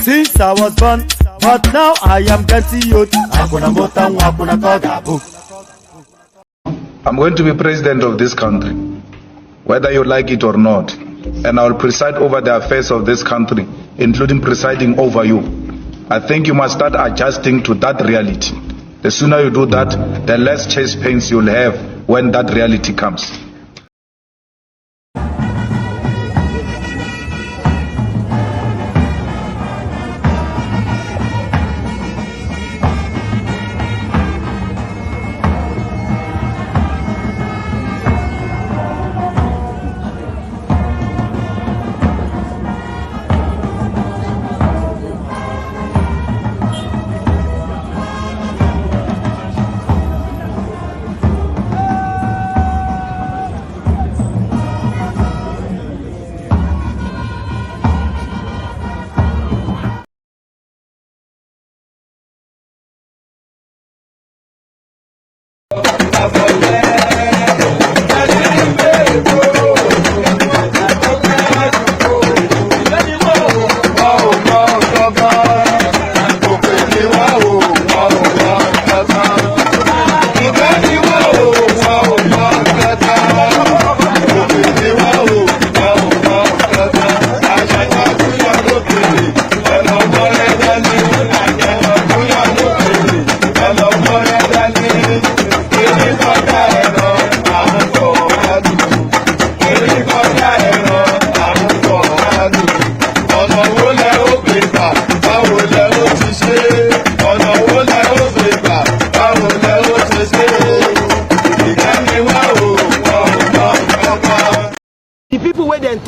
Since I was born, but now I am getting youth. I'm going to be president of this country, whether you like it or not, and I will preside over the affairs of this country, including presiding over you. I think you must start adjusting to that reality. The sooner you do that, the less chest pains you'll have when that reality comes.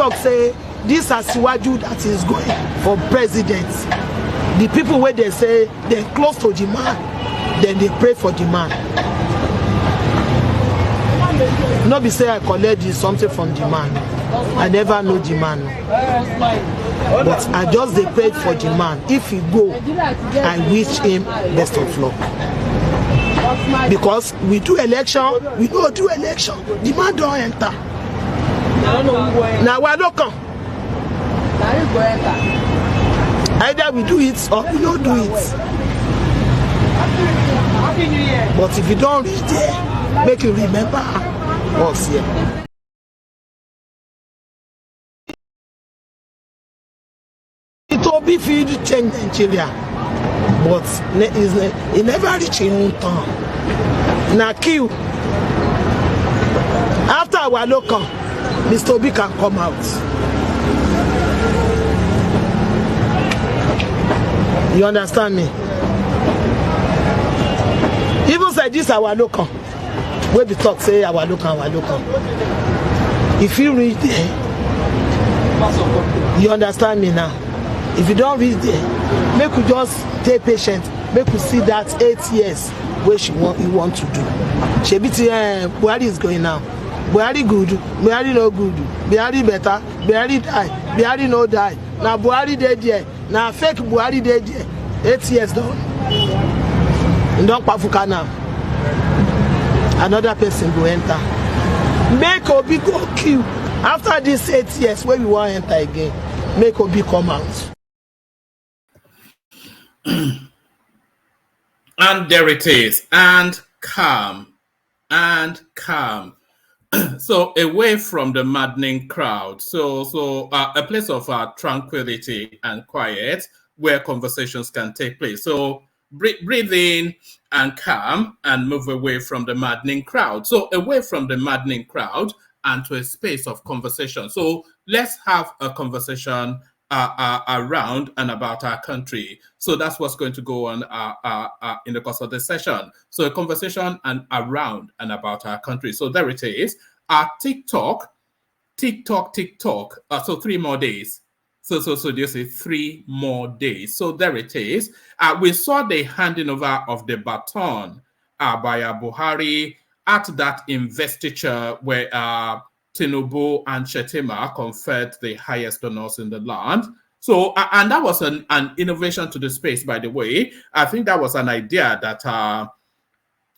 talk say this Asiwaju that is going for president, the people where they say they're close to the man, then they pray for the man. Not be say I collect something from the man. I never know the man. But I just they prayed for the man. If he go, I wish him best of luck. Because we do election, we don't do election. The man don't enter. Now we don't come. Either we do it or we don't do it. But if you don't reach there, make you remember us here. It will be for you to change Nigeria, but it never reach your own town. Now queue. After our local, Mr. Obi can come out. You understand me? Even say this our local. Where the talk say our local. If you read there, you understand me now. If you don't read there, make you just stay patient. Make you see that 8 years where you want to do. Shebiti Buhari is going now. Buhari good, Buhari no good, Buhari better, Buhari die, Buhari no die. Now Buhari dead there. Now fake Buhari dead there. 8 years done. Don't pafuka now. Another person go enter. Make Obi go queue. After this 8 years, where we want to enter again, make Obi come out. And there it is. And calm. So away from the maddening crowd. So a place of tranquility and quiet where conversations can take place. So breathe in and calm and move away from the maddening crowd. So away from the maddening crowd and to a space of conversation. So let's have a conversation around and about our country. So that's what's going to go on in the course of the session. So a conversation around and about our country. So there it is. TikTok. So 3 more days. So you say 3 more days. So there it is. We saw the handing over of the baton by Buhari at that investiture where Tinubu and Shetima conferred the highest honors in the land. So, and that was an innovation to the space, by the way. I think that was an idea that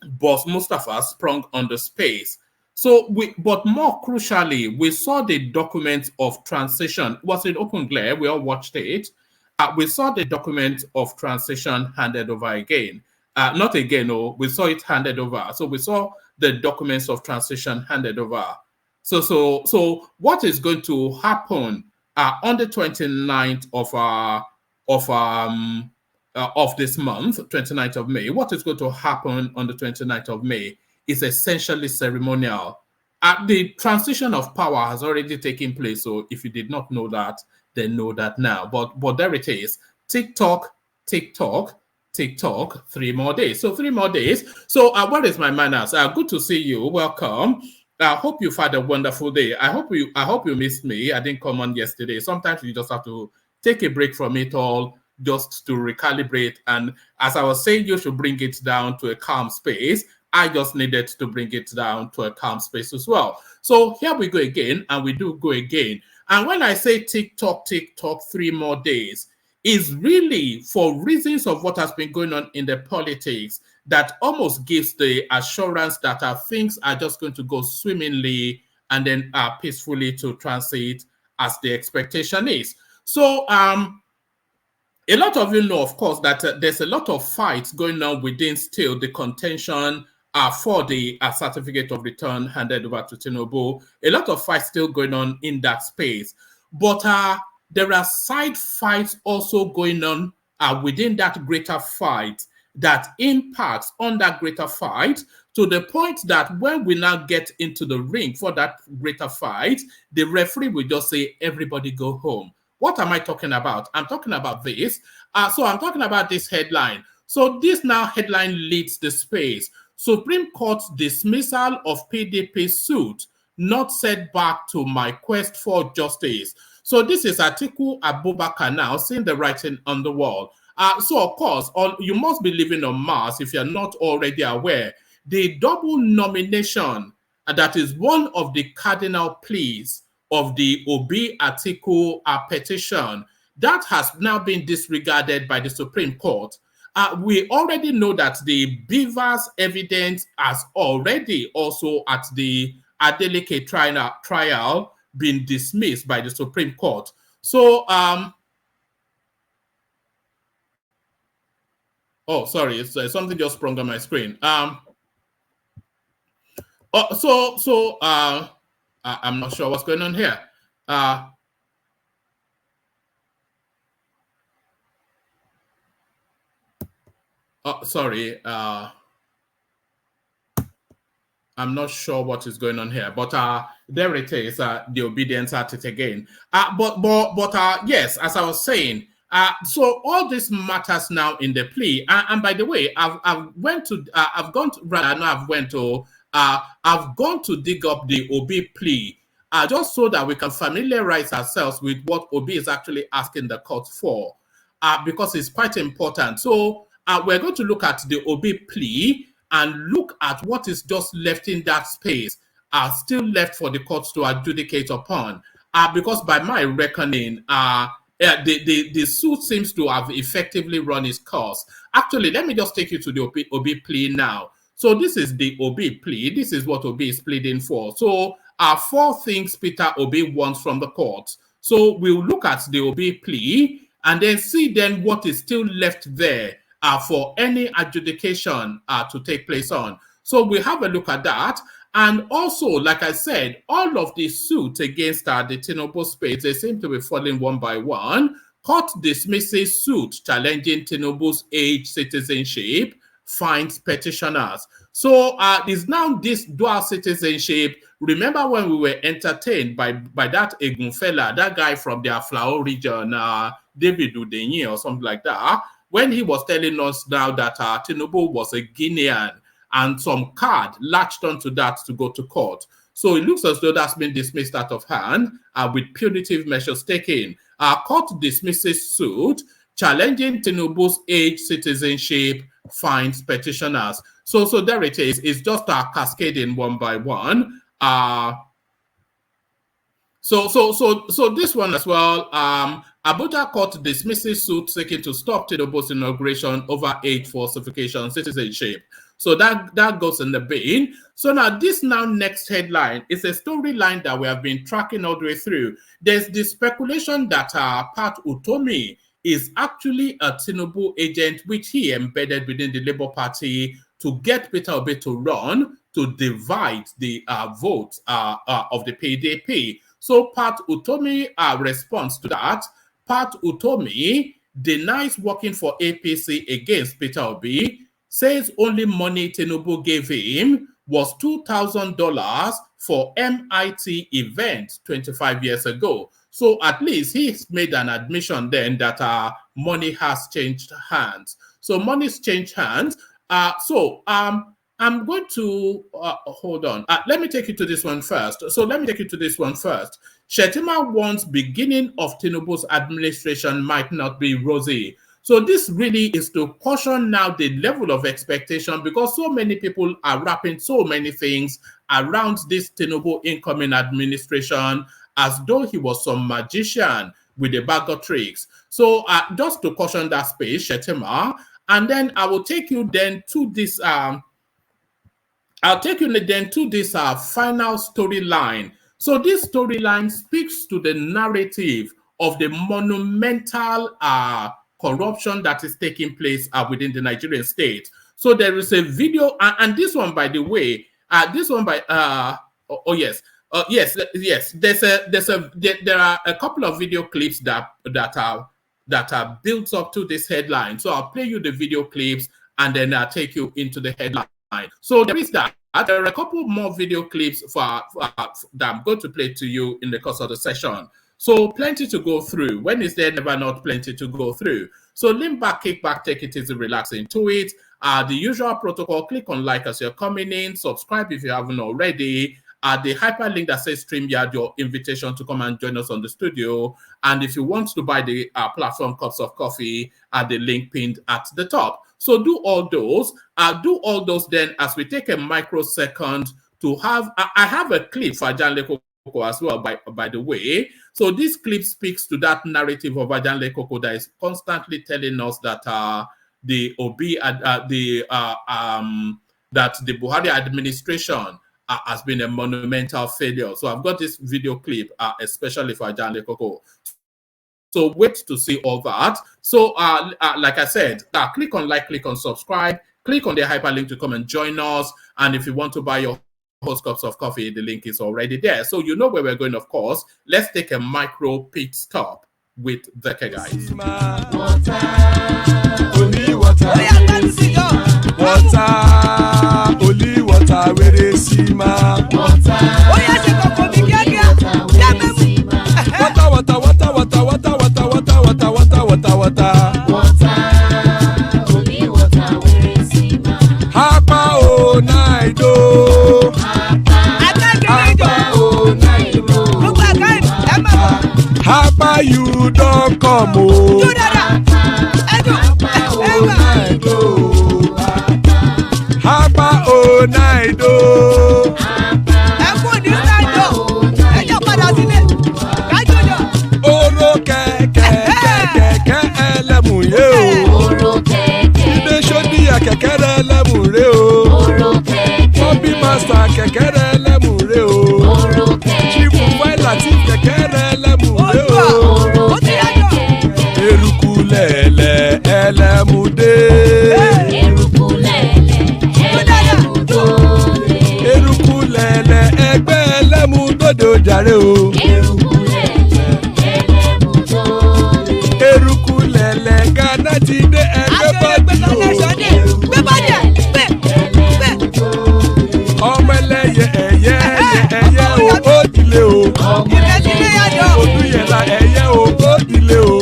Boss Mustafa sprung on the space. So, but more crucially, we saw the document of transition. It was in open glare. We all watched it. We saw the document of transition handed over again. Not again, no. We saw it handed over. So we saw the documents of transition handed over. So what is going to happen on the 29th of this month, 29th of May? What is going to happen on the 29th of May is essentially ceremonial. The transition of power has already taken place. So if you did not know that, then know that now. But there it is. TikTok, 3 more days. So 3 more days. So what is my manners? Good to see you. Welcome. I hope you've had a wonderful day. I hope you missed me. I didn't come on yesterday. Sometimes you just have to take a break from it all just to recalibrate. And as I was saying, you should bring it down to a calm space. I just needed to bring it down to a calm space as well. So here we go again, and we do go again. And when I say TikTok, 3 more days, is really for reasons of what has been going on in the politics that almost gives the assurance that things are just going to go swimmingly and then peacefully to transit as the expectation is. So a lot of you know, of course, that there's a lot of fights going on within still the contention for the certificate of return handed over to Tinubu. A lot of fights still going on in that space. But there are side fights also going on within that greater fight that impacts on that greater fight to the point that when we now get into the ring for that greater fight, the referee will just say, everybody go home. What am I talking about? I'm talking about this. So I'm talking about this headline. So this now headline leads the space. Supreme Court dismissal of PDP suit not set back to my quest for justice. So this is Atiku Abubakar now seeing the writing on the wall. So of course, you must be living on Mars if you're not already aware. The double nomination, that is one of the cardinal pleas of the Obi Atiku petition, that has now been disregarded by the Supreme Court. We already know that the Beavers evidence has already also at the Adeleke trial been dismissed by the Supreme Court. So, oh, sorry, it's something just sprung on my screen. I'm not sure what's going on here. Sorry. I'm not sure what is going on here, but there it is, the obedience at it again. Yes, as I was saying, so all this matters now in the plea. And by the way, I've gone to dig up the Obi plea, just so that we can familiarize ourselves with what Obi is actually asking the court for, because it's quite important. So we're going to look at the Obi plea and look at what is just left in that space, still left for the courts to adjudicate upon. Because by my reckoning, the suit seems to have effectively run its course. Actually, let me just take you to the Obi plea now. So this is the Obi plea. This is what Obi is pleading for. So 4 things Peter Obi wants from the court. So we'll look at the Obi plea and then see then what is still left there for any adjudication to take place on. So we have a look at that. And also, like I said, all of the suits against the Tinubu space, they seem to be falling one by one. Court dismisses suit challenging Tinubu's age citizenship, finds petitioners. So it's now this dual citizenship. Remember when we were entertained by that Egunfela, that guy from the Aflao region, David Udenyi or something like that, when he was telling us now that Tinubu was a Guinean and some card latched onto that to go to court. So it looks as though that's been dismissed out of hand with punitive measures taken. Court dismisses suit challenging Tinubu's age citizenship, finds petitioners. So there it is. It's just cascading one by one. So this one as well. Abuja court dismisses suit seeking to stop Tinubu's inauguration over age falsification citizenship. So that goes in the bin. So now this next headline is a storyline that we have been tracking all the way through. There's the speculation that Pat Utomi is actually a Tinubu agent, which he embedded within the Labour Party to get Peter Obi to run to divide the vote of the PDP. So Pat Utomi responds to that. Pat Utomi denies working for APC against Peter Obi, says only money Tinubu gave him was $2,000 for MIT event 25 years ago. So at least he's made an admission then that money has changed hands. So money's changed hands. I'm going to, hold on. Let me take you to this one first. Shettima warns beginning of Tinubu's administration might not be rosy. So this really is to caution now the level of expectation, because so many people are wrapping so many things around this Tinubu incoming administration as though he was some magician with a bag of tricks. So just to caution that space, Shettima, and then I will take you then to this final storyline. So this storyline speaks to the narrative of the monumental corruption that is taking place within the Nigerian state. So there is a video, and this one, by the way, there are a couple of video clips that are built up to this headline. So I'll play you the video clips and then I'll take you into the headline. So there is that. There are a couple more video clips that I'm going to play to you in the course of the session. So plenty to go through. When is there never not plenty to go through? So lean back, kick back, take it easy, relax into it. The usual protocol, click on like as you're coming in, subscribe if you haven't already, the hyperlink that says StreamYard, your invitation to come and join us on the studio. And if you want to buy the platform cups of coffee, the link pinned at the top. So do all those. Then as we take a microsecond to have, I have a clip for Ajanle Koko as well, by the way. So this clip speaks to that narrative of Ajanle Koko that is constantly telling us that the Buhari administration has been a monumental failure. So I've got this video clip, especially for Ajanle Koko. So wait to see all that. So like I said, click on like, click on subscribe, click on the hyperlink to come and join us. And if you want to buy your host cups of coffee, the link is already there. So you know where we're going, of course. Let's take a micro pit stop with the guys. Only water, where they see my water. Hapa you don't come oh. Hapa oh night oh. Oro keke elemu ye o. Ibe shodi ya keke elemu re o. Obi master keke elemu re o. Chifu wela ti keke elemu re o. Eruku lele elemude. Eruku lele egbe elemudode o jare o. Eruku lele Ghana ti de egbe body o. Ọmọ ẹlẹ́yẹ ẹyẹ o òdìlé o. Odúyẹ̀lá ẹyẹ o òdìlé o.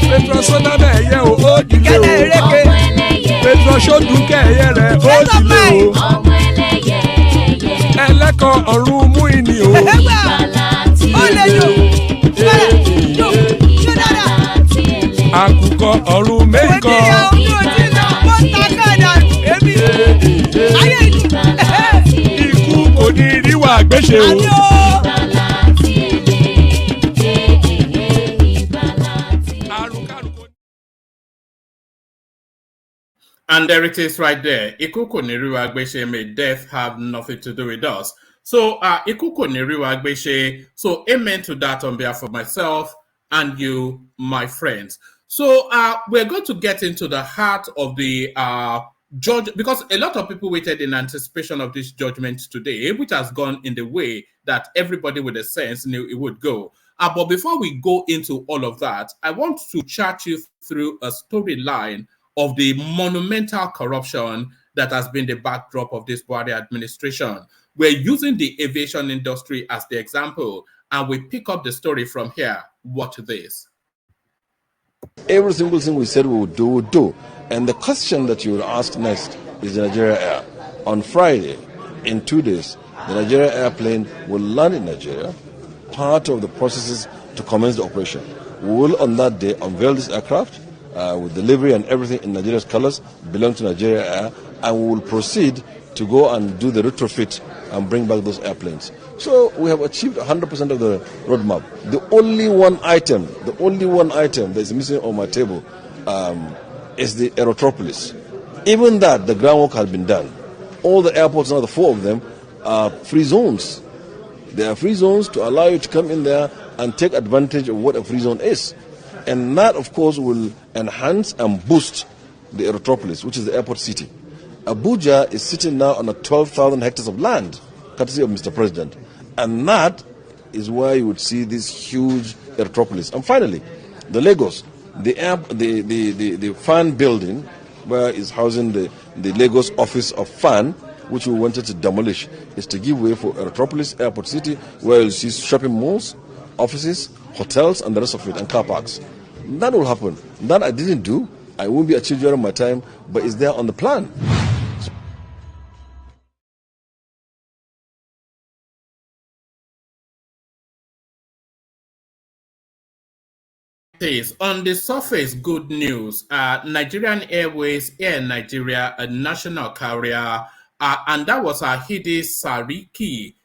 Petro Sọ́nàmẹ̀ ẹyẹ o òdìlé o. Petro Sọ́dúnkẹ́ ẹyẹ rẹ̀ òdìlé o. Ẹlẹ́kọ̀ ọ̀run mú ìní o. Àkùkọ ọ̀run mẹ́kọ̀. Ikú kò ní ríwà gbéṣe o. And there it is right there. Ikuko Niriwa Agbeshe, may death have nothing to do with us. So, Ikuko Niriwa Agbeshe, so amen to that on behalf of myself and you, my friends. So, we're going to get into the heart of the judge, because a lot of people waited in anticipation of this judgment today, which has gone in the way that everybody with a sense knew it would go. But before we go into all of that, I want to chat you through a storyline of the monumental corruption that has been the backdrop of this Buhari administration. We're using the aviation industry as the example, and we pick up the story from here. Watch this. Every single thing we said we would do. And the question that you will ask next is the Nigeria Air. On Friday, in 2 days, the Nigeria airplane will land in Nigeria, part of the processes to commence the operation. We will on that day unveil this aircraft, with delivery and everything in Nigeria's colors, belong to Nigeria Air, and we will proceed to go and do the retrofit and bring back those airplanes. So we have achieved 100% of the roadmap. The only one item that is missing on my table is the Aerotropolis. Even that, the groundwork has been done. All the airports now, the 4 of them, are free zones. They are free zones to allow you to come in there and take advantage of what a free zone is. And that, of course, will enhance and boost the Aerotropolis, which is the airport city. Abuja is sitting now on 12,000 hectares of land, courtesy of Mr. President. And that is where you would see this huge Aerotropolis. And finally, the Lagos, the FAN building, where is housing the Lagos office of FAN, which we wanted to demolish, is to give way for Aerotropolis, airport city, where you'll see shopping malls, offices, hotels, and the rest of it, and car parks. That will happen. That I didn't do. I won't be achieved during my time, but it's there on the plan. is. On the surface, good news. Nigerian Airways, Air Nigeria, a national carrier, and that was Hidi Sariki,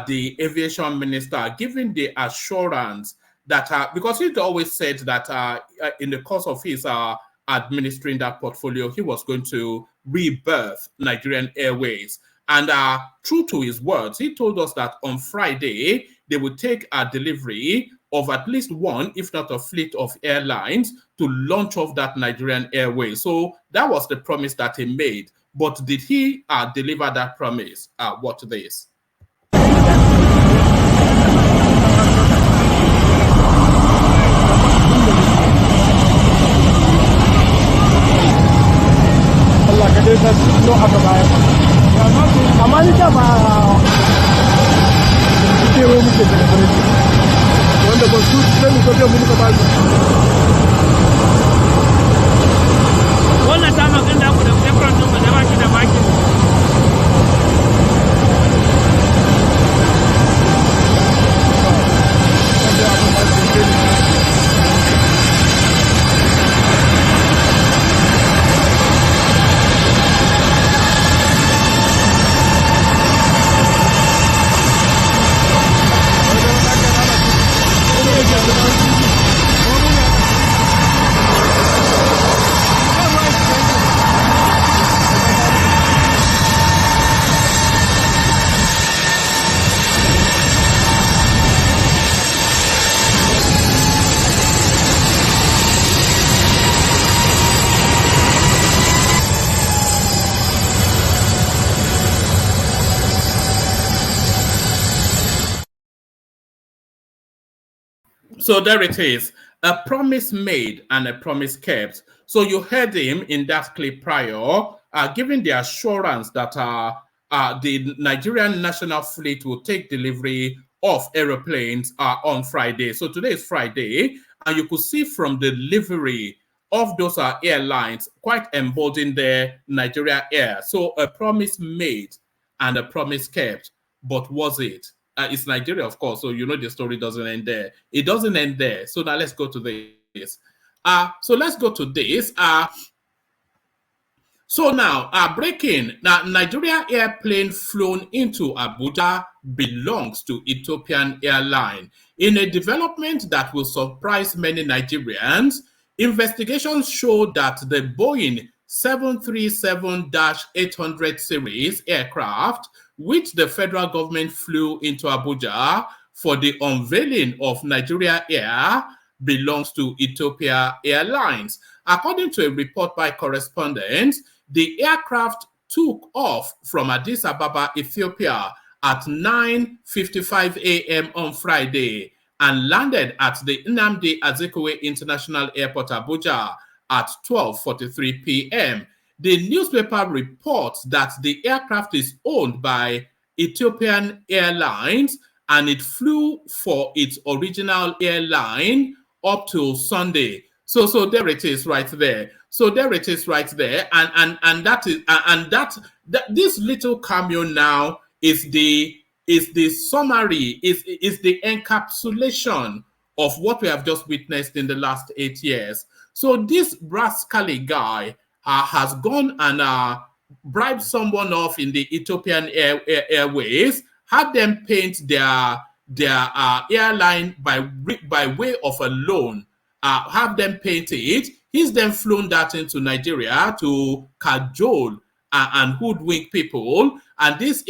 the aviation minister, giving the assurance that, because he'd always said that in the course of his administering that portfolio, he was going to rebirth Nigerian Airways. And true to his words, he told us that on Friday, they would take a delivery of at least one, if not a fleet of airlines to launch off that Nigerian Airways. So that was the promise that he made. But did he deliver that promise? Watch this. So there it is, a promise made and a promise kept. So you heard him in that clip prior, giving the assurance that the Nigerian National Fleet will take delivery of aeroplanes on Friday. So today is Friday, and you could see from the livery of those airlines quite emboldened there, Nigeria Air. So a promise made and a promise kept, but was it? It's Nigeria, of course, so you know the story doesn't end there. It doesn't end there. So now let's go to this. So let's go to this. So now, breaking. Now, Nigeria airplane flown into Abuja belongs to Ethiopian Airline. In a development that will surprise many Nigerians, investigations show that the Boeing 737-800 series aircraft, which the federal government flew into Abuja for the unveiling of Nigeria Air, belongs to Ethiopia Airlines. According to a report by correspondents, the aircraft took off from Addis Ababa, Ethiopia at 9:55 a.m. on Friday and landed at the Nnamdi Azikiwe International Airport, Abuja at 12:43 p.m. The newspaper reports that the aircraft is owned by Ethiopian Airlines and it flew for its original airline up till Sunday. So there it is right there. So there it is right there. And that is that this little cameo now is the summary, is the encapsulation of what we have just witnessed in the last 8 years. So this rascally guy has gone and bribed someone off in the Ethiopian Airways, had them paint their airline by way of a loan, have them paint it. He's then flown that into Nigeria to cajole and hoodwink people. And this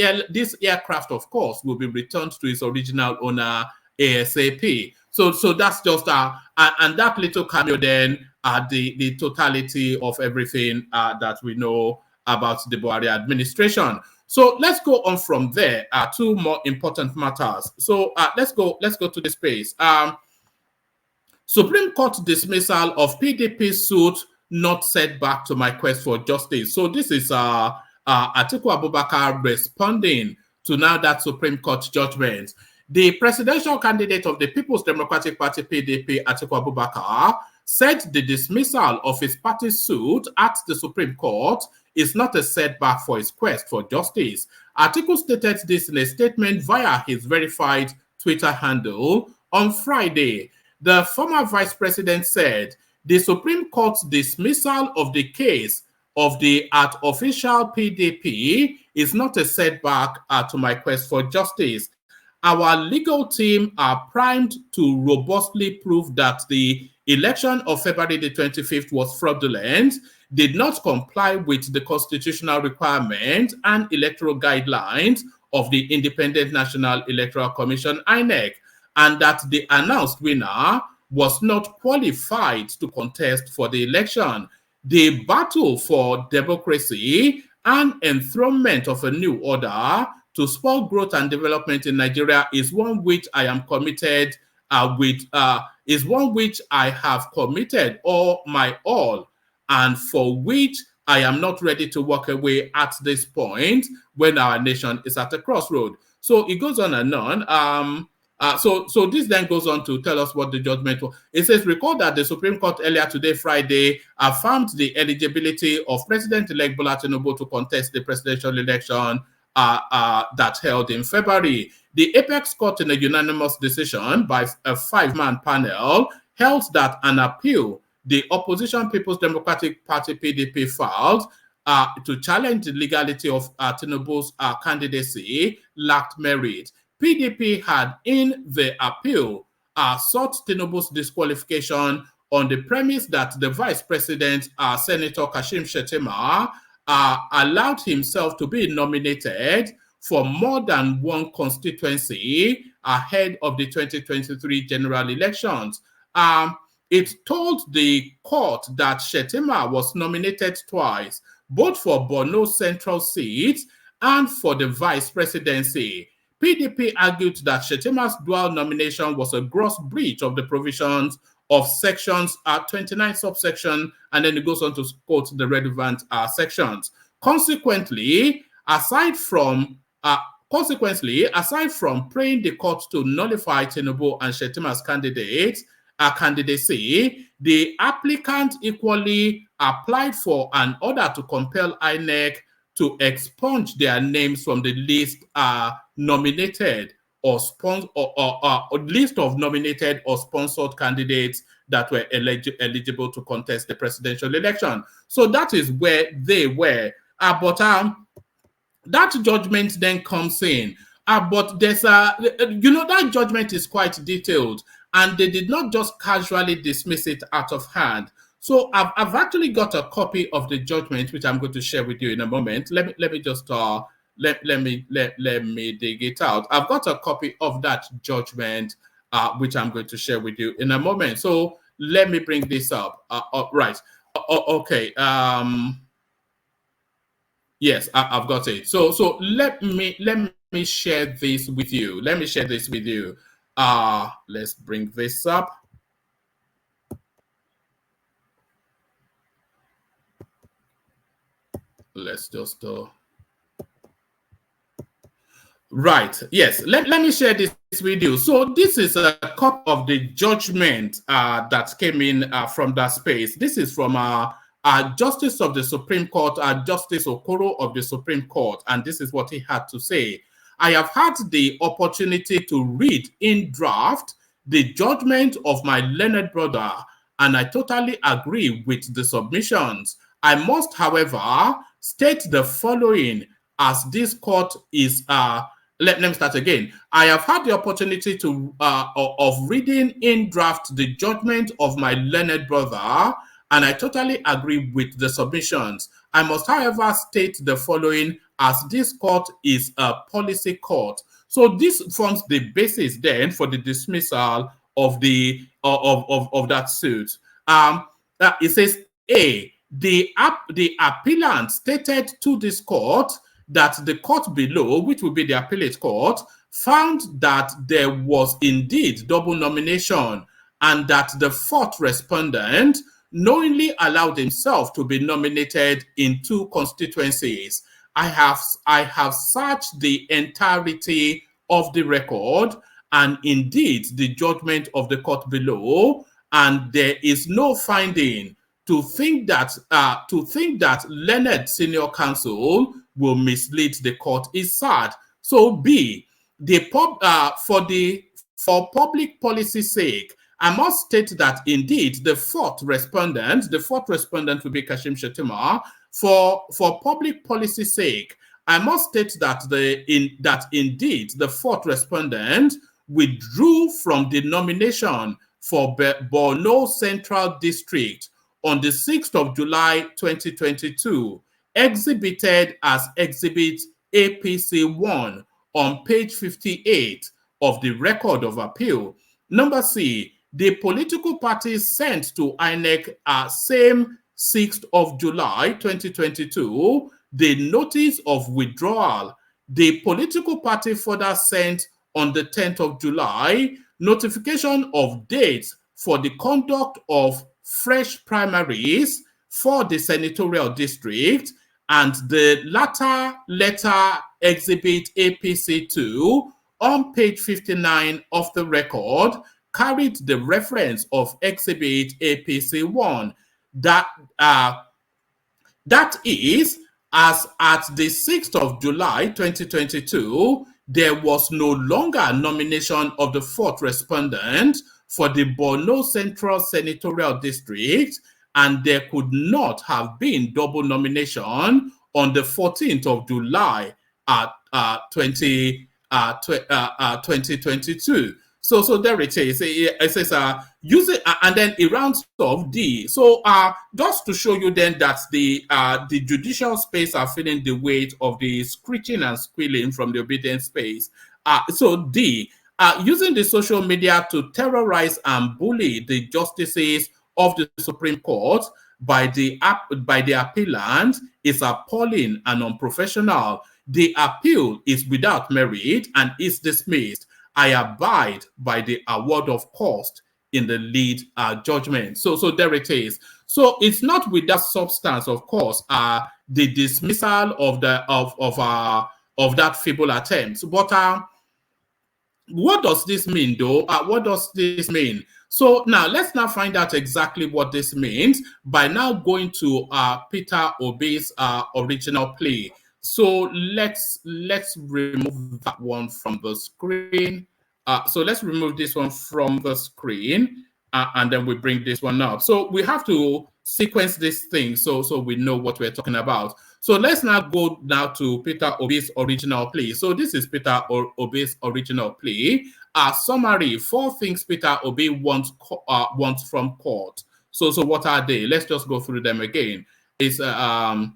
aircraft, of course, will be returned to its original owner ASAP. So that's just and that little cameo then the totality of everything that we know about the Buhari administration. So let's go on from there. Two more important matters. So let's go to the space. Supreme Court dismissal of PDP suit not set back to my quest for justice. So this is Atiku Abubakar responding to now that Supreme Court judgment. The presidential candidate of the People's Democratic Party, PDP, Atiku Abubakar, said the dismissal of his party suit at the Supreme Court is not a setback for his quest for justice. Atiku stated this in a statement via his verified Twitter handle on Friday. The former vice president said the Supreme Court's dismissal of the case of the official PDP is not a setback to my quest for justice. Our legal team are primed to robustly prove that the election of February the 25th was fraudulent, did not comply with the constitutional requirements and electoral guidelines of the Independent National Electoral Commission, INEC, and that the announced winner was not qualified to contest for the election. The battle for democracy and enthronement of a new order to spur growth and development in Nigeria is one which I am committed is one which I have committed all my all, and for which I am not ready to walk away at this point when our nation is at a crossroad. So it goes on and on. So this then goes on to tell us what the judgment was. It says, recall that the Supreme Court earlier today, Friday, affirmed the eligibility of President-elect Bola Tinubu to contest the presidential election that held in February. The Apex Court, in a unanimous decision by a 5-man panel, held that an appeal the opposition People's Democratic Party PDP filed to challenge the legality of Tinubu's candidacy lacked merit. PDP had, in the appeal, sought Tinubu's disqualification on the premise that the Vice President, Senator Kashim Shettima, allowed himself to be nominated for more than one constituency ahead of the 2023 general elections. It told the court that Shettima was nominated twice, both for Borno Central seat and for the vice presidency. PDP argued that Shettima's dual nomination was a gross breach of the provisions of sections 29 subsection, and then it goes on to quote the relevant sections. Consequently, aside from praying the court to nullify Tinubu and Shettima's candidacy, the applicant equally applied for an order to compel INEC to expunge their names from the list nominated or list of nominated or sponsored candidates that were eligible to contest the presidential election. So that is where they were. But that judgment then comes in. But there's that judgment is quite detailed, and they did not just casually dismiss it out of hand. So I've actually got a copy of the judgment, which I'm going to share with you in a moment. Let me just let me dig it out. I've got a copy of that judgment, which I'm going to share with you in a moment. So let me bring this up. Right. Okay. Yes, I've got it. So let me share this with you. Let's bring this up. Let's just right. Yes, let me share this with you. So this is a copy of the judgment that came in from that space. This is from Justice of the Supreme Court, Justice Okoro of the Supreme Court, and this is what he had to say. I have had the opportunity to read in draft the judgment of my learned brother, and I totally agree with the submissions. I must, however, state the following, as this court is let me start again. I have had the opportunity to of reading in draft the judgment of my learned brother, and I totally agree with the submissions. I must, however, state the following, as this court is a policy court. So this forms the basis then for the dismissal of the of that suit. It says A, the appellant stated to this court that the court below, which will be the appellate court, found that there was indeed double nomination, and that the fourth respondent knowingly allowed himself to be nominated in two constituencies. I have searched the entirety of the record and indeed the judgment of the court below, and there is no finding to think that learned senior counsel will mislead the court is sad. So B, for public policy's sake, I must state that indeed the fourth respondent will be Kashim Shettima. For public policy sake, I must state that indeed the fourth respondent withdrew from the nomination for Borno Central District on the 6th of July 2022, exhibited as Exhibit APC-1 on page 58 of the Record of Appeal. Number C, the political parties sent to INEC same 6th of July 2022 the notice of withdrawal. The political party further sent on the 10th of July notification of dates for the conduct of fresh primaries for the senatorial district, and the latter letter Exhibit APC-2 on page 59 of the record carried the reference of Exhibit APC-1. That is, as at the 6th of July 2022, there was no longer nomination of the fourth respondent for the Borno Central Senatorial District, and there could not have been double nomination on the 14th of July 2022. So there it is. It says use it, and then it rounds off D. So just to show you then that the judicial space are feeling the weight of the screeching and squealing from the obedience space. So D, using the social media to terrorize and bully the justices of the Supreme Court by the appellant is appalling and unprofessional. The appeal is without merit and is dismissed. I abide by the award of cost in the lead judgment. So there it is. So it's not without substance, of course, the dismissal of that feeble attempt. But what does this mean, though? What does this mean? So now let's now find out exactly what this means by now going to Peter Obi's original plea. So let's remove that one from the screen. So let's remove this one from the screen, and then we bring this one up. So we have to sequence this thing so we know what we're talking about. So let's now go now to Peter Obi's original plea. So this is Peter Obi's original plea. Summary: 4 things Peter Obi wants from court. So what are they? Let's just go through them again. It's a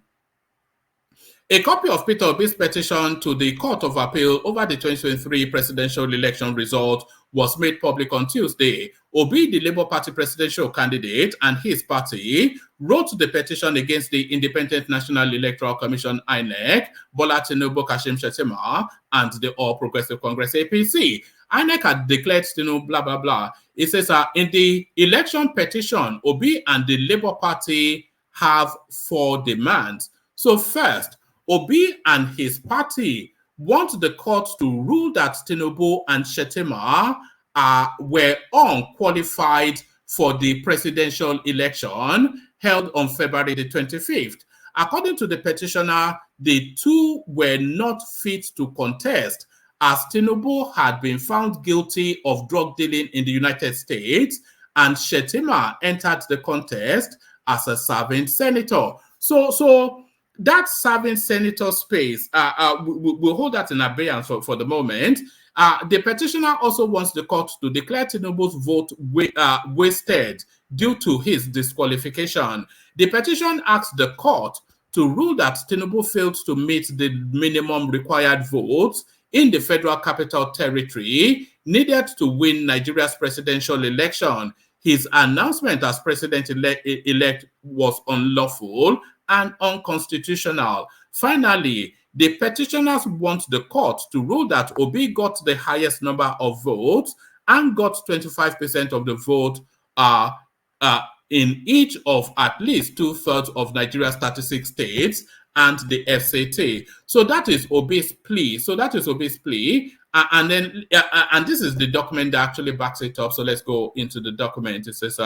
copy of Peter Obi's petition to the Court of Appeal over the 2023 presidential election result was made public on Tuesday. Obi, the Labour Party presidential candidate, and his party wrote the petition against the Independent National Electoral Commission, INEC, Bola Tinubu, Kashim Shettima, and the All Progressive Congress, APC. INEC had declared Tinubu, blah, blah, blah. It says in the election petition, Obi and the Labour Party have 4 demands. So first, Obi and his party want the court to rule that Tinubu and Shettima were unqualified for the presidential election held on February the 25th. According to the petitioner, the 2 were not fit to contest, as Tinubu had been found guilty of drug dealing in the United States, and Shettima entered the contest as a serving senator. So that serving senator space, we'll hold that in abeyance for the moment. The petitioner also wants the court to declare Tinubu's vote wasted due to his disqualification. The petition asks the court to rule that Tinubu failed to meet the minimum required votes in the Federal Capital Territory needed to win Nigeria's presidential election. His announcement as president-elect was unlawful and unconstitutional. Finally, the petitioners want the court to rule that Obi got the highest number of votes and got 25% of the vote in each of at least 2/3 of Nigeria's 36 states and the FCT. So that is Obi's plea. And then and this is the document that actually backs it up. So let's go into the document. It says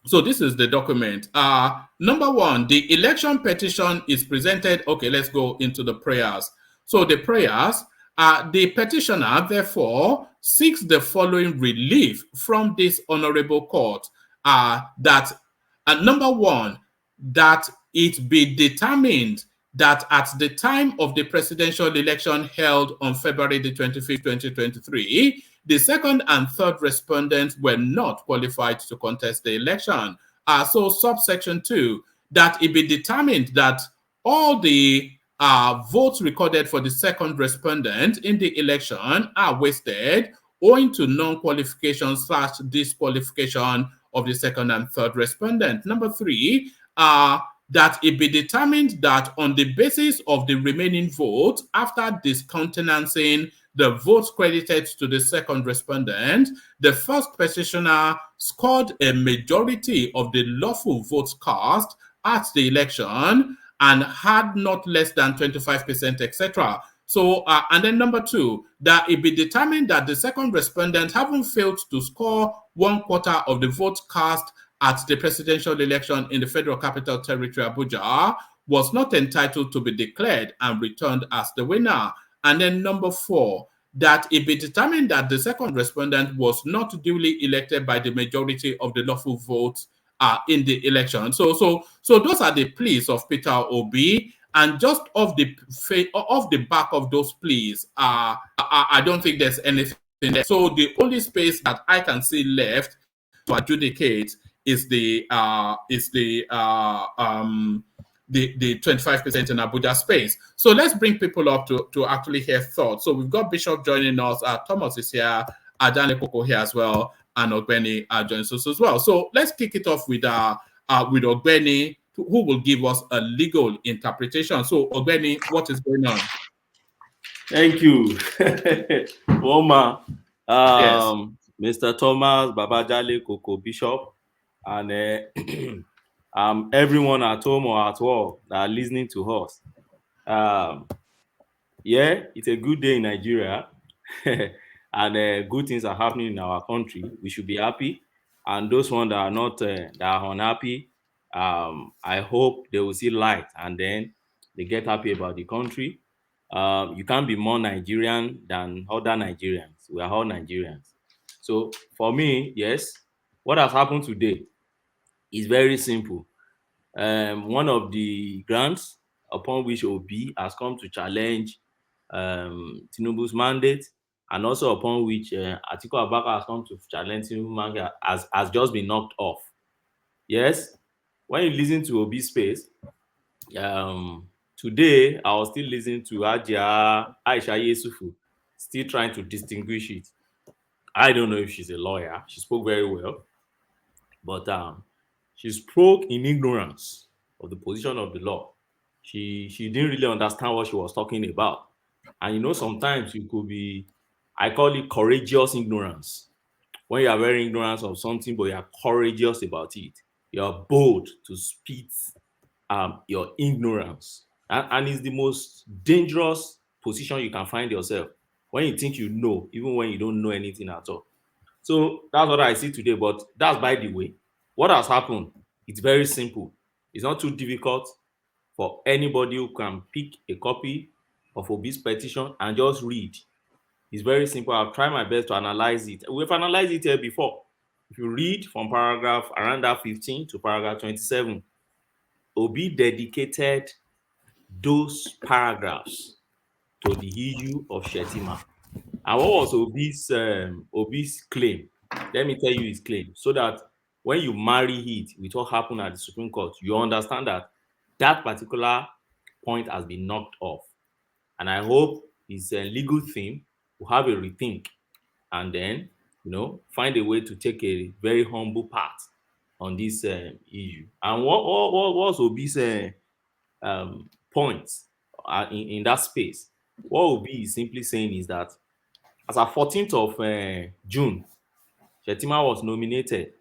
so this is the document. Number 1, the election petition is presented. Okay, let's go into the prayers. So the prayers, The petitioner, therefore, seeks the following relief from this honorable court, that number one, that it be determined that at the time of the presidential election held on February the 25th, 2023, the second and third respondents were not qualified to contest the election. So subsection 2, that it be determined that all the votes recorded for the second respondent in the election are wasted owing to non-qualification / disqualification of the second and third respondent. Number 3, that it be determined that on the basis of the remaining votes, after discountenancing the votes credited to the second respondent, the first petitioner scored a majority of the lawful votes cast at the election and had not less than 25%, etc. So, and then number 2, that it be determined that the second respondent, having failed to score 1/4 of the votes cast at the presidential election in the Federal Capital Territory, Abuja, was not entitled to be declared and returned as the winner. And then number 4, that it be determined that the second respondent was not duly elected by the majority of the lawful votes in the election. So those are the pleas of Peter Obi, and just off the back of those pleas, I don't think there's anything there. So the only space that I can see left to adjudicate is the 25% in Abuja space. So let's bring people up to actually hear thoughts. So we've got Bishop joining us. Thomas is here. Adane Koko here as well, and Ogbeni joins us as well. So let's kick it off with Ogbeni, who will give us a legal interpretation. So Ogbeni, what is going on? Thank you, Oma. Yes. Mr. Thomas, Babajale, Koko, Bishop, and everyone at home or at work that are listening to us. Yeah, it's a good day in Nigeria, and good things are happening in our country. We should be happy. And those ones that are not, that are unhappy, I hope they will see light and then they get happy about the country. You can't be more Nigerian than other Nigerians. We are all Nigerians. So for me, yes, what has happened today is very simple. One of the grants upon which Obi has come to challenge Tinubu's mandate, and also upon which Atiku Abubakar has come to challenge Tinubu's mandate, has just been knocked off. Yes, when you listen to Obi's space, today I was still listening to Aisha Yesufu, still trying to distinguish it. I don't know if she's a lawyer. She spoke very well, but she spoke in ignorance of the position of the law. She didn't really understand what she was talking about. And you know, sometimes you could be, I call it courageous ignorance. When you are very ignorant of something, but you are courageous about it, you are bold to speak your ignorance. And it's the most dangerous position you can find yourself, when you think you know, even when you don't know anything at all. So that's what I see today, but that's by the way. What has happened, it's very simple. It's not too difficult for anybody who can pick a copy of Obi's petition and just read. It's very simple. I've tried my best to analyze it. We've analyzed it here before. If you read from paragraph around that 15 to paragraph 27, Obi dedicated those paragraphs to the issue of Shetima. And what was Obi's claim? Let me tell you his claim, so that when you marry it with what happened at the Supreme Court, you understand that that particular point has been knocked off. And I hope his legal team will have a rethink and then, you know, find a way to take a very humble part on this issue. And what was Obi's points in that space? What Obi is simply saying is that as of 14th of June, Shetima was nominated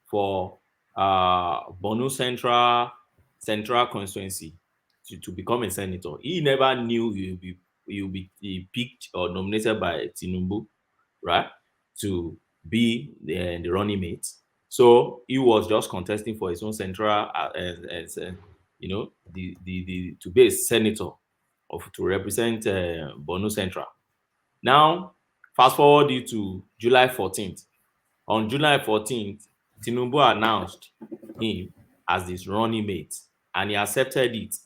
for Borno Central constituency to become a senator. He never knew he would be picked or nominated by Tinubu, right, to be the running mate. So he was just contesting for his own central, you know, to be a senator to represent Borno Central. Now, fast forward it to July 14th. On July 14th, Tinubu announced him as this running mate, and he accepted it,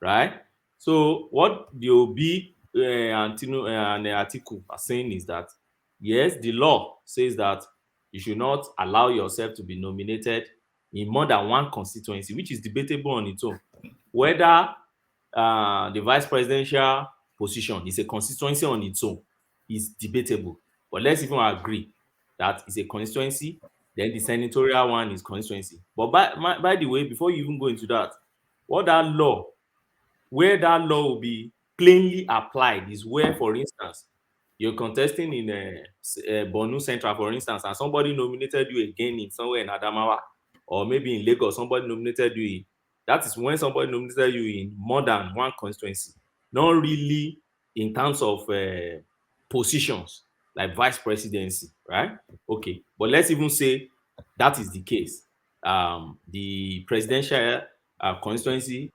right? So what the Obi and Atiku are saying is that, yes, the law says that you should not allow yourself to be nominated in more than one constituency, which is debatable on its own. Whether the vice presidential position is a constituency on its own is debatable. But let's even agree that it's a constituency, then the senatorial one is constituency. But by the way, before you even go into that, what that law, where that law will be plainly applied is where, for instance, you're contesting in Borno Central, for instance, and somebody nominated you again in somewhere in Adamawa, or maybe in Lagos, somebody nominated you in. That is when somebody nominated you in more than one constituency, not really in terms of positions like vice presidency, right? Okay, but let's even say that is the case. The presidential constituency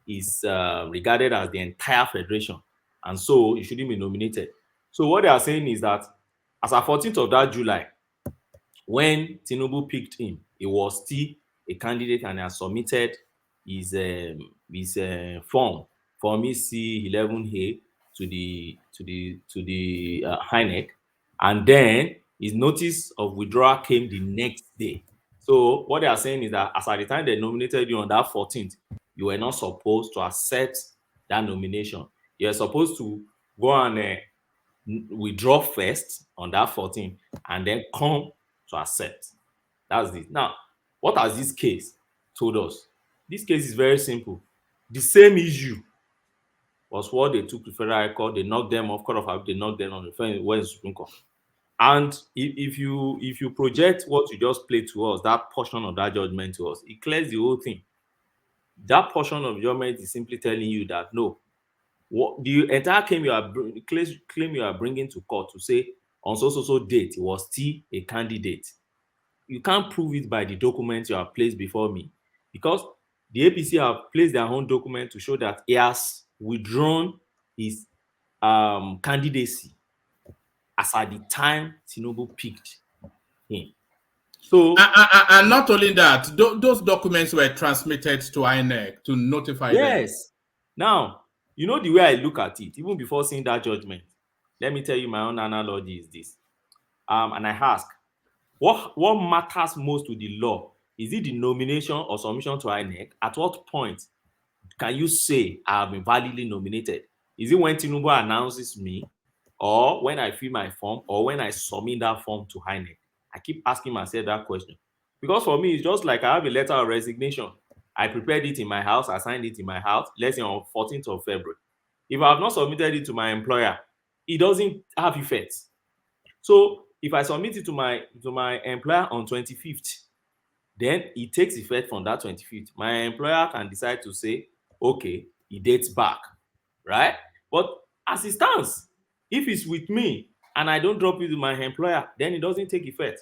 is regarded as the entire federation, and so it shouldn't be nominated. So what they are saying is that as at 14th of that July, when Tinubu picked him, he was still a candidate and has submitted his form C11A to the INEC, and then his notice of withdrawal came the next day. So what they are saying is that as at the time they nominated you on that 14th, you were not supposed to accept that nomination. You were supposed to go and withdraw first on that 14th and then come to accept. That's it. Now, what has this case told us? This case is very simple. The same issue was what they took to Federal High Court. They knocked them off, Court of Appeal, they knocked them on the Supreme Court. And if you project what you just played to us, that portion of that judgment to us, it clears the whole thing. That portion of judgment is simply telling you that no, what the entire claim you are bringing to court to say on so date it was still a candidate. You can't prove it by the documents you have placed before me, because the APC have placed their own document to show that he has withdrawn his candidacy as at the time Tinubu picked him. So, and not only that, those documents were transmitted to INEC to notify them. Yes. Now, you know the way I look at it, even before seeing that judgment, let me tell you my own analogy is this. And I ask, what matters most to the law? Is it the nomination or submission to INEC? At what point can you say I have been validly nominated? Is it when Tinubu announces me, or when I fill my form, or when I submit that form to INEC? I keep asking myself that question. Because for me, it's just like I have a letter of resignation. I prepared it in my house, I signed it in my house, let's say on 14th of February. If I have not submitted it to my employer, it doesn't have effect. So if I submit it to my employer on 25th, then it takes effect from that 25th. My employer can decide to say, okay, it dates back, right? But as it stands, if it's with me and I don't drop it to my employer, then it doesn't take effect.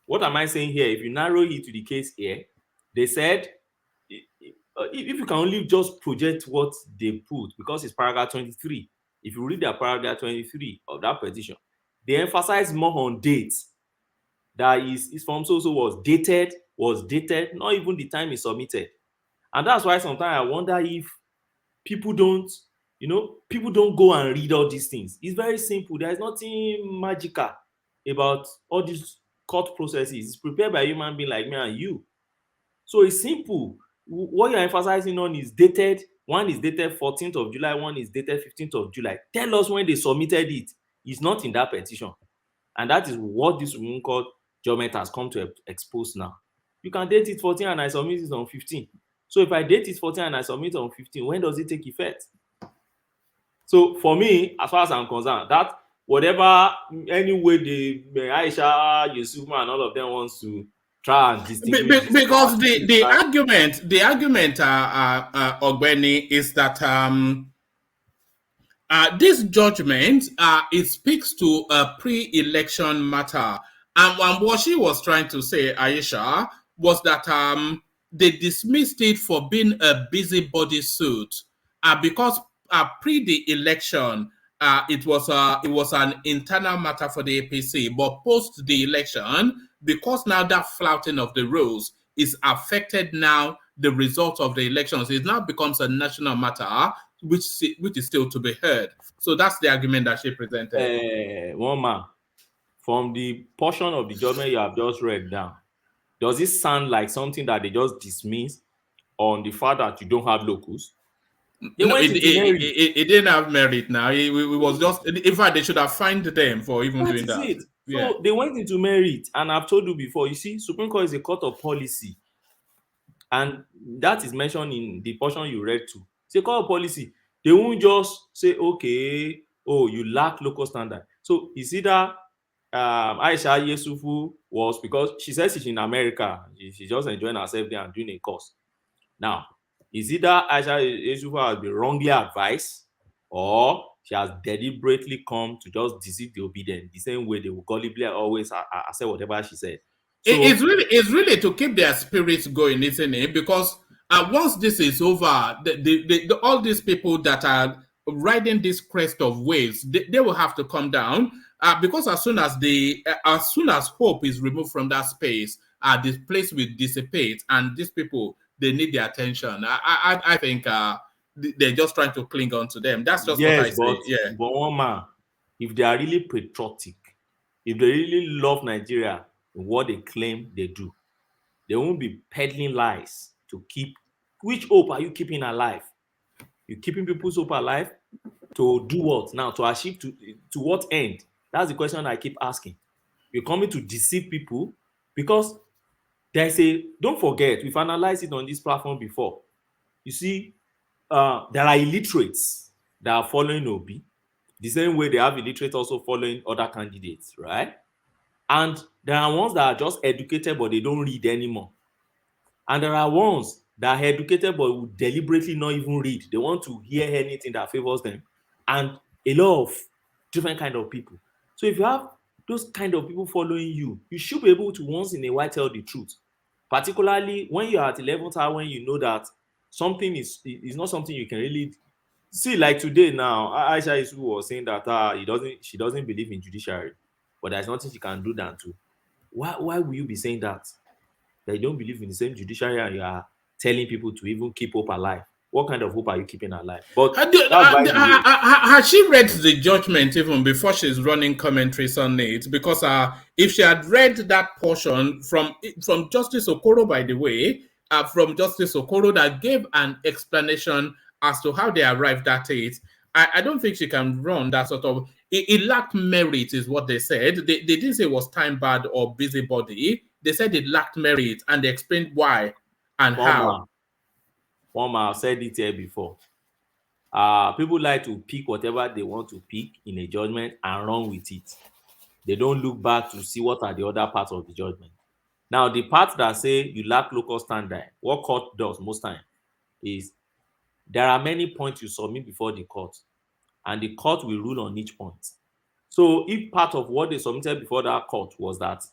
What am I saying here? If you narrow it to the case here, they said, if you can only just project what they put, because it's paragraph 23, if you read that paragraph 23 of that petition, they emphasize more on dates. That his form was dated, not even the time he submitted. And that's why sometimes I wonder if people don't go and read all these things. It's very simple. There's nothing magical about all these court processes. It's prepared by a human being like me and you. So it's simple. What you're emphasizing on is dated. One is dated 14th of July, one is dated 15th of July. Tell us when they submitted it. It's not in that petition. And that is what this Supreme Court judgment has come to expose now. You can date it 14 and I submit it on 15. So if I date it 14 and I submit on 15, when does it take effect? So for me, as far as I'm concerned, that whatever, any way the Aisha, Yusuf, and all of them wants to try and distinguish, because the argument, Ogbeni, is that this judgment it speaks to a pre-election matter, and what she was trying to say, Aisha, was that they dismissed it for being a busybody suit because pre the election it was an internal matter for the APC, but post the election, because now that flouting of the rules is affected now the result of the elections, it now becomes a national matter, which is still to be heard. So that's the argument that she presented. One man, from the portion of the judgment you have just read down, does it sound like something that they just dismiss on the fact that you don't have locals? They No, went into merit. it didn't have merit now. It was just, in fact, they should have fined them for even That doing is that. it. Yeah. So they went into merit, and I've told you before, you see, Supreme Court is a court of policy. And that is mentioned in the portion you read to. It's a court of policy. They won't just say, okay, oh, you lack local standard. So it's either Aisha Yesufu was, because she says she's in America, she's just enjoying herself there and doing a course. Now, is either Aisha Yesufu has been wrongly advised, or she has deliberately come to just deceive the obedient, the same way they will gullibly always accept whatever she said. So, It's really to keep their spirits going, isn't it? Because once this is over, all these people that are riding this crest of waves, they will have to come down. Because as soon as hope is removed from that space, this place will dissipate, and these people, they need their attention. I think they're just trying to cling on to them. That's just what I yes, say. Yeah. but one man, if they are really patriotic, if they really love Nigeria in what they claim they do, they won't be peddling lies to keep. Which hope are you keeping alive? You're keeping people's hope alive to do what now? To achieve to what end? That's the question I keep asking. You're coming to deceive people because don't forget, we've analyzed it on this platform before. You see, there are illiterates that are following Obi, the same way they have illiterates also following other candidates, right? And there are ones that are just educated but they don't read anymore. And there are ones that are educated but will deliberately not even read. They want to hear anything that favors them. And a lot of different kind of people. So if you have those kind of people following you, you should be able to once in a while tell the truth. Particularly when you're at 11th hour, when you know that something is not something you can really see. Like today now, Aisha Isu was saying that she doesn't believe in judiciary, but there's nothing she can do than to. Why will you be saying that? That you don't believe in the same judiciary and you are telling people to even keep hope alive? What kind of hope are you keeping alive? But has she read the judgment even before she's running commentaries on it? Because if she had read that portion from Justice Okoro, by the way, from Justice Okoro that gave an explanation as to how they arrived at it, I don't think she can run that sort of. It lacked merit, is what they said. They didn't say it was time bad or busybody. They said it lacked merit, and they explained why and how. One man, I've said it here before. People like to pick whatever they want to pick in a judgment and run with it. They don't look back to see what are the other parts of the judgment. Now, the part that say you lack local standard, what court does most time is there are many points you submit before the court, and the court will rule on each point. So if part of what they submitted before that court was that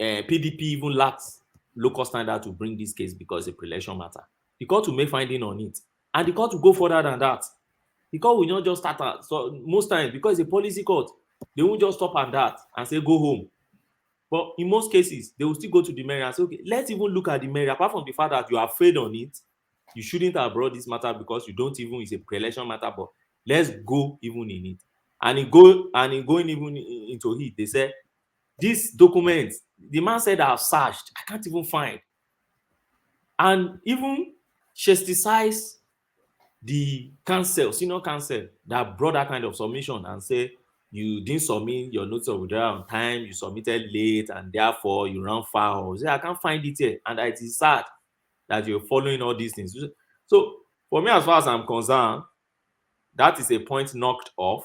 PDP even lacks local standard to bring this case because it's a pre-election matter, the court will make finding on it, and the court will go further than that. The court will not just start at, so most times, because it's a policy court, they won't just stop at that and say go home. But in most cases, they will still go to the merit and say, okay, let's even look at the merit. Apart from the fact that you are afraid on it, you shouldn't have brought this matter because you don't even, it's a pre-election matter, but let's go even in it. And in going even into it, they said, this document, the man said I've searched, I can't even find. And even chastised the council, senior council, that brought that kind of submission and say, you didn't submit your notice of withdrawal on time, you submitted late, and therefore you ran foul. Say, I can't find it here. And it is sad that you're following all these things. So for me, as far as I'm concerned, that is a point knocked off.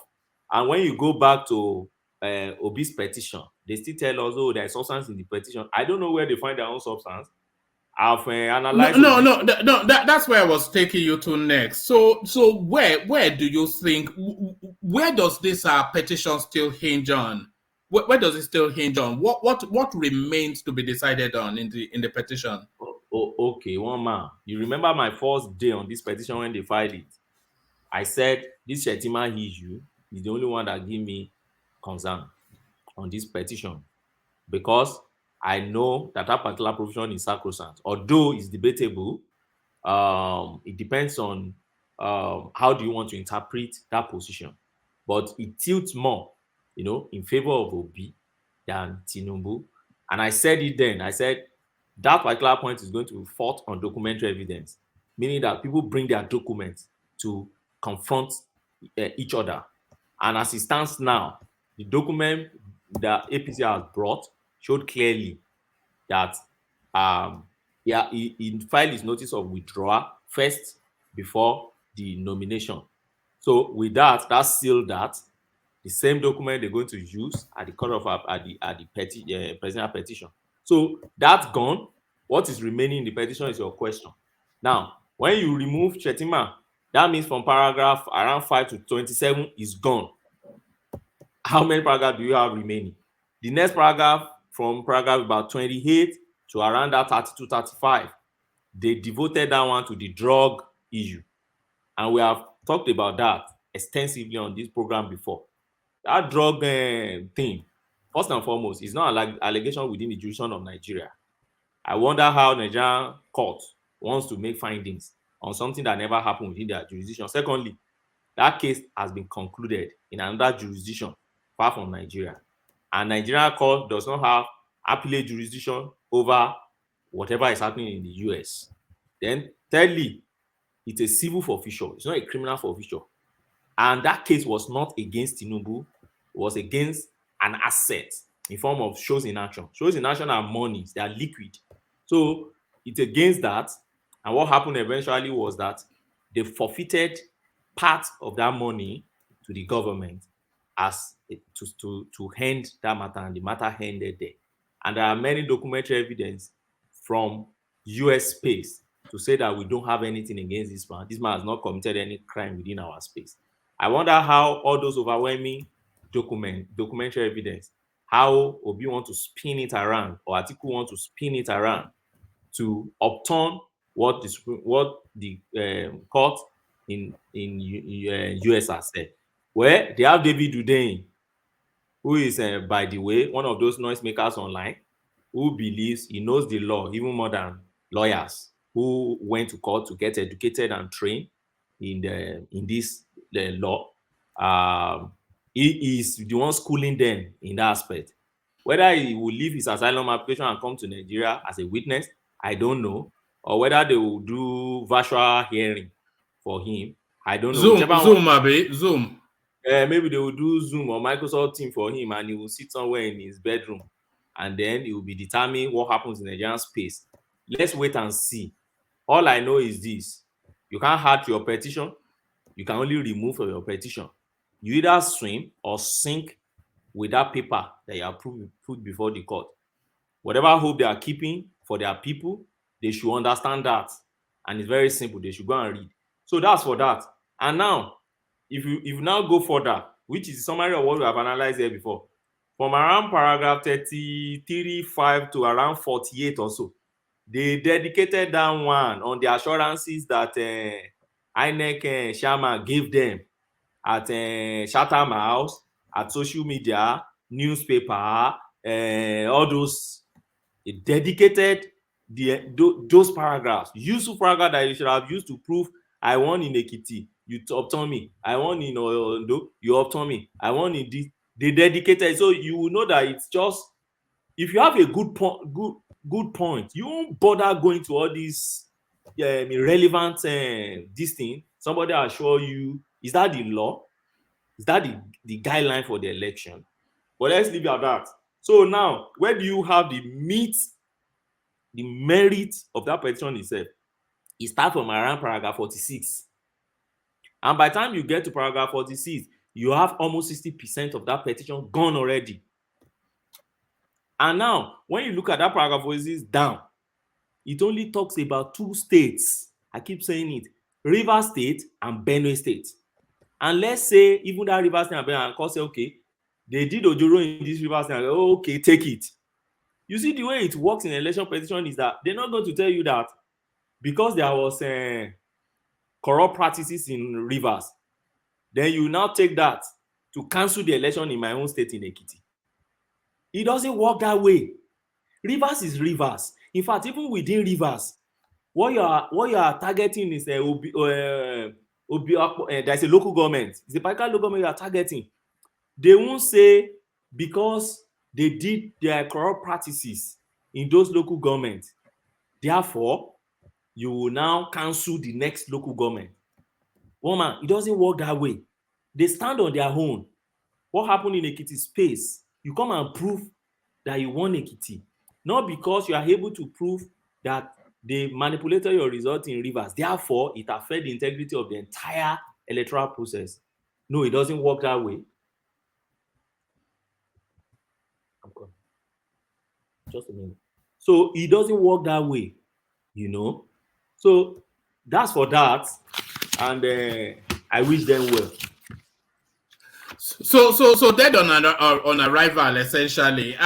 And when you go back to Obi'S petition, they still tell us, oh, there's substance in the petition. I don't know where they find their own substance. I've analyzed. No. That's where I was taking you to next. So where do you think? Where does this petition still hinge on? Where does it still hinge on? What remains to be decided on in the petition? Okay, one man. You remember my first day on this petition when they filed it? I said this Shetima issue is the only one that give me concern on this petition, because I know that particular provision is sacrosanct. Although it's debatable, it depends on how do you want to interpret that position. But it tilts more, in favor of Obi than Tinubu. And I said it then. I said that particular point is going to be fought on documentary evidence, meaning that people bring their documents to confront each other. And as it stands now, the document that APC has brought showed clearly that he filed his notice of withdrawal first before the nomination. So with that sealed that. The same document they're going to use at the court of at the presidential petition. So that's gone. What is remaining in the petition is your question. Now, when you remove Chetima, that means from paragraph around 5 to 27 is gone. How many paragraphs do you have remaining? The next paragraph, from paragraph about 28 to around that 32, 35, they devoted that one to the drug issue. And we have talked about that extensively on this program before. That drug thing, first and foremost, is not an allegation within the jurisdiction of Nigeria. I wonder how Nigerian court wants to make findings on something that never happened within their jurisdiction. Secondly, that case has been concluded in another jurisdiction far from Nigeria. And Nigerian court does not have appellate jurisdiction over whatever is happening in the US. Then, thirdly, it's a civil forfeiture. It's not a criminal forfeiture. And that case was not against Tinubu. It was against an asset in form of shows in action. Shows in action are monies. They are liquid. So it's against that. And what happened eventually was that they forfeited part of that money to the government as to end that matter, and the matter ended there. And there are many documentary evidence from US space to say that we don't have anything against this man. This man has not committed any crime within our space. I wonder how all those overwhelming documentary evidence, how Obi want to spin it around, or Atiku want to spin it around to upturn what the court in US has said. Where they have David Udein, who is, by the way, one of those noisemakers online, who believes he knows the law even more than lawyers who went to court to get educated and trained in this law. He is the one schooling them in that aspect. Whether he will leave his asylum application and come to Nigeria as a witness, I don't know. Or whether they will do virtual hearing for him, I don't know. Zoom. Maybe they will do Zoom or Microsoft Teams for him, and he will sit somewhere in his bedroom, and then it will be determined what happens in Nigerian space. Let's wait and see. All I know is this: you can't hurt your petition. You can only remove your petition. You either swim or sink with that paper that you have put before the court. Whatever hope they are keeping for their people, they should understand that. And it's very simple. They should go and read. So that's for that. And now, if you now go further, which is a summary of what we have analyzed here before, from around paragraph 33.5 to around 48 or so, they dedicated that one on the assurances that INEC chairman gave them at Chatham House, at social media, newspaper, all those. They dedicated those paragraphs, useful paragraphs that you should have used to prove I won in Ekiti, you upturn me. I won in Ondo, you upturn me. I won in this. They dedicated, so you will know that it's just, if you have a good point, you won't bother going to all these irrelevant this thing. Somebody will assure you, is that the law? Is that the guideline for the election? But let's leave it at that. So now, where do you have the merit of that petition itself? It starts from around paragraph 46. And by the time you get to paragraph 46, you have almost 60% of that petition gone already. And now, when you look at that paragraph 46 down, it only talks about two states. I keep saying it: Rivers State and Benue State. And let's say even that Rivers State and Benue State say, okay, they did Ojoro in this Rivers State, oh, okay, take it. You see, the way it works in election petition is that they're not going to tell you that because there was corrupt practices in Rivers, then you now take that to cancel the election in my own state in Ekiti. It doesn't work that way. Rivers is Rivers. In fact, even within Rivers, what you are targeting is there's a local government. It's a particular local government you are targeting. They won't say because they did their corrupt practices in those local governments, therefore you will now cancel the next local government. Woman, it doesn't work that way. They stand on their own. What happened in Ekiti space, you come and prove that you won Ekiti, not because you are able to prove that they manipulated your result in Rivers, therefore it affects the integrity of the entire electoral process. No, it doesn't work that way. Just a minute. So it doesn't work that way, you know. So that's for that, and I wish them well. So dead on arrival, essentially.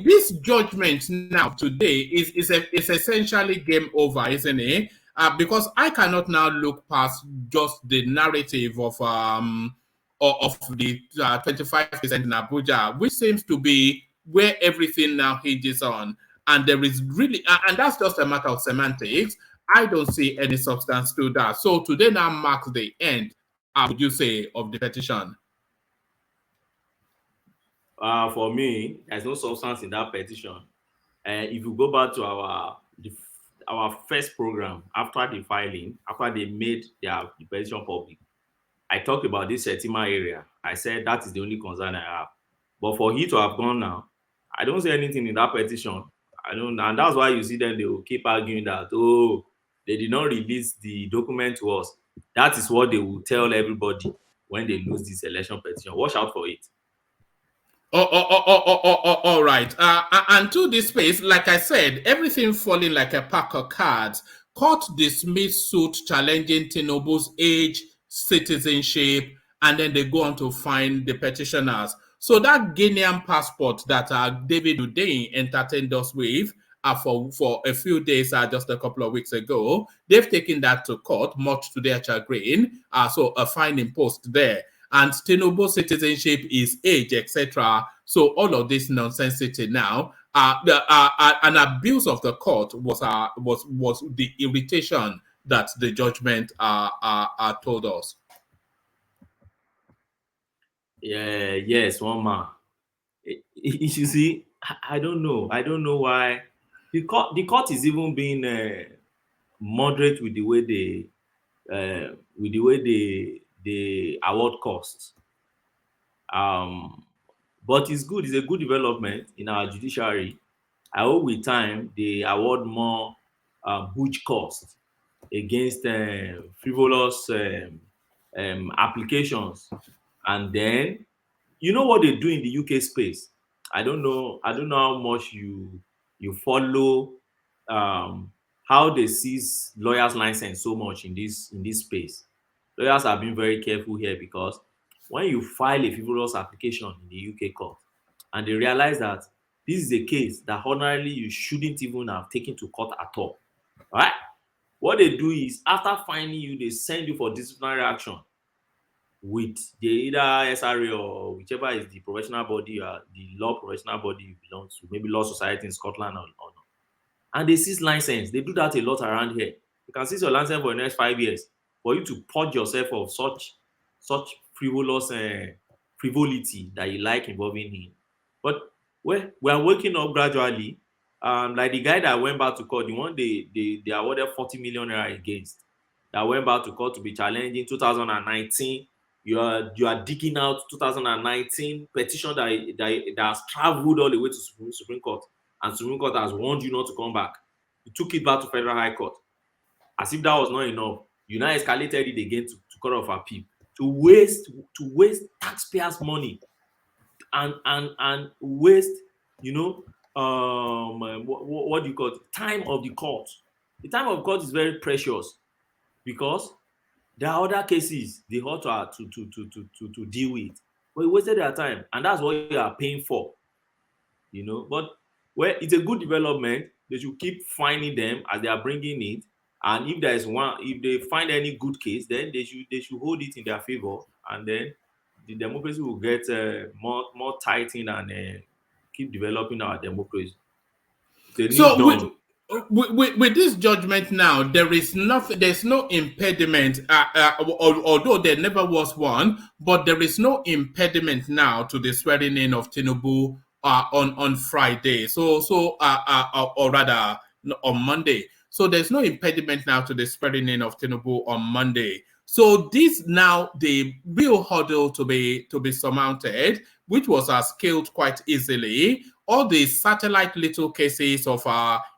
This judgment now today is essentially game over, isn't it? Because I cannot now look past just the narrative of the 25% in Abuja, which seems to be where everything now hinges on, and there is really, and that's just a matter of semantics. I don't see any substance to that. So today now marks the end, would you say, of the petition? For me, there's no substance in that petition. If you go back to our first program after the filing, after they made the petition public, I talked about this Setima area. I said that is the only concern I have. But for he to have gone now, I don't say anything in that petition. I don't, and that's why you see them, they will keep arguing that, oh, they did not release the document to us. That is what they will tell everybody when they lose this election petition. Watch out for it. All right. And to this space, like I said, everything falling like a pack of cards. Court dismissed suit challenging Tinubu's age, citizenship, and then they go on to find the petitioners. So that Guinean passport that David Udein entertained us with for a few days, just a couple of weeks ago, they've taken that to court, much to their chagrin. So a fine imposed there. And Tinubu's citizenship is age, etc. So all of this nonsensity now. An abuse of the court was the irritation that the judgment told us. Yeah, yes, one man. You see, I don't know why the court is even being moderate with the way they award costs. But it's good. It's a good development in our judiciary. I hope with time they award more huge costs against frivolous applications. And then, you know what they do in the UK space. I don't know how much you follow how they seize lawyers' license so much in this space. Lawyers have been very careful here because when you file a frivolous application in the UK court and they realize that this is a case that ordinarily you shouldn't even have taken to court at all, right? What they do is after finding you, they send you for disciplinary action with the either SRA or whichever is the professional body or the law professional body you belong to, maybe Law Society in Scotland or not. And they seize license. They do that a lot around here. You can seize your license for the next 5 years for you to purge yourself of such frivolous frivolity that you like involving in. But we are waking up gradually. Like the guy that went back to court, the one they awarded 40 million naira against, that went back to court to be challenging 2019. You are digging out 2019 petition that has traveled all the way to Supreme Court, and Supreme Court has warned you not to come back. You took it back to Federal High Court. As if that was not enough, you now escalated it again to Court of Appeal to waste taxpayers' money and waste, what do you call it? Time of the court. The time of court is very precious because there are other cases they ought to deal with. But you wasted their time, and that's what you are paying for. But it's a good development. They should keep finding them as they are bringing it. And if they find any good case, then they should hold it in their favor and then the democracy will get more tightened and keep developing our democracy. It's a new So dawn. with this judgment now, there is nothing. There's no impediment. Although there never was one, but there is no impediment now to the swearing in of Tinubu on Friday. Or rather on Monday. So there's no impediment now to the swearing in of Tinubu on Monday. So this now the real hurdle to be surmounted, which was scaled quite easily. All the satellite little cases of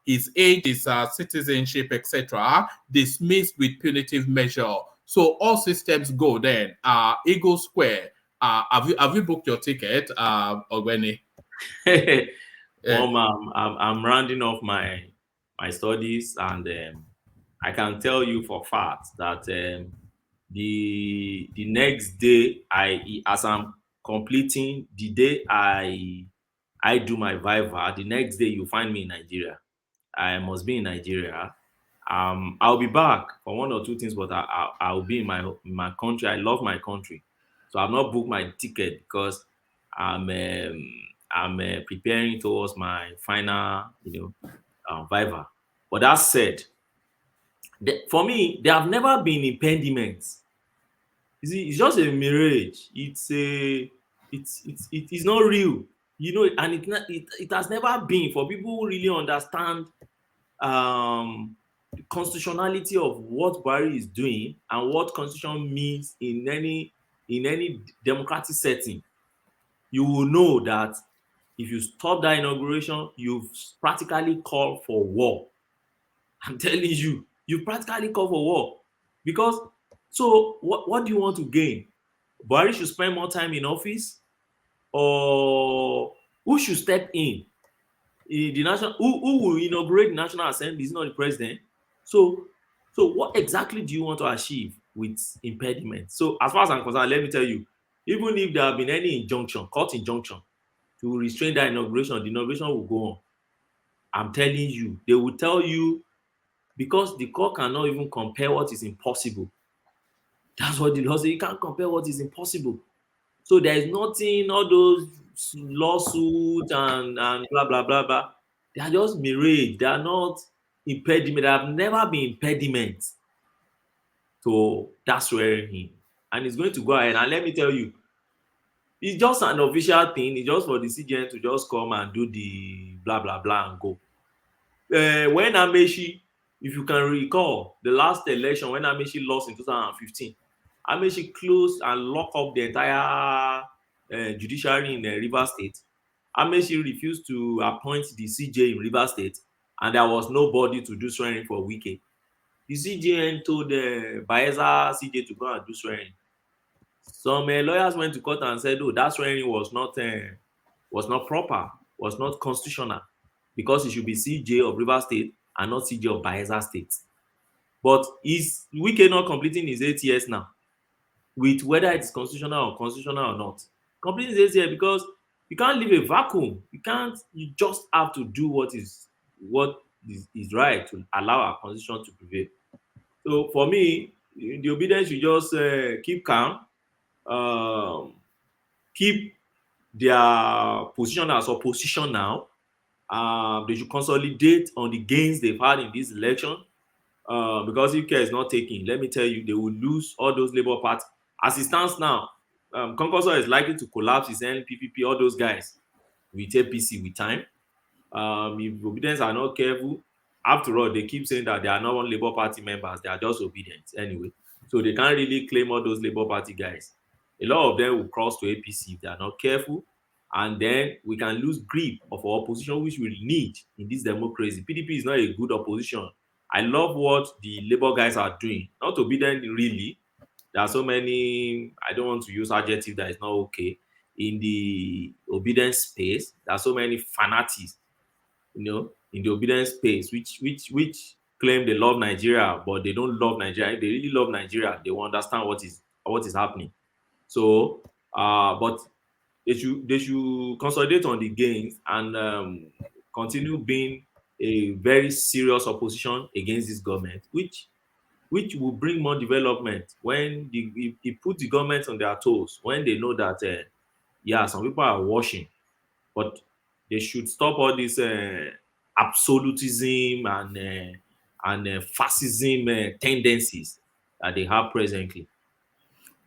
his age, his citizenship, etc., dismissed with punitive measure. So all systems go then. Eagle Square. Have you booked your ticket, Ogweni? I'm rounding off my studies, and I can tell you for fact that the next day as I'm completing the day I do my viva, the next day you find me in Nigeria. I must be in Nigeria. I'll be back for one or two things, but I'll be in my country. I love my country, so I've not booked my ticket because I'm preparing towards my final, viva. But that said, for me, there have never been impediments. You see, it's just a mirage. It's not real, and it has never been for people who really understand the constitutionality of what Buhari is doing and what constitution means in any democratic setting. You will know that if you stop that inauguration, you've practically called for war. I'm telling you, you practically call for war. Because, so what do you want to gain? Buhari should spend more time in office, or who should step in? The national who will inaugurate the National Assembly is not the president. So what exactly do you want to achieve with impediment? So as far as I'm concerned, let me tell you, even if there have been any court injunction to restrain that inauguration, the inauguration will go on. I'm telling you, they will tell you, because the court cannot even compare what is impossible. That's what the law says. You can't compare what is impossible. So there is nothing, all those lawsuits and blah, blah, blah, blah. They are just mirage. They are not impediment. They have never been impediments to that swearing in. And it's going to go ahead. And let me tell you, it's just an official thing. It's just for the CGN to just come and do the blah, blah, blah and go. When Amechi, if you can recall, the last election when Amechi lost in 2015, Amechi closed and locked up the entire judiciary in Rivers State. Amechi refused to appoint the CJ in Rivers State, and there was nobody to do swearing for Wike. The CJN told the Bayelsa CJ to go and do swearing. Some lawyers went to court and said, "Oh, that swearing was not proper, was not constitutional, because it should be CJ of Rivers State and not CJ of Bayelsa State." But is Wike not completing his 8 years now? With whether it's constitutional or not. Completing his 8 years, because you can't leave a vacuum. You just have to do what is right to allow our constitution to prevail. So for me, the obedience should just keep calm, keep their position as opposition now. They should consolidate on the gains they've had in this election, because if care is not taken, let me tell you, they will lose all those Labour Party. As it stands now, Concourse is likely to collapse his NPPP, all those guys with APC with time. If obedience are not careful, after all, they keep saying that they are not Labour Party members, they are just obedient anyway. So they can't really claim all those Labour Party guys. A lot of them will cross to APC if they are not careful, and then we can lose grip of our opposition, which we need in this democracy. PDP is not a good opposition. I love what the Labour guys are doing. Not obedient really. There are so many, I don't want to use adjective that is not okay. In the obedience space, there are so many fanatics, in the obedience space, which claim they love Nigeria, but they don't love Nigeria. If they really love Nigeria, they will understand what is happening. So, but they should consolidate on the gains and continue being a very serious opposition against this government, which which will bring more development when it put the government on their toes, when they know that, yeah, some people are washing, but they should stop all this absolutism and fascism tendencies that they have presently.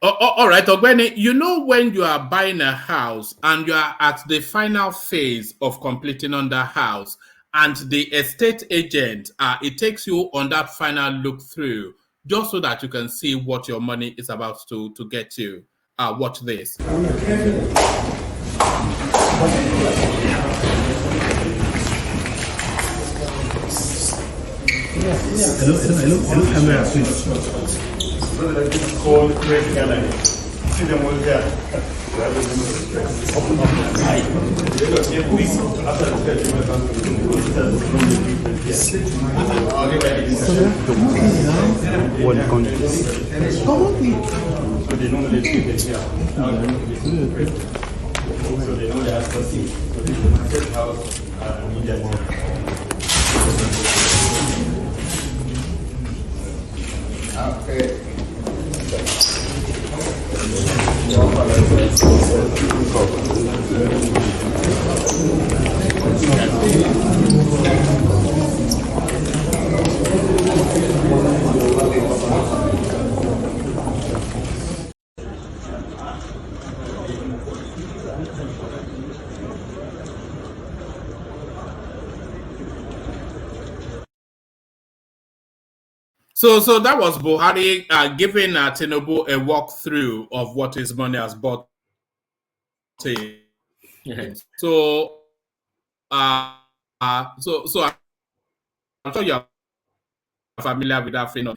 All right, Ogbeni, you know when you are buying a house and you are at the final phase of completing on the house, and the estate agent, it takes you on that final look through just so that you can see what your money is about to get you. Watch this. Hello, camera, please. Call Craig Airline. See them all there. One country. So they normally take it here. So they know they have to see. So this is my first house in India. Okay. So that was Buhari giving Tinubu a walkthrough of what his money has bought. So I'm sure you are familiar with that thing.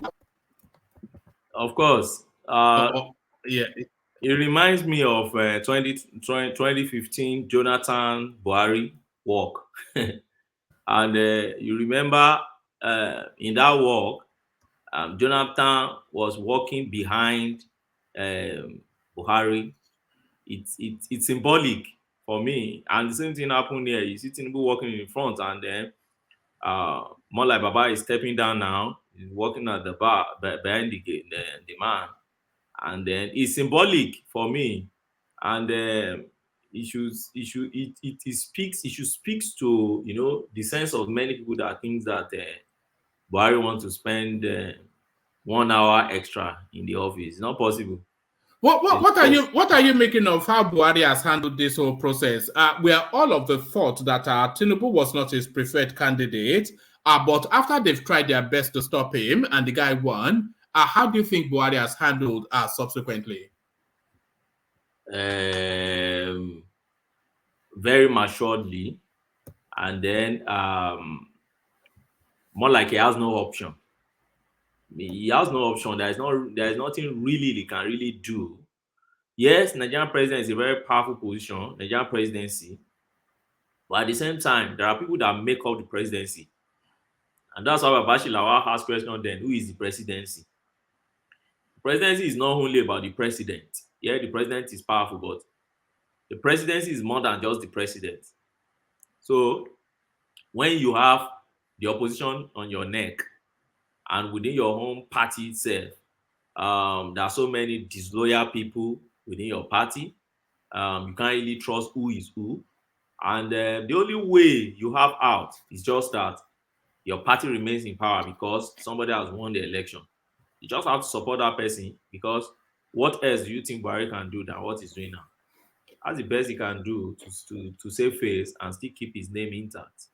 Of course. Yeah. It reminds me of 2015 Jonathan Buhari walk. And you remember in that walk, Jonathan was walking behind Buhari. It's symbolic for me. And the same thing happened here. You see Tinubu walking in front, and then more like Baba is stepping down now. He's walking at the bar behind the man. And then it's symbolic for me. And it speaks to, you know, the sense of many people that think that Buhari wants to spend 1 hour extra in the office. It's not possible. What are you making of how Buhari has handled this whole process? We are all of the thought that Tinubu was not his preferred candidate, but after they've tried their best to stop him and the guy won, how do you think Buhari has handled subsequently? Very maturedly, and then more like he has no option. He has no option. There is nothing really he can really do. Yes, Nigerian president is a very powerful position, Nigerian presidency. But at the same time, there are people that make up the presidency. And that's why Babashi Lawal has question then, who is the presidency? The presidency is not only about the president. Yeah, the president is powerful, but the presidency is more than just the president. So when you have the opposition on your neck, and within your own party itself, there are so many disloyal people within your party. You can't really trust who is who. And the only way you have out is just that your party remains in power because somebody has won the election. You just have to support that person, because what else do you think Buhari can do than what he's doing now? That's the best he can do to save face and still keep his name intact.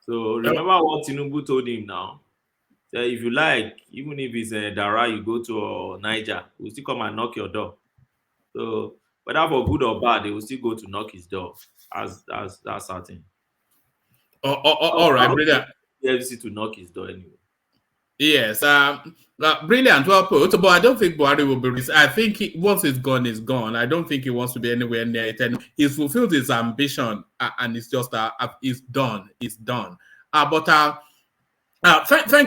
So remember what Tinubu told him now. So if you like, even if it's Dara, you go to Niger, we'll still come and knock your door. So whether for good or bad, they will still go to knock his door. That's certain. All right, brilliant. The FCC to knock his door anyway. Yes, brilliant, well put. But I don't think Buhari will be. I think once it's gone, it's gone. I don't think he wants to be anywhere near it. And he's fulfilled his ambition, and it's just it's done. It's done. Thank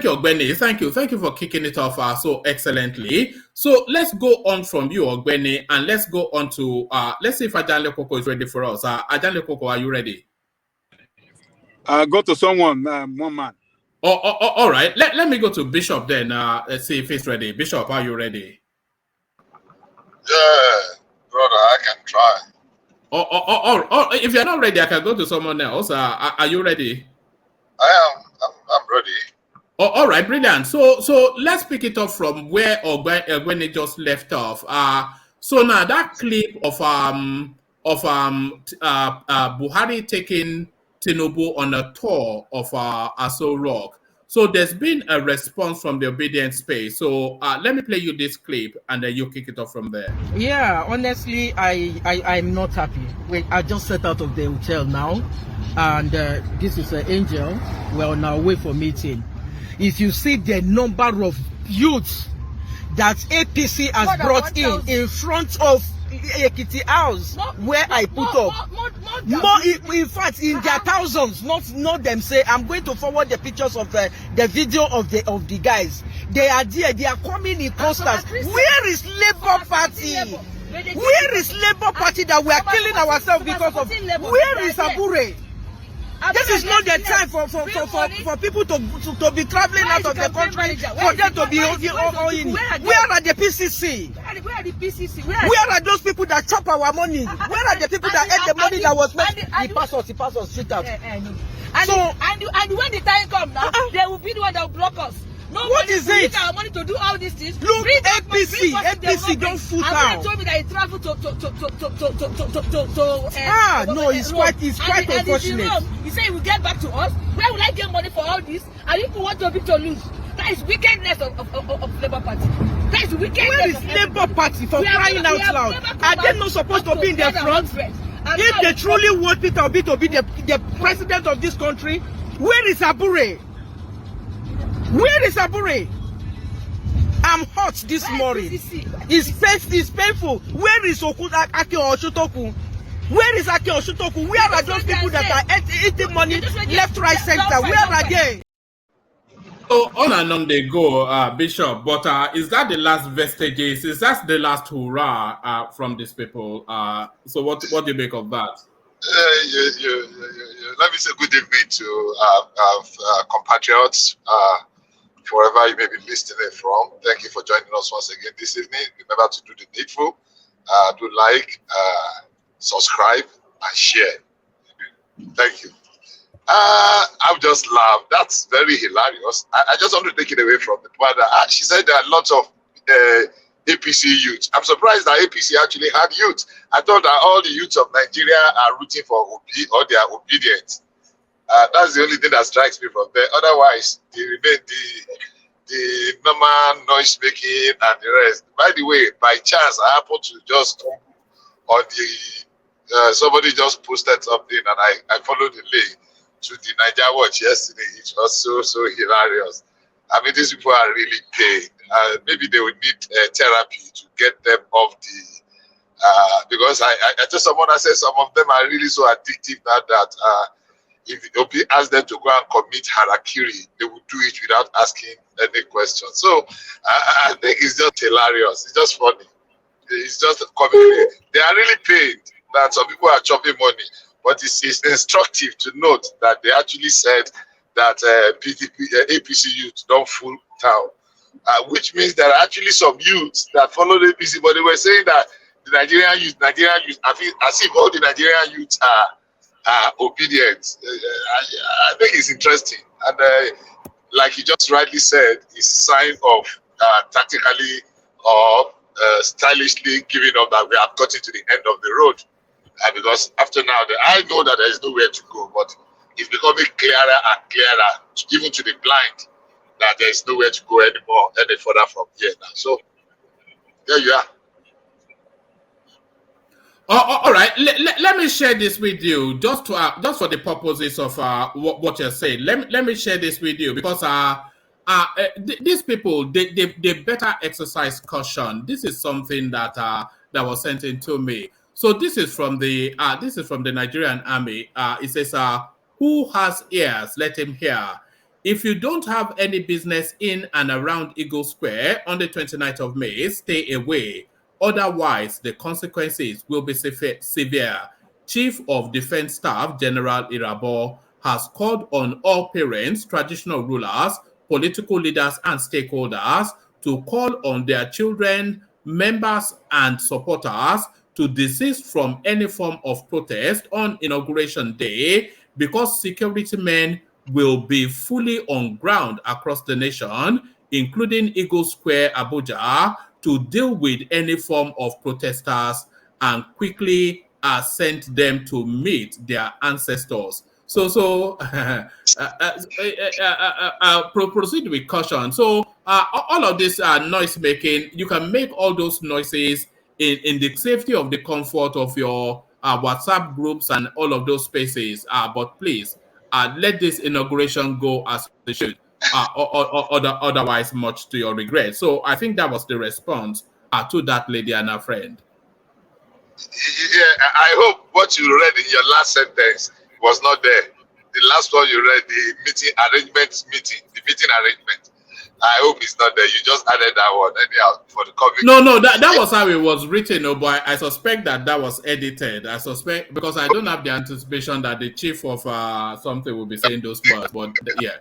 you, Ogbeni. Thank you for kicking it off so excellently. So let's go on from you, Ogbeni, and let's go on to let's see if Ajanle Koko is ready for us. Ajanle Koko, are you ready? Go to someone, one man. All right. Let me go to Bishop then. Let's see if he's ready. Bishop, are you ready? Yeah, brother, I can try. Or if you're not ready, I can go to someone else. Are you ready? I am. I'm ready. All right, brilliant. So let's pick it up from where when it just left off. So now that clip of Buhari taking Tinubu on a tour of Aso Rock. So there's been a response from the obedient space. So let me play you this clip and then you kick it off from there. Yeah, honestly, I'm not happy. Wait, I just set out of the hotel now, and this is an Angel. We're on our way for meeting. If you see the number of youths that APC has brought in front of Ekiti House, where I put up, in fact, in their thousands, not them say, I'm going to forward the pictures of the video of the guys. They are there, they are coming in clusters. Where is Labour Party? Where is Labour Party that we are killing ourselves because of? Where is Abure? This is not the time for people to be traveling out of the country, for them to be in. Where are the PCC? Where are the PCC? Where are those people that chop our money? Where are the people that ate the money that was made? He passed us straight out. And when the time comes now, they will be the one that will block us. What is it? Our money to do all these things. Look, APC don't fool down. Told me that he traveled to no, it's quite unfortunate. He said he will get back to us. Where will I get money for all this? And you want to lose. That is wickedness of Labour Party. That is wickedness. Where is Labour Party for crying out loud? Are they not supposed to be in the front? If they truly want Peter Obi to be the president of this country, where is Abure? Where is Abure? I'm hot this morning. It's painful. Where is Aki Oshutoku? Where is Aki Oshutoku? Where are those people that are eating money left, right, center? Where are they? So on and on they go, Bishop. But is that the last vestiges? Is that the last hurrah from these people? So what do you make of that? Let me say good evening to compatriots, wherever you may be listening from. Thank you for joining us once again this evening. Remember to do the needful. Do like, subscribe, and share. Thank you. I've just laughed. That's very hilarious. I just want to take it away from the point that she said there are lots of APC youth. I'm surprised that APC actually had youth. I thought that all the youths of Nigeria are rooting for Obi or they are obedient. That's the only thing that strikes me from there. Otherwise, they remain the normal noise making and the rest. By the way, by chance, I happened to just stumble on the somebody just posted something and I followed the link to the Niger Watch yesterday. It was so hilarious. I mean, these people are really paid. Maybe they would need therapy to get them off the. Because I told someone, I said some of them are really so addictive now that if Obi asked them to go and commit harakiri, they would do it without asking any question. So I think it's just hilarious. It's just funny. It's just comedy. They are really paid that some people are chopping money, but it's instructive to note that they actually said that APC youth don't fool town, which means there are actually some youths that follow the APC, but they were saying that the Nigerian youth, I think as if all the Nigerian youths are obedient. I think it's interesting, and like you just rightly said, it's a sign of tactically or stylishly giving up that we have gotten to the end of the road. Because after now, I know that there is nowhere to go, but it's becoming clearer and clearer, even to the blind, that there is nowhere to go anymore, any further from here now. So there you are. All right. Let me share this with you, just for the purposes of what you're saying. Let me share this with you because these people they better exercise caution. This is something that was sent in to me. So this is from the Nigerian army. It says, "Who has ears? Let him hear. If you don't have any business in and around Eagle Square on the 29th of May, stay away. Otherwise, the consequences will be severe." Chief of Defense Staff General Irabo has called on all parents, traditional rulers, political leaders, and stakeholders to call on their children, members, and supporters to desist from any form of protest on Inauguration Day because security men will be fully on ground across the nation, including Eagle Square, Abuja, to deal with any form of protesters and quickly send them to meet their ancestors. So proceed with caution. So all of this noise making, you can make all those noises in the safety of the comfort of your WhatsApp groups and all of those spaces. But please, let this inauguration go as it should. Otherwise, much to your regret. So I think that was the response to that lady and her friend. Yeah, I hope what you read in your last sentence was not there. The last one you read, the meeting arrangement. I hope it's not there. You just added that one anyhow for the COVID. No, that was how it was written. No, but I suspect that was edited. I suspect because I don't have the anticipation that the chief of something will be saying those words. But yeah.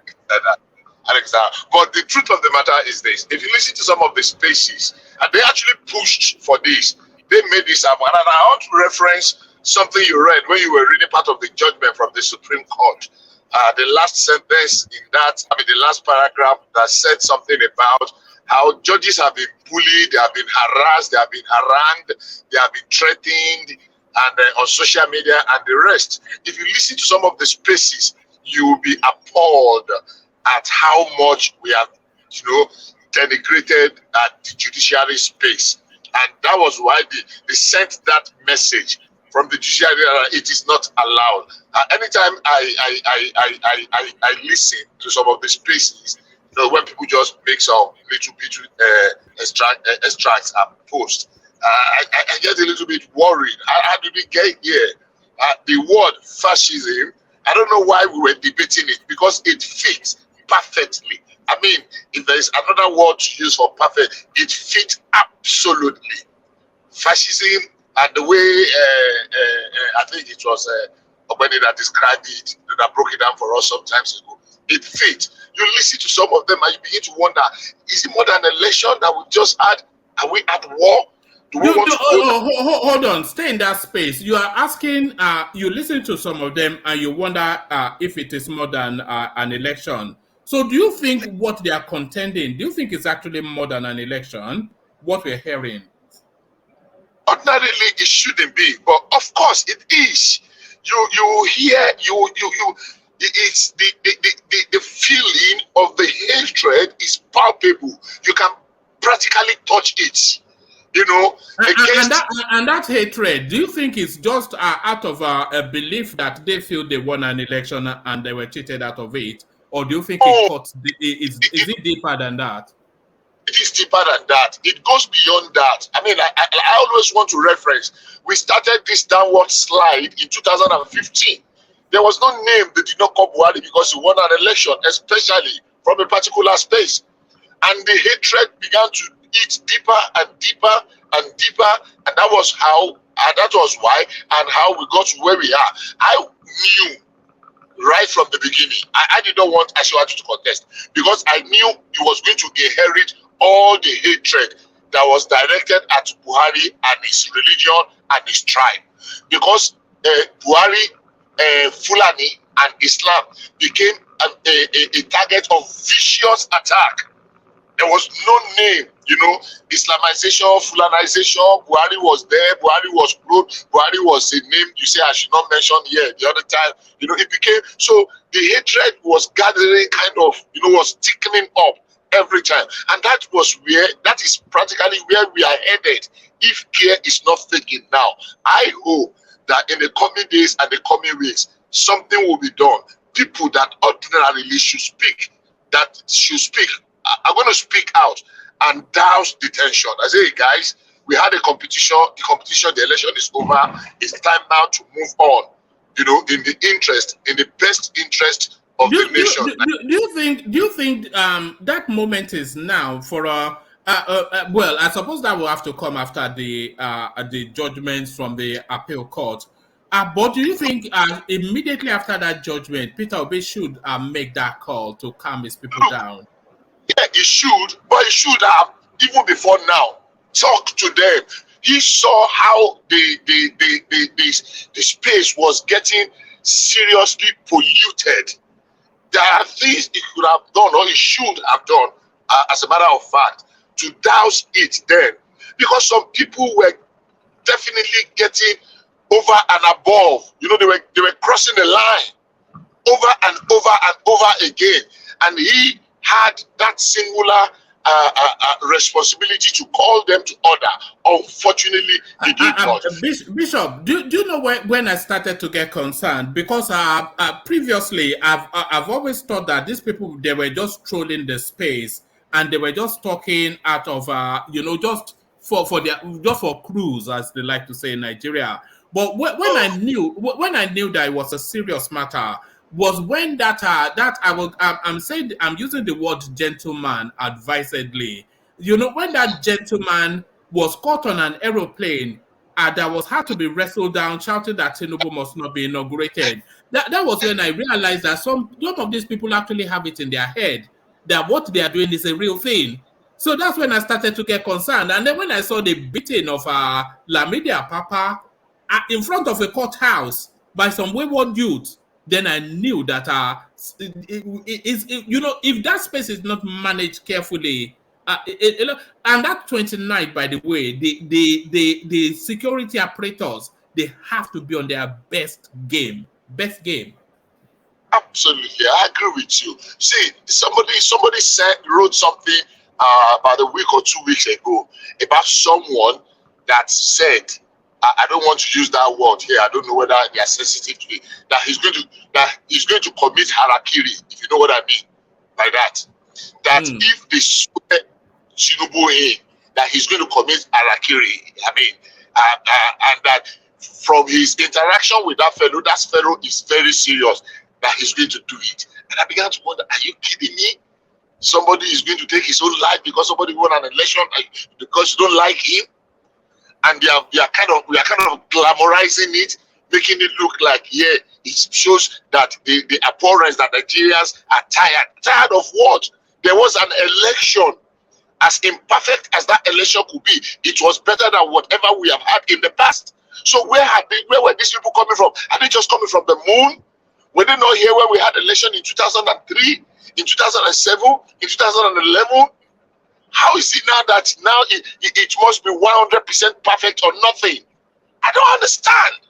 Alexander. But the truth of the matter is this: if you listen to some of the spaces, and they actually pushed for this, they made this happen. And I want to reference something you read when you were reading part of the judgment from the Supreme Court. The last sentence in that, the last paragraph that said something about how judges have been bullied, they have been harassed, they have been harangued, they have been threatened, and on social media and the rest. If you listen to some of the spaces, you will be appalled at how much we have, denigrated the judiciary space. And that was why they sent that message from the judiciary that it is not allowed. Anytime I listen to some of the spaces, when people just make some little bit extracts and post, I get a little bit worried. How did we get here? The word fascism, I don't know why we were debating it, because it fits perfectly. If there is another word to use for perfect, it fits absolutely. Fascism, and the way I think it was Obeni that described it, that broke it down for us some times ago, it fits. You listen to some of them and you begin to wonder, is it more than an election that we just had? Are we at war? Hold on, stay in that space. You are asking, you listen to some of them and you wonder if it is more than an election. So do you think what they are contending, do you think it's actually more than an election, what we're hearing? Ordinarily, it shouldn't be, but of course it is. You hear, it's the feeling of the hatred is palpable. You can practically touch it. And that hatred, do you think it's just out of a belief that they feel they won an election and they were cheated out of it? Or do you think is it deeper than that? It is deeper than that. It goes beyond that. I always want to reference, we started this downward slide in 2015. There was no name that did not come Buhari because he won an election, especially from a particular space. And the hatred began to eat deeper and deeper and deeper. And that was why and how we got to where we are. I knew right from the beginning, I did not want Asiwaju to contest because I knew he was going to inherit all the hatred that was directed at Buhari and his religion and his tribe. Because Buhari, Fulani, and Islam became a target of vicious attack. There was no name, Islamization, Fulanization. Buhari was there, Buhari was close, Buhari was a name you say I should not mention here the other time. It became, so the hatred was gathering was thickening up every time. And that is practically where we are headed if care is not taken now. I hope that in the coming days and the coming weeks, something will be done. People that ordinarily should speak, are going to speak out and douse the tension. I say, hey guys, we had a competition, the election is over. It's time now to move on, in the best interest of the nation. Do you think that moment is now for well, I suppose that will have to come after the judgments from the appeal court. But do you think immediately after that judgment, Peter Obi should make that call to calm his people down? Yeah, he should, but he should have, even before now, talked to them. He saw how the space was getting seriously polluted. There are things he could have done, or he should have done, as a matter of fact, to douse it then. Because some people were definitely getting over and above. You know, they were crossing the line over and over and over again. And he had that singular responsibility to call them to order. Unfortunately, he did not. Bishop, do you know when I started to get concerned? Because previously, I've always thought that these people, they were just trolling the space and they were just talking out of, just for cruise, as they like to say in Nigeria. But when I knew that it was a serious matter, was when I'm using the word gentleman advisedly. You know, when that gentleman was caught on an aeroplane that had to be wrestled down, shouting that Tinubu must not be inaugurated. That was when I realized that some of these people actually have it in their head that what they are doing is a real thing. So that's when I started to get concerned. And then when I saw the beating of Lamidia Papa in front of a courthouse by some wayward youth, then I knew that if that space is not managed carefully, and that 29th, by the way, the security operators, they have to be on their best game. Absolutely, I agree with you. See, somebody wrote something about a week or 2 weeks ago about someone that said, I don't want to use that word here. I don't know whether they are sensitive to it. That he's going to commit harakiri, if you know what I mean by that. That if they swear Tinubu in, that he's going to commit harakiri. I mean, and that from his interaction with that fellow is very serious. That he's going to do it. And I began to wonder, are you kidding me? Somebody is going to take his own life because somebody won an election because you don't like him? And we are kind of glamorizing it, making it look like, yeah, it shows that the abhorrence that Nigerians are tired. Tired of what? There was an election. As imperfect as that election could be, it was better than whatever we have had in the past. So where were these people coming from? Are they just coming from the moon? Were they not here when we had election in 2003, in 2007, in 2011? How is it now that it must be 100% perfect or nothing? I don't understand.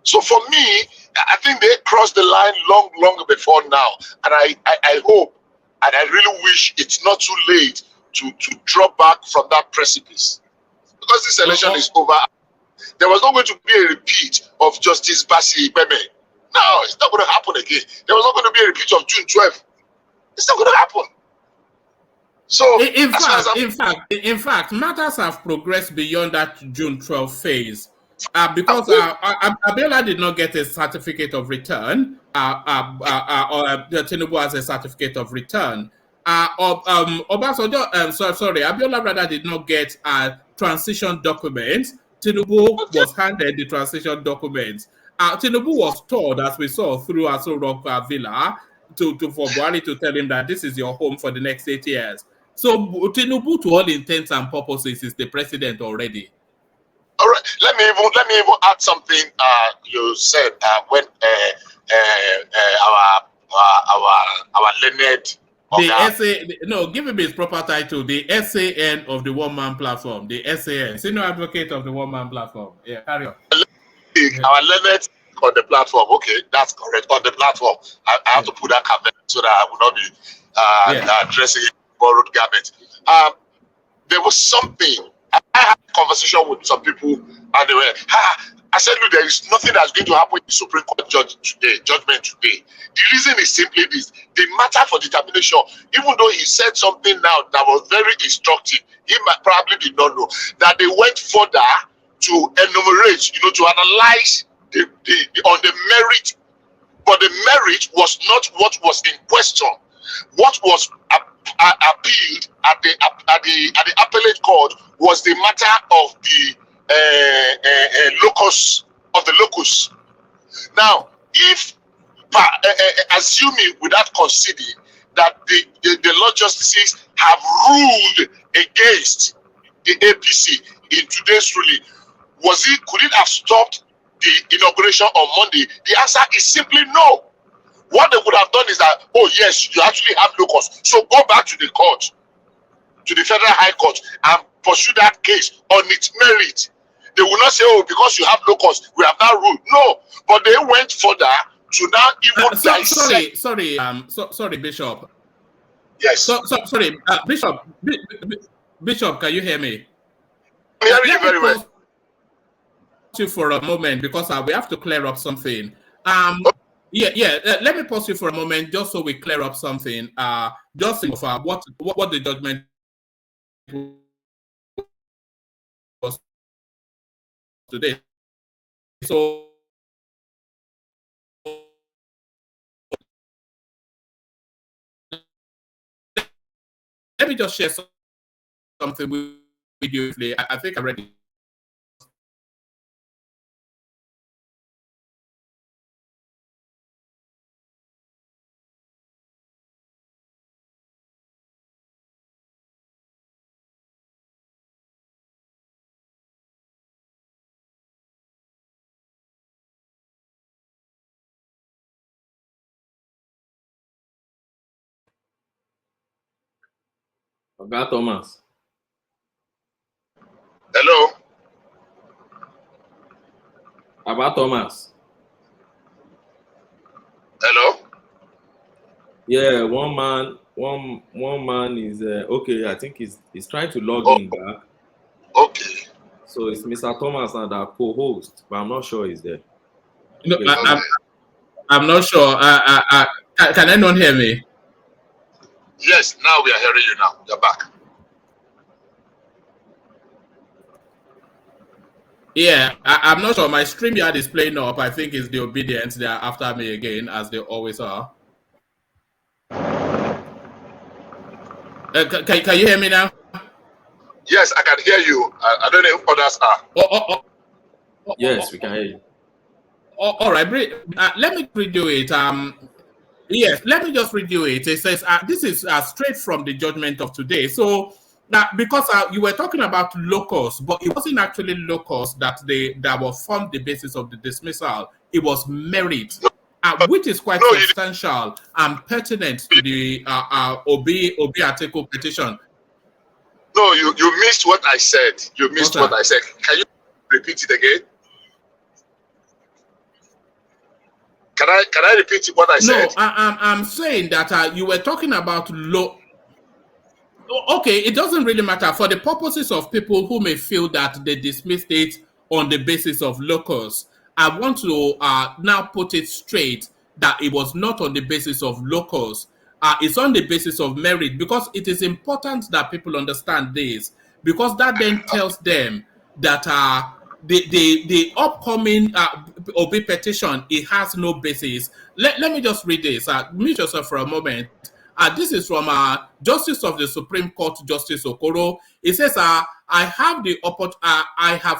So for me, I think they crossed the line long before now. And I hope, and I really wish it's not too late to drop back from that precipice. Because this election is over. There was not going to be a repeat of Justice Basi Ibeme. No, it's not going to happen again. There was not going to be a repeat of June 12th. It's not going to happen. So, in fact, matters have progressed beyond that June 12 phase because Abiola did not get a certificate of return, or Tinubu has a certificate of return. Abiola rather did not get a transition document. Tinubu was handed the transition documents. Tinubu was told, as we saw through Aso Rock Villa, for Buhari to tell him that this is your home for the next 8 years. So Tinubu, to all intents and purposes, is the president already. All right. Let me even add something. You said when our learned. Give him his proper title. The SAN of the One Man Platform. The SAN, Senior Advocate of the One Man Platform. Yeah, carry on. Our learned on the platform. Okay, that's correct. On the platform, I have to put that caveat so that I will not be dressing in borrowed garment. There was something. I had a conversation with some people, and they were. I said, look, there is nothing that's going to happen in the Supreme Court judgment today. The reason is simply this: the matter for determination. Even though he said something now that was very instructive, he probably did not know that they went further to enumerate, to analyze on the merit, but the merit was not what was in question. What was appealed at the appellate court was the matter of the locus of the locus. Now, if assuming without conceding that the Lord Justices have ruled against the APC in today's ruling, could it have stopped the inauguration on Monday? The answer is simply no. What they would have done is that, oh yes, you actually have locus, so go back to the court, to the Federal High Court, and pursue that case on its merit. They will not say, oh, because you have locus, we have now ruled. No, but they went further to now even dissect. Sorry, Bishop. Yes. Sorry, Bishop, can you hear me? I'm hearing you very well. You for a moment because we have to clear up something. Let me pause you for a moment just so we clear up something. Just of what the judgment was today. So let me just share something with you. I think I read it. Oga Thomas. Hello. About Thomas. Hello. Yeah, one man is okay. I think he's trying to log in back. Okay. So it's Mr. Thomas and our co-host, but I'm not sure he's there. No, I'm not sure. Can anyone hear me? Yes, now we are hearing you now. You're back. Yeah, I'm not sure. My StreamYard is playing up. I think it's the obedience. They are after me again, as they always are. Can you hear me now? Yes, I can hear you. I don't know if others are. Yes, we can hear you. All right, let me redo it. Yes, let me just redo it. It says this is straight from the judgment of today. So because you were talking about locus, but it wasn't actually locus that was formed the basis of the dismissal. It was merit, which is quite substantial and pertinent to the Atiku petition. No, you missed what I said. You missed what I said. Can you repeat it again? Can I repeat what I said? No, I'm saying that you were talking about Okay, it doesn't really matter for the purposes of people who may feel that they dismissed it on the basis of locus. I want to now put it straight that it was not on the basis of locus. It's on the basis of merit, because it is important that people understand this, because that then tells them that the upcoming Obi petition, it has no basis. Let me just read this. Mute yourself for a moment. This is from Justice of the Supreme Court, Justice Okoro. It says, I have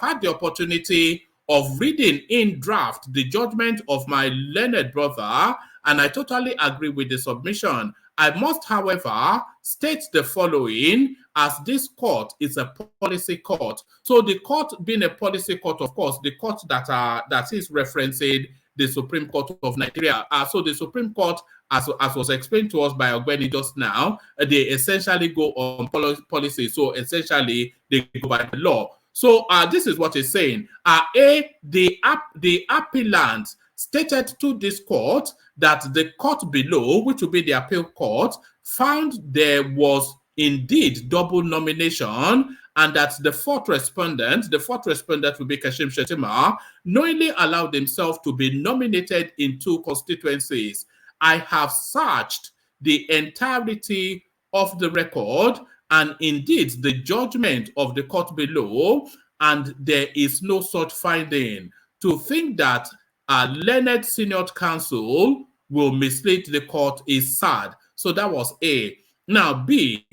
had the opportunity of reading in draft the judgment of my learned brother, and I totally agree with the submission. I must, however, state the following, as this court is a policy court. So the court being a policy court, of course, the court that is referencing the Supreme Court of Nigeria. So the Supreme Court, as was explained to us by Ogbeni just now, they essentially go on policy. So essentially, they go by the law. So this is what it's saying. The appellant stated to this court that the court below, which will be the appeal court, found there was indeed double nomination, and that the fourth respondent will be Kashim Shettima, knowingly allowed himself to be nominated in two constituencies. I have searched the entirety of the record and indeed the judgment of the court below, and there is no such finding. To think that a learned senior counsel will mislead the court is sad. So that was A. Now B,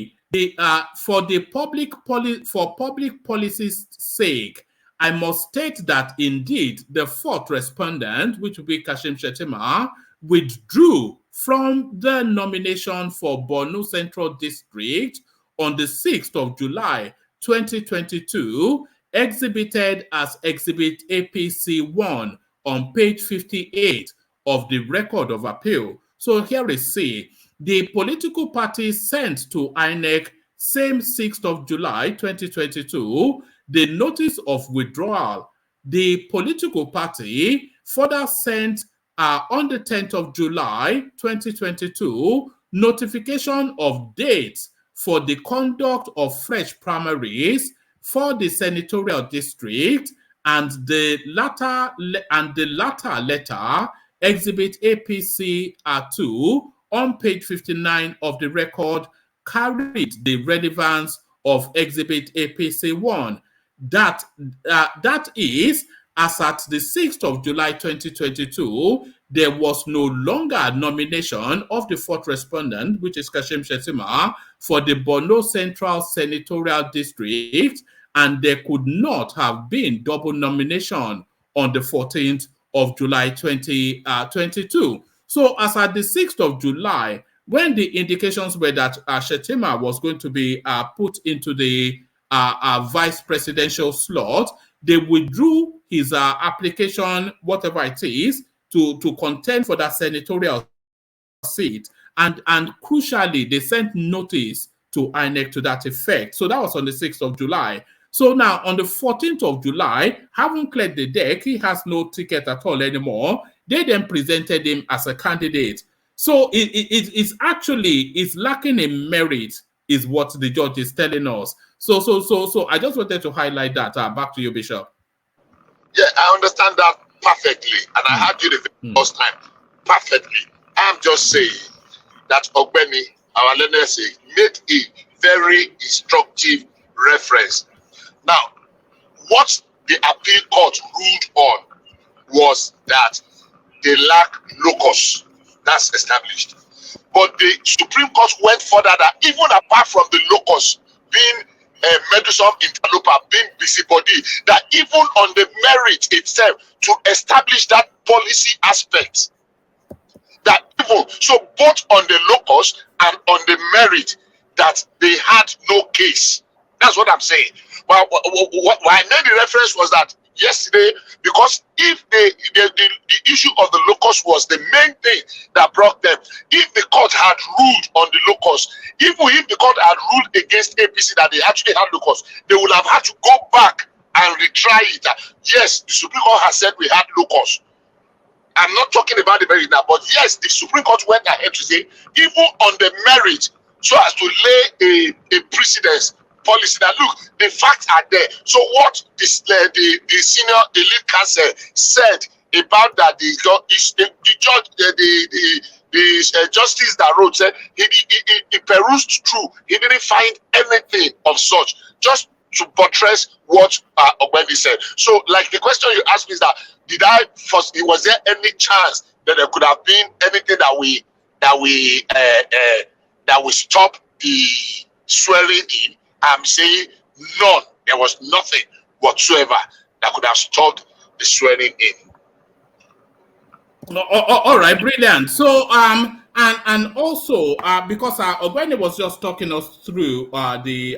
for public policy's sake, I must state that indeed the fourth respondent, which will be Kashim Shettima, withdrew from the nomination for Borno Central District on the 6th of July 2022, exhibited as Exhibit APC-1 on page 58 of the Record of Appeal. So here is C. The political party sent to INEC same 6th of July 2022 the notice of withdrawal. The political party further sent on the 10th of July 2022 notification of dates for the conduct of fresh primaries for the senatorial district, and the latter letter, Exhibit APC 2 on page 59 of the record, carried the relevance of Exhibit APC 1. That is, as at the 6th of July 2022, there was no longer nomination of the fourth respondent, which is Kashim Shettima, for the Borno Central Senatorial District, and there could not have been double nomination on the 14th of July 2022. So as at the 6th of July, when the indications were that Shettima was going to be put into the vice presidential slot, they withdrew his application, whatever it is, to contend for that senatorial seat. And crucially, they sent notice to INEC to that effect. So that was on the 6th of July. So now on the 14th of July, having cleared the deck, he has no ticket at all anymore. They then presented him as a candidate. So it's actually lacking in merit, is what the judge is telling us. So I just wanted to highlight that. Back to you, Bishop. Yeah, I understand that perfectly, and I heard you the first time perfectly. I'm just saying that Ogbeni, our learners, made a very instructive reference. Now, what the appeal court ruled on was that they lack locus. That's established. But the Supreme Court went further, that even apart from the locus being medullum interloper, being busybody, that even on the merit itself, to establish that policy aspect, that even, so both on the locus and on the merit, that they had no case. That's what I'm saying. But what I made the reference was that yesterday, because if the issue of the locus was the main thing that brought them, if the court had ruled on the locus, even if the court had ruled against APC that they actually had locus, they would have had to go back and retry it. Yes, the Supreme Court has said we had locus. I'm not talking about the merit now, but yes, the Supreme Court went ahead to say, even on the merit, so as to lay a precedence policy that look, the facts are there. So what the senior elite counsel said about that, the justice that wrote said he perused through, he didn't find anything of such, just to buttress what Ogbeni said. So, like the question you asked me is that was there any chance that there could have been anything that we stop the swearing in? I'm saying none. There was nothing whatsoever that could have stopped the swearing in. All right, brilliant. So and also because Ogbeni was just talking us through the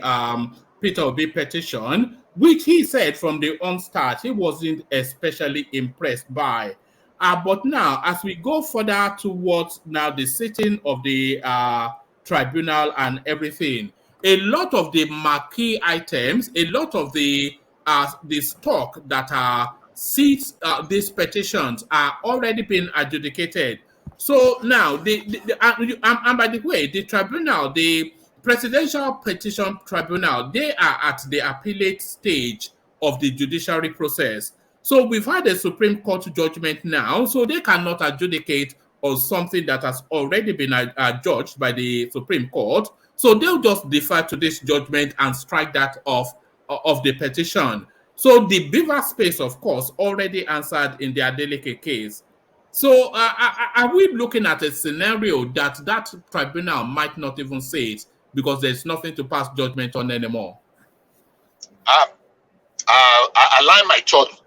Peter Obi petition, which he said from the onstart he wasn't especially impressed by. But now, as we go further towards now the sitting of the tribunal and everything, a lot of the marquee items, a lot of the stock that seats these petitions are already being adjudicated. So now, and by the way, the tribunal, the Presidential Petition Tribunal, they are at the appellate stage of the judiciary process. So we've had a Supreme Court judgment now, so they cannot adjudicate on something that has already been judged by the Supreme Court. So they'll just defer to this judgment and strike that off of the petition. So the Beaver Space, of course, already answered in their delicate case. So are we looking at a scenario that tribunal might not even say it because there's nothing to pass judgment on anymore? I align my thought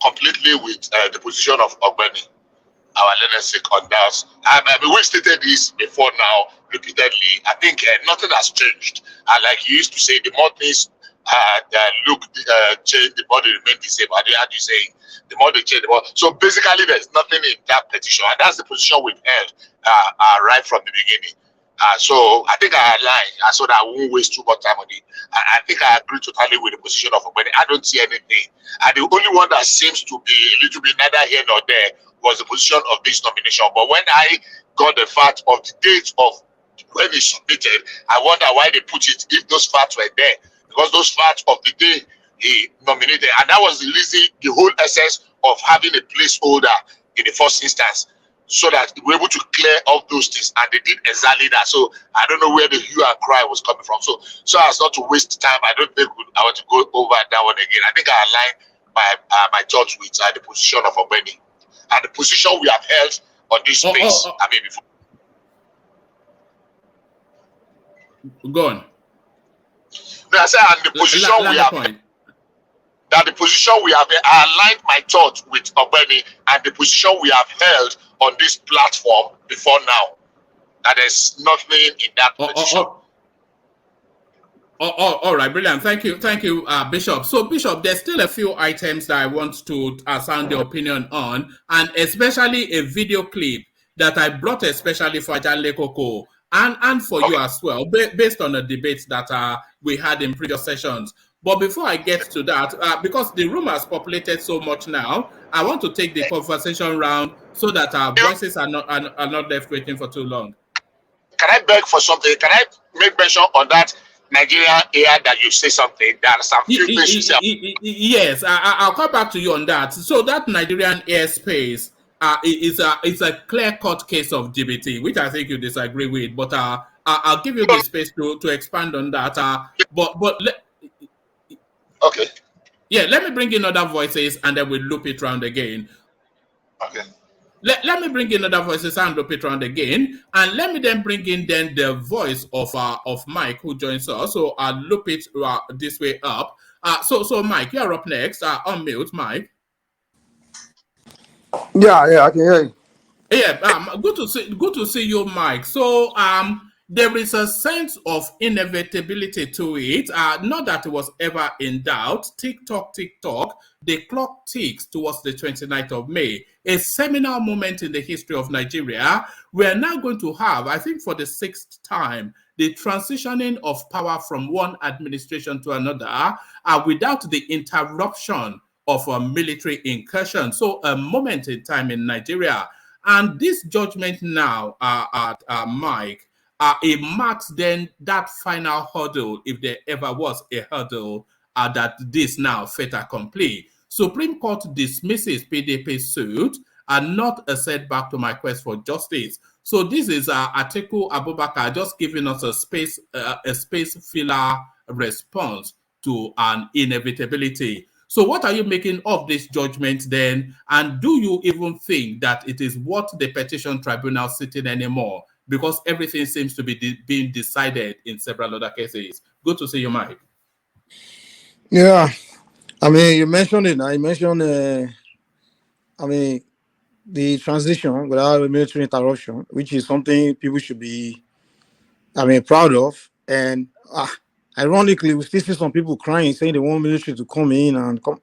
completely with the position of Ogbeni, our learning on that. I mean, we stated this before now repeatedly. I think nothing has changed. Like you used to say, the more things change, the more they remain the same. How do you say? The more they change, the more. So basically, there's nothing in that petition, and that's the position we've held right from the beginning. So I think I align, so that I won't waste too much time on it. I think I agree totally with the position of Ogbeni. I don't see anything. And the only one that seems to be a little bit neither here nor there was the position of this nomination. But when I got the fact of the date of when he submitted, I wonder why they put it if those facts were there. Because those facts of the day he nominated, and that was the reason, the whole essence of having a placeholder in the first instance, so that we were able to clear off those things, and they did exactly that. So I don't know where the hue and cry was coming from. So as not to waste time, I don't think I want to go over that one again. I think I align my thoughts with the position of Ogbeni and the position we have held on this space. I mean, before. Go on. No, I said, and the position we have. That the position we have, I aligned my thoughts with Ogbeni and the position we have held on this platform before now. That there's nothing in that position. All right, brilliant. Thank you, Bishop. So, Bishop, there's still a few items that I want to sound your opinion on, and especially a video clip that I brought especially for Ajanle Koko and for you as well, based on the debates that we had in previous sessions. But before I get to that, because the room has populated so much now, I want to take the conversation round so that our voices are not left waiting for too long. Can I beg for something? Can I make mention on that Nigerian air that you say something? There are some few things you say. Yes, I'll come back to you on that. So that Nigerian airspace is a clear-cut case of GBT, which I think you disagree with. But I'll give you the space to expand on that. Okay. Yeah, let me bring in other voices and then we'll loop it round again. Okay. Let me bring in other voices and loop it round again. And let me then bring in then the voice of Mike who joins us. So I'll loop it this way up. So Mike, you're up next. Unmute, Mike. Yeah, I can hear you. Yeah, good to see you, Mike. So there is a sense of inevitability to it. Not that it was ever in doubt. Tick tock, the clock ticks towards the 29th of May, a seminal moment in the history of Nigeria. We're now going to have, I think for the 6th time, the transitioning of power from one administration to another without the interruption of a military incursion. So a moment in time in Nigeria. And this judgment now, Mike, it marks then that final hurdle, if there ever was a hurdle, that this now fait accompli. Supreme Court dismisses PDP suit and not a setback to my quest for justice. So this is Atiku Abubakar just giving us a space filler response to an inevitability. So what are you making of this judgment then? And do you even think that it is worth the petition tribunal sitting anymore? Because everything seems to be being decided in several other cases. Good to see you, Mike. Yeah, I mean, you mentioned it. You mentioned, the transition without a military interruption, which is something people should be, proud of. And ironically, we still see some people crying, saying they want military to come in and come.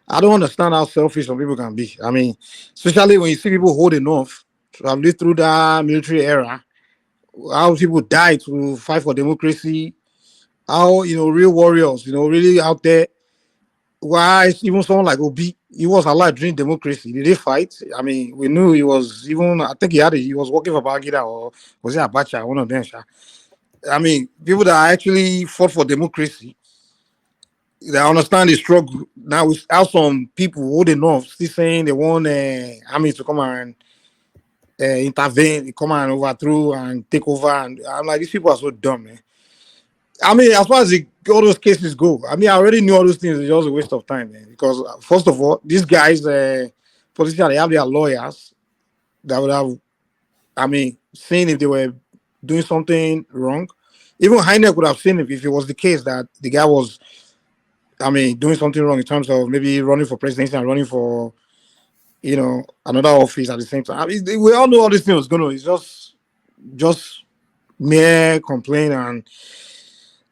I don't understand how selfish some people can be. I mean, especially when you see people holding off to have lived through that military era, how people died to fight for democracy, how, real warriors, really out there. Why even someone like Obi, he was alive during democracy. Did they fight? I mean, we knew he was even, I think he was working for Bagida, or was it Abacha, one of them. I mean, people that actually fought for democracy, they understand the struggle. Now we have some people holding off, still saying they want army to come and intervene, come and overthrow and take over. And I'm like, these people are so dumb, man. I mean, as far as all those cases go, I mean, I already knew all those things. It's just a waste of time, man. Because first of all, these guys, politicians, they have their lawyers that would have, seen if they were doing something wrong. Even Heineck would have seen if it was the case that the guy was I mean, doing something wrong in terms of maybe running for presidency and running for, another office at the same time. I mean, we all know all these things going on. It's just mere complaint and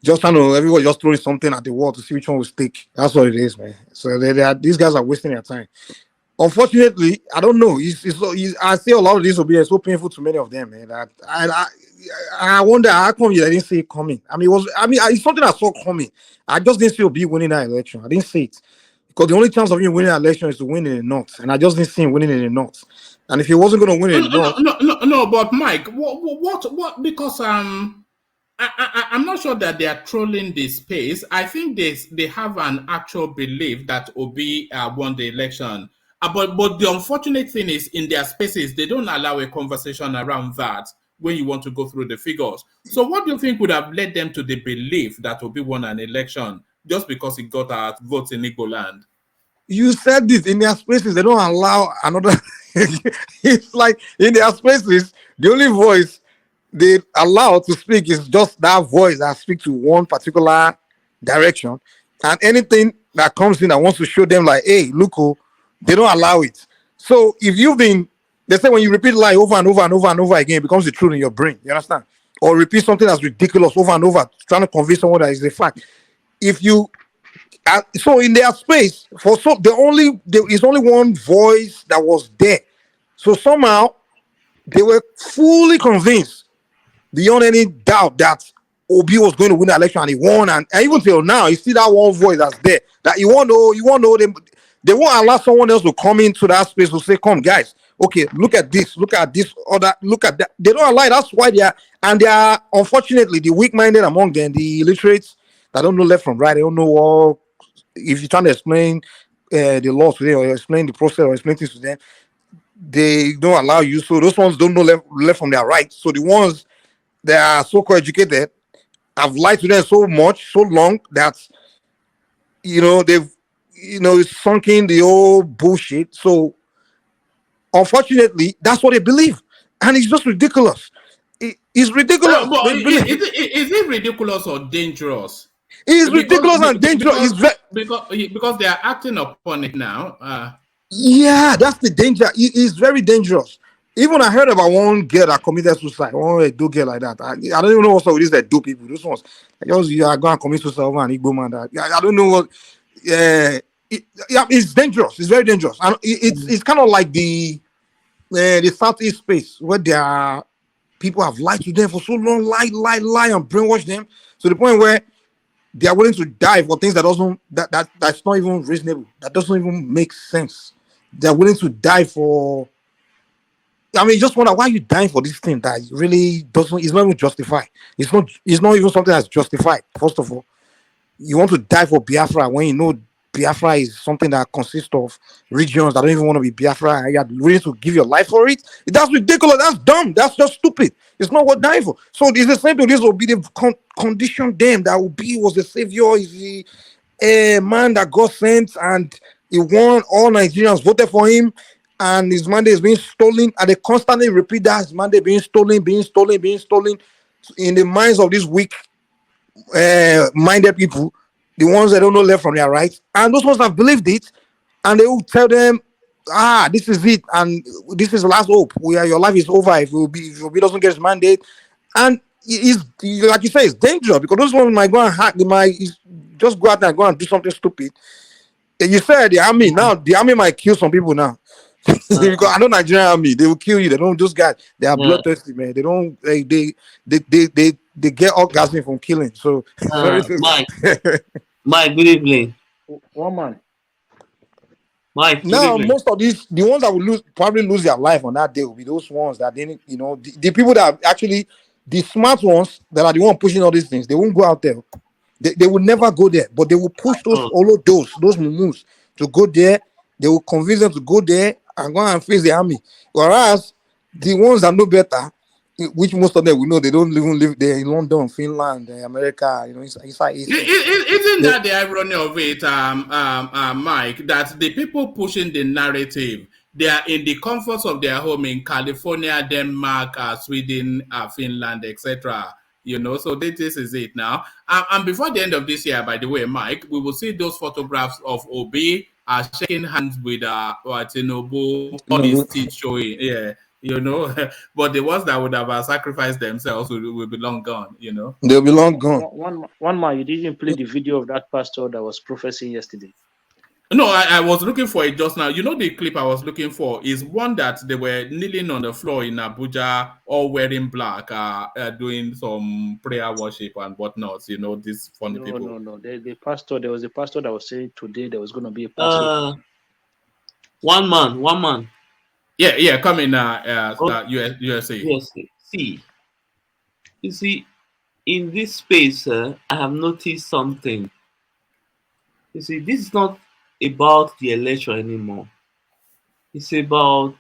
just everybody just throwing something at the wall to see which one will stick. That's what it is, man. So these guys are wasting their time. Unfortunately, I don't know. I see a lot of this will be so painful to many of them, man. That I wonder how come they didn't see it coming. I mean, it's something I saw coming. I just didn't see Obi winning that election. I didn't see it because the only chance of him winning that election is to win in the north, and I just didn't see him winning in the north. And if he wasn't going to win in the north, no. But Mike, what? Because I'm not sure that they are trolling the space. I think they have an actual belief that Obi won the election. But the unfortunate thing is, in their spaces, they don't allow a conversation around that when you want to go through the figures. So what do you think would have led them to the belief that Obi won an election just because he got votes in Igbo land? You said this, in their spaces, they don't allow another. It's like in their spaces, the only voice they allow to speak is just that voice that speaks to one particular direction. And anything that comes in that wants to show them like, hey, look, they don't allow it. So if they say when you repeat lie over and over and over and over again, it becomes the truth in your brain. You understand? Or repeat something that's ridiculous over and over, trying to convince someone that is a fact. So in their space, there is only one voice that was there. So somehow they were fully convinced, beyond any doubt, that Obi was going to win the election, and he won. And even till now, you see that one voice that's there. That you won't know them. They won't allow someone else to come into that space to say, "Come, guys, okay, look at this, other, look at that." They don't allow it. That's why they are unfortunately the weak-minded among them, the illiterates that don't know left from right. They don't know what. If you're trying to explain the law to them or explain the process or explain things to them, they don't allow you. So those ones don't know left from their right. So the ones that are so-called educated have lied to them so long that they've sunk in the old bullshit. So unfortunately, that's what they believe, and it's just ridiculous. It's ridiculous. Is it ridiculous or dangerous? It's ridiculous and dangerous. Because they are acting upon it now. Yeah, that's the danger. It's very dangerous. Even I heard about one girl that committed suicide. One do girl like that. I don't even know what's up with this that do people. Those ones, you are going to commit suicide over an Igbo man. I don't know what. It's dangerous. It's very dangerous. And it's kind of like the Southeast space where there are people have lied to them for so long, lie and brainwash them to the point where they are willing to die for things that's not even reasonable. That doesn't even make sense. They're willing to die for. I mean, you just wonder why you dying for this thing that really doesn't. It's not even justified. It's not even something that's justified. First of all, you want to die for Biafra when you know Biafra is something that consists of regions that don't even want to be Biafra, and you're ready to give your life for it. That's ridiculous. That's dumb. That's just stupid. It's not worth dying for. So it's the same thing. This will be the condition them that Obi was the savior. Is the man that God sent, and he won. All Nigerians voted for him, and his mandate is being stolen. And they constantly repeat that his mandate being stolen in the minds of these weak minded people, the ones that don't know left from their right, and those ones have believed it, and they will tell them, this is it, and this is the last hope. Your life is over if Obi doesn't get his mandate. And it's like you say, it's dangerous because those ones might go and hack. They might just go out there and go and do something stupid. And you said the army now. The army might kill some people now. Because I know Nigerian army, they will kill you. They don't just guys. They are bloodthirsty, man. They don't. They get orgasm from killing. So Mike, good evening. One man. Mike, now most of these, the ones that will probably lose their life on that day will be those ones that didn't, the people that actually, the smart ones that are the one pushing all these things. They won't go out there. They will never go there, but they will push those mumus to go there. They will convince them to go there and go and face the army. Whereas the ones that know better, which most of them we know, they don't even live there in London, Finland, America. Inside. Isn't that the irony of it, Mike? That the people pushing the narrative, they are in the comforts of their home in California, Denmark, Sweden, Finland, etc. You know, so this is it now. And before the end of this year, by the way, Mike, we will see those photographs of Obi shaking hands with Tinubu, all his teeth showing. Yeah, you know, but the ones that would have sacrificed themselves will be long gone, you know. They'll be long gone. One man, you didn't play the video of that pastor that was professing yesterday. No, I was looking for it just now. You know, the clip I was looking for is one that they were kneeling on the floor in Abuja, all wearing black, doing some prayer worship and whatnot. You know, these funny people. No. The pastor, there was a pastor that was saying today there was going to be a pastor. One man. Yeah, come in, USA. Yes, see, you see, in this space, I have noticed something. You see, this is not about the election anymore. It's about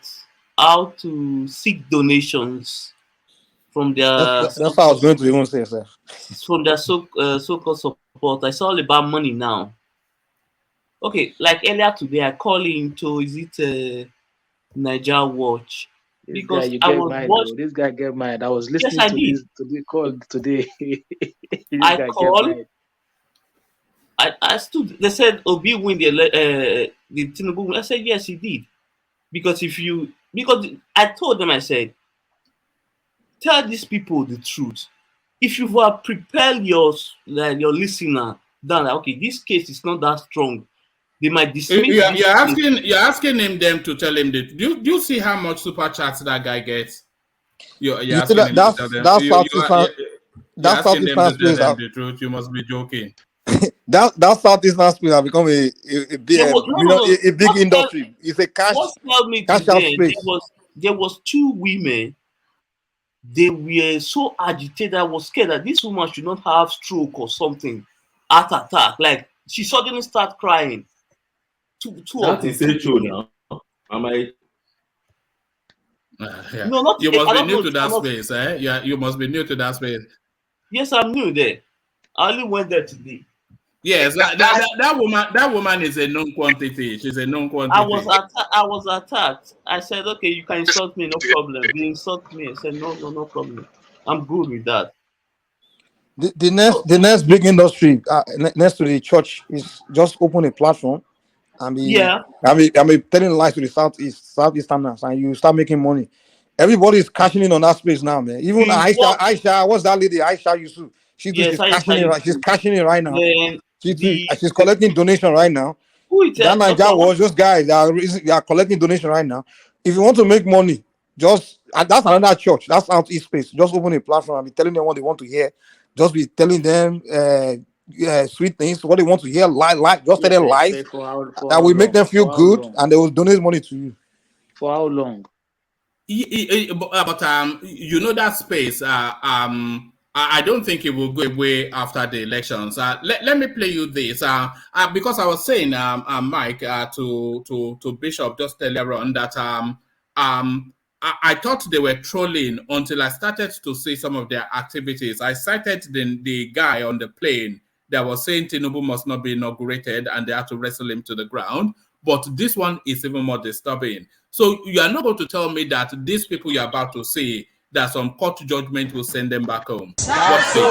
how to seek donations from their. That's how I was going to even say, sir. From their so-called support. It's all about money now. Okay, like earlier today, I called into Niger Watch. This guy get mad. I was listening to the call today. I stood. They said Obi win the Tinubu. I said yes, he did, because I told them, I said, tell these people the truth. If you were prepared your listener down, okay, this case is not that strong. They might dismiss. You're asking them to tell him that. Do you see how much super chats that guy gets? You're asking him to tell them. That's asking them to tell them the truth. You must be joking. That Southeastern space has become a big industry. It's a cash. What told me today, there was two women. They were so agitated. I was scared that this woman should not have stroke or something, heart attack. Like she suddenly start crying. That is true now. Am I? Yeah. No, not you must be new to that space, eh? Yeah, you must be new to that space. Yes, I'm new there. I only went there today. Yes, that woman is a known quantity. She's a known quantity. I was attacked. I said, okay, you can insult me, no problem. You insult me. I said, no problem. I'm good with that. The next big industry next to the church is just open a platform. I mean telling lies to the Southeasterners, and you start making money. Everybody is cashing in on that space now, man. Even Aisha, what's that lady? Aisha Yusuf. She's cashing in right now. She's collecting donation right now. That Niger was just guys that are collecting donation right now. If you want to make money, that's another church. That's Southeast space. Just open a platform and be telling them what they want to hear. Just be telling them sweet things, what they want to hear. Just tell them lies that will make them feel good, and they will donate money to you. For how long? But you know that space. I don't think it will go away after the elections. Let me play you this. Because I was saying, Mike, to Bishop just earlier on that I thought they were trolling until I started to see some of their activities. I cited the guy on the plane that was saying Tinubu must not be inaugurated and they had to wrestle him to the ground. But this one is even more disturbing. So you are not going to tell me that these people you're about to see, that some court judgment will send them back home. What's this?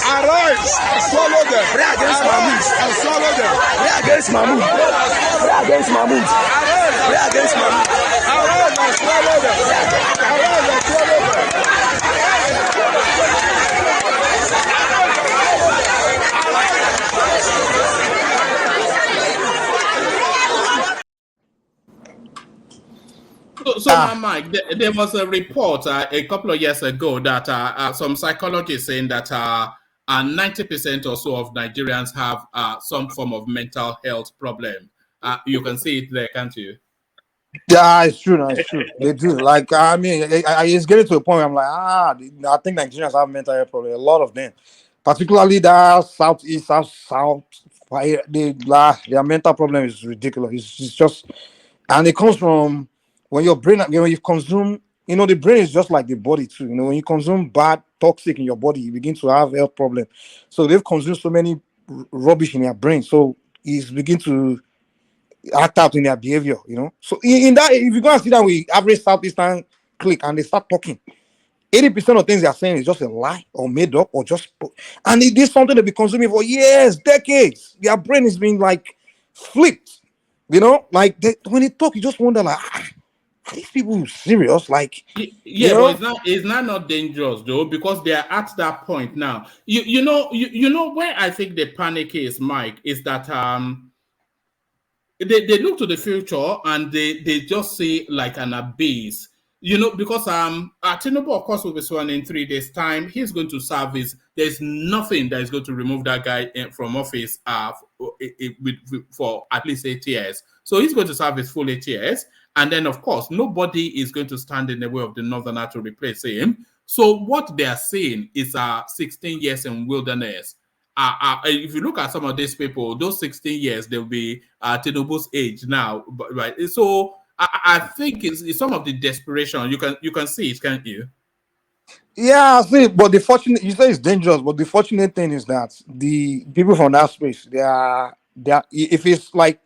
Arise and swallow them. Pray against Mahmoud and swallow them. Pray against Mahmoud. Pray against Mahmoud. Pray against Mahmoud. Arise and swallow them. Arise and swallow them. So now, Mike, there was a report a couple of years ago that some psychologists saying that 90% or so of Nigerians have some form of mental health problem. You can see it there, can't you? Yeah, it's true. No, it's true. They do. Like, I mean, it's getting to a point where I'm like, I think Nigerians have mental health problem. A lot of them, particularly the southeast, south. Their mental problem is ridiculous. It's just, and it comes from when your brain, when you consume, the brain is just like the body too. When you consume bad, toxic in your body, you begin to have health problems. So they've consumed so many rubbish in their brain. So it's begin to act out in their behavior, So in that, if you go and sit down with average Southeastern clique and they start talking, 80% of things they are saying is just a lie or made up or just, and it is something they've been consuming for years, decades. Their brain is being like flipped, like when they talk, you just wonder like, are these people serious? Like, yeah, but it's not dangerous though, because they are at that point now. You know where I think the panic is, Mike, is that they look to the future and they just see like an abyss. Because Tinubu, of course, will be sworn in 3 days' time. He's going to serve there's nothing that is going to remove that guy from office for at least 8 years. So he's going to serve his full 8 years. And then, of course, nobody is going to stand in the way of the Northerner to replace him. So what they are saying is 16 years in wilderness. If you look at some of these people, those 16 years, they'll be Tinubu's age now, right? So I think it's some of the desperation. You can see it, can't you? Yeah, I see. But you say it's dangerous, but the fortunate thing is that the people from that space, they are if it's like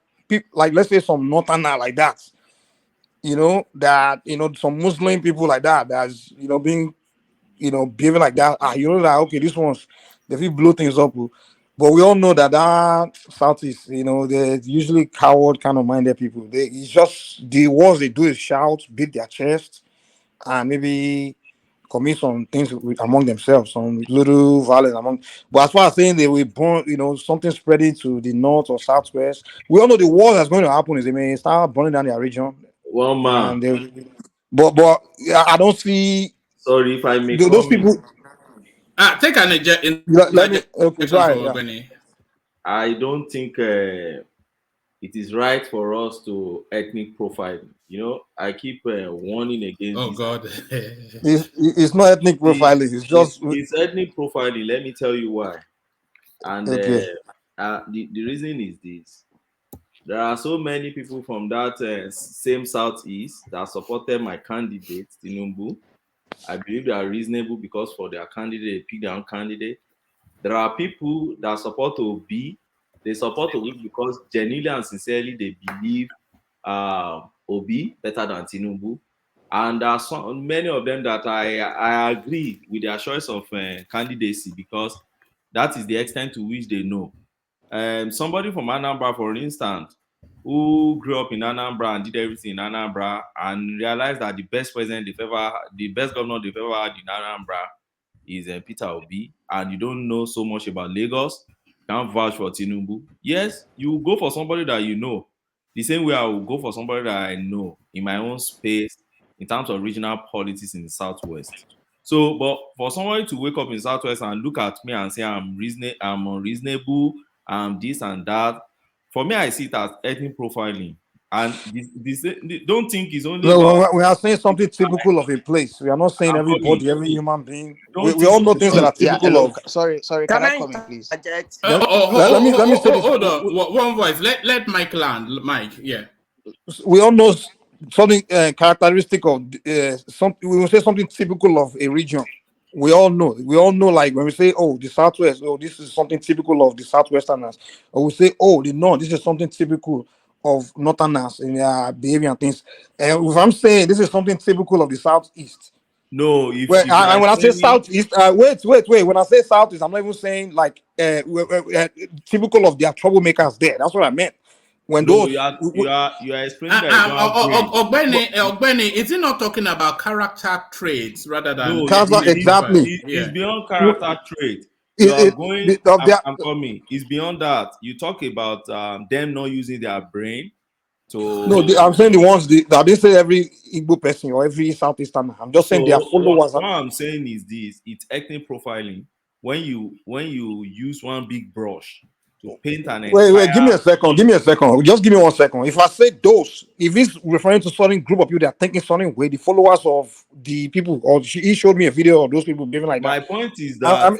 let's say some Northerner like that, that some Muslim people like that's being behaving like that. That okay, this one's they blow things up. But we all know that Southeast, they're usually coward kind of minded people. It's just the worst they do is shout, beat their chest, and maybe commit some things among themselves, some little violence among. But as far as saying they will burn, something spreading to the north or southwest, we all know the war that's going to happen is they may start burning down their region. One man. But I don't see. Sorry if I may those people. Take an let me. Okay, sorry. I don't think it is right for us to ethnic profiling. I keep warning against. Oh God, it's not ethnic profiling. It's ethnic profiling. Let me tell you why. And okay. The reason is this: there are so many people from that same Southeast that supported my candidate Tinubu. I believe they are reasonable because for their candidate, they pick their own candidate. There are people that support Obi. They support Obi because genuinely and sincerely they believe Obi better than Tinubu. And there are many of them that I agree with their choice of candidacy because that is the extent to which they know. Somebody from Anambra, for instance, who grew up in Anambra and did everything in Anambra and realized that the best governor they've ever had in Anambra is Peter Obi, and you don't know so much about Lagos, can't vouch for Tinubu. Yes, you go for somebody that you know. The same way I will go for somebody that I know in my own space in terms of regional politics in the Southwest. So, but for somebody to wake up in the Southwest and look at me and say I'm unreasonable, this and that, for me, I see it as ethnic profiling. And this don't think it's only. No, we are saying something typical of a place. We are not saying everybody, every human being. We all know things that are typical of. Sorry. Can I come in, please? Let me say this. Hold on. One voice. Let Mike land. Mike, yeah. We all know something characteristic of something. We will say something typical of a region. We all know. Like when we say, "Oh, the Southwest," "Oh, this is something typical of the Southwesterners," or we say, "Oh, the North, this is something typical of Northerners in their behavior and things." And if I'm saying this is something typical of the Southeast, no. When I say Southeast, wait. When I say Southeast, I'm not even saying like typical of their troublemakers there. That's what I meant. When no, you are explaining that Ogbeni, is it not talking about character traits rather than exactly? It's beyond character trait. I'm coming. It's beyond that. You talk about them not using their brain. No, I'm saying the ones that I didn't say every Igbo person or every Southeastern. I'm just saying their followers. What I'm saying is this: it's ethnic profiling. When you use one big brush to paint an entire... Wait, give me a second. Just give me 1 second. If I say those, if he's referring to certain group of people that are thinking certain way, the followers of the people, or he showed me a video of those people behaving like that. My point is that...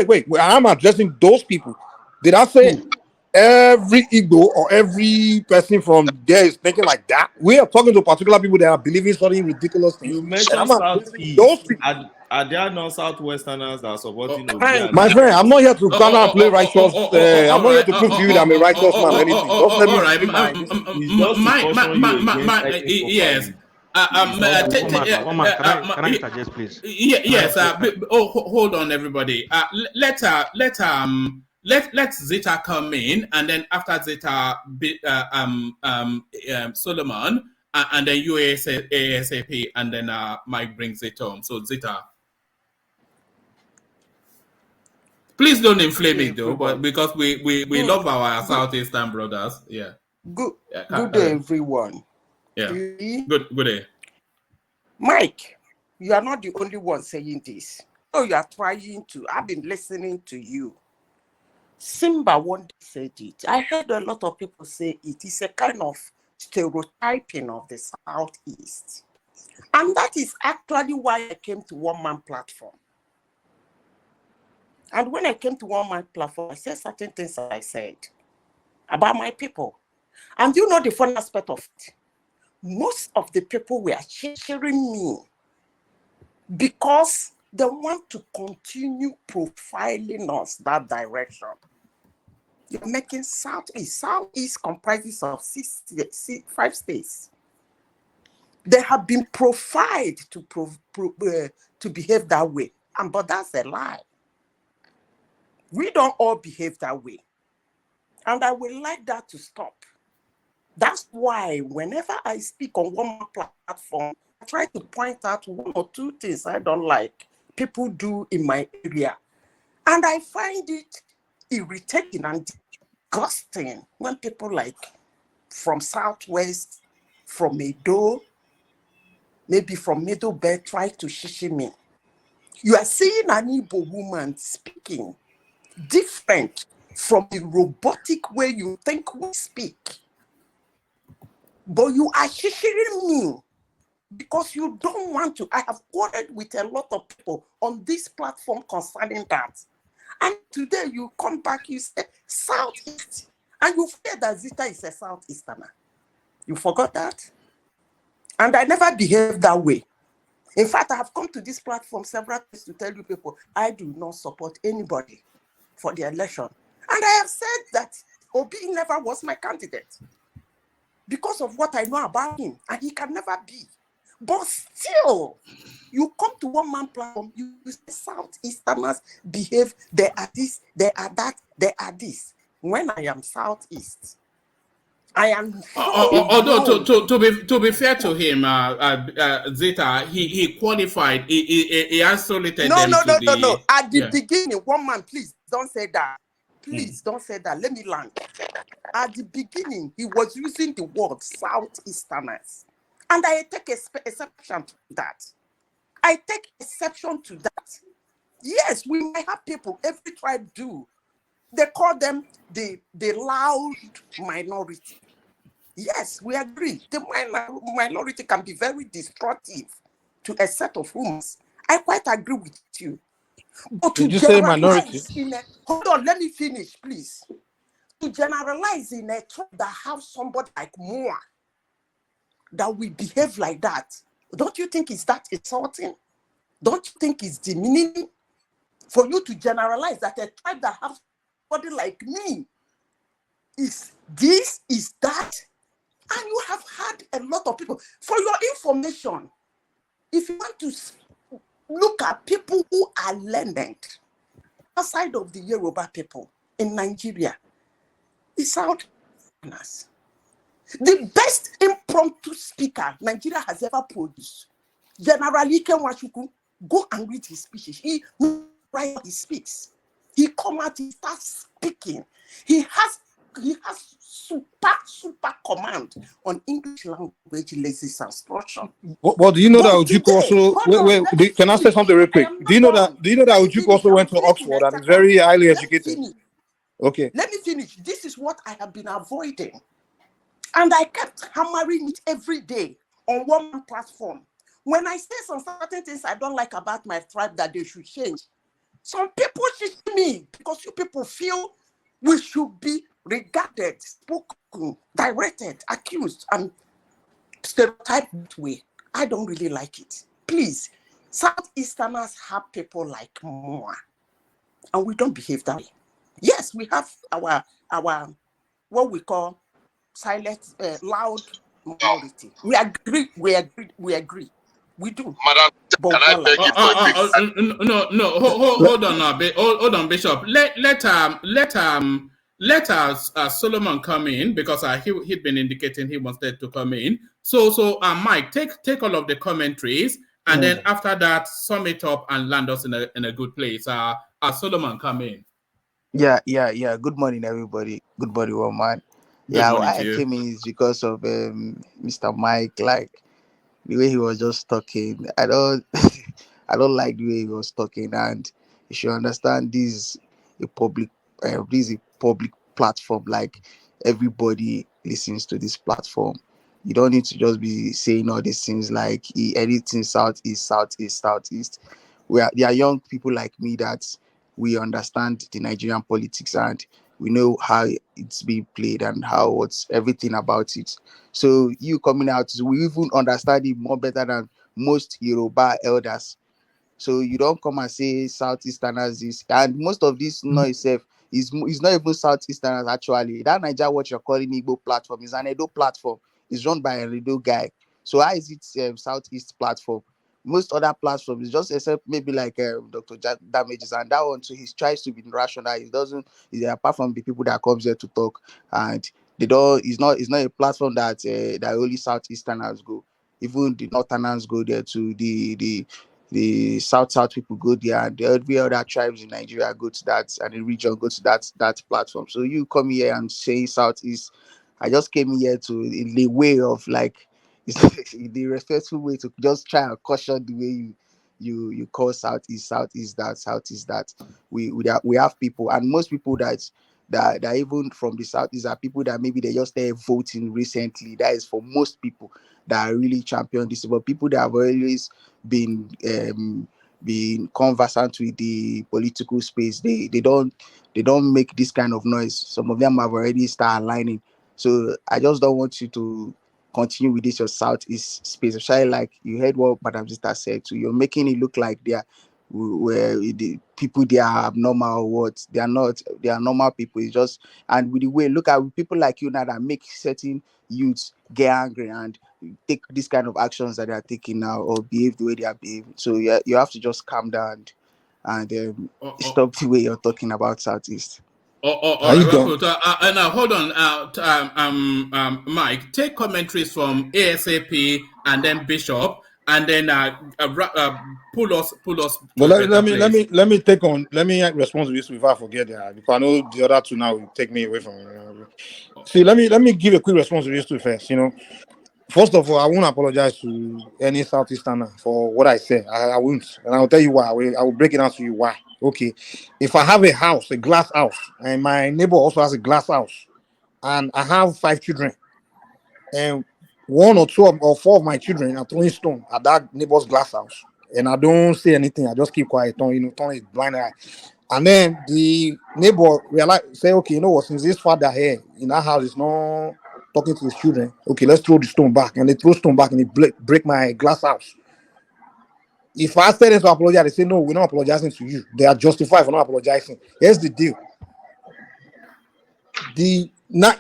wait. I'm addressing those people. Did I say every Igbo or every person from there is thinking like that. We are talking to particular people that are believing something ridiculous things. You And mentioned I'm not those Southeast. people. Are there no Southwesterners that are supporting Obi? My friend, I'm not here to come and play righteous. I'm not here to prove to you that I'm a righteous man or anything. Just let me speak my. It's just to caution you against ethnic yes. profiling. One man, can I interject, please? Yes. Hold on, everybody. Let Zeta come in, and then after Zeta, Solomon, and then you ASAP, and then Mike brings it home. So Zeta, please don't inflame it though, but because we love our Southeastern brothers. Yeah. Good day, everyone. Yeah. Good day. Mike, you are not the only one saying this. Oh, you are trying to. I've been listening to you. Simba one day said it. I heard a lot of people say it is a kind of stereotyping of the Southeast. And that is actually why I came to One Man Platform. And when I came to One Man Platform, I said certain things I said about my people. And you know the fun aspect of it? Most of the people were cheering me because they want to continue profiling us that direction. You're making Southeast. Southeast comprises of 5 states. They have been profiled to behave that way. But that's a lie. We don't all behave that way. And I would like that to stop. That's why whenever I speak on one platform, I try to point out 1 or 2 things I don't like people do in my area. And I find it irritating and disgusting when people like from Southwest, from Edo, maybe from Middle Belt try to shishi me. You are seeing an Igbo woman speaking different from the robotic way you think we speak. But you are shishing me because you don't want to. I have quarreled with a lot of people on this platform concerning that. And today you come back, you say Southeast, and you forget that Zita is a Southeasterner. You forgot that? And I never behaved that way. In fact, I have come to this platform several times to tell you people, I do not support anybody for the election. And I have said that Obi never was my candidate because of what I know about him, and he can never be. But still, you come to One Man Platform, you say Southeasterners behave, they are this, they are that, they are this. When I am Southeast, I am. Although to be fair to him, Zeta, he qualified. He isolated them. No. At the beginning, One Man, please don't say that. Please don't say that. Let me land. At the beginning, he was using the word Southeasterners. And I take exception to that. I take exception to that. Yes, we might have people, every tribe do. They call them the loud minority. Yes, we agree. The minority can be very destructive to a set of humans. I quite agree with you. But did you say minority? Hold on, let me finish, please. To generalize in a tribe that have somebody like Moa that we behave like that, don't you think it's that insulting? Don't you think it's demeaning for you to generalize that a tribe that has somebody like me is this, is that? And you have had a lot of people. For your information, if you want to look at people who are learned outside of the Yoruba people in Nigeria, it's Southerners. The best impromptu speaker Nigeria has ever produced, General Ike Nwachukwu, go and read his speeches. He speaks. He come out, he starts speaking. He has super command on English language, lexics and structure. Well, do you know that Ojukwu also? Can I say something real quick? Do you know that Ojukwu also went to Oxford and is very highly educated? Okay. Let me finish. This is what I have been avoiding. And I kept hammering it every day on One Man Platform. When I say some certain things I don't like about my tribe that they should change, some people should me because you people feel we should be regarded, spoken, directed, accused, and stereotyped that way. I don't really like it. Please, Southeasterners have people like more, and we don't behave that way. Yes, we have our what we call silent, loud minority. We agree. We do. Madam, But can I beg you for a quick? No. Hold on now, hold on, Bishop. Let us Solomon come in, because he'd been indicating he wanted to come in. So Mike, take all of the commentaries, and then after that, sum it up and land us in a good place. Solomon, come in. Yeah. Good morning, everybody. Good morning, woman. Good morning why to I you. came in is because of Mr. Mike. Like the way he was just talking, I don't like the way he was talking, and you should understand this is a public platform. Like everybody listens to this platform. You don't need to just be saying all these things like anything southeast. There are young people like me that we understand the Nigerian politics, and we know how it's being played and how what's everything about it. So you coming out, we even understand it more better than most Yoruba elders. So you don't come and say Southeasterners this, and most of this noise is not even Southeasterners actually. That Niger what you're calling Igbo platform is an Edo platform. It's run by a Edo guy. So how is it Southeast platform? Most other platforms, just except maybe like Dr. Damages, and that one too, he tries to be rational. He doesn't. Apart from the people that comes here to talk, and they don't. It's not a platform that that only Southeasterners go. Even the Northerners go there too. The south people go there, and every other tribes in Nigeria go to that, and the region go to that platform. So you come here and say Southeast. I just came here to in the way of like in the respectful way to just try and caution the way you call Southeast that. We have people, and most people that even from the Southeast are people that maybe they just started voting recently. That is for most people that are really champion this, but people that have always been conversant with the political space, they don't make this kind of noise. Some of them have already started aligning. So I just don't want you to continue with this your Southeast space, especially like you heard what Madam Sister said too. You're making it look like where the people they are abnormal or what. They are not. They are normal people. It's just, and with the way look at people like you now that make certain youths get angry and take this kind of actions that they are taking now or behave the way they are behaving. So yeah, you have to just calm down and stop the way you're talking about Southeast. Now hold on, Mike. Take commentaries from ASAP and then Bishop, and then pull us. But let me respond to this before I forget that, because I know the other two now will take me away from. See, let me give a quick response to this two first. First of all, I won't apologize to any Southeasterner for what I said. I won't, and I'll tell you why. I will break it down to you why. Okay, if I have a house, a glass house, and my neighbor also has a glass house, and I have 5 children, and 1 or 2 or 4 of my children are throwing stone at that neighbor's glass house, and I don't say anything, I just keep quiet, turn a blind eye. And then the neighbor say, okay, you know what, since this father here in our house is not talking to his children, okay, let's throw the stone back. And they throw stone back and they break my glass house. If I tell them to apologize, they say, no, we're not apologizing to you. They are justified for not apologizing. Here's the deal.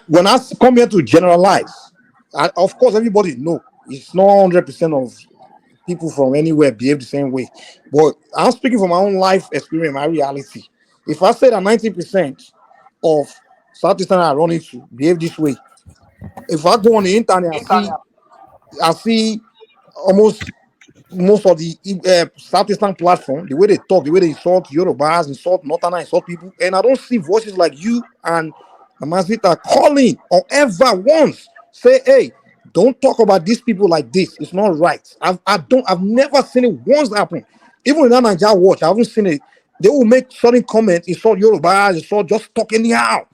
When I come here to generalize, of course, everybody know it's not 100% of people from anywhere behave the same way. But I'm speaking from my own life experience, my reality. If I say that 90% of Southeastern are running to behave this way, if I go on the internet, I see almost most of the Southeastern platform, the way they talk, the way they insult Yorubas, insult Northerners, insult people, and I don't see voices like you and Amazita calling or ever once say, hey, don't talk about these people like this. It's not right. I've never seen it once happen. Even in that Nigeria watch, I haven't seen it. They will make certain comments, insult Yorubas, insult, just talk anyhow.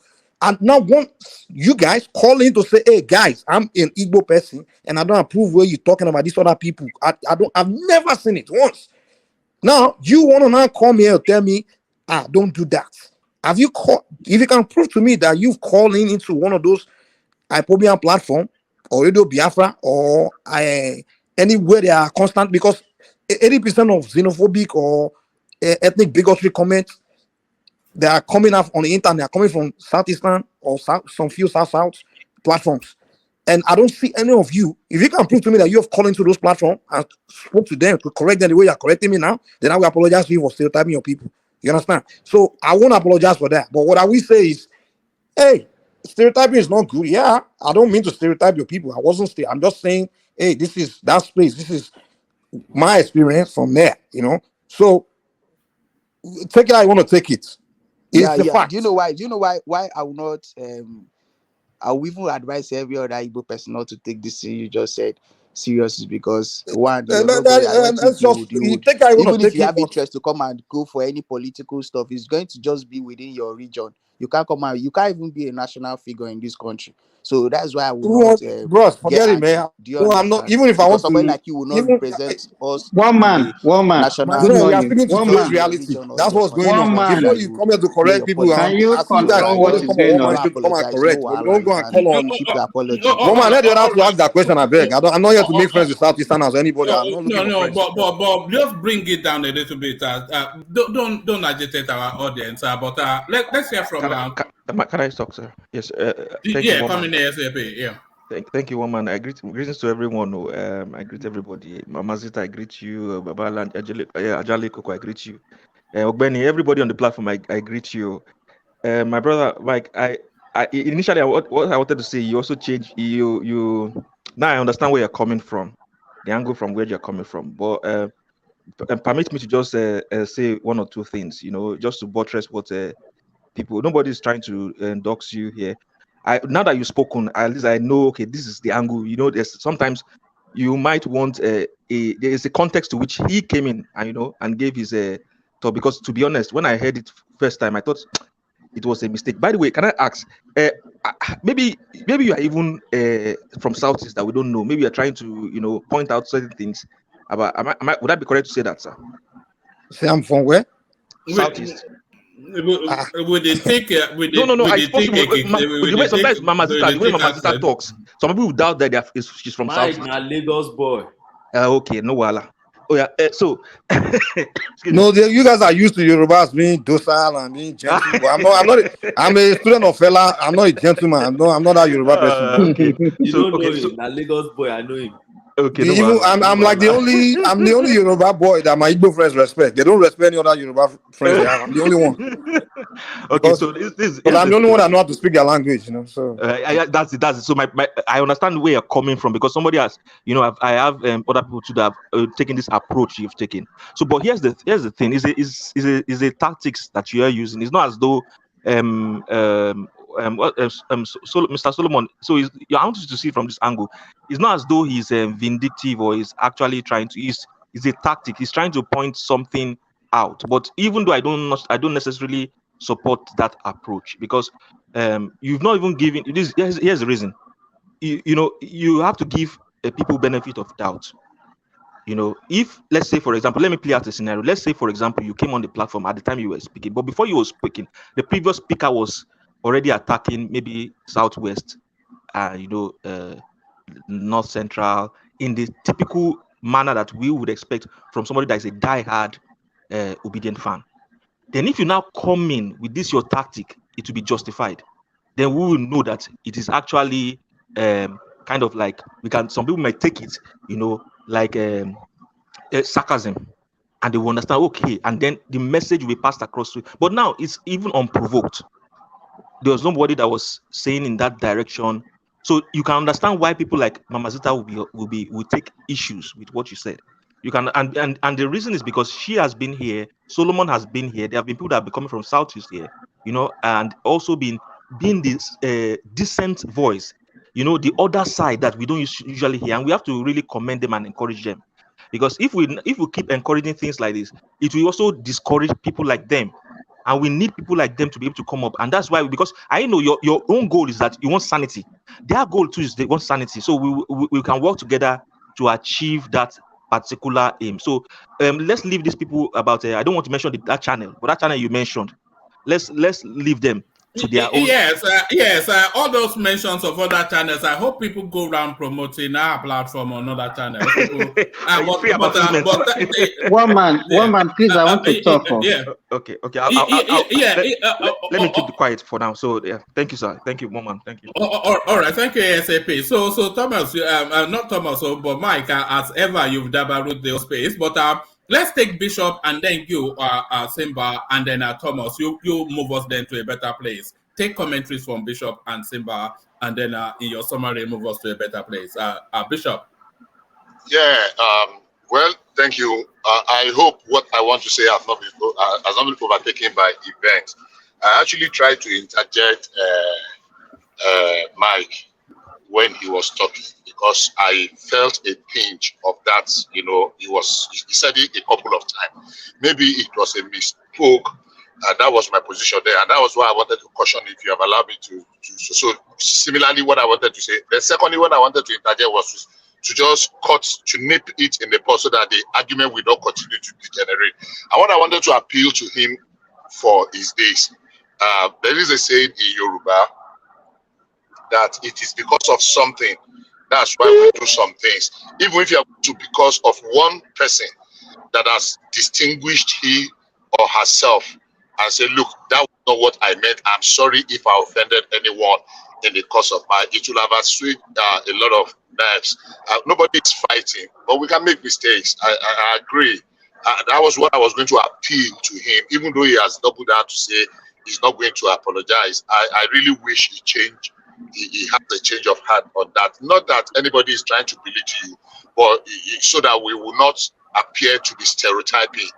And now want you guys calling to say, hey guys, I'm an Igbo person and I don't approve where you're talking about these other people. I've never seen it once. Now you want to now come here and tell me, don't do that. Have you called? If you can prove to me that you've called into one of those IPOBIAN platform or Radio Biafra or anywhere they are constant, because 80% of xenophobic or ethnic bigotry comments that are coming up on the internet are coming from Southeastern or some few South platforms. And I don't see any of you. If you can prove to me that you have called into those platforms and spoke to them to correct them the way you're correcting me now, then I will apologize to you for stereotyping your people. You understand? So I won't apologize for that. But what I will say is, hey, stereotyping is not good. Yeah, I don't mean to stereotype your people. I'm just saying, hey, this is that space. This is my experience from there, So take it how you want to take it. It's the fact. Do you know why I will not I will even advise every other Igbo person not to take this thing you just said seriously, because one, you're not going, I don't think you would even if you have interest to come and go for any political stuff, it's going to just be within your region. You can't come out, you can't even be a national figure in this country. So that's why I will not bros, forget it, man. Do you understand? I'm not, even if I want somebody to, like you will not represent us. One man. National. My friend, we are speaking to today's reality. That's what's going on. Before you come here to correct people, can you control what is going on? Come and correct, but don't go and call on. Keep the apology. Woman, let the other to ask that question. I beg. I'm not here to make friends with Southeasterners or anybody. I'm not looking for friends. But just bring it down a little bit. Don't agitate our audience. But let's hear from. Can I talk, sir? Yes. Come in ASAP. Yeah. Thank you, woman. I greetings to everyone. I greet everybody. Mama Zita, I greet you. Babala, Ajali Koko, I greet you. Ogbeni, everybody on the platform, I greet you. My brother Mike, I initially what I wanted to say, you also changed. You now I understand where you're coming from, the angle from where you're coming from. But permit me to just say one or two things. Just to buttress what people. Nobody's trying to dox you here. Now that you've spoken, at least I know. Okay, this is the angle. There's sometimes you might want there is a context to which he came in and gave his thought. Because to be honest, when I heard it first time, I thought it was a mistake. By the way, can I ask? Maybe you are even from Southeast that we don't know. Maybe you are trying to point out certain things about. Would that be correct to say that, sir? Say I'm from where? Southeast. Would they take? No. It's possible. Sometimes Mama Zita, the way Mama Zita talks, some people doubt that she's from Southeast. Mike, Lagos boy. Okay, no wala. Oh yeah. So no, you guys are used to Yorubas being docile and being gentle. I'm a student of fella. I'm not a gentleman. I'm not that Yoruba person. Okay. You don't know him. That Lagos boy, I know him. Okay. I'm like the only Yoruba boy that my Igbo friends respect. They don't respect any other Yoruba friends they have. I'm the only one. Okay, so this I'm the only one that know how to speak their language. So that's it. So I understand where you're coming from, because somebody has, I have other people too that have taken this approach you've taken. So, but here's the thing: is a tactics that you are using. It's not as though Mr. Solomon. So you want to see from this angle. It's not as though he's vindictive or he's actually trying to. It's a tactic. He's trying to point something out. But even though I don't necessarily support that approach, because you've not even given this. Here's the reason. You have to give people benefit of doubt. If, let's say, for example, let me play out a scenario. Let's say, for example, you came on the platform at the time you were speaking, but before you were speaking, the previous speaker was already attacking maybe Southwest, North Central, in the typical manner that we would expect from somebody that is a die-hard obedient fan. Then if you now come in with this your tactic, it will be justified. Then we will know that it is actually kind of like some people might take it, like sarcasm, and they will understand, okay, and then the message will be passed across to it. But now it's even unprovoked. There was nobody that was saying in that direction. So you can understand why people like Mama Zita will take issues with what you said. You can, and the reason is because she has been here, Solomon has been here, there have been people that have been coming from Southeast here, and also being this decent voice, the other side that we don't usually hear, and we have to really commend them and encourage them. Because if we keep encouraging things like this, it will also discourage people like them. And we need people like them to be able to come up. And that's why, because I know your own goal is that you want sanity. Their goal too is they want sanity. So we can work together to achieve that particular aim. So let's leave these people about, I don't want to mention that channel, but that channel you mentioned, let's leave them to their own. Yes. All those mentions of other channels. I hope people go around promoting our platform on other channels. One man, please, I want to talk. Okay. Let me keep quiet for now. So yeah, thank you, sir. Thank you, Moman. Thank you. All right, thank you, ASAP. So Thomas, not Thomas, but Mike, as ever, you've dabarooed the space. But let's take Bishop and then you, Simba, and then Thomas. You move us then to a better place. Take commentaries from Bishop and Simba, and then in your summary, move us to a better place. Bishop. Yeah. Well, thank you. I hope what I want to say has not been overtaken by events. I actually tried to interject Mike when he was talking because I felt a pinch of that. You know, he said it a couple of times. Maybe it was a misspoke. That was my position there, and that was why I wanted to caution if you have allowed me to. So similarly, what I wanted to say. Then secondly, what I wanted to interject was to just nip it in the bud so that the argument will not continue to degenerate. And what I wanted to appeal to him for is this. There is a saying in Yoruba that it is because of something. That's why we do some things. Even if you have to because of one person that has distinguished he or herself and say, look, that was not what I meant. I'm sorry if I offended anyone in the course of it will have assuaged a lot of nerves. Nobody is fighting, but we can make mistakes. I agree. That was what I was going to appeal to him, even though he has doubled down to say he's not going to apologize. I really wish he changed. He has a change of heart on that. Not that anybody is trying to belittle you, but so that we will not appear to be stereotyping,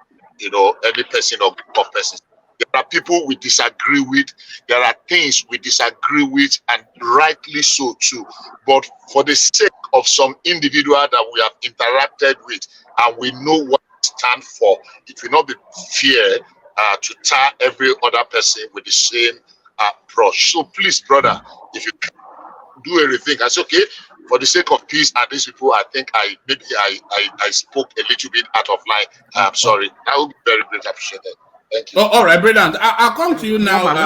any person or group of persons. There are people we disagree with. There are things we disagree with, and rightly so too. But for the sake of some individual that we have interacted with, and we know what they stand for, it will not be fair to tar every other person with the same brush. So please, brother, if you can do everything, I say, okay, for the sake of peace and these people, I think I spoke a little bit out of line. I'm sorry. That would be very great appreciated. Thank you. All right, brilliant. I'll come to you now. Hold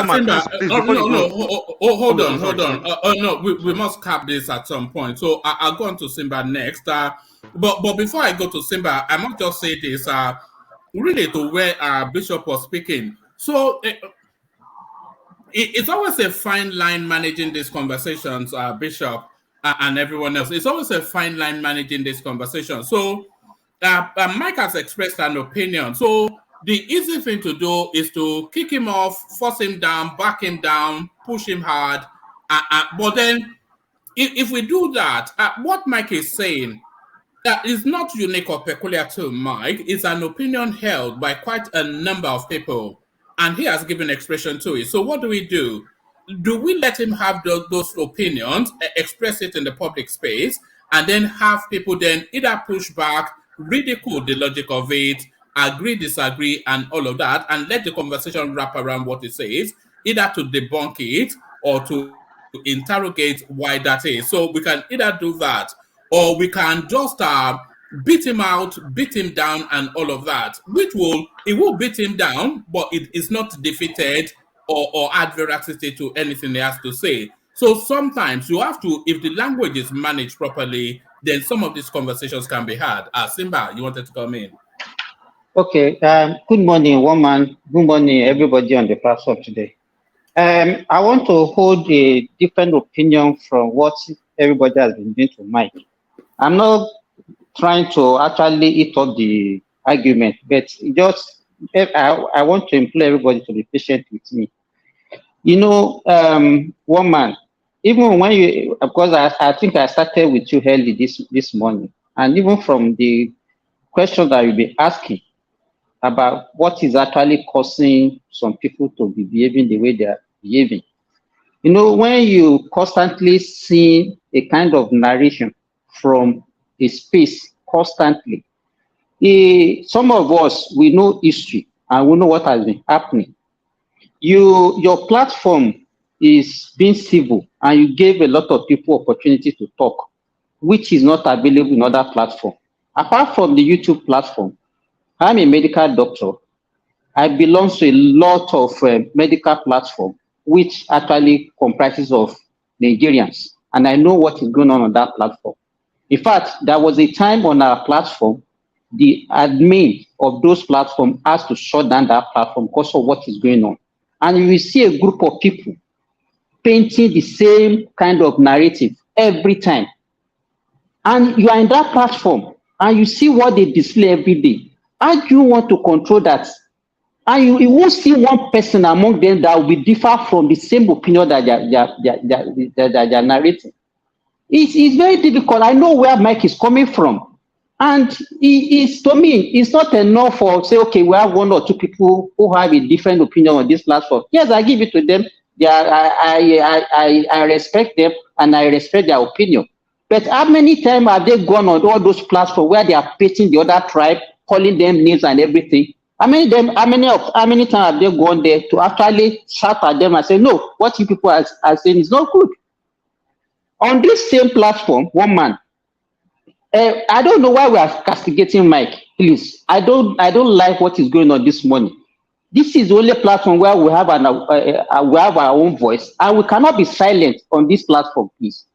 on. No, we must cap this at some point. So I'll go on to Simba next. But before I go to Simba, I must just say this. Really, to where Bishop was speaking. So it's always a fine line managing these conversations, Bishop and everyone else. It's always a fine line managing this conversation. So Mike has expressed an opinion. So the easy thing to do is to kick him off, force him down, back him down, push him hard. But then if we do that, what Mike is saying is not unique or peculiar to Mike. It's an opinion held by quite a number of people. And he has given expression to it. So what do? Do we let him have those opinions, express it in the public space, and then have people then either push back, ridicule the logic of it, agree, disagree, and all of that, and let the conversation wrap around what it says, either to debunk it or to interrogate why that is. So we can either do that, or we can just beat him out, beat him down, and all of that, which it will beat him down, but it is not defeated or add veracity to anything he has to say. So sometimes you have to, if the language is managed properly, then some of these conversations can be had. Simba, you wanted to come in? Okay. Good morning, woman. Good morning, everybody on the platform today. I want to hold a different opinion from what everybody has been doing to Mike. I'm not trying to actually eat up the argument, but just I want to implore everybody to be patient with me. Woman, even when you, because I think I started with you early this morning, and even from the question that you'll be asking about what is actually causing some people to be behaving the way they are behaving. When you constantly see a kind of narration from a space constantly, some of us, we know history and we know what has been happening. Your platform is being civil and you gave a lot of people opportunity to talk, which is not available in other platforms. Apart from the YouTube platform, I'm a medical doctor. I belong to a lot of medical platform, which actually comprises of Nigerians, and I know what is going on that platform. In fact, there was a time on our platform, the admin of those platforms has to shut down that platform because of what is going on. And you will see a group of people painting the same kind of narrative every time. And you are in that platform and you see what they display every day. How do you want to control that? And you won't see one person among them that will differ from the same opinion that they are narrating. It's very difficult. I know where Mike is coming from. And to me, it's not enough for say, okay, we have one or two people who have a different opinion on this platform. Yes, I give it to them. I respect them and I respect their opinion. But how many times have they gone on all those platforms where they are painting the other tribe, calling them names and everything? How many times have they gone there to actually shout at them and say, no, what you people are saying is not good? On this same platform, one man, I don't know why we are castigating Mike. Please, I don't like what is going on this morning. This is the only platform where we have our own voice, and we cannot be silent on this platform, please.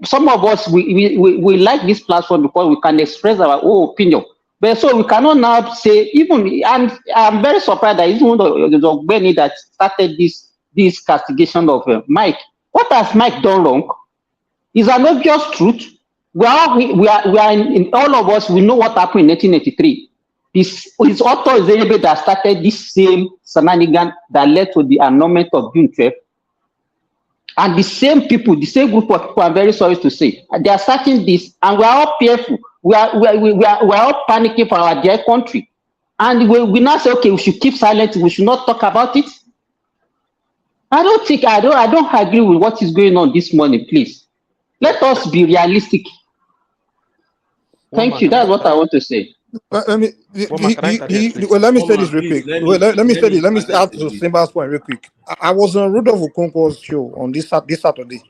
Some of us we like this platform because we can express our own opinion. But so we cannot now say even, and I'm very surprised that even the Benny that started this castigation of Mike. What has Mike done wrong? It's an obvious truth. We are in all of us, we know what happened in 1983. His author is anybody that started this same shenanigan that led to the annulment of June 12th. And the same people, the same group of people, I'm very sorry to say, they are starting this, and we are all fearful. We are all panicking for our dear country. And we now say, okay, we should keep silent, we should not talk about it. I don't agree with what is going on this morning, please. Let us be realistic. Thank you. That's what I want to say. Let me say this real quick. Let me add to Simba's point real quick. I was on Rudolph Okonkwo's show on this Saturday,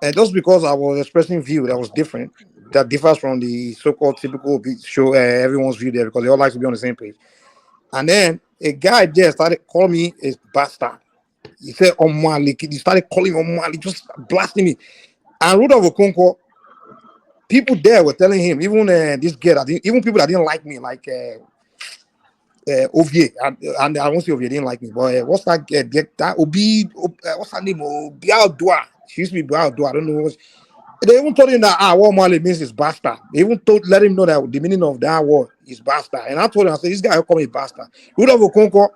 and just because I was expressing view that was different, that differs from the so-called typical show, everyone's view there, because they all like to be on the same page. And then a guy there started calling me a bastard. He said Omwali. He started calling Omwali, just blasting me. And Rudolph Okonkwo, people there were telling him, even this girl, even people that didn't like me, like Ovie, and I won't say Ovie didn't like me, but what's that girl? That what's her name? Bialdua. She used to be Bialdua. I don't know. They even told him that what Mali means is bastard. They even let him know that the meaning of that word is bastard. And I told him, I said, this guy will call me bastard. Rudolph Okonkwo,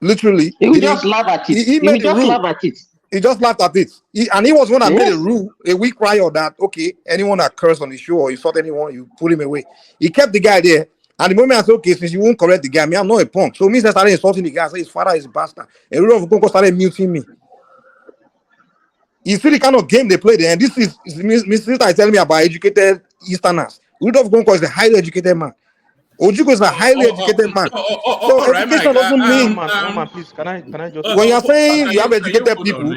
literally, he just laughed at it. He just laughed at it. He just laughed at it. And he was one that made a rule a week prior that, okay, anyone that cursed on the show or insult anyone, you pull him away. He kept the guy there. And the moment I said, okay, since you won't correct the guy, I'm not a punk. So it means I started insulting the guy. I said, his father is a bastard. And Rudolph Okonkwo started muting me. You see the kind of game they play there. And this is Miss Sister is telling me about educated Easterners. Rudolph Okonkwo is a highly educated man. Ojukwu is a highly educated man. So education doesn't mean. One man, please. Can I just? When you're saying you have educated people.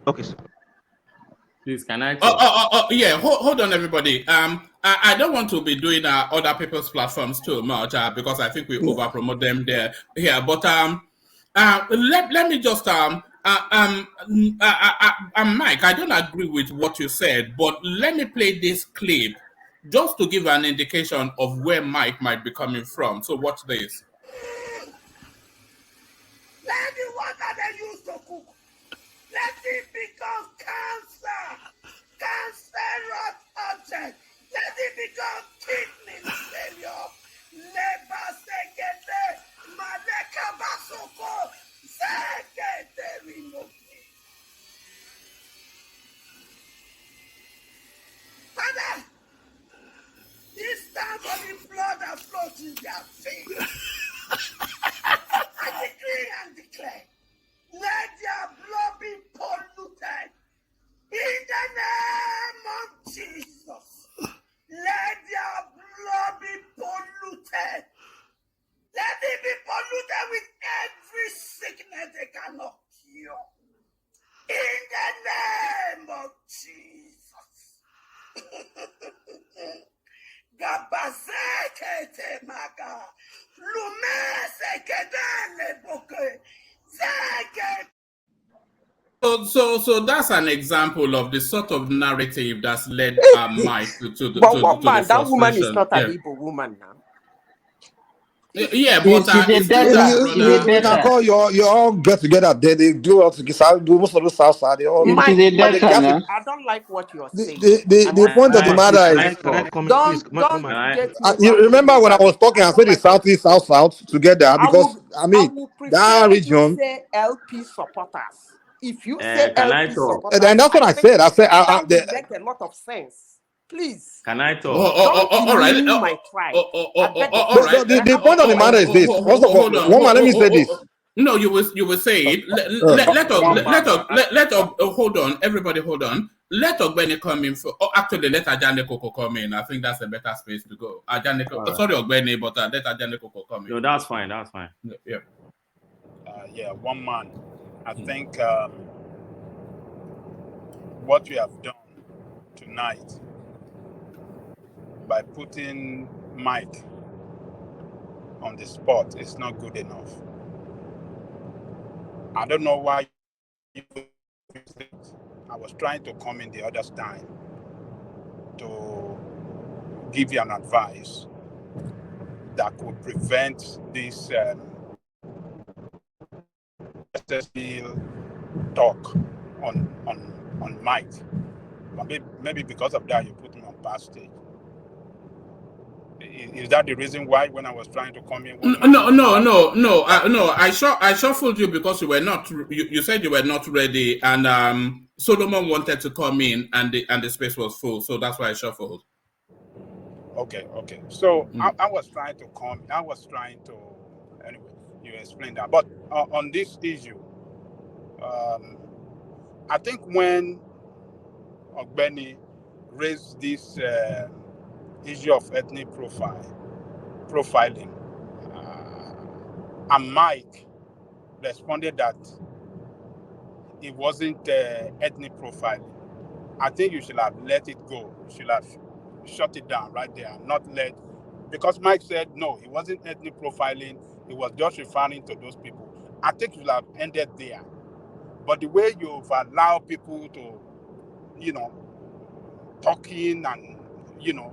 Okay, sir. Please, can I? Yeah, hold on, everybody. I don't want to be doing other people's platforms too much because I think we over promote them there. Yeah, but let me just Mike, I don't agree with what you said, but let me play this clip just to give an indication of where Mike might be coming from. So watch this. Let the water they use to cook, let it become cancerous object. Let it become kidney failure. Liver sekete, maleka basoko, sekete rinoki. Father, this time for the blood that flows in their feet. I decree and declare, let their blood be polluted. In the name of Jesus, let their blood be polluted. Let it be polluted with every sickness they cannot cure. In the name of Jesus. Gabazekete maga. that's an example of the sort of narrative that's led Mike to the that woman is frustration. not an Igbo woman now. Yeah, but you can call you all get together. They do all together. Do most of the South side. They all. Mike, I don't like what you are saying. The point of the matter is, you remember when I was talking, I said the Southeast, South together because I mean that region. Say LP supporters. If you say LP supporters, and that's what I said. I said that will make a lot of sense. Please. Can I talk? All right. My tribe. The point of the matter is this. First of all, woman, let me say this. No, you will say it. Let hold on, everybody, hold on. Let Ogbeni come in. Actually, let Ajane Koko come in. I think that's a better space to go. Sorry, Ogbeni, but let Ajane Koko come in. No, that's fine. That's fine. Yeah, one man. I think what we have done tonight by putting Mike on the spot is not good enough. I don't know why I was trying to come in the other time to give you an advice that could prevent this talk on Mike. Maybe because of that you put me on past stage. Is that the reason why when I was trying to come in? No. I shuffled you because you were not. You said you were not ready, and Solomon wanted to come in, and the space was full, so that's why I shuffled. Okay. So I was trying to come. I was trying to. Anyway, you explained that. But on this issue, I think when Ogbeni raised this issue of ethnic profiling, and Mike responded that it wasn't ethnic profiling. I think you should have let it go. You should have shut it down right there, not let, because Mike said no, it wasn't ethnic profiling. It was just referring to those people. I think you should have ended there. But the way you've allowed people to, talking and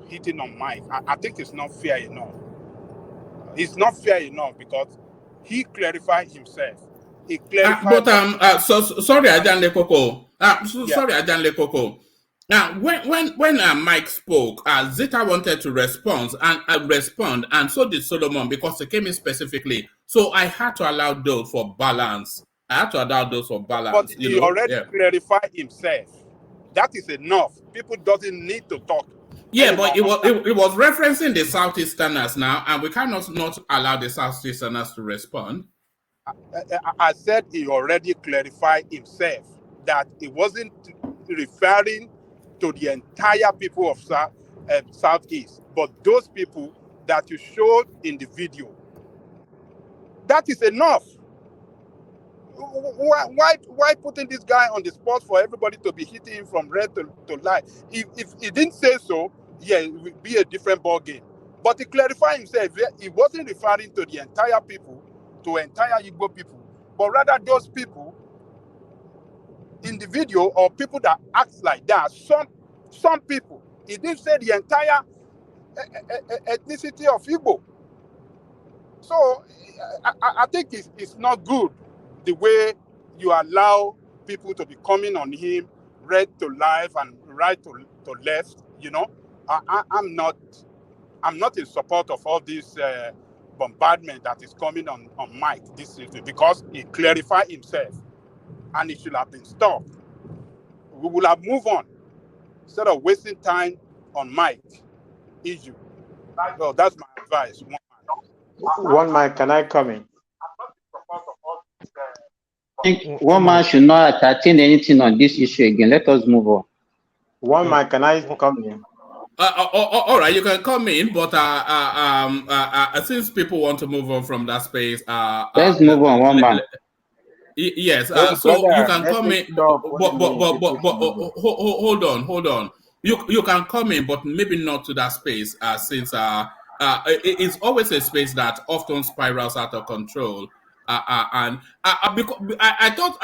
hitting on Mike, I think it's not fair enough. It's not fair enough because he clarified himself. He clarified. Sorry, Ajane Koko. Sorry, Ajane Koko. Now, when Mike spoke, Zita wanted to respond, and so did Solomon because he came in specifically. So I had to allow those for balance. But he already clarified himself. That is enough. People doesn't need to talk. Yeah, but it was referencing the Southeasterners now, and we cannot not allow the Southeasterners to respond. I said he already clarified himself that it wasn't referring to the entire people of Southeast, but those people that you showed in the video. That is enough. Why putting this guy on the spot for everybody to be hitting him from red to light? If he didn't say so, yeah, it would be a different ball game. But he clarified himself. He wasn't referring to the entire people, to entire Igbo people, but rather those people in the video or people that act like that. Some people. He didn't say the entire ethnicity of Igbo. So I think it's not good the way you allow people to be coming on him, red to live and right to left. I'm not in support of all this bombardment that is coming on Mike this evening because he clarified himself and it should have been stopped. We will have moved on instead of wasting time on Mike issue. Well, that's my advice. One man, can I come in? I think one man should not entertain anything on this issue again. Let us move on. One man, can I come in? All right, you can come in, but since people want to move on from that space, let's move on. One man. Yes, so you can come in, but hold on. You can come in, but maybe not to that space, since it's always a space that often spirals out of control. Because I thought,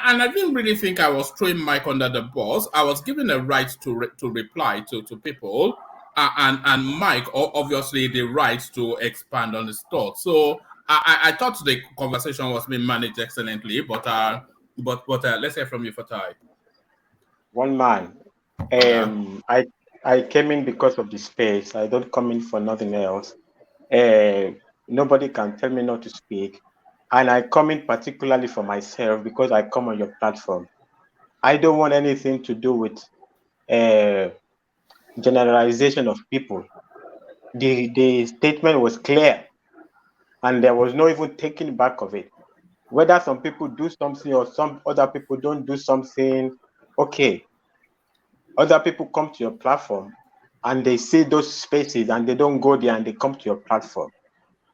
and I didn't really think I was throwing Mike under the bus. I was given a right to reply to people, and Mike obviously the right to expand on his thoughts. So I thought the conversation was being managed excellently, but let's hear from you, Fatai. One man. I came in because of the space. I don't come in for nothing else. Nobody can tell me not to speak. And I come in particularly for myself because I come on your platform. I don't want anything to do with generalization of people. The statement was clear and there was no even taking back of it. Whether some people do something or some other people don't do something, okay. Other people come to your platform and they see those spaces and they don't go there and they come to your platform,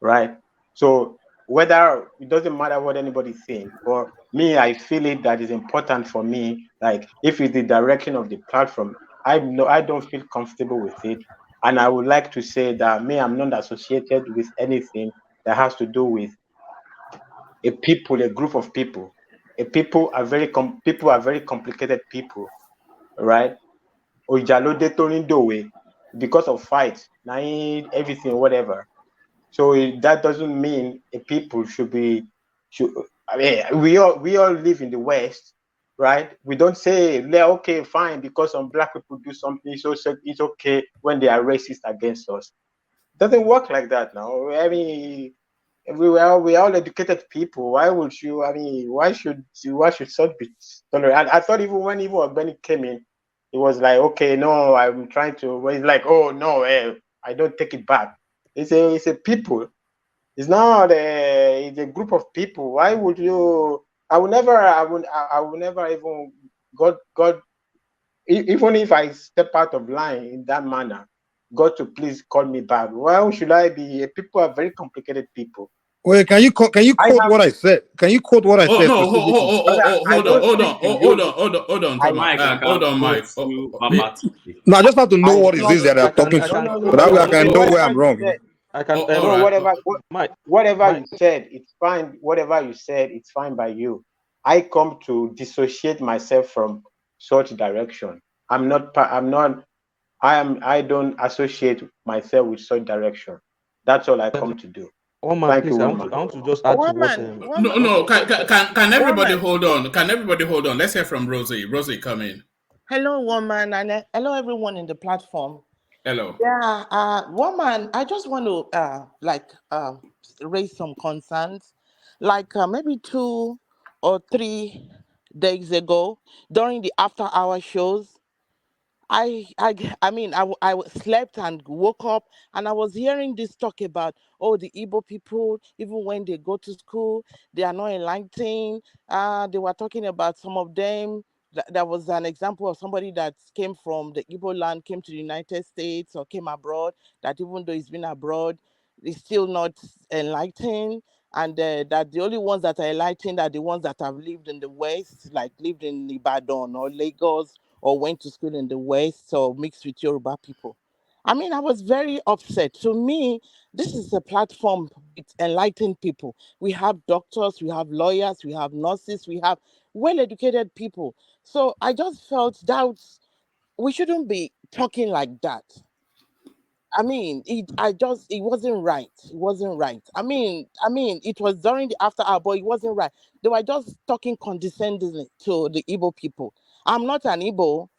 right? So whether it doesn't matter what anybody thinks, or me, I feel it that is important for me. Like if it's the direction of the platform, I don't feel comfortable with it. And I would like to say that me, I'm not associated with anything that has to do with a group of people. People are very complicated people, right? Because of fights, everything, whatever. So that doesn't mean a people should. I mean, we all live in the West, right? We don't say, okay, fine, because some black people do something, so it's okay when they are racist against us. It doesn't work like that now. I mean, we are all educated people. Why would you? I mean, why should such be tolerant? I thought even when Ogbeni came in, it was like, okay, no, I'm trying to. Well, it's like, oh no, I don't take it back. It's a people. It's not it's a group of people. Why would you? I will never even God. Even if I step out of line in that manner, God to please call me back. Why should I be? People are very complicated people. Wait, can you quote what I said? Can you quote what I said No, specifically? hold on, Mike, I hold can on, quote Mike. you verbatimly. No, I just have to know what it is that I I'm talking can, to. no, So that way I can know where whatever I'm you wrong. said, I can. All right. whatever you said, it's fine. Whatever you said, it's fine by you. I come to dissociate myself from such direction. I don't associate myself with such direction. That's all I come to do. One man, Thank you, please. I one man. want to just add to what. No. Can everybody hold on? Can everybody hold on? Let's hear from Rosie. Rosie, come in. Hello, woman, and hello, everyone in the platform. Hello. Yeah, woman, I just want to raise some concerns. Maybe 2 or 3 days ago, during the after-hour shows, I slept and woke up and I was hearing this talk about, oh, the Igbo people, even when they go to school, they are not enlightened. They were talking about some of them. There was an example of somebody that came from the Igbo land, came to the United States or came abroad, that even though he's been abroad, he's still not enlightened. And that the only ones that are enlightened are the ones that have lived in the West, like lived in Ibadan or Lagos, or went to school in the West or mixed with Yoruba people. I mean, I was very upset. To me, this is a platform with enlightened people. We have doctors, we have lawyers, we have nurses, we have well-educated people. So I just felt that we shouldn't be talking like that. I mean, it wasn't right. It wasn't right. It was during the after hour, but it wasn't right. They were just talking condescendingly to the Igbo people. I'm not an Igbo,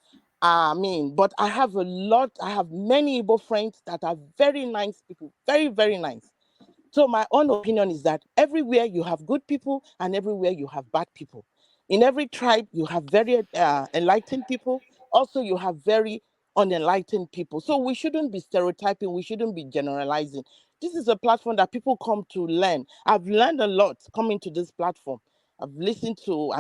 but I have many Igbo friends that are very nice people, very, very nice. So my own opinion is that everywhere you have good people and everywhere you have bad people. In every tribe, you have very enlightened people. Also, you have very unenlightened people. So we shouldn't be stereotyping. We shouldn't be generalizing. This is a platform that people come to learn. I've learned a lot coming to this platform. I've listened to,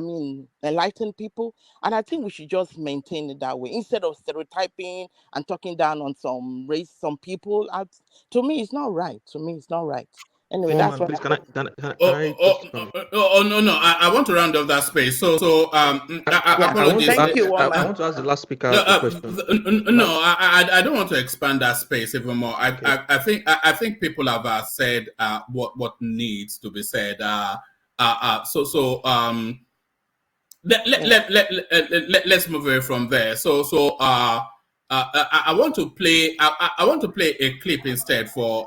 enlightened people, and I think we should just maintain it that way instead of stereotyping and talking down on some race, some people. To me, it's not right. To me, it's not right. Anyway, Oh that's man, what please, happened. can I just come in? No, I want to round off that space. So Yeah. I want to apologies. Thank you, I woman. want to ask the last speaker No, a question. no, I don't want to expand that space even more. Okay. I think people have said what needs to be said. Let's move away from there. I want to play. I want to play a clip instead for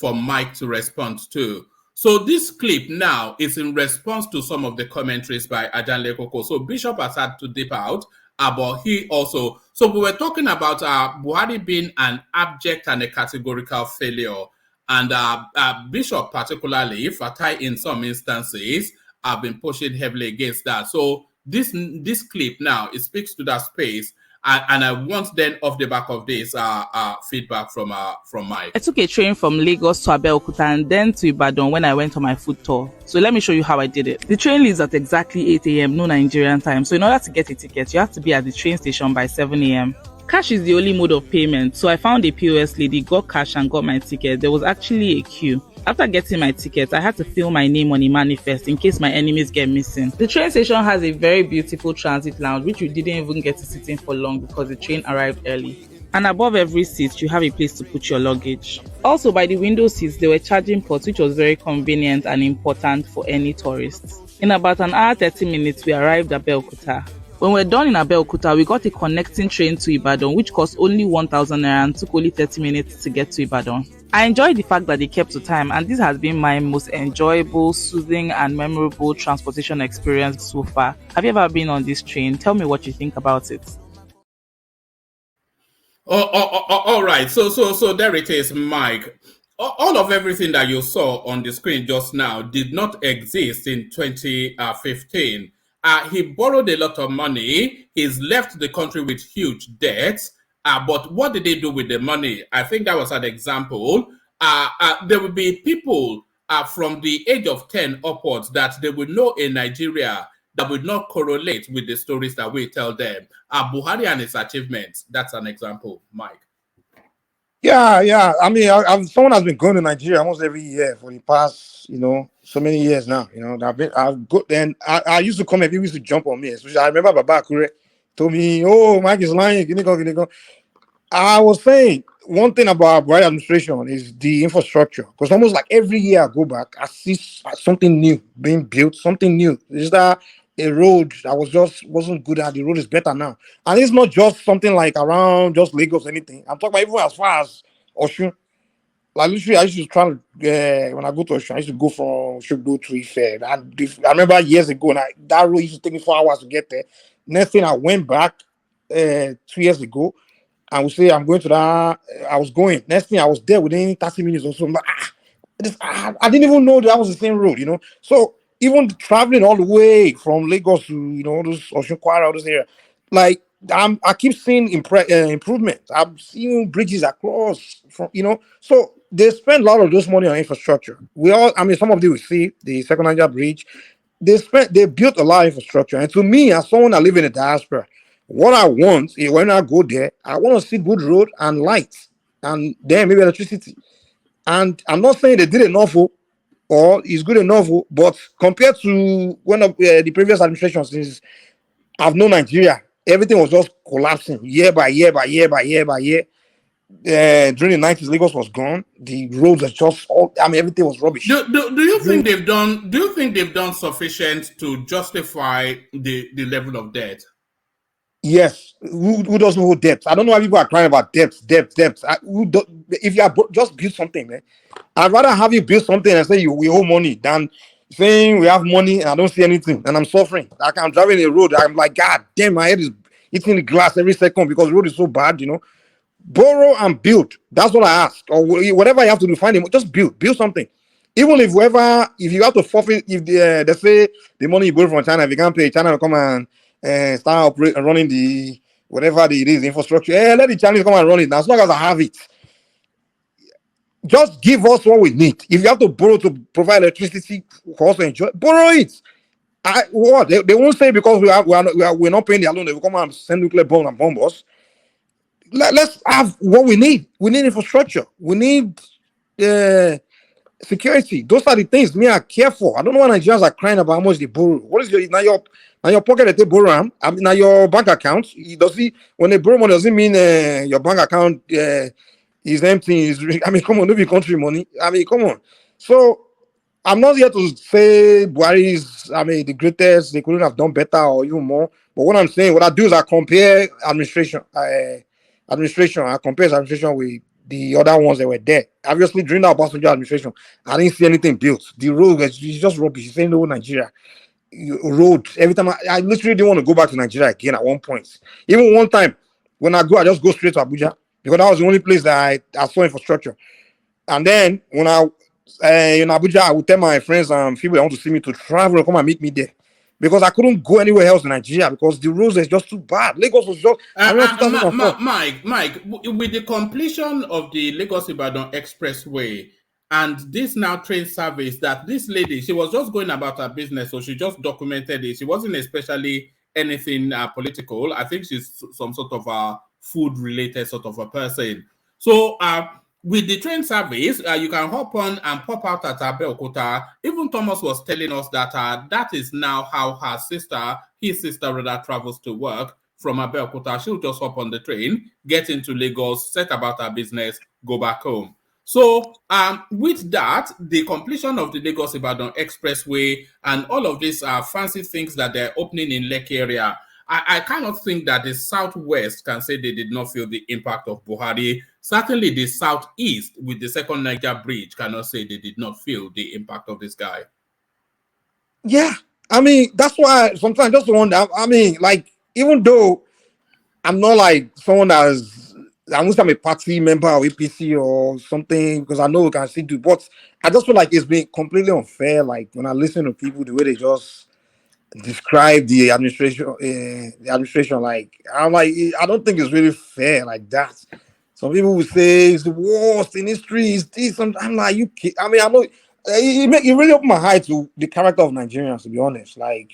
Mike to respond to. So this clip now is in response to some of the commentaries by Ajanle Koko. So Bishop has had to dip out, but he also. So we were talking about Buhari being an abject and a categorical failure, and Bishop particularly, Fatai in some instances, have been pushing heavily against that. So this clip now, it speaks to that space, and I want then off the back of this feedback from Mike. I took a train from Lagos to Abeokuta and then to Ibadan when I went on my food tour. So let me show you how I did it. The train leaves at exactly 8 a.m. no Nigerian time. So in order to get a ticket, you have to be at the train station by 7 a.m. Cash is the only mode of payment, so I found a POS lady, got cash and got my ticket. There was actually a queue. After getting my ticket, I had to fill my name on a manifest in case my enemies get missing. The train station has a very beautiful transit lounge, which we didn't even get to sit in for long because the train arrived early. And above every seat, you have a place to put your luggage. Also, by the window seats, there were charging ports, which was very convenient and important for any tourists. In about an hour 30 minutes, we arrived at Abeokuta. When we were done in Abeokuta, we got a connecting train to Ibadan, which cost only 1,000 naira and took only 30 minutes to get to Ibadan. I enjoyed the fact that they kept to time, and this has been my most enjoyable, soothing, and memorable transportation experience so far. Have you ever been on this train? Tell me what you think about it. All right. So there it is, Mike. All of everything that you saw on the screen just now did not exist in 2015. He borrowed a lot of money. He's left the country with huge debts. But what did they do with the money? I think that was an example. There will be people from the age of 10 upwards that they will know in Nigeria that would not correlate with the stories that we tell them. Buhari and his achievements, that's an example, Mike. Yeah. I mean, I'm someone has been going to Nigeria almost every year for the past, so many years now. I've got then. I used to come and people used to jump on me. Especially, I remember Baba Akure told me, "Oh, Mike is lying. Go." I was saying one thing about Buhari administration is the infrastructure, because almost like every year I go back, I see something new being built, something new. Is that a road that wasn't good, and the road is better now? And it's not just something like around just Lagos or anything. I'm talking about even as far as Oshun. Like literally, I used to try when I go to Oshun, I used to go from Oshogbo to Ife. I remember years ago, and that road used to take me 4 hours to get there. Next thing, I went back 2 years ago. I would say I'm going to that. I was going. Next thing, I was there within 30 minutes or so. I'm like, I didn't even know that was the same road, So even traveling all the way from Lagos to those Osun Kwara, all those areas, like I keep seeing improvement. I'm seeing bridges across from So they spend a lot of those money on infrastructure. Some of them we see the Second Niger Bridge. They built a lot of infrastructure, and to me, as someone that live in the diaspora, what I want is when I go there, I want to see good road and lights, and then maybe electricity. And I'm not saying they did enough or it's good enough, but compared to one of the previous administrations, since I've known Nigeria, everything was just collapsing year by year by year by year by year. During the 90s, Lagos was gone. The roads are just everything was rubbish. Do you think they've done? Do you think they've done sufficient to justify the level of debt? Yes. Who doesn't hold debt? I don't know why people are crying about debt. If you just build something, man, I'd rather have you build something and say we owe money than saying we have money and I don't see anything and I'm suffering. Like I'm driving a road, I'm like, God damn, my head is hitting the glass every second because the road is so bad, Borrow and build. That's what I ask. Or whatever you have to do, find it. Just build something. Even if you have to forfeit, if they say the money you borrow from China, if you can't pay, China will come and start running the whatever it is, the infrastructure. Let the Chinese come and run it. Now, as long as I have it, just give us what we need. If you have to borrow to provide electricity for us to enjoy, borrow it. They won't say because we're not paying their loan, they will come and send nuclear bomb and bomb us. Let's have what we need. We need infrastructure. We need security. Those are the things me I care for. I don't know why Nigerians are crying about how much they borrow. What is your pocket that they borrow? I mean, now your bank account. Does he when they borrow money? Does it mean your bank account is empty? I mean, come on, no be country money. I mean, come on. So I'm not here to say Buhari is, I mean, the greatest. They couldn't have done better or even more. But what I'm saying, what I do is I compare administration. I compare his administration with the other ones that were there. Obviously, during the Obasanjo administration, I didn't see anything built. The road was just rubbish. It's saying no Nigeria road. Every time I literally didn't want to go back to Nigeria again at one point. Even one time when I go, I just go straight to Abuja because that was the only place that I saw infrastructure. And then when I in Abuja, I would tell my friends and people that want to see me to travel and come and meet me there. Because I couldn't go anywhere else in Nigeria because the roads are just too bad. Lagos was just I remember 2004. Mike, with the completion of the Lagos Ibadan Expressway and this now train service, that this lady, she was just going about her business, so she just documented it. She wasn't especially anything political. I think she's some sort of a food-related sort of a person. So with the train service, you can hop on and pop out at Abeokuta. Even Thomas was telling us that that is now how his sister rather, travels to work from Abeokuta. She'll just hop on the train, get into Lagos, set about her business, go back home. So with that, the completion of the Lagos-Ibadan Expressway and all of these fancy things that they're opening in Lekki area, I cannot think that the Southwest can say they did not feel the impact of Buhari. Certainly the Southeast with the second Niger bridge cannot say they did not feel the impact of this guy. Yeah, I mean, that's why sometimes I just wonder. I mean, like, even though I'm not like someone that's, I won't say I'm a party member or APC or something, because I know we can still do, but I just feel like it's been completely unfair. Like, when I listen to people, the way they just describe the administration, like, I'm like, I don't think it's really fair like that. Some people will say it's the worst in history, it's this, and I'm like, I mean, I know it really opened my eye to the character of Nigerians, to be honest. Like,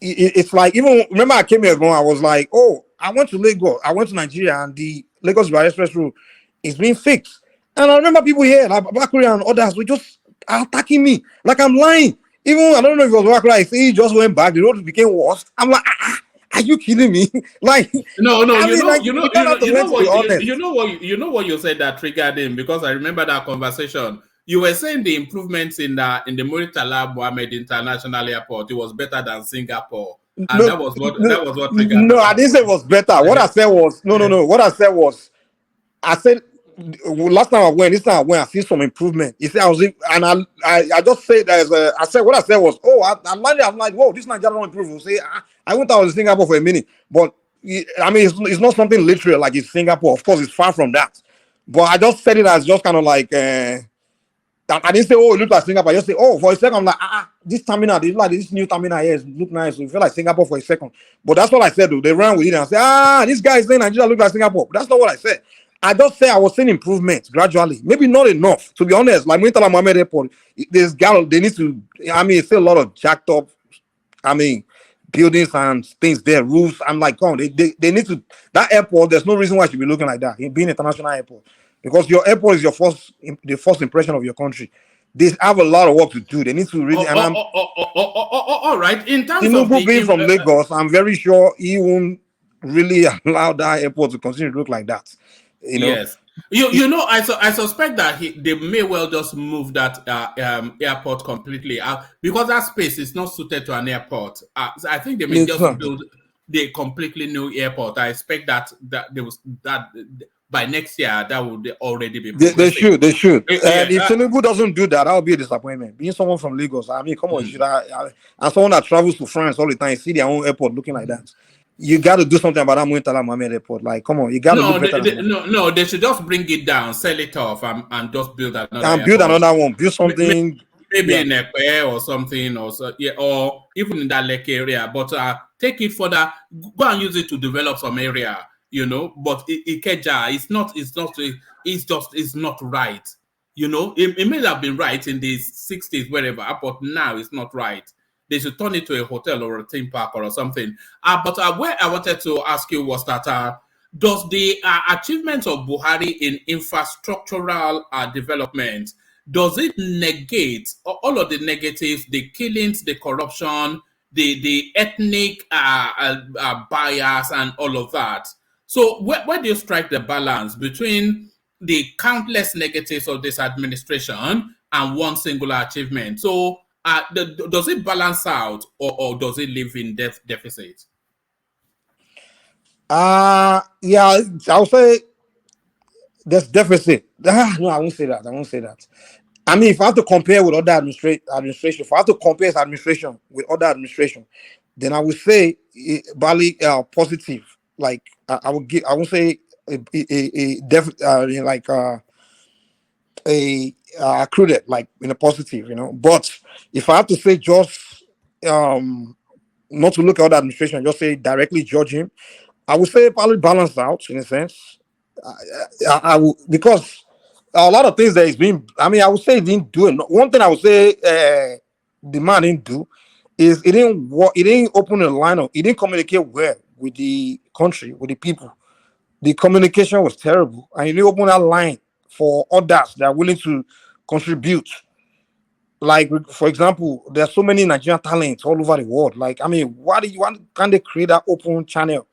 it's like, even remember I came here going, I was like, oh, I went to Lagos, I went to Nigeria, and the Lagos by Express route is being fixed. And I remember people here, like Bakuri and others, were just attacking me like I'm lying. Even I don't know if it was Bakuri, I say he just went back, the road became worse. I'm like, are you kidding me? Like, no, I mean, like, you know what you said that triggered him, because I remember that conversation. You were saying the improvements in the Muritala Mohammed International Airport, it was better than Singapore, and that was what triggered. No, I didn't say it was better. What I said was no. What I said was, I said last time I went, this time I went, I see some improvement. He said I was, and I just said I said what I said was, oh, I'm like, whoa, this Nigeria don't improve. Say I went out to Singapore for a minute, but I mean, it's not something literal like it's Singapore. Of course, it's far from that. But I just said it as just kind of like. I didn't say, oh, it looked like Singapore. I just say, oh, for a second, I'm like, this terminal, this new terminal here look nice. So it felt like Singapore for a second. But that's what I said, though. They ran with it and said, this guy is saying Nigeria look like Singapore. But that's not what I said. I just say I was seeing improvements gradually. Maybe not enough, to be honest. Like Murtala Mohammed Airport, there's they need to, I mean, it's still a lot of jacked up, I mean, buildings and things there, roofs. I'm like, come on, they need to, that airport, there's no reason why it should be looking like that. It being an international airport. Because your airport is the first impression of your country. They have a lot of work to do. They need to really. All right. In terms Tinubu of being from Lagos, I'm very sure he won't really allow that airport to continue to look like that. You know? Yes. You know, I suspect that they may well just move that airport completely out, because that space is not suited to an airport. I think they may just build the completely new airport. I expect that by next year that would already be progressing. They should. And if Tinubu doesn't do that will be a disappointment. Being someone from Lagos, I mean, come on, and someone that travels to France all the time, see their own airport looking like that. You got to do something about that Murtala Mohammed Airport. Like, come on, you got to look better. They should just bring it down, sell it off, and just build another. And build another one. Build something. Maybe in Epe or something, or even in that Lake area. But take it further. Go and use it to develop some area. You know, but Ikeja, it's not right. You know, it may have been right in the 60s, wherever, but now it's not right. They should turn it to a hotel or a theme park or something. But where I wanted to ask you was that does the achievements of Buhari in infrastructural development, does it negate all of the negatives, the killings, the corruption, the ethnic bias, and all of that? So where do you strike the balance between the countless negatives of this administration and one singular achievement? So does it balance out, or does it live in deficit? Yeah, I'll say there's deficit. No, I won't say that. I mean, if I have to compare with other administration, if I have to compare his administration with other administration, then I would say Bali positive. Like I would say accrued like in a positive, you know. But if I have to say just not to look at other administration, just say directly judge him, I would say probably balance out in a sense. I would, because a lot of things that he's been. I mean, I would say he didn't do it. One thing I would say the man didn't do is he didn't work. He didn't open the line of. He didn't communicate well with the country, with the people. The communication was terrible, and he didn't open that line for others that are willing to contribute. Like, for example, there are so many Nigerian talents all over the world. Like, I mean, why do you want? Can they create that open channel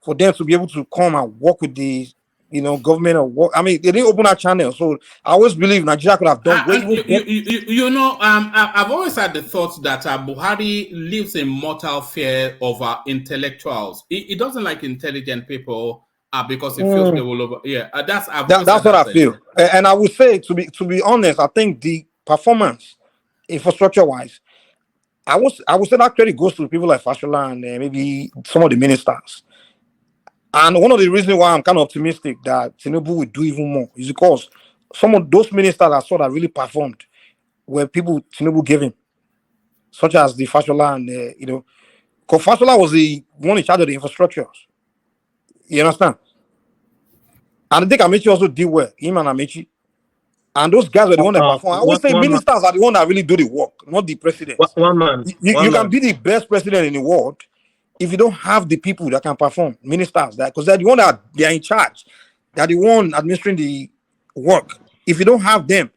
for them to be able to come and work with the, you know, government or work? I mean, they didn't open that channel, so I always believe Nigeria could have done way. You know, I've always had the thought that Buhari lives in mortal fear of intellectuals. He doesn't like intelligent people because he feels they will over. Yeah, that's what I feel. And I would say, to be honest, I think the performance, infrastructure wise, I would say that credit goes to people like Fashola and maybe some of the ministers. And one of the reasons why I'm kind of optimistic that Tinubu will do even more is because some of those ministers I saw that really performed were people Tinubu gave him, such as the Fashola and you know, because Fashola was the one in charge of the infrastructures. You understand? And I think Amechi also did well, him and Amechi. And those guys were the one that perform. I always say ministers are the one that really do the work, not the president. One man. You can be the best president in the world if you don't have the people that can perform, ministers, that because they're the one that they are in charge, they're the one administering the work. If you don't have them,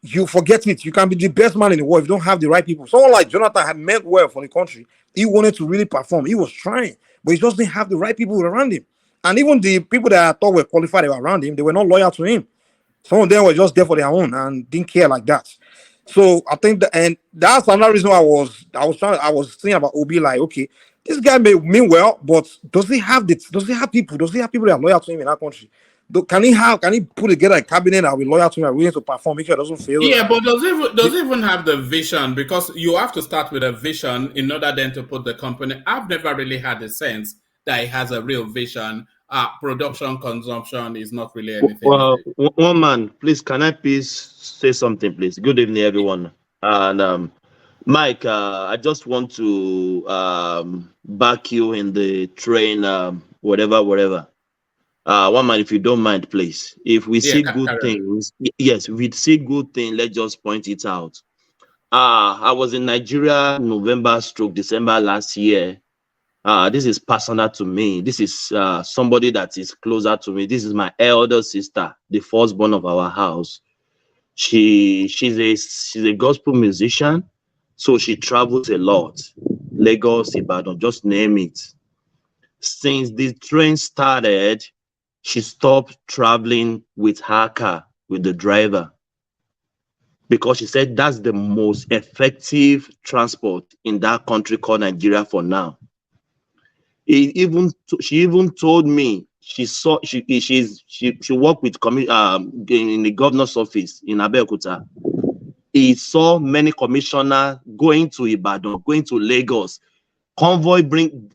you forget it. You can be the best man in the world if you don't have the right people. Someone like Jonathan had meant well for the country. He wanted to really perform. He was trying, but he just didn't have the right people around him. And even the people that I thought were qualified that were around him, they were not loyal to him. Some of them were just there for their own and didn't care like that. So I think and that's another reason why I was thinking about Obi, like, okay, this guy may mean well, but does he have people? Does he have people that are loyal to him in that country? Can he put together a cabinet that will be loyal to him and willing to perform, make sure it doesn't fail? Yeah, but does he even have the vision? Because you have to start with a vision in order then to put the company. I've never really had a sense that he has a real vision. Production, consumption is not really anything. Well, one man, please, can I please say something, please? Good evening, everyone. And Mike, I just want to back you in the train, whatever. One man, if you don't mind, please. If we see good things, yes, if we see good things, let's just point it out. I was in Nigeria November/December last year. This is personal to me. This is somebody that is closer to me. This is my elder sister, the firstborn of our house. She's a gospel musician, so she travels a lot. Lagos, Ibadan, just name it. Since the train started, she stopped traveling with her car, with the driver, because she said that's the most effective transport in that country called Nigeria for now. She even told me she worked with in the governor's office in Abeokuta. He saw many commissioners going to Ibadan, going to Lagos. Convoy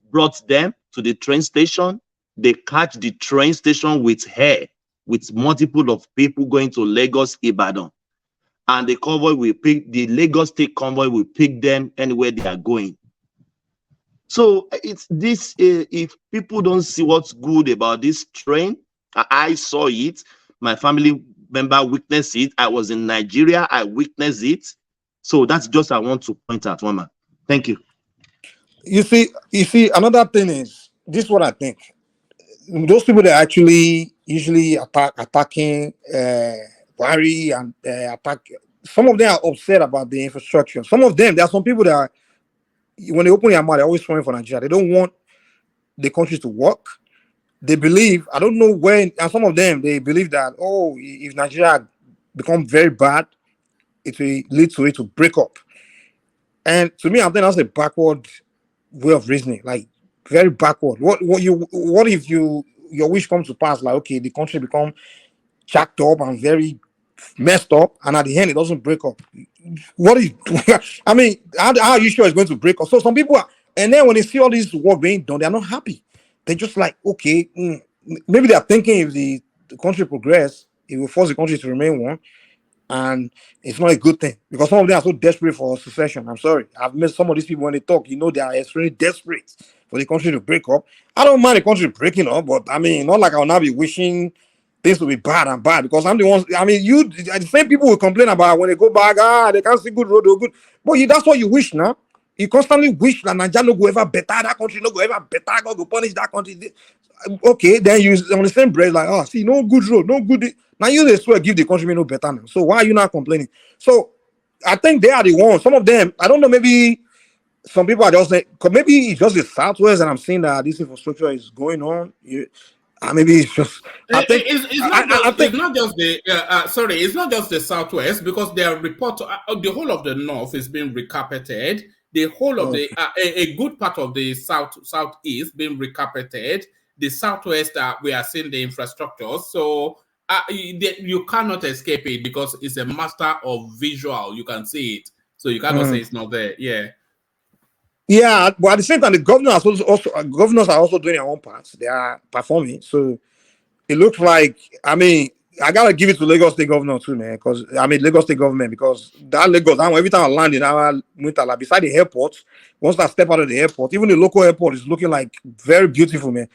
brought them to the train station. They catch the train station with her, with multiple of people going to Lagos, Ibadan. And the Lagos State convoy will pick them anywhere they are going. So it's this, if people don't see what's good about this train, I saw it, my family member witnessed it, I was in Nigeria, I witnessed it. So that's just I want to point out, Mama. Thank you. You see, another thing is, this is what I think. those people that actually usually attacking Buhari and attack. Some of them are upset about the infrastructure. Some of them, there are some people that when they open their mouth, they're always throwing for Nigeria. They don't want the country to work. They believe, I don't know when, and some of them, they believe that, oh, if Nigeria become very bad, it will lead to it to break up. And to me, I think that's a backward way of reasoning, like very backward. What if your wish comes to pass? Like, okay, the country become jacked up and very messed up, and at the end it doesn't break up. What is? I mean, how are you sure it's going to break up? So some people are, and then when they see all this work being done, they're not happy. They're just like, okay, maybe they're thinking if the country progress, it will force the country to remain one. And it's not a good thing because some of them are so desperate for secession. I'm sorry. I've met some of these people when they talk, they are extremely desperate for the country to break up. I don't mind the country breaking up, but I mean, not like I'll now be wishing things to be bad and bad because I'm the ones. I mean, the same people will complain about when they go back, they can't see good road or good. But that's what you wish now. You constantly wish that Nigeria no go ever better, that country no go ever better, God go punish that country. Okay, then you on the same breath, like, see, no good road, no good. Now you they swear give the country no better now. So why are you not complaining? So I think they are the ones. Some of them, I don't know, maybe some people are just saying, maybe it's just the Southwest and I'm seeing that this infrastructure is going on. Maybe it's just. It's not just the Southwest because there are reports. The whole of the North is being recarpeted. The whole of a good part of the Southeast being recarpeted. The Southwest, we are seeing the infrastructure. So you cannot escape it because it's a master of visual. You can see it. So you cannot say it's not there. Yeah. Yeah, but at the same time, the governors are also doing their own parts. They are performing. So it looks like, I mean, I gotta give it to Lagos State Governor too, man. Because Lagos State government, because that Lagos, every time I land in our Muntala, beside the airport, once I step out of the airport, even the local airport is looking like very beautiful, man.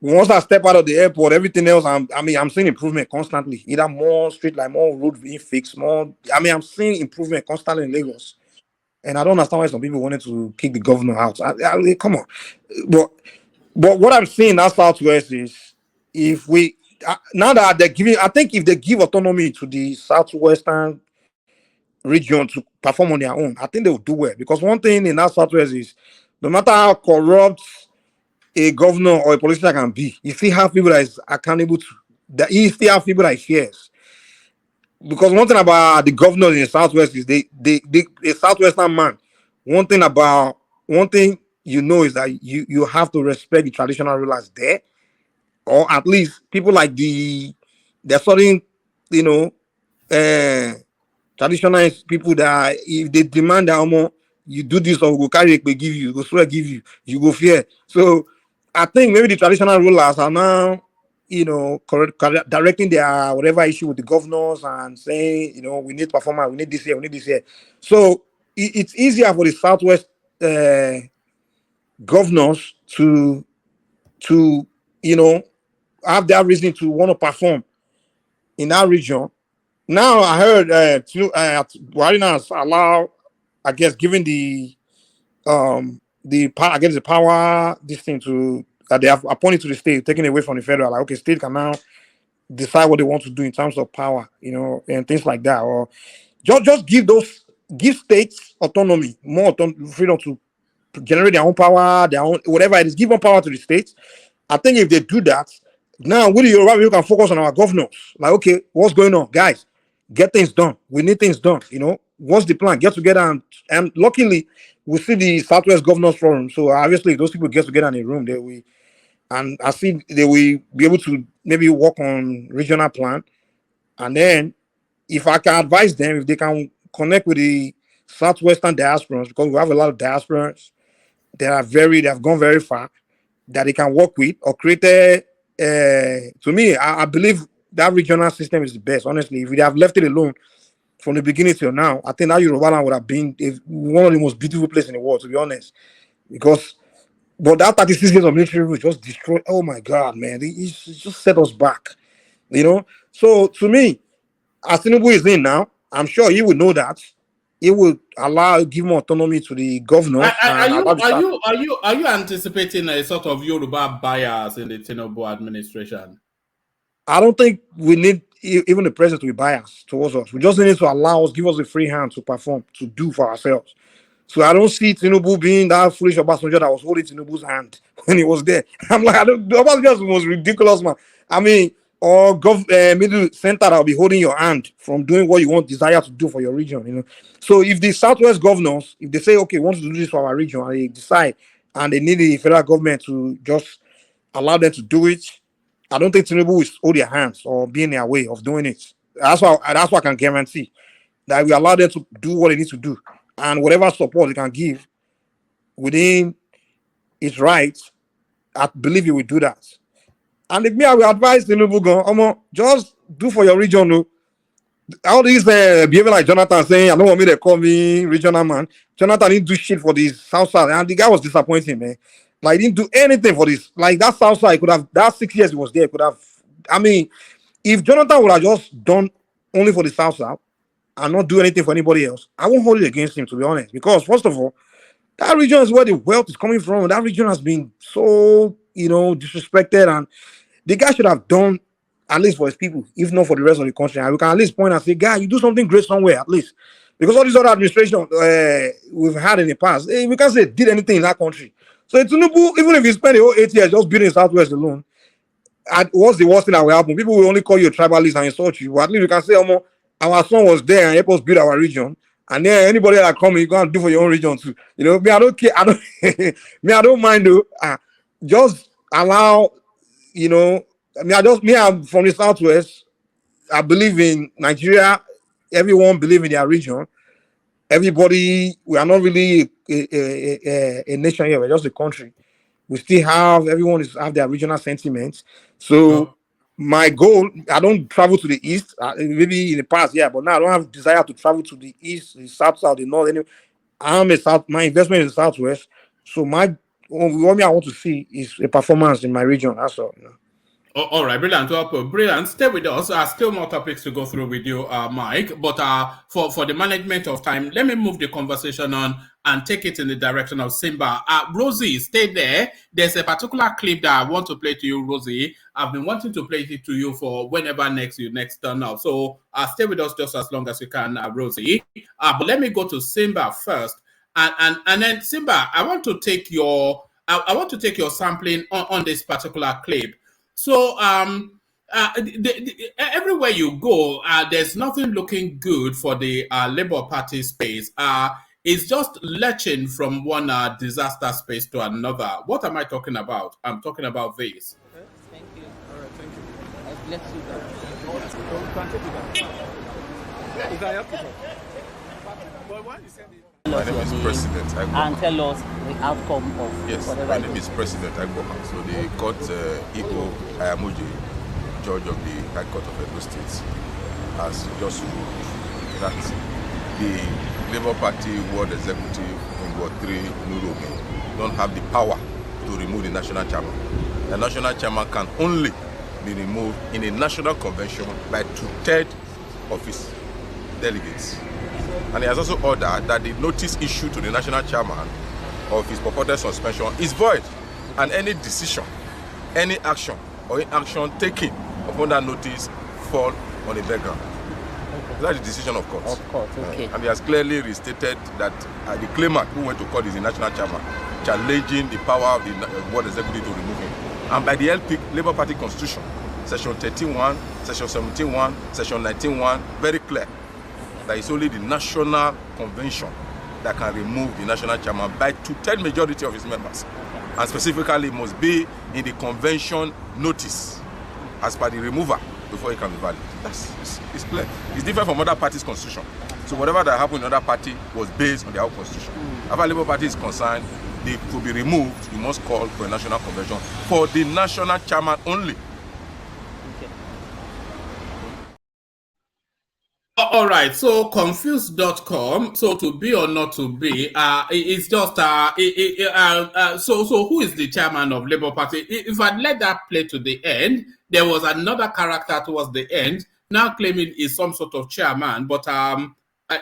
Once I step out of the airport, everything else, I'm seeing improvement constantly. Either more street light, more road being fixed, more. I'm seeing improvement constantly in Lagos. And I don't understand why some people wanted to kick the governor out. I mean, come on. But what I'm seeing now Southwest is if we now that they're giving, I think if they give autonomy to the Southwestern region to perform on their own, I think they will do well. Because one thing in that Southwest is no matter how corrupt a governor or a politician can be, you still have people that is accountable to that. He still have people that he fears. Because one thing about the governors in the Southwest is the Southwestern man. One thing you know is that you have to respect the traditional rulers there, or at least people like there's certain traditional people that if they demand that you do this or go carry it, they give you, go swear give you, you go fear. So I think maybe the traditional rulers are now directing their whatever issue with the governors and saying, we need performance, we need this here, we need this here. So it's easier for the Southwest governors to have that reason to want to perform in that region. Now I heard Buhari now has allowed, I guess, given the power this thing to that they have appointed to the state, taken away from the federal. Like, okay, state can now decide what they want to do in terms of power, and things like that, or just give states autonomy, more freedom to generate their own power, their own whatever it is. Give more power to the states. I think if they do that, now we the Yoruba people can focus on our governors. Like, okay, what's going on, guys? Get things done. We need things done. What's the plan? Get together and luckily we see the Southwest Governors Forum. So obviously, if those people get together in a room, I see they will be able to maybe work on regional plan. And then if I can advise them, if they can connect with the Southwestern diasporans, because we have a lot of diasporans that have gone very far, that they can work with or create to me, I believe that regional system is the best. Honestly, if we have left it alone from the beginning till now, I think that Yoruba land would have been one of the most beautiful places in the world, to be honest. But that 36 years of military rule just destroyed. Oh my God, man! It just set us back, So to me, as Tinubu is in now, I'm sure he would know that. it would give more autonomy to the governors and allow the are you anticipating a sort of Yoruba bias in the Tinubu administration? I don't think we need even the president to be biased towards us. We just need to allow us, give us a free hand to perform, to do for ourselves. So I don't see Tinubu being that foolish Obasanjo that was holding Tinubu's hand when he was there. I'm like, Obasanjo is the most ridiculous man. I mean, or middle center that will be holding your hand from doing what you want, desire to do for your region, you know. So if the Southwest governors, if they say, okay, we want to do this for our region, and they decide, and they need the federal government to just allow them to do it, I don't think Tinubu will hold their hands or be in their way of doing it. That's what I can guarantee, that we allow them to do what they need to do, and whatever support they can give within its rights, I believe you will do that. And if me, I will advise Tinubu, just do for your region. No? All these behavior like Jonathan saying, I don't want me to call me regional man. Jonathan didn't do shit for this South Side, and the guy was disappointing, man. Like, he didn't do anything for this. Like, that South Side could have, that 6 years he was there, could have, I mean, if Jonathan would have just done only for the South Side and not do anything for anybody else, I won't hold it against him, to be honest. Because, first of all, that region is where the wealth is coming from. That region has been so, disrespected, and the guy should have done at least for his people, if not for the rest of the country. And we can at least point and say, guy, you do something great somewhere, at least. Because all these other administration we've had in the past, we can't say did anything in that country. So Tinubu, even if he spent the whole 8 years just building Southwest alone, what's the worst thing that will happen? People will only call you a tribalist and insult you. But at least you can say, our son was there and helped us build our region. And then anybody that come, you can do for your own region too. Me, I don't care. I don't mind though. Just allow, I'm from the Southwest. I believe in Nigeria. Everyone believe in their region. Everybody, we are not really a nation here. We're just a country. We still have, everyone have their regional sentiments. So my goal, I don't travel to the east. Maybe in the past, yeah, but now I don't have desire to travel to the east, the south, the north. Anyway, my investment is the Southwest. So what I want to see is a performance in my region. That's all. All right, brilliant. Well, brilliant. Stay with us. Still more topics to go through with you, Mike. But for the management of time, let me move the conversation on and take it in the direction of Simba. Rosie, stay there. There's a particular clip that I want to play to you, Rosie. I've been wanting to play it to you for whenever you next turn up. So stay with us just as long as you can, Rosie. But let me go to Simba first, and then Simba, I want to take your sampling on this particular clip. So everywhere you go, there's nothing looking good for the Labour Party space. It's just lurching from one disaster space to another. What am I talking about? I'm talking about this. Okay. Thank you. All right, thank you. Let's do that. You can help me. My name is President Agbo. And tell us the outcome of yes, my name is President Agbo. So the court Iko Ayamuji, judge of the High Court of Edo State, has just ruled that the Labour Party World Executive in Ward 3 Nuromi don't have the power to remove the national chairman. The national chairman can only be removed in a national convention by 2/3 of his delegates. And he has also ordered that the notice issued to the national chairman of his purported suspension is void, and any decision, any action or inaction taken upon that notice fall on the background. Okay. That's the decision of court. Of course, okay. And he has clearly restated that the claimant who went to court is the national chairman, challenging the power of the World Executive to remove him. And by the LP Labour Party Constitution, Section 31, Section 71, Section 91, very clear. That it's only the National Convention that can remove the national chairman by 2/3 majority of his members. And specifically, it must be in the convention notice as per the remover before it can be valid. It's clear. It's different from other parties' constitution. So whatever that happened in other party was based on their own constitution. As far as Labour Party is concerned, they could be removed. You must call for a national convention for the national chairman only. All right, so confused.com. So to be or not to be, it's just so who is the chairman of Labour Party? If I let that play to the end, there was another character towards the end now claiming is some sort of chairman, but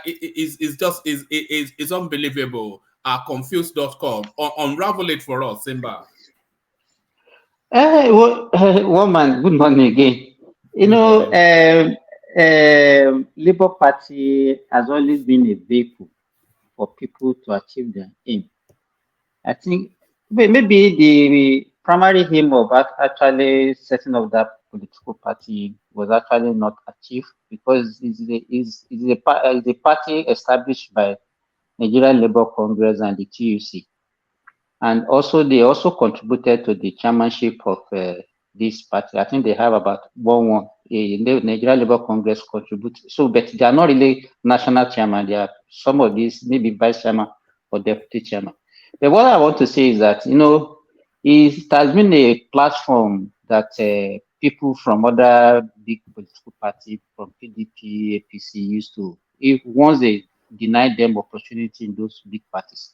is unbelievable. Confused.com. Unravel it for us, Simba. Woman, good morning again. You know, Labour Party has always been a vehicle for people to achieve their aim. I think maybe the primary aim of actually setting up that political party was actually not achieved because it's a party established by Nigerian Labour Congress and the TUC. And also, they also contributed to the chairmanship of this party. I think they have about 1-1. The Nigerian Labour Congress contribute. So, but they are not really national chairman. They are some of these, maybe vice chairman or deputy chairman. But what I want to say is that, you know, it has been a platform that people from other big political parties, from PDP, APC, used to, if once they denied them opportunity in those big parties,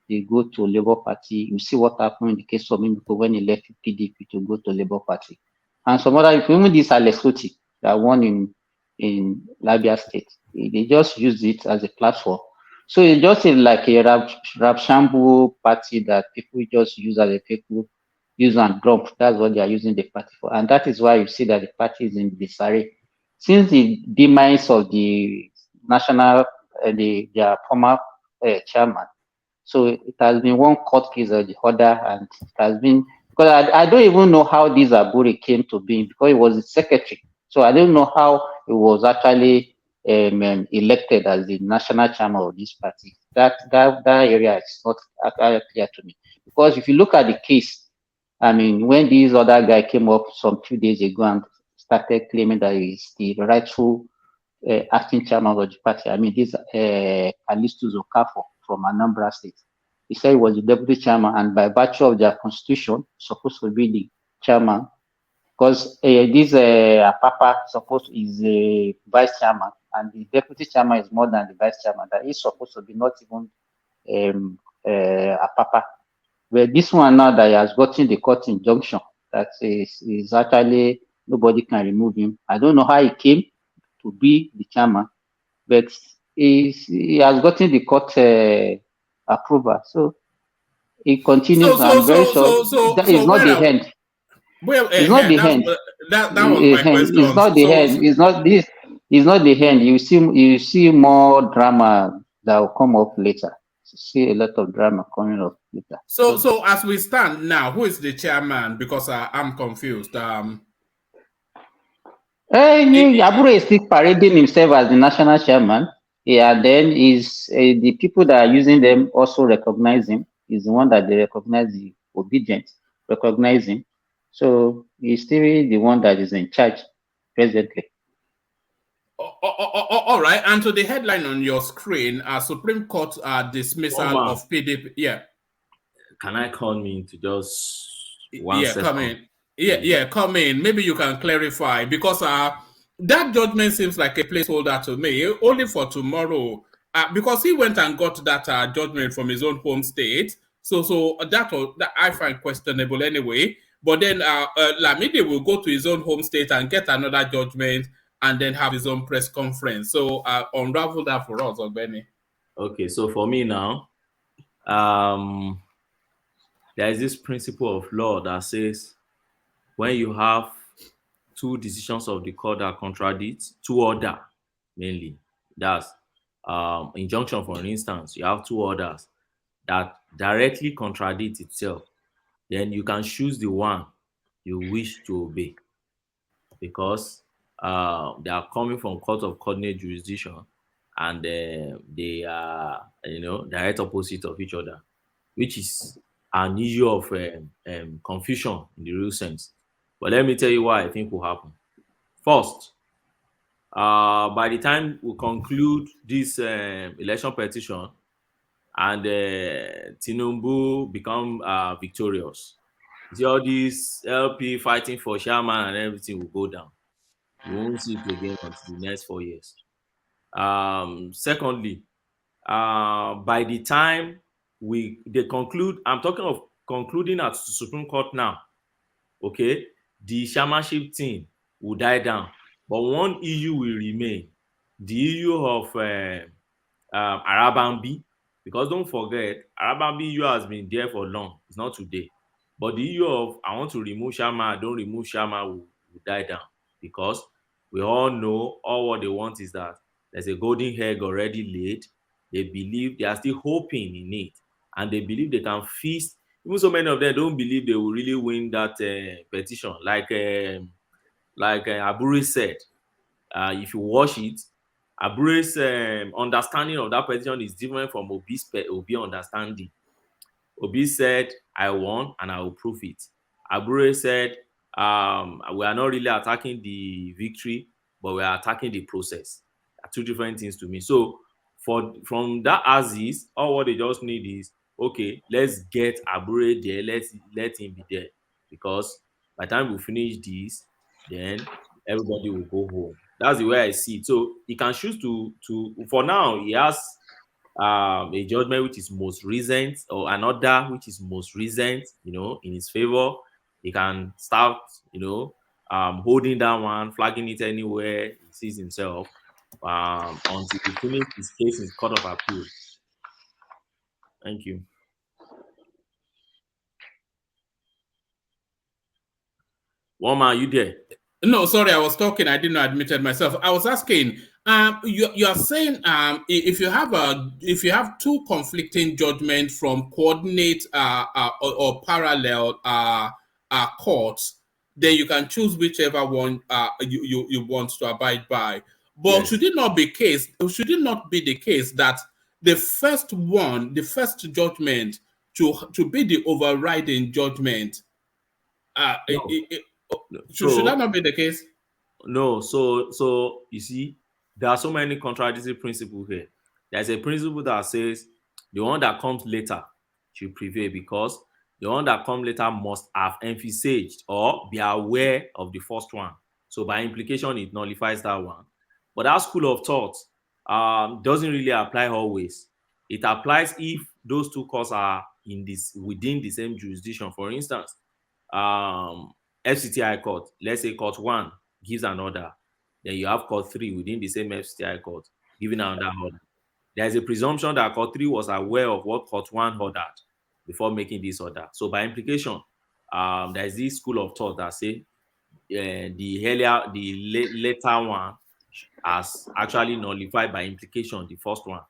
they go to Labour Party. You see what happened in the case of Mimiko when he left PDP to go to Labour Party. And some other, even this Alex Oti that won in Labia State, they just use it as a platform. So it's just like a Rapshambu party that people just use as a people use and drop. That's what they are using the party for. And that is why you see that the party is in disarray. Since the demise of the national, their former chairman, so it has been one court case or the other, and it has been because I don't even know how this Aburi came to be because he was the secretary. So I don't know how he was actually elected as the national chairman of this party. That area is not actually clear to me. Because if you look at the case, I mean, when this other guy came up some few days ago and started claiming that he's the rightful acting chairman of the party, I mean, this Alistus Okafor from Anambra State. He said he was the deputy chairman, and by virtue of their constitution, supposed to be the chairman, because this Apapa supposed is a vice chairman, and the deputy chairman is more than the vice chairman. That is supposed to be not even Apapa. But this one now that he has gotten the court injunction, that is actually nobody can remove him. I don't know how he came to be the chairman, but he has gotten the court approval. So he continues. I'm very sure that is not the end. Well, It's not the end. That was my question. It's not the end. It's not this. It's not the end. You see more drama that will come up later. You see a lot of drama coming up later. So as we stand now, who is the chairman? Because I'm confused. Abure is still parading himself as the national chairman. Yeah, then is the people that are using them also recognize him. Is the one that they recognize, the Obi'S recognize him. So he's still the one that is in charge presently. All right. And so the headline on your screen, Supreme Court dismissal of PDP. Yeah. Can I come in to just one second? Come in. Yeah, come in. Maybe you can clarify because that judgment seems like a placeholder to me, only for tomorrow. Because he went and got that judgment from his own home state. So that I find questionable anyway. But then Lamide will go to his own home state and get another judgment and then have his own press conference. So unravel that for us, Ogbeni. Okay, so for me now, there is this principle of law that says when you have two decisions of the court that contradict two orders, mainly, that's injunction, for instance, you have two orders that directly contradict itself, then you can choose the one you wish to obey because they are coming from court of coordinate jurisdiction and they are, direct opposite of each other, which is an issue of confusion in the real sense. But let me tell you what I think will happen. First, by the time we conclude this election petition and Tinubu become victorious, see all these LP fighting for chairman and everything will go down. You won't see it again until the next 4 years. Secondly, by the time they conclude, I'm talking of concluding at the Supreme Court now, the chairmanship thing will die down. But one issue will remain. the issue of Arabambi, because don't forget, Arabambi issue has been there for long. It's not today. But the issue of I want to remove Sharma, I don't remove Sharma will die down, because we all know all what they want is that there's a golden egg already laid. They believe they are still hoping in it, and they believe they can feast. Even so many of them don't believe they will really win that petition. Like Aburi said, if you watch it, Aburi's understanding of that petition is different from Obi's understanding. Obi said, I won and I will prove it. Abure said, we are not really attacking the victory, but we are attacking the process. Two different things to me. So from that as is, all what they just need is, okay, let's get Abure there, let him be there. Because by the time we finish this, then everybody will go home. That's the way I see it. So he can choose to for now, he has a judgment which is most recent, or another which is most recent, in his favor. He can start, holding that one, flagging it anywhere he sees himself, until he finishes his case in Court of Appeal. Thank you. Woman, are you there? No, sorry, I was talking. I didn't admitted myself. I was asking. You are saying if you have two conflicting judgments from coordinate or parallel courts, then you can choose whichever one you want to abide by. But Yes. should it not be the case that the first judgment to be the overriding judgment? Should that not be the case? No, so you see, there are so many contradictory principles here. There's a principle that says the one that comes later should prevail, because the one that comes later must have emphasized or be aware of the first one. So by implication, it nullifies that one. But that school of thought doesn't really apply always. It applies if those two courts are within the same jurisdiction. For instance, FCTI court, let's say court 1 gives an order, then you have court 3 within the same FCTI court giving another order. There is a presumption that court 3 was aware of what court 1 ordered before making this order. So by implication, there is this school of thought that say the later one has actually nullified by implication the first one.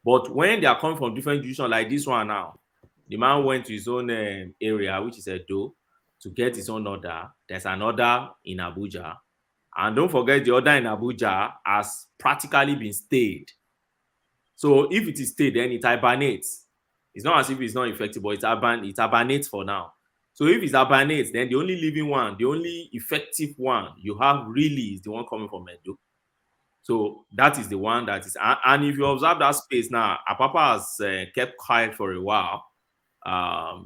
But when they are coming from different jurisdictions like this one now, the man went to his own area, which is Edo, to get his own order. There's an order in Abuja. And don't forget, the order in Abuja has practically been stayed. So if it is stayed, then it hibernates. It's not as if it's not effective, but it hibernates for now. So if it hibernates, then the only living one, the only effective one you have really is the one coming from Edo. So that is the one that is, and if you observe that space now, Apapa has kept quiet for a while.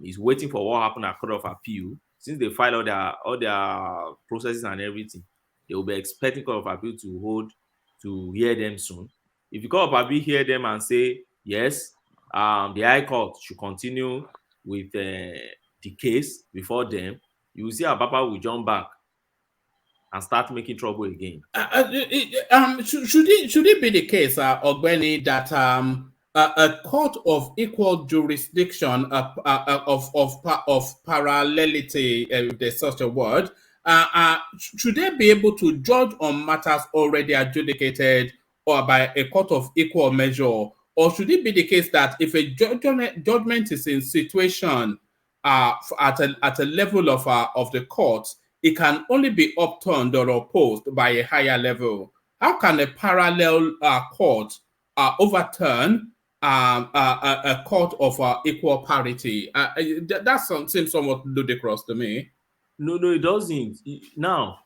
He's waiting for what happened at Court of Appeal. Since they filed all their processes and everything, they will be expecting Court of Appeal to hear them soon. If the Court of Appeal hear them and say yes, the High Court should continue with the case before them, you will see Apapa will jump back and start making trouble again. Should it be the case, Ogbeni, that a court of equal jurisdiction of parallelity, if there's such a word, should they be able to judge on matters already adjudicated or by a court of equal measure? Or should it be the case that if a judgment is in situation at a level of the court, it can only be upturned or opposed by a higher level? How can a parallel court overturn a court of equal parity? That seems somewhat ludicrous to me. No, it doesn't. Now,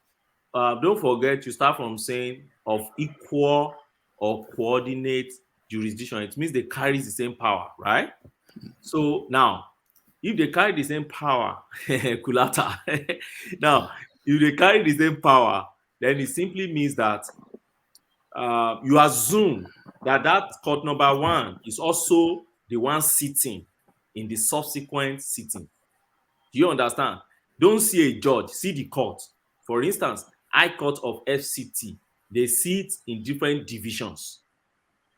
don't forget, you start from saying of equal or coordinate jurisdiction. It means they carry the same power, right? So now, if they carry the same power, kulata. Now, if they carry the same power, then it simply means that you assume that court number 1 is also the one sitting in the subsequent sitting. Do you understand? Don't see a judge, see the court. For instance, High Court of FCT they sit in different divisions.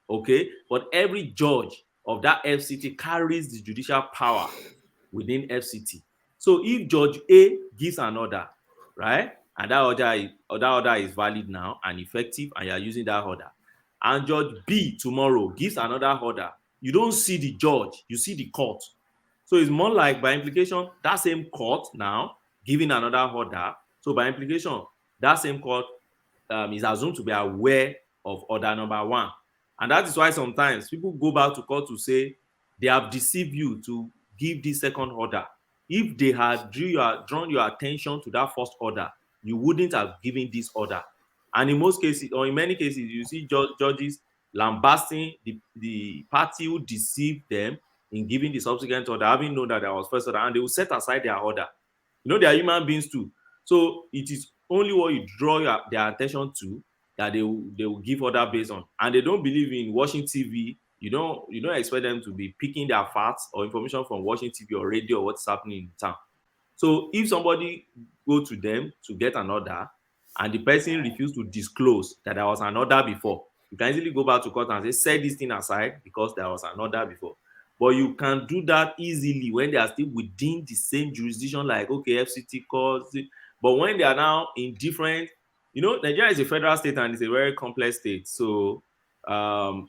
Okay, but every judge of that FCT carries the judicial power within FCT. So if Judge A gives an order, right, and that order is valid now and effective, and you are using that order, and Judge B tomorrow gives another order, you don't see the judge, you see the court. So it's more like, by implication, that same court now giving another order. So by implication, that same court is assumed to be aware of order number one. And that is why sometimes people go back to court to say they have deceived you to give this second order. If they had drawn your attention to that first order, you wouldn't have given this order. And in most cases, or in many cases, you see judges lambasting the party who deceived them in giving the subsequent order, having known that there was first order, and they will set aside their order. You know, they are human beings too. So it is only what you draw their attention to that they will give order based on. And they don't believe in watching TV. You don't expect them to be picking their facts or information from watching TV or radio or what's happening in town. So if somebody go to them to get an order and the person refused to disclose that there was an order before, you can easily go back to court and say, set this thing aside because there was an order before. But you can do that easily when they are still within the same jurisdiction, like, okay, FCT courts. But when they are now in different, Nigeria is a federal state and it's a very complex state. So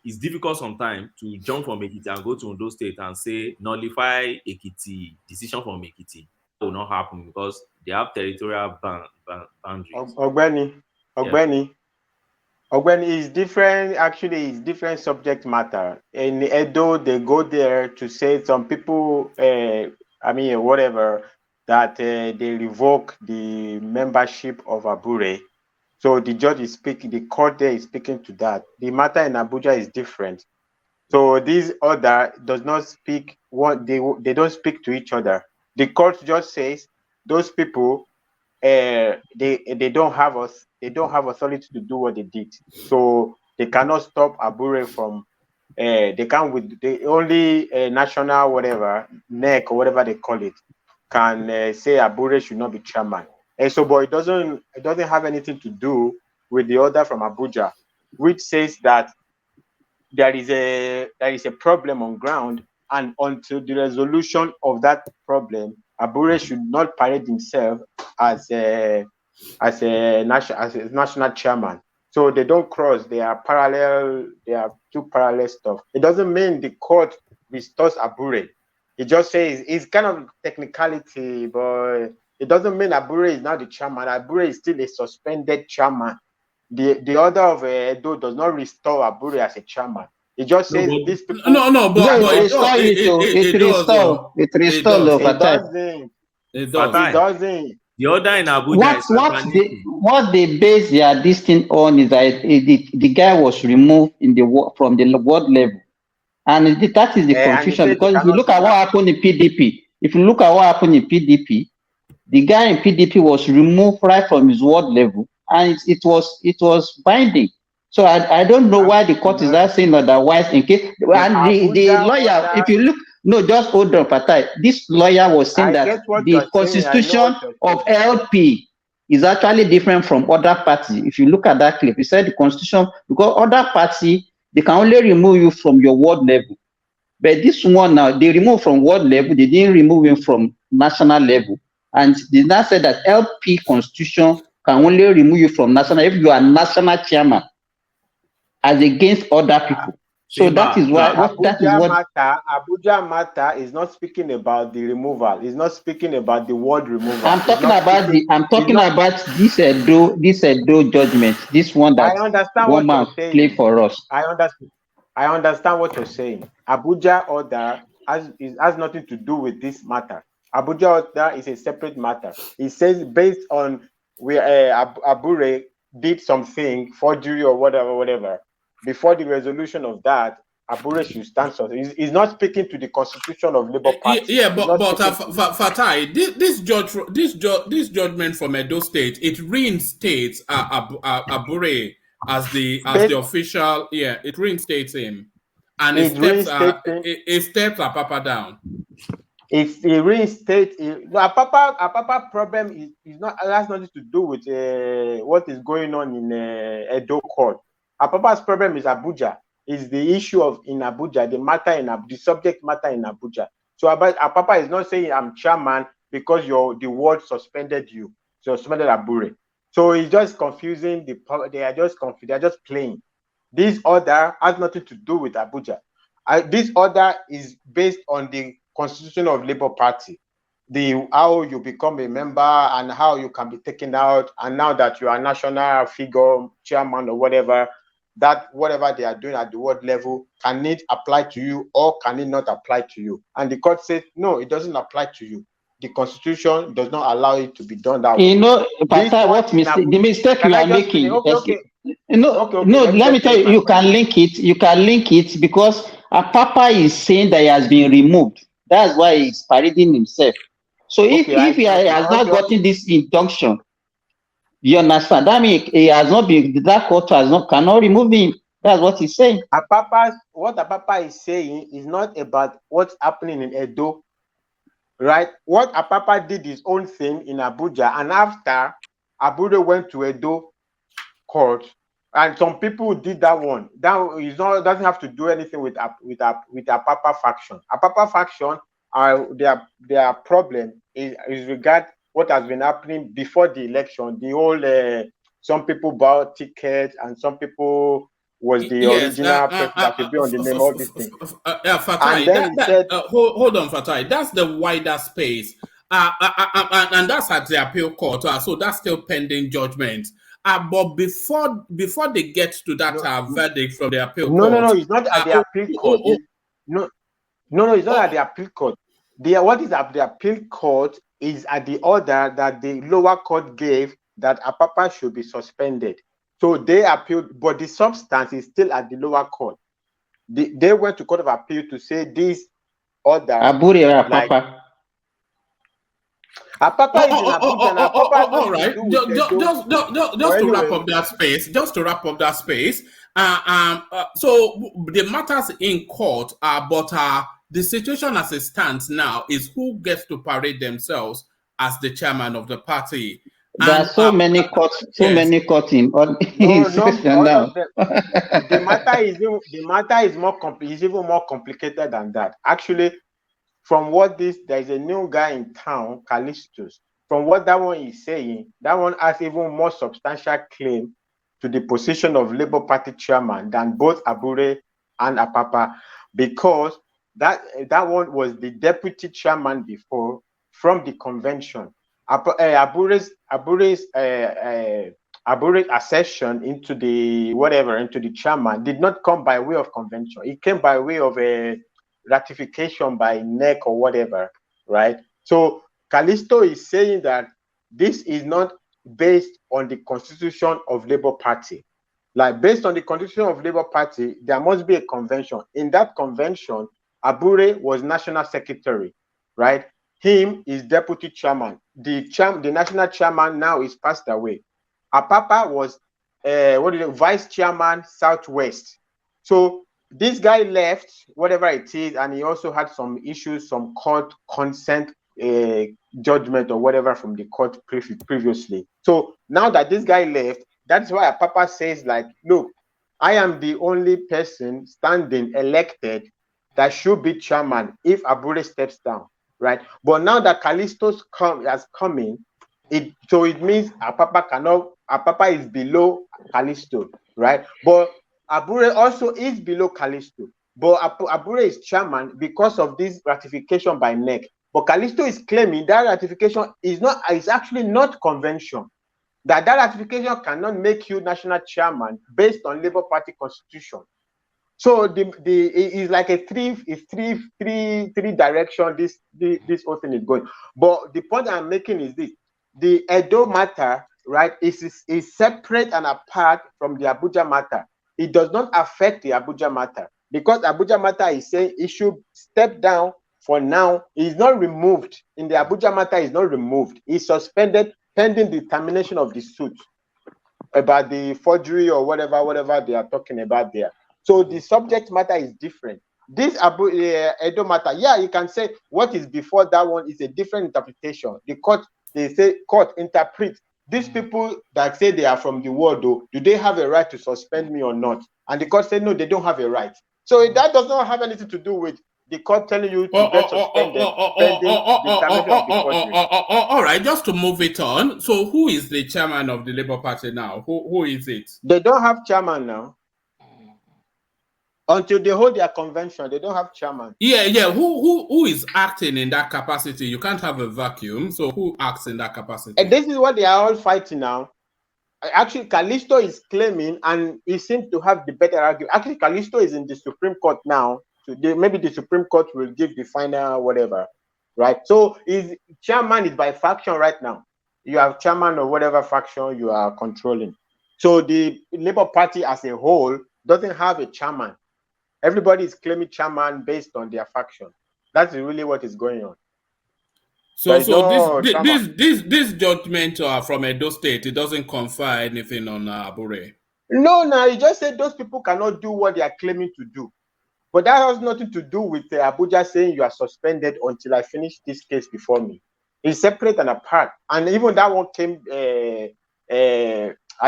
it's difficult sometimes to jump from Ekiti and go to Ondo State and say, nullify Ekiti decision from Ekiti. That will not happen because they have territorial boundaries. Ogbeni is different. Actually, it's different subject matter. In Edo, they go there to say some people, whatever, that they revoke the membership of Abure. So the judge is speaking, the court there is speaking to that. The matter in Abuja is different. So this order does not speak what they don't speak to each other. The court just says those people they don't have authority to do what they did. So they cannot stop Abure from they can't with the only national whatever NEC or whatever they call it can say Abure should not be chairman. And so, but it doesn't have anything to do with the order from Abuja, which says that there is a problem on ground, and until the resolution of that problem, Abure should not parade himself as a national chairman. So they don't cross. They are parallel. They are two parallel stuff. It doesn't mean the court restores Abure. It just says it's kind of technicality, but it doesn't mean Abure is now the chairman. Abure is still a suspended chairman. The order of Edo does not restore Abure as a chairman. It just says these people. It doesn't. The order in Abuja what they base their this thing on is that the guy was removed from the ward level, and that is the confusion, because if you look at what happened in PDP, the guy in PDP was removed right from his ward level, and it was binding. So I don't know why the court is not saying otherwise. In case and the lawyer, if you look, no, just hold on, Patai. This lawyer was saying that the constitution of LP is actually different from other parties. If you look at that clip, he said the constitution, because other parties, they can only remove you from your ward level. But this one now, they remove from ward level, they didn't remove him from national level. And they now said that LP constitution can only remove you from national if you are national chairman, as against other people. So that is why Abuja matter is not speaking about the removal. It's not speaking about the word removal. I'm talking about this Edo judgment. This one that one man played for us. I understand what you're saying. Abuja order has nothing to do with this matter. Abuja order is a separate matter. It says based on where Abure did something, forgery or whatever. Before the resolution of that, Abure should stand. He's not speaking to the Constitution of Labour Party. Yeah, but Fatai, this judgment from Edo State, it reinstates Abure as the official. Yeah, it reinstates him, and it steps Papa down. if he reinstates, Apapa problem is not, has nothing to do with what is going on in Edo court. Apapa's problem is Abuja. Is the issue of in Abuja, the matter in the subject matter in Abuja. So Apapa is not saying I'm chairman because the word suspended you, suspended Abure. So he's just confusing they are just confused, they're just playing. This order has nothing to do with Abuja. This order is based on the Constitution of Labour Party, how you become a member and how you can be taken out. And now that you are a national figure, chairman or whatever, that whatever they are doing at the world level, can it apply to you or can it not apply to you? And the court said, no, it doesn't apply to you. The Constitution does not allow it to be done that way. You know, Pastor, the mistake you are making. Okay. Let me tell you, you can link it because Apapa is saying that he has been removed. That's why he's parading himself. So if he has not gotten this induction, you understand? That means he has not been, that court cannot remove him. That's what he's saying. What Apapa is saying is not about what's happening in Edo, right? What Apapa did his own thing in Abuja, and after Abure went to Edo court, and some people did that one. That is not, doesn't have to do anything with Apapa faction. Apapa faction, their problem is regard what has been happening before the election. The whole some people bought tickets and some people was the original person that should be on the name of this thing. Fatai, and then he said, hold on, Fatai. That's the wider space, and that's at the appeal court. So that's still pending judgment. But before they get to that verdict from the appeal court, no, it's not at the appeal court. No, it's not at the appeal court. What is at the appeal court is at the order that the lower court gave that Apapa should be suspended. So they appealed, but the substance is still at the lower court. They went to court of appeal to say this order. Abure Apapa. Apapa is in Abuja. All right. Just to wrap up that space. So the matters in court but the situation as it stands now is who gets to parade themselves as the chairman of the party. There are so many courts in all now. The matter is even more complicated than that. Actually, from what there is a new guy in town, Callistus. From what that one is saying, that one has even more substantial claim to the position of Labour Party chairman than both Abure and Apapa, because that one was the deputy chairman before from the convention. Abure's accession into the chairman did not come by way of convention. It came by way of a ratification by NEC or whatever, right? So Callisto is saying that this is not based on the Constitution of Labour Party. Like, based on the Constitution of Labour Party, there must be a convention. In that convention, Abure was national secretary, right? Him is deputy chairman. The national chairman now is passed away. Apapa was vice chairman Southwest. So this guy left, whatever it is, and he also had some issues, some court consent judgment or whatever from the court previously. So now that this guy left, that's why Apapa says, like, look, I am the only person standing elected that should be chairman if Abure steps down, right? But now that Callisto has come in, it means Apapa is below Callisto, right? But Abure also is below Callisto. But Abure is chairman because of this ratification by NEC. But Callisto is claiming that ratification is actually not convention. That ratification cannot make you national chairman based on Labour Party constitution. So it is like a three direction this whole thing is going. But the point I'm making is this: the Edo matter, right, is separate and apart from the Abuja matter. It does not affect the Abuja matter, because Abuja matter is saying it should step down for now. It's not removed. In the Abuja matter, is not removed. It's suspended pending the termination of the suit about the forgery or whatever they are talking about there. So the subject matter is different. this Edo matter, yeah, you can say what is before that one is a different interpretation. The court, they say court interpret these people that say they are from the world, though, do they have a right to suspend me or not? And the court said no, they don't have a right. So that does not have anything to do with the court telling you to get suspended pending the termination of the court. All right, just to move it on. So who is the chairman of the Labour Party now? Who is it? They don't have chairman now. Until they hold their convention, they don't have chairman. Yeah. Who is acting in that capacity? You can't have a vacuum. So who acts in that capacity? And this is what they are all fighting now. Actually, Callisto is claiming, and he seems to have the better argument. Actually, Callisto is in the Supreme Court now. So maybe the Supreme Court will give the final whatever, right? So his chairman is by faction right now. You have chairman of whatever faction you are controlling. So the Labour Party as a whole doesn't have a chairman. Everybody is claiming chairman based on their faction. That's really what is going on. So this judgment from Edo State, it doesn't confer anything on Abure. No, you just said those people cannot do what they are claiming to do. But that has nothing to do with Abuja saying you are suspended until I finish this case before me. It's separate and apart. And even that one came, I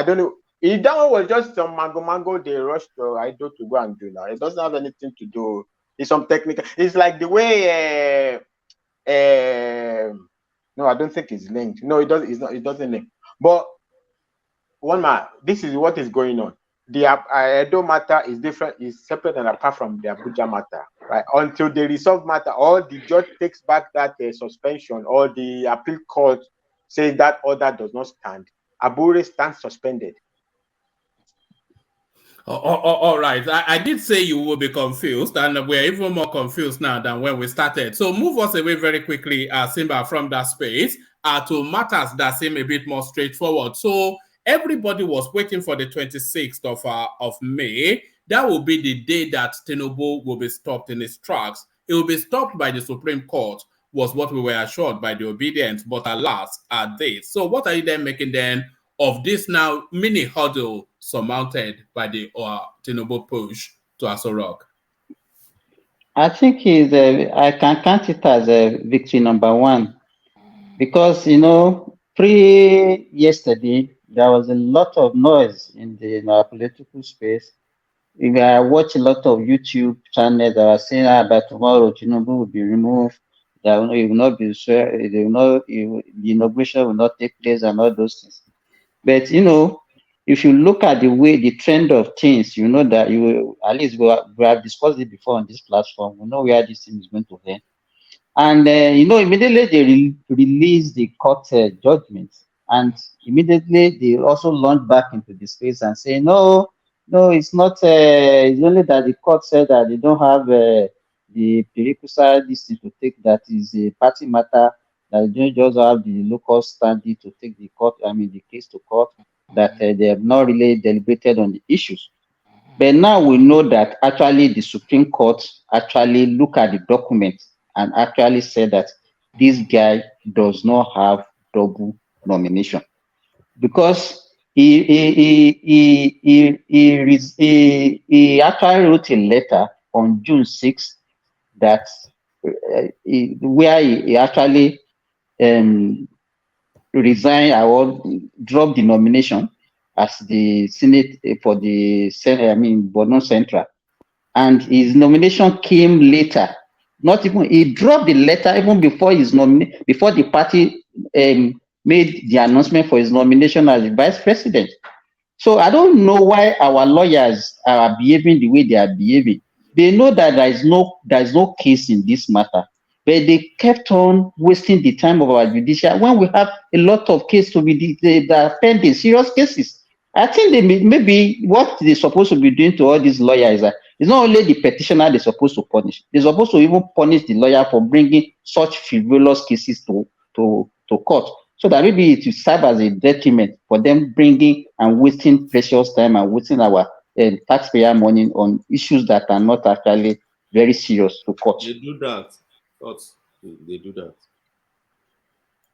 don't know. If that one was just some mango, they rushed to Ido to go and do now. It doesn't have anything to do. It's some technical. It's like the way. No, I don't think it's linked. No, it does. It's not. It doesn't link. But one man, this is what is going on. The Edo matter is different. Is separate and apart from the Abuja matter, right? Until they resolve matter, or the judge takes back that suspension, or the appeal court says that order does not stand. Abure stands suspended. All right. I did say you will be confused, and we're even more confused now than when we started. So move us away very quickly, Simba, from that space to matters that seem a bit more straightforward. So everybody was waiting for the 26th of May. That will be the day that Tinubu will be stopped in his tracks. It will be stopped by the Supreme Court, was what we were assured by the Obedience, but alas, at this. So what are you then making then of this now mini hurdle surmounted by the Tinubu push to Aso Rock? I think I can count it as a victory number one, because yesterday there was a lot of noise in the political space. I watch a lot of YouTube channels that are saying by tomorrow Tinubu will be removed. That it will not be sure. The inauguration will not take place and all those things. But if you look at the trend of things, that at least we have discussed it before on this platform. We know where this thing is going to end. And immediately they release the court judgment, and immediately they also launch back into the space and say no, it's not. It's only that the court said that they don't have the prerequisite to take, that is a party matter, that they just have the local standing to take the case to court, that they have not really deliberated on the issues. But now we know that actually the Supreme Court actually look at the document and actually said that this guy does not have double nomination, because he actually wrote a letter on June 6th that where he actually resigned or dropped the nomination as the Senate for the Borno Central, and his nomination came later. Not even, he dropped the letter even before before the party made the announcement for his nomination as the vice president. So I don't know why our lawyers are behaving the way they are behaving. They know that there is no case in this matter, but they kept on wasting the time of our judiciary when we have a lot of cases to be pending, serious cases. I think maybe what they're supposed to be doing to all these lawyers is that it's not only the petitioner they're supposed to punish. They're supposed to even punish the lawyer for bringing such frivolous cases to court, so that maybe it will serve as a detriment for them bringing and wasting precious time and wasting our taxpayer money on issues that are not actually very serious to court. They do that. They do that.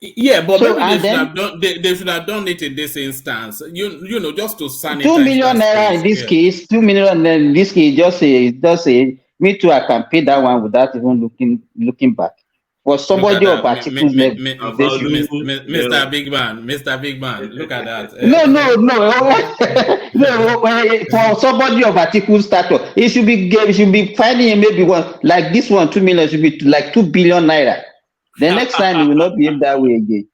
Yeah, but so, maybe they should have done it in this instance. Just to sanitize. 2 million naira in this case. 2 million in this case. Just a Me too, I can pay that one without even looking back. For somebody of Atiku's level, they should be. Mr. Big Man, Mr. Big Man, look at that. No. No, for somebody of Atiku's stature, it should be finding him maybe one like this one, 2 million should be like 2 billion naira. The next time he will not behave that way again.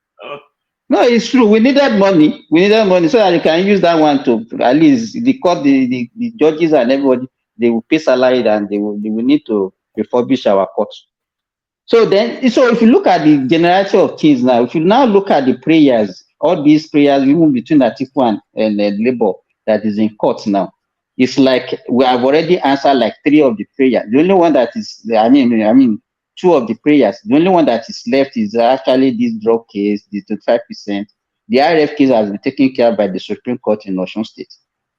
No, it's true. We needed money. So that you can use that one to at least the court, the judges and everybody, they will pay salary and they will need to refurbish our courts. So if you look at the generality of things now, if you now look at the prayers, all these prayers, even between Atiku and Labour that is in court now, it's like we have already answered like 3 of the prayers. The only one that is, I mean, 2 of the prayers. The only one that is left is actually this drug case, the 25%. The RF case has been taken care of by the Supreme Court in Osun State.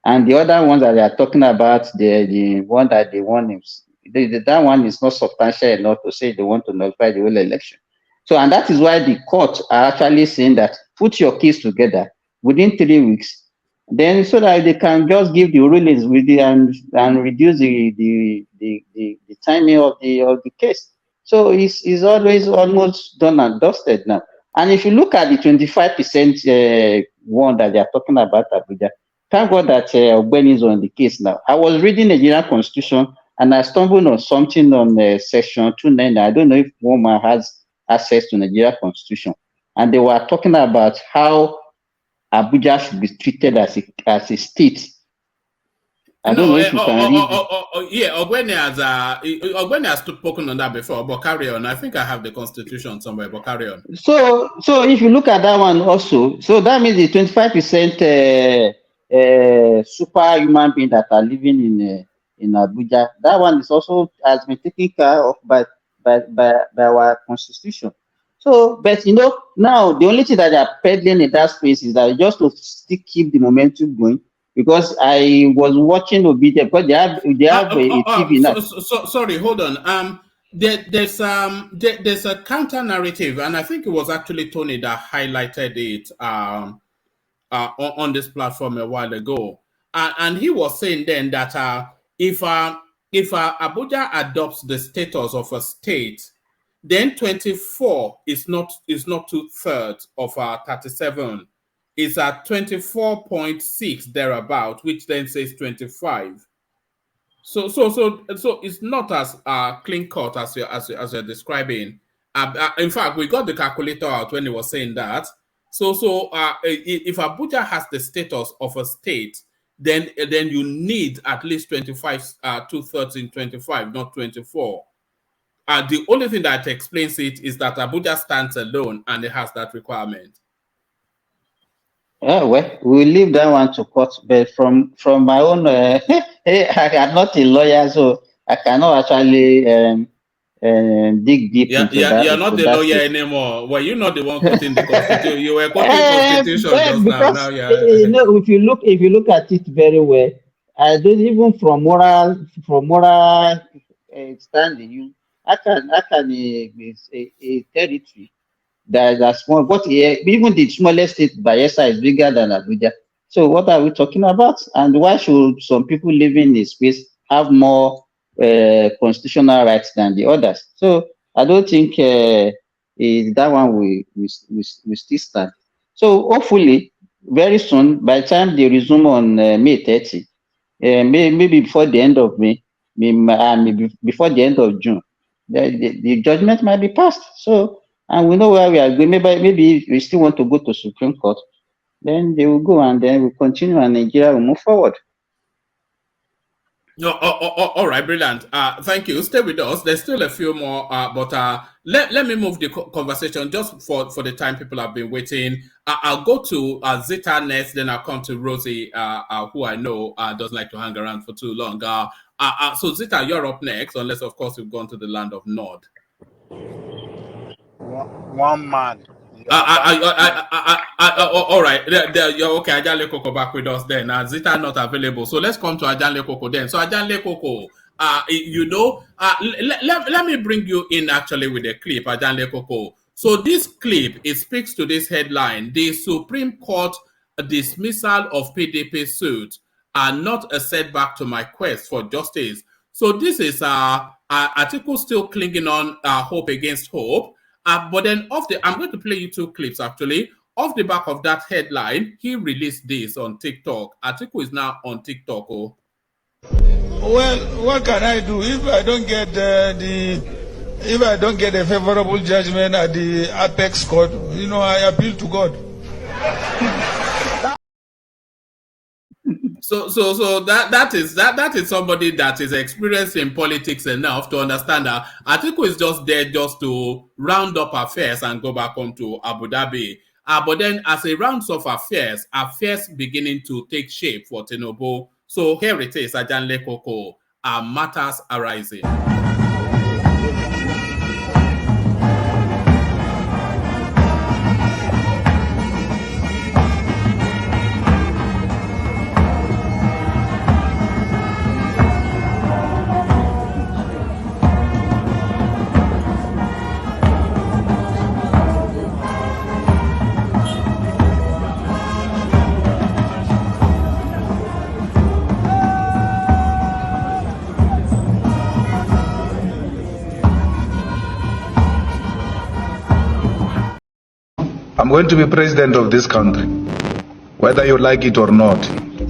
And the other ones that they are talking about, the one that they want is, that one is not substantial enough to say they want to nullify the whole election. So, and that is why the court are actually saying that put your case together within 3 weeks, then so that they can just give the rulings with the and reduce the timing of the case. So it's always almost done and dusted now. And if you look at the 25% one that they are talking about Abuja, thank God that Obi'S is on the case now. I was reading the Nigerian Constitution and I stumbled on something on section 290. I don't know if woman has access to Nigerian Constitution. And they were talking about how Abuja should be treated as a state. I don't know if you can read. Yeah, Ogbeni has spoken on that before, but carry on. I think I have the Constitution somewhere, but carry on. So if you look at that one also, so that means the 25% super human beings that are living in Abuja, that one is also has been taken care of by our Constitution. So, but now the only thing that they are peddling in that space is that just to still keep the momentum going. Because I was watching Obi'S because they have a TV now. Sorry, hold on. There's a counter narrative, and I think it was actually Tony that highlighted it on this platform a while ago, and he was saying then that if Abuja adopts the status of a state, then 24 is not 2/3 of 37. Is at 24.6 thereabout, which then says 25. So it's not as clean cut as you're describing. In fact, we got the calculator out when he was saying that. So if Abuja has the status of a state, then you need at least 25, 2/3 in 25, not 24. The only thing that explains it is that Abuja stands alone and it has that requirement. Oh, well, we'll leave that one to court. But from my own, I'm not a lawyer, so I cannot actually dig deep into that. You're not the lawyer anymore. Well, you're not the one quoting the Constitution. You were quoting Constitution just now. If you look at it very well, I don't even from moral standing. I can a territory that is as small, but even the smallest state, Bayelsa, is bigger than Abuja. So what are we talking about? And why should some people living in space have more constitutional rights than the others? So I don't think that one will still stand. So hopefully, very soon, by the time they resume on May 30, maybe before the end of May, maybe before the end of June, the judgment might be passed. So. And we know where we are going. Maybe we still want to go to Supreme Court, then they will go and then we'll continue and Nigeria will move forward. No, all right, brilliant. Thank you. Stay with us. There's still a few more, but let me move the conversation just for the time people have been waiting. I'll go to Zita next, then I'll come to Rosie, who I know doesn't like to hang around for too long. So Zita, you're up next, unless of course you've gone to the land of Nod. One man. All right. You're okay. Ajanle Koko back with us then. Zita not available. So let's come to Ajanle Koko then. So Ajanle Koko, let me bring you in actually with a clip, Ajanle Koko. So this clip, it speaks to this headline: the Supreme Court dismissal of PDP suit are not a setback to my quest for justice. So this is Atiku still clinging on hope against hope. But then I'm going to play you two clips actually. Off the back of that headline, he released this on TikTok. Atiku is now on TikTok. Oh. Well, what can I do if I don't get if I don't get a favorable judgment at the apex court? You know, I appeal to God. So that is somebody that is experienced in politics enough to understand that Atiku is just there just to round up affairs and go back home to Abu Dhabi. But then as a rounds of affairs beginning to take shape for Tinubu. So here it is, Ajanle Koko, matters arising. I'm going to be president of this country, whether you like it or not,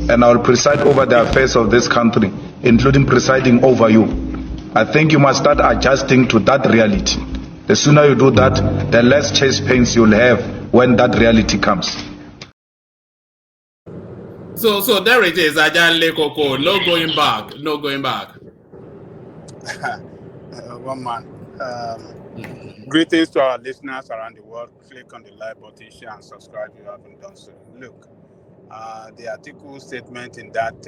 and I will preside over the affairs of this country, including presiding over you. I think you must start adjusting to that reality. The sooner you do that, the less chest pains you'll have when that reality comes. So there it is, Ajanle Koko. No going back. No going back. One man. Greetings to our listeners around the world. Click on the like button, share, and subscribe if you haven't done so. Look, the Atiku statement in that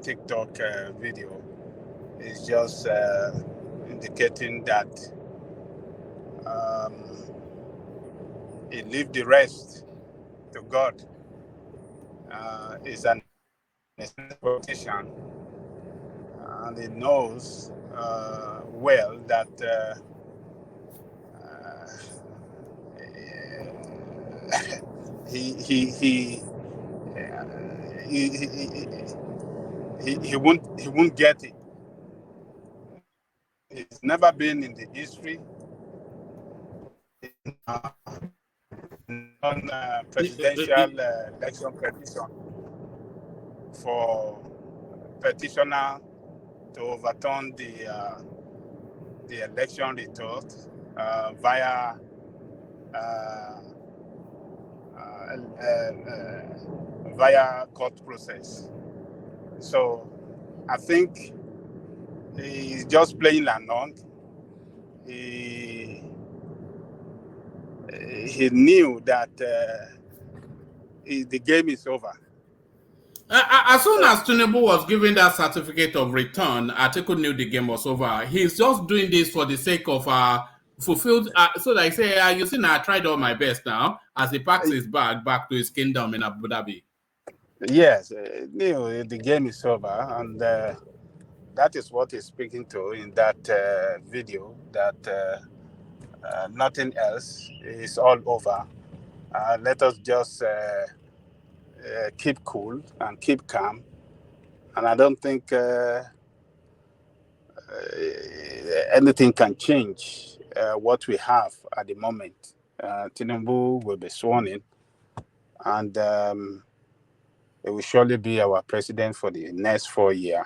TikTok video is just indicating that he leave the rest to God. Is an politician, and he knows well that he won't get it. It's never been in the history on presidential election petition for petitioner to overturn the election result via court process. So I think he's just playing along. He knew that the game is over. As soon as Tinubu was given that certificate of return, Atiku knew the game was over. He's just doing this for the sake of fulfilled. So like I say, you see, I tried all my best now as he packs his bag back to his kingdom in Abu Dhabi. Yes, the game is over, and that is what he's speaking to in that video. That nothing else is all over. Let us just keep cool and keep calm. And I don't think anything can change what we have at the moment. Tinubu will be sworn in, and it will surely be our president for the next 4 years,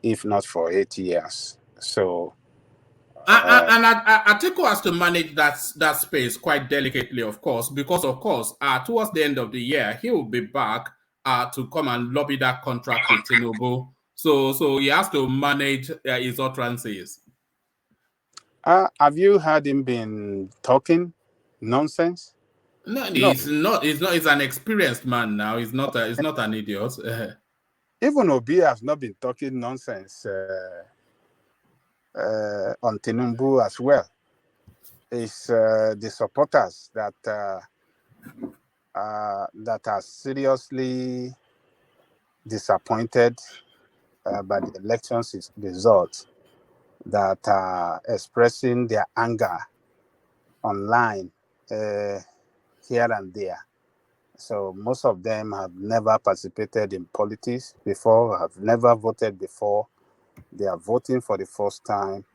if not for 8 years. So, and Atiku has to manage that space quite delicately, of course, because of course, towards the end of the year, he will be back to come and lobby that contract with Tinubu. So he has to manage his utterances. Have you heard him been talking nonsense? No, he's not. He's an experienced man now. He's not an idiot. Even Obi'S has not been talking nonsense on Tinubu as well. It's the supporters that are seriously disappointed by the elections result, that are expressing their anger online here and there. So most of them have never participated in politics before, have never voted before, They are voting for the first time.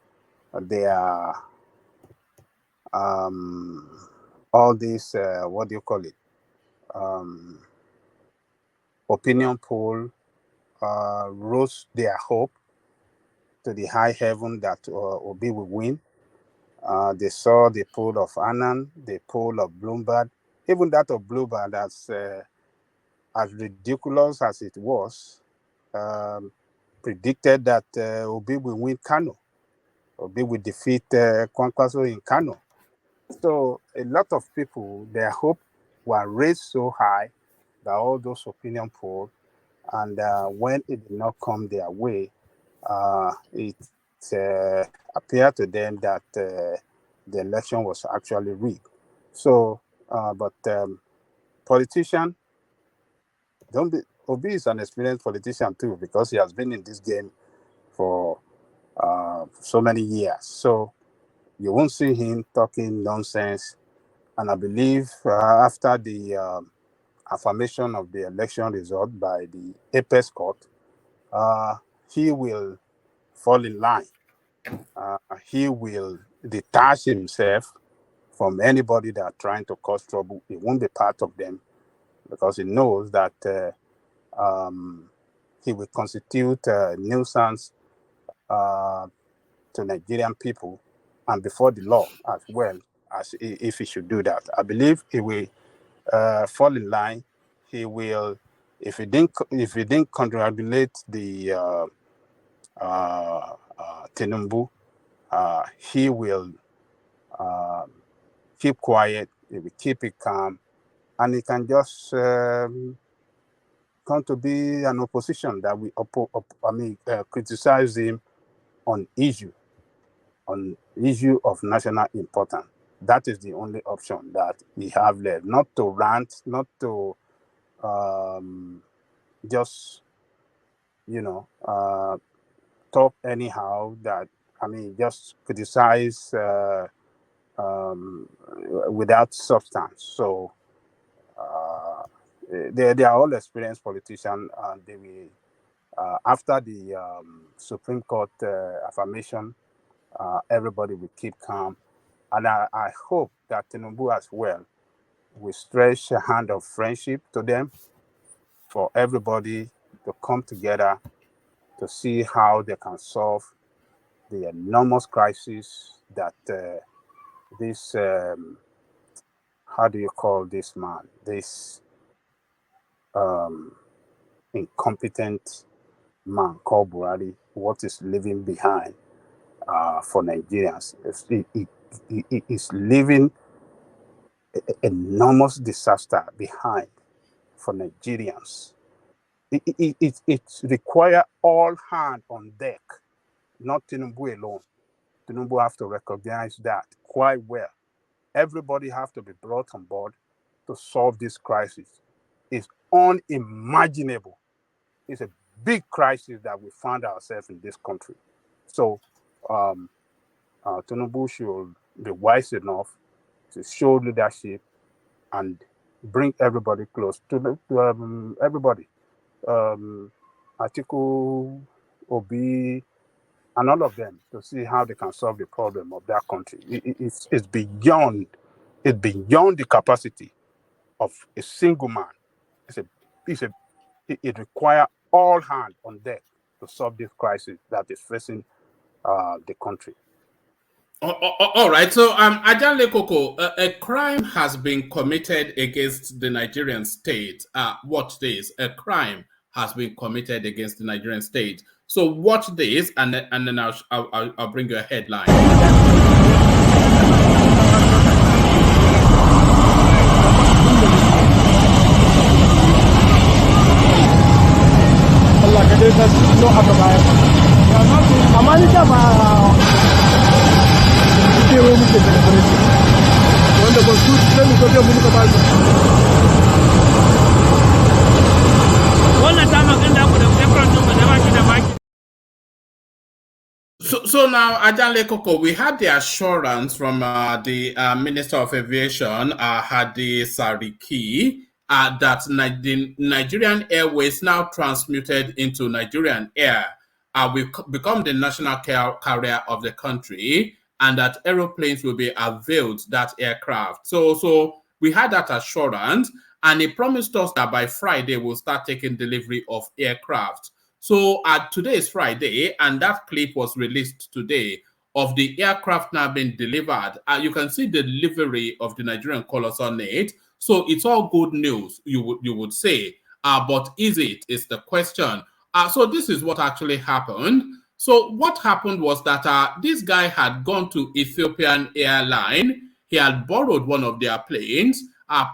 They are all this, what do you call it? Opinion poll rose their hope to the high heaven that Obi will win. They saw the poll of Annan, the poll of Bloomberg, even that of Bloomberg, as ridiculous as it was, predicted that Obi will win Kano. Obi will defeat Kwankwaso in Kano. So a lot of people, their hope were raised so high that all those opinion polls, and when it did not come their way, it appeared to them that the election was actually rigged. So, but politician, don't be. Obi is an experienced politician too, because he has been in this game for so many years. So you won't see him talking nonsense. And I believe after the affirmation of the election result by the Apex Court, he will fall in line. He will detach himself from anybody that are trying to cause trouble. He won't be part of them because he knows that he will constitute a nuisance to Nigerian people and before the law as well, as if he should do that. I believe he will fall in line. He will, if he didn't congratulate the Tinubu, he will keep quiet. He will keep it calm, and he can just come to be an opposition that we criticize him on issue of national importance. That is the only option that we have left. Not to rant, not to just talk anyhow. Just criticize without substance. So they are all experienced politicians, and they will, after the Supreme Court affirmation, everybody will keep calm. And I hope that Tinubu as well will stretch a hand of friendship to them for everybody to come together to see how they can solve the enormous crisis that this, how do you call this man? This incompetent man called Buhari, what is leaving behind for Nigerians. It is leaving enormous disaster behind for Nigerians. It requires all hands on deck, not Tinubu alone. Tinubu have to recognize that quite well. Everybody have to be brought on board to solve this crisis. It's unimaginable. It's a big crisis that we found ourselves in this country. So Tinubu should be wise enough to show leadership and bring everybody close to everybody. Atiku, Obi, and all of them to see how they can solve the problem of that country. It's beyond the capacity of a single man. It requires all hands on deck to solve this crisis that is facing the country. All right. So, Ajanle Koko, a crime has been committed against the Nigerian state. Watch this. A crime has been committed against the Nigerian state. So watch this, and then I'll bring you a headline. So now, Ajanle Koko, we had the assurance from the Minister of Aviation, Hadi Sariki, that the Nigerian Airways now transmuted into Nigerian Air. will become the national carrier of the country, and that aeroplanes will be availed that aircraft. So we had that assurance, and he promised us that by Friday we'll start taking delivery of aircraft. So today is Friday, and that clip was released today of the aircraft now being delivered. You can see the delivery of the Nigerian colors on it. So it's all good news, you would say. But is it? Is the question. So this is what actually happened. So what happened was that this guy had gone to Ethiopian Airline. He had borrowed one of their planes,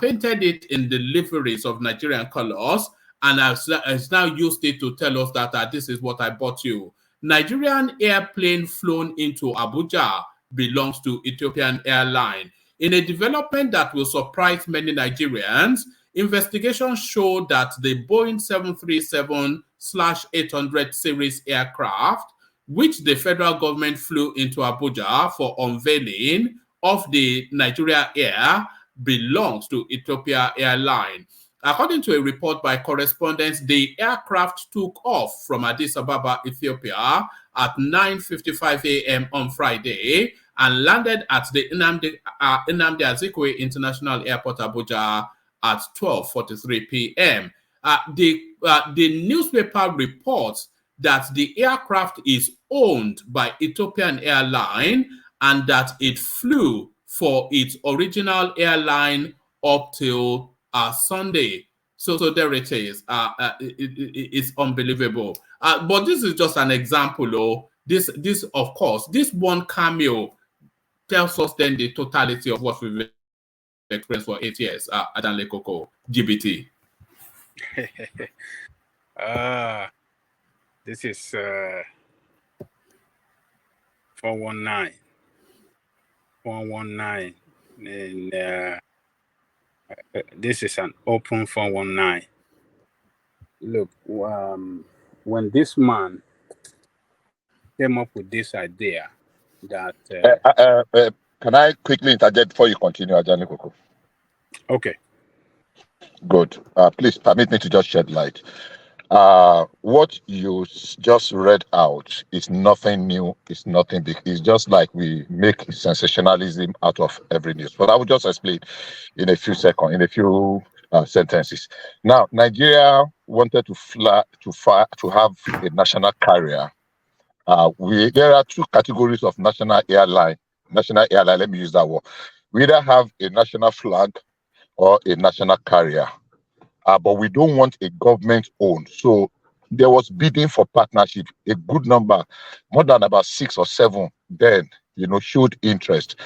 painted it in the liveries of Nigerian colors, and has now used it to tell us that this is what I bought you. Nigerian airplane flown into Abuja belongs to Ethiopian Airline. In a development that will surprise many Nigerians, investigations showed that the Boeing 737-800 series aircraft, which the federal government flew into Abuja for unveiling of the Nigeria Air, belongs to Ethiopia Airline. According to a report by correspondents, the aircraft took off from Addis Ababa, Ethiopia at 9:55 a.m. on Friday and landed at the Nnamdi Azikiwe International Airport, Abuja at 12:43 p.m. The newspaper reports that the aircraft is owned by Ethiopian Airline and that it flew for its original airline up till Sunday. So there it is. It's unbelievable. But this is just an example. This of course, this one cameo tells us then the totality of what we've experienced for 8 years. Adanle Koko, GBT. This is 419. 419. And this is an open 419. Look, when this man came up with this idea that... can I quickly interject before you continue, Adanle Koko? Okay. Good. Please permit me to just shed light. What you just read out is nothing new. It's nothing big. It's just like we make sensationalism out of every news. But I will just explain in a few seconds, in a few sentences. Now, Nigeria wanted to have a national carrier. There are two categories of national airline. National airline. Let me use that word. We either have a national flag or a national carrier. But we don't want a government owned. So there was bidding for partnership. A good number, more than about 6 or 7, then showed interest,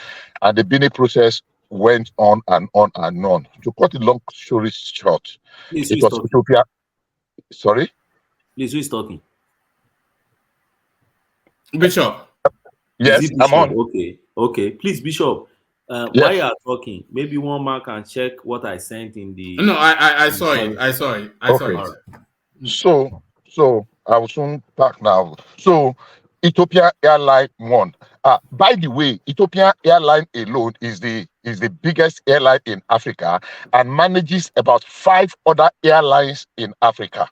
and the bidding process went on and on and on. To cut the long story short, Please, it was Ethiopia. Sorry. Please, who is talking? Bishop. Yes, Bishop? I'm on. Okay. Please, Bishop. Yes. While you are talking, maybe one man can check what I sent in the. No, I saw it. I saw it. Okay. So I will soon back now. So Ethiopia Airline won. By the way, Ethiopia Airline alone is the biggest airline in Africa and manages about 5 other airlines in Africa.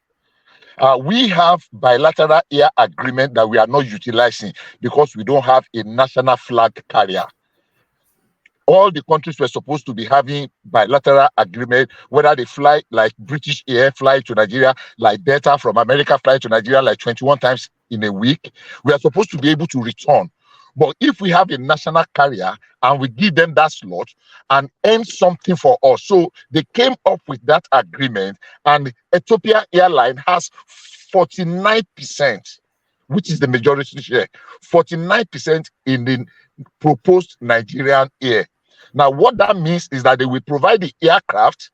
We have bilateral air agreement that we are not utilizing because we don't have a national flag carrier. All the countries were supposed to be having bilateral agreement, whether they fly like British Air fly to Nigeria, like Delta from America fly to Nigeria like 21 times in a week. We are supposed to be able to return. But if we have a national carrier and we give them that slot and earn something for us, so they came up with that agreement, and Ethiopia Airline has 49%, which is the majority share, 49% in the proposed Nigerian Air. Now, what that means is that they will provide the aircraft,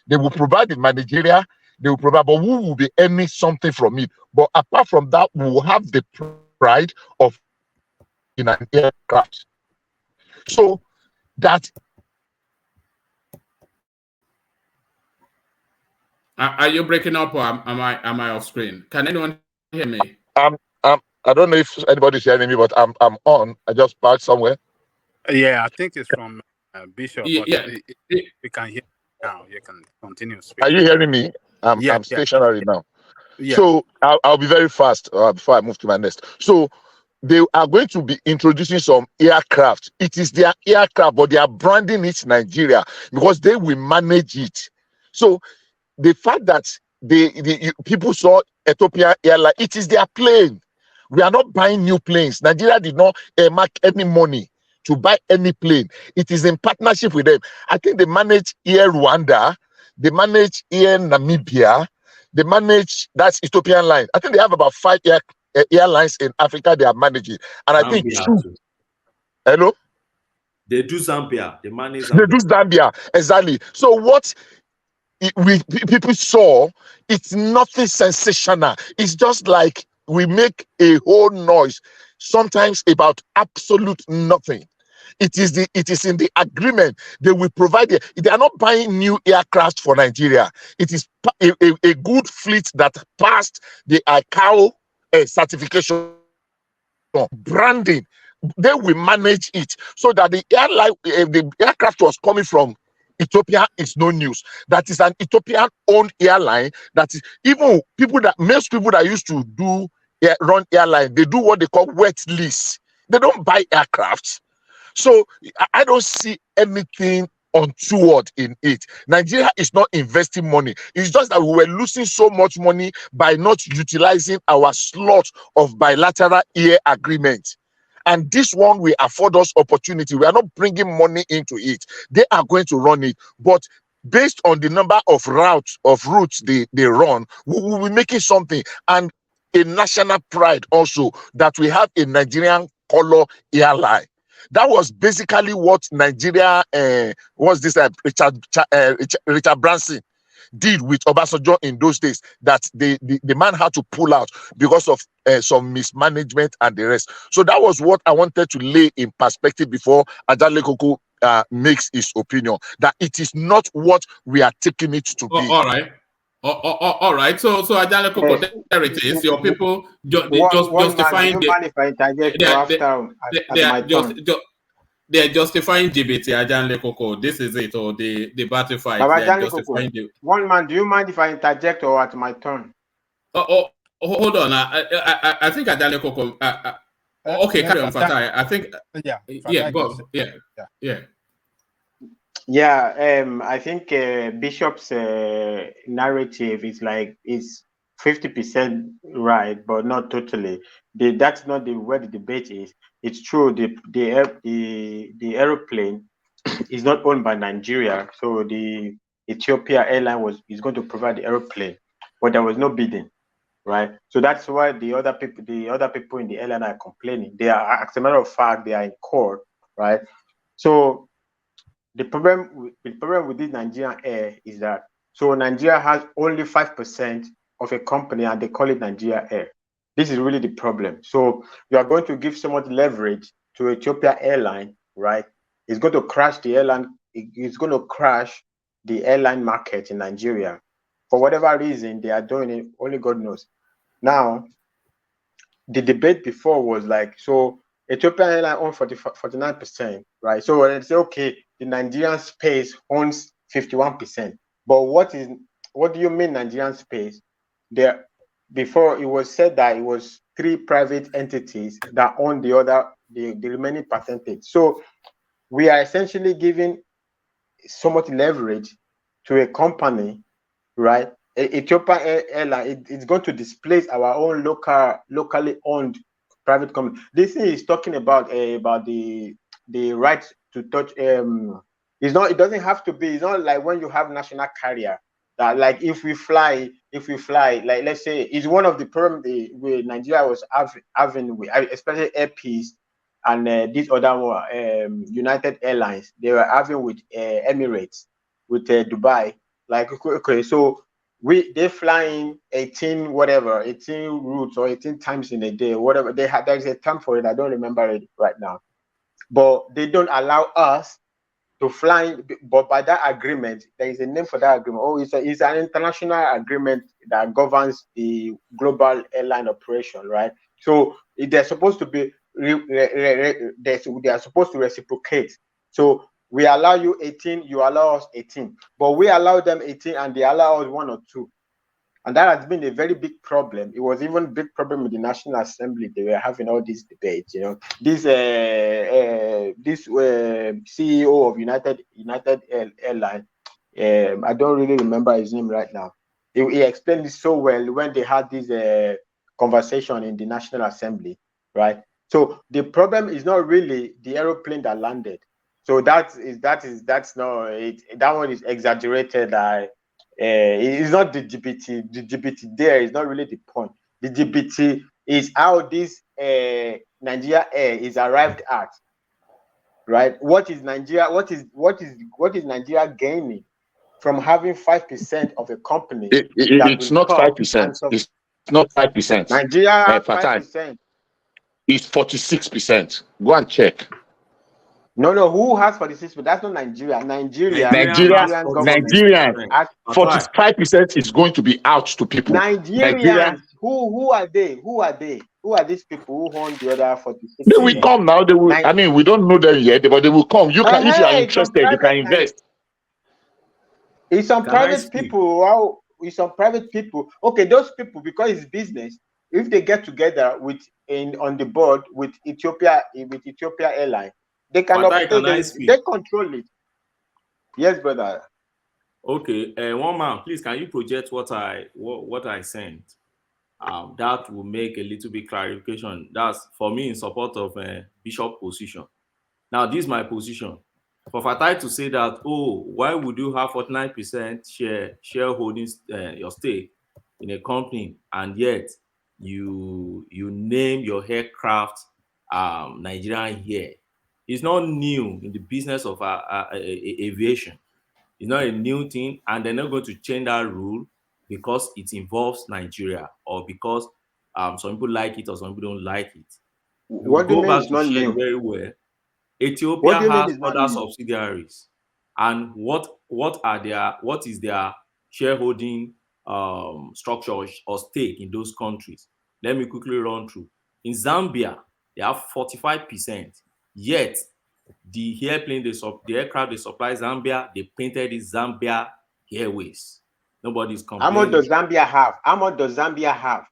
they will provide the managerial, they will provide, but who will be earning something from it? But apart from that, we will have the pride of in an aircraft. So that. Are you breaking up, or am I off screen? Can anyone hear me? I don't know if anybody's hearing me, but I'm on. I just parked somewhere. Yeah, I think it's from Bishop. But yeah. We can hear now. You can continue speaking. Are you hearing me? I'm stationary now. Yeah. So I'll be very fast before I move to my next. So they are going to be introducing some aircraft. It is their aircraft, but they are branding it Nigeria because they will manage it. So the fact that people saw Ethiopian Airline, it is their plane. We are not buying new planes. Nigeria did not mark any money to buy any plane. It is in partnership with them. I think they manage Air Rwanda, they manage Air Namibia, they manage, that's Ethiopian line. I think they have about 5 airlines in Africa they are managing. And I think Zambia two. too. Hello? They do Zambia. They manage They do Zambia. Zambia, exactly. So what people saw, it's nothing sensational. It's just like we make a whole noise, sometimes about absolute nothing. It is in the agreement. They will provide it. They are not buying new aircraft for Nigeria. It is a good fleet that passed the ICAO certification. Branding, they will manage it so that the airline, the aircraft was coming from Ethiopia is no news. That is an Ethiopian owned airline. That is, even most people that used to run airline, they do what they call wet lease. They don't buy aircrafts. So I don't see anything untoward in it. Nigeria is not investing money. It's just that we were losing so much money by not utilizing our slot of bilateral air agreement. And this one will afford us opportunity. We are not bringing money into it. They are going to run it. But based on the number of routes they run, we will be making something. And a national pride also that we have a Nigerian color airline. That was basically what Nigeria Richard Branson did with Obasanjo in those days, that the man had to pull out because of some mismanagement and the rest. So that was what I wanted to lay in perspective before Ajale Koko makes his opinion, that it is not what we are taking it to be. All right. All right. So Ajale Koko, there it is. Your people justifying they are justifying GBT, Ajale Koko. This is it, or the battle fight. They are justifying the one man. Do you mind if I interject or at my turn? Hold on. I think Ajale Koko. Okay, carry on, Fatai. I think. I think Bishop's narrative is 50% right, but not totally. That's not where the debate is. It's true. The aeroplane is not owned by Nigeria, so the Ethiopia airline is going to provide the aeroplane, but there was no bidding, right? So that's why the other people in the airline are complaining. They are, as a matter of fact, they are in court, right? So the problem with this Nigerian Air is that Nigeria has only 5% of a company and they call it Nigeria Air. This is really the problem. So you are going to give so much leverage to Ethiopia Airline, right? It's going to crash the airline. It's going to crash the airline market in Nigeria. For whatever reason they are doing it, only God knows. Now, the debate before was Ethiopia Airline owns 49%, right? So when they say, okay, the Nigerian space owns 51%. But what do you mean Nigerian space? Before it was said that it was 3 private entities that own the remaining percentage. So we are essentially giving so much leverage to a company, right? Ethiopia Airline, it's going to displace our own locally owned private company. This thing is talking about the right to touch. It doesn't have to be. It's not like when you have national carrier that, like, if we fly, like, let's say, it's one of the problems Nigeria was having with, especially Air Peace and this other one, United Airlines. They were having with Emirates, with Dubai. Like, okay, so they're flying 18 routes or 18 times in a day, whatever they have. There's a term for it. I don't remember it right now, but they don't allow us to fly. But by that agreement, there is a name for that agreement. It's an international agreement that governs the global airline operation, right? So they're supposed to be they are supposed to reciprocate. So we allow you 18, you allow us 18, but we allow them 18 and they allow us 1 or 2. And that has been a very big problem. It was even a big problem in the National Assembly. They were having all these debates. This CEO of United Airlines, I don't really remember his name right now. He explained it so well when they had this conversation in the National Assembly, right? So the problem is not really the aeroplane that landed. So that's not it. That one is exaggerated. It's not the GPT. The GPT there is not really the point. The GPT is how this Nigeria Air is arrived at, right? What is Nigeria? What is Nigeria gaining from having 5% of a company? It's not 5%. It's not 5%. Nigeria has 5%. It's 46%. Go and check. No. Who has 46%? That's not Nigeria. Nigerian 45% is going to be out to people. Nigerians. Who are they? Who are these people who own the other 46%? They will come now. They will. I mean, we don't know them yet, but they will come. You can, if you are interested, you can invest. It's some private people. It's some private people. Okay, those people, because it's business. If they get together on the board with Ethiopia Airlines, they can they control it. Yes, brother. Okay, one man, please, can you project what I sent? That will make a little bit clarification. That's for me in support of Bishop position. Now, this is my position. For Fatai to say that, why would you have 49% shareholding your stake in a company, and yet you name your aircraft Nigerian here? It's not new in the business of aviation. It's not a new thing, and they're not going to change that rule because it involves Nigeria, or because some people like it or some people don't like it. What do you mean it's not new? Very well. Ethiopia has other subsidiaries, and what is their shareholding structure or stake in those countries? Let me quickly run through. In Zambia, they have 45%. Yet the aircraft they supply Zambia, they painted it Zambia Airways. Nobody's complaining. How much does Zambia have?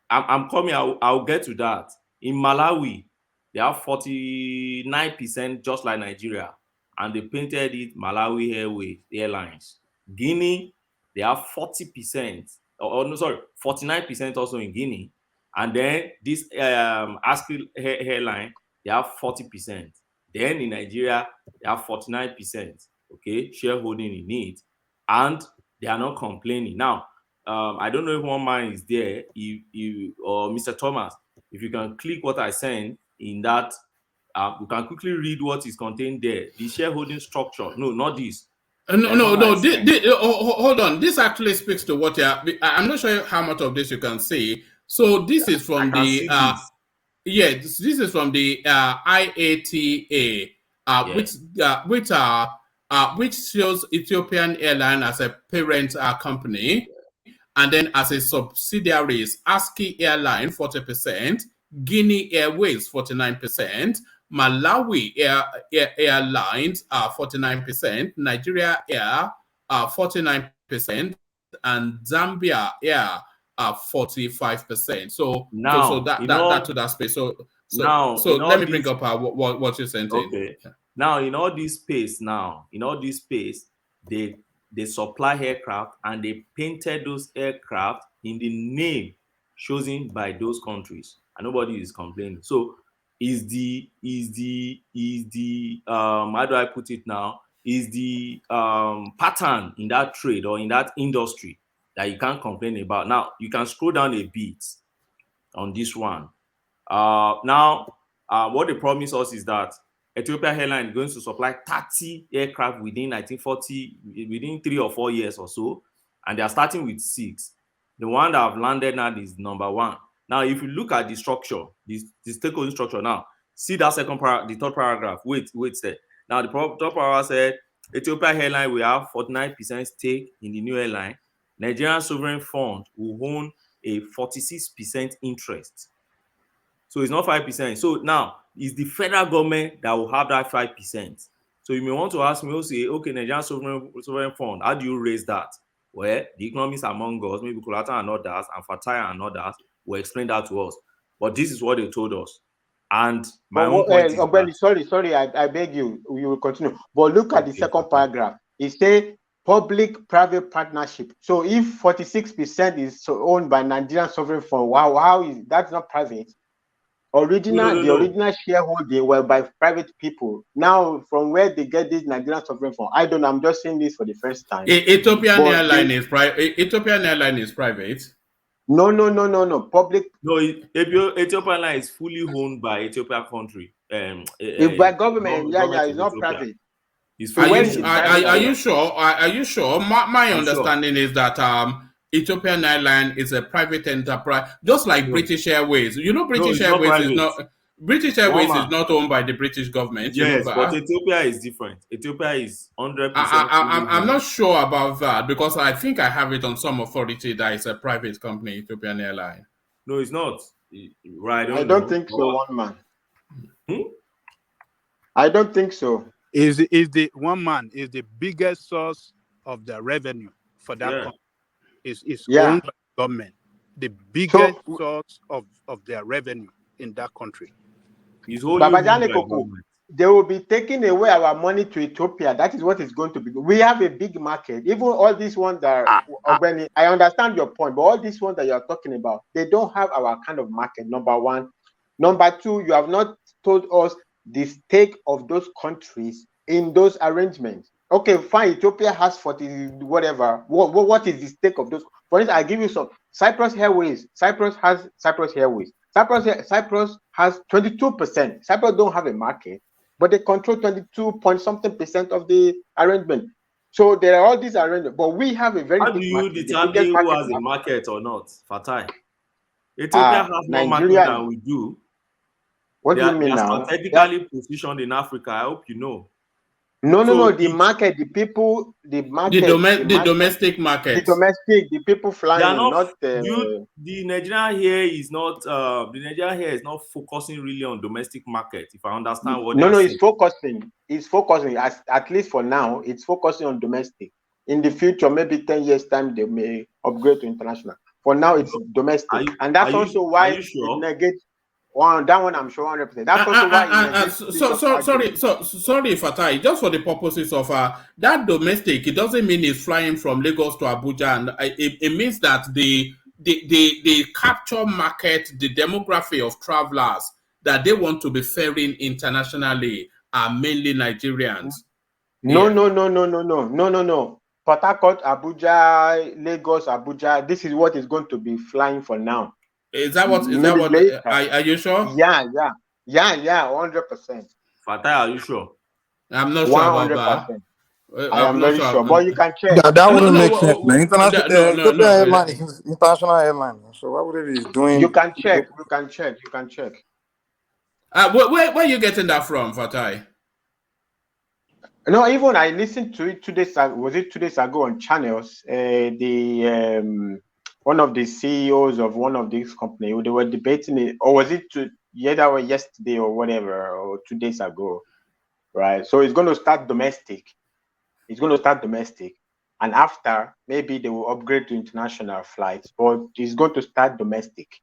I'm coming. I'll get to that. In Malawi, they have 49%, just like Nigeria, and they painted it Malawi Airlines. Guinea, they have 49% also in Guinea, and then this ASCRI airline, they have 40%. Then in Nigeria, they have 49%. Okay, shareholding in it, and they are not complaining. Now, I don't know if one man is there, or Mr. Thomas, if you can click what I sent in that, you can quickly read what is contained there. The shareholding structure. No, not this. No. Hold on. This actually speaks to what I'm not sure how much of this you can see. So this is from this is from the IATA, which shows Ethiopian Airline as a parent company, and then as a subsidiary is ASCRI Airline 40%, Guinea Airways 49%, Malawi Airlines 49%, Nigeria Air 49%, and Zambia Air 45%. So now, that to that space. So let me bring up what you sent in. Okay. Now in all this space, they supply aircraft, and they painted those aircraft in the name chosen by those countries, and nobody is complaining. So is the how do I put it now? Is the pattern in that trade or in that industry that you can't complain about. Now you can scroll down a bit on this one. What they promise us is that Ethiopia Airlines is going to supply 30 aircraft within 3 or 4 years or so, and they are starting with 6. The one that have landed now is number 1. Now, if you look at the structure, the stakeholder structure, now see that the third paragraph. Wait there. Now the top paragraph said Ethiopia Airlines will have 49% stake in the new airline. Nigerian Sovereign Fund will own a 46% interest. So it's not 5%. So now it's the federal government that will have that 5%. So you may want to ask me, okay, Nigerian Sovereign Fund, how do you raise that? Well, the economists among us, maybe Kulata and others, and Fataya and others, will explain that to us. But this is what they told us. And my own point is Ogbeni, sorry, I beg you, you will continue. But look at the second paragraph. It says public-private partnership. So if 46% is owned by Nigerian sovereign fund, how is that's not private? The original shareholding were by private people. Now, from where they get this Nigerian sovereign fund, I don't know. I'm just saying this for the first time. Ethiopian Airline is private. Ethiopian Airline is private. No. Public. No, Ethiopian Airline is fully owned by Ethiopia country. If by government, it's not private. It's are you sure? Are you sure? My I'm understanding is that Ethiopian Airline is a private enterprise, just like British Airways. You know, British Airways is not. British Airways is not owned by the British government. Yes, you know but Ethiopia is different. Ethiopia is 100%. I'm not sure about that because I think I have it on some authority that it's a private company, Ethiopian Airline. No, it's not. Right? I don't think so, one man. I don't think so. Is the one man is the biggest source of the revenue for that country. It's owned by the government. The biggest source of their revenue in that country. They will be taking away our money to Ethiopia. That is what it's going to be. We have a big market. Even all these ones that I understand your point, but all these ones that you are talking about, they don't have our kind of market. Number one. Number two, you have not told us the stake of those countries in those arrangements. Okay, fine. Ethiopia has 40 whatever. What is the stake of those? For instance, I give you some. Cyprus Airways. Cyprus has Cyprus Airways. Cyprus has 22%. Cyprus don't have a market, but they control 22-point-something% of the arrangement. So there are all these arrangements, but we have a very big market. How do you determine who has a market or not, Fatai? Ethiopia has more market than we do. What do you mean now? They are strategically positioned in Africa. I hope you know. No. The market, the people, the market, the domestic market, the people flying. They are not. The Nigerian here is not. The Nigerian here is not focusing really on domestic market. If I understand what. No, it's focusing. It's focusing. At least for now, it's focusing on domestic. In the future, maybe 10 years time, they may upgrade to international. For now, it's domestic, and that's also why it negates. That one I'm sure 100%. That's also why. Sorry, Fatai. Just for the purposes of that domestic, it doesn't mean it's flying from Lagos to Abuja, and it means that the capture market, the demography of travelers that they want to be ferrying internationally are mainly Nigerians. No. Port Harcourt, Abuja, Lagos, Abuja. This is what is going to be flying for now. Is that what? Are you sure? Yeah, 100%. Fatai, are you sure? I'm not sure about that. I am very sure, but you can check. That wouldn't make sense, man. International airline. So why would it be doing? You can check. Where are you getting that from, Fatai? No, even I listened to it 2 days ago. Was it 2 days ago on channels? One of the CEOs of one of these companies, they were debating it, or was it yesterday or whatever, or 2 days ago, right? So it's going to start domestic. And after, maybe they will upgrade to international flights, but it's going to start domestic.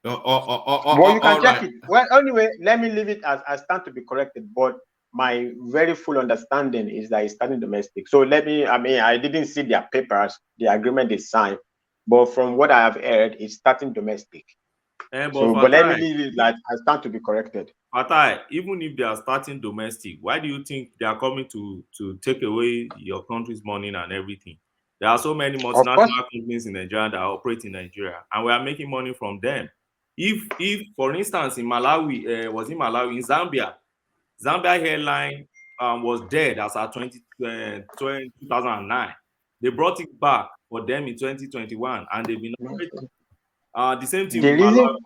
Well, you can check it. Well, anyway, let me leave it as I stand to be corrected, but my very full understanding is that it's starting domestic. So I didn't see their papers, the agreement is signed, but from what I have heard, it's starting domestic. But let me leave it like I stand to be corrected. Fatai, even if they are starting domestic, why do you think they are coming to take away your country's money and everything? There are so many multinational companies in Nigeria that operate in Nigeria, and we are making money from them. If for instance, in Malawi, in Zambia Airline was dead as of 2009. They brought it back for them in 2021, and they've been operating. The same thing with Malawi.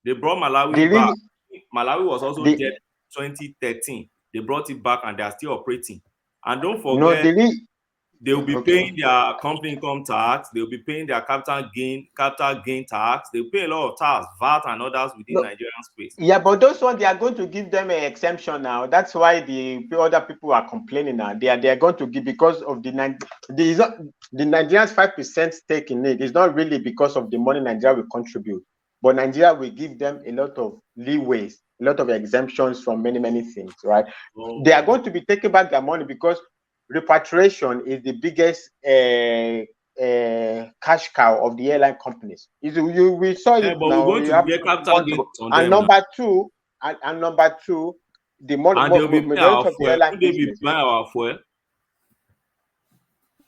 They brought Malawi back. Malawi was also dead in 2013. They brought it back, and they are still operating. And don't forget, They'll be paying their company income tax. They'll be paying their capital gain tax. They'll pay a lot of tax, VAT, and others within No. Nigerian space. Yeah, but those ones, they are going to give them an exemption now. That's why the other people are complaining now. They are going to give, because of the Nigerians 5% stake in it. It's not really because of the money Nigeria will contribute, but Nigeria will give them a lot of leeways, a lot of exemptions from many things, right? Oh. They are going to be taking back their money because repatriation is the biggest cash cow of the airline companies. We saw it But now. we're going to get capital gains on And them number two, the and they'll be buying majority our of the fuel. airline Could they be business. buying our fuel?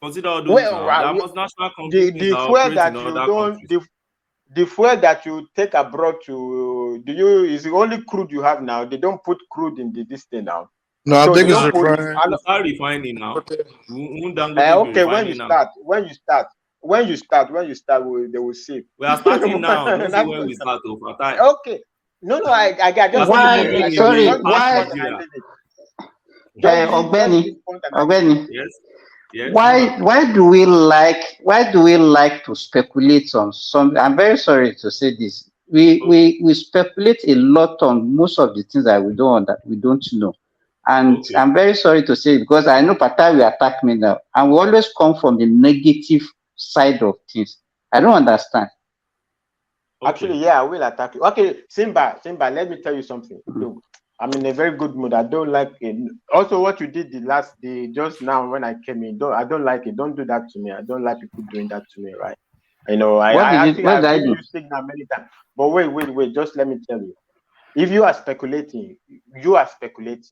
Consider all those now. There are multinational companies the that fuel operate that in you other don't countries. the fuel that you take abroad is the only crude you have now. They don't put crude in this thing now. No, I So think they it's don't put. refining. We start refining now. Okay, when you start, they will see. We are starting now. Don't say when we start over time. Okay. No, I just Why? Sorry, why? Ogbeni. Yes. Yes. Why do we like to speculate on some? I'm very sorry to say this. We speculate a lot on most of the things that we don't know. And I'm very sorry to say, because I know Patai will attack me now, and we always come from the negative side of things. I don't understand. Actually, yeah, I will attack you. Okay, Simba, let me tell you something. Look, I'm in a very good mood. I don't like it. Also, what you did the last day, just now when I came in, I don't like it. Don't do that to me. I don't like people doing that to me, right? You know, I've given you signal many times. But wait, just let me tell you. If you are speculating,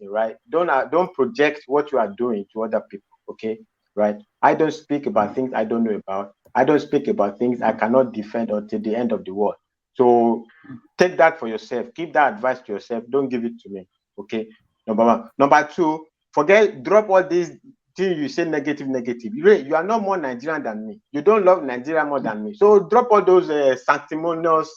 right? Don't project what you are doing to other people, okay? Right? I don't speak about things I don't know about. I don't speak about things I cannot defend until the end of the world. So take that for yourself. Keep that advice to yourself. Don't give it to me, okay? Number one. Number two, drop all these things you say negative. You are not more Nigerian than me. You don't love Nigeria more than me. So drop all those sanctimonious,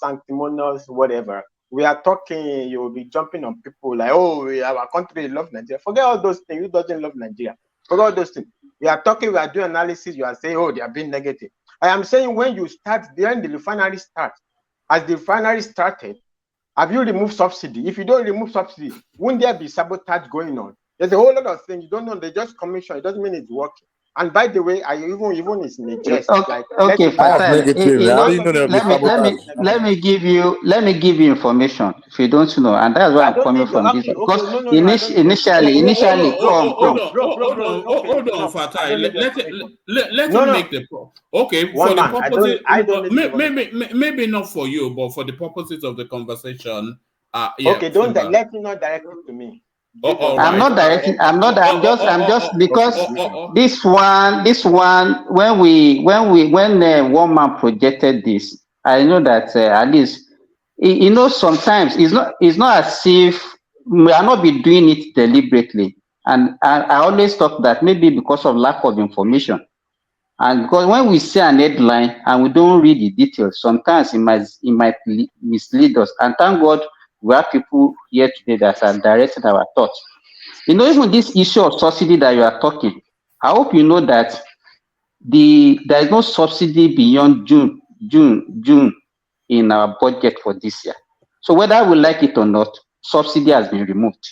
whatever. We are talking, you'll be jumping on people like, oh, our country loves Nigeria. Forget all those things. Who doesn't love Nigeria? Forget all those things. We are talking, we are doing analysis. You are saying, oh, they are being negative. I am saying when you start, then the refinery starts. As the refinery started, have you removed subsidy? If you don't remove subsidy, wouldn't there be sabotage going on? There's a whole lot of things you don't know. They just commission. It doesn't mean it's working. And by the way, I even it's in a jest. Okay, let me give you information if you don't know, and that's why I'm coming from this. Because initially, hold on, Fatai. Let him make the point. Okay, for the purposes, maybe not for you, but for the purposes of the conversation. Okay, let him not direct it to me. I'm not directing. I'm just because this one. When one man projected this, I know that at least sometimes it's not as if we are not be doing it deliberately, and I always talk that maybe because of lack of information, and because when we see an headline and we don't read the details, sometimes it might mislead us. And thank God we have people here today that are directing our thoughts. Even this issue of subsidy that you are talking, I hope you know that there is no subsidy beyond June in our budget for this year. So whether we like it or not, subsidy has been removed.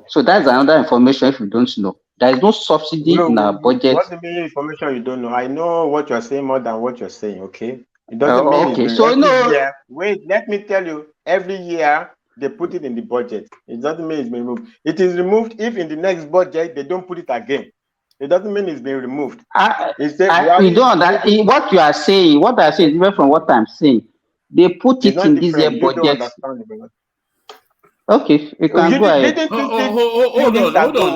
So that's another information if you don't know. There is no subsidy in our budget. What do you mean information you don't know? I know what you're saying more than what you're saying, okay? It doesn't mean okay. Year. Wait, let me tell you, every year they put it in the budget. It doesn't mean it's been removed. It is removed if in the next budget they don't put it again. It doesn't mean it's been removed. You don't what you are saying. What I say is different from what I'm saying. They put it in this year budget. Okay, you can go ahead. Hold on.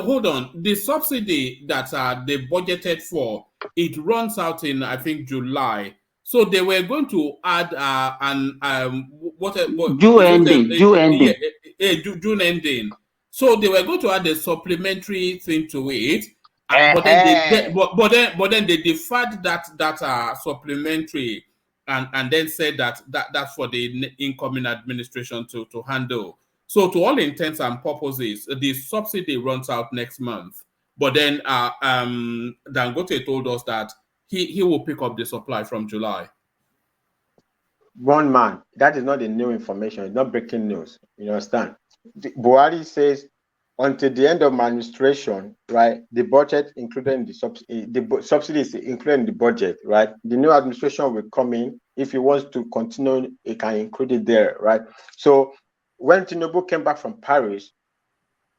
Hold on. The subsidy that they budgeted for, it runs out in I think July. So they were going to add June ending. June ending. So they were going to add a supplementary thing to it. But then they deferred that supplementary and then said that's for the incoming administration to handle. So to all intents and purposes, the subsidy runs out next month. But then Dangote told us that he will pick up the supply from July. One man, that is not a new information. It's not breaking news. You understand? Buhari says until the end of my administration, right? The budget including the subsidies included in the budget, right? The new administration will come in. If he wants to continue, he can include it there, right? So when Tinubu came back from Paris,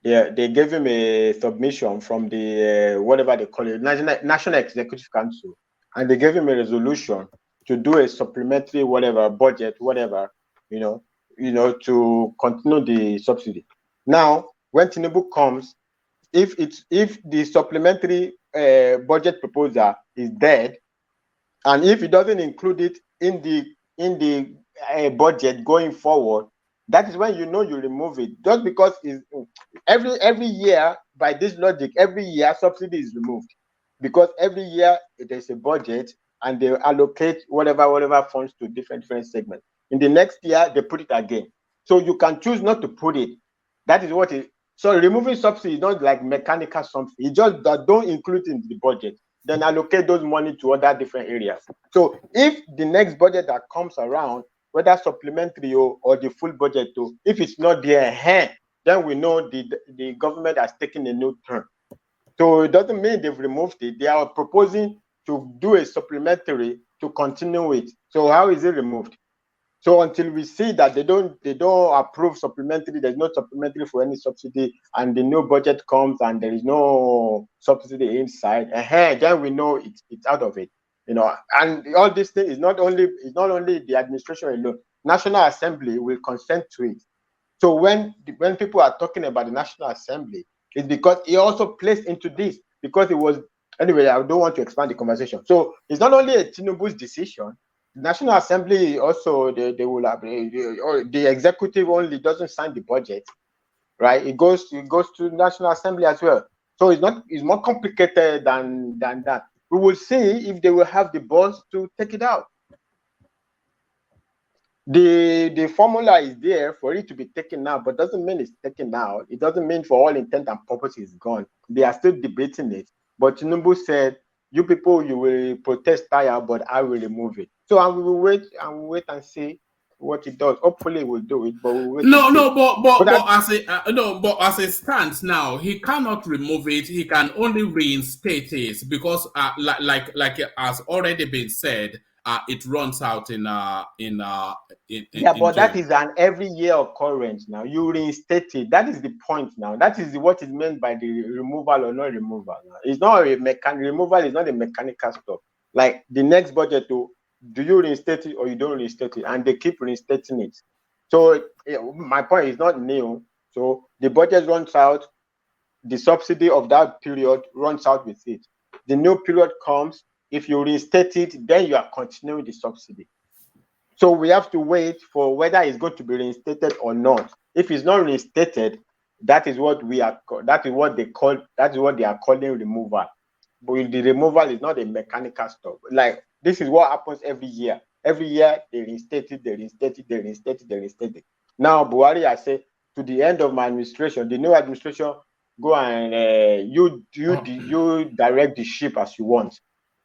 yeah, they gave him a submission from the whatever they call it, National Executive Council, and they gave him a resolution to do a supplementary whatever budget, whatever, you know, to continue the subsidy. Now, when Tinubu comes, if the supplementary budget proposal is dead, and if it doesn't include it in the budget going forward, that is when you know you remove it. Just because it's every year, by this logic, every year subsidy is removed, because every year there's a budget and they allocate whatever funds to different segments. In the next year, they put it again. So you can choose not to put it. That is what it. So removing subsidy is not like mechanical something. It just that don't include it in the budget. Then allocate those money to other different areas. So if the next budget that comes around, whether supplementary or the full budget, if it's not there, then we know the government has taken a new turn. So it doesn't mean they've removed it. They are proposing to do a supplementary to continue it. So how is it removed? So until we see that they don't approve supplementary, there's no supplementary for any subsidy, and the new budget comes and there is no subsidy inside, then we know it's out of it. You know, and all this thing is not only the administration alone. National Assembly will consent to it. So when people are talking about the National Assembly, it's because it also plays into this, because it was anyway. I don't want to expand the conversation. So it's not only a Tinubu's decision. The National Assembly also they will have the executive only doesn't sign the budget, right? It goes to National Assembly as well. So it's more complicated than that. We will see if they will have the balls to take it out. The formula is there for it to be taken out, but doesn't mean it's taken out. It doesn't mean for all intent and purposes it's gone. They are still debating it. But Tinubu said, "You people, you will protest tire, but I will remove it." So we will wait and see what it does. Hopefully, we'll do it, but we'll wait. But as it stands now, he cannot remove it. He can only reinstate it because, like it has already been said. It runs out in but June. That is an every year occurrence now. You reinstate it. That is the point now. That is what is meant by the removal or not removal. Now. It's not a removal is not a mechanical stuff. Like the next budget, do you reinstate it or you don't reinstate it? And they keep reinstating it. So my point is not new. So the budget runs out. The subsidy of that period runs out with it. The new period comes. If you reinstate it, then you are continuing the subsidy. So we have to wait for whether it's going to be reinstated or not. If it's not reinstated, that is what they are calling removal. But the removal is not a mechanical stuff. Like this is what happens every year. Every year they reinstate it. Now Buhari has said to the end of my administration, the new administration go and you direct the ship as you want.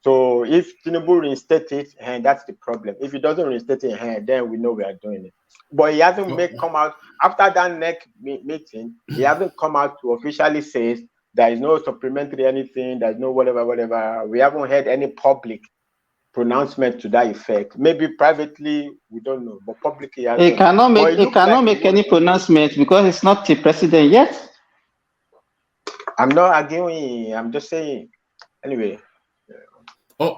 So if Tinubu reinstates it, that's the problem. If he doesn't reinstate it, then we know we are doing it. But he hasn't come out after that next meeting. He hasn't come out to officially say there is no supplementary anything. There is no whatever. We haven't heard any public pronouncement to that effect. Maybe privately, we don't know, but publicly, he cannot make any pronouncement because it's not the president yet. I'm not arguing. I'm just saying. Anyway. All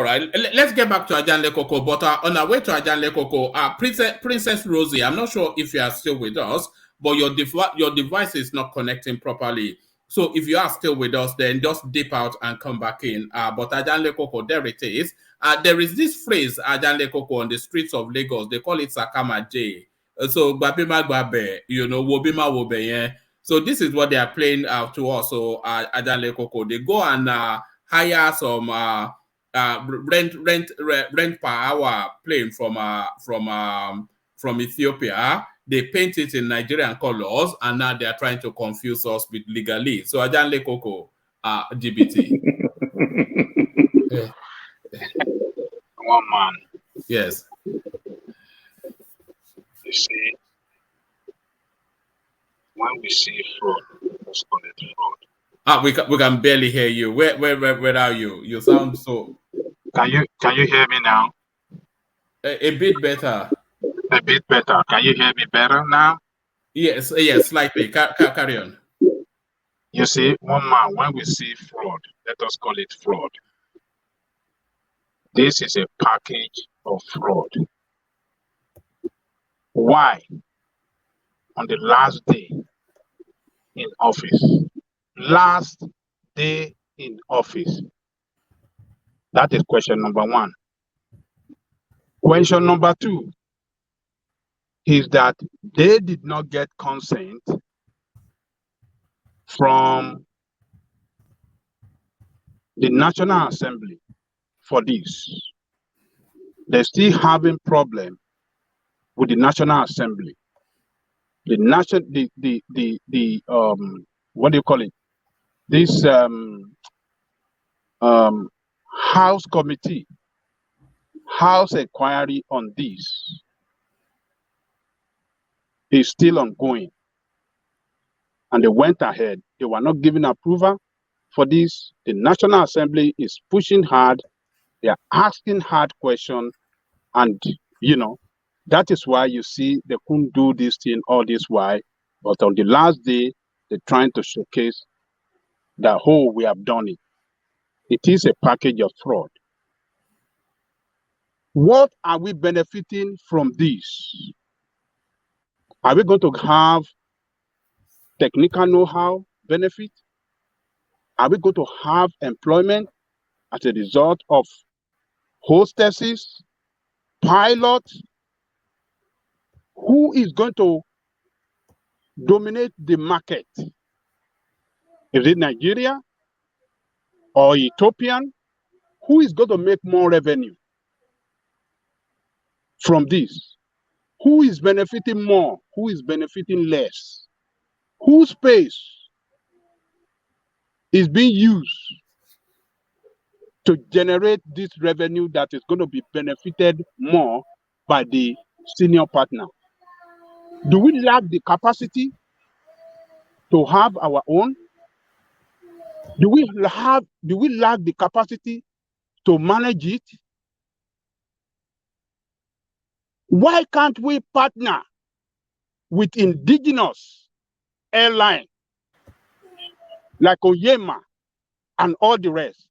right. Let's get back to Ajanle Koko. But on our way to Ajanle Koko, Princess Rosie, I'm not sure if you are still with us, but your device is not connecting properly. So if you are still with us, then just dip out and come back in. But Ajanle Koko, there it is. There is this phrase, Ajanle Koko, on the streets of Lagos. They call it Sakama J. So Babima Gbabe, Wobima Wobe. So this is what they are playing to us. So Ajanle Koko, they go and hire some rent per hour plane from Ethiopia. they paint it in Nigerian colors, and now they are trying to confuse us with legalese. So Ajanle Koko, GBT. One man. Yes. You see, when we see fraud, let's call it fraud. We can barely hear you. Where are you? You sound so. Can you hear me now? A bit better. A bit better. Can you hear me better now? Yes, slightly. Carry on. You see, one man, when we see fraud, let us call it fraud. This is a package of fraud. Why? On the last day in office. Last day in office. That is question number one. Question number two is that they did not get consent from the National Assembly for this. They're still having problem with the National Assembly. The what do you call it? This House committee, House inquiry on this is still ongoing. And they went ahead. They were not giving approval for this. The National Assembly is pushing hard. They are asking hard questions. And, that is why you see they couldn't do this thing all this while. But on the last day, they're trying to showcase that, we have done it. It is a package of fraud. What are we benefiting from this? Are we going to have technical know-how benefit? Are we going to have employment as a result of hostesses, pilots? Who is going to dominate the market? Is it Nigeria or Ethiopian? Who is going to make more revenue from this? Who is benefiting more? Who is benefiting less? Whose space is being used to generate this revenue that is going to be benefited more by the senior partner? Do we lack the capacity to have our own? Do we lack the capacity to manage it? Why can't we partner with indigenous airlines like Oyema and all the rest?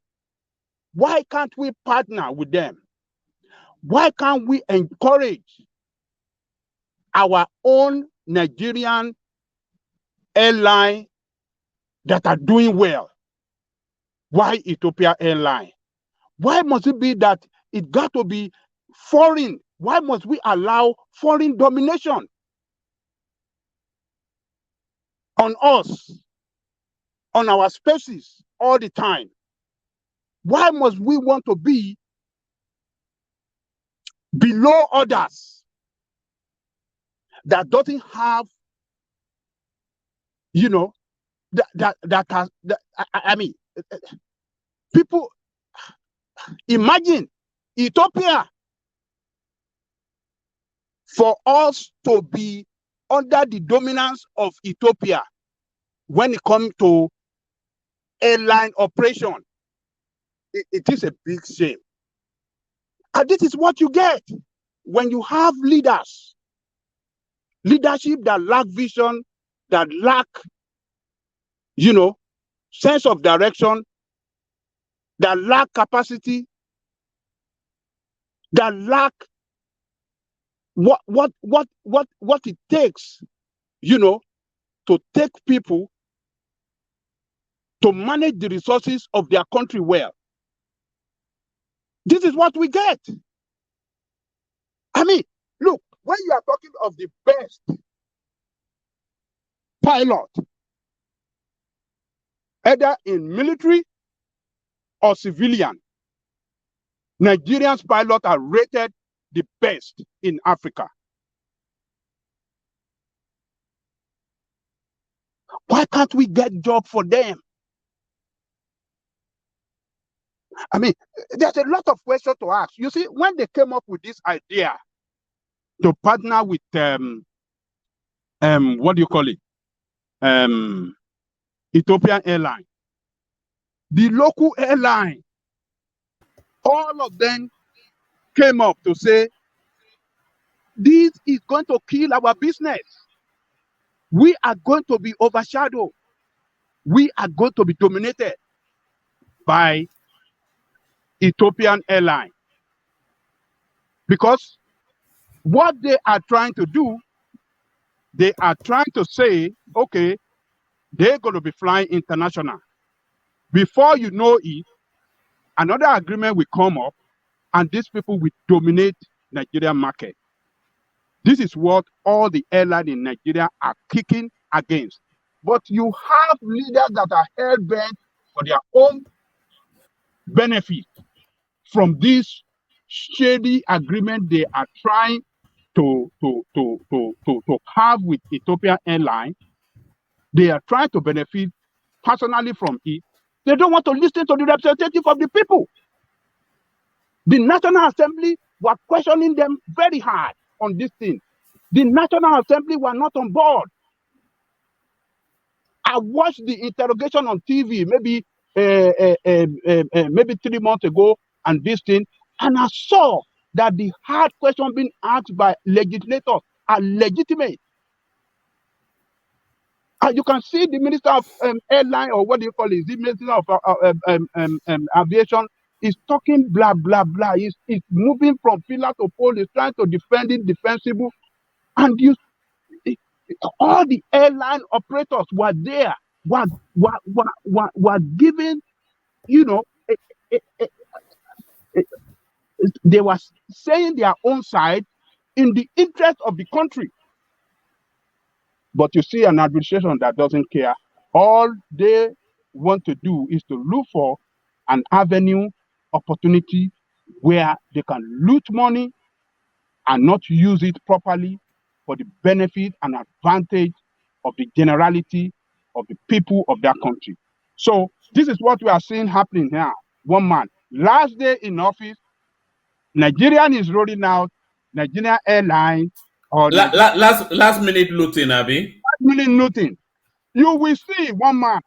Why can't we partner with them? Why can't we encourage our own Nigerian airline that are doing well? Why Ethiopia Airline? Why must it be that it got to be foreign? Why must we allow foreign domination on us, on our spaces all the time? Why must we want to be below others that doesn't have, people, imagine Ethiopia, for us to be under the dominance of Ethiopia when it comes to airline operation, it is a big shame. And this is what you get when you have leadership that lack vision, that lack, sense of direction, that lack capacity, that lack what it takes, to take people to manage the resources of their country well. This is what we get. I mean, look, when you are talking of the best pilot, either in military or civilian, Nigerians pilots are rated the best in Africa. Why can't we get job for them? I mean, there's a lot of questions to ask. You see, when they came up with this idea to partner with what do you call it? Ethiopian Airline, the local airline, all of them came up to say, this is going to kill our business. We are going to be overshadowed. We are going to be dominated by Ethiopian Airline. Because what they are trying to do, they are trying to say, okay, they're going to be flying international. Before you know it, another agreement will come up and these people will dominate Nigerian market. This is what all the airlines in Nigeria are kicking against. But you have leaders that are hell-bent for their own benefit from this shady agreement they are trying to have with Ethiopian Airlines. They are trying to benefit personally from it. They don't want to listen to the representative of the people. The National Assembly were questioning them very hard on this thing. The National Assembly were not on board. I watched the interrogation on TV maybe 3 months ago and this thing, and I saw that the hard questions being asked by legislators are legitimate. And you can see the Minister of Airline, or what do you call it, the Minister of Aviation is talking blah, blah, blah. He's moving from pillar to pole. He's trying to defend it defensible. And all the airline operators were there, were given, you know, they were saying their own side in the interest of the country. But you see an administration that doesn't care. All they want to do is to look for an avenue, opportunity where they can loot money and not use it properly for the benefit and advantage of the generality of the people of that country. So this is what we are seeing happening now. One man, last day in office, Nigerian is rolling out Nigerian Airlines or last minute looting, Abi. Last minute looting. You will see one man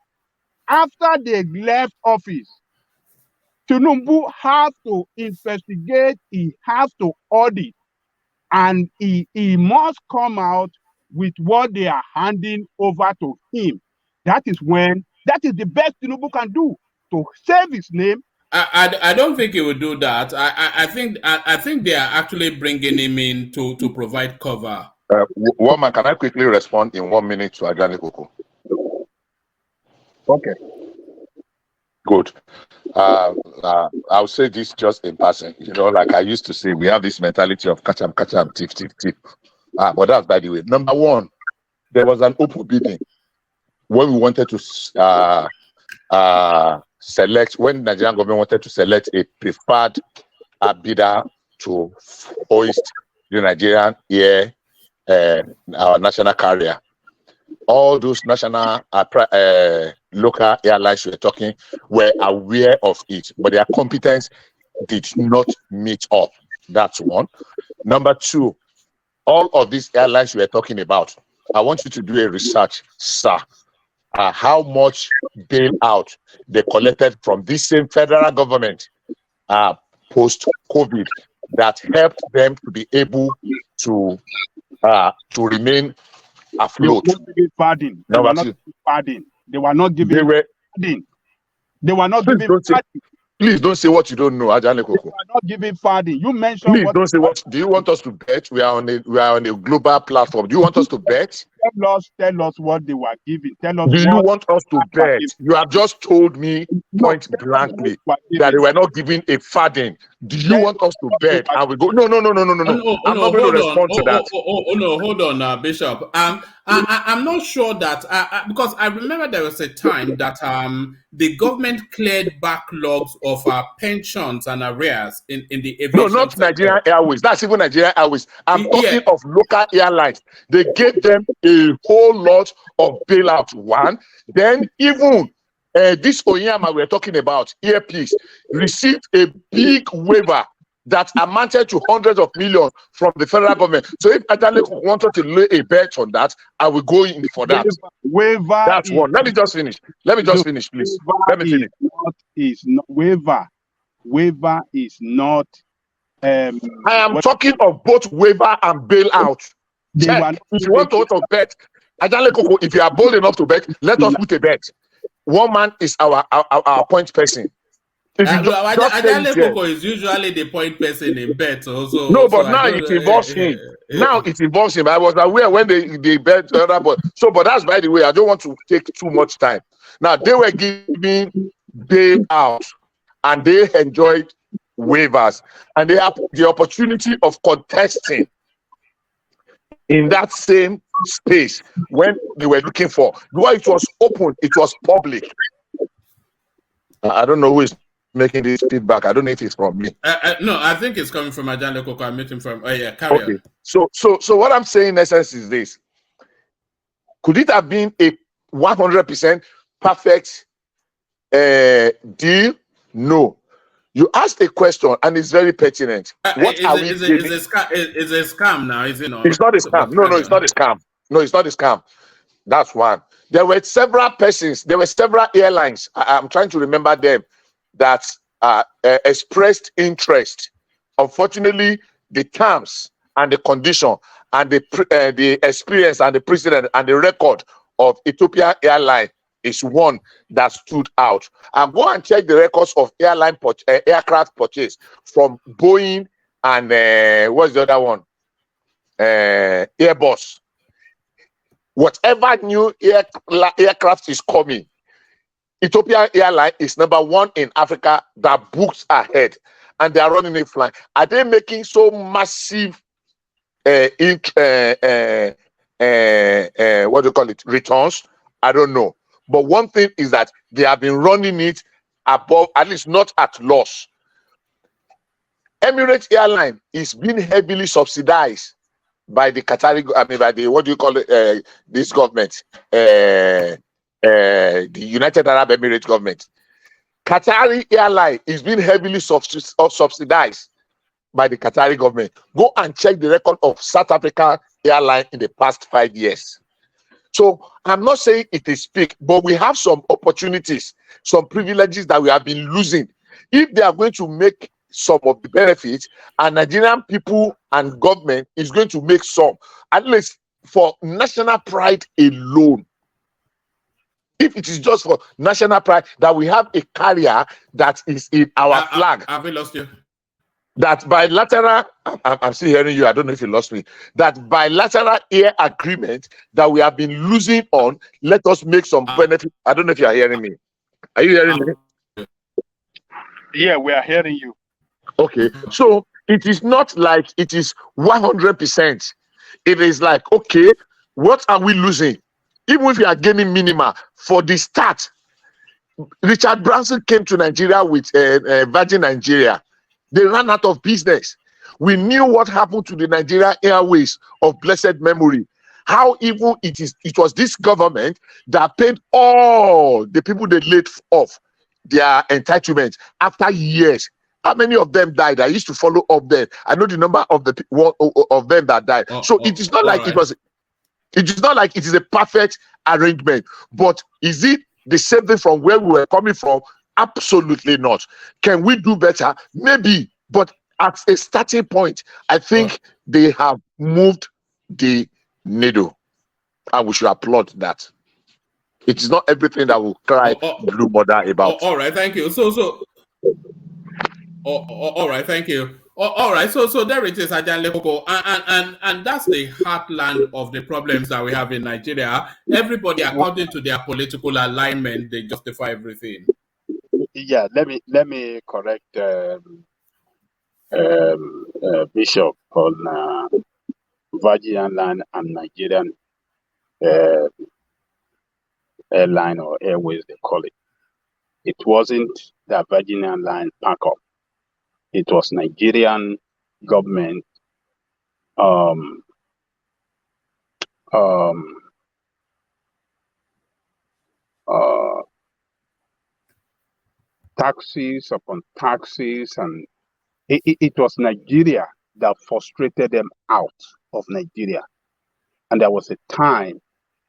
after they left office. Tinubu have to investigate. He has to audit, and he must come out with what they are handing over to him. That is the best Tinubu can do to save his name. I don't think he will do that. I think they are actually bringing him in to provide cover. Woman, can I quickly respond in 1 minute to Ajani Koko? Okay. Good. I'll say this just in passing. You know, like I used to say, we have this mentality of catch up, tip. But that's by the way. Number one, there was an open bidding when we wanted to select, when Nigerian government wanted to select a preferred bidder to hoist the Nigerian air, our national carrier. All those national local airlines we're talking were aware of it, but their competence did not meet up. That's one. Number two, all of these airlines we're talking about, I want you to do a research, sir. How much bailout they collected from this same federal government post-COVID that helped them to be able to remain afloat. They were not giving padding. They were not giving padding. They were not giving padding. Please don't say what you don't know, Ajani Koko. They were not giving padding. You mentioned. Please don't say what. Do you want us to bet? We are on a global platform. Do you want us to bet? Tell us what they were giving. Tell us. Do you want us to bet? You have just told me point blankly that they were not giving a farthing. Do you want us to bet? And we go, no. I'm not going to respond to that. Hold on, Bishop. I'm not sure that because I remember there was a time that the government cleared backlogs of pensions and arrears in the aviation. No, not Nigerian Airways. That's even Nigerian Airways. I'm talking of local airlines. They gave them a a whole lot of bailout. One, then even this Onyama we're talking about, earpiece, received a big waiver that amounted to hundreds of millions from the federal government. So if Atiku wanted to lay a bet on that, I will go in for that. Waiver That's is, one. Let me just finish. Let me just finish, please. Let me finish. Waiver is not. I am talking of both waiver and bailout. Check. If you want to bet, Atiku, if you are bold enough to bet, let us put a bet. One man is our point person. If you just say it, Atiku is usually the point person in bet. No, but now it involves him. Now it involves him. I was aware when they bet other, but that's by the way. I don't want to take too much time. Now they were giving bailout, and they enjoyed waivers, and they have the opportunity of contesting in that same space when they were looking for. Why it was open, it was public. I don't know who is making this feedback. I don't know if it's from me. No, I think it's coming from Atiku. I'm meeting from. Oh yeah, carry on. So what I'm saying in essence is this: could it have been a 100% perfect deal? No. You asked a question and it's very pertinent. What are we getting? It's a scam now, is it not? It's not a scam. No, it's not a scam. No, it's not a scam. That's one. There were several persons. There were several airlines. I'm trying to remember them that expressed interest. Unfortunately, the terms and the condition and the experience and the precedent and the record of Ethiopian Airlines is one that stood out. And go and check the records of aircraft purchase from Boeing and what's the other one? Airbus. Whatever new aircraft is coming, Ethiopian Airlines is number one in Africa that books ahead, and they are running a flight. Are they making so massive what do you call it, returns? I don't know. But one thing is that they have been running it above, at least not at loss. Emirates Airline is being heavily subsidized by the Qatari, by the, what do you call it, this government, the United Arab Emirates government. Qatari Airline is being heavily subsidized by the Qatari government. Go and check the record of South Africa Airline in the past 5 years. So I'm not saying it is big, but we have some opportunities, some privileges that we have been losing. If they are going to make some of the benefits, and Nigerian people and government is going to make some, at least for national pride alone. If it is just for national pride that we have a carrier that is in our flag. Have we lost you? That bilateral, I'm still hearing you, I don't know if you lost me, that bilateral air agreement that we have been losing on, let us make some benefit. I don't know if you are hearing me. Are you hearing me? Yeah, we are hearing you. Okay, so it is not like it is 100%. It is like, okay, what are we losing? Even if you are gaining minima for the start. Richard Branson came to Nigeria with Virgin Nigeria. They ran out of business. We knew what happened to the Nigeria Airways of blessed memory. How evil it is. It was this government that paid all the people they laid off their entitlements after years. How many of them died? I used to follow up there. I know the number of the of them that died. It is not like it was. It is not like it is a perfect arrangement. But is it the same thing from where we were coming from? Absolutely not. Can we do better? Maybe, but at a starting point, I think they have moved the needle, and we should applaud that. It is not everything that will cry blue mother about. All right, thank you. All right, thank you. All right, so there it is, Ajan Lekoko, and that's the heartland of the problems that we have in Nigeria. Everybody, according to their political alignment, they justify everything. Yeah, let me correct Bishop on Virgin Airline and Nigerian Airline or Airways, they call it. It wasn't the Virgin Airline pack up. It was Nigerian government uh, taxes upon taxes, and it was Nigeria that frustrated them out of Nigeria. And there was a time,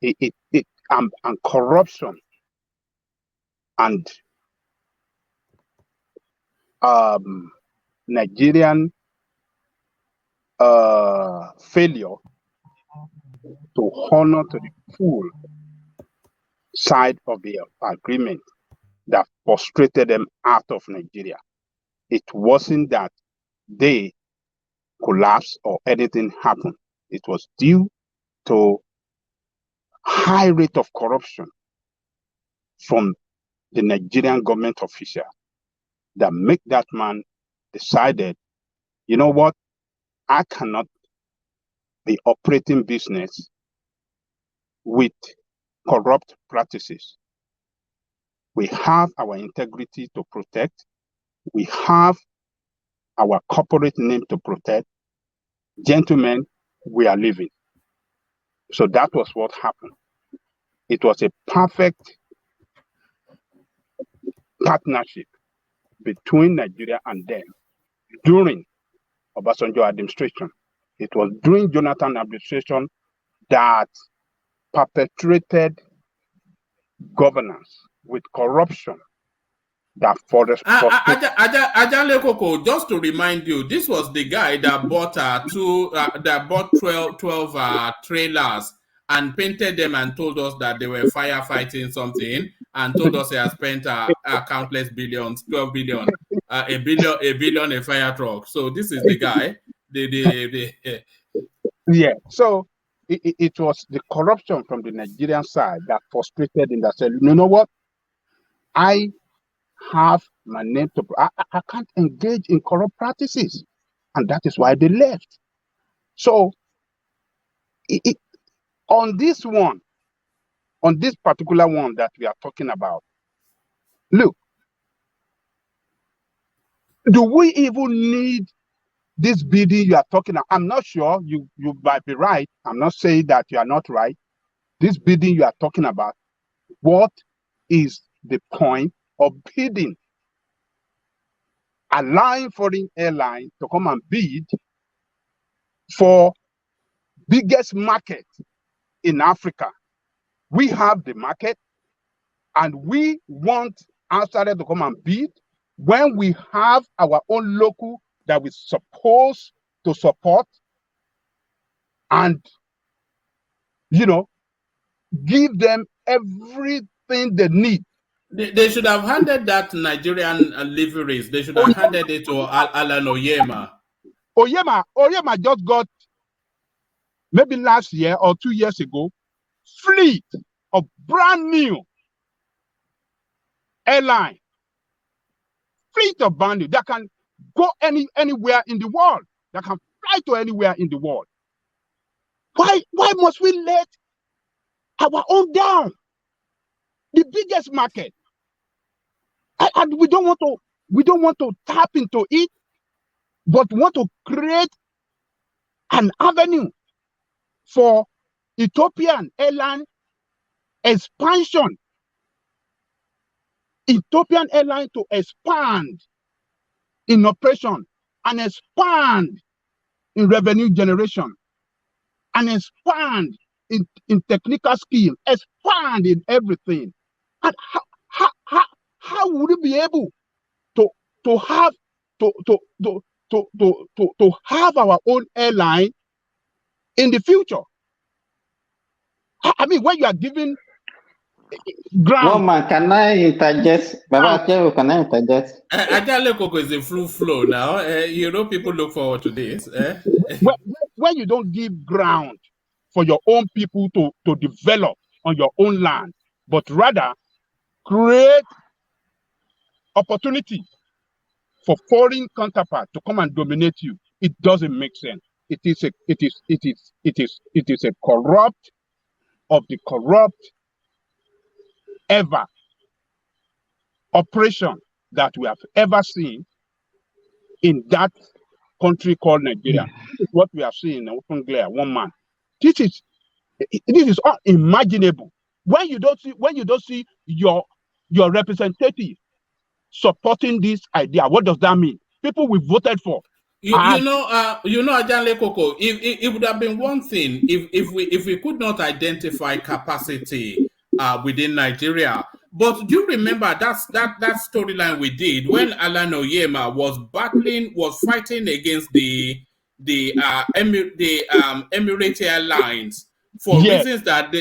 and corruption and Nigerian failure to honor to the full side of the agreement that frustrated them out of Nigeria. It wasn't that they collapsed or anything happened. It was due to high rate of corruption from the Nigerian government official that make that man decided, you know what, I cannot be operating business with corrupt practices. We have our integrity to protect. We have our corporate name to protect. Gentlemen, we are leaving. So that was what happened. It was a perfect partnership between Nigeria and them during Obasanjo administration. It was during Jonathan administration that perpetrated governance with corruption that for the Ajale Koko, just to remind you, this was the guy that bought 12 trailers and painted them and told us that they were firefighting something and told us he has spent countless billions, 12 billion, a billion a fire truck. So this is the guy. Yeah. So it was the corruption from the Nigerian side that frustrated him, that said, you know what? I have my name to, I can't engage in corrupt practices. And that is why they left. So on this particular one that we are talking about, look, do we even need this bidding you are talking about? I'm not sure. You might be right. I'm not saying that you are not right. This bidding you are talking about, what is the point of bidding? Allowing foreign airlines to come and bid for biggest market in Africa. We have the market and we want outsiders to come and bid when we have our own local that we're supposed to support and, you know, give them everything they need. They should have handed that Nigerian liveries. They should have handed it to Alan Oyema. Oyema just got, maybe last year or 2 years ago, fleet of brand new airline, fleet of brand new that can go anywhere in the world, that can fly to anywhere in the world. Why must we let our own down? The biggest market, and we don't want to tap into it, but want to create an avenue for Ethiopian airline expansion. Ethiopian airline to expand in operation and expand in revenue generation and expand in technical skill, expand in everything. And how would we be able to have to have our own airline in the future? I mean, when you are giving ground. One man, can I interject? Baba Akeru, can I interject? Ajale Koko is in full flow now. You know, people look forward to this. When you don't give ground for your own people to develop on your own land, but rather create opportunity for foreign counterparts to come and dominate you, it doesn't make sense. It is a corrupt of the corrupt ever operation that we have ever seen in that country called Nigeria. This is what we are seeing in open glare, one man. This is unimaginable. When you don't see your representative supporting this idea, what does that mean? People we voted for. You know, Ajanle Koko, it would have been one thing if we could not identify capacity within Nigeria. But do you remember that storyline we did when Alan Oyema was fighting against the Emirate Airlines for reasons that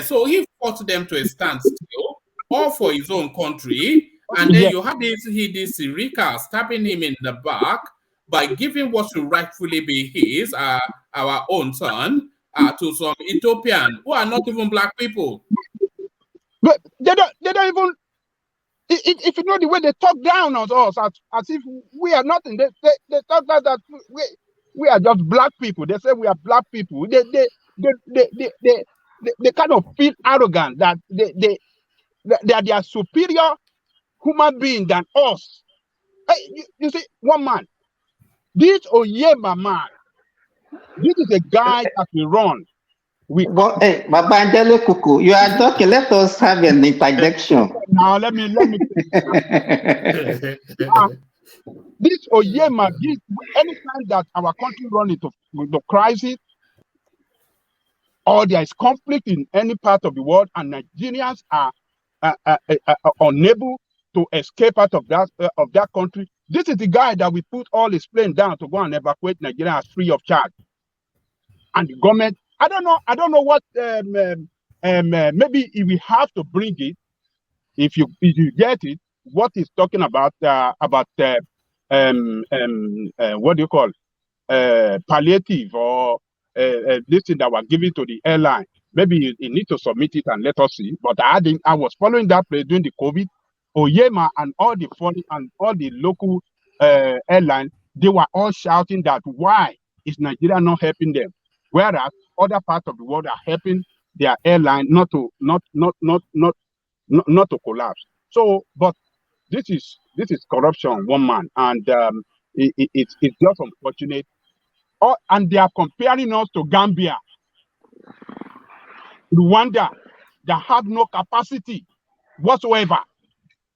so he fought them to a standstill, all for his own country, and then you had this Sirika stabbing him in the back by giving what should rightfully be his, our own son, to some Ethiopian who are not even black people. But they don't even. If you know the way they talk down on us, as if we are nothing. They talk that we are just black people. They say we are black people. They kind of feel arrogant that they are superior human being than us. Hey, you see, one man, this Oyema man, this is a guy that we run. But hey, Babangele Kuku, you are talking. Let us have an interjection. Now let me. This Oyema, anytime that our country run into the crisis, or there is conflict in any part of the world, and Nigerians are unable to escape out of that country, this is the guy that we put all his plane down to go and evacuate Nigeria free of charge. And the government, I don't know what. Maybe if we have to bring it, if you get it, what he's talking about what do you call palliative or this thing that was given to the airline. Maybe you need to submit it and let us see. But I was following that place during the COVID. Oyema and all the foreign and all the local airlines, they were all shouting that why is Nigeria not helping them, whereas other parts of the world are helping their airline not to collapse. So, but this is corruption, one man, and it's just unfortunate. Oh, and they are comparing us to Gambia, Rwanda, that have no capacity whatsoever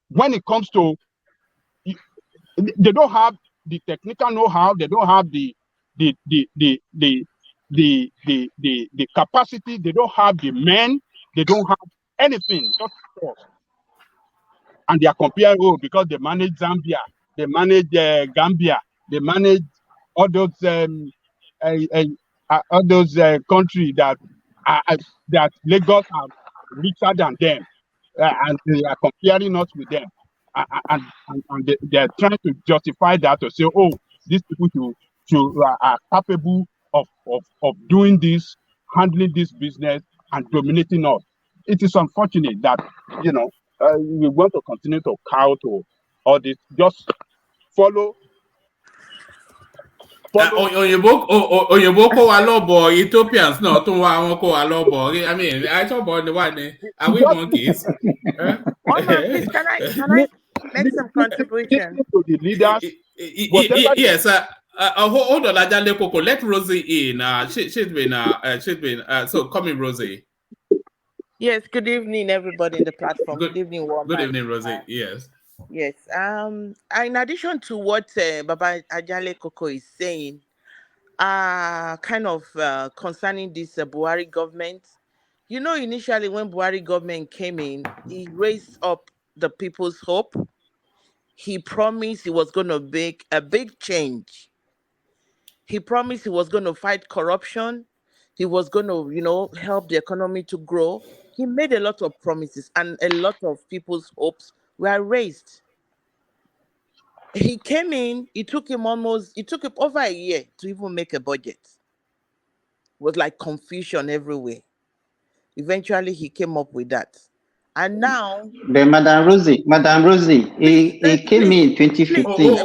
when it comes to. They don't have the technical know-how. They don't have the capacity. They don't have the men. They don't have anything. Just us. And they are comparing because they manage Zambia, they manage Gambia, they manage all those countries that Lagos are richer than them, and they are comparing us with them, and they are trying to justify that to say, oh, these people are capable of doing this, handling this business, and dominating us. It is unfortunate that we want to continue to cow to all this. Just follow. Oyinbo kó wa lọ́bọ̀ Ethiopians náà tó wá wọn kó wa lọ́bọ̀. I mean, I talk about the one. Are we monkeys? Please, can I make some contribution? To the leaders. Yes. Hold on, Ajale Koko. Let Rosie in. She's been. So come in, Rosie. Yes. Good evening, everybody in the platform. Good evening, Warman. Good evening, Rosie. Yes. Yes. In addition to what Baba Ajale Koko is saying, kind of concerning this Buhari government, initially when Buhari government came in, he raised up the people's hope. He promised he was going to make a big change. He promised he was going to fight corruption. He was going to, help the economy to grow. He made a lot of promises, and a lot of people's hopes were raised. He came in, it took him over a year to even make a budget. It was like confusion everywhere. Eventually, he came up with that. And now... But Madam Rosie, he came in 2015.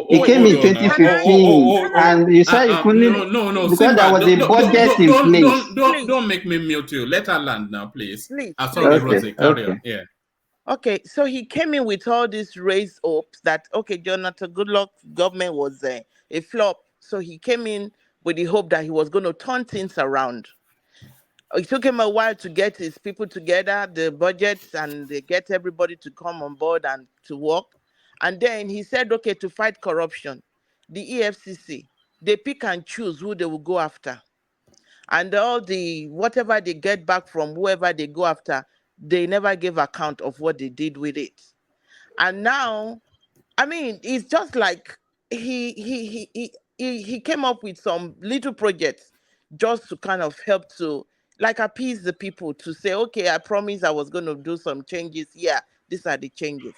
He came in 2015, and you said you couldn't... No, because Simba, there was a budget in place. Don't make me mute you. Let her land now, please. Sorry, Rosie, carry on. Yeah. Okay, so he came in with all these raised hopes that, Jonathan Goodluck government was a flop. So he came in with the hope that he was going to turn things around. It took him a while to get his people together, the budgets, and they get everybody to come on board and to work. And then he said, okay, to fight corruption, the EFCC, they pick and choose who they will go after. And all the whatever they get back from whoever they go after, they never give account of what they did with it. And now, I mean, it's just like he came up with some little projects just to kind of help to like appease the people to say, okay, I promise I was going to do some changes. Yeah, these are the changes.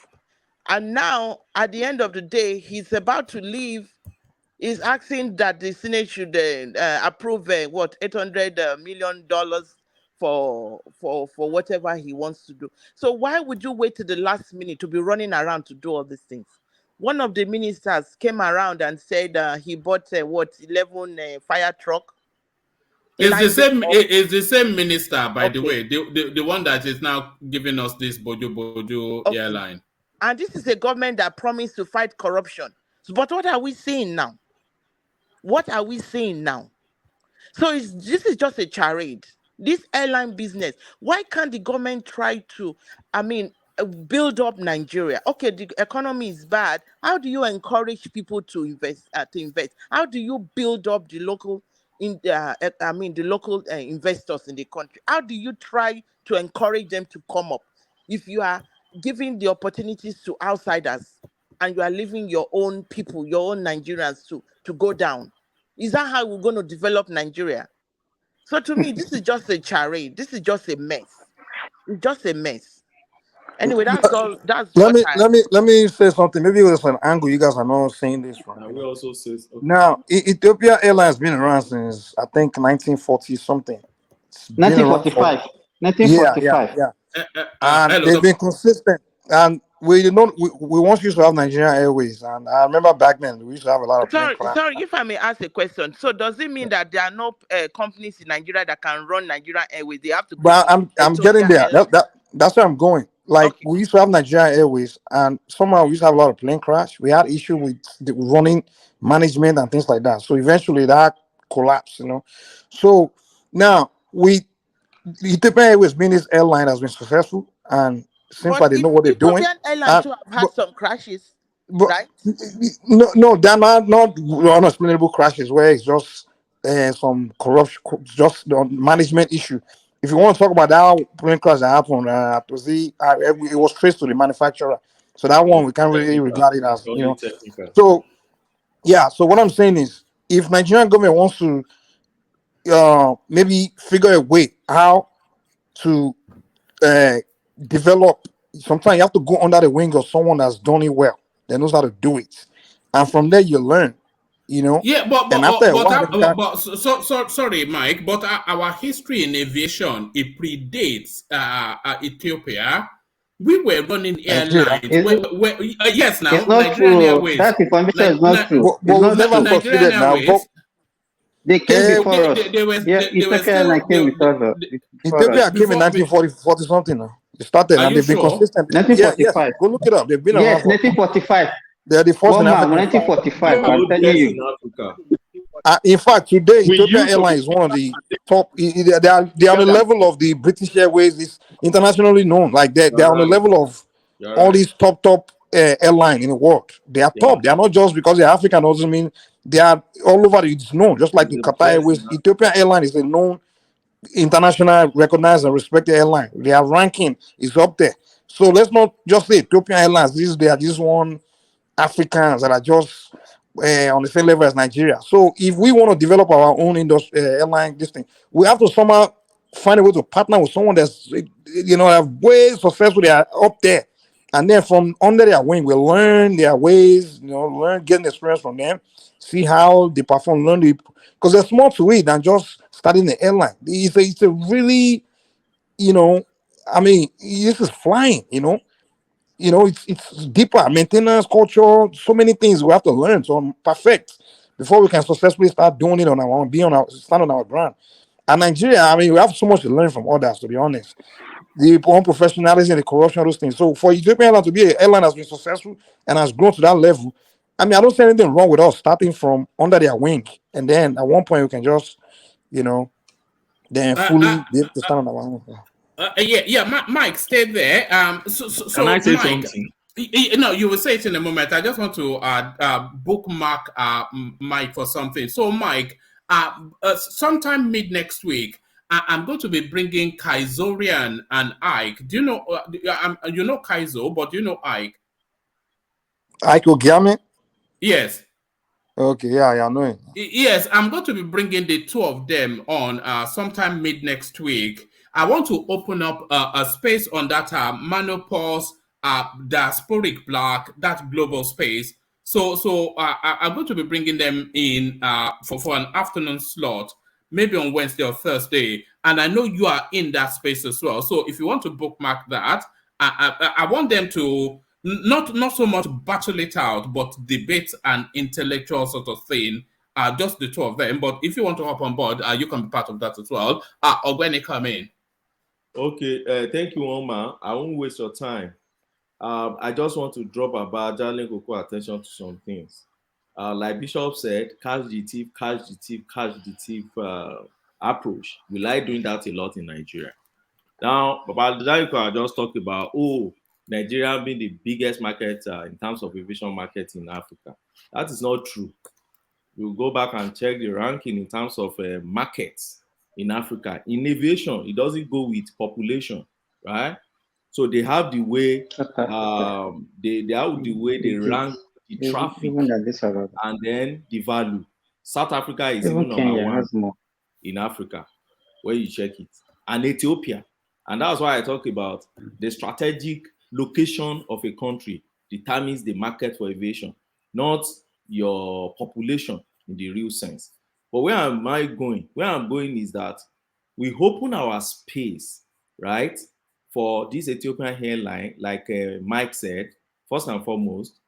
And now, at the end of the day, he's about to leave. He's asking that the Senate should approve what $800 million for whatever he wants to do. So why would you wait to the last minute to be running around to do all these things? One of the ministers came around and said he bought 11 fire truck. It's the same minister, by the Okay. way, the one that is now giving us this Bojo Okay. airline. And this is a government that promised to fight corruption. But what are we seeing now? What are we seeing now? So this is just a charade. This airline business. Why can't the government try to, build up Nigeria? Okay, the economy is bad. How do you encourage people to invest? How do you build up the local investors in the country? How do you try to encourage them to come up? If you are giving the opportunities to outsiders and you are leaving your own people, your own Nigerians to go down, is that how we're going to develop Nigeria? So to me, this is just a charade. This is just a mess. It's just a mess. Anyway, that's all. That's Let what me I. let me let me say something. Maybe there's an angle you guys are not seeing this from. And we also says okay. Now, Ethiopia Airlines been around since I think 1940 something. It's been around for 1945. 1945. yeah. And they've been consistent. And we once used to have Nigerian Airways, and I remember back then we used to have a lot of plane crash. Sorry, if I may ask a question. So does it mean that there are no companies in Nigeria that can run Nigerian Airways? They have to go But to I'm getting Ethiopia there. Airlines. That's where I'm going. Like we used to have Nigerian Airways, and somehow we used to have a lot of plane crash. We had issue with the running management and things like that. So eventually that collapsed. So now the Ethiopian Airways being this airline has been successful, and seems But like they know what they're doing. Ethiopian Airlines too have had some crashes, But right? no, they're not unexplainable crashes where it's just some corruption, just the management issue. If you want to talk about that plane crash that happened, it was traced to the manufacturer. So that one we can't really regard it as Only technical. So yeah, so what I'm saying is, if Nigerian government wants to maybe figure a way how to develop, sometimes you have to go under the wing of someone that's done it well, that knows how to do it, and from there you learn. Yeah, and after a while, then you can, sorry, Mike, but our history in aviation, it predates Ethiopia. We were running Nigeria. airlines. Yes, now It's not Nigerian true. Airways. That information is not true. but It's we've not never true. Nigerian succeeded now. But Airways. They came before us. They were Ethiopia still. Airlines came before us. Ethiopia came in Before, 1940 something now. They started are and you they've been sure? consistent. Yeah, yes. 1945. Go look it up. They've been Yes, around for. 1945. They're the first in One man, Africa. 1945. How I'm old telling guys you. in Africa? In fact, today We Ethiopia used to Airlines be is one of the top. They are on the level of the British Airways. It's internationally known. Like they're You're on the right. level of You're all right. these top airline in the world. They are top. They are not just because they're African. Doesn't mean they are all over. It's known. Just like the The Qatar best Airways, in Ethiopian Airline is a known, international, recognized and respected airline. Their ranking is up there. So let's not just say Ethiopian Airlines. They are just one Africans that are just on the same level as Nigeria. So if we want to develop our own industry, airline, this thing, we have to somehow find a way to partner with someone that's have way successful. They are up there, and then from under their wing, we learn their ways. Learn, getting experience from them, see how they perform, learn because there's more to it than just starting the airline. It's a really, this is flying. It's deeper maintenance culture, so many things we have to learn to perfect before we can successfully start doing it on our own, stand on our ground. And Nigeria, we have so much to learn from others, to be honest. The unprofessionalism, the corruption, those things. So for Ethiopian Airlines to be an airline that's been successful and has grown to that level, I don't see anything wrong with us starting from under their wing, and then at one point we can just then fully be able to stand on our own. Mike, stay there. Can I say Mike, something? No, you will say it in a moment. I just want to bookmark Mike for something. So, Mike, sometime mid next week, I'm going to be bringing Kaizorian and Ike. Do you know? You know Kaizo, but do you know Ike? Ike Ogiame? Yes. Okay, yeah, I know him. Yes, I'm going to be bringing the two of them on sometime mid next week. I want to open up a space on that menopause, diasporic black, that global space. So I'm going to be bringing them in for an afternoon slot, maybe on Wednesday or Thursday. And I know you are in that space as well. So if you want to bookmark that, I want them to not so much battle it out, but debate an intellectual sort of thing. Just the two of them. But if you want to hop on board, you can be part of that as well. Ogwene, come in. Okay, thank you, Oma. I won't waste your time. I just want to drop about Darling Koko attention to some things. Like Bishop said, catch the thief approach. We like doing that a lot in Nigeria. Now, Baba Dariko just talked about, Nigeria being the biggest market in terms of aviation market in Africa. That is not true. You go back and check the ranking in terms of markets in Africa. In aviation, it doesn't go with population, right? So they have the way they have the way they rank the traffic and then the value. South Africa is even number one in Africa where you check it, and Ethiopia. And that's why I talk about the strategic location of a country determines the market for aviation, not your population in the real sense. But where am I going? Where I'm going is that we open our space, right, for this Ethiopian airline, like Mike said, first and foremost,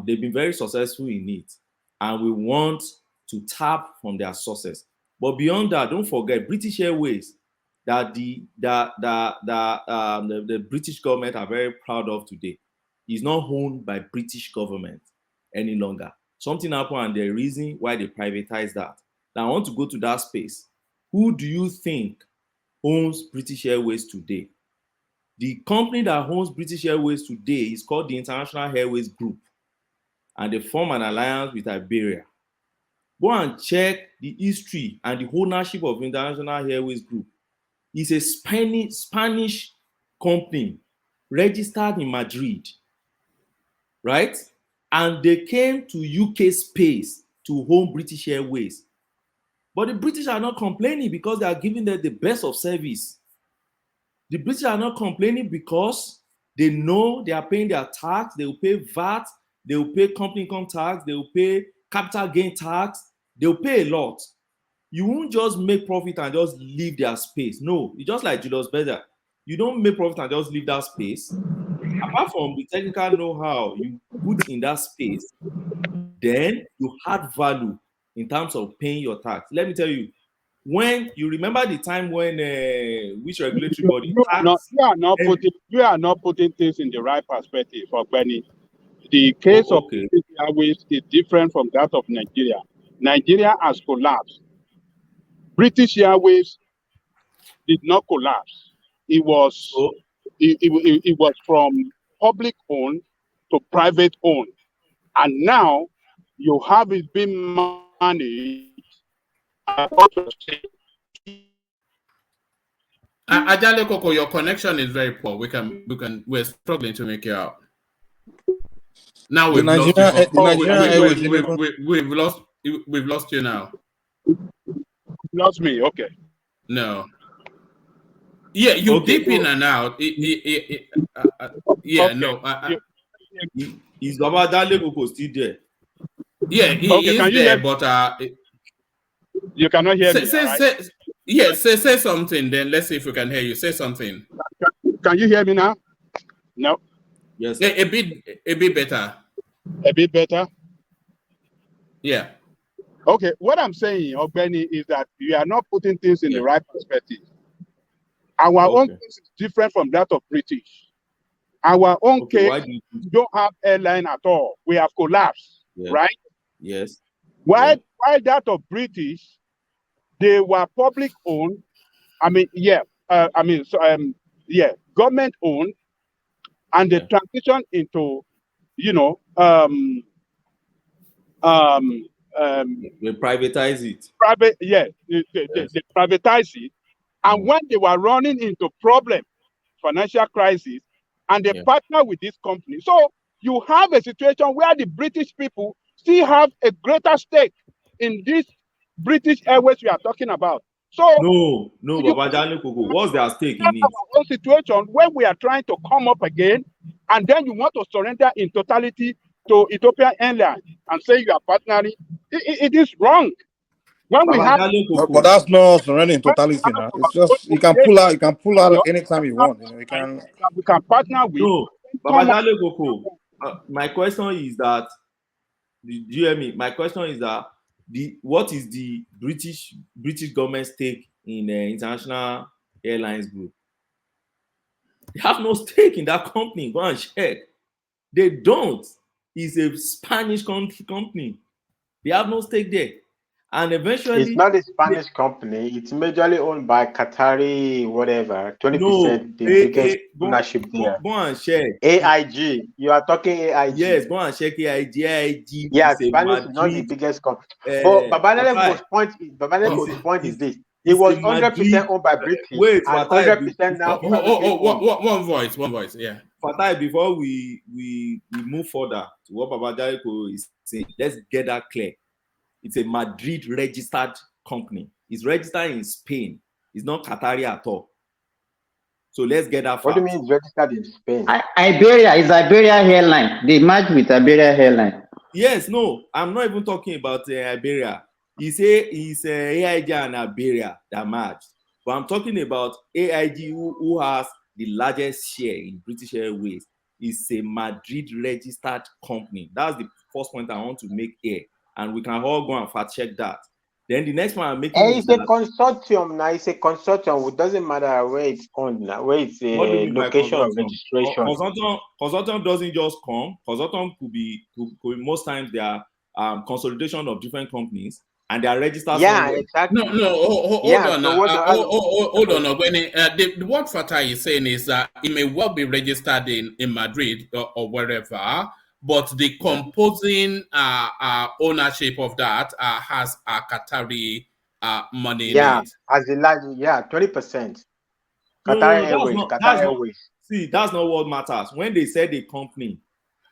they've been very successful in it, and we want to tap from their sources. But beyond that, don't forget British Airways, that the British government are very proud of today, is not owned by British government any longer. Something happened, and the reason why they privatized that. Now I want to go to that space. Who do you think owns British Airways today? The company that owns British Airways today is called the International Airways Group, and they form an alliance with Iberia. Go and check the history and the ownership of International Airways Group. It's a Spanish company registered in Madrid, right? And they came to UK space to own British Airways. But the British are not complaining because they are giving them the best of service. The British are not complaining because they know they are paying their tax, they will pay VAT, they will pay company income tax, they will pay capital gain tax, they will pay a lot. You won't just make profit and just leave their space. No, it's just like Julius Berger. You don't make profit and just leave that space. Apart from the technical know-how you put in that space, then you add value in terms of paying your tax. Let me tell you, when you remember the time when which regulatory body you are not putting things in the right perspective for Benny. The case of British Airways is different from that of Nigeria. Nigeria has collapsed. British Airways did not collapse. It was it was from public owned to private owned, and now you have it being managed. Ajale Koko, your connection is very poor. We're struggling to make it out. Now we've lost you. We've lost you now. Lost me. Okay. No. Yeah, you dip in and out. No. Is Baba Dale Koko still there? Yeah, he is there, but you cannot hear me. Say something. Then let's see if we can hear you. Say something. Can you hear me now? No. Yes. Yeah, a bit better. A bit better. Yeah. Okay. What I'm saying, Ogbeni, is that you are not putting things in the right perspective. Our own case is different from that of British. Our own case, we don't have airline at all. We have collapsed, right? Yes. While that of British, they were public owned I mean, yeah, government owned, and the transition into, you know, They privatize it. private, yeah, they privatize it. And when they were running into problem, financial crisis, and they partner with this company. So you have a situation where the British people still have a greater stake in this British Airways we are talking about. So No, Baba Jale Koko, what's their stake in it? Our own situation where we are trying to come up again, and then you want to surrender in totality to Ethiopian Airlines and say you are partnering. It is wrong. When we have, But that's not surrendering totality now. It's just you can pull out anytime you want. You know, we can partner with. No, Baba Jale Koko, my question is that, do you hear me? My question is that what is the British government stake in International Airlines Group? They have no stake in that company. Go and check. They don't. It's a Spanish company. They have no stake there. And eventually, it's not a Spanish company. It's majorly owned by Qatari, whatever. 20%, the biggest ownership there. Go and check. AIG. You are talking AIG. Yes, go and check AIG. AIG. Yeah, Spanish is not the biggest company. But Babaleko's point is this. It was 100% owned by British. Wait, and 100% now. One voice. Yeah. Fatai, before we move further to what Baba Jale is saying, let's get that clear. It's a Madrid registered company. It's registered in Spain. It's not Qatari at all. So let's get that. What do you mean it's registered in Spain? Iberia is Iberia Airline. They merged with Iberia Airline. Yes, no, I'm not even talking about Iberia. It's AIG and Iberia that merged. But I'm talking about AIG, who has the largest share in British Airways. It's a Madrid registered company. That's the first point I want to make here. And we can all go and fact check that. Then the next one I'm making is a consortium now. It's a consortium. It doesn't matter where it's on now, where it's a location of registration. Consortium doesn't just come. Consortium could be most times they are consolidation of different companies and they are registered. Yeah, exactly. Hold on. What Fatai is saying is that it may well be registered in Madrid or wherever. But the composing ownership of that has a Qatari money in it. As a large, 20%. Qatar Airways. See, that's not what matters. When they said a company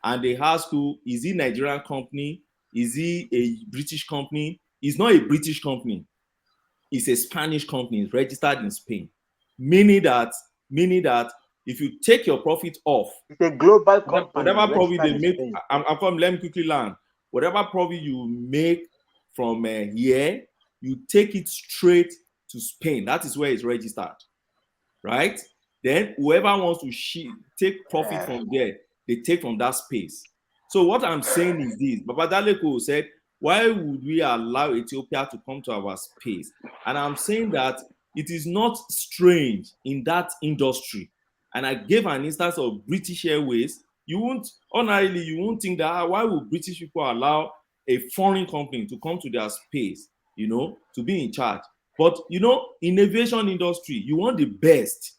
and they ask you, is it Nigerian company? Is it a British company? It's not a British company. It's a Spanish company. It's registered in Spain. Meaning that if you take your profit off, it's a global company. Whatever profit they make, let me quickly land. Whatever profit you make from here, you take it straight to Spain. That is where it's registered, right? Then whoever wants to take profit from there, they take from that space. So what I'm saying is this: Baba Jale said, why would we allow Ethiopia to come to our space? And I'm saying that it is not strange in that industry. And I gave an instance of British Airways. You won't think that why would British people allow a foreign company to come to their space, to be in charge? But in aviation industry, you want the best,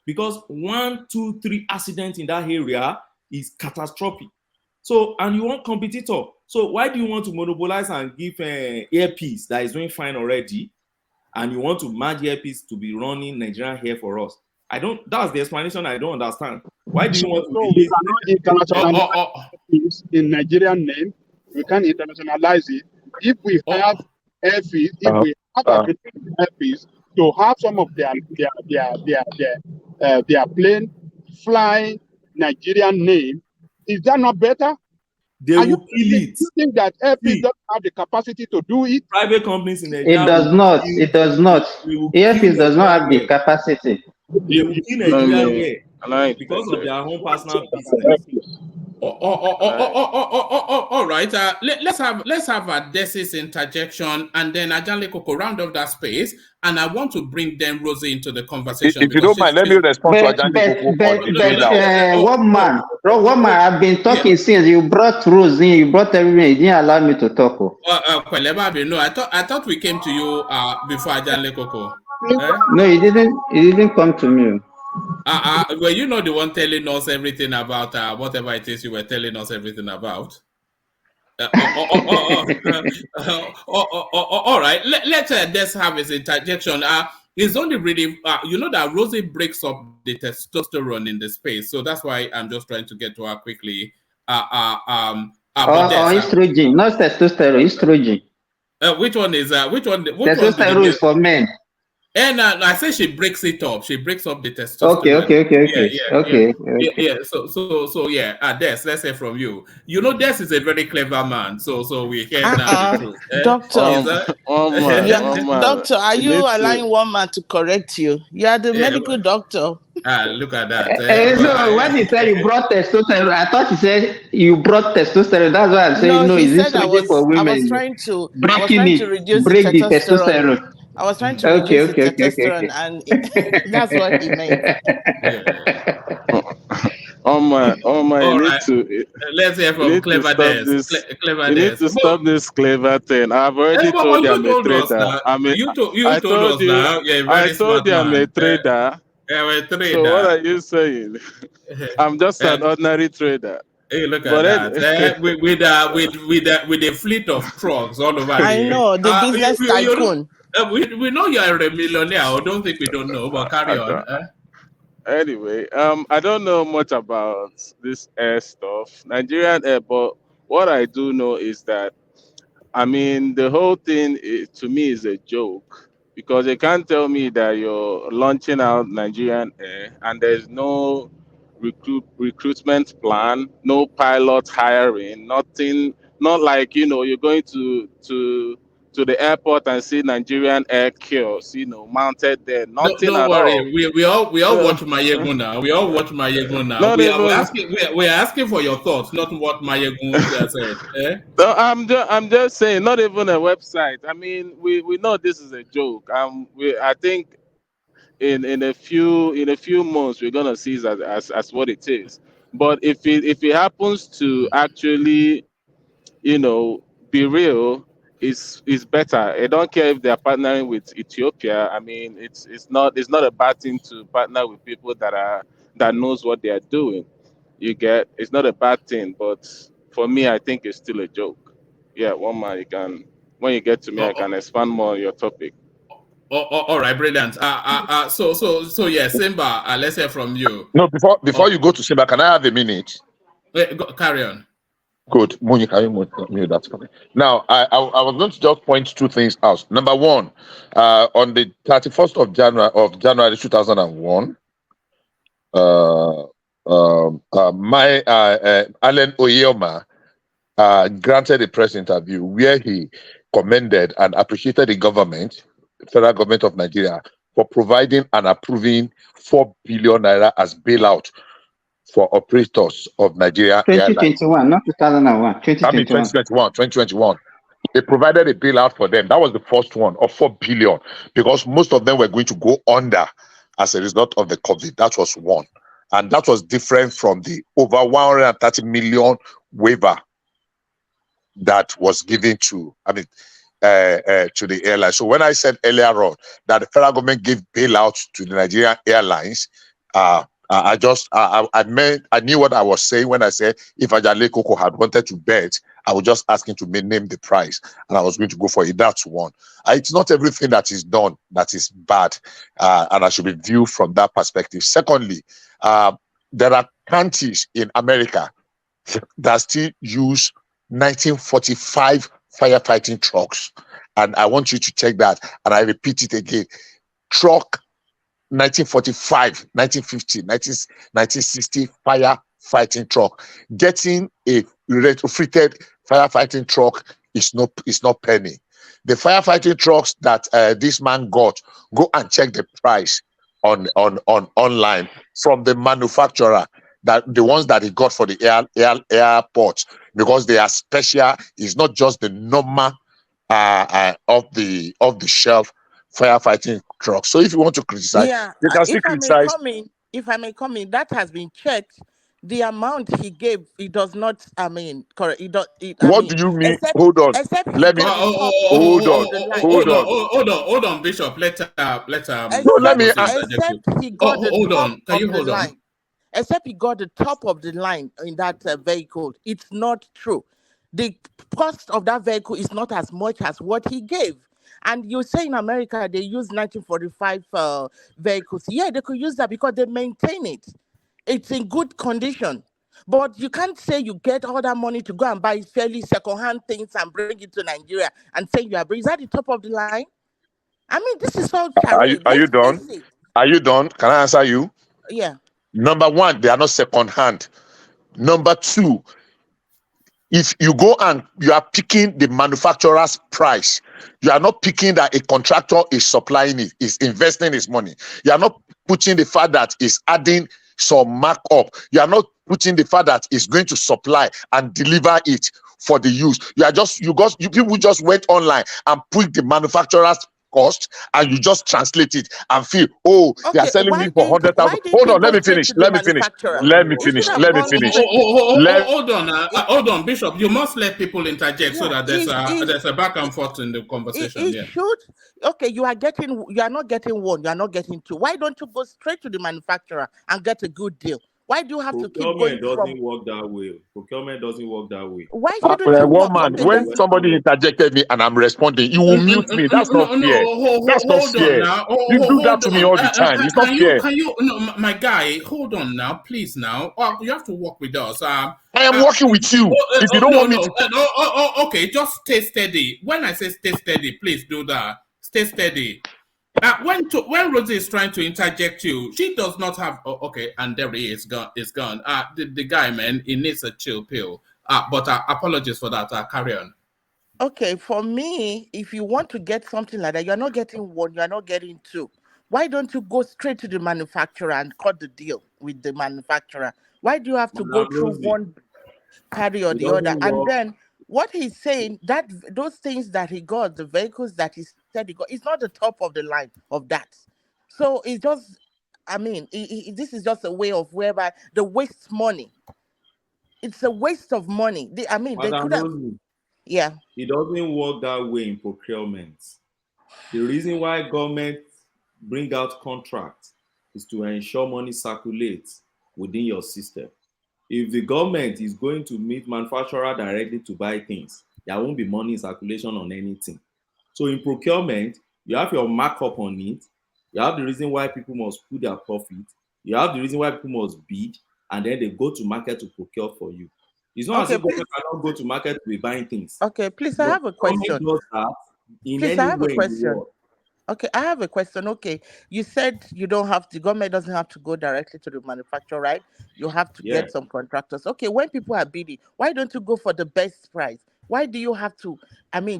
because 1, 2, 3 accidents in that area is catastrophic. So, and you want competitor. So why do you want to monopolize and give Airpeace that is doing fine already, and you want to merge Airpeace to be running Nigerian Air for us? That's the explanation I don't understand. Why do you want to internationalize in Nigerian name? We can internationalize it. If we have Airpeace, if we have Airpeace to have some of their plane flying Nigerian name, is that not better? They will kill it. You think that Airpeace doesn't have the capacity to do it? Private companies in Nigeria. It does not. Airpeace does not have the capacity. They will kill Nigeria because of their own personal business. All right. Let's have a Desi's interjection, and then Ajale Koko round off that space. And I want to bring then Rosie into the conversation. If you don't mind, let me respond to Ajale Koko. One man, I've been talking since you brought Rosie, you brought everything. You didn't allow me to talk. No, I thought we came to you before Ajale Koko. No, it didn't. It didn't come to me. Were you not the one telling us everything about whatever it is you were telling us everything about? All right. Let's have his interjection. It's only really, you know that Rosie breaks up the testosterone in the space, so that's why I'm just trying to get to her quickly. Or estrogen, not testosterone, estrogen. Which one is which one? Testosterone is for men. And I say she breaks it up. She breaks up the testosterone. Okay. So yeah. Des, let's hear from you. You know, Des is a very clever man. So we hear now the truth. Doctor, doctor, are you allowing one man to correct you? You are the medical doctor. Look at that. So when he said you brought testosterone, I thought he said you brought testosterone. That's why I'm saying no. Is this surgery for women? I was trying to reduce break the testosterone. I was trying to reduce the testosterone, and that's what he meant. Let's hear from Clever Des. You need to stop this clever thing. I've already told you I'm a trader. You told us now. Yeah, I told you I'm a trader. So what are you saying? I'm just an ordinary trader. Hey, look at that. With a fleet of trucks all over. I know, the business tycoon. We know you are a millionaire. I don't think we don't know, but carry on. Anyway, I don't know much about this air stuff, Nigerian air, but what I do know is that, I mean, the whole thing to me is a joke, because you can't tell me that you're launching out Nigerian air and there's no recruitment plan, no pilot hiring, nothing. Not like, you know, you're going to the airport and see Nigerian air kiosks, you know, mounted there. Nothing don't at worry. all. We all watch Mayego now. We all watch Mayego now. We're asking for your thoughts, not what Mayego said. No, I'm just saying, not even a website. I mean, we know this is a joke. I think in a few months we're gonna see it as what it is. But if it happens to actually, you know, be real, is better. I don't care if they're partnering with Ethiopia. I mean, it's not a bad thing to partner with people that knows what they are doing. You get, it's not a bad thing, but for me, I think it's still a joke. Yeah, one man, when you get to me, I can expand more on your topic. All right, brilliant. So yeah, Simba, let's hear from you. No, before you go to Simba, can I have a minute? Carry on. Good. Muni, can you mute that for me? Now, I was going to just point two things out. Number one, on the 31st of January 2001, Allen Oyema granted a press interview where he commended and appreciated the government, federal government of Nigeria, for providing and approving 4 billion naira as bailout for operators of Nigeria 2021, not 2001. 2021. They provided a bailout for them. That was the first one of 4 billion, because most of them were going to go under as a result of the COVID. That was one. And that was different from the over 130 million waiver that was given to, to the airlines. So when I said earlier on that the federal government gave bailouts to the Nigerian airlines, I knew what I was saying when I said if Ajale Koko had wanted to bet, I would just ask him to name the price, and I was going to go for it. That's one. It's not everything that is done that is bad, and I should be viewed from that perspective. Secondly, there are counties in America that still use 1945 firefighting trucks, and I want you to check that, and I repeat it again. Truck 1945, 1950, 1960 firefighting truck. Getting a retrofitted firefighting truck is not penny. The firefighting trucks that this man got, go and check the price on online from the manufacturer, that the ones that he got for the airport, because they are special. It's not just the normal of the shelf firefighting truck. So if you want to criticize, yeah, you can still criticize. If I may come in, that has been checked. the amount he gave, it does not. I mean, correct. It does. What do you mean? Except Hold on. he Let me got the top hold on. of the line. Hold on, Bishop. Let No, let me. Except he got the hold top on. Can of you the hold on? line. Except he got the top of the line in that vehicle. It's not true. The cost of that vehicle is not as much as what he gave. And you say in America they use 1945 vehicles. Yeah, they could use that because they maintain it. It's in good condition. But you can't say you get all that money to go and buy fairly second-hand things and bring it to Nigeria and say you are bringing. Is that the top of the line? I mean, this is all charade. Are you Let's done? face it. Are you done? Can I answer you? Yeah. Number one, they are not second hand. Number two, if you go and you are picking the manufacturer's price, you are not picking that a contractor is supplying it, is investing his money. You are not putting the fact that is adding some markup. You are not putting the fact that is going to supply and deliver it for the use. You people just went online and put the manufacturer's cost and you just translate it and feel, oh, they are Okay, selling me for 100,000. didn't Hold he on, go let me straight finish. to the manufacturer? He should have gone straight. Hold on, Bishop. You must let people interject so that there's a back and forth in the conversation. It should. Okay, you are not getting one, you are not getting two. Why don't you go straight to the manufacturer and get a good deal? Why do you have to keep going doesn't work that way. Procurement doesn't work that way. Why shouldn't you one work? man, Okay, when somebody interjected me and I'm responding, you will mute me. That's not fair. That's not Hold on fair. now. You do that to me all the time. It's not fair. No, my guy, hold on now, please now. You have to work with us. I am working with you. If you don't want me to. Okay, just stay steady. When I say stay steady, please do that. Stay steady. When Rosie is trying to interject you, she does not have. Oh, okay, and there he is gone. Is gone. The guy, man, he needs a chill pill. But apologies for that. Carry on. Okay, for me, if you want to get something like that, you're not getting one, you're not getting two. Why don't you go straight to the manufacturer and cut the deal with the manufacturer? Why do you have to go through one party or the other? And then what he's saying, that those things that he got, the vehicles that he said he got, it's not the top of the line of that. So it's just, I mean, this is just a way of whereby the waste money. It's a waste of money. They could have. Yeah. It doesn't work that way in procurement. The reason why government bring out contracts is to ensure money circulates within your system. If the government is going to meet manufacturer directly to buy things, there won't be money in circulation on anything. So in procurement, you have your markup on it. You have the reason why people must put their profit. You have the reason why people must bid, and then they go to market to procure for you. It's not as if government cannot go to market to be buying things. Okay, please, I have a question. Does that in Please, any I have a way in the question. world. Okay, I have a question. Okay, you said you don't have the government doesn't have to go directly to the manufacturer, right? You have to get some contractors. Okay, when people are bidding, why don't you go for the best price? Why do you have to,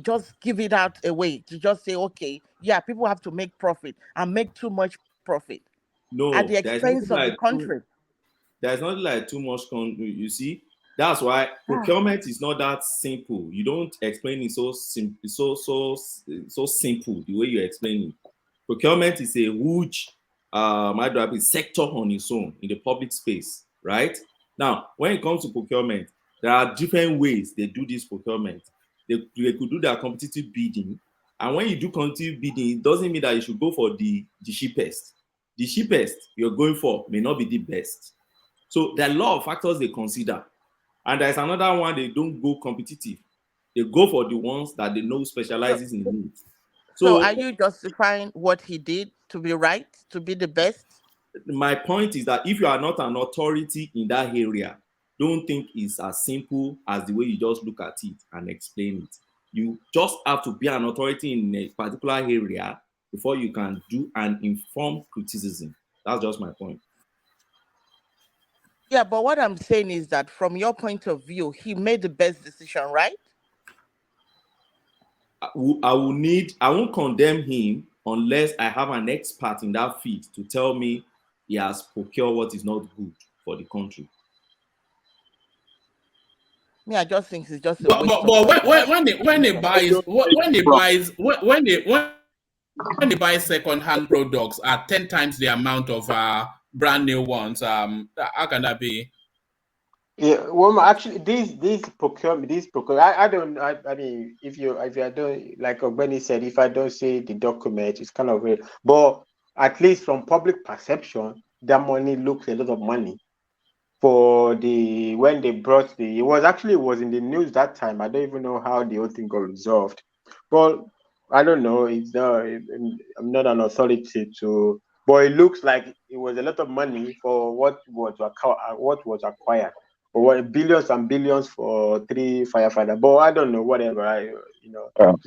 just give it out away to just say, okay, yeah, people have to make profit and make too much profit at the expense of the country? There's not like too much. You see, that's why procurement is not that simple. You don't explain it so simple, so simple the way you explain it. Procurement is a huge sector on its own in the public space, right? Now, when it comes to procurement, there are different ways they do this procurement. They could do their competitive bidding, and when you do competitive bidding, it doesn't mean that you should go for the cheapest. The cheapest you're going for may not be the best. So there are a lot of factors they consider. And there's another one, they don't go competitive. They go for the ones that they know specializes in needs. So are you justifying what he did to be right, to be the best? My point is that if you are not an authority in that area, don't think it's as simple as the way you just look at it and explain it. You just have to be an authority in a particular area before you can do an informed criticism. That's just my point. Yeah, but what I'm saying is that from your point of view, he made the best decision, right? I won't condemn him unless I have an expert in that field to tell me he has procured what is not good for the country. I just think it's just a But when he buys second-hand products at 10 times the amount of brand new ones, how can that be? Yeah, well, actually, these procurement, I mean, if you don't, like Ogbeni said, if I don't see the document, it's kind of weird. But at least from public perception, that money looks a lot of money for the when they brought the. It was in the news that time. I don't even know how the whole thing got resolved, but I don't know. It's not. I'm not an authority to. But it looks like it was a lot of money for what was acquired. For what billions and billions for 3 firefighters. But I don't know, whatever.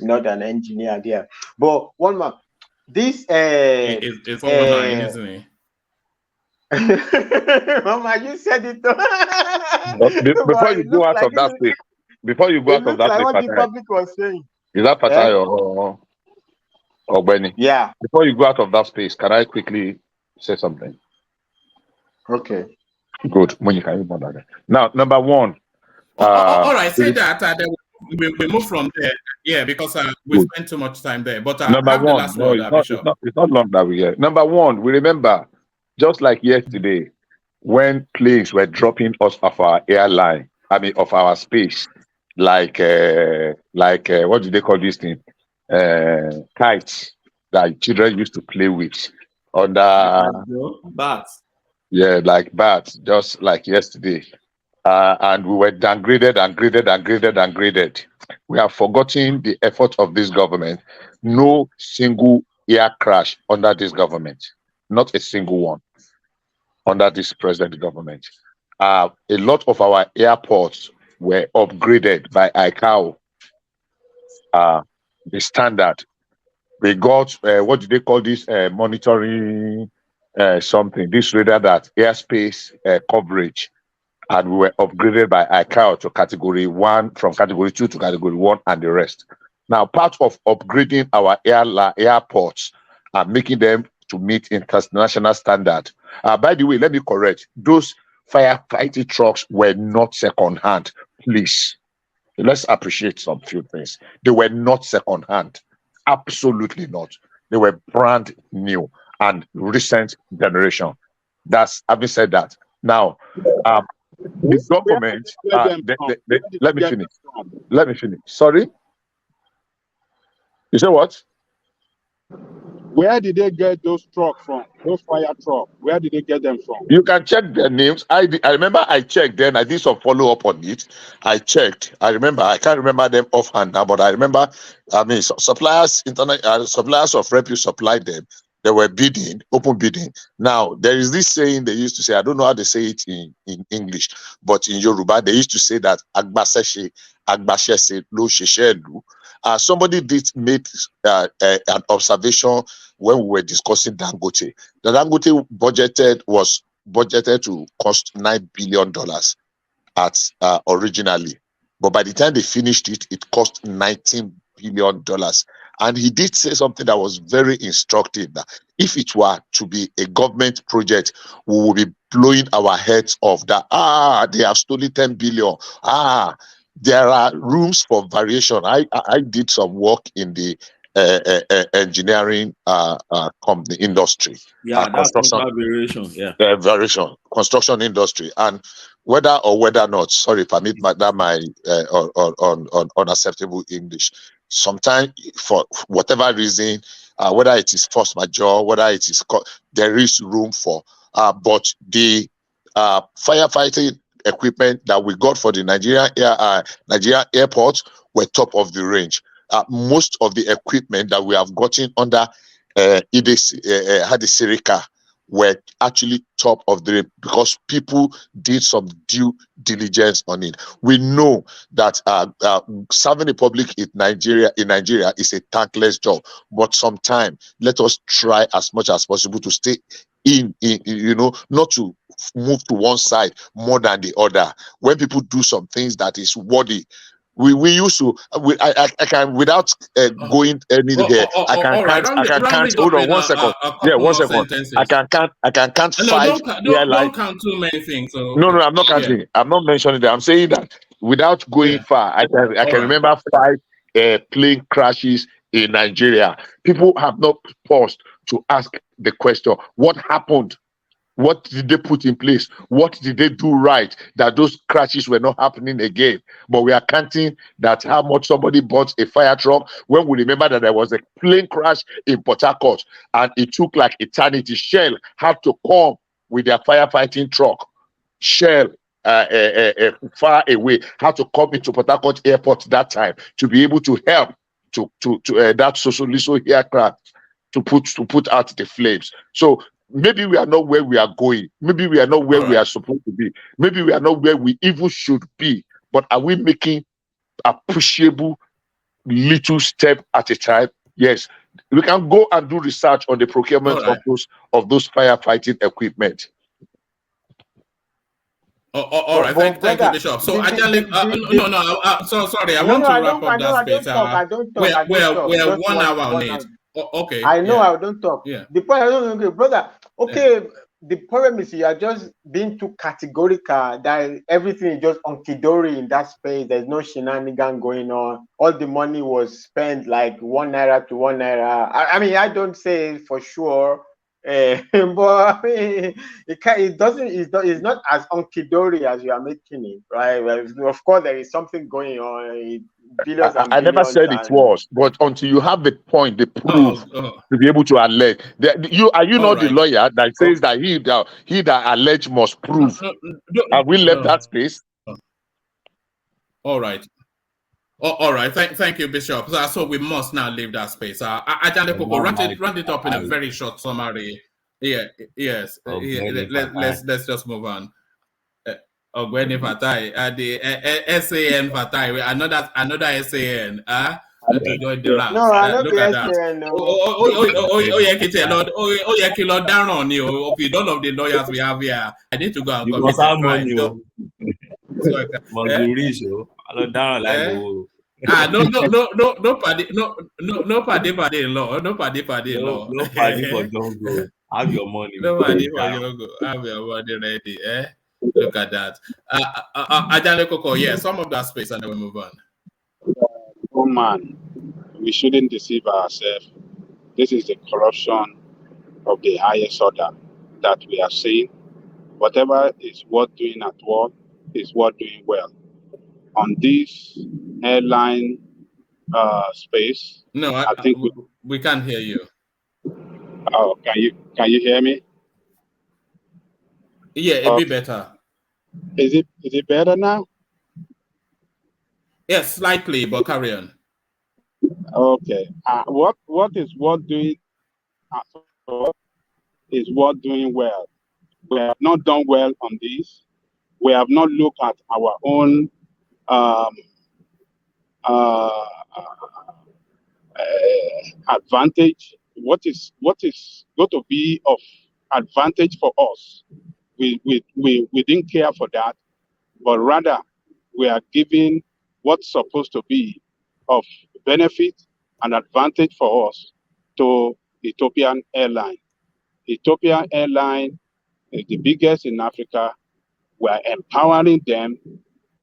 Not an engineer there. But one more. This It's 419, isn't it? Mama, you said it. Before But you it go looks out like of that place, before you go out of that place, what the Fatai, public was saying. is that Eh? Fatai or Benny? Yeah. Before you go out of that space, can I quickly say something? Okay. Good. When you can remember that. Now, number one. All right, say that. Then we move from there. Yeah, because we Good. spent too much time there. But Number have the one. last No, word, Bishop. it's not long that we get. Number one, we remember, just like yesterday, when planes were dropping us off our airline, of our space, like what do they call this thing? Kites that children used to play with Bats. yeah, like bats, just like yesterday. And we were downgraded. We have forgotten the effort of this government. No single air crash under this government, not a single one under this present government. A lot of our airports were upgraded by ICAO, the standard. We got, what do they call this, monitoring something, this radar that airspace coverage, and we were upgraded by ICAO to category 1, from category 2 to category 1, and the rest. Now, part of upgrading our airports and making them to meet international standard. By the way, let me correct, those firefighting trucks were not second-hand, please. Let's appreciate some few things. They were not second-hand, absolutely not. They were brand new and recent generation. Having said that, now, the government, Where did they get them from? Where did let they me get finish. them from? Let me finish. Sorry? You say what? Where did they get those trucks from? Those fire trucks. Where did they get them from? You can check their names. I remember I checked then. I did some follow up on it. I checked. I remember. I can't remember them offhand now, but I remember. Suppliers, suppliers of repute supplied them. They were bidding, open bidding. Now there is this saying they used to say. I don't know how they say it in English, but in Yoruba they used to say that Agbaseshe, Agbasese lo sheshelu. Somebody did make an observation when we were discussing Dangote. The Dangote was budgeted to cost $9 billion originally, but by the time they finished it, it cost $19 billion. And he did say something that was very instructive, that if it were to be a government project, we will be blowing our heads off that they have stolen 10 billion. There are rooms for variation. I did some work in the engineering company industry. Yeah, that's Construction variation. Yeah. variation, construction industry, and whether not, sorry, permit my unacceptable English. Sometimes, for whatever reason, whether it is force majeure, whether it is there is room for, but the firefighting equipment that we got for the Nigerian airports were top of the range. Most of the equipment that we have gotten under Hadisirika were actually top of the, because people did some due diligence on it. We know that serving the public in Nigeria is a thankless job, but sometimes let us try as much as possible to stay in not to move to one side more than the other. When people do some things that is worthy, we used to. I can, without going anywhere. I can All right, count. I can round count. it Hold up on in one second. a Yeah, couple one of second. I sentences. can count No, 5 airlines. don't count too many things. So, No, okay. I'm not counting. Yeah. I'm not mentioning that. I'm saying that without going far, I can All right. remember 5 plane crashes in Nigeria. People have not paused to ask the question: what happened? What did they put in place? What did they do right that those crashes were not happening again? But we are counting that how much somebody bought a fire truck when we remember that there was a plane crash in Port Harcourt and it took like eternity. Shell had to come with their firefighting truck. Shell far away had to come into Port Harcourt airport that time to be able to help to that social aircraft to put out the flames. So maybe we are not where we are going. Maybe we are not where we are supposed to be. Maybe we are not where we even should be. But are we making appreciable little step at a time? Yes. We can go and do research on the procurement of those firefighting equipment. All right, thank you, Bishop. So sorry, I want to wrap up that space. I don't talk. We're Just 1 hour on one it. Okay. I know I don't talk. Yeah. The point I don't know, brother. Okay, the problem is you are just being too categorical that everything is just hunky-dory in that space. There's no shenanigan going on. All the money was spent like 1 naira to 1 naira. I mean, I don't say for sure. But I mean, it's not as hunky-dory as you are making it, right? Well, of course, there is something going on. Billions and I never billions said it was, but until you have the point, the proof to be able to allege. Are you not the lawyer that says that he that allege must prove? Have we left that space? All right. All right. Thank you, Bishop. So we must now leave that space. Ajale Popo, run it up in a very short summary. Yeah. Yes. Let's just move on. Ogweni Fatai, the SAN Fatai, another SAN. To join the ranks. No, I don't Look at that. If you don't know the lawyers we have here, I need to go and commit a crime. No paddy law. No paddy law. No paddy for Jongo. Have your money. No paddy for Jongo. Have your money ready. Look at that. Ajale Koko, yeah, some of that space and then we move on. Oh man, we shouldn't deceive ourselves. This is the corruption of the highest order that we are seeing. Whatever is worth doing at work is worth doing well. On this airline space, no, I think we can't hear you. Oh, can you hear me? Yeah, it'd be better. Is it better now? Yes, slightly, but carry on. Okay. What is worth doing is worth doing well. We have not done well on this. We have not looked at our own advantage. What is going to be of advantage for us? We didn't care for that, but rather we are giving what's supposed to be of benefit and advantage for us to Ethiopian Airline. Ethiopian Airline is the biggest in Africa. We are empowering them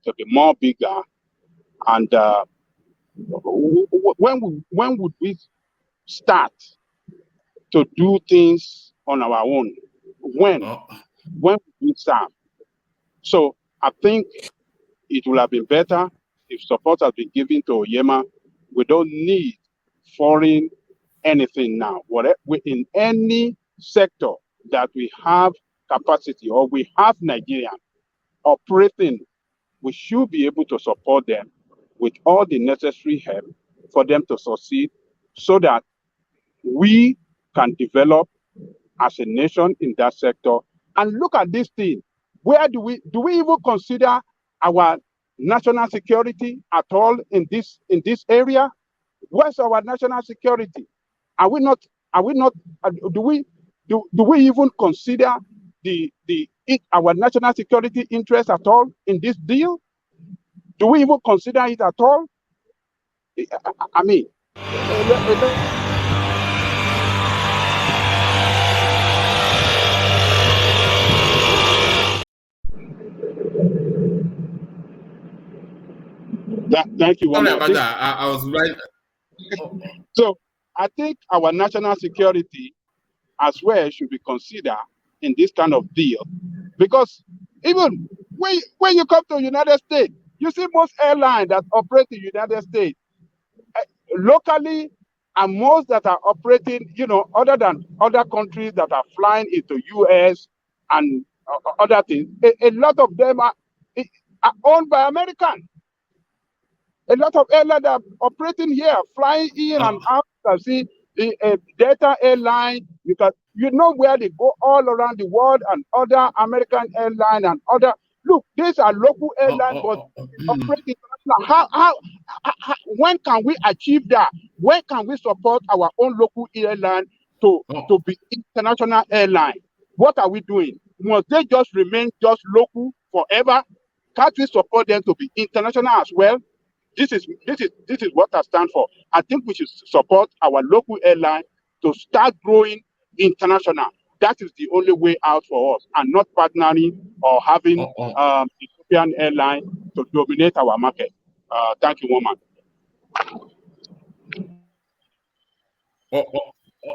to be more bigger. And when would we start to do things on our own? When would we start? So I think it would have been better if support had been given to Oyema. We don't need foreign anything now. In any sector that we have capacity or we have Nigerian operating, we should be able to support them with all the necessary help for them to succeed so that we can develop as a nation in that sector. And look at this thing. Where do we even consider our national security at all in this area? Where's our national security? Do we even consider our national security interest at all in this deal? Do we even consider it at all? I mean, thank you. Sorry about that. I was right. So I think our national security as well should be considered in this kind of deal, because even when you come to United States, you see most airlines that operate in United States locally, and most that are operating, other than other countries that are flying into US and other things, a lot of them are owned by Americans. A lot of airlines are operating here, flying in and out. You can see the Delta airline. You know where they go all around the world, and other American airline and other. Look, these are local airlines, but operating international. How when can we achieve that? When can we support our own local airline to be international airline? What are we doing? Must they just remain just local forever? Can't we support them to be international as well? This is what I stand for. I think we should support our local airline to start growing international. That is the only way out for us, and not partnering or having Ethiopian airline to dominate our market. Thank you, woman.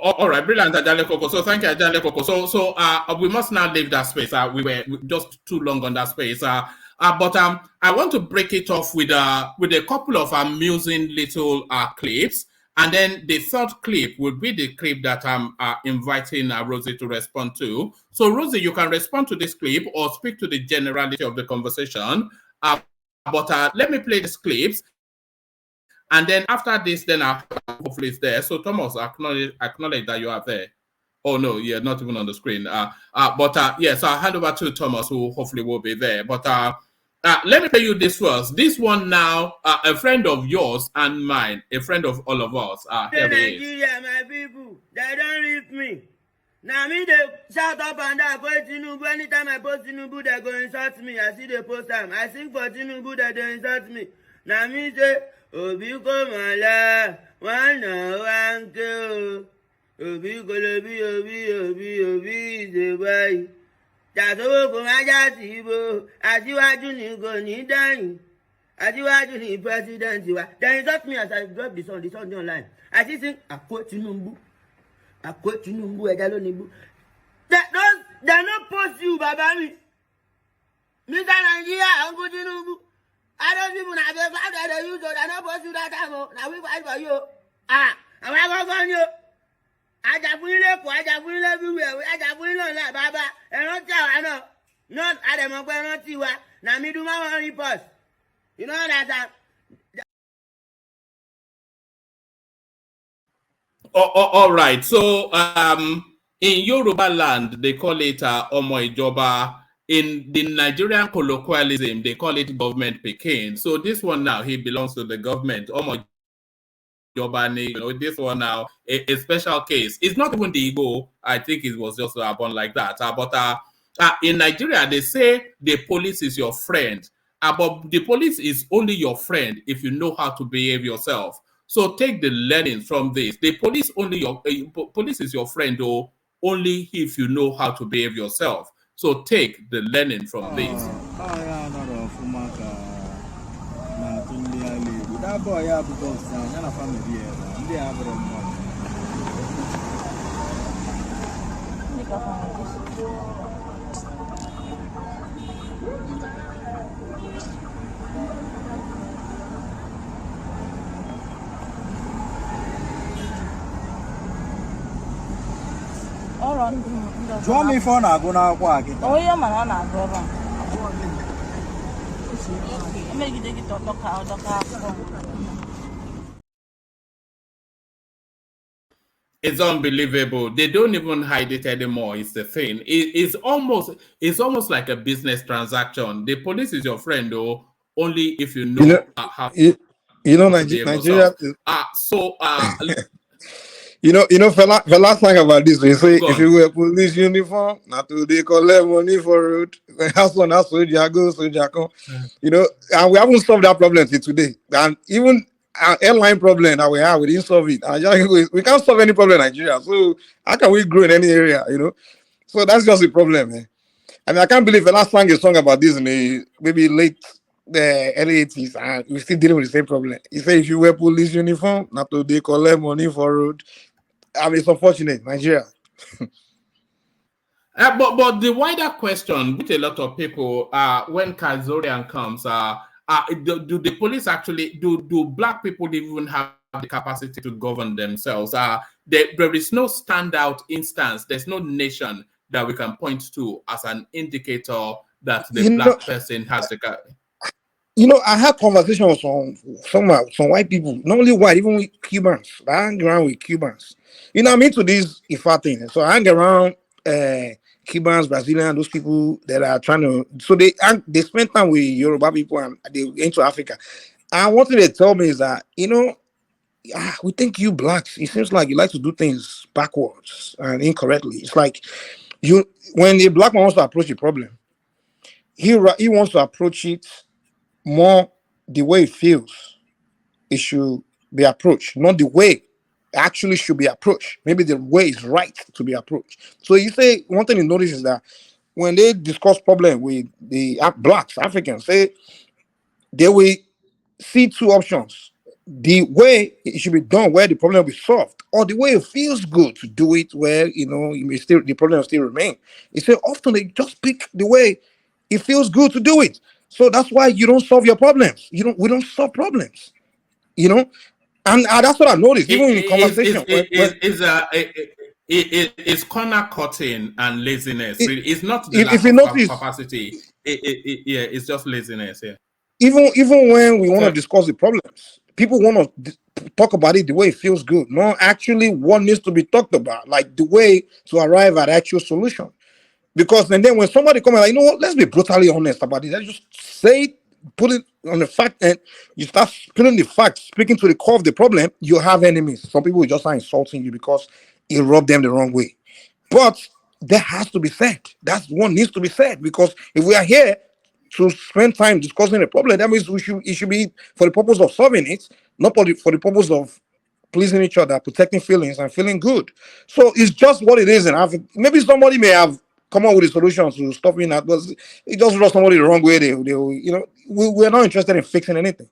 All right, brilliant, Ajale Koko. So thank you, Ajale Koko. So we must now leave that space. We were just too long on that space. But I want to break it off with a couple of amusing little clips, and then the third clip would be the clip that I'm inviting Rosie to respond to. So Rosie, you can respond to this clip or speak to the generality of the conversation. But let me play these clips. And then after this, then hopefully it's there. So Thomas, acknowledge that you are there. Oh no, yeah, not even on the screen. Yeah, so I'll hand over to Thomas, who hopefully will be there. But let me tell you this first. This one now, a friend of yours and mine, a friend of all of us. Here he is. Nigeria, my people, they don't read me. Now me they shout up and down for Tinubu. Anytime I post Tinubu, they go insult me. I see they post time. I sing for Tinubu, they insult me. Now me say, Obi komala, wana wanke, Obi kolobi, Obi is the way. Jasowo ko maja tibo, Aṣíwájú ni go ni dáhìn. Aṣíwájú ni president wa. They insult me as I drop the song online. I see sing, Akwo Tinubu, ẹja ló ní bú. They no post you, baba mi. Mr. Nigeria, Uncle Tinubu. I don't even have a father that you so that no post you that time. Now we fight for you. I'm going to you. I just feel everywhere. I just feel like Baba. And not tell I know. Not Adam or not you. Now me do my own report. You know that. All right. So in Yoruba land, they call it Omo Ijoba. In the Nigerian colloquialism, they call it government Pekin. So this one now, he belongs to the government. Omo Ijoba, this one now, a special case. It's not even the Igbo. I think it was just born like that. But in Nigeria, they say the police is your friend. But the police is only your friend if you know how to behave yourself. So take the learnings from this. The police police is your friend, though, only if you know how to behave yourself. So take the learning from this. Jụọ m ife ọ na-agụ n'akwụkwọ a kịta. Onye ya mara ọ na-agụ ebe a. Emegide gị ọdọka akwụkwọ. It's unbelievable. They don't even hide it anymore. It's the thing. It's almost like a business transaction. The police is your friend, though, only if you know how. Nigeria. So. Fella sang about this. They say if you wear police uniform, not to they collect money for road. That's one that's soldier go. And we haven't solved that problem till today. And even our airline problem that we have, we didn't solve it. And we can't solve any problem in Nigeria. So how can we grow in any area? So that's just the problem. I mean, I can't believe Fella sang a song about this in the maybe late the early 80s, and we're still dealing with the same problem. He said if you wear police uniform, not to they collect money for road. I mean, it's unfortunate, Nigeria. But the wider question with a lot of people, when Kazorian comes, do the police actually do black people even have the capacity to govern themselves? There is no standout instance. There's no nation that we can point to as an indicator that the black person has the. I had conversations with some white people, not only white, even with Cubans. I hang around with Cubans. I'm into this IFA thing. So I hang around Cubans, Brazilians, those people that are trying to. So they spend time with Yoruba people and they into Africa. And one thing they tell me is that, we think you blacks, it seems like you like to do things backwards and incorrectly. It's like when a black man wants to approach a problem, he wants to approach it more the way it feels it should be approached, not the way it actually should be approached. Maybe the way is right to be approached. So you say one thing you notice is that when they discuss problem with the blacks, Africans, they will see two options: the way it should be done, where the problem will be solved, or the way it feels good to do it, where the problem will still remain. You say often they just pick the way it feels good to do it. So that's why you don't solve your problems. We don't solve problems. And that's what I noticed, even in conversation. It's corner cutting and laziness. It's not the if you lack notice, of capacity. It's just laziness. Yeah. Even when we want to discuss the problems, people want to talk about it the way it feels good. No, actually, what needs to be talked about, like the way to arrive at actual solution. Because and then when somebody comes like, let's be brutally honest about it. Let's just say it, put it on the fact, and you start spilling the facts, speaking to the core of the problem, you have enemies. Some people will just start insulting you because you rubbed them the wrong way. But that has to be said. That's what needs to be said. Because if we are here to spend time discussing the problem, that means it should be for the purpose of solving it, not for the purpose of pleasing each other, protecting feelings, and feeling good. So it's just what it is in Africa. Maybe somebody may have come up with a solution to stopping that, but it just rubs somebody the wrong way. We're not interested in fixing anything.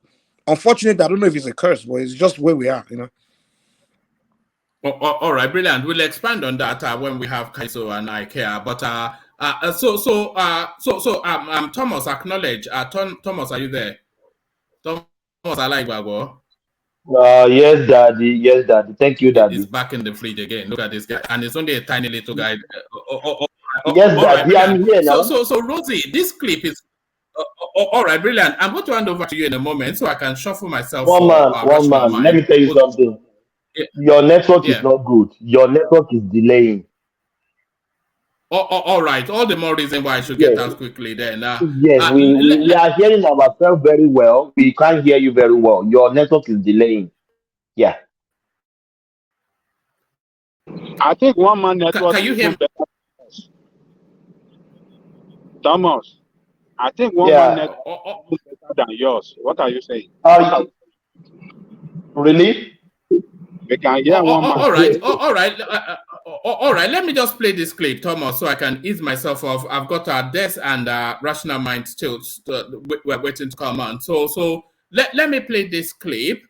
Unfortunately, I don't know if it's a curse, but it's just where we are. All right, brilliant. We'll expand on that when we have Kaiso and IKEA. But Thomas, acknowledge. Thomas, are you there? Thomas, I like Babo. Yes, Daddy. Yes, Daddy. Thank you, Daddy. He's back in the fridge again. Look at this guy, and it's only a tiny little guy. Yes, Daddy. Right, I'm here now. So Rosie, this clip is all right, brilliant. I'm going to hand over to you in a moment so I can shuffle myself. One man. Let me tell you something. Yeah. Your network is not good. Your network is delaying. All right. All the more reason why I should get out quickly then. Yes, we are hearing ourselves very well. We can't hear you very well. Your network is delaying. Yeah. I think one man network. Can you hear me? Thomas, I think one man network is better than yours. What are you saying? Really? We can hear one man. All right. Let me just play this clip, Thomas, so I can ease myself off. I've got Des and Rational Mind still we're waiting to come on. So let me play this clip.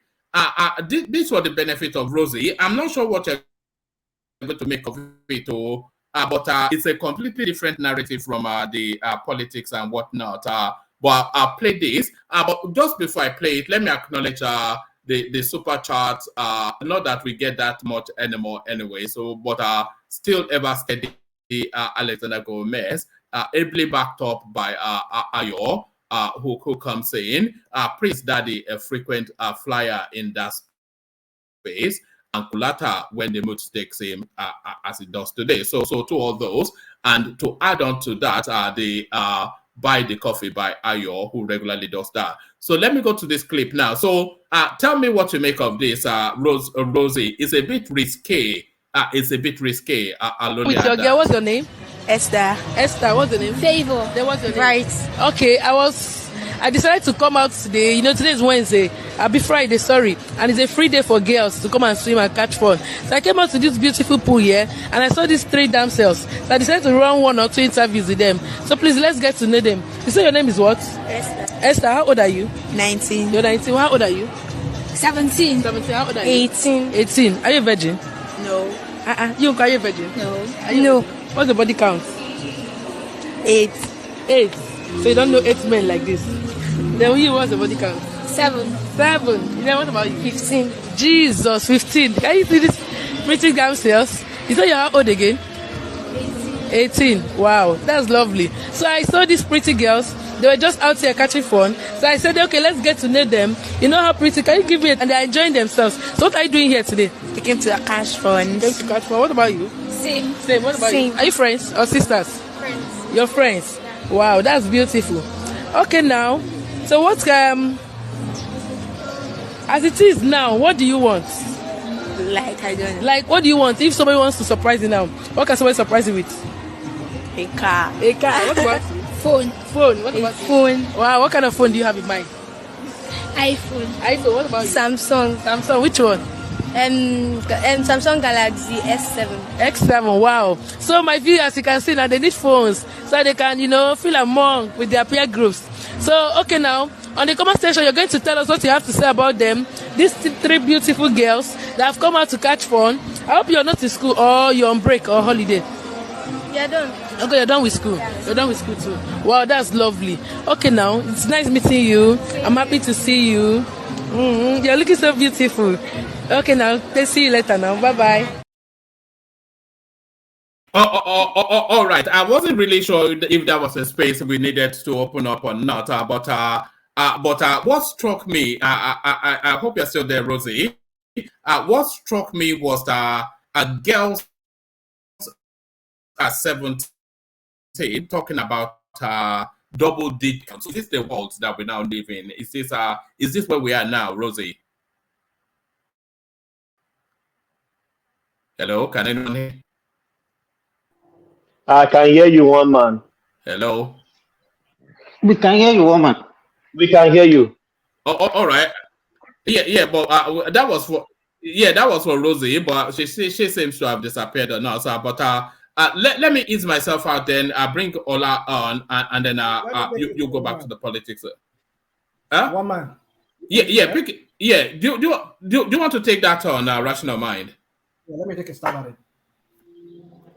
This was the benefit of Rosie. I'm not sure what you're going to make of it, but it's a completely different narrative from the politics and whatnot. But I'll play this. But just before I play it, let me acknowledge the super chats. Not that we get that much anymore anyway. So, but still ever steady. Alexander Gomez, ably backed up by Ayo, who comes in. Prince Daddy, a frequent flyer in that space, and Kulata when the mood takes him as it does today. So to all those, and to add on to that, the Buy the Coffee by Ayo, who regularly does that. So let me go to this clip now. So tell me what you make of this, Rosie. It's a bit risque. With your girl, what's your name? Esther. Esther, what's the name? Favor. Then what's your name? Right. Okay, I decided to come out today. Today is Wednesday. I'll be Friday, sorry. And it's a free day for girls to come and swim and catch fun. So I came out to this beautiful pool here and I saw these 3 damsels. So I decided to run 1 or 2 interviews with them. So please, let's get to know them. You say your name is what? Esther. Esther, how old are you? 19. You're 19. How old are you? 17. 17. How old are you? 18. 18. Are you a virgin? No. You are you a virgin? No. No. What's the body count? 8. 8. So you don't know 8 men like this. Then you, what's the body count? 7. 7. Then what about you? 15. Jesus, 15. Can you see this pretty girls? You say you're how old again? 18. Wow, that's lovely. So I saw these pretty girls. They were just out here catching fun. So I said, okay, let's get to know them. You know how pretty? Can you give me it? And they're enjoying themselves. So what are you doing here today? We came to catch fun. Came to catch fun. What about you? Same. Same. What about Same. you? Are you friends or sisters? Friends. You're friends. Wow, that's beautiful. Okay, now. So what as it is now, what do you want? Like, I don't know. Like, what do you want? If somebody wants to surprise you now, what can somebody surprise you with? A car. A car. What about phone? Phone. What about phone? Wow, what kind of phone do you have in mind? iPhone. iPhone. What about you? Samsung. Which one? Samsung Galaxy S7. X7. Wow. So my viewers, you can see now they need phones so they can, feel among with their peer groups. So okay, now on the comment section, you're going to tell us what you have to say about them. These 3 beautiful girls that have come out to catch fun. I hope you're not in school or you're on break or holiday. You're done. Okay, you're done with school. Yes. You're done with school too. Wow, that's lovely. Okay, now it's nice meeting you. I'm happy to see you. You're looking so beautiful. Okay, now let's see you later. Now, bye bye. All right. I wasn't really sure if that was a space we needed to open up or not. But what struck me, I hope you're still there, Rosie. What struck me was girls at 17 talking about double digit counts. Is this the world that we now live in? Is this where we are now, Rosie? Hello, can anyone hear? I can hear you, one man. Hello. We can hear you, woman. We can hear you. Oh, all right. Yeah, but that was for Rosie, but she seems to have disappeared now. So, but let me ease myself out. Then bring Ola on, and then you go back to the politics. Huh? One man. Yeah. Pick. Yeah. Do you want to take that on Rational Mind? Yeah, let me take a stab at it.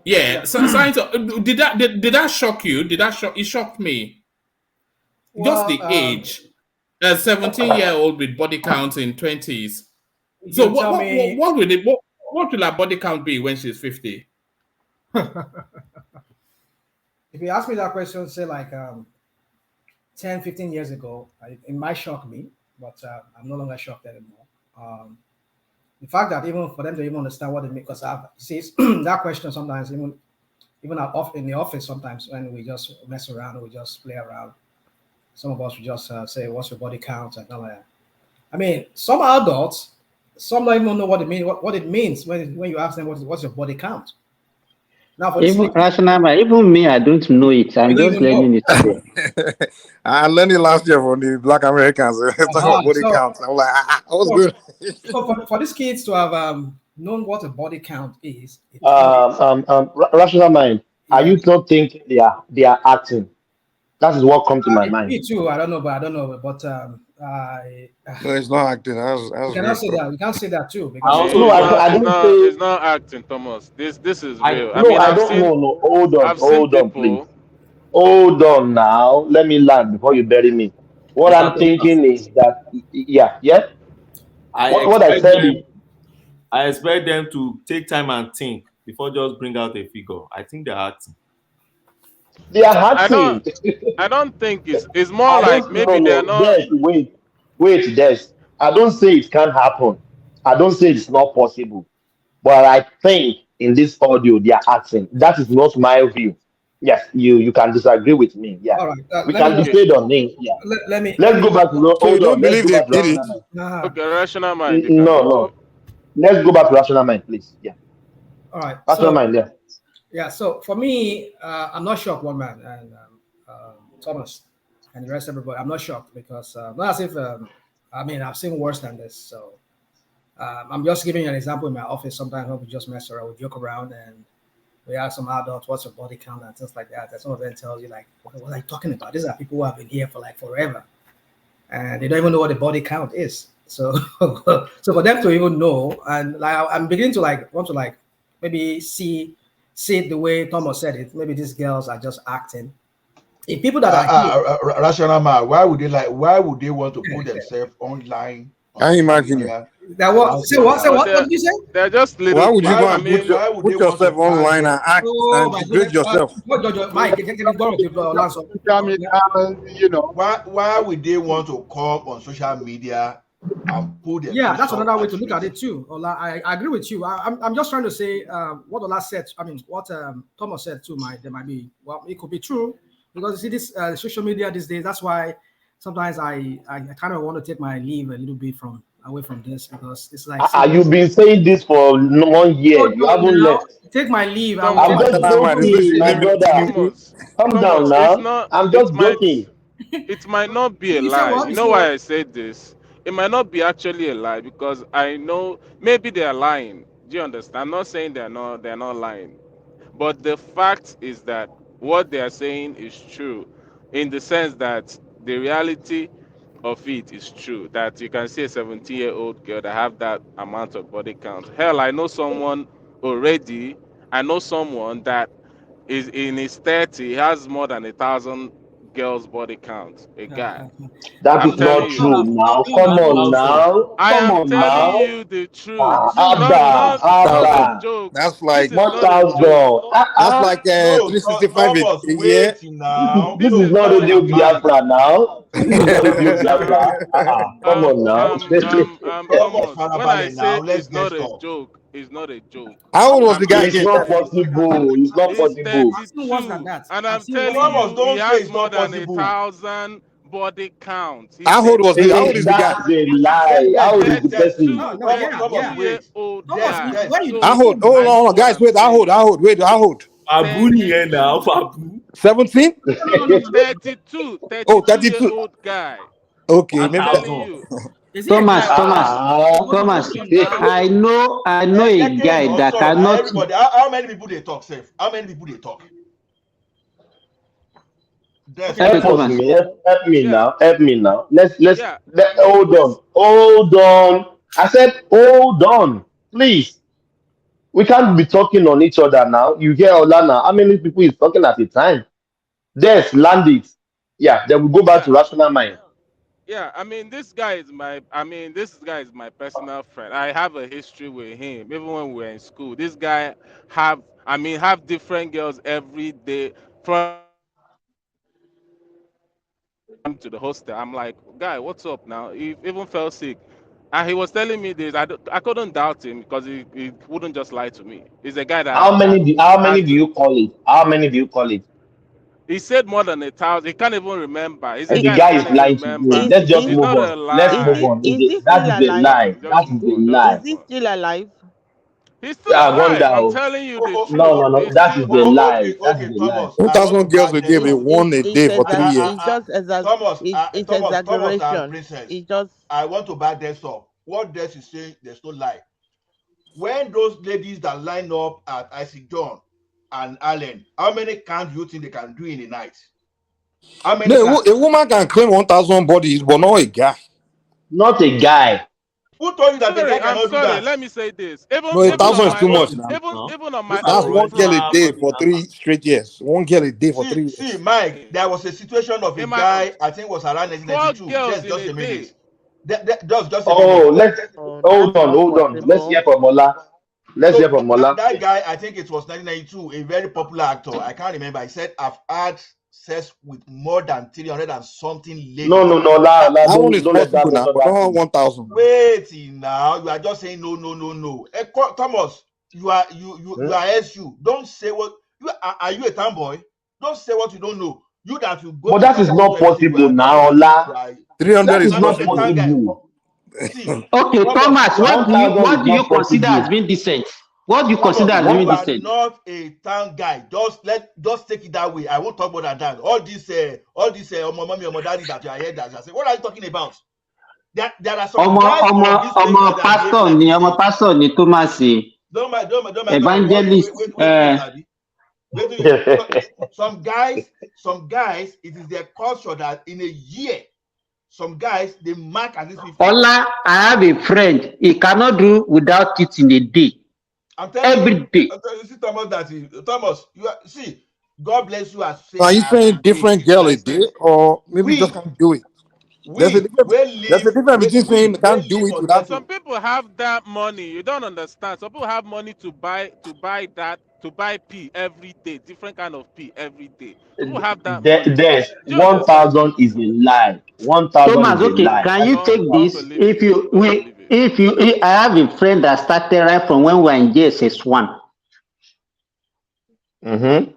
Yeah. So, science. Did that shock you? It shocked me. Well, Just the age. A 17-year-old with body count in 20s. So what will her body count be when she's 50? If you ask me that question, say like 10, 15 years ago, it might shock me, but I'm no longer shocked anymore. The fact that even for them to even understand what it means, because I've seen that question sometimes, even in the office, sometimes when we just mess around, we just play around. Some of us will just say, "What's your body count?" and all that. I mean, some adults, some don't even know what it means. What it means when you ask them what's your body count. Now, for Even even me, I don't know it. I'm just learning it today. I learned it last year from the Black Americans. Talking about body count. I'm like, what's good? So for these kids to have known what a body count is, Rational Mind. Are you not thinking they are acting? That is what comes to my mind. Me too. I don't know, but No, it's not acting. You cannot say that. You can't say that too. Because it's not acting, Thomas. This is real. Hold on, please. Hold on now. Let me land before you bury me. What I'm thinking is that, yeah. What I said is, I expect them to take time and think before just bring out a figure. I think they're acting. They are acting. I don't think it's more like maybe they're not. Wait, Des. I don't say it can't happen. I don't say it's not possible. But I think in this audio they are acting. That is not my view. Yes, you can disagree with me. Yeah, all right. We can debate on it. Yeah. Let's go back to you don't believe they did it? Okay, Rational Mind. No. Let's go back to Rational Mind, please. Yeah. All right. Rational Mind. Yeah. Yeah. So for me, I'm not shocked. One man and Thomas and the rest of everybody. I'm not shocked because not as if I've seen worse than this. So I'm just giving you an example in my office. Sometimes when we just mess around, we joke around, and we ask some adults, "What's your body count?" and things like that. And some of them tells you like, "What are you talking about?" These are people who have been here for like forever, and they don't even know what the body count is. So, so for them to even know, and like I'm beginning to want to maybe see it the way Thomas said it. Maybe these girls are just acting, If people that are here, rational man, why would they want to put themselves online on Can you social imagine it? media? that what? Say what? Say what? What did you say? They're just little Why would you kids. go I and mean, put yourself online and act Oh and my degrade goodness! yourself? Mike, can you borrow the last one? Why would they want to come on social media and put their Yeah, face that's up another way at to look at risk? it too. Ola, I agree with you. I'm just trying to say what Ola said. I mean, what Thomas said too. There might be, well, it could be true because you see this social media these days. That's why sometimes I kind of want to take my leave a little bit away from this because it's like You've been saying this for 1 year. You haven't now left. take my leave. I will I'm take my just leave. joking, my brother. Calm down It's now. not. I'm It just might. joking. It might not be a You say lie. what? You You know say what? why I said this? It might not be actually a lie because I know maybe they are lying. Do you understand? I'm not saying they're not. They're not lying. But the fact is that what they are saying is true in the sense that the reality of it is true. That you can see a 17-year-old girl that have that amount of body count. Hell, I know someone already. I know someone that is in his 30, has more than 1,000 girls' body count. A guy. That I'm is telling not you. true now. Come on now. I Come am on telling now. you the truth. Abba, It's not a Abba. joke. That's This like is not a joke. 1,000. that's like No, 365 Thomas, a year. wait now. This This is is not not a Radio joke. Biafra now. This is not Radio Biafra. Come on now. Thomas Thomas. When I Farabale now. say Let's it's get not a stuff. joke, it's not a joke. How old was I'm the guy It's telling again? not you. possible. It's not He's possible. I've seen worse than 32, that. and I've I'm seen worse telling than Thomas, that. you, he don't say has it's more not than possible. 1,000 body count. He's How old was the? How old 32. is the guy? That's a lie. How old is the person? No, 32, no, yeah, yeah. 32-year-old Thomas, guy. when How So old? Hold I know on, what guys. I'm Wait, how old? saying. How old? Wait, how old? Abu here now, 32. Abu. 17? no. 32, Oh, 32. 32-year-old guy. Okay, I'm maybe. telling you. Is he a Thomas, guy or Thomas, boy? Thomas. Hold on now. I know a Ekeke is guy that also now. cannot. Everybody, how many people they talk, safe? How many people they talk? That's Okay, Okay, Help answer us, Thomas. me. me. Help me Yeah, now. Help me now. yeah. No, Hold on. Hold on. I said, hold on. Please. We can't be talking on each other now. You hear Olana. How many people is talking at a time? Yes, land it. Yeah, then we go back yeah. to rational mind. Yeah, this guy is my personal friend. I have a history with him, even when we were in school. This guy have different girls every day. From to the hostel, I'm like, guy, what's up now? He even fell sick, and he was telling me this. I couldn't doubt him because he wouldn't just lie to me. He's a guy How many has. do you call it? How many do you call it? He said more than 1,000. He can't even remember. He's a And the guy that guy can't is even lying to you. remember. Is Let's just It's is move not on. a Let's is move he lie. on. is he That still is a alive? lie. Just That is move a on. Just Is lie. move he on. still alive? He's still Yeah, alive. wonder. I'm Oh. telling you the No, truth. no, no. He's That still is a lie. That is Okay, a lie. Thomas. I want to 1,000 girls back again, this they up. one a day for 3 years. It's just Thomas and exaggeration. Princess. It's just I want to back this up. What Des is saying, there's no lie. When those ladies that line up at Isaac John and Allen, how many cans do you think they can do in a night? How many No, cans? a woman can claim 1,000 bodies, but not a guy. Not a guy. Who told you that the guy I'm cannot do sorry. that? Let me say this. No, Those Even are 1,000 on is too my much body now. count now. even on my Those are That's own one girl a original day age. body for count. 3 straight years. One girl a day for 3 See, years. Mike, there was a situation of a In my guy, I think it was around 4 1992. girls in Just a a minute. day. Just a Oh, minute. let's oh, hold that's on, not hold on. Let's hear possible. from Ola. Let's hear So from Ola. that guy, I think it was 1992, a very popular actor. I can't remember. He said, I've had sex with more than 300 and something No, ladies. no, no, Ola, That one is don't let that possible now, person but that not thing. 1,000. Wait now. You are just saying no. Thomas, you are SU. Don't say what are you a tomboy? Don't say what you don't know. You that you go But to that is social media not everything, you possible are talking now, as if you Ola. are. 300 That is is I'm not not a possible. town guy. possible. See, Okay, Thomas, Thomas, you are 1,000 is what do you not consider as possible. being decent? What do you consider Thomas, as you being are decent? not a town guy. Just take it that way. I won't talk more than that. All this mommy or daddy that you are here that you are saying, what are you talking about? There are some guys on this page that are behaving like a slave. Pastor ni Thomas, Don't mind Thomas. evangelist. Wait, Abi. Some guys, it is their culture that in a year, some guys they mark at least 50. Ola, I have a friend. He cannot do without it in a day. I'm telling Every day. you, see Thomas Thomas, you are, see, God bless you as Are you as saying different to girl an a day, extent. or maybe just We can't do it? we There's a difference between saying we can't do live it on without. Some ghetto. people have that money. You don't understand. Some people have money to buy pee every day, different kind of pee every day. Some people have that money. There's Do you understand? 1,000 is a lie. 1,000 Thomas, is a okay, lie. can I you swear. take Don't this? believe If it. you Don't believe it. I have a friend that started right from when we were in JSS1, Mm-hmm.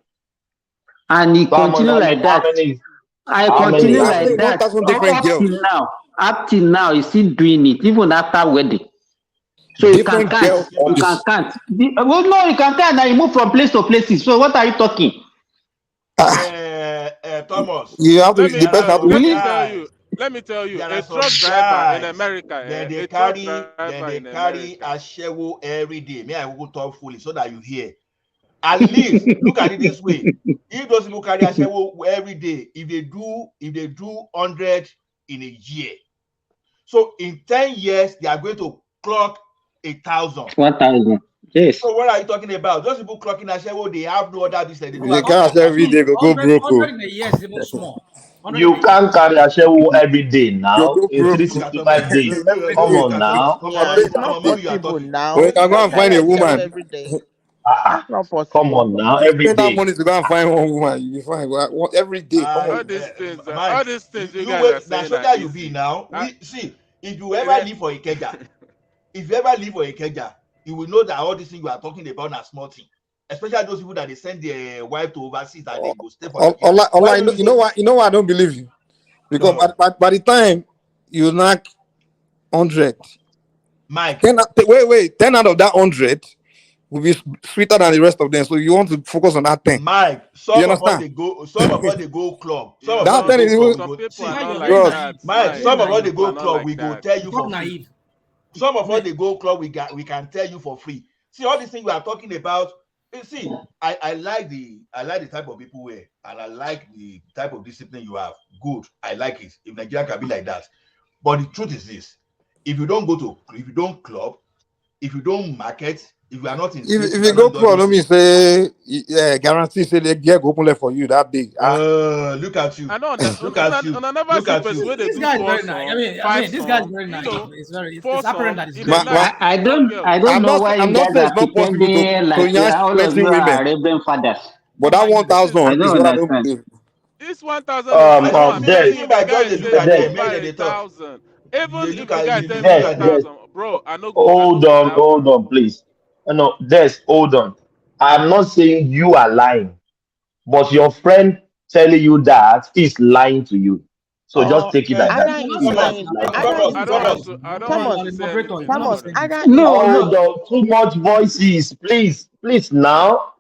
and he So continued like how that. many? I How continue many? That's like saying that 1,000 different up girls. till now. Up till now, he's still doing it, even after wedding. So you can Different count. girls on You can this. count. Well, no, you can count. Now you move from place to places. So what are you talking? Thomas, You have to. Let me The there are person have to. some let me We tell guys. you. Let me tell you. There A are some truck driver in guys. America. Then they A truck carry driver in a America. shovel every day. May I will talk fully so that you hear. At least look at it this way. If those people carry a shovel every day, if they do 100 in a year, so in 10 years they are going to clock 1,000. 1,000. Yes. So what are you talking about? Those people clocking a shovel, they have no other business. They If don't they have to cash carry a every day, shovel. go 100, broke. 100 in a year is even small. 100 in You a year. can't carry a shovel every day You now go in broke. Look at Thomas. 365 days. Every Come day. Look on at Thomas. now. Yeah, Thomas, it's not maybe you are possible talking. When you now. can You go can't and find carry a a shovel woman, every day. Ah, It's not come possible. on now. you Every spend that day. money to go and find one woman, you be fine. Every day, come on. All Mike, these things you you guys are wait. Now, saying are soldier you be easy. now. I, We see if you ever it, live for Ikeja, if you ever live for Ikeja, you will know that all these things you are talking about are small thing. Especially those people that they send their wife to overseas and they go stay for Ikeja. Why don't you You know say what? You know why I don't believe you? Because no, by the time you knock 100, Mike? 10 out of that 100 will be sweeter than the rest of them. So you want to focus on that 10. Mike, You some of us understand? they go, some of us they go club, some you of us That they 10 know, is go club. even We some go people are see, Why not you're very like bros. that. naive? Mike. You're very Some of us naive. they People go are not club, like we go that. tell you You talk for free. naive. Some I of us mean, they go club, we can tell you for free. See all these things we are talking about. You see, I like the type of people we're, and I like the type of discipline you have. Good, I like it. If Nigeria can be like that, but the truth is this: if you don't club, if you don't market, if you are not in If, street, if if you you are not go in all club, those let me things. say, yeah, guarantee say they get open left for you that day. Look at you, I know look at you, I never look see at person you. where they this do guy is four very naive. song, five This guy is song, very you naive. know, It's four apparent song that he's in very a My, naive. my, night with I four don't I girls. don't know why I'm you not guys saying are it's not possible pretending to like yansh all of plenty you are women, Arabian fathers. but Don't that mind him. This is 1,000 I is don't what I don't understand. believe. this 1,000 is I no say, me. Des, Even see if a my guy just is they look telling at me to Des, them, buy make a they talk. thousand, even They if look a at guy you, tell me look Des, two at Des. thousand, bro, I no Hold go on, doubt hold am. on, please. No, Des, hold on. I'm not saying you are lying, but your friend telling you that is lying to you. So just Or take it like that. Ada You're not is He's saying that just lying. now. lying to you. Ada Thomas, is I don't want lying. Thomas. to. I don't want Thomas, to say Moderator, you anything cannot be about saying it. this. Ada You're no, not saying no, Hold on, too much voices. Please now.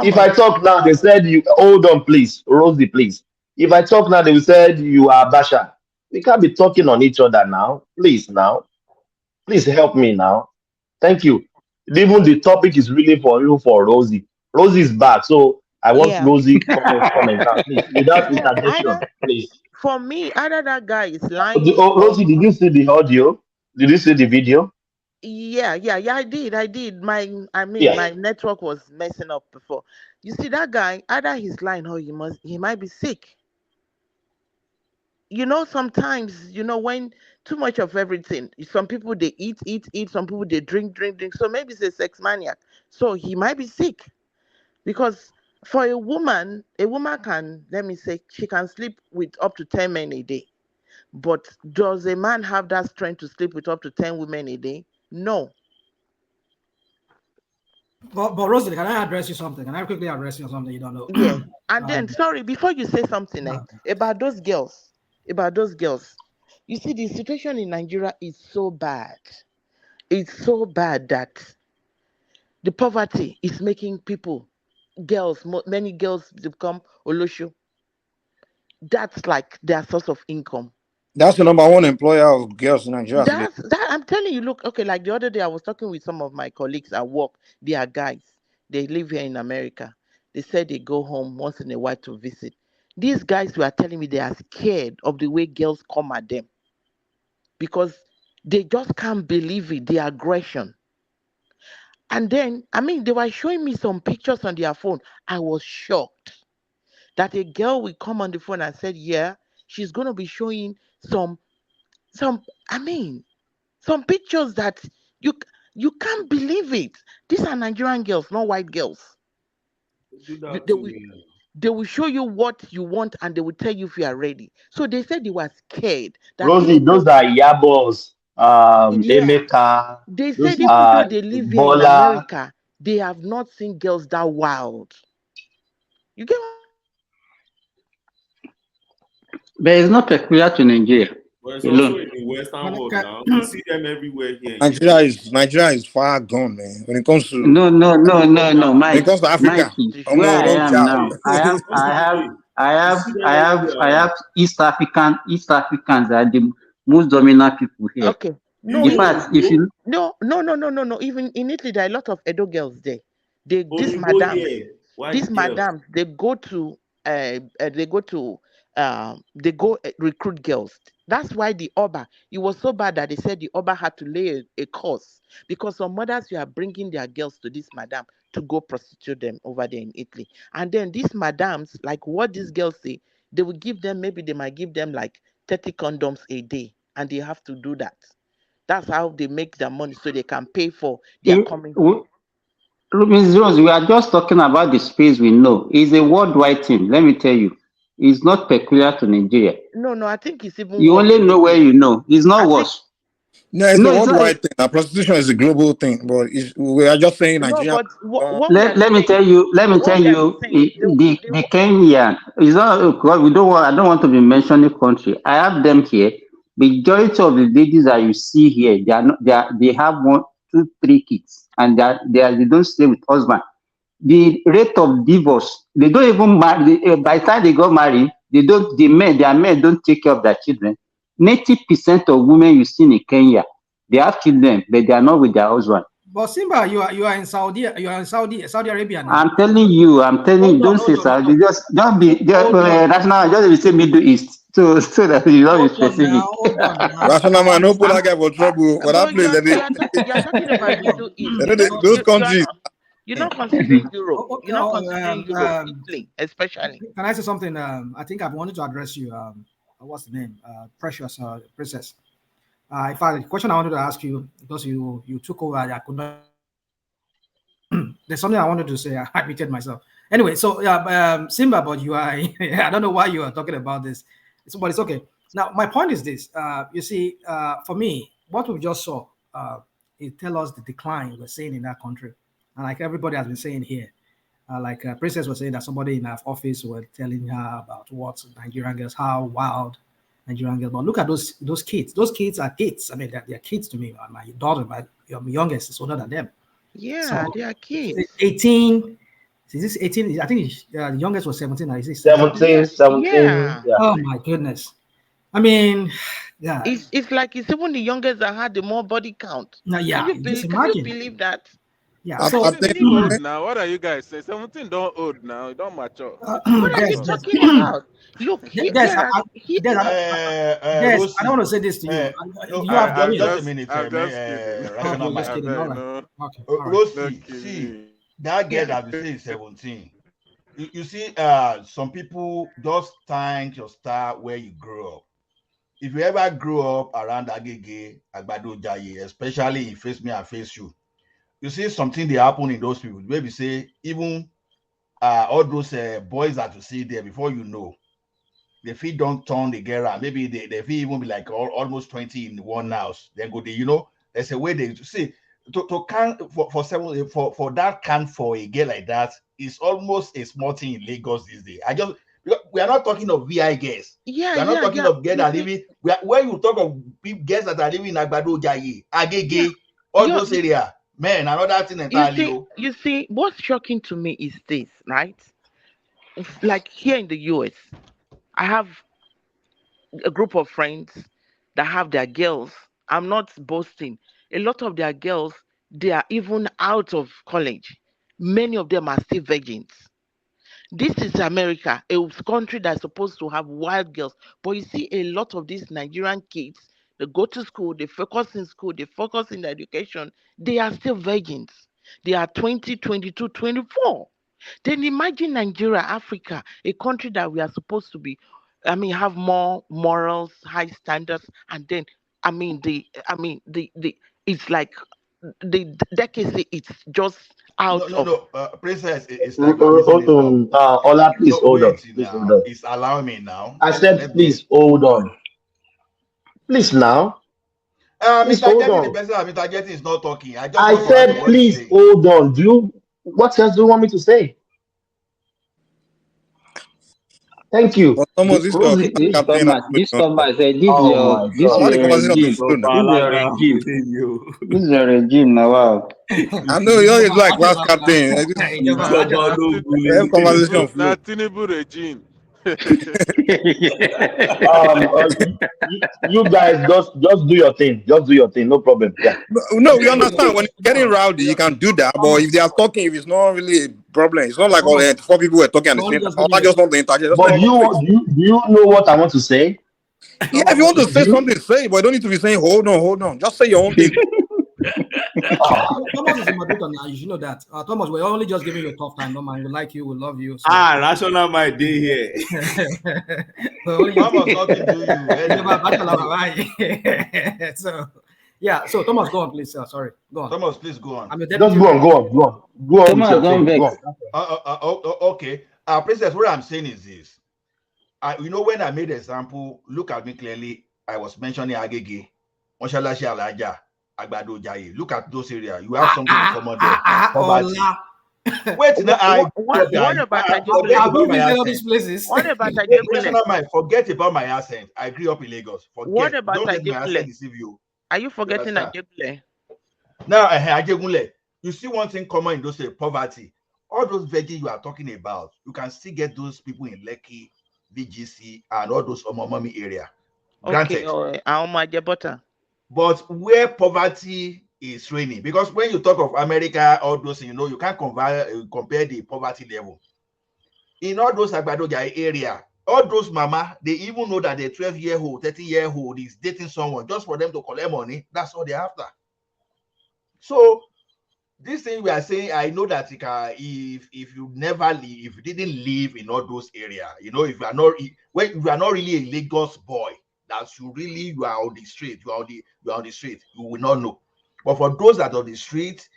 If Thomas. I talk now, they said you hold on, please. Rosie, please. If I talk now, they will said you are Basha. We can't be talking on each other now. Please now. Please help me now. Thank you. Even the topic is really for you for Rosie. Rosie is back. So I want Yeah. Rosie comment now, please. Without Yeah. interjection, please. For me, either that guy is lying or Rosie, did you see the audio? Did you see the video? yeah, I did. Yeah. My network was messing up before. You see that guy, either he's lying or he might be sick. Sometimes, when too much of everything, some people they eat, some people they drink. So maybe it's a sex maniac. So he might be sick. Because for a woman can, let me say, she can sleep with up to 10 men a day. But does a man have that strength to sleep with up to 10 women a day? No. But Rosalie, can I address you something? Can I quickly address you on something you don't know? Yeah. And then, sorry, before you say something about those girls, you see, the situation in Nigeria is so bad. It's so bad that the poverty is making many girls become Olosho. That's like their source of income. That's the number one employer of girls in Nigeria today. That I'm telling you, look, okay, like the other day I was talking with some of my colleagues at work. They are guys. They live here in America. They said they go home once in a while to visit. These guys were telling me they are scared of the way girls come at them because they just can't believe it, the aggression. And then, they were showing me some pictures on their phone. I was shocked. that a girl will come on the phone and said, yeah, she's going to be showing some, I mean, some pictures that you you can't believe it. These are Nigerian girls, not white girls. Do You- that They too, will, yeah. they will show you what you want and they will tell you if you are ready. So they said they were scared that Rosie, even those though, are Yabos, yeah, Emeka, they those said even though are they live here in Bola. America, they have not seen girls that wild. You get what? But it's not peculiar to Nigeria But it's also alone. in the Western Can, world can, now. We see them everywhere here in this Nigeria is far gone, man. When it comes to No, no, no, no, no, when it Mike, comes to Africa, Mikey, To where show I don't you. am job. now, You see them everywhere. I have East Africans are the most dominant people here. Okay. No, In Even even fact, if Oyibo, you no. Even in Italy, there are a lot of Edo girls there. These Oyibo madams, here, white girls. they go recruit girls. That's why the Oba, it was so bad that they said the Oba had to lay a course because some mothers were bringing their girls to this madam to go prostitute them over there in Italy. And then these madams, like what these girls say, they will give them, maybe they might give them like 30 condoms a day, and they have to do that. That's how they make their money so they can pay for their if, coming home. we- Ms. Rose, we are just talking about the space we know. It's a worldwide thing. Let me tell you, it's not peculiar to Nigeria. No, I think it's even You worse only in know where Italy. you know. It's I not think worse. No, it's a No, it's not. worldwide thing. Now, prostitution is a global thing, but we are just saying no, Nigeria. but Uh, what we are Let me saying, tell you. Let me what tell we are you. saying, The Kenyan is not. Because we don't want. I don't want to be mentioning country. I have them here. Majority of the ladies that you see here, they are not. They have one, two, three kids, and they don't stay with husband. The rate of divorce, they don't even marry. By the time they got married, they don't. Their men don't take care of their children. 90% of women you see in Kenya, they have children, but they are not with their husband. but Simba, you are in Saudi Arabia now. I'm telling you, don't say Hold Saudi, on. just be Hold on. national, just be say Middle East, so that you don't be Hold on specific. now. Hold on now. Rational I man, no put understand. that guy for trouble. For no, that place, you're talking about Hold Middle on. East. those You are countries. not you're not considering Europe. Okay. You're not considering Europe, Italy, especially. Can I say something? I think I've wanted to address you. What's the name? Precious Princess. In fact, the question I wanted to ask you, because you took over, I could not. There's something I wanted to say. I repeated myself. Anyway, so Simba, but you are. I don't know why you are talking about this. But it's okay. Now, my point is this. You see, for me, what we just saw, it tells us the decline we're seeing in that country, and like everybody has been saying here. Like Princess was saying that somebody in her office were telling her about what Nigerian girls, how wild Nigerian girls. But look at those kids. Those kids are kids. I mean, they're kids to me. My daughter, my youngest, is older than them. Yeah, So they are kids. 18. Is this 18? I think the youngest was 17. Or is it 17, 17. Yeah. Yeah. Oh my goodness. I mean, yeah. It's like it's even the youngest that had the more body count. Now, yeah. Just Can you imagine. believe that? Yeah. I So 17 think is old now. What are you guys saying? 17 don't old now. It don't mature. What are you Des, talking about? Look, Des, Des, Des, I don't Rosie. want to say this to you. No, Do you have I'm kids? just a minute, just kidding. rational Okay, just I mind. kidding. All bet right. no, Okay. All right. no Rosie, see, kidding. that girl yeah. that you say is 17. You see, some people just thank your star where you grew up. If you ever grew up around Agege, Agbado Jaye, especially in Face Me and Face you see something they happen in those people. Maybe say even all those boys that you see there before you know, the feet don't turn the girl around. Maybe they feet even be like almost 20 in one house. Then go, there's a way they see to can for that can for a girl like that is almost a small thing in Lagos these days. We are not talking of VI girls. Yeah, We are not yeah, talking yeah. of girls that living. When you talk of girls that are living in Agbado Jaye, Yeah. Agege, all those area, man, another thing entirely. You see, what's shocking to me is this, right? Like here in the US, I have a group of friends that have their girls. I'm not boasting. A lot of their girls, they are even out of college. Many of them are still virgins. This is America, a country that's supposed to have wild girls. But you see, a lot of these Nigerian kids, they go to school, they focus in school, they focus in education, they are still virgins. They are 20, 22, 24. Then imagine Nigeria, Africa, a country that we are supposed to be, have more morals, high standards, and then it's like the it's just out of. No. Princess, it's like you are missing this up. Ola, please No, hold on. wait Please hold now. on. It's allowing me now. I said, Let me. please hold on. Please now. Please hold Interjecting the on. person I'm interjecting is not talking. I just I want to add to said, what he's please saying. hold on. What else do you want me to say? Thank you. But Thomas, this Rosie, class captain has this going on. Thomas, Oh my this How God. the your conversation regime. is flow now. This your regime. This is your regime now. Wow. I know you always like class captain. Have conversation flow. Tinubu regime. You guys just do your thing. Just do your thing. No problem. Yeah. No, we understand. When it's getting rowdy, you can do that. But if they are talking, if it's not really a problem, it's not like all four people were talking at the same time. I just want to interject. Just But let do you know what I want to say? yeah, if you want to say something, say. But you don't need to be saying, hold on. Just say your own thing. Thomas is a moderator now. You should know that. Thomas, we're only just giving you a tough time. No man, we like you, we love you. So. Rational my day here. Thomas, nothing to you. So, yeah. So Thomas, go on, please. Sorry, go on. Thomas, please go on. I'm a Just deputy. go on with your thing. Go on. Okay. Princess, what I'm saying is this. When I made example, look at me clearly. I was mentioning Agege, Moshalashi Alaja, Agbado Jaye. Look at those areas. You have something in common there. Poverty. Wait, now What about Forget about my accent. I grew up in Lagos. What about Don't let my accent deceive you. Are you forgetting Ajebule? Now, Ajebule, you see one thing common in those poverty. All those veggies you are talking about, you can still get those people in Lekki, VGC, and all those Omomami area. Granted. Okay, but where poverty is reigning, because when you talk of America, all those, you can't compare the poverty level. In all those Agbadoja area, all those mama, they even know that the 12-year-old, 13-year-old is dating someone just for them to collect money. That's all they're after. So this thing we are saying, I know that if you never live, if you didn't live in all those areas, if you are not really a Lagos boy, that you are on the street, you are on the street, you will not know. But for those that are on the street,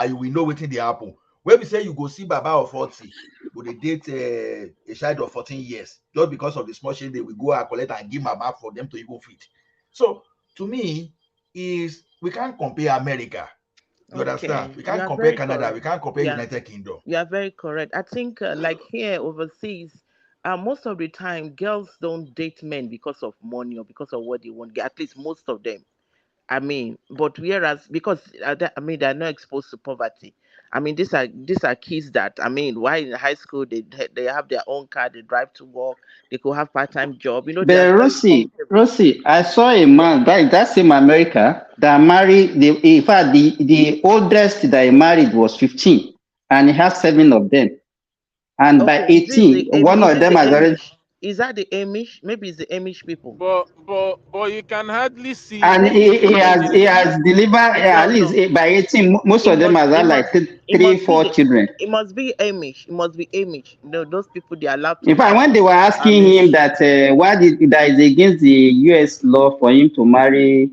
you will know what they happen. When we say you go see Baba of 40, would they date a child of 14 years just because of the small shade they will go and collect and give Mama for them to even feed. So to me, we can't compare America. You understand? We can't compare Canada. Correct. We can't compare United Kingdom. You are very correct. I think like here overseas, most of the time girls don't date men because of money or because of what they want. At least most of them. But whereas because they're not exposed to poverty. These are kids that while in high school they have their own car, they drive to work, they could have part-time job. They are But very Rosie, I saw a man that's in America that married. In fact, the oldest that he married was 15, and he has 7 of them. And by 18, one of them has already. Is that the Amish? Maybe it's the Amish people. But you can hardly see. And he has delivered at least by 18. Most of them has had like 3-4 children. It must be Amish. It must be Amish. Those people, they are allowed to. In fact, when they were asking him that that is against the U.S. law for him to marry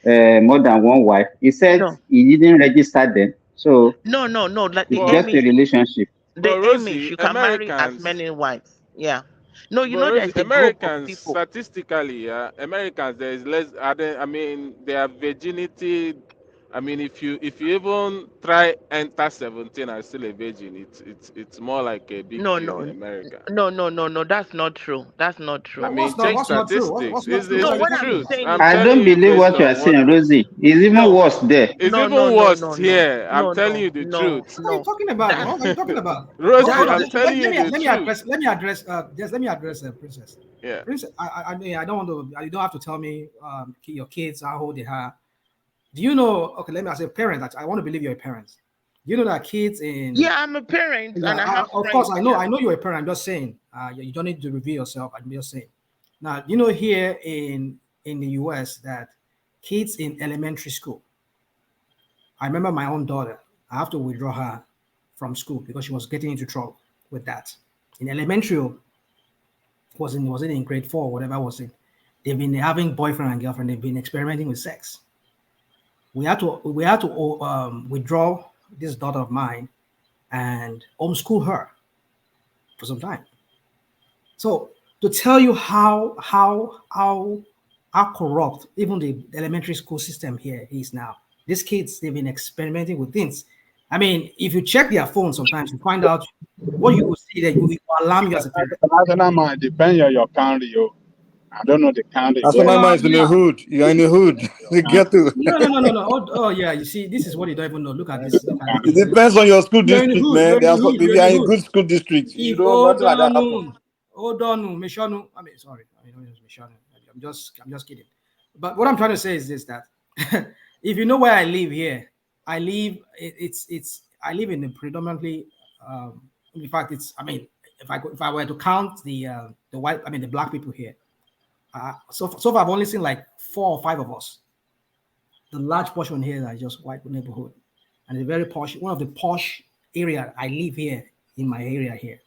more than one wife, he said he didn't register them. So no, like it's just a relationship. The Amish, you can marry as many wives. Yeah. No, there's a group of people. Statistically, Americans, there is less. Their virginity. If you even try enter 17 and still a virgin, it's more like a big deal in America. No. That's not true. That's not true. Check statistics. It's the truth. I don't believe what you are saying, Rosie. It's even worse there. It's even worse here. I'm telling you the truth. What are you talking about? What are you talking about? Rosie, I'm telling you the truth. Let me address Princess. Yeah. Princess, I don't want to. You don't have to tell me your kids how old they are. Do you know? Okay, let me as a parent. I want to believe you're a parent. You know that kids in. Yeah, I'm a parent, and I have. Of course, I know you're a parent. I'm just saying. You don't need to reveal yourself. I'm just saying. Now, here in the US that kids in elementary school. I remember my own daughter. I have to withdraw her from school because she was getting into trouble with that. In elementary, wasn't in grade 4, whatever was it. They've been having boyfriend and girlfriend. They've been experimenting with sex. We had to withdraw this daughter of mine and homeschool her for some time. So to tell you how corrupt even the elementary school system here is now. These kids, they've been experimenting with things. I mean, if you check their phone sometimes, you find out what you will see that will alarm you as a parent. National mind depends on your county, yo. I don't know the county. National mind is in the hood. You're in the hood. The ghetto. No. Oh, yeah. You see, this is what you don't even know. Look at this. It depends on your school You're in the district, hood. man. If If you're in good school district, you don't nothing like that happen. Hold on, Mishanu. I mean, sorry. I mean, Mishanu. I'm just kidding. But what I'm trying to say is this: that if you know where I live here, I live. I live in a predominantly. In fact, it's. I mean, if I were to count the white, I mean the black people here. So far I've only seen like 4 or 5 of us. The large portion here are just white neighborhood, and the very posh. One of the posh area I live here in my area here.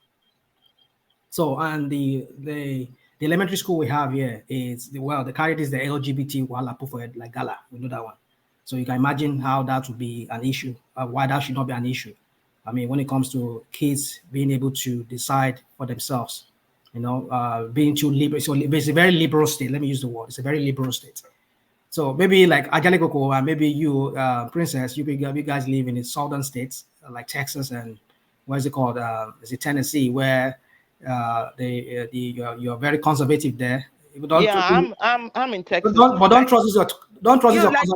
So and the elementary school we have here is the carried is the LGBT Wala for it like Gala. We know that one. So you can imagine how that would be an issue. Why that should not be an issue. I mean, when it comes to kids being able to decide for themselves, you know, being too liberal. So it's a very liberal state. Let me use the word. It's a very liberal state. So maybe like Ajalikoko, and maybe you, Princess, you guys live in the southern states like Texas and what is it called? Is it Tennessee, where you're very conservative there. Yeah, I'm in Texas. Don't trust this. Don't trust this.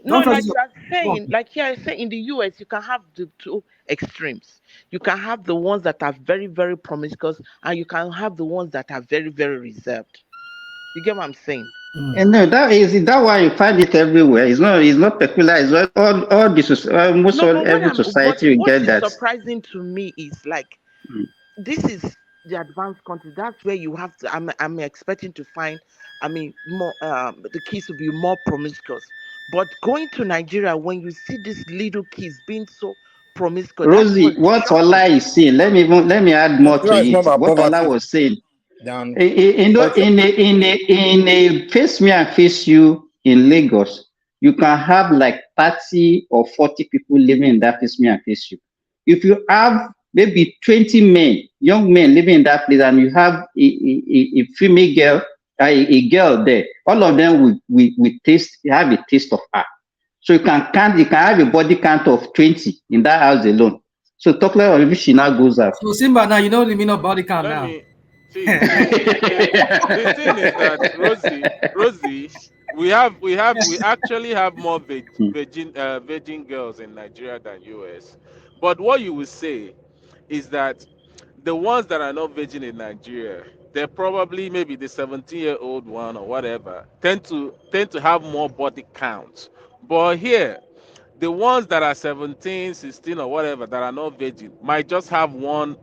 No, like you are saying, like here I say in the US, you can have the two extremes. You can have the ones that are very, very promiscuous, and you can have the ones that are very, very reserved. You get what I'm saying? And no, that why you find it everywhere. It's not peculiar. It's all this almost every society you get that. What is surprising to me is like this is the advanced country. That's where you have to. I'm expecting to find. I mean, more the kids will be more promiscuous. But going to Nigeria, when you see these little kids being so promiscuous, Rosie, what Ola is saying, let me add more to it. What Ola was saying, in a face me and face you in Lagos, you can have like 30 or 40 people living in that face me and face you. If you have maybe 20 men, young men living in that place, and you have a female girl, a girl there, all of them will have a taste of her. So you can have a body count of 20 in that house alone. So talk like if she now goes out. So Simba, now you know the meaning of body count now. See, the thing is that Rosie, we actually have more virgin girls in Nigeria than US. But what you will say is that the ones that are not virgin in Nigeria, they're probably maybe the 17-year-old one or whatever, tend to have more body count. But here, the ones that are 17, 16 or whatever that are not virgin might just have one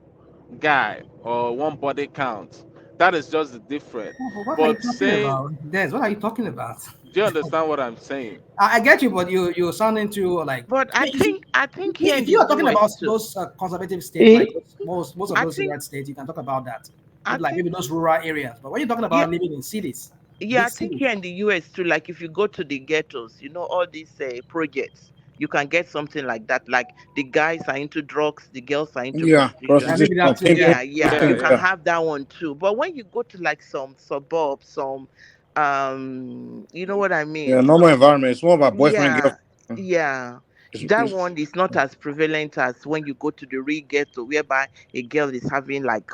guy or one body count. That is just the difference. What are you talking about? Des, what are you talking about? Do you understand what I'm saying? I get you, but you're sounding too like. But I think here if you are talking about those conservative states, like most of those United States, you can talk about that. Like maybe those rural areas. But when you're talking about living in cities, I think here in the US too, like if you go to the ghettos, you know, all these projects, you can get something like that. Like the guys are into drugs, the girls are into prostitution. You can have that one too. But when you go to like some suburbs, some you know what I mean? Yeah, normal environment. It's more about boyfriend and girlfriend. Yeah. That one is not as prevalent as when you go to the real ghetto, whereby a girl is having like,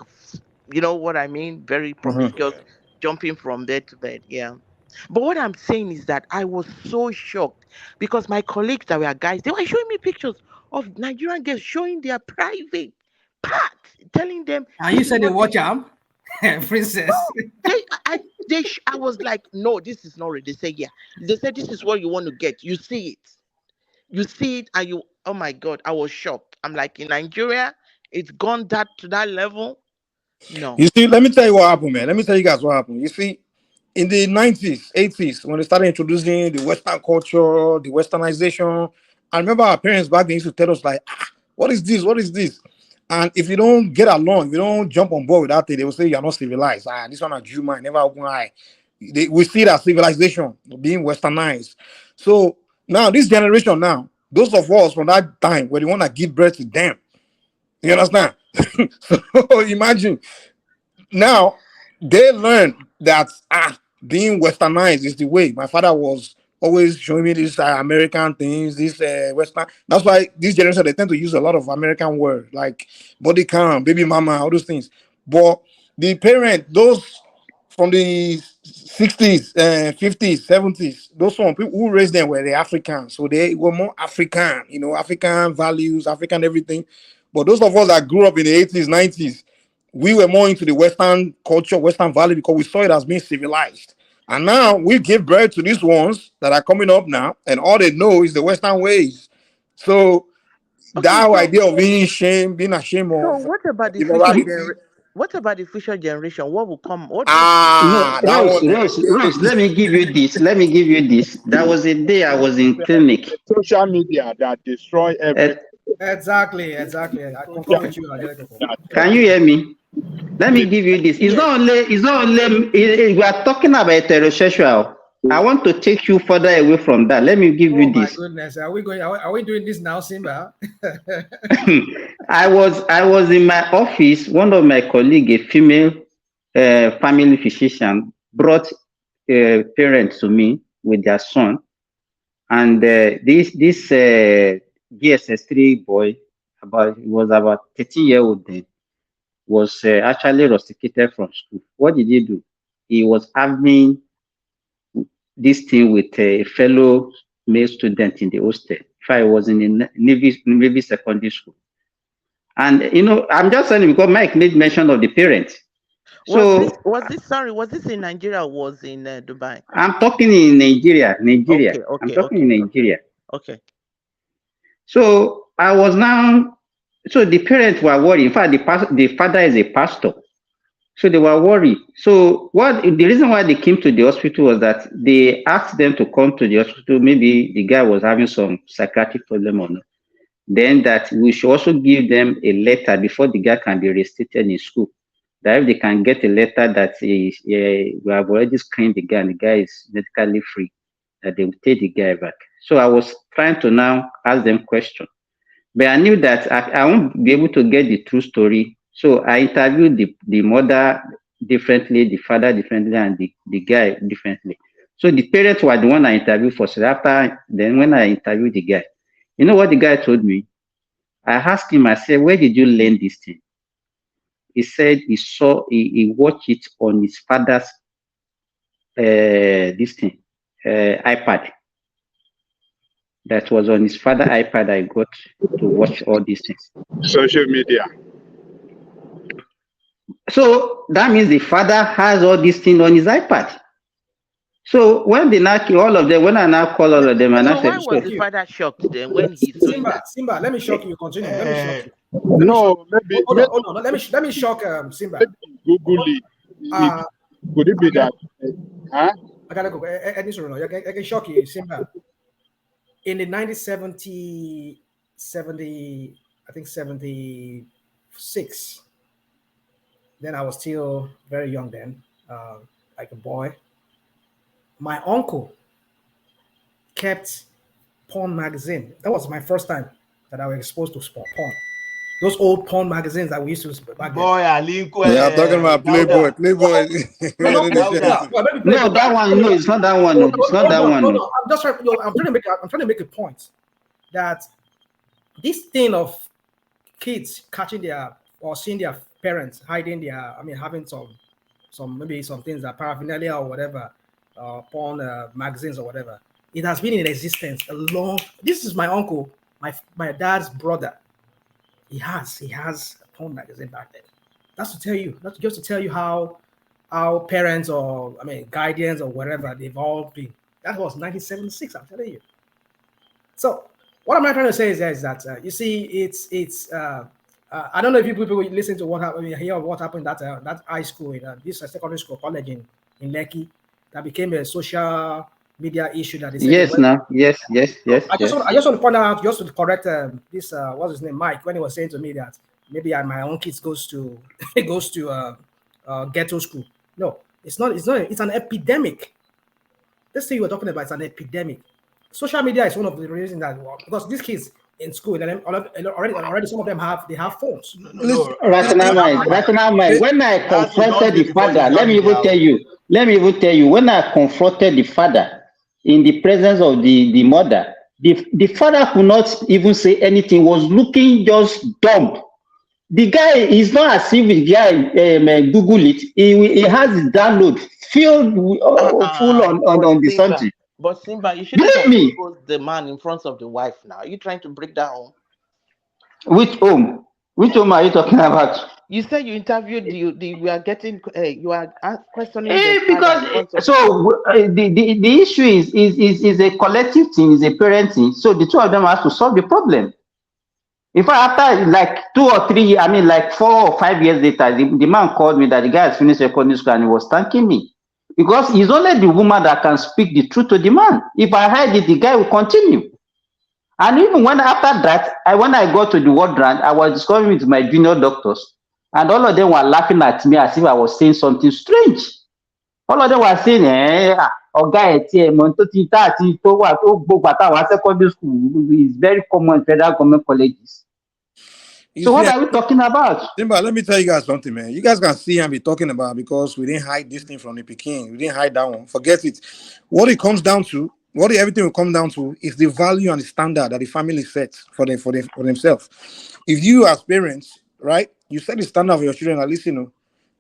you know what I mean? Very promiscuous, jumping from bed to bed. Yeah. But what I'm saying is that I was so shocked because my colleagues that were guys, they were showing me pictures of Nigerian girls showing their private part, telling them. And you said they watch them, Princess. I was like, no, this is not real. They say, yeah. They said, this is what you want to get. You see it, and you. Oh my God, I was shocked. I'm like, in Nigeria, it's gone to that level. No. You see, let me tell you what happened, man. Let me tell you guys what happened. You see, in the 90s, 80s, when they started introducing the Western culture, the Westernization, I remember our parents back then used to tell us like, What is this? What is this? And if you don't get along, if you don't jump on board with that thing, they will say you're not civilized. This one a Jew man, never open eye. We see that civilization being westernized. So now this generation now, those of us from that time where they want to give birth to them. You understand? So imagine now they learn that being westernized is the way. My father was always showing me these American things, this Western. That's why this generation they tend to use a lot of American words like body count, baby mama, all those things. But the parent, those from the 60s, 50s, 70s, those one people who raised them were the Africans, so they were more African, African values, African everything. But those of us that grew up in the 80s, 90s, we were more into the Western culture, Western value because we saw it as being civilized. And now we give birth to these ones that are coming up now, and all they know is the Western ways. So that idea of being ashamed So of what about the future immorality. What about the future generation? What will come? What No, That Rose, one. Rose, let me give you this. Let me give you this. There was a day I was in clinic. Social media that destroy everything. Exactly. I concur with you. Can you hear me? Let me give you this. It's not only we are talking about heterosexual. I want to take you further away from that. Let me give you My this. goodness, are we doing this now, Simba? I was in my office. One of my colleagues, a female family physician, brought parents to me with their son, and this GSS3 boy, he was about 13-year-old then, was actually rusticated from school. What did he do? He was having this thing with a fellow male student in the hostel. If I was in the Navy secondary school. And I'm just saying because Mike made mention of the parents. So was this in Nigeria or was in Dubai? I'm talking in Nigeria. Okay, I'm talking in Nigeria. Okay. So I was now. So the parents were worried. In fact, the father is a pastor. So they were worried. So the reason why they came to the hospital was that they asked them to come to the hospital. Maybe the guy was having some psychiatric problem or not. Then that we should also give them a letter before the guy can be reinstated in school. That if they can get a letter that we have already screened the guy and the guy is medically free, that they will take the guy back. So I was trying to now ask them questions. But I knew that I won't be able to get the true story. So I interviewed the mother differently, the father differently, and the guy differently. So the parents were the one I interviewed first. After then, when I interviewed the guy, you know what the guy told me? I asked him, I said, where did you learn this thing? He said he watched it on his father's iPad. That was on his father's iPad I got to watch all these things. Social media. So that means the father has all these things on his iPad. So when they now all of them, when I now call all of them, and I said, why was the father shocked then when he saw that? Simba, let me shock you. Continue. Let me shock you. Maybe. Hold on. Let me shock Simba. Google it. Could it be that? Huh? I gotta go. I can shock you, Simba. In the 1970, I think 76. Then I was still very young then, like a boy. My uncle kept porn magazine. That was my first time that I was exposed to porn. Those old porn magazines that we used to back then. Boy, Alinko. Yeah, I'm talking about Playboy. No, that one. No, it's not that one. No, it's not that one. No. I'm trying to make a point that this thing of kids catching or seeing their parents hiding having some maybe some things that paraphernalia or whatever, porn magazines or whatever. It has been in existence a long. This is my uncle, my dad's brother. He has a porn magazine back then. That's to tell you, not just to tell you how parents or guardians or whatever they've all been. That was 1976. I'm telling you. So what I'm trying to say is that you see, it's I don't know if people listen to what happened, hear what happened that high school in this secondary school college in Lekki that became a social media issue that they said. Yes, now. Yes. I just want to point out, just to correct this what's his name, Mike, when he was saying to me that maybe my own kids goes to ghetto school. No, it's not. It's an epidemic. This thing you were talking about is an epidemic. Social media is one of the reasons that because these kids in school and already some of them have phones. Rational mind. When I confronted the father, let me even tell you. When I confronted the father in the presence of the mother, the father could not even say anything. Was looking just dumb. The guy is not as if the guy Google it. He has his download filled full on the Simba, subject. but Simba, you shouldn't Believe me. expose the man in front of the wife now. Are you trying to break that home? Which home? Which home are you talking about? You said you interviewed we are getting you are questioning the Because father in front of so the issue is a collective thing, is a parenting. So the two of them have to solve the problem. In fact, after like 2 or 3 years, I mean like 4 or 5 years later, the man called me that the guy has finished secondary school and he was thanking me. Because it's only the woman that can speak the truth to the man. If I hide it, the guy will continue. And even when after that, when I got to the ward round, I was discussing with my junior doctors, and all of them were laughing at me as if I was saying something strange. All of them were saying, secondary school is very common in federal government colleges. So what are we talking about? Simba, let me tell you guys something, man. You guys can see and be talking about because we didn't hide this thing from the Peking. We didn't hide that one. Forget it. What it comes down to, everything will come down to is the value and the standard that the family sets for themselves. If you as parents, right, you set the standard for your children, at least you know,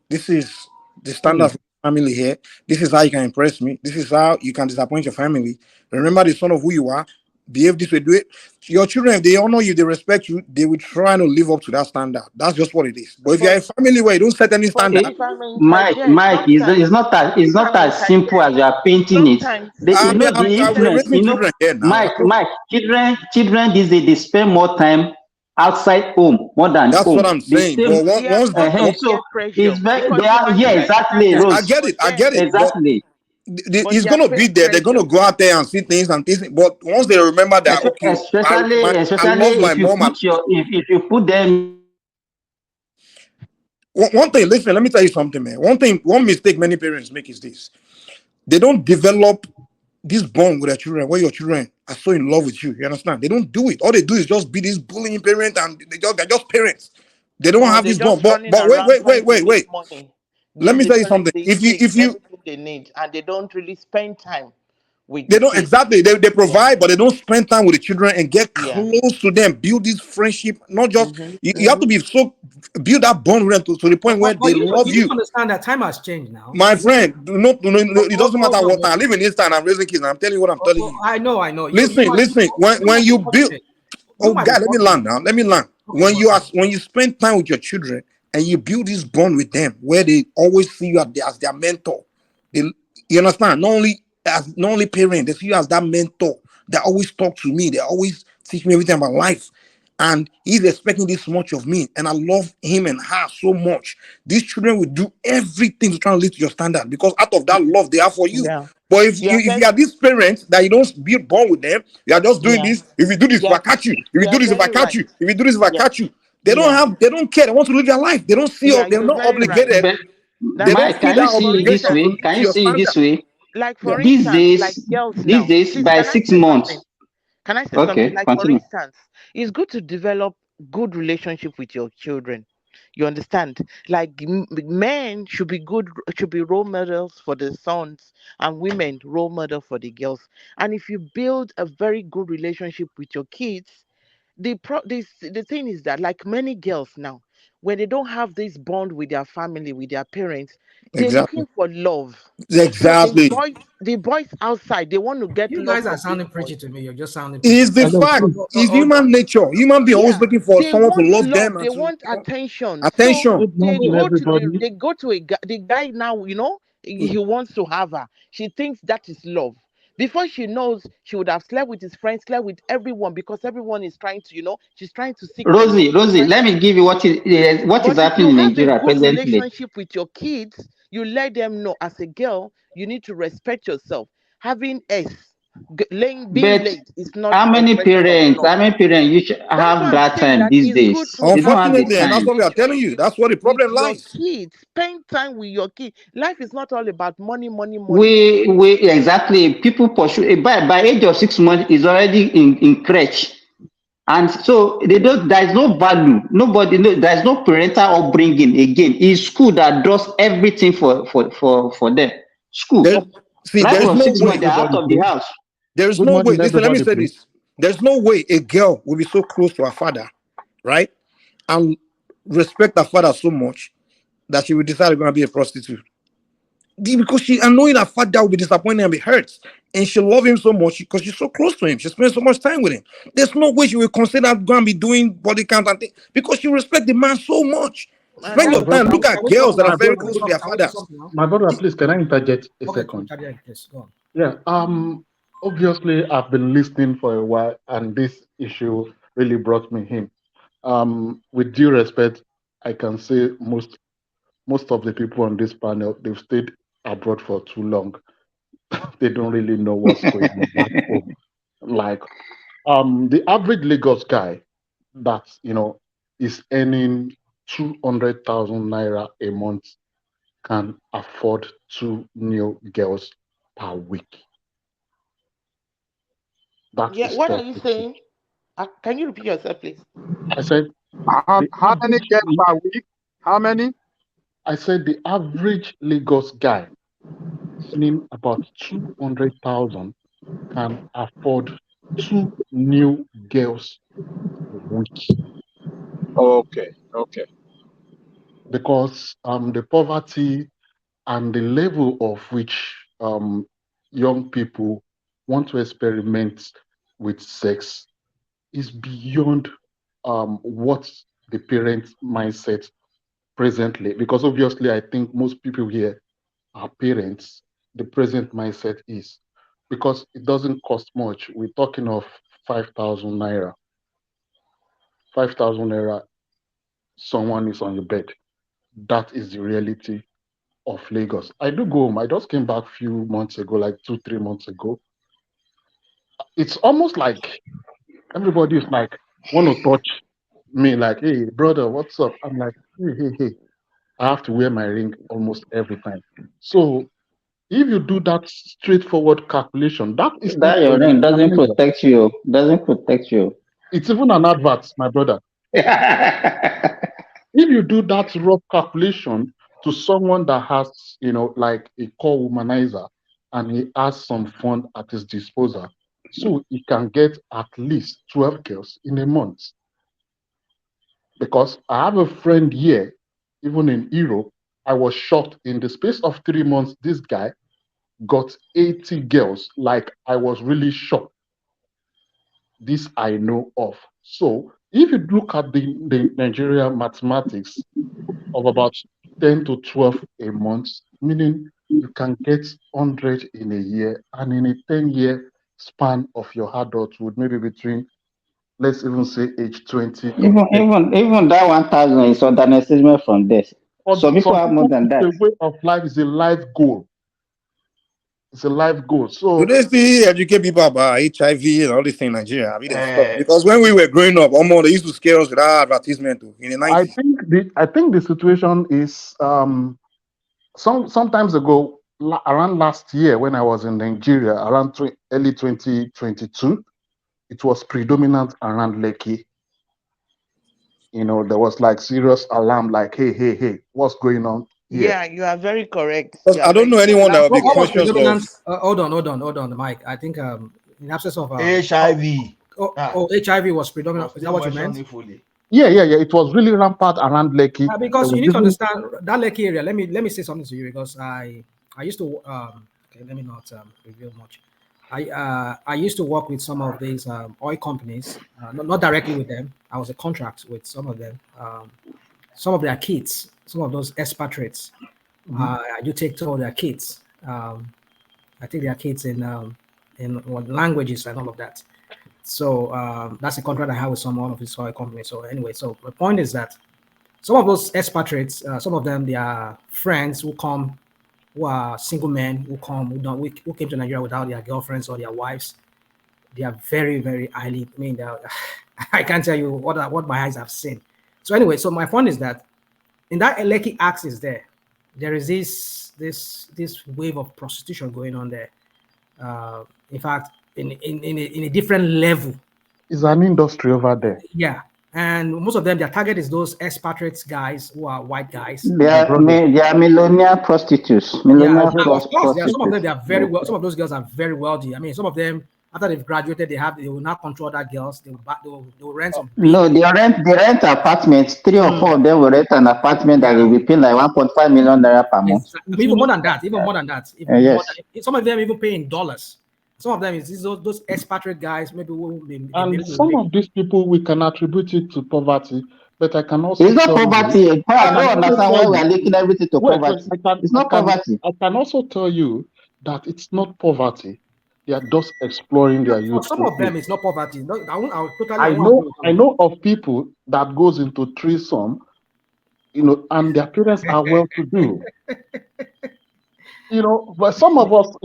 this is the standard for family here. This is how you can impress me. This is how you can disappoint your family. Remember the son of who you are. Behave this way, do it. Your children, if they honor you, they respect you, they will try to live up to that standard. That's just what it is. But if you're a family where you don't set any standard, Mike, it's not as simple as you are painting it. The influence, children these days they spend more time outside home more than that's home. what I'm saying. But once so it's very exactly. I get it. Exactly. It's gonna be there. They're gonna go out there and see things and things. But once they remember that, okay, especially I love my mom. If you put them. One thing, listen. Let me tell you something, man. One mistake many parents make is this: they don't develop this bond with their children. Where your children are so in love with you. You understand? They don't do it. All they do is just be this bullying parent, and they're just parents. They don't have this bond. But wait. Let me tell you something. If you they need and they don't really spend time with they don't kids. Exactly they provide, but they don't spend time with the children and get close to them, build this friendship. Not just you have to be so build that bond with them to the point where they love you. Understand that time has changed now, my friend. It doesn't matter what time. I live in this time. I'm raising kids. And I'm telling you what I'm telling you. I know. Listen. When you build, God, let me land now. Let me land. When you spend time with your children and you build this bond with them, where they always see you as their mentor. You understand? Not only parent, they see you as that mentor. They always talk to me. They always teach me everything about life. And he's expecting this much of me. And I love him and her so much. These children will do everything to try and live to your standard because out of that love they have for you. Yeah. But if you are this parent that you don't build bond with them, you are just doing this. If you do this, if I catch you. If you do this, if I catch you. If you do this, if I catch you. They don't care. They want to live their life. They don't see they're not obligated. Mike, can you see it this way? Can you see it this way? Like for instance, like girls these days by 6 months. Can I say something? Like continue. For instance, it's good to develop good relationship with your children. You understand? Like men should be role models for the sons, and women role model for the girls. And if you build a very good relationship with your kids, the thing is that like many girls now, when they don't have this bond with their family, with their parents, they're looking for love. Exactly. So the boys outside, they want to get you love. You guys are sounding preachy to me. You're just sounding preachy. It's the fact. It's human nature. Human being always looking for someone to love them. They want attention. Attention. So they go to the guy now, he wants to have her. She thinks that is love. Before she knows, she would have slept with his friends, slept with everyone, because everyone is trying to, she's trying to seek. Rosie, let me give you what is happening in Nigeria presently. Relationship with your kids, you let them know as a girl, you need to respect yourself. having being But late is not how a many question of parents? love. How many parents you should That's have why I'm that saying time that these it's good days? to They don't have the have Unfortunately, and that's time. what we are telling you. That's where the with problem your lies. kids. Spend time with your kids. Life is not all about money, money, money. We exactly people pursue by age of 6 months is already in crèche. And so they don't. There is no value. Nobody. No, there is no parental upbringing. Again, it's school that does everything for them. School. Right There's from no 6 months, way. they're out of the house. There's Good no way. morning, Listen, let me everybody, say please. this. There's no way a girl will be so close to her father, right? And respect her father so much that she will decide to go and be a prostitute. Because she and knowing her father will be disappointed and be hurt. And she love him so much because she's so close to him. She spends so much time with him. There's no way she will consider going to be doing body count and things because she respects the man so much. And Spend My your that's brother, time. the Look truth. at girls that are my very brother, close to their Can we say fathers. something now? my brother, please, can I interject a Okay, second? please go on. Yeah. Obviously, I've been listening for a while, and this issue really brought me in. With due respect, I can say most of the people on this panel, they've stayed abroad for too long. They don't really know what's going on back home. Like, the average Lagos guy that is earning 200,000 naira a month can afford 2 new girls per week. That Yeah, is what are just you the truth. saying? Can you repeat yourself, please? I said the How many average. girls per week? How many? I said the average Lagos guy earning about 200,000 can afford 2 new girls a week Okay, okay. because the poverty and the level of which young people want to experiment with sex is beyond what the parent mindset presently. Because obviously, I think most people here are parents. The present mindset is because it doesn't cost much. We're talking of 5,000 naira. 5,000 naira, someone is on your bed. That is the reality of Lagos. I do go home. I just came back a few months ago, like 2, 3 months ago. It's almost like everybody is like, want to touch me, like, hey, brother, what's up? I'm like, hey. I have to wear my ring almost every time. So if you do that straightforward calculation, that is not That a your ring doesn't womanizer. protect you. Doesn't protect you. It's even an advert, my brother. If you do that rough calculation to someone that has, like a core womanizer and he has some fund at his disposal, so he can get at least 12 girls in a month. Because I have a friend here, even in Europe, I was shocked in the space of 3 months, this guy got 80 girls. Like, I was really shocked. This I know of. So if you look at the Nigeria mathematics of about 10 to 12 a month, meaning you can get 100 in a year, and in a 10-year span of your adulthood, maybe between, let's even say, age 20 to Even 30. even even that 1,000 is underestimate from this. For Some people some have more people, than it's a that. way of life, it's a life goal. It's a life goal. Do So they still educate people about HIV and all this thing in Nigeria? I mean, they stop. Uh, Because when we were growing up, they used to scare us with that advertisement too, in the I 90s. think the situation is sometimes ago, around last year when I was in Nigeria, around early 2022, it was predominant around Lekki. There was like serious alarm, like, hey, what's going on here? Yeah, you are very correct. Because You are I don't very. know Even anyone that will last be What was year, conscious of. predominant? Hold on, Mike. I think in absence of HIV. HIV was predominant. Was Is still that what you meant? mentioning fully. Yeah. It was really rampant around Lekki. There Because you was need to even understand that Lekki area. Let me say something to you because I used to okay, let me not reveal much. I used to work with some of these oil companies, not directly with them. I was a contract with some of them. Some of their kids, some of those expatriates. I do take care of their kids. I take their kids in what languages and all of that. So that's a contract I have with one of these oil companies. So anyway, so the point is that some of those expatriates, some of them, they are friends who come who are single men who came to Nigeria without their girlfriends or their wives. They are very, very highly. I mean, I can't tell you what my eyes have seen. So anyway, so my point is that in that Eleki axis there is this wave of prostitution going on there. In fact, in a different level. It's an industry over there. Yeah, and most of them, their target is those expatriates guys who are white guys. They are millionaire prostitutes. Millionaire prostitutes. Yeah, some of them they are very well. Some of those girls are very wealthy. I mean, some of them after they've graduated, they will not control other girls. They will rent some. No, they rent apartments. 3 or 4 of them will rent an apartment that will be paying like 1.5 million naira per month. Even more than that. Even more than that. Yes. Some of them even pay in dollars. Some of them is those expatriate guys. Maybe and some of these people we can attribute it to poverty, but I can also. It's not poverty. I don't understand why we are linking everything to poverty. It's not poverty. I can also tell you that it's not poverty. They are just exploring their youth. Some of them it's not poverty. No, I know of people that goes into threesome, and their parents are well to do. But some of us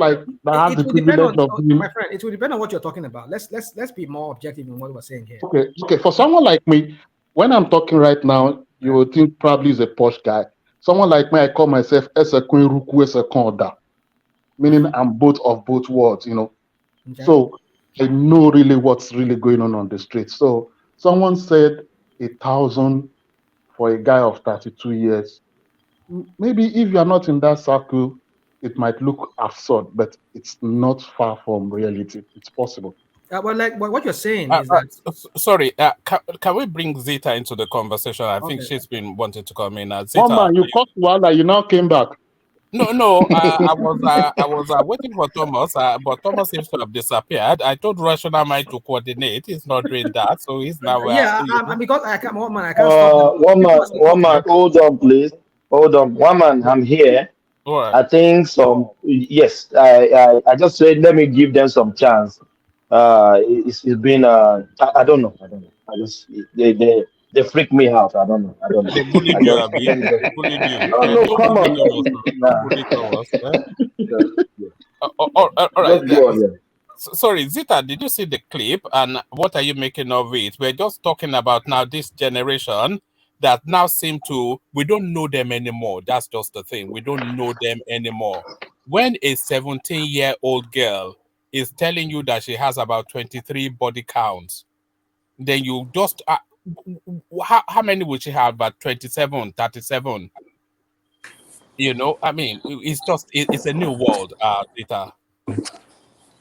like that have the privilege of being. My friend, it will depend on what you're talking about. Let's be more objective in what we're saying here. Okay. For someone like me, when I'm talking right now, you will think probably is a posh guy. Someone like me, I call myself Esekun Ruku Esekun Oda, meaning I'm both of both worlds. Okay. So I know really what's really going on the street. So someone said 1,000 for a guy of 32 years. Maybe if you're not in that circle, it might look absurd, but it's not far from reality. It's possible. What you're saying is that. Sorry, can we bring Zita into the conversation? I think she's been wanting to come in. Zita, Mama, you caught Wala, you now came back. No. I was waiting for Thomas, but Thomas seems to have disappeared. I told Rational Mind to coordinate. He's not doing that, so he's now. Because I can't. One man, I can't stop. One man, hold on, please. Hold on, one man. I'm here. Right. I think some. Yes, I just said let me give them some chance. It's been. I don't know. I just they freak me out. I don't know. They bullied you, Abi. They bullied you. No, come on. All right. Sorry, Zita, did you see the clip and what are you making of it? We're just talking about now this generation that now seem to, we don't know them anymore. That's just the thing. We don't know them anymore. When a 17-year-old girl is telling you that she has about 23 body counts, then you just, how many would she have? About 27, 37? I mean, it's a new world, Zita.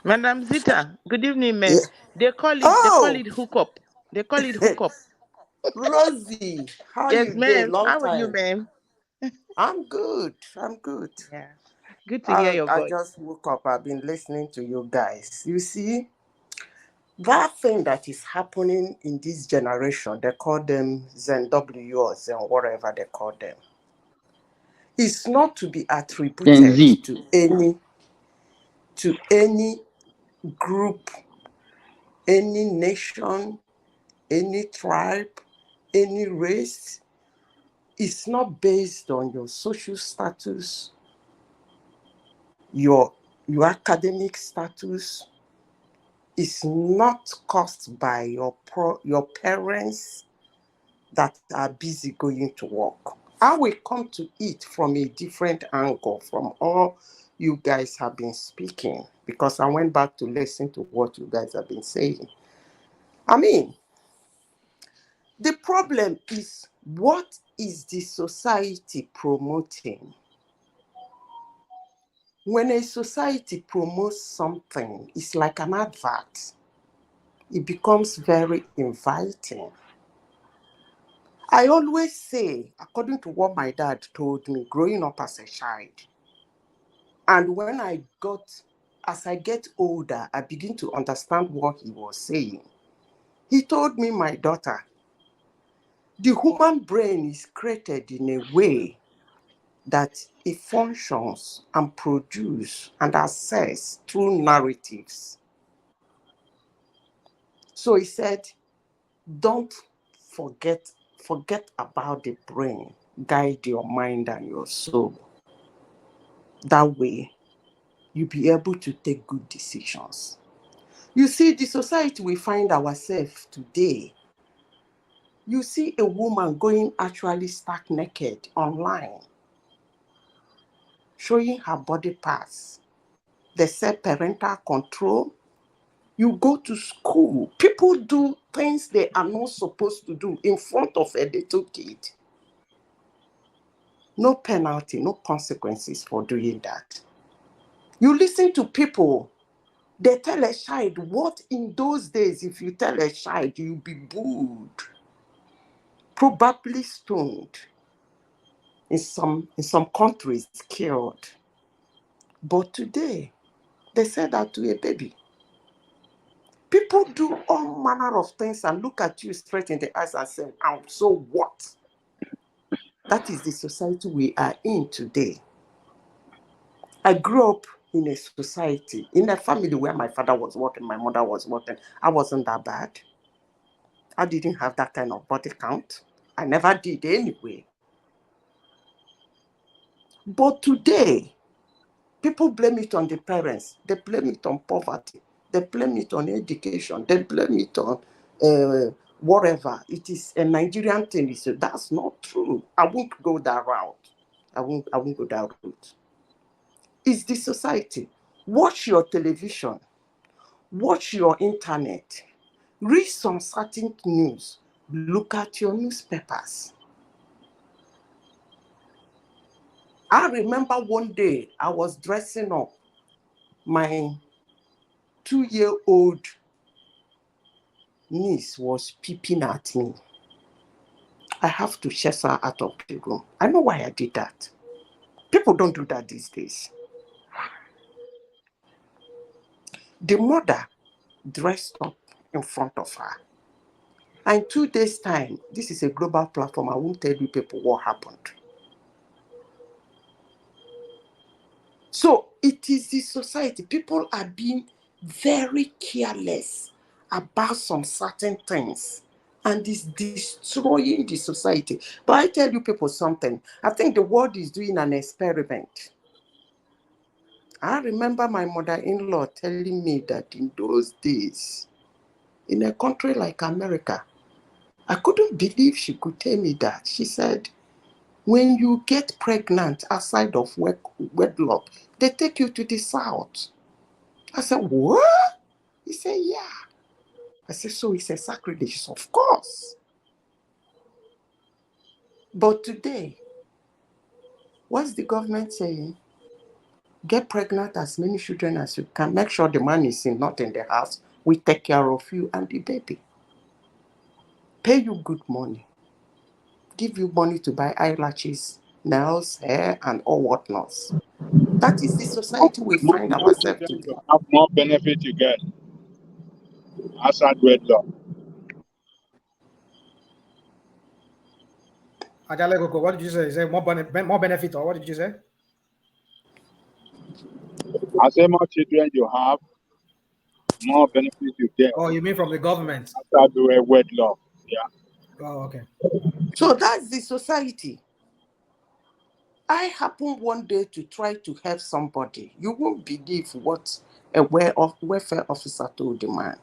Madam Zita, good evening, ma'am. They call it hookup. They call it hookup. Rosie, how yes, you ma'am. Long How time. are you, ma'am? I'm good. Yeah. Good to hear your voice. I just woke up. I've been listening to you guys. You see, that thing that is happening in this generation, they call them Zen W or Zen whatever they call them, is not to be attributed to any group, any nation, any tribe, any race. It's not based on your social status, your academic status. It's not caused by your parents that are busy going to work. I will come to it from a different angle from all you guys have been speaking, because I went back to listen to what you guys have been saying. I mean, the problem is, what is the society promoting? When a society promotes something, it's like an advert. It becomes very inviting. I always say, according to what my dad told me growing up as a child, and as I get older, I begin to understand what he was saying. He told me, my daughter, the human brain is created in a way that it functions and produces and assess through narratives. So he said, don't forget about the brain, guide your mind and your soul. That way, you'll be able to take good decisions. You see, the society we find ourselves today, you see a woman going actually stark naked online, showing her body parts. They say parental control. You go to school, people do things they are not supposed to do in front of a little kid. No penalty, no consequences for doing that. You listen to people, they tell a child what in those days, if you tell a child, you'll be booed, probably stoned, in some countries killed. But today, they say that to a baby. People do all manner of things and look at you straight in the eyes and say, "And so what?" That is the society we are in today. I grew up in a society, in a family where my father was working, my mother was working. I wasn't that bad. I didn't have that kind of body count. I never did anyway. But today, people blame it on the parents. They blame it on poverty. They blame it on education. They blame it on whatever. It is a Nigerian thing. So that's not true. I won't go that route. I won't go that route. It's the society. Watch your television. Watch your internet. Read some certain news. Look at your newspapers. I remember one day I was dressing up. My 2-year-old niece was peeping at me. I have to chase her out of the room. I know why I did that. People don't do that these days. The mother dressed up in front of her. And in 2 days' time, this is a global platform. I won't tell you people what happened. So it is the society. People are being very careless about some certain things. And it's destroying the society. But I tell you people something. I think the world is doing an experiment. I remember my mother-in-law telling me that in those days, in a country like America, I couldn't believe she could tell me that. She said, when you get pregnant outside of wedlock, they take you to the South. I said, what? He said, yeah. I said, so it's a sacrilege? He said, of course. But today, what's the government saying? Get pregnant as many children as you can. Make sure the man is not in the house. We take care of you and the baby. Pay you good money. Give you money to buy eyelashes, nails, hair, and all whatnots. That is the society we find ourselves today. You have more benefit you get outside wedlock. Ajale Koko, what did you say? Is there more benefit, or what did you say? As more children you have, more benefit you get. Oh, you mean from the government? Outside the wedlock, yeah. Oh, okay. So that's the society. I happened one day to try to help somebody. You won't believe what a welfare officer told the man.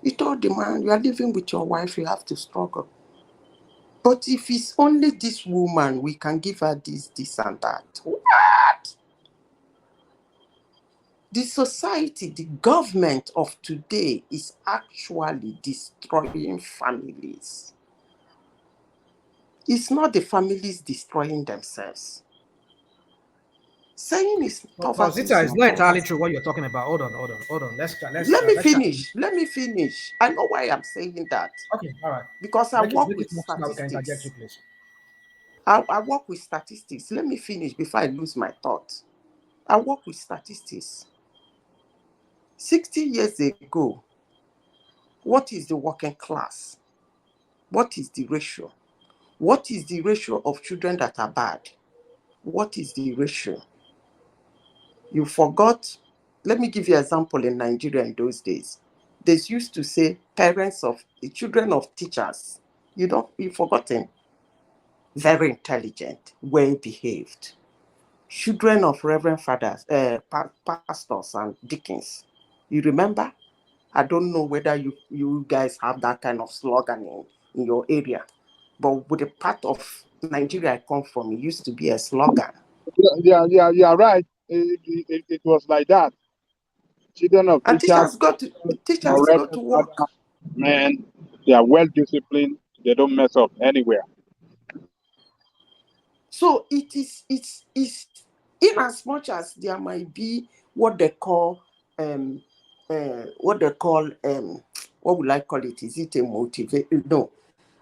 He told the man, you are living with your wife, you have to struggle. But if it's only this woman, we can give her this, and that. What? The society, the government of today is actually destroying families. It's not the families destroying themselves. Saying is poverty is Zita, it's not not entirely poverty. true what you're talking about. Hold on. Let me finish. I know why I'm saying that. Okay, all right. Because I work with so that we can interject you, statistics. please. I work with statistics. Let me finish before I lose my thought. I work with statistics. 60 years ago, what is the working class? What is the ratio? What is the ratio of children that are bad? What is the ratio? You forgot. Let me give you an example in Nigeria in those days. They used to say parents of the children of teachers. You've forgotten. Very intelligent, well behaved. children of reverend fathers, pastors and deacons. You remember? I don't know whether you guys have that kind of slogan in your area, but with the part of Nigeria I come from, it used to be a slogan. Yeah, right. It was like that. Children of And teachers go to work. Man, they are well disciplined. They don't mess up anywhere. So it's in as much as there might be what they call what would I call it? Is it a motivate? No,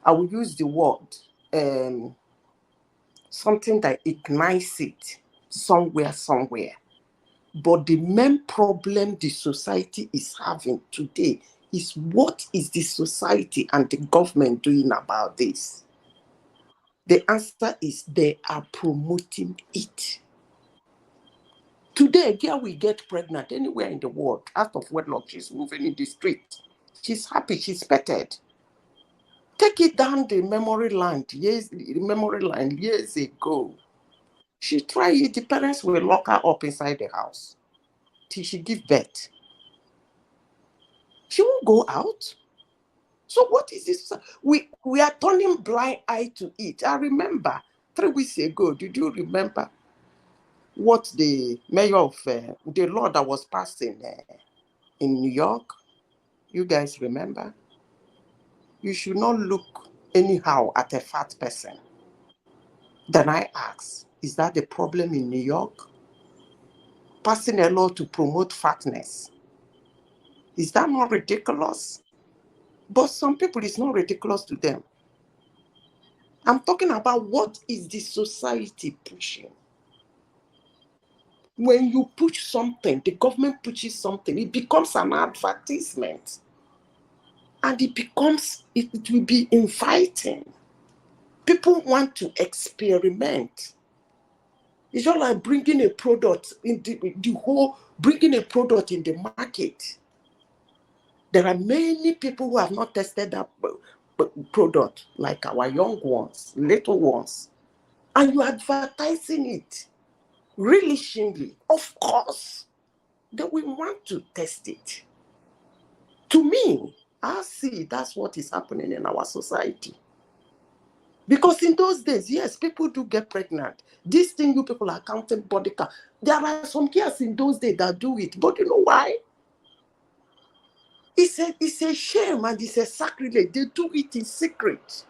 I will use the word something that ignites it somewhere. But the main problem the society is having today is, what is the society and the government doing about this? The answer is they are promoting it. Today, a girl will get pregnant anywhere in the world, out of wedlock, she's moving in the street. She's happy, she's petted. Take it down the memory line years ago. She tried it, the parents will lock her up inside the house till she give birth. She won't go out. So what is this? We are turning blind eye to it. I remember 3 weeks ago, did you remember what the mayor of the law that was passed in New York? You guys remember? You should not look anyhow at a fat person. Then I ask, is that the problem in New York? Passing a law to promote fatness. Is that not ridiculous? But some people, it's not ridiculous to them. I'm talking about what is the society pushing. When you push something, the government pushes something, it becomes an advertisement. And it will be inviting. People want to experiment. It's not like bringing a product in bringing a product in the market. There are many people who have not tested that product, like our young ones, little ones, and you're advertising it relishingly. Of course, they will want to test it. To me, I see that's what is happening in our society. Because in those days, yes, people do get pregnant. This thing you people are counting body count. There are some girls in those days that do it. But you know why? It's a shame and it's a sacrilege. They do it in secret.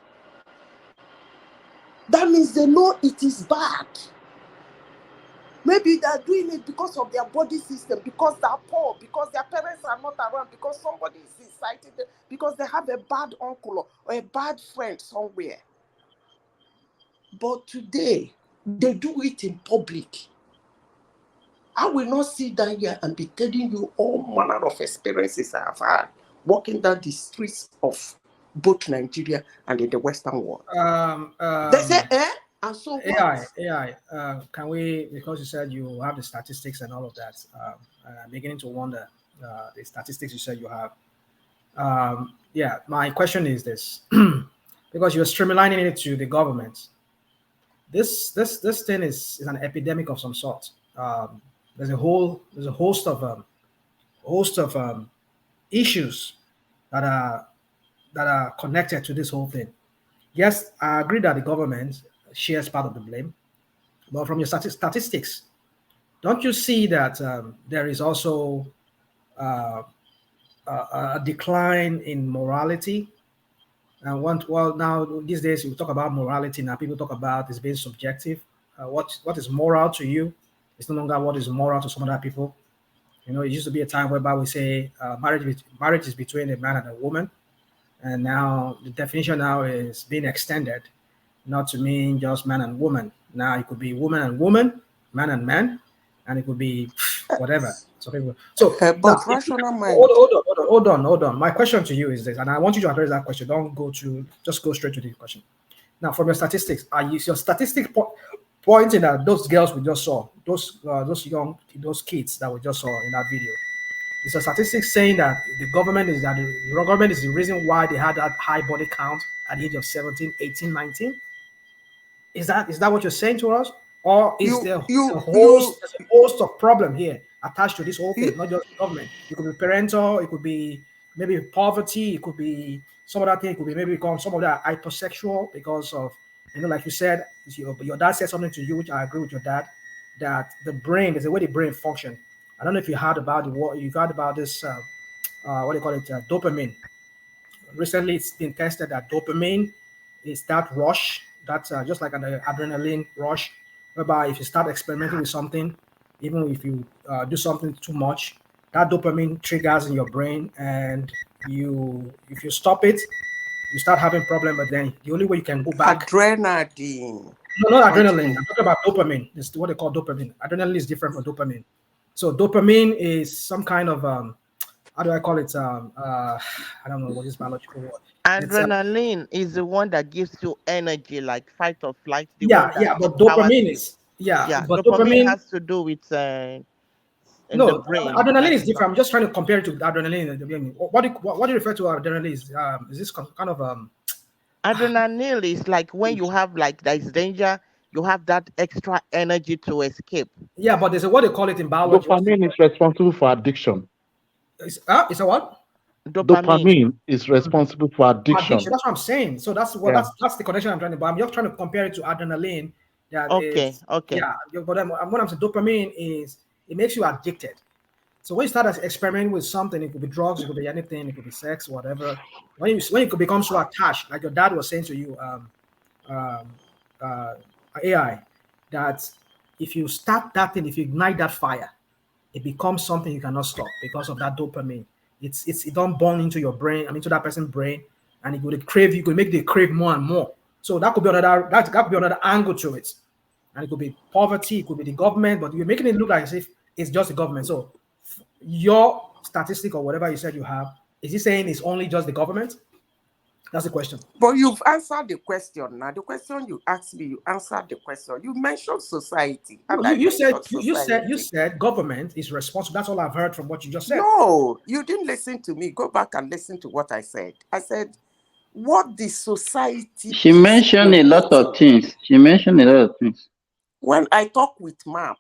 That means they know it is bad. Maybe they're doing it because of their body system, because they're poor, because their parents are not around, because somebody is inciting them, because they have a bad uncle or a bad friend somewhere. But today, they do it in public. I will not sit down here and be telling you all manner of experiences I have had walking down the streets of both Nigeria and in the Western world. They say, and so what? AI, can we, because you said you have the statistics and all of that, I'm beginning to wonder the statistics you said you have. Yeah, my question is this, because you're streamlining it to the government. This thing is an epidemic of some sort. There's a host of issues that are connected to this whole thing. Yes, I agree that the government shares part of the blame, but from your statistics, don't you see that there is also a decline in morality? And now these days we talk about morality. Now people talk about it's being subjective. What is moral to you? It's no longer what is moral to some other people. You know, it used to be a time whereby we say marriage is between a man and a woman, and now the definition now is being extended, not to mean just man and woman. Now it could be woman and woman, man and man, and it could be whatever. So now, but rational mind. hold on. My question to you is this, and I want you to address that question. Don't go to just go straight to the question. Now, from your statistics, your statistics pointing at those girls we just saw, those kids that we just saw in that video? Is a statistics saying that the government is the reason why they had that high body count at the age of 17, 18, 19? Is that what you're saying to us? Or is there a host of problem here attached to this whole thing, not just government? It could be parental, it could be maybe poverty, it could be some other thing, it could be maybe become some of that hypersexual because of, like you said, your dad said something to you, which I agree with your dad, that the brain, there's a way the brain function. I don't know if you heard about you've heard about this, what do you call it, dopamine. Recently, it's been tested that dopamine is that rush, that's just like an adrenaline rush, whereby if you start experimenting with something, even if you do something too much, that dopamine triggers in your brain, and if you stop it, you start having problem. But then the only way you can go back. Adrenaline. No, not adrenaline. I'm talking about dopamine. It's what they call dopamine. Adrenaline is different from dopamine. So dopamine is some kind of how do I call it? I don't know what is biological word. Adrenaline is the one that gives you energy, like fight or flight. The Yeah, one that yeah, but empowers dopamine you. is Yeah, but dopamine dopamine. has to do with in the No, brain, adrenaline like is different. I'm just trying to compare it to adrenaline. What do you refer to adrenaline? Is this kind of adrenaline is like when you have like there is danger, you have that extra energy to escape. Yeah, but there's a what they call it in biology. Dopamine is responsible for addiction. It's a what? Dopamine. Dopamine is responsible for Addiction. addiction. That's what I'm saying. So Yeah. that's the connection I'm trying to. But I'm just trying to compare it to adrenaline. That Okay, is, okay. yeah. But then what I'm saying, dopamine is it makes you addicted. So when you start experimenting with something, it could be drugs, it could be anything, it could be sex, whatever. When you could become so attached, like your dad was saying to you, um, uh, AI, that if you start that thing, if you ignite that fire, it becomes something you cannot stop because of that dopamine. It don't burn into your brain, I mean to that person's brain, and it would crave, you could make the crave more and more. So that could be that could be another angle to it. And it could be poverty, it could be the government, but you're making it look like as if it's just the government. So your statistic or whatever you said you have, is he saying it's only just the government? That's the question. But you've answered the question now. The question you asked me, you answered the question. You mentioned society, No, and I mentioned you society. said government is responsible. That's all I've heard from what you just said. No, you didn't listen to me. Go back and listen to what I said. I said, what the society She is mentioned a lot of promoting. things. She mentioned a lot of things. When I talk with MAP,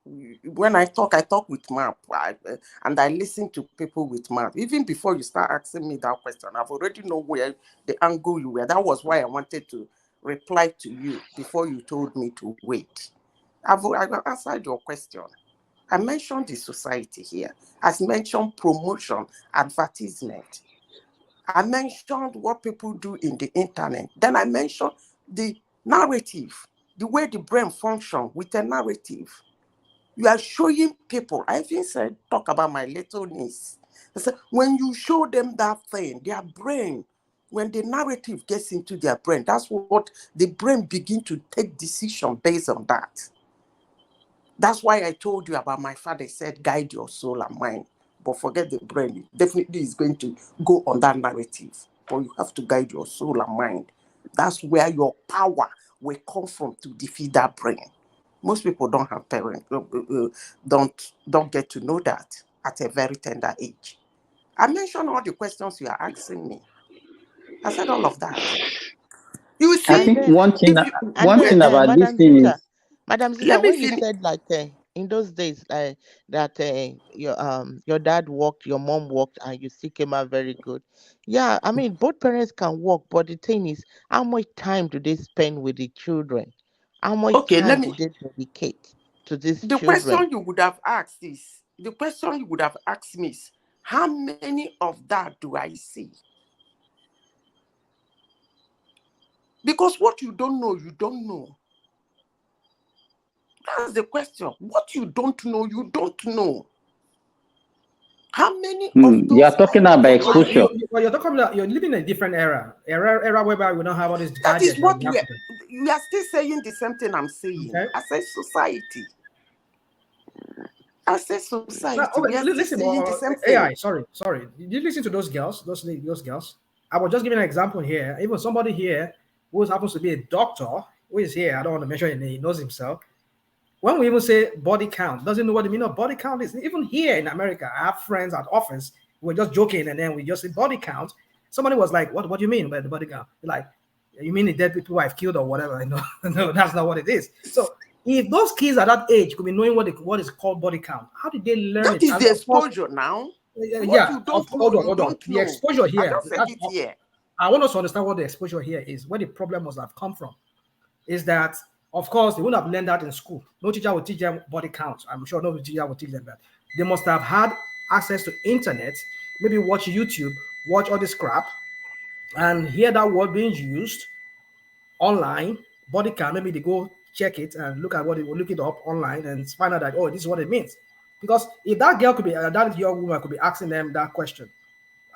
I talk with MAP, and I listen to people with MAP. Even before you start asking me that question, I've already know where the angle you were. That was why I wanted to reply to you before you told me to wait. I've answered your question. I mentioned the society here. I mentioned promotion, advertisement. I mentioned what people do in the internet. Then I mentioned the narrative, the way the brain functions with a narrative. You are showing people. I even said, talk about my little niece. I said, when you show them that thing, their brain, when the narrative gets into their brain, that's what the brain begin to take decision based on that. That's why I told you about my father said, guide your soul and mind. But forget the brain. It definitely is going to go on that narrative. But you have to guide your soul and mind. That's where your power will come from to defeat that brain. Most people don't have parents, don't get to know that at a very tender age. I mentioned all the questions you are asking me. I said all of that. You I see, And think then if you and one then thing about this Madam thing is Madam let Zita, me when you finish. said like in those days that your dad worked, your mom worked, and you still came out very good. Yeah, I mean both parents can work, but the thing is, how much time do they spend with the children? How much Okay, time do they dedicate to these the children? question you would have asked is, the question you would have asked me is, how many of that do I see? Because what you don't know, you don't know. That's the question. What you don't know, you don't know. How many of you are those talking things about do I exposure. You're talking about, you're living in a different era whereby we don't have all these That is gadgets that what we have today. we are still saying the same thing I'm saying. Okay. I say society. I say Now, society. We are still listen, saying the same thing. AI. Sorry. Did you listen to those girls? Those girls. I was just giving an example here. Even somebody here who happens to be a doctor who is here. I don't want to mention his name. He knows himself. When we even say body count, doesn't know what the meaning of body count is. Even here in America, I have friends at office. We're just joking, and then we just say body count. Somebody was like, "What do you mean by the body count?" Like, you mean the dead people I've killed or whatever? No, no, that's not what it is. So If those kids at that age could be knowing what is called body count, how did they learn That it? is And the of course, exposure now. What yeah, you don't know, hold on, you hold on. don't The know. exposure I here, just said it here. I want us to understand what the exposure here is, where the problem must have come from. Is that, of course, they wouldn't have learned that in school. No teacher would teach them body count. I'm sure no teacher would teach them that. They must have had access to internet, maybe watch YouTube, watch all this crap, and hear that word being used online, body count. Maybe they go check it and look at what it will look it up online and find out that, oh, this is what it means. Because if that girl could be, that young woman could be asking them that question,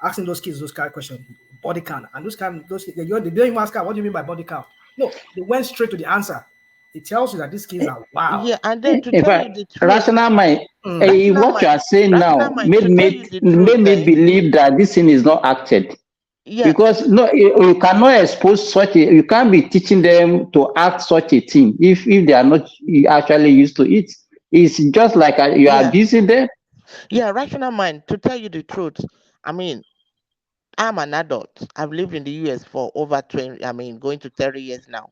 asking those kids those kind of questions, body count, and they don't even ask her, what do you mean by body count? No, they went straight to the answer. It tells you that these kids are wow. Yeah, and then to In tell you fact, the truth, rational mind, rational what you mind, are saying rational now mind, to tell you the truth, made me believe that this thing is not acted. yeah, Because no, you cannot expose you can't be teaching them to act such a thing if they are not actually used to it. It's just like you are yeah, abusing them. yeah, rational mind, to tell you the truth. I mean, I'm an adult. I've lived in the US for over 20, going to 30 years now.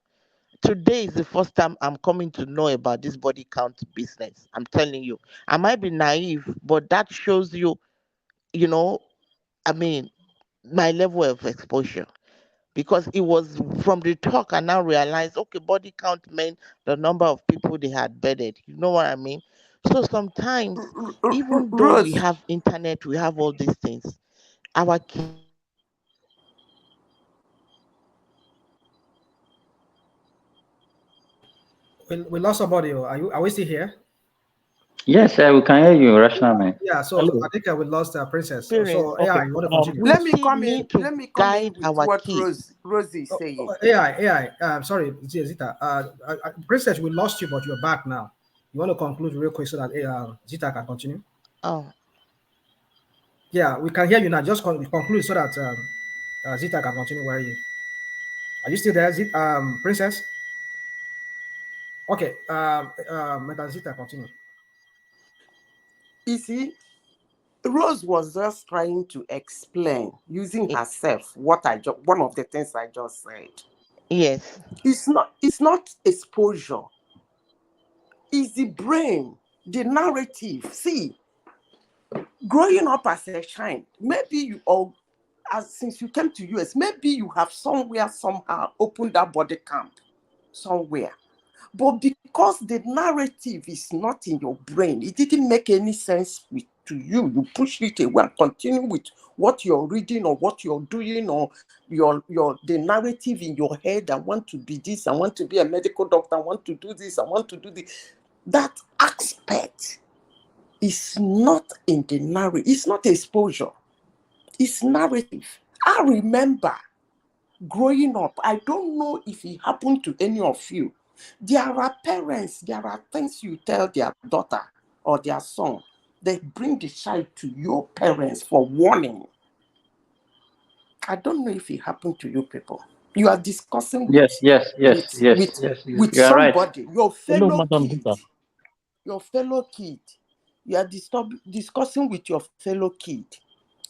Today is the first time I'm coming to know about this body count business. I'm telling you, I might be naive, but that shows you, you know, I mean, my level of exposure. Because it was from the talk I now realized, okay, body count meant the number of people they had bedded. You know what I mean? So sometimes, even though we Rose, have internet, we have all these things, our kids are not exposed to it. We lost somebody. Are we still here? Yes, we can hear you, rational mind. Yeah, so Hello. I think we lost Princess. Parents, So AI, you want to continue? we let me still come in. need to Let me come in guide with our what kids. Rosie is saying. AI. Sorry, Zita. Princess, we lost you, but you're back now. You want to conclude real quick so that Zita can continue? Oh, Yeah, we can hear you now. Just conclude so that Zita can continue. Where are you? Are you still there, Princess? Okay. Madam Zita, continue. You see, Rose was just trying to explain using herself what one of the things I just said. yes. It's not exposure. It's the brain, the narrative. See, growing up as a child, maybe you all since you came to US, maybe you have somewhere somehow opened that body camp somewhere. But because the narrative is not in your brain, it didn't make any sense to you. You push it away and continue with what you're reading or what you're doing or the narrative in your head. I want to be this. I want to be a medical doctor. I want to do this. I want to do this. That aspect is not in the narrative. It's not exposure. It's narrative. I remember growing up, I don't know if it happened to any of you. There are parents, there are things you tell their daughter or their son. They bring the child to your parents for warning. I don't know if it happened to you people. You are discussing with Yes, yes, yes, with yes, with yes. with You are right. somebody, your Hello, fellow Madam kid, Zita. your fellow kid. You are discussing with your fellow kid,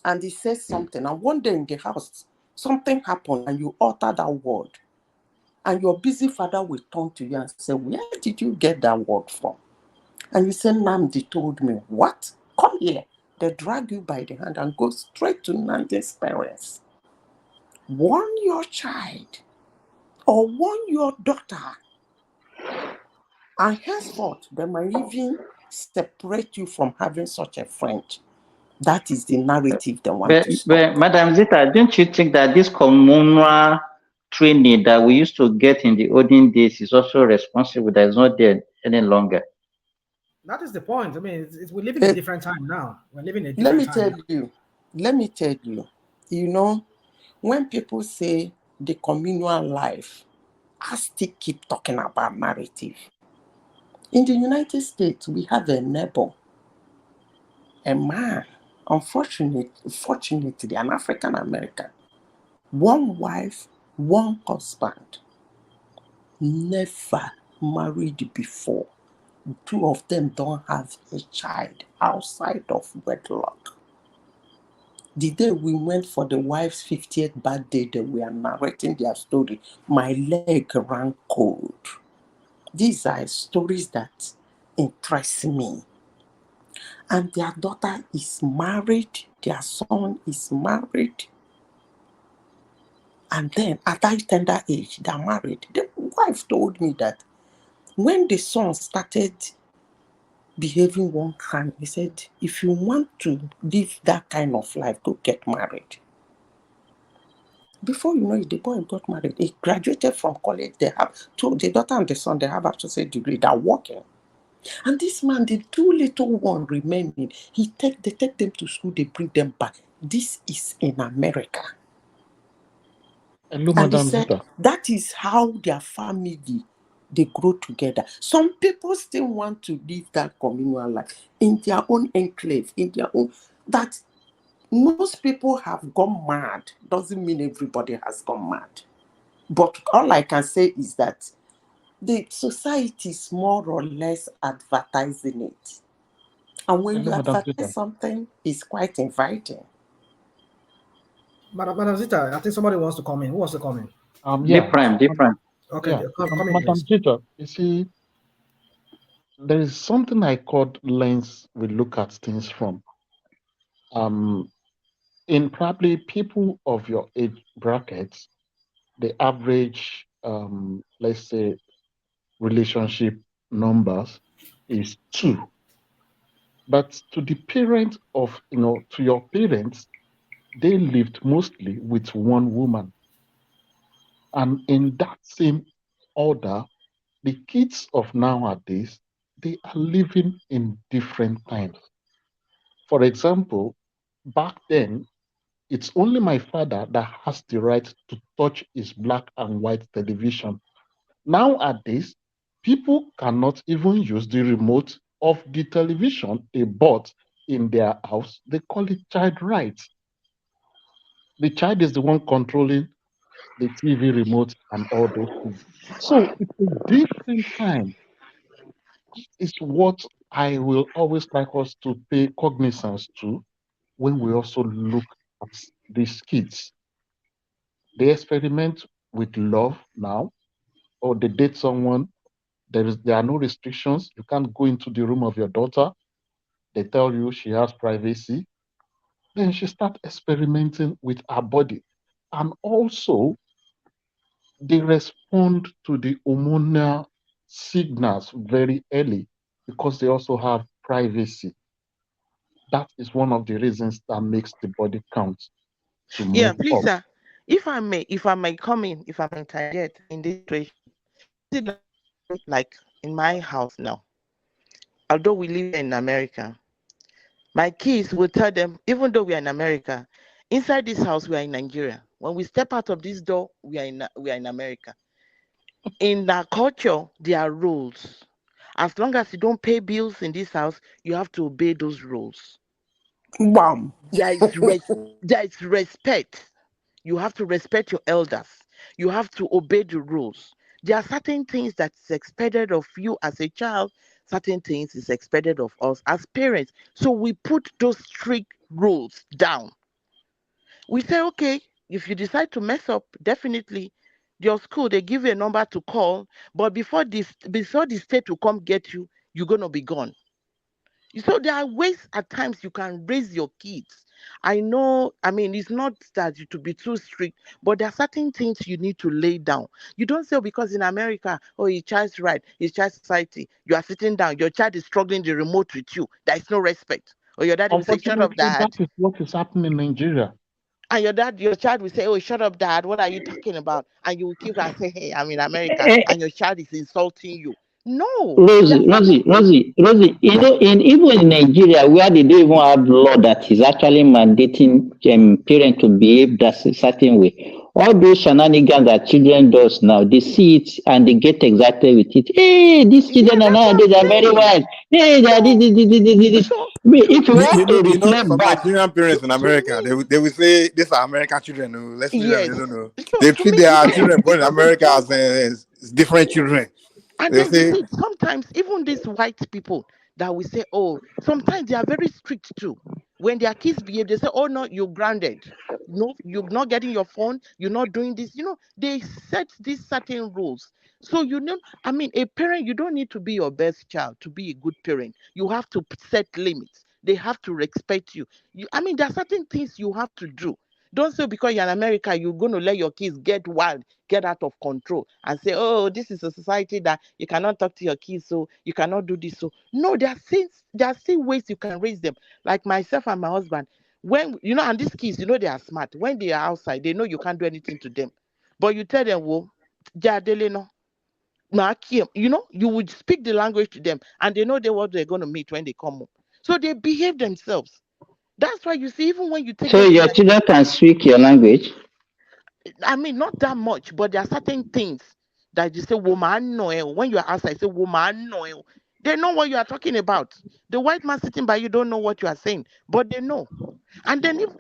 and he says something, and one day in the house, something happened, and you utter that word. And your busy father will turn to you and say, where did you get that word from? And you say, Namdi told me. What? Come here. They drag you by the hand and go straight to Namdi's parents. Warn your child or warn your daughter. And henceforth, they might even separate you from having such a friend. That is the narrative they want to stop. But Madam Zita, don't you think that this communal training that we used to get in the olden days is also responsible that is not there any longer? That is the point. I mean, we're living in a different time now. We're living in a Let different me time tell now. you, you know, when people say the communal life, I still keep talking about narrative. In the United States, we have a neighbor, a man, fortunately, an African American, one wife, one husband, never married before. Two of them don't have a child outside of wedlock. The day we went for the wife's 50th birthday, they were narrating their story. My leg ran cold. These are stories that interest me. And their daughter is married, their son is married. And then at that tender age, they're married. The wife told me that when the son started behaving one kind, he said, if you want to live that kind of life, go get married. Before you know it, the boy got married. He graduated from college. They have two, the daughter and the son, they have associate degree. They're working. And this man, the two little one remaining, they take them to school, they bring them back. This is in America. Hello, And he Madam said Zita. that is how their family, they grow together. Some people still want to live that communal life in their own enclave, in their own, that most people have gone mad. Doesn't mean everybody has gone mad. But all I can say is that the society is more or less advertising it. And when Hello, you Madam advertise Zita. something, it's quite inviting. Madam Zita, I think somebody wants to come in. Who wants to come in? Yeah, Different. Okay, yeah, come in, Madam please. Zita. You see, there is something I called lens we look at things from. Um, in probably people of your age brackets, the average, let's say, relationship numbers is two. But to the parent of, to your parents, they lived mostly with one woman. And in that same order, the kids of nowadays, they are living in different times. For example, back then, it's only my father that has the right to touch his black and white television. Nowadays, people cannot even use the remote of the television they bought in their house. They call it child rights. The child is the one controlling the TV remote and all those things. So it's a different time. It's what I will always like us to pay cognizance to when we also look at these kids. They experiment with love now, or they date someone. There are no restrictions. You can't go into the room of your daughter. They tell you she has privacy. Then she starts experimenting with her body. And also they respond to the hormonal signals very early because they also have privacy. That is one of the reasons that makes the body count to Yeah, move please, up. sir. If I may come in, if I may interject in this situation, is it like in my house now? Although we live in America, my kids will tell them, even though we are in America, inside this house we are in Nigeria. When we step out of this door, we are in America. In our culture, there are rules. As long as you don't pay bills in this house, you have to obey those rules. Bam. There is respect. You have to respect your elders. You have to obey the rules. There are certain things that's expected of you as a child, certain things is expected of us as parents. So we put those strict rules down. We say, okay, if you decide to mess up, definitely your school they give you a number to call, but before the state will come get you, you're gonna be gone. So there are ways at times you can raise your kids. I know, I mean, it's not that you to be too strict, but there are certain things you need to lay down. You don't say, "Oh, because in America, oh, it's child's right, it's child society. You are sitting down, your child is struggling the remote with you. There is no respect. Or your daddy will say, shut up, Unfortunately, that dad. is what is happening in Nigeria. And your child will say, oh, shut up, dad. What are you talking about? And you will keep and say, hey, I'm in America, Eh, and your child is insulting you. No, there are Rosie, certain Rosie, things. Rosie, Rosie, in even in Nigeria, where they don't even have law that is actually mandating parents to behave that certain way. All those shenanigans that children does now, they see it and they get excited with it. Hey, these Yeah, children are that's what nowadays are I'm very saying. wise. Hey, they are So, this. so, If you so want to reflect Some back, Nigerian to, parents in to America, me, they will say these are American children. Oh, let's leave them yes. alone. Oh. So They to treat me, their even children born in even this America one, as different children. and They'll then you say, see, sometimes even these white people that we say, oh, sometimes they are very strict too. When their kids behave, they say, oh no, you're grounded. No, you're not getting your phone, you're not doing this. They set these certain rules. So I mean, a parent, you don't need to be your best child to be a good parent. You have to set limits. They have to respect you. I mean, there are certain things you have to do. Don't say because you're in America, you're going to let your kids get wild, get out of control, and say, oh, this is a society that you cannot talk to your kids, so you cannot do this. So, no, there are still ways you can raise them. Like myself and my husband, when, and these kids, they are smart. When they are outside, they know you can't do anything to them. But you tell them, well, no. You would speak the language to them, and they know what they're going to meet when they come home. So they behave themselves. That's why you see, even when you take So them to your children can speak your language? I mean, not that much, but there are certain things that you say, woman, no. When you're outside, say, woman, no. They know what you are talking about. The white man sitting by you don't know what you are saying, but they know. And then, if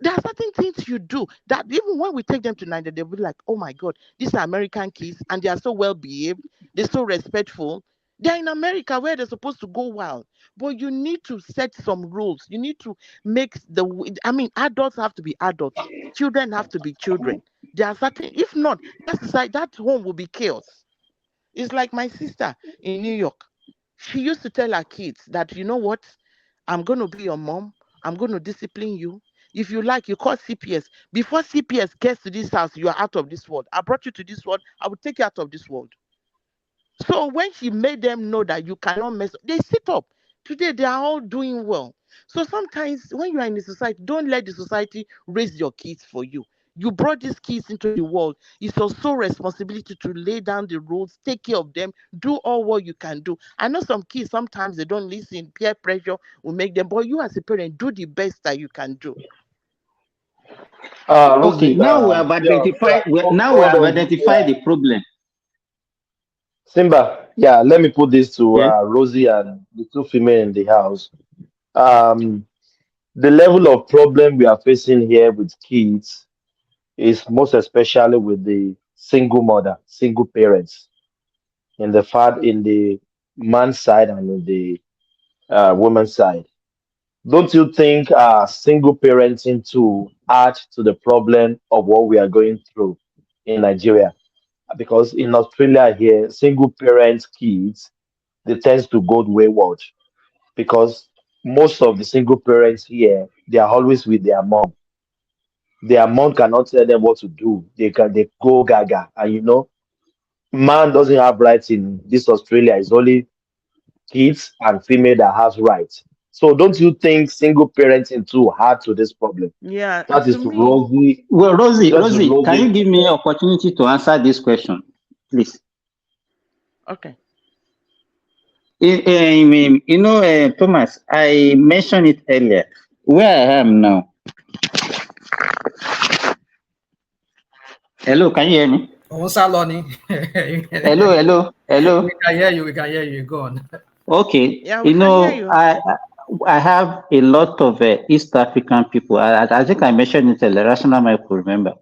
there are certain things you do that even when we take them to Nigeria, they'll be like, oh my God, these are American kids and they are so well behaved, they're so respectful. They're in America where they're supposed to go wild. But you need to set some rules. You need to adults have to be adults, children have to be children. There are certain, if not, that home will be chaos. It's like my sister in New York. She used to tell her kids that, you know what, I'm going to be your mom. I'm going to discipline you. If you like, you call CPS. Before CPS gets to this house, you are out of this world. I brought you to this world. I will take you out of this world. So when she made them know that you cannot mess up, they sit up. Today, they are all doing well. So sometimes when you are in the society, don't let the society raise your kids for you. You brought these kids into the world. It's your sole responsibility to lay down the rules, take care of them, do all what you can do. I know some kids, sometimes they don't listen. Peer pressure will make them, but you as a parent, do the best that you can do. Okay, Rosie, now we have identified. Now we hold have on. identified the problem. Simba, yeah, let me put this to Yes. Rosie and the two female in the house. Um, the level of problem we are facing here with kids is most especially with the single mother, single parents, in the man's side and in the woman's side. Don't you think single parenting to add to the problem of what we are going through in Nigeria? Because in Australia here, single parent kids they tend to go wayward because most of the single parents here they are always with their mom. Their mom cannot tell them what to do. They go gaga, and man doesn't have rights in this Australia. It's only kids and female that has rights. So don't you think single parenting too hard to this problem? Yeah, That to is to me, Rosie. Well, Rosie, That is Rosie, can you Rosie. give me an opportunity to answer this question, please? okay. Thomas, I mentioned it earlier. Where I am now. Hello, can you hear me? Oh, Saloni. Hello. We can hear you. We can hear you. Go on. Okay, Yeah, we can hear you. I have a lot of East African people. I think I mentioned it earlier. Rational Mike will remember.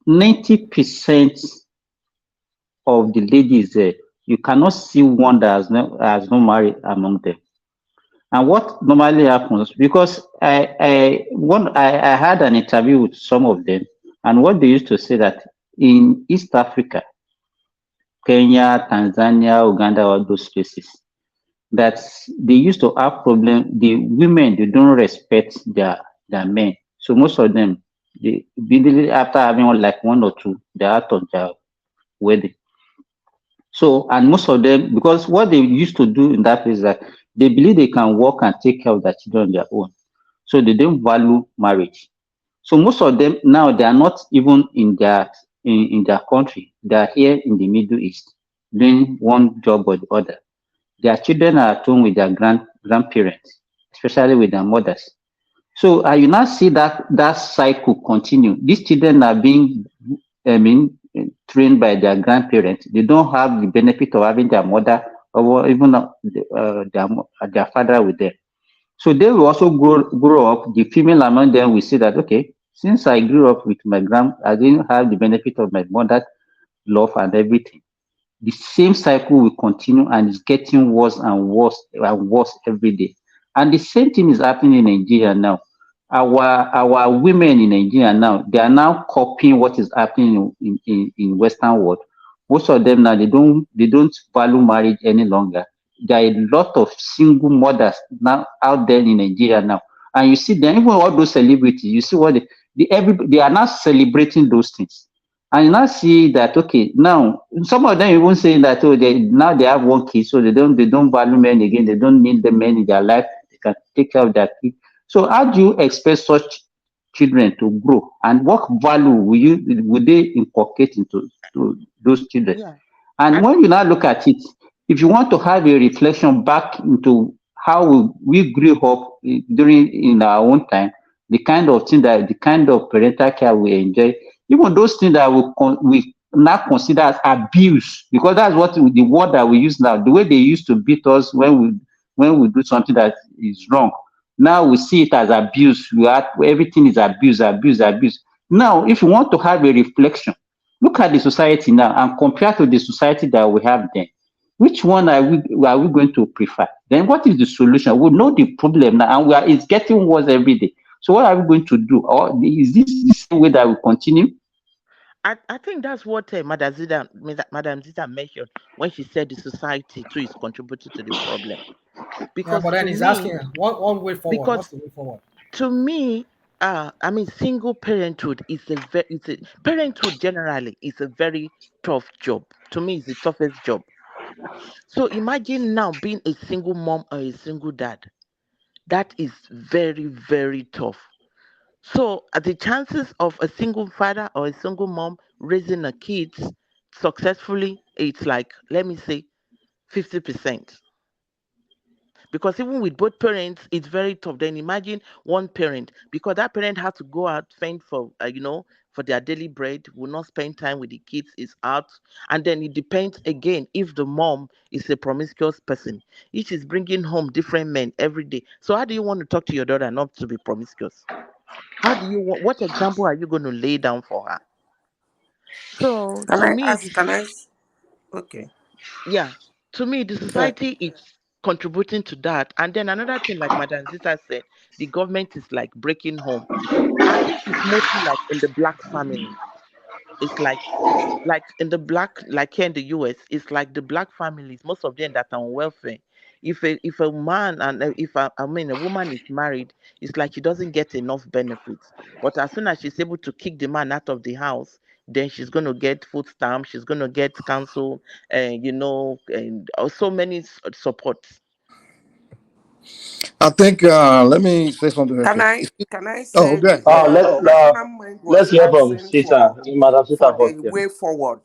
90% of the ladies there, you cannot see one that has not married among them. And what normally happens, because I had an interview with some of them, and what they used to say that in East Africa, Kenya, Tanzania, Uganda, all those places, that they used to have problem. The women they don't respect their men. So most of them, they immediately after having like one or two, they're out of their wedding. So, and most of them, because what they used to do in that is that they believe they can work and take care of their children on their own. So they don't value marriage. So most of them now they are not even in their country. They are here in the Middle East doing one job or the other. Their children are at home with their grandparents, especially with their mothers. So you now see that cycle continue. These children are being, trained by their grandparents. They don't have the benefit of having their mother or even their father with them. So they will also grow up. The female among them will say that, okay, since I grew up with I didn't have the benefit of my mother's love and everything. The same cycle will continue and it's getting worse and worse and worse every day. And the same thing is happening in Nigeria now. our women in Nigeria now, they are now copying what is happening in Western world. Most of them now they don't value marriage any longer. There are a lot of single mothers now out there in Nigeria now. And you see them, even all those celebrities, you see what they are now celebrating those things. And you now see that okay, now some of them even saying that now they have one kid, so they don't value men again, they don't need the men in their life, they can take care of their kid. So how do you expect such children to grow, and what value will they inculcate into to those children? Yeah. And when you now look at it, if you want to have a reflection back into how we grew up during in our own time, the kind of thing that the kind of parental care we enjoy, even those things that we now consider as abuse, because that's what the word that we use now, the way they used to beat us when we do something that is wrong. Now we see it as abuse. Everything is abuse, abuse, abuse. Now, if you want to have a reflection, look at the society now and compare to the society that we have then. Which one are we going to prefer? Then what is the solution? We know the problem now, and it's getting worse every day. So what are we going to do? Or is this the same way that we continue? I think that's what Madam Zita mentioned when she said the society too is contributing to the problem. Yeah, Because but to then he's me, asking what way forward? What's because the way forward? to me, I mean, single parenthood is parenthood generally is a very tough job. To me, it's the toughest job. So imagine now being a single mom or a single dad. That is very, very tough. So the chances of a single father or a single mom raising a kids successfully, it's like, let me say, 50%. Because even with both parents, it's very tough. Then imagine one parent, because that parent has to go out fend for for their daily bread, will not spend time with the kids, is out. And then it depends again if the mom is a promiscuous person, if she's bringing home different men every day. So how do you want to talk to your daughter not to be promiscuous? How do you want, what example are you going to lay down for her? So Can to I me, ask? Can I? Okay. yeah, to me, the Yeah. society is contributing to that. And then another thing, like Madam Zita said, the government is like breaking home. I think it's mostly like in the black family. It's like in the black, like here in the US, it's like the black families, most of them that are on welfare. If a man and if I mean a woman is married, it's like she doesn't get enough benefits. But as soon as she's able to kick the man out of the house, then she's gonna get food stamp, she's gonna get counsel, and and so many supports. I think let me say something real Can quick. I? Can I Oh, say okay. rational mind Let's was hear from asking Sita, Madam for Sita the first. Yeah. way forward.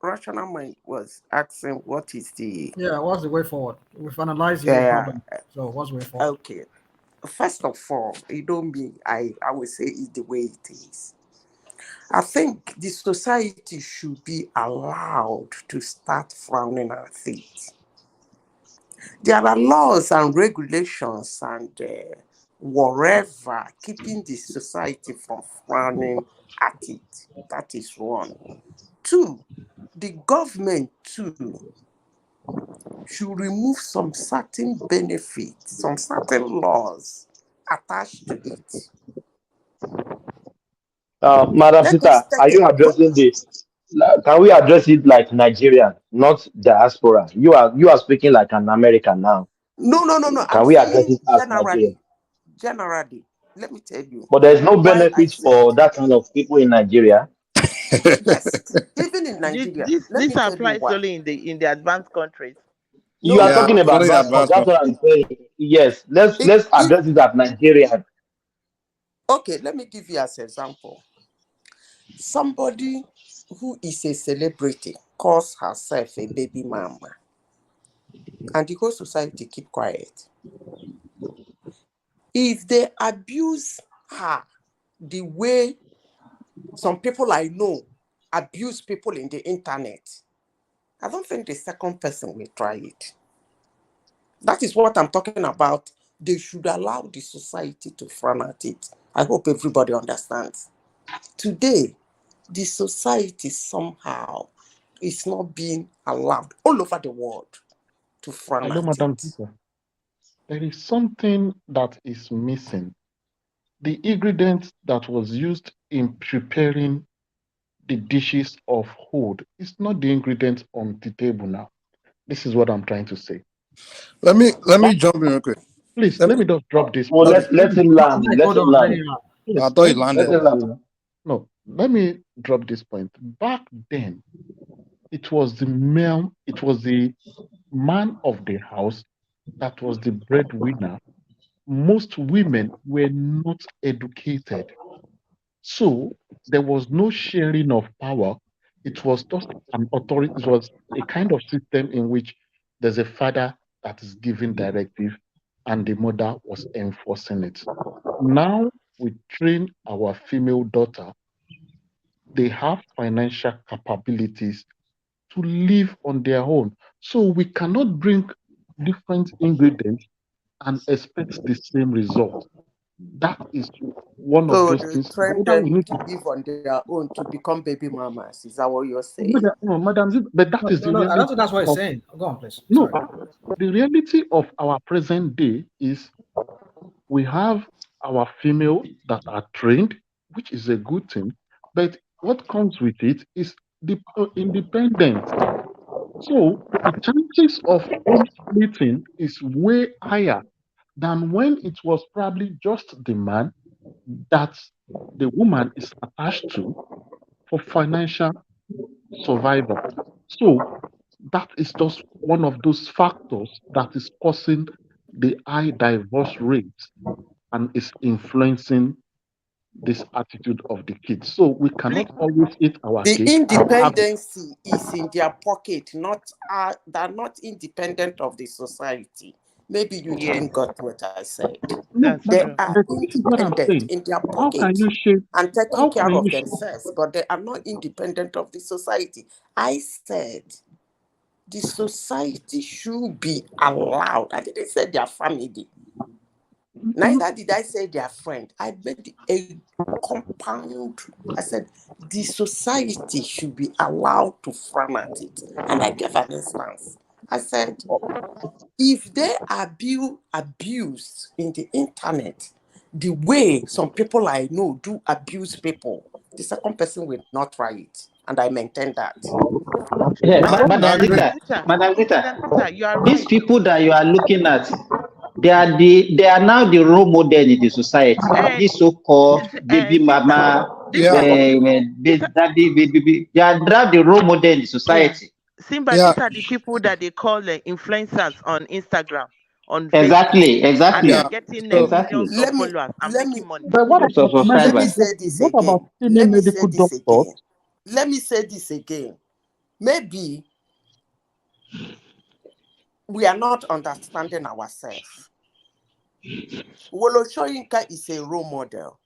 Rational mind was asking what is the What's the way forward? We've analyzed the uh, problem. So what's the way forward? okay. First of all, it don't mean I would say it's the way it is. I think the society should be allowed to start frowning at it. There are laws and regulations and whatever keeping the society from frowning at it. That is one. Two, the government too should remove some certain benefits, some certain laws attached to it. Madam Let us Sita, are take you it. addressing this? Can we address it like Nigerian, not diaspora? You are speaking like an American now. No. I'm Can we address saying it as Nigerian? generally. Generally, let me tell you But there's no why I benefit said for that kind of people in Nigeria. yes. Even in This Nigeria, this let this me tell you applies why. only in the advanced countries. You are No, Yeah, talking it's about only advanced country. advanced That's what country. I'm saying. Yes, let's if address it as Nigerian. okay, let me give you as example. Somebody who is a celebrity calls herself a baby mama, and the whole society keep quiet. If they abuse her the way some people I know abuse people in the internet, I don't think the second person will try it. That is what I'm talking about. They should allow the society to frown at it. I hope everybody understands. Today, the society somehow is not being allowed all over the world to frown Hello, at Madam it. Zita. There is something that is missing. the ingredient that was used in preparing the dishes of food is not the ingredient on the table now. This is what I'm trying to say. Let me That, jump in real quick. please, Let let me me just drop this Well, point. okay. let him land. Mike, Let hold him on, let land. him land. I Please, thought he Let landed. him land. no, let me drop this point. Back then, it was the man of the house that was the breadwinner. Most women were not educated. So there was no sharing of power. It was just an authority. It was a kind of system in which there's a father that is giving directive and the mother was enforcing it. Now we train our female daughter. They have financial capabilities to live on their own. So we cannot bring different ingredients and expect the same result. That is one of So those they things. train Whether we them need to live on their own to become baby mamas. Is that what you're saying? no, madam, but that No, is no, the no. I don't reality think that's what he's of saying. Go on, please. no. Sorry. The reality of our present day is we have our female that are trained, which is a good thing. But what comes with it is the independence. So the chances of home splitting is way higher than when it was probably just the man that the woman is attached to for financial survival. So that is just one of those factors that is causing the high divorce rate and is influencing this attitude of the kids. So we cannot always eat our The cake and have it. independency is in their pocket, not they're not independent of the society. Maybe you Yes, didn't got what I said. No, that's They madam, true. are but this is what I'm independent saying. in their How can pocket you shape? and taking How care can of you? themselves, but they are not independent of the society. I said the society should be allowed. I didn't say their family. Neither did I say their friend. I made a compound. I said the society should be allowed to frown at it. And I gave an instance. I said, if they are abused in the internet, the way some people I know do abuse people, the second person will not try it. And I maintain that. Yeah, Now, I agree. Madam Madam Zita, Zita, you are these right. people that you are looking at, they are now the role model in the society. And This so-called baby Sister, mama, these Yeah, are the people. These baby are, daddy, baby, they are now the role model in the yeah, society. Simba. yeah, These are the people that they call influencers on Instagram, on Facebook, Exactly, and they are yeah. exactly, getting So millions exactly. of let me followers and let me making money. But what about let me medical Subscribers. say doctors? this What about again. female Let me say medical this doctors? again. Let me say this again. Maybe we are not understanding ourselves. Wolo Soyinka is a role model.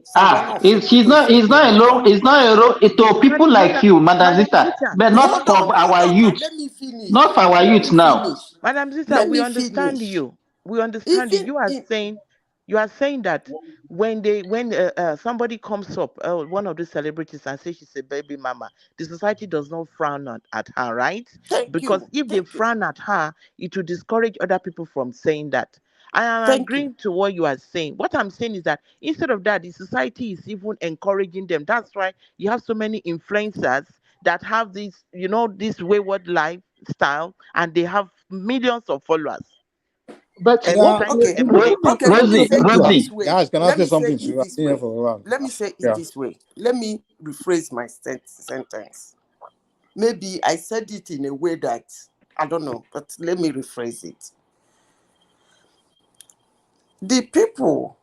Savannah Ofosugo is a He's role not alone. model. He's not alone. To people like you, Madam Madam Zita, Zita, but not for our Now. youth. Let me finish. Not for our Let youth me now. finish. Madam Zita, Let we me understand finish. you. We understand you. Even in You are saying that when somebody comes up, one of the celebrities, and says she's a baby mama, the society does not frown at her, right? thank Because you, if they thank you, frown at her, it will discourage other people from saying that. I am thank you. agreeing to what you are saying. What I'm saying is that instead of that, the society is even encouraging them. That's why you have so many influencers that have this, this wayward lifestyle, and they have millions of followers. But yeah, Trying to Okay, emulate it. okay. Let me Rosie, say it yeah. this Rosie. way. Guys, can I Let say me say something to it you? I've this been here way. for a while. Let me say it Yeah. this way. Let me rephrase my sentence. Maybe I said it in a way that I don't know, but let me rephrase it. The people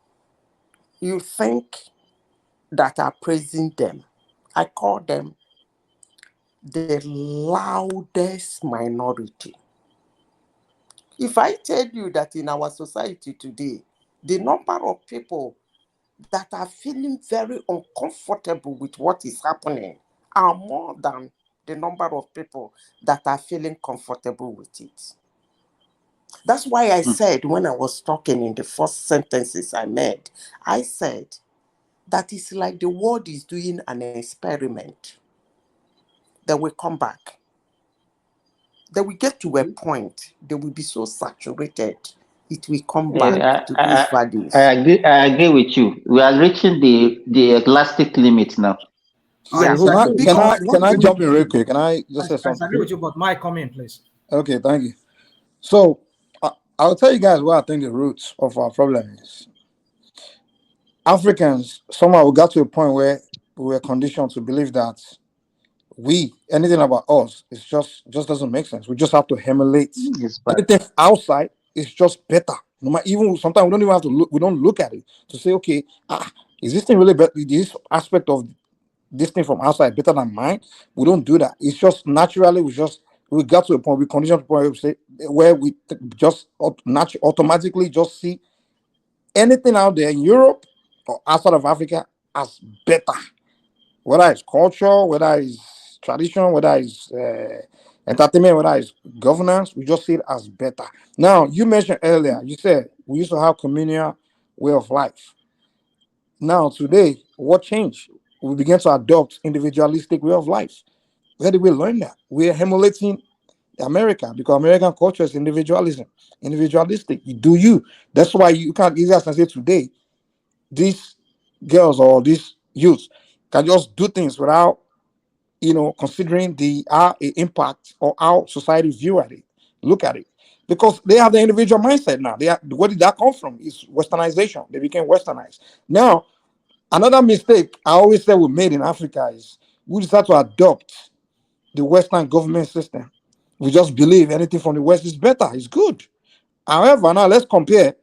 you think that are praising them, I call them the loudest minority. If I tell you that in our society today, the number of people that are feeling very uncomfortable with what is happening are more than the number of people that are feeling comfortable with it. That's why I said when I was talking in the first sentences I made, I said that it's like the world is doing an experiment. They will come back. They will get to a point, they will be so saturated it will come back Yeah, to those values. I agree with you. We are reaching the elastic limit now. I Yeah, disagree with you, Can but I I want can to I give me. jump in real quick? Can I just say I disagree something? with you, but Mike, come in, please. Okay, thank you. So I'll tell you guys what I think the roots of our problem is. Africans somehow we got to a point where we were conditioned to believe that anything about us is just doesn't make sense. We just have to emulate It's bad. anything outside is just better. No matter, even sometimes we don't even have to look. We don't look at it to say, okay, is this thing really better? This aspect of this thing from outside better than mine? We don't do that. It's just naturally we got to a point we conditioned to a point where we say where we just automatically just see anything out there in Europe or outside of Africa as better, whether it's culture, whether it's tradition, whether it's entertainment, whether it's governance, we just see it as better. Now, you mentioned earlier, you said we used to have communal way of life. Now, today, what changed? We began to adopt individualistic way of life. Where did we learn that? We're emulating America because American culture is individualism, individualistic. You do you. That's why you can't easily as I say today, these girls or these youths can just do things without considering the impact or how society view at it, look at it, because they have the individual mindset now. Where did that come from? It's westernization. They became westernized. Now, another mistake I always say we made in Africa is we decided to adopt the Western government system. We just believe anything from the West is better, is good. However, now let's compare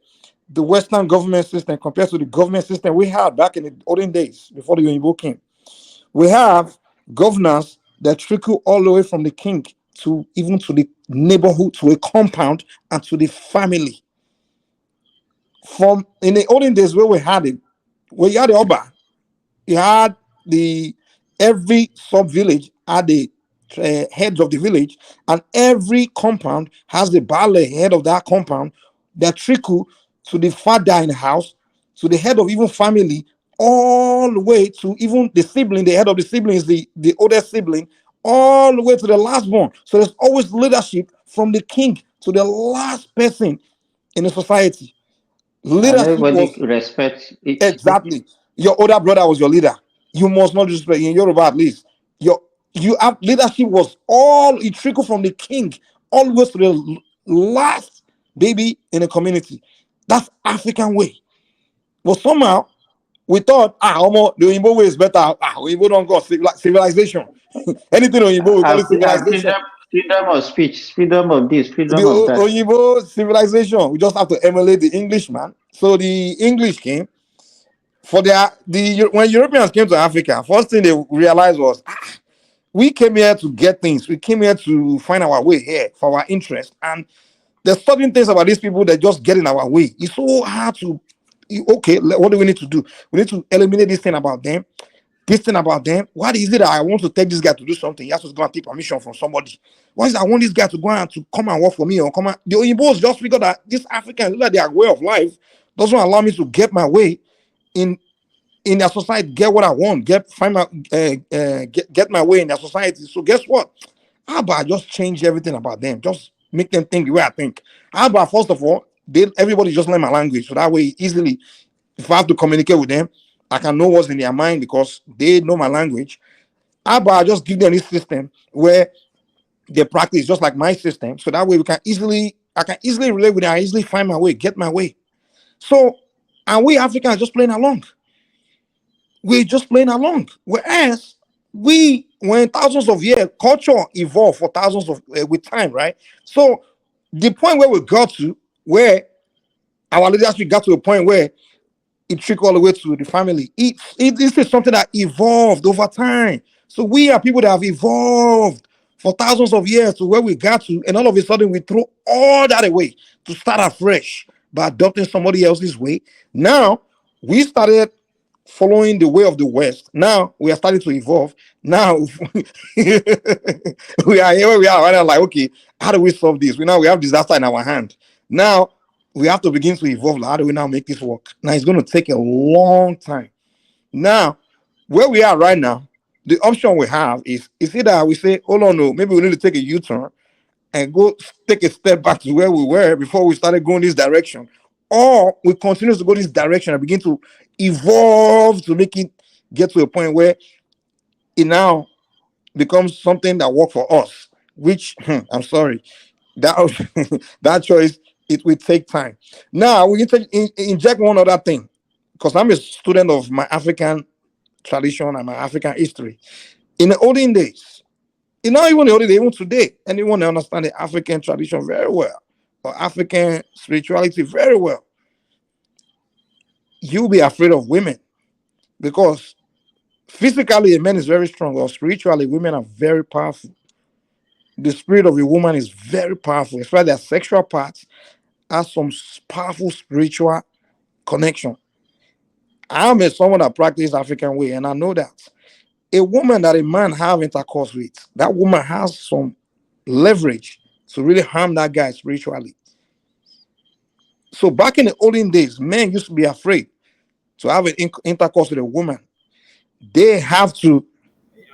the Western government system compared to the government system we had back in the olden days before the Oyinbo came. We have governors that trickle all the way from the king to even to the neighborhood, to a compound, and to the family. From in the olden days where we had it, where you had the Oba, you had the every sub village had the heads of the village, and every compound has the ballet head of that compound that trickle to the father in the house, to the head of even family, all the way to even the sibling. The head of the sibling is the oldest sibling, all the way to the last one. So there's always leadership from the king to the last person in the society. And Leadership everybody was respect it. exactly your older brother was your leader. You must not disrespect in Yoruba at least. You have leadership was all it trickled from the king always to the last baby in the community. That's African way. But somehow we thought, the Oyinbo way is better. Oyinbo don't go civilization. Anything Oyinbo we call it civilization. Freedom of speech, freedom of this, The freedom of that. Oyinbo civilization. We just have to emulate the English man. So the English came for when Europeans came to Africa. First thing they realized was we came here to get things. We came here to find our way here for our interest. And there's certain things about these people that just get in our way. It's so hard to okay. What do we need to do? We need to eliminate this thing about them. This thing about them. Why is it that I want to take this guy to do something? He has to go and take permission from somebody. Why is it I want this guy to go and to come and work for me or come and the Oyimbos just figure that this African, like their way of life doesn't allow me to get my way in their society, get what I want, get my way in their society. So guess what? How about I just change everything about them? Just make them think the way I think. How about first of all, everybody just learn my language so that way easily, if I have to communicate with them, I can know what's in their mind because they know my language. How about I just give them this system where they practice just like my system, so that way I can easily relate with them, I easily find my way, get my way. So, and we Africans just playing along. We're just playing along. Whereas when thousands of years, culture evolved for thousands of with time, right? So the point where we got to, where our leadership got to a point where it trickled all the way to the family. This is something that evolved over time. So we are people that have evolved for thousands of years to where we got to, and all of a sudden we throw all that away to start afresh by adopting somebody else's way. Now we started following the way of the West. Now we are starting to evolve. Now we are here where we are right now, like, okay, how do we solve this? We have disaster in our hand. Now we have to begin to evolve. Like, how do we now make this work? Now it's going to take a long time. Now, where we are right now, the option we have is either we say, hold on, no, maybe we need to take a U-turn and go take a step back to where we were before we started going this direction, or we continue to go this direction and begin to evolve to make it get to a point where it now becomes something that works for us, which I'm sorry, that that choice, it will take time. Now we inject one other thing, because I'm a student of my African tradition and my African history. In the olden days, not even the olden days, even today, anyone that understand the African tradition very well, or African spirituality very well, you'll be afraid of women, because physically a man is very strong, or spiritually women are very powerful. The spirit of a woman is very powerful. It's why their sexual parts has some powerful spiritual connection. I'm a someone that practices African way, and I know that a woman that a man have intercourse with, that woman has some leverage to really harm that guy spiritually. So back in the olden days, men used to be afraid to have an intercourse with a woman. They have to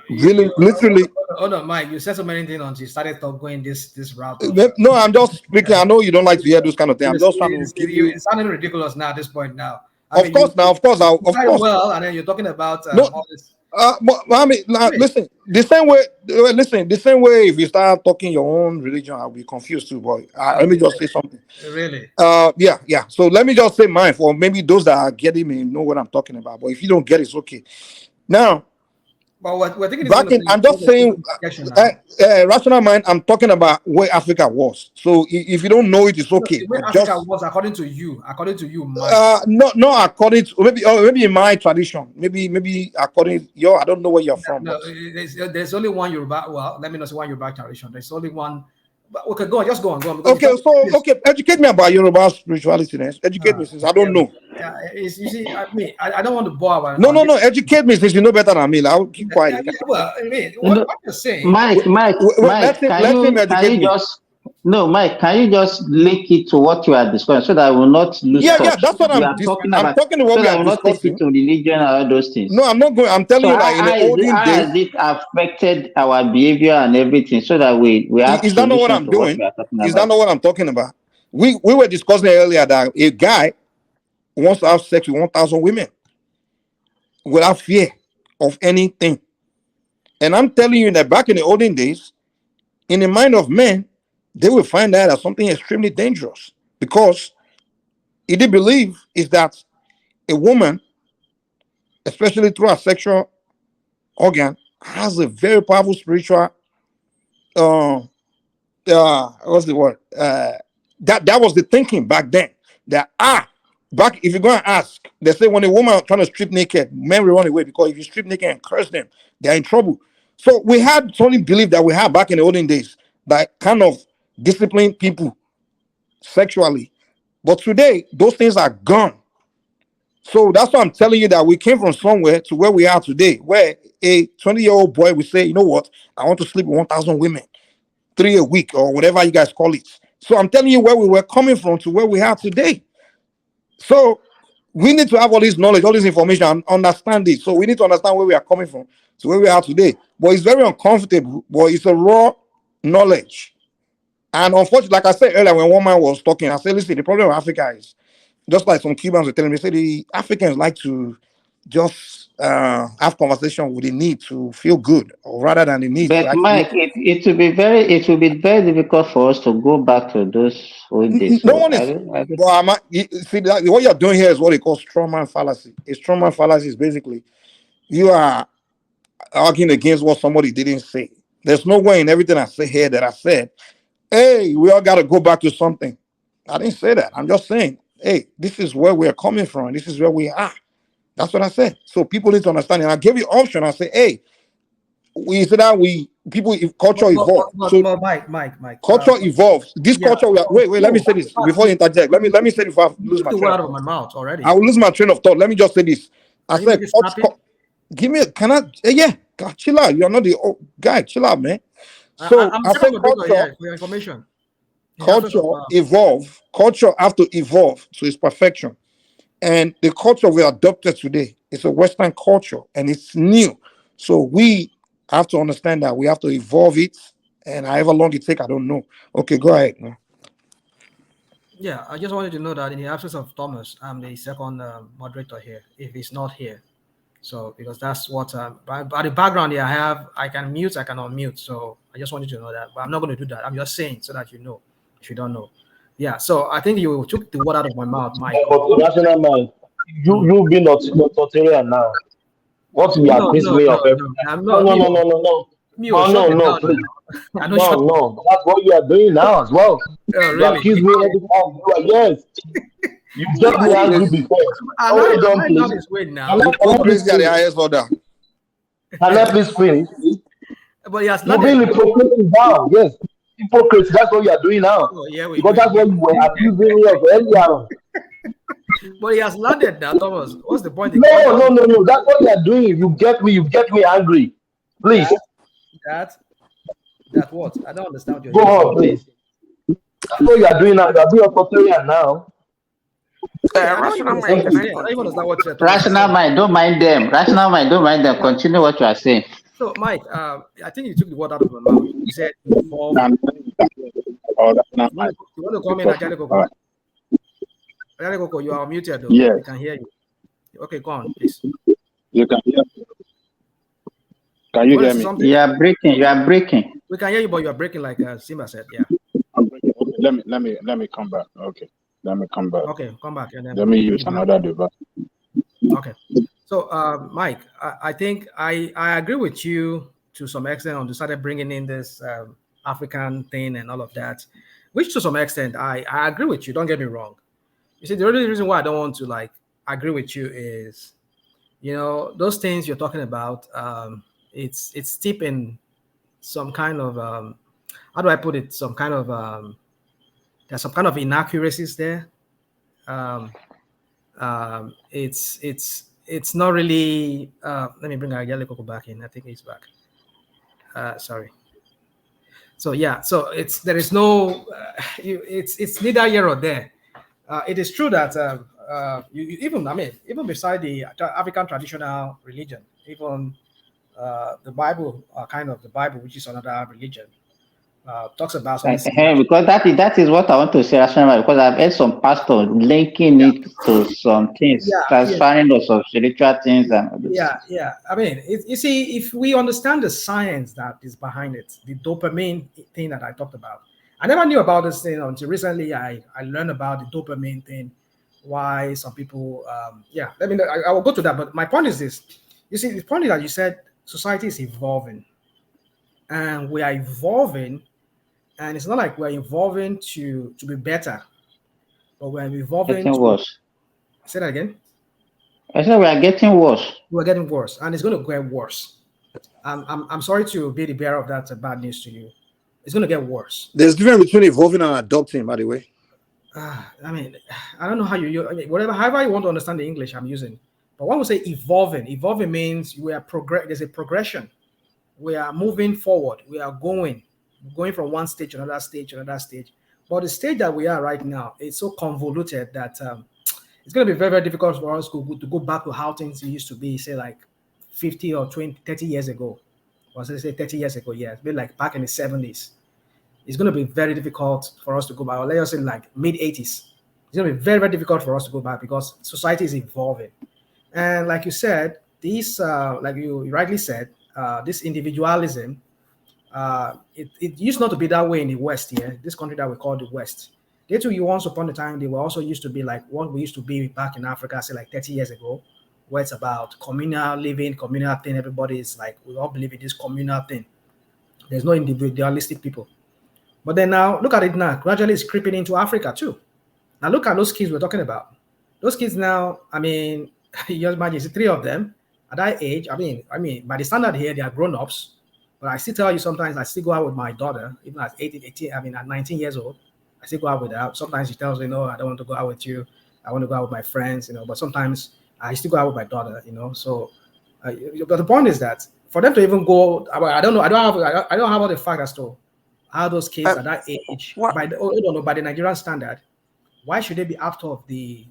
really, literally. Hold on, Mike. You said so many things until you started going this route. No, I'm just speaking. I know you don't like to hear those kind of things. I'm just trying to give you. It's sounding ridiculous now at this point. Now, Of course, well, and then you're talking about all this. But I mean, listen. The same way. Listen. The same way. If you start talking your own religion, I'll be confused too. But let me just say something. Really? Yeah. So let me just say mine for maybe those that are getting me know what I'm talking about. But if you don't get it, it's okay. Now. But we're thinking I'm just saying, rational mind. I'm talking about where Africa was. So if you don't know it, it's okay. Where Africa was according to you, Mike. Not according to maybe in my tradition. Maybe according your. I don't know where you're from. No, there's only one Yoruba. Well, let me not say one Yoruba tradition. There's only one. But okay, go on. Just go on. Okay, educate me about Yoruba spirituality. Educate me, since I don't know. You see, I don't want to bore our. No. Educate me, since you know better than me. I'll keep quiet. Well, I mean, what you're saying, Mike, Mike, can you just link it to what you are discussing so that I will not lose touch? Yeah, that's what I'm talking about. I'm talking about what we are discussing. Not take it to religion and all those things. No, I'm not going. I'm telling you that in the olden days, how has it affected our behavior and everything, so that we have. Is that not what I'm doing? Is that not what I'm talking about? We were discussing earlier that a guy wants to have sex with 1,000 women without fear of anything. And I'm telling you that back in the olden days, in the mind of men, they will find that as something extremely dangerous, because they believe is that a woman, especially through her sexual organ, has a very powerful spiritual what's the word? That was the thinking back then. That back if you're going to ask, they say when a woman trying to strip naked, men will run away, because if you strip naked and curse them, they're in trouble. So we had something belief that we had back in the olden days that kind of discipline people sexually. But today, those things are gone. So that's why I'm telling you that we came from somewhere to where we are today, where a 20-year-old boy will say, you know what, I want to sleep with 1,000 women, 3 a week, or whatever you guys call it. So I'm telling you where we were coming from to where we are today. So we need to have all this knowledge, all this information, and understand it. So we need to understand where we are coming from to where we are today. But it's very uncomfortable, but it's a raw knowledge. And unfortunately, like I said earlier, when one man was talking, I said, listen, the problem with Africa is, just like some Cubans were telling me, say the Africans like to just have conversation with the need to feel good, or rather than the need. But Mike, it will be very difficult for us to go back to those old days. No one is. Well, see, what you're doing here is what they call strawman fallacy. A strawman fallacy is basically you are arguing against what somebody didn't say. There's no way in everything I say here that I said, hey, we all got to go back to something. I didn't say that. I'm just saying, hey, this is where we're coming from. This is where we are. That's what I said. So people need to understand. And I gave you option. I say, hey, we said that culture evolves. So Mike. Culture evolves. This culture. Wait. Let me say this before you interject. Let me say this before I lose my train out of my mouth already. I will lose my train of thought. Let me just say this. I said, give me. Can I? Yeah. God, chill out. You're not the old guy. Chill out, man. So I said, culture. For your information. Culture evolve. Culture have to evolve to its perfection. And the culture we adopted today is a Western culture, and it's new. So we have to understand that we have to evolve it And however long it take, I don't know. Okay, go ahead. Yeah, I just wanted to know that in the absence of Thomas, I'm the second moderator here. If he's not here, so because that's what by the background here, I can mute, I can unmute. So I just wanted to know that, but I'm not going to do that. I'm just saying so that you know, if you don't know. Yeah. So I think you took the word out of my mouth, Mike. But rational man, you being authoritarian now. What you accuse me of? I'm No, not no, me. no, no, no, no. Me, No, shut no, it no, down please. now. I know shut No. That's what you are doing now as well. Oh, You really? accuse me every time. You are, yes. You get me angry before. Hold on, please. This way now. Can I please Hypocrisy at the finish? highest order. Can I please finish? But he has You're landed. being hypocrite now. Yes. Hypocrisy. That's what you are doing now. Oh, yeah, Because that's what you were accusing me of earlier. But he has landed now, Thomas. What's the point? No. That's what you are doing. You get me angry. Please. That what? I don't understand what you're Go saying. on, please. That's what you are doing now. You are being authoritarian now. Rational mind, can I continue? Rational mind, don't mind them. Rational mind, don't mind them. Continue what you are saying. So, Mike, I think you took the word out of my mouth. You said involve. You want to come in, Ajale Koko? Ajale Koko, you are muted though. Yes. We can hear you. Okay, go on, please. You can hear me. Can you hear me? You are breaking. We can hear you, but you are breaking like Simba said. Yeah. Okay, let me come back. Okay. Let me come back. Okay, come back and then let me use another device. Okay. So, Mike, I think I agree with you to some extent on started bringing in this African thing and all of that, which to some extent I agree with you. Don't get me wrong. You see, the only reason why I don't want to agree with you is, those things you're talking about. It's steep in some kind of how do I put it? Some kind of there's some kind of inaccuracies there. It's not really. Let me bring Ayale Koko back in. I think he's back. Sorry. So yeah, so there is no. It's neither here or there. It is true that even beside the African traditional religion, even the Bible, the Bible, which is another religion, talks about something. Because that is what I want to say, Rational, because I've heard some pastors linking it to some things, transferring those of spiritual things and all this. Yeah. I mean, you see, if we understand the science that is behind it, the dopamine thing that I talked about, I never knew about this thing until recently. I learned about the dopamine thing, why some people, I will go to that. But my point is this: you see, the point is that you said society is evolving, and we are evolving. And it's not like we're evolving to be better, but we're evolving getting worse. Say that again. I said we are getting worse. We're getting worse, and it's going to get worse. I'm sorry to be the bearer of that bad news to you. It's going to get worse. There's a difference between evolving and adopting, by the way. I don't know how however you want to understand the English I'm using. But when we say evolving means we are there's a progression. We are moving forward. We are going from one stage to another stage. But the stage that we are right now is so convoluted that it's going to be very, very difficult for us to go back to how things used to be, say like 50 or 20, 30 years ago. Or say 30 years ago, yeah. It's been like back in the 70s. It's going to be very difficult for us to go back. Or let us say like mid-80s. It's going to be very, very difficult for us to go back because society is evolving. And like you said, these, like you rightly said, this individualism, it used not to be that way in the West here, this country that we call the West. They too, once upon a time, they were also used to be like what we used to be back in Africa, say like 30 years ago, where it's about communal living, communal thing. Everybody is like, we all believe in this communal thing. There's no individualistic people. But then now, look at it now. Gradually it's creeping into Africa too. Now look at those kids we're talking about. Those kids now, you just imagine, it's 3 of them at that age. By the standard here, they are grown-ups. But I still tell you, sometimes I still go out with my daughter, even at 18, at 19 years old. I still go out with her. Sometimes she tells me, no, I don't want to go out with you. I want to go out with my friends, But sometimes I still go out with my daughter, So, but the point is that for them to even go, I don't know. I don't have all the facts as to how those kids at that age, by the Nigerian standard, why should they be out of the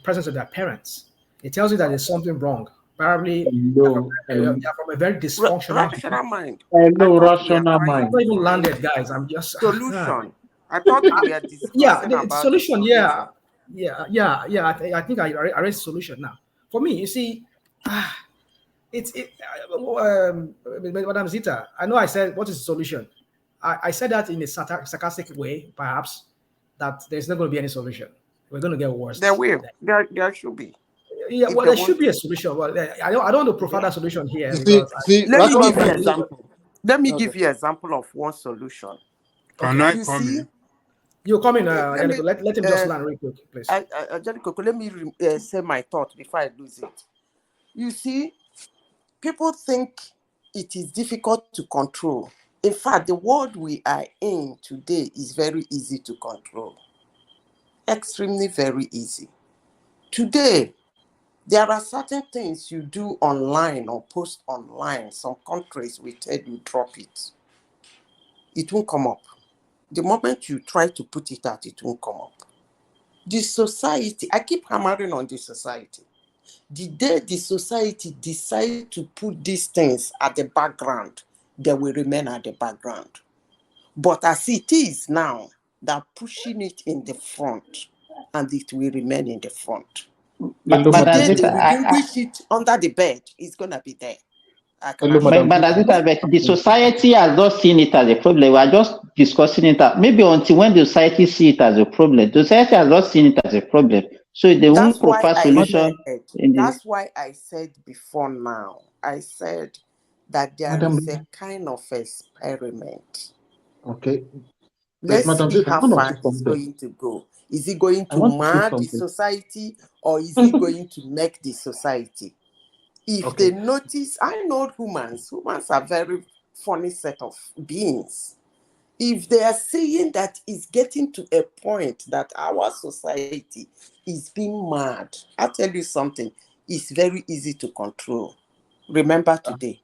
presence of their parents? It tells you that there's something wrong. Probably Hello, you're from a very dysfunctional home. Rational mind. I hello, thought we are rational trying I'm mind. not to even find landed, guys. I'm just solution. I thought we were yeah, discussing the about the solution. solution. I think I raised solution now. For me, you see, it's Madam Zita. I know I said what is the solution. I said that in a sarcastic way, perhaps, that there's not going to be any solution. We're going to get worse. There will. There should be. Yeah, If well, they there should want be a to. solution. Well, I don't want to provide that solution here You because see, Let me rational give you mind. example. Let me Okay. give you example of one solution. Can I You come see, in? you come in, let me let him just land real quick, please. Angelico, let me say my thought before I lose it. You see, people think it is difficult to control. In fact, the world we are in today is very easy to control. Extremely very easy. Today, there are certain things you do online or post online. Some countries will tell you drop it. It won't come up. The moment you try to put it out, it won't come up. The society, I keep hammering on the society. The day the society decide to put these things at the background, they will remain at the background. But as it is now, they're pushing it in the front, and it will remain in the front. Hello, The Madam day they Zita. relinquish it under the bed, it's gonna be there. I can Hello, assure Madam But as Zita. it, the society has not seen it as a problem. We are just discussing it. Maybe until when the society see it as a problem, the society has not seen it as a problem. So they won't That's why propose I solution said. in this. That's why I said before now. I said that there Madam, is a kind of experiment. okay. But Let's Madam see Zita, I how want to far say it's something. going to go. Is it going I to want to say mar the something. society, or is it going to make the society? If Okay. they notice, I know humans. Humans are very funny set of beings. If they are saying that it's getting to a point that our society is being mad, I'll tell you something, it's very easy to control. Remember today.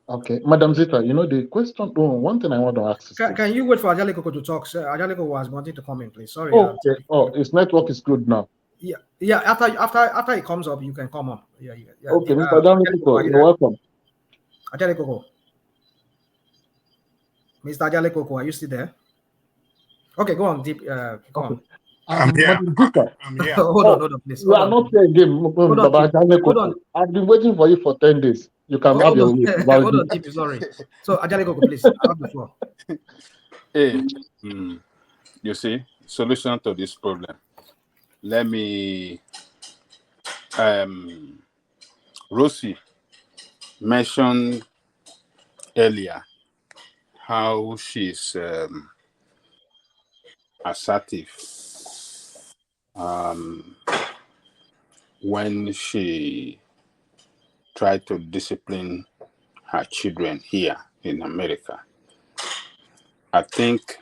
Okay. Madam Zita, you know the question. Oh, one thing I want to ask is Can this. you wait for Angelico to talk? Sir, Angelico was wanting to come in, please. Sorry. Okay. Oh, his network is good now. Yeah. After it comes up, you can come up. Yeah. Okay, Mr. Angelico, are Danlito, you you're there? welcome. Angelico, Mr. Angelico, are you still there? Okay, go on, deep. Go on. I'm here. Madam Zita. I'm here. hold on, please. You are not here again, Hold on, Baba Deep. Hold on. Danlito. I've been waiting for you for 10 days. You can have Hold your on. way. About Hold this. on, Deep. Sorry. So, Angelico, please, I have the floor. Hey, you see, solution to this problem. Let me Rosie mentioned earlier how she's assertive when she tried to discipline her children here in America. I think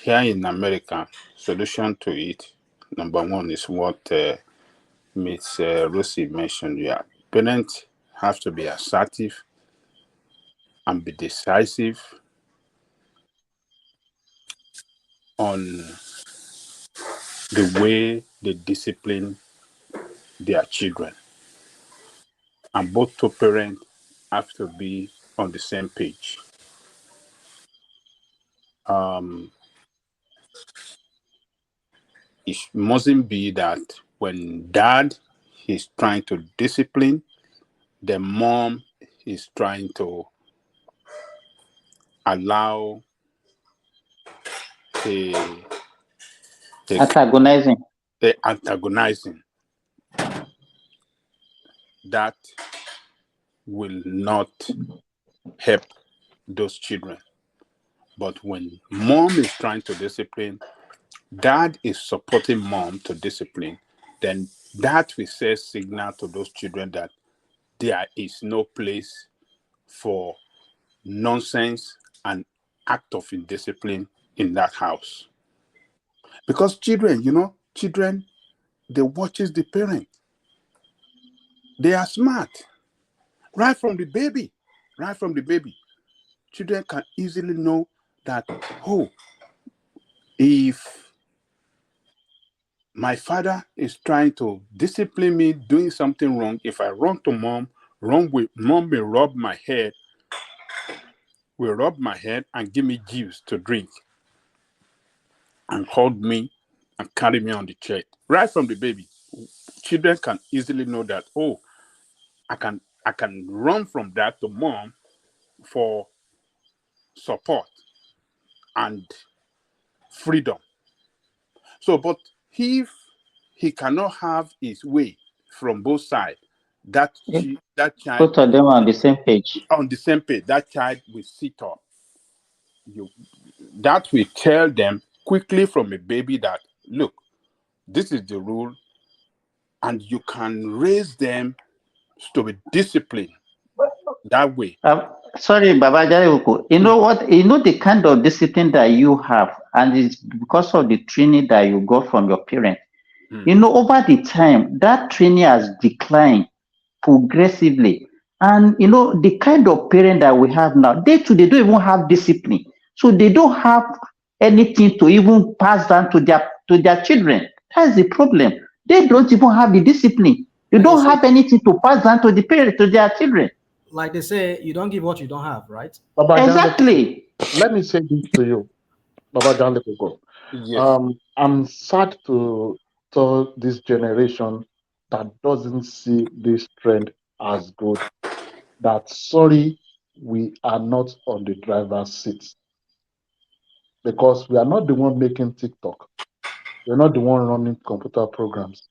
here in America, solution to it, number one, is what Ms. Rosie mentioned. Yeah, parents have to be assertive and be decisive on the way they discipline their children. And both two parents have to be on the same page. It mustn't be that when dad is trying to discipline, the mom is trying to allow the Antagonizing. antagonizing. That will not help those children. But when mom is trying to discipline, dad is supporting mom to discipline, then that will send signal to those children that there is no place for nonsense and act of indiscipline in that house. Because children, they watches the parent. They are smart. Right from the baby. Children can easily know that, oh, if my father is trying to discipline me doing something wrong. If I run to mom, mom will rub my head, and give me juice to drink and hold me and carry me on the chest. Right from the baby, children can easily know that, oh, I can run from that to mom for support and freedom. So, but if he cannot have his way from both sides, that child Both of them are on the same page. that child will sit up. That will tell them quickly from a baby that, look, this is the rule, and you can raise them to be disciplined that way. Sorry, Baba Jaioko. You know what? You know the kind of discipline that you have, and it's because of the training that you got from your parents. You know, over the time, that training has declined progressively. And you know, the kind of parent that we have now, they don't even have discipline. So they don't have anything to even pass down to their children. That's the problem. They don't even have the discipline. They don't have anything to pass down to their children. Like they say, you don't give what you don't have, right? Baba Exactly. Let me say this to you, Baba Jande Koko. Yes. I'm sad to tell this generation that doesn't see this trend as good. That sorry, we are not on the driver's seat because we are not the one making TikTok. We're not the one running computer programs.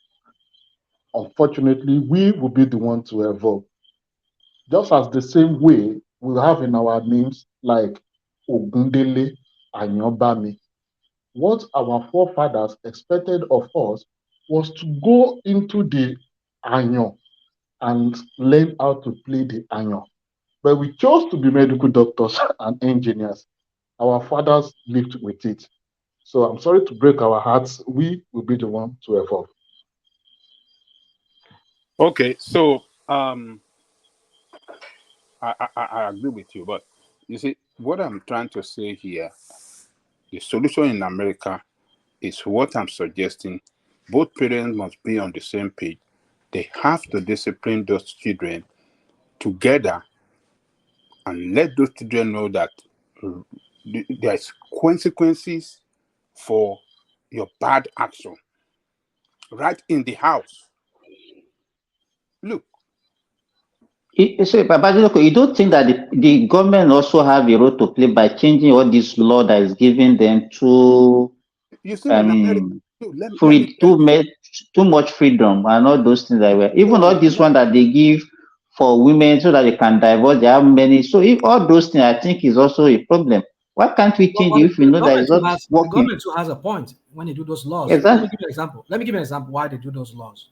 Unfortunately, we will be the one to evolve. Just as the same way we have in our names like Ogundele and Yobami. What our forefathers expected of us was to go into the Anyo and learn how to play the Anyo. But we chose to be medical doctors and engineers. Our fathers lived with it. So I'm sorry to break our hearts. We will be the one to evolve. Okay, so I agree with you, but you see, what I'm trying to say here, the solution in America is what I'm suggesting. Both parents must be on the same page. They have to discipline those children together and let those children know that there's consequences for your bad action right in the house. Look. So, Baba Jaioko, you don't think that the government also have a role to play by changing all this law that is giving them too, You see, in America, too much freedom and all those things that were even all this one that they give for women so that they can divorce, they have many. So if all those things, I think is also a problem. Why can't we change it if we know that it's not working? The government too has a point when they do those laws. Exactly. Let me give you an example. Let me give you an example why they do those laws.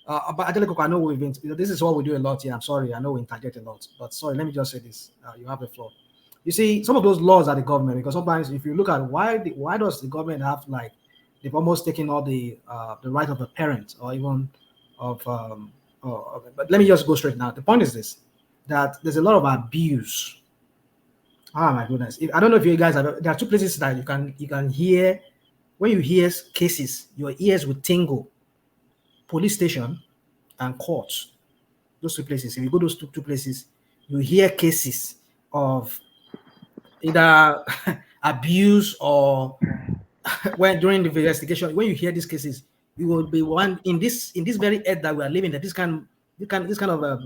But I know we've been. This is what we do a lot here. I'm sorry, I know we interject a lot, but sorry. Let me just say this. You have the floor. You see, some of those laws are the government, because sometimes if you look at why does the government have, like, they've almost taken all the right of a parent or even of but let me just go straight now. The point is this, that there's a lot of abuse. Oh my goodness. I don't know if you guys there are two places that you can hear. When you hear cases, your ears will tingle. Police station and courts. Those two places. If you go those two places, you hear cases of either abuse or when during the investigation. When you hear these cases, you will be one in this very earth that we are living. That this kind of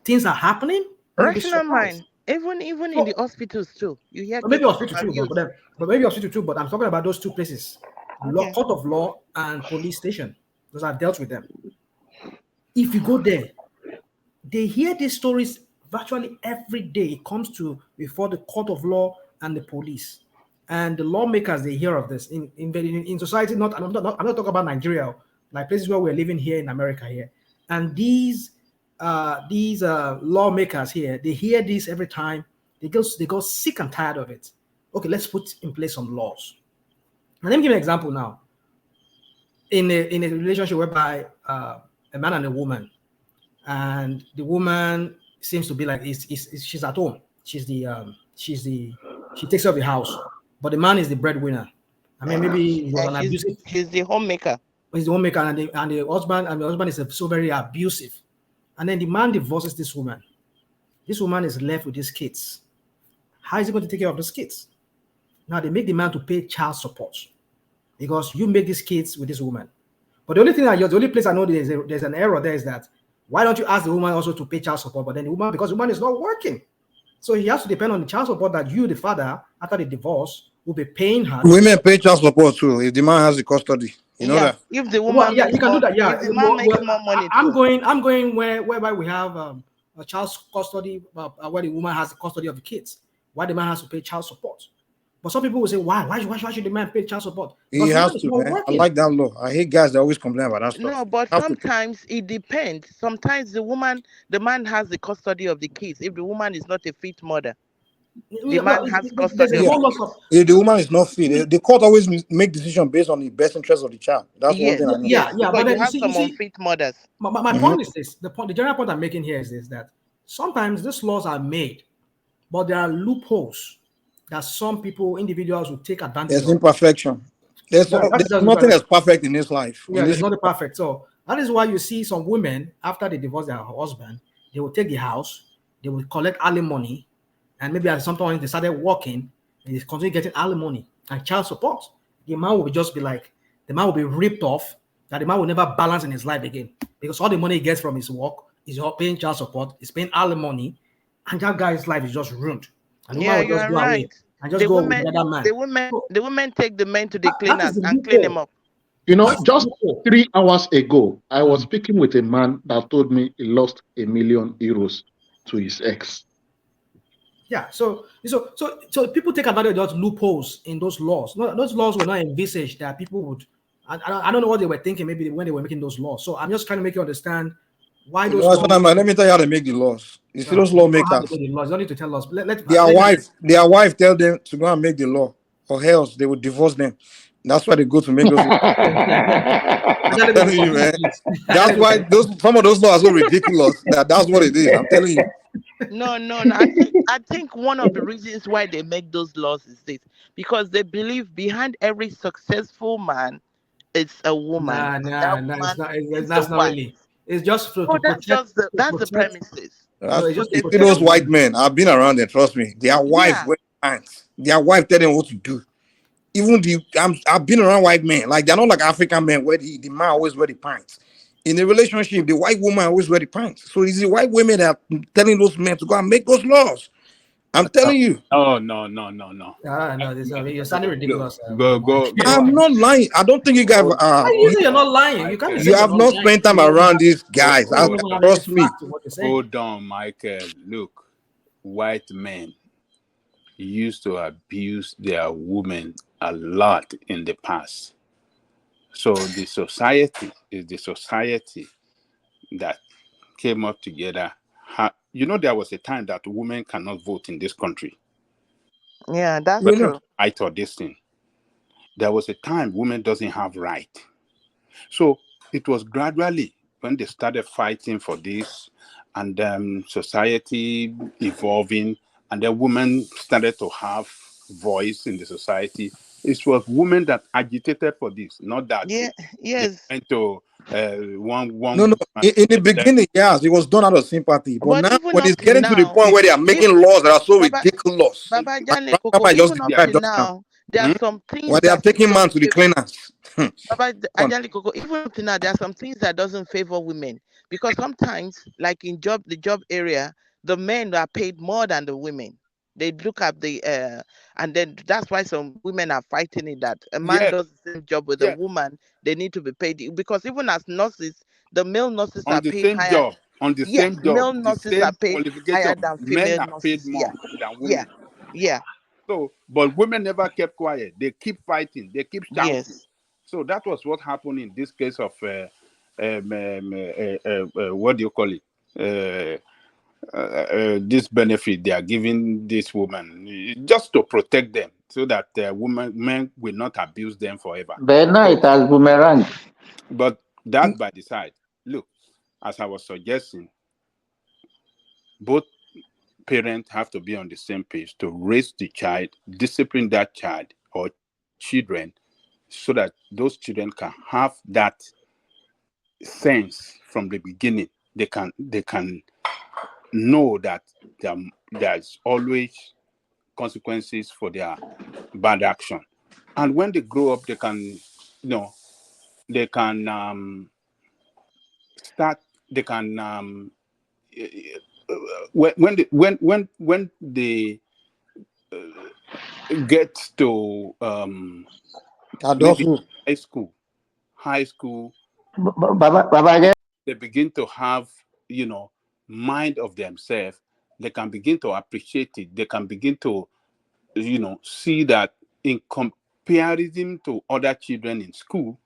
things are happening. Rational mind. Even in the hospitals too, you hear maybe hospital too, abuse. but maybe hospital too. But I'm talking about those two places: court of law and police station. Because I've dealt with them. If you go there, they hear these stories virtually every day. It comes to before the court of law and the police, and the lawmakers. They hear of this in society. I'm not talking about Nigeria, like places where we're living here in America here, and these lawmakers here. They hear this every time. They go sick and tired of it. Okay, let's put in place some laws. And let me give you an example now. In a relationship whereby a man and a woman, and the woman seems to be like she's at home. She takes care of the house, but the man is the breadwinner. I mean, maybe he was an abusive. She's the homemaker. He's the homemaker, and the husband is so very abusive. And then the man divorces this woman. This woman is left with these kids. How is he going to take care of those kids? Now they make the man to pay child support because you make these kids with this woman. But the only place I know there's an error there is that why don't you ask the woman also to pay child support? But then the woman, because the woman is not working, so he has to depend on the child support that you, the father, after the divorce, will be paying her. Women pay child support too if the man has the custody. You know that. If the woman you can do that. Yeah, if the man makes more money I'm too. going whereby we have a child's custody, where the woman has the custody of the kids. Why the man has to pay child support? But some people will say, why should the man pay child support? He has to, man. I like that law. I hate guys that always complain about that stuff. No, but sometimes it depends. Sometimes the man has the custody of the kids. If the woman is not a fit mother, the man has custody of the kids. If the woman is not fit, the court always make decision based on the best interest of the child. That's one thing I know. Yes, Yeah, because but you have some unfit mothers. My point is this: the general point I'm making here is this: that sometimes these laws are made, but there are loopholes that some individuals will take advantage of. There's imperfection. There's nothing that's perfect in this life. Yeah, it's not perfect. So that is why you see some women, after they divorce their husband, they will take the house, they will collect alimony, and maybe at some point they started working, and they continue getting alimony and child support. The man will the man will be ripped off, that the man will never balance in his life again. Because all the money he gets from his work is paying child support, is paying alimony, and that guy's life is just ruined. And the woman will just go away and just go with another man. The women take the men to the cleaners and clean him up. You know, just 3 hours ago, I was speaking with a man that told me he lost €1 million to his ex. Yeah, so people take advantage of those loopholes in those laws. No, those laws were not envisaged that people would. I don't know what they were thinking maybe when they were making those laws. So I'm just trying to make you understand why those laws. Let me tell you how they make the laws. You see those lawmakers. You don't need to tell us. Their wife tell them to go and make the law, or else they would divorce them. That's why they go to make those laws. I'm telling you, man. That's why some of those laws are so ridiculous. That's what it is. I'm telling you. No. I think one of the reasons why they make those laws is this, because they believe behind every successful man, it's a woman. That's not really. It's just to protect. That's the premises. See those white men. I've been around them. Trust me. Their wife wear pants. Their wife tell them what to do. Even I've been around white men. Like they're not like African men where the man always wear the pants. In a relationship, the white woman always wear the pants. So it's the white women that are telling those men to go and make those laws. I'm telling you. No. No, you're sounding ridiculous. I'm not lying. I don't think you guys are. You're not lying. You have not spent time around these guys. Trust me. Hold on, Michael. Look, white men used to abuse their women a lot in the past. So the society is the society that came up together. There was a time that women cannot vote in this country. Yeah, that's true. Right or this thing. There was a time women doesn't have right. So it was gradually when they started fighting for this, and society evolving, and the women started to have voice in the society. It was women that agitated for this, not that they went to one. No. In the beginning, yes, it was done out of sympathy. But now, when it's getting to the point where they are making laws that are so ridiculous, Baba Jale Koko, even up to now, there are some things where they are taking man to the cleaners. Baba Jale Koko, even up to now, there are some things that doesn't favor women, because sometimes, like in the job area, the men are paid more than the women. They look at and then that's why some women are fighting it, that a man does the same job with a woman, they need to be paid, because even as nurses, the male nurses are paid higher. On the same job, male nurses are paid higher than female men are paid nurses. more than women. Yeah. So, but women never kept quiet. They keep fighting. They keep shouting. Yes. So that was what happened in this case of what do you call it? This benefit they are giving this woman just to protect them, so that men will not abuse them forever. But now it has boomerang. But that by the side, look, as I was suggesting, both parents have to be on the same page to raise the child, discipline that child or children so that those children can have that sense from the beginning. They can know that there's always consequences for their bad action. And when they grow up, they can, they can start. They can when they get to maybe Adulthood. high school, Baba, they begin to have, mind of themselves. They can begin to appreciate it. They can begin to, see that in comparison to other children in school,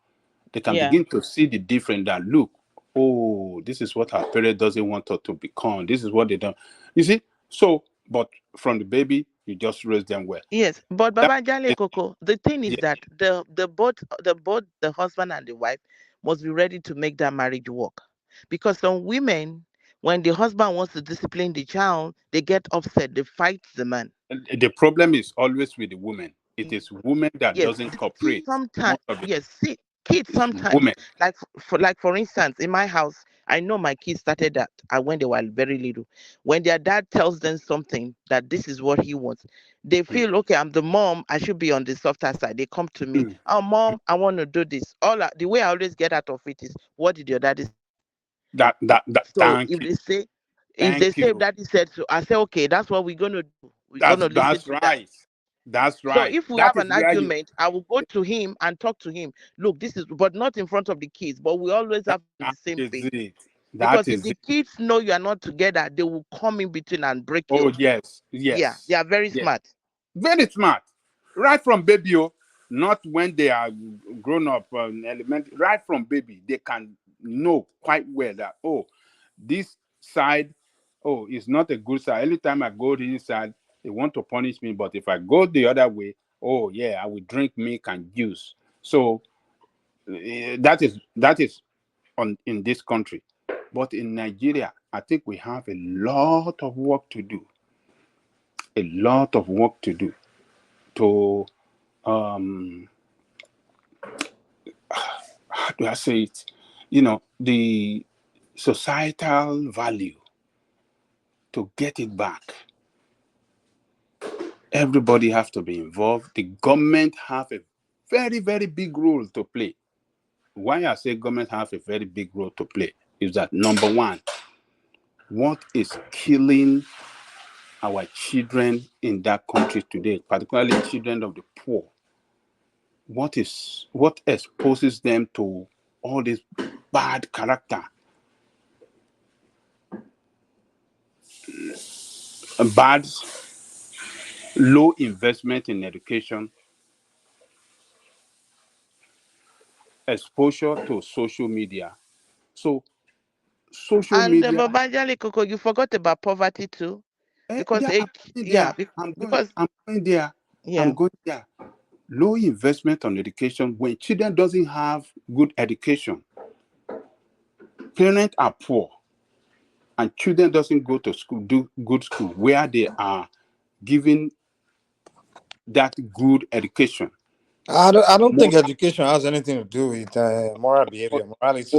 they can Yeah. begin to see the difference that, look, oh, this is what our parent doesn't want us to become. This is what they don't. You see? So, but from the baby, you just raise them well. Yes, but That, Baba Jale Coco, the thing is yeah, that the both the husband and the wife must be ready to make that marriage work. Because some women, when the husband wants to discipline the child, they get upset, they fight the man. the problem is always with the woman. It is women that Yes, doesn't kids cooperate. sometimes. Most of it Yes, see, kids is sometimes. women. For instance, in my house, I know my kids started that when they were very little. When their dad tells them something that this is what he wants, they Mm, feel okay. I'm the mom. I should be on the softer side. They come to me. mm. Oh, mom, I want to do this. The way I always get out of it is, what did your daddy say? That. So Thank you, if they thank say you. daddy said so, I say okay. That's what we're gonna do. We're gonna listen That's to that. right. That's So right. if we That have is an where you. argument, I will go to him and talk to him. Look, this is, but not in front of the kids, but we always have on That the same is page. it. That Because if is the it. kids know you are not together, they will come in between and break Oh your. yes, Yeah, they yes, are very yes. smart. Very smart. Right from baby, not when they are grown up, elementary. Right from baby, they can know quite well that, oh, this side, oh, is not a good side. Anytime I go to this side, they want to punish me. But if I go the other way, oh yeah, I will drink milk and juice. So that is on in this country. But in Nigeria, I think we have a lot of work to do. A lot of work to do to um how do I say it? The societal value to get it back. Everybody has to be involved. The government have a very, very big role to play. Why I say government have a very big role to play is that, number one, what is killing our children in that country today, particularly children of the poor? What exposes them to all this bad character, bad, low investment in education, exposure to social media. So social And media, Baba Jale Coco, you forgot about poverty too, because yeah, I'm going yeah, there. I'm going. because I'm going there. I'm yeah, going there. Low investment on education. When children doesn't have good education, parents are poor, and children doesn't go to school, do good school where they are given that good education. I don't think More, education has anything to do with moral oh, behavior, morality.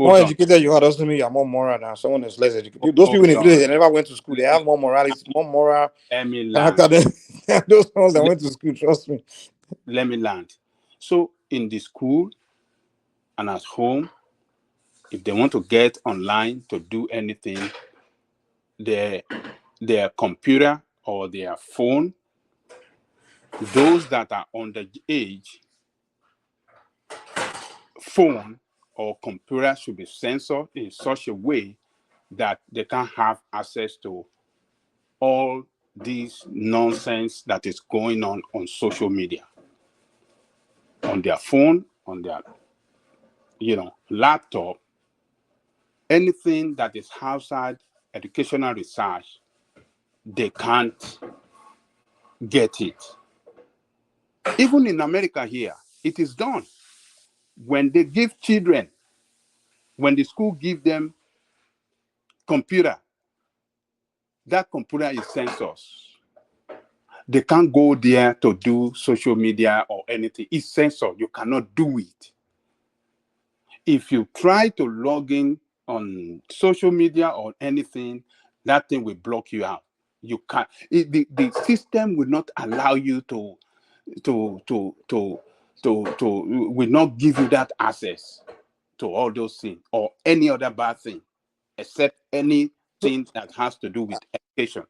More hold on. educated you are doesn't mean you're more moral than someone that's less educated. Those people in the Hold village on. they never went to school, they have more morality, more moral Let me character land. than those ones that Let, went to school. Trust me. let me land. So in the school and at home, if they want to get online to do anything, their their computer or their phone, those that are underage, phone or computer should be censored in such a way that they can have access to all this nonsense that is going on social media, on their phone, on their laptop. Anything that is outside educational research, they can't get it. Even in America here, it is done. When they give children, when the school give them computer, that computer is censored. They can't go there to do social media or anything. It's censored. You cannot do it. If you try to log in on social media or anything, that thing will block you out. You can't. The system will not allow you will not give you that access to all those things or any other bad thing, except anything that has to do with education.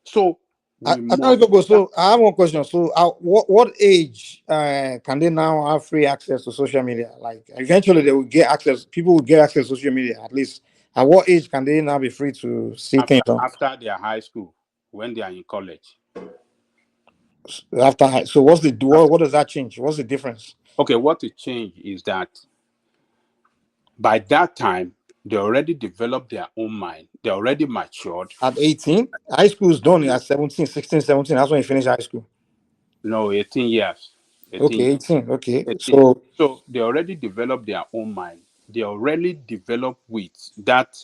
So I can't go. So I have one question. So, what age can they now have free access to social media? Like, eventually they will get access. People will get access to social media. At least, at what age can they now be free to see things? After their high school, when they are in college. So what does that change? What's the difference? Okay, what it changed is that by that time they already developed their own mind. They already matured. At 18, high school is done at 17, 16, 17. That's when you finish high school. No, 18 years. 18. Okay. 18. So they already developed their own mind. They already developed with that,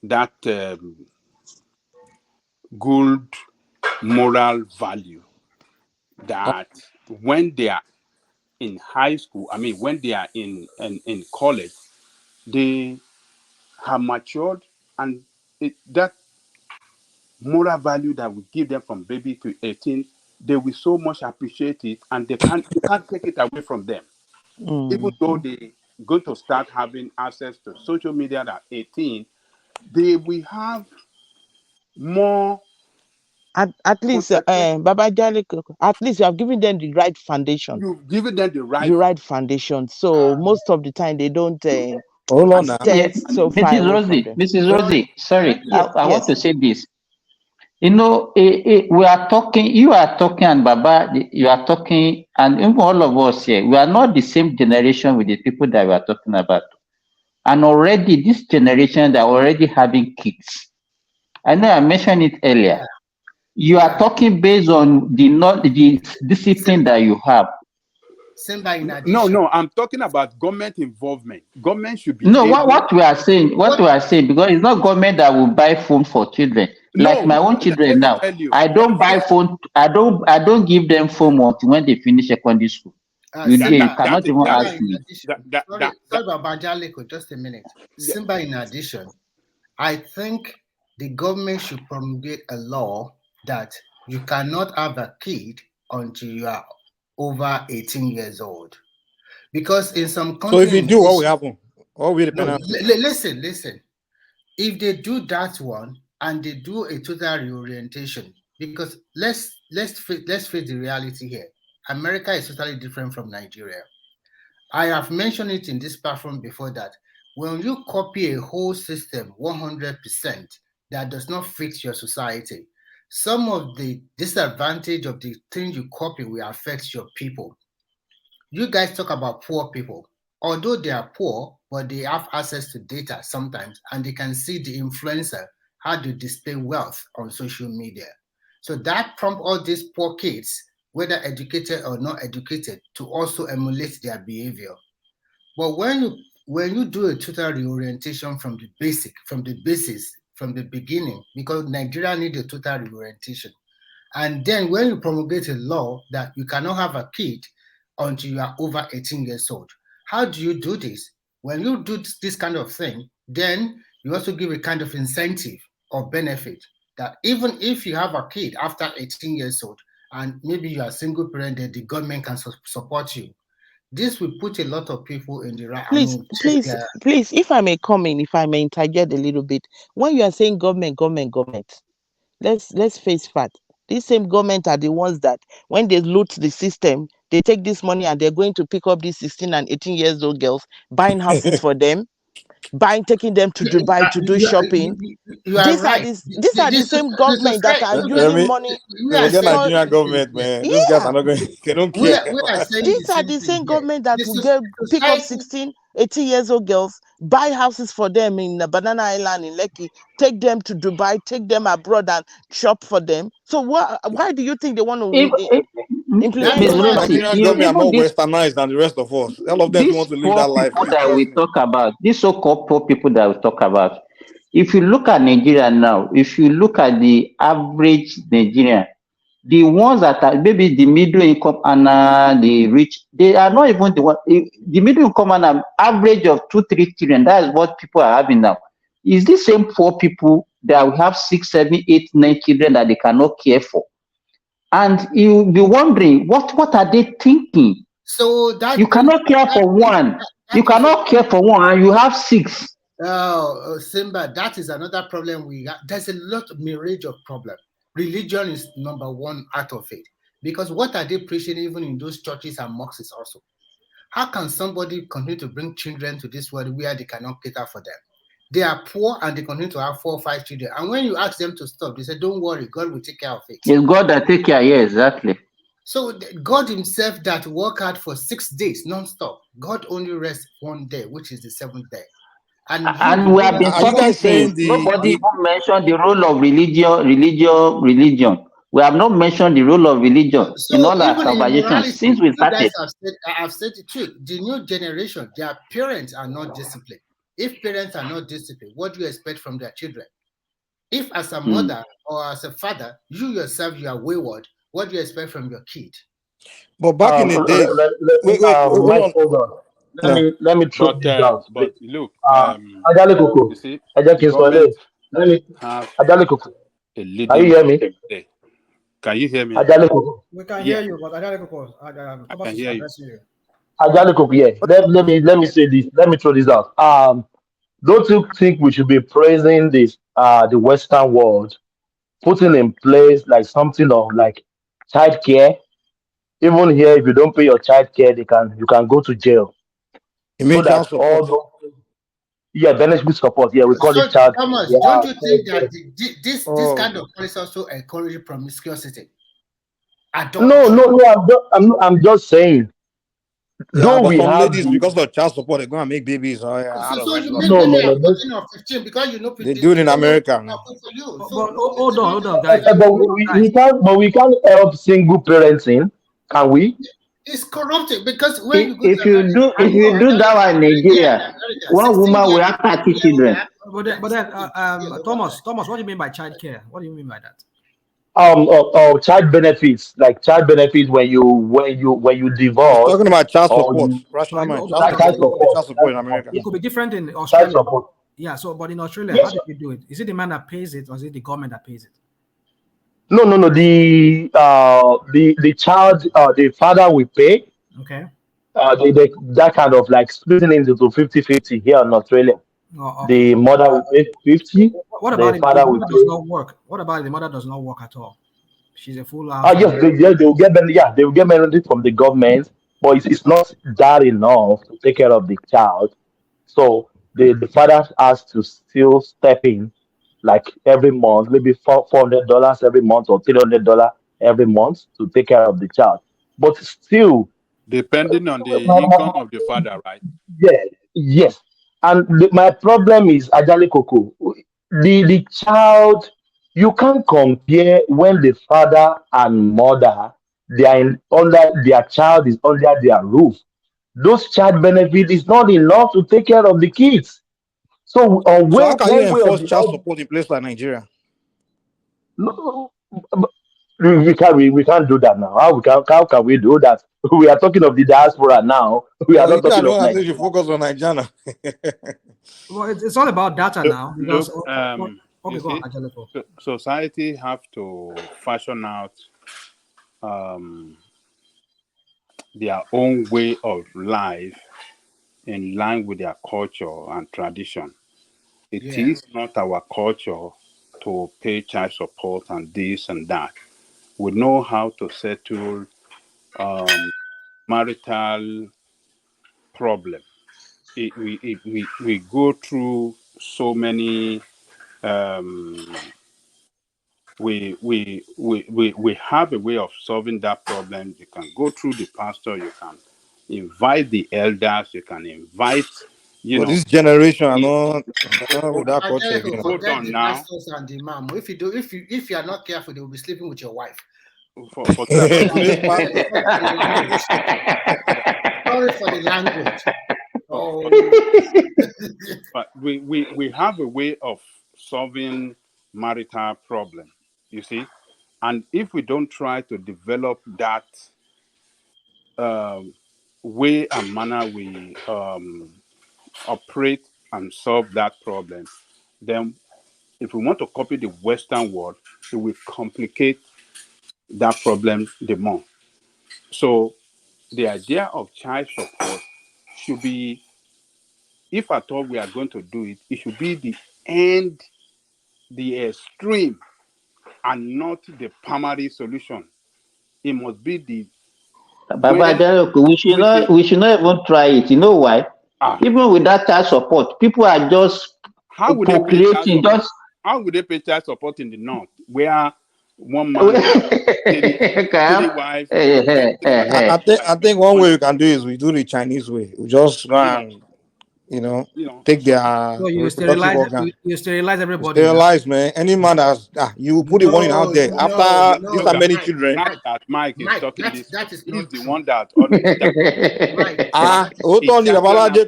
that good moral value that when they are in high school, when they are in college, they have matured, and that moral value that we give them from baby to 18, they will so much appreciate it, and you can't take it away from them. Even though they going to start having access to social media at 18, they will have more. At least, Baba Jaliko, at least you have given them the right foundation. You've given them the right foundation. So most of the time they don't hold on now. so far away from them. Mrs. Rosie, sorry, I want to say this. We are talking, you are talking, and Baba, you are talking, and even all of us here, we are not the same generation with the people that we are talking about. And already this generation, they're already having kids. I know I mentioned it earlier. You are talking based on the discipline that you have. No, I'm talking about government involvement. Government should be. No, what we are saying, because it's not government that will buy phone for children. Like my own children now, I don't buy phone. I don't give them phone when they finish secondary school. You cannot even ask me. Sorry, Baba Jaliko, just a minute. Simba, in addition, I think the government should promulgate a law that you cannot have a kid until you are over 18 years old. Because in some countries... So if you do, what will happen? What will be the penalty? Listen. If they do that one and they do a total reorientation, because let's face the reality here. America is totally different from Nigeria. I have mentioned it in this platform before that when you copy a whole system 100%, that does not fit your society, some of the disadvantage of the thing you copy will affect your people. You guys talk about poor people. Although they are poor, but they have access to data sometimes, and they can see the influencer, how to display wealth on social media. So that prompts all these poor kids, whether educated or not educated, to also emulate their behavior. But when you do a total reorientation from the basis, from the beginning, because Nigeria needs a total reorientation, and then when you promulgate a law that you cannot have a kid until you are over 18 years old, how do you do this? When you do this kind of thing, then you also give a kind of incentive or benefit that even if you have a kid after 18 years old, and maybe you are a single parent, that the government can support you. This will put a lot of people in the right. Please, if I may come in, if I may interject a little bit. When you are saying government, let's face fact. These same government are the ones that when they loot the system, they take this money and they're going to pick up these 16 and 18 years old girls, buying houses for them, taking them to Dubai to do shopping. These are the same government that are using money. Forget Nigerian government, man. Those guys are not going. They don't care. These are the same government that will pick up 16, 18 years old girls, buy houses for them in Banana Island in Lekki, take them to Dubai, take them abroad and shop for them. So why do you think they want to implement Nigerian government are more westernized than the rest of us? All of them want to live that life. That we talk about, these so-called poor people that we talk about. If you look at Nigeria now, if you look at the average Nigerian, the ones that are maybe the middle income and the rich, they are not even the one. The middle income and average of 2-3 children. That is what people are having now. Is the same poor people that will have 6, 7, 8, 9 children that they cannot care for, and you'll be wondering what are they thinking? So that You cannot care for one. You cannot care for one, and you have 6. Oh, Simba, that is another problem we got. There's a lot of myriad of problem. Religion is number one out of it. Because what are they preaching even in those churches and mosques also? How can somebody continue to bring children to this world where they cannot cater for them? They are poor and they continue to have 4 or 5 children. And when you ask them to stop, they say, don't worry, God will take care of it. It's God that take care, yeah, exactly. So God himself that work hard for 6 days non-stop, God only rests one day, which is the 7th day. And we have been talking since nobody even mentioned the role of religion. We have not mentioned the role of religion in all our conversations since we started. I've said the truth. The new generation, their parents are not disciplined. If parents are not disciplined, what do you expect from their children? If as a mother or as a father, you yourself, you are wayward, what do you expect from your kid? But back in the days, Mike, hold on. Let me throw this out. But look, Ajale Koko, you see, Ajale the government let me have Ajale Koko. a Can leading you hear me? there. Can you hear me? Ajale Koko. We can hear you, but I can hear you. Ajale Koko, yeah. Let me say this. Let me throw this out. Don't you think we should be praising this the Western world, putting in place like something of like child care? Even here, if you don't pay your child care, you can go to jail. You mean So child that all support? those benefit support. Yeah, we call So it child care. Thomas, Yeah, don't you think child care. that this kind of policy also encourage promiscuity? I'm just saying. Yeah, Though but we some have ladies, because of child support, they're gonna make babies out of So you wedlock. make baby at 14 or 15 because you know They do it in America now. for you. But hold on, guys. But we can't help single parenting, can we? It's corrupted because when you go to If you do that one in Nigeria, one woman will have 30 children. But then, Thomas, what do you mean by child care? What do you mean by that? Child benefits, like child benefits when you He's divorce talking about child or support, you rational mind, Hold child on. support, child support in America. It could be different in child Australia. support. Yeah, so but in Australia, Yes. how do you do it? Is it the man that pays it or is it the government that pays it? No. The child, the father will pay. Okay. That kind of like splitting into 50-50 here in Australia. Okay. The mother will pay 50. What The about if the father will mother does pay. not work? What about if the mother does not work at all? She's a full Ah, housewife. yes, they will get they will get benefit from the government, but it's not that enough to take care of the child. So the father has to still step in like every month, maybe $400 every month or $300 every month to take care of the child. But still, Depending on the my, income my, of the father, right? yeah, yes. And my problem is Ajali Koko. The child, you can't compare when the father and mother they are under their child is under their roof. Those child benefit is not enough to take care of the kids. So So how can you one way or enforce the child other, support in place like Nigeria? no, we can't do that now. How can we do that? We are talking of the diaspora now. We are Well, you not talking don't of want to say you Nigeria. focus on Nigeria. Well, it's all about data now because Look, okay, you go on, see, Angelico. society have to fashion out their own way of life in line with their culture and tradition. It is not our culture to pay child support and this and that. We know how to settle marital problem. We go through so many. Um, we have a way of solving that problem. You can go through the pastor. You can invite the elders. You can invite. But this generation, I It, know with that culture Angelico, again. hold forget on the now. pastors and the imam. If you are not careful, they will be sleeping with your wife. Forget about that. Today's pastor. Sorry for the language. Sorry for the language. Oh. But we have a way of solving marital problem. You see, And if we don't try to develop that way and manner we operate and solve that problem, then if we want to copy the Western world, it will complicate that problem the more. So the idea of child support should be, if at all we are going to do it, it should be the end, the extreme, and not the primary solution. It must be the Baba when Adeloko, we should not even try it. You know why? Even with that child support, people are just how would they pay child procreating. support? Just How would they pay child support in the north, where one man three wives, I think one way we can do is we do the Chinese way. We just go and take their So you reproductive sterilize organ. you sterilize everybody now. Sterilize, man. Any man that's you put the warning out there after these are many children. That Mike is talking this. That is He's not the true. one that always Mike, it's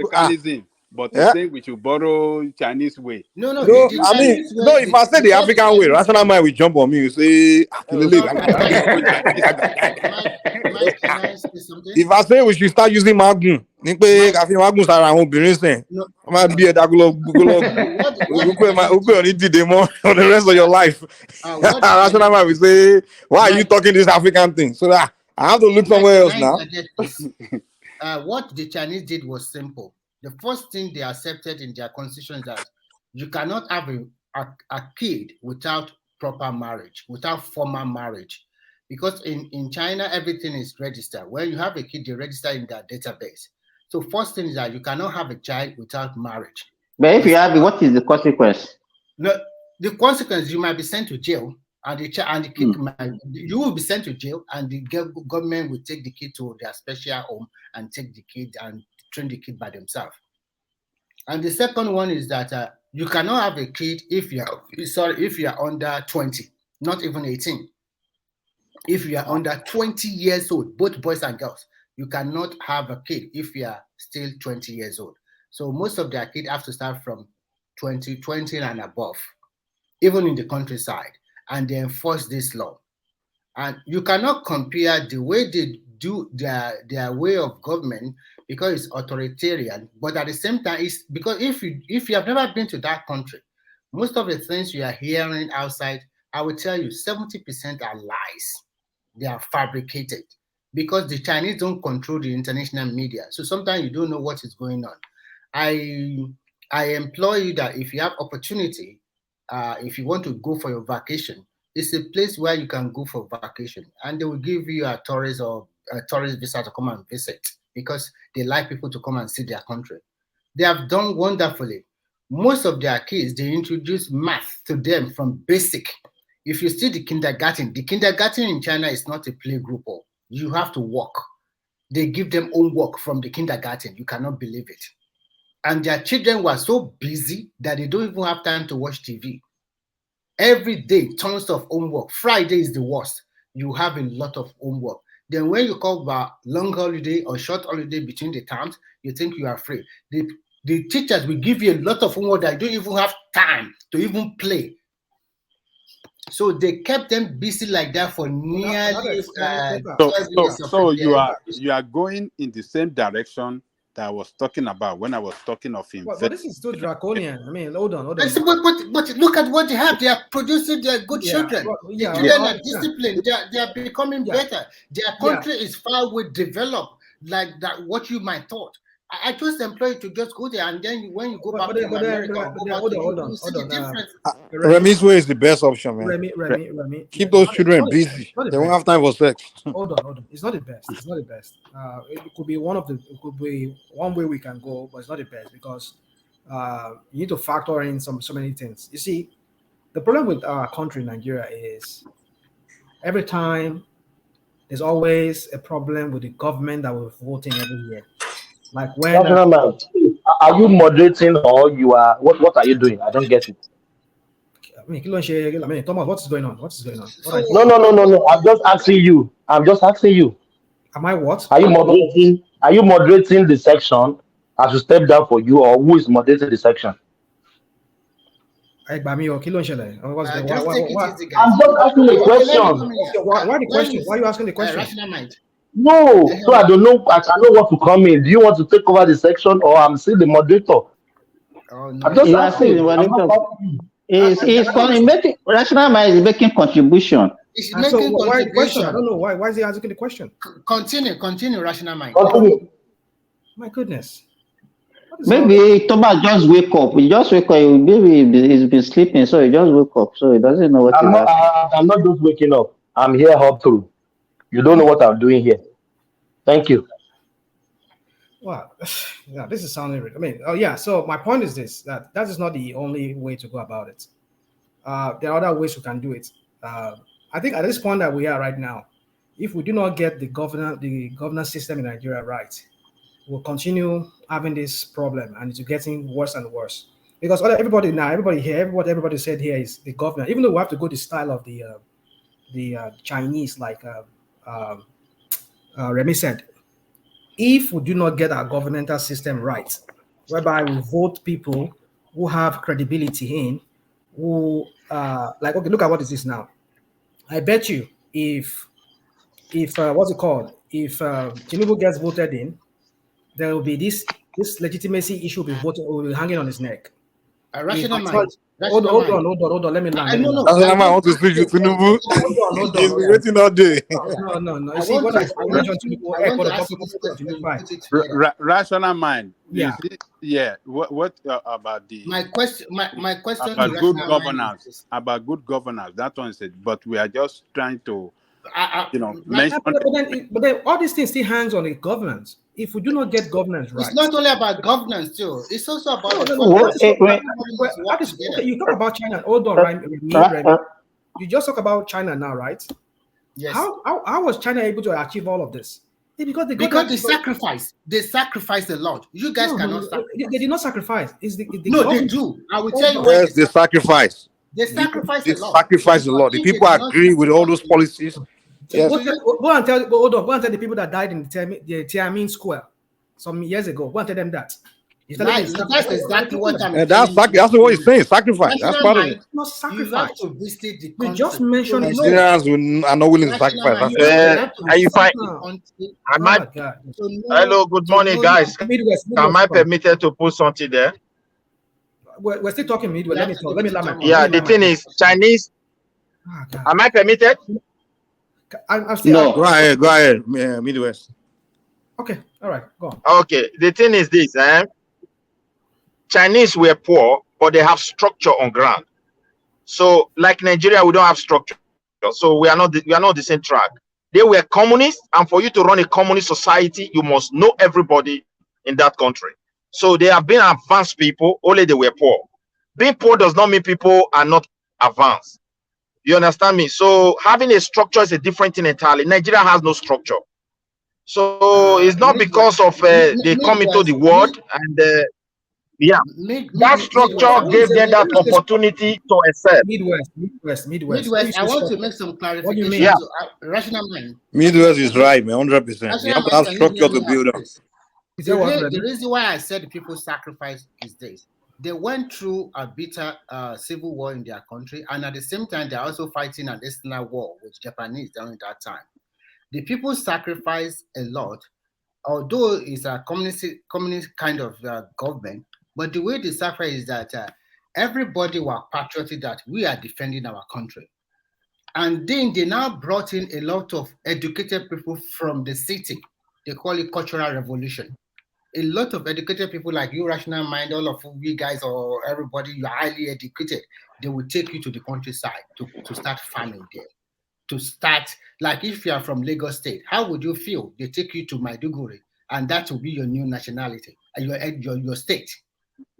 Africanism, but he's yeah. saying we should borrow Chinese way. No, I mean, no. If I say the African way, rational mind will jump on me. You say, if I say we should start using magnum, magnum start our own business. I might be a dagulo on the rest of your life. Rational mind will say, why are you talking this African thing? So that I have to look somewhere else now. What the Chinese did was simple. The first thing they accepted in their constitution is that you cannot have a kid without proper marriage, without formal marriage. Because in China, everything is registered. When you have a kid, they register in their database. So first thing is that you cannot have a child without marriage. But if you have it, what is the consequence? No, the consequence, you might be sent to jail, and the kid you will be sent to jail, and the government will take the kid to their special home and take the kid and train the kid by themselves. And the second one is that you cannot have a kid if you are under 20, not even 18. If you are under 20 years old, both boys and girls, you cannot have a kid if you are still 20 years old. So most of their kids have to start from 20 and above, even in the countryside, and they enforce this law. And you cannot compare the way they do their way of government, because it's authoritarian, but at the same time, it's because if you have never been to that country, most of the things you are hearing outside, I will tell you, 70% are lies. They are fabricated because the Chinese don't control the international media. So sometimes you don't know what is going on. I implore you that if you have opportunity, if you want to go for your vacation, it's a place where you can go for vacation, and they will give you a tourist or a tourist visa to come and visit, because they like people to come and see their country. They have done wonderfully. Most of their kids, they introduce math to them from basic. If you see the kindergarten in China is not a play group. You have to walk. They give them homework from the kindergarten. You cannot believe it. And their children were so busy that they don't even have time to watch TV. Every day, tons of homework. Friday is the worst. You have a lot of homework. Then when you call about long holiday or short holiday between the terms, you think you are free. The teachers will give you a lot of homework that you don't even have time to even play. So they kept them busy like that for nearly 12 years. So you are going in the same direction that I was talking about when I was talking of him. But this is still draconian. I mean, hold on. But look at what they have. They are producing their good children. The children are disciplined. They are becoming better. Their country is far way developed, like that. What you might thought. I just employ you to just go there, and then when you go back to America, hold on. Remi's way is the best option, man. Remy. Keep those children busy. They won't have time for sex. Hold on. It's not the best. It could be one way we can go, but it's not the best, because you need to factor in so many things. You see, the problem with our country, Nigeria, is every time there's always a problem with the government that we're voting every year. Like when are you moderating or you are what are you doing? I don't get it. I mean, Thomas, what's going on? No. I'm just asking you. Am I what? Are you moderating the section as you step down for you, or who is moderating the section? Just take it easy, guys. I'm just asking a Okay, let me question. come in here. Why the When question? Why are you asking the question? Rational mind. No, so I don't know. I know what to come in. Do you want to take over the section, or I'm still the moderator? Oh no, I'm just You are still asking. I'm not the asking. making rational mind is making contribution. it's And so making why the question? I contribution. don't know why. Why is he asking the question? Continue, rational mind. Continue. My goodness. What is all Maybe Thomas just wake up. He just wake up. Maybe he's been sleeping, so he just wake up. So he doesn't know what I'm he's not. asking. I'm not just waking up. I'm here up through. You don't know what I'm doing here. Thank you. Wow, yeah, this is sounding weird. I mean, oh yeah. So my point is this: that is not the only way to go about it. There are other ways we can do it. I think at this point that we are right now, if we do not get the governance system in Nigeria right, we'll continue having this problem, and it's getting worse and worse. Because everybody here, what everybody said here is the government. Even though we have to go the style of the Chinese, like Remy said, if we do not get our governmental system right, whereby we vote people who have credibility in, who like, okay, look at what it is now. I bet you if what's it called? If Tinubu gets voted in, there will be this legitimacy issue will be hanging on his neck. Rational Hold mind. on. Let me land. Rational mind want to speak to Tinubu. He's been waiting all day. No. You see, what I mentioned Tinubu, rational mind. Yeah. Yeah. What about the my question about good governance? About good governance. That one said, but we are just trying to, mention. But then all these things still hangs on the governance. If we do not get governance right, it's not only about governance too. It's also about okay, you talk about China. Hold on, right? You just talk about China now, right? Yes. How was China able to achieve all of this? Because they sacrifice. They sacrifice a lot. You guys cannot sacrifice. They did not sacrifice. No, they do. I will tell you. Yes, they sacrifice. They sacrifice a lot. Sacrifice a lot. The people agree with all those policies. Yes. Go and tell the people that died in the Tiananmen Square some years ago. Go and tell them that. That's exactly what I'm saying. That's what he's saying. Sacrifice. That's part of it. Not sacrifice. You have to visit the country. We just mentioned Nigerians are not willing to sacrifice. Are you fine? Hello, good morning, guys. Am I permitted to put something there? We're still talking Midwest. Let me talk. Let me land my point. Yeah, the thing is, Chinese. Am I permitted? I'm still. No, go ahead, Midwest. Okay, all right, go on. Okay, the thing is this: Chinese were poor, but they have structure on ground. So, like Nigeria, we don't have structure, so we are not the same track. They were communists, and for you to run a communist society, you must know everybody in that country. So they have been advanced people, only they were poor. Being poor does not mean people are not advanced. You understand me? So having a structure is a different thing entirely. Nigeria has no structure. So it's not because of they come into the world and that structure gave them that opportunity to excel. Midwest. I want to make some clarification. Yeah. Rational mind. Midwest is right, man, 100%. You have to have structure to build on. The reason why I said people sacrifice is this. They went through a bitter civil war in their country, and at the same time, they're also fighting an external war with Japanese during that time. The people sacrifice a lot, although it's a communist kind of government, but the way they sacrifice is that everybody were patriotic that we are defending our country. And then they now brought in a lot of educated people from the city. They call it cultural revolution. A lot of educated people like you, rational mind, all of you guys or everybody, you're highly educated. They will take you to the countryside to start farming there. To start, like if you are from Lagos State, how would you feel? They take you to Maiduguri, and that will be your new nationality, your state.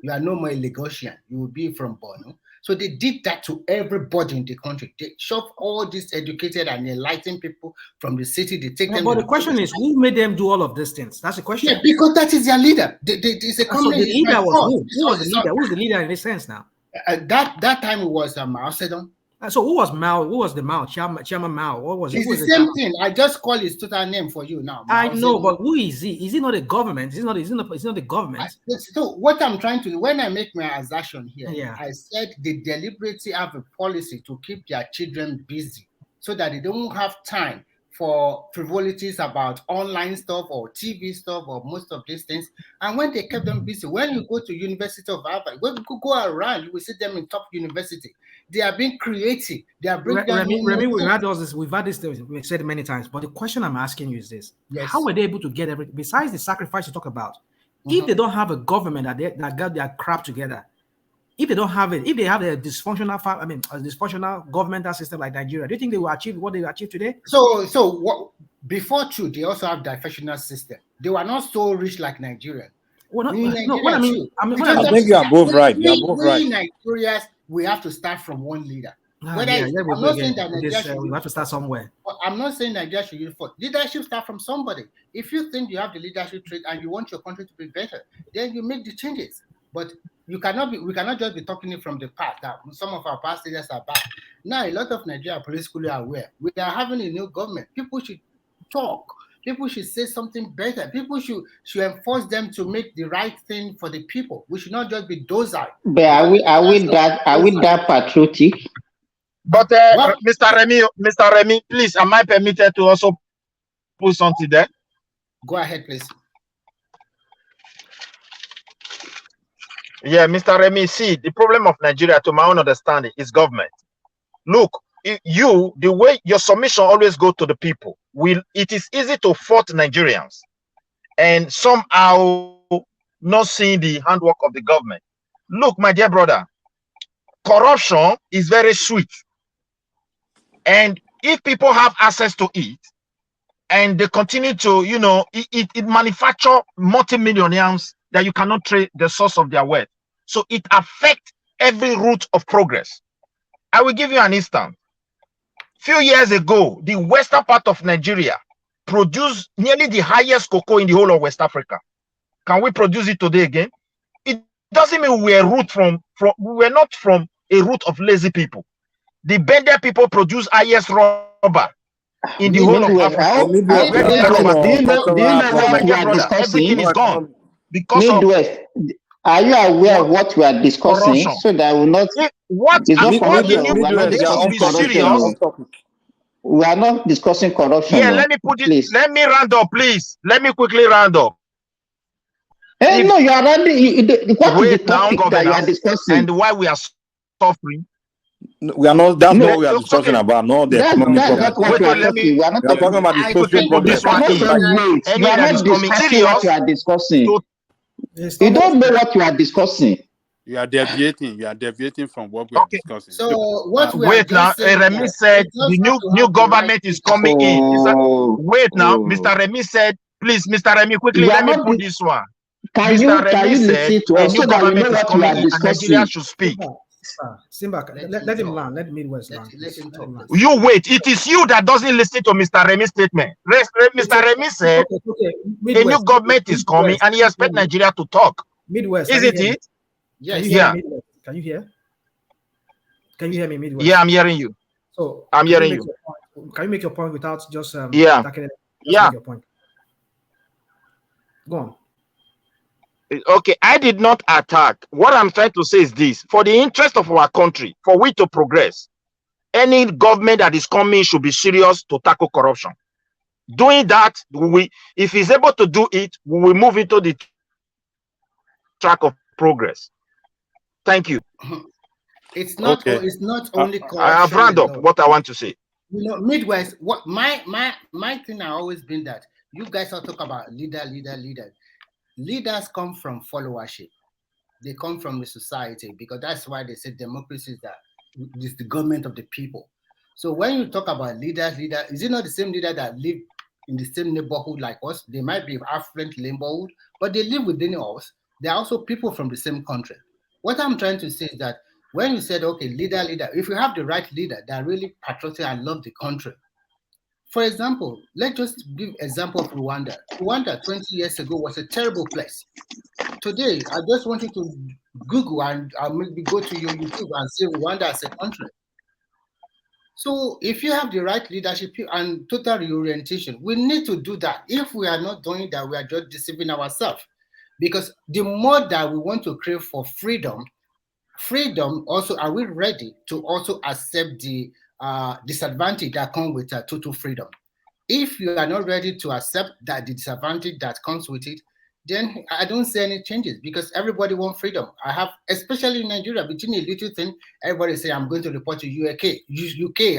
You are no more a Lagosian. You will be from Borno. So they did that to everybody in the country. They shoved all these educated and enlightened people from the city. They take them. But the question is, who made them do all of these things? That's the question. Yeah, because that is their leader. It's a so the leader was who? Who was the leader? Who's the leader in this sense now? That time it was Mao Zedong. So who was Mao? Who was the Mao? Chairman Mao? What was it? It's Who was the the same chairman? thing. I just call his total name for you now. I Mao know, Zedong. but who is he? Is he not a government? Is he not the government? So what I'm trying to do, when I make my assertion here, Yeah. I said they deliberately have a policy to keep their children busy so that they don't have time for frivolities about online stuff or TV stuff or most of these things. And when they kept them busy, when you go to University of Harvard, when you go around, you will see them in top university. They are being creative. They are bringing Remy, we've had this. We've said it many times. But the question I'm asking you is this: Yes. How were they able to get everything besides the sacrifice you talk about? If they don't have a government that got their crap together, if they don't have it, if they have a dysfunctional governmental system like Nigeria, do you think they will achieve what they achieve today? So what? Before too, they also have diversional system. They were not so rich like Nigeria. Well, I think you are both right. You are both right. Nigerians, we have to start from one leader. I'm not saying that Nigeria should. We have to start somewhere. I'm not saying Nigeria should use force. Leadership start from somebody. If you think you have the leadership trait and you want your country to be better, then you make the changes. But we cannot just be talking it from the past that some of our past leaders are bad. Now a lot of Nigeria are politically aware. We are having a new government. People should talk. People should say something better. People should enforce them to make the right thing for the people. We should not just be docile. But are we that patriotic? But Mr. Remy, please, am I permitted to also put something there? Go ahead, please. Yeah, Mr. Remy, see, the problem of Nigeria, to my own understanding, is government. Look, the way your submission always go to the people, it is easy to fault Nigerians and somehow not seeing the handwork of the government. Look, my dear brother, corruption is very sweet. And if people have access to it and they continue to, it manufacture multimillionaires that you cannot trace the source of their wealth. So it affects every route of progress. I will give you an instance. Few years ago, the western part of Nigeria produced nearly the highest cocoa in the whole of West Africa. Can we produce it today again? It doesn't mean we're not from a root of lazy people. The Bender people produce highest rubber in the whole of Africa. Do you know what we are discussing? Everything is gone because Midwest. Are you aware of what we are discussing? Corruption. So that will not. What you should be serious. We are not discussing corruption. Yeah, let me put it. Please. Let me round up, please. Let me quickly round up. No, you are rounding. What is the topic that you are discussing? And why we are suffering? We are not. That's not what we are discussing about. No, the economic problem. We are not talking about the social problem. You are not discussing what you are discussing. You don't know what you are discussing. You are deviating. You are deviating from what we are discussing. So what we wait now, Remy said the new government is coming in. Wait now, Mr. Remy said, please, Mr. Remy, quickly let me put this one. Can you listen to us so that we know what we are discussing? Nigeria should speak. Simba, let him learn. Let Midwest learn. Let him talk. You wait. It is you that doesn't listen to Mr. Remy's statement. Mr. Remy said a new government is coming and he expects Nigeria to talk. Midwest, isn't it? Yes. Yeah. Can you hear? Can you hear me, Midwest? Yeah, I'm hearing you. So I'm hearing you. Can you make your point without just attacking it? Yeah. Make your point. Go on. Okay, I did not attack. What I'm trying to say is this: for the interest of our country, for we to progress, any government that is coming should be serious to tackle corruption. Doing that, if he's able to do it, we will move into the track of progress. Thank you. It's not. Okay. It's not only corruption. I have rounded up what I want to say. Midwest. What my thing has always been that you guys all talk about leader. Leaders come from followership. They come from the society because that's why they say democracy is the government of the people. So when you talk about leader, is it not the same leader that live in the same neighborhood like us? They might be affluent neighborhood, but they live within us. They are also people from the same country. What I'm trying to say is that when you said, okay, leader, if you have the right leader that really patriotic and love the country. For example, let's just give example of Rwanda. Rwanda 20 years ago was a terrible place. Today, I just want you to Google and maybe go to your YouTube and see Rwanda as a country. So if you have the right leadership and total reorientation, we need to do that. If we are not doing that, we are just deceiving ourselves. Because the more that we want to crave for freedom also, are we ready to also accept the disadvantage that comes with total freedom? If you are not ready to accept that the disadvantage that comes with it, then I don't see any changes because everybody wants freedom. I have, especially in Nigeria, between a little thing, everybody say I'm going to report to UK,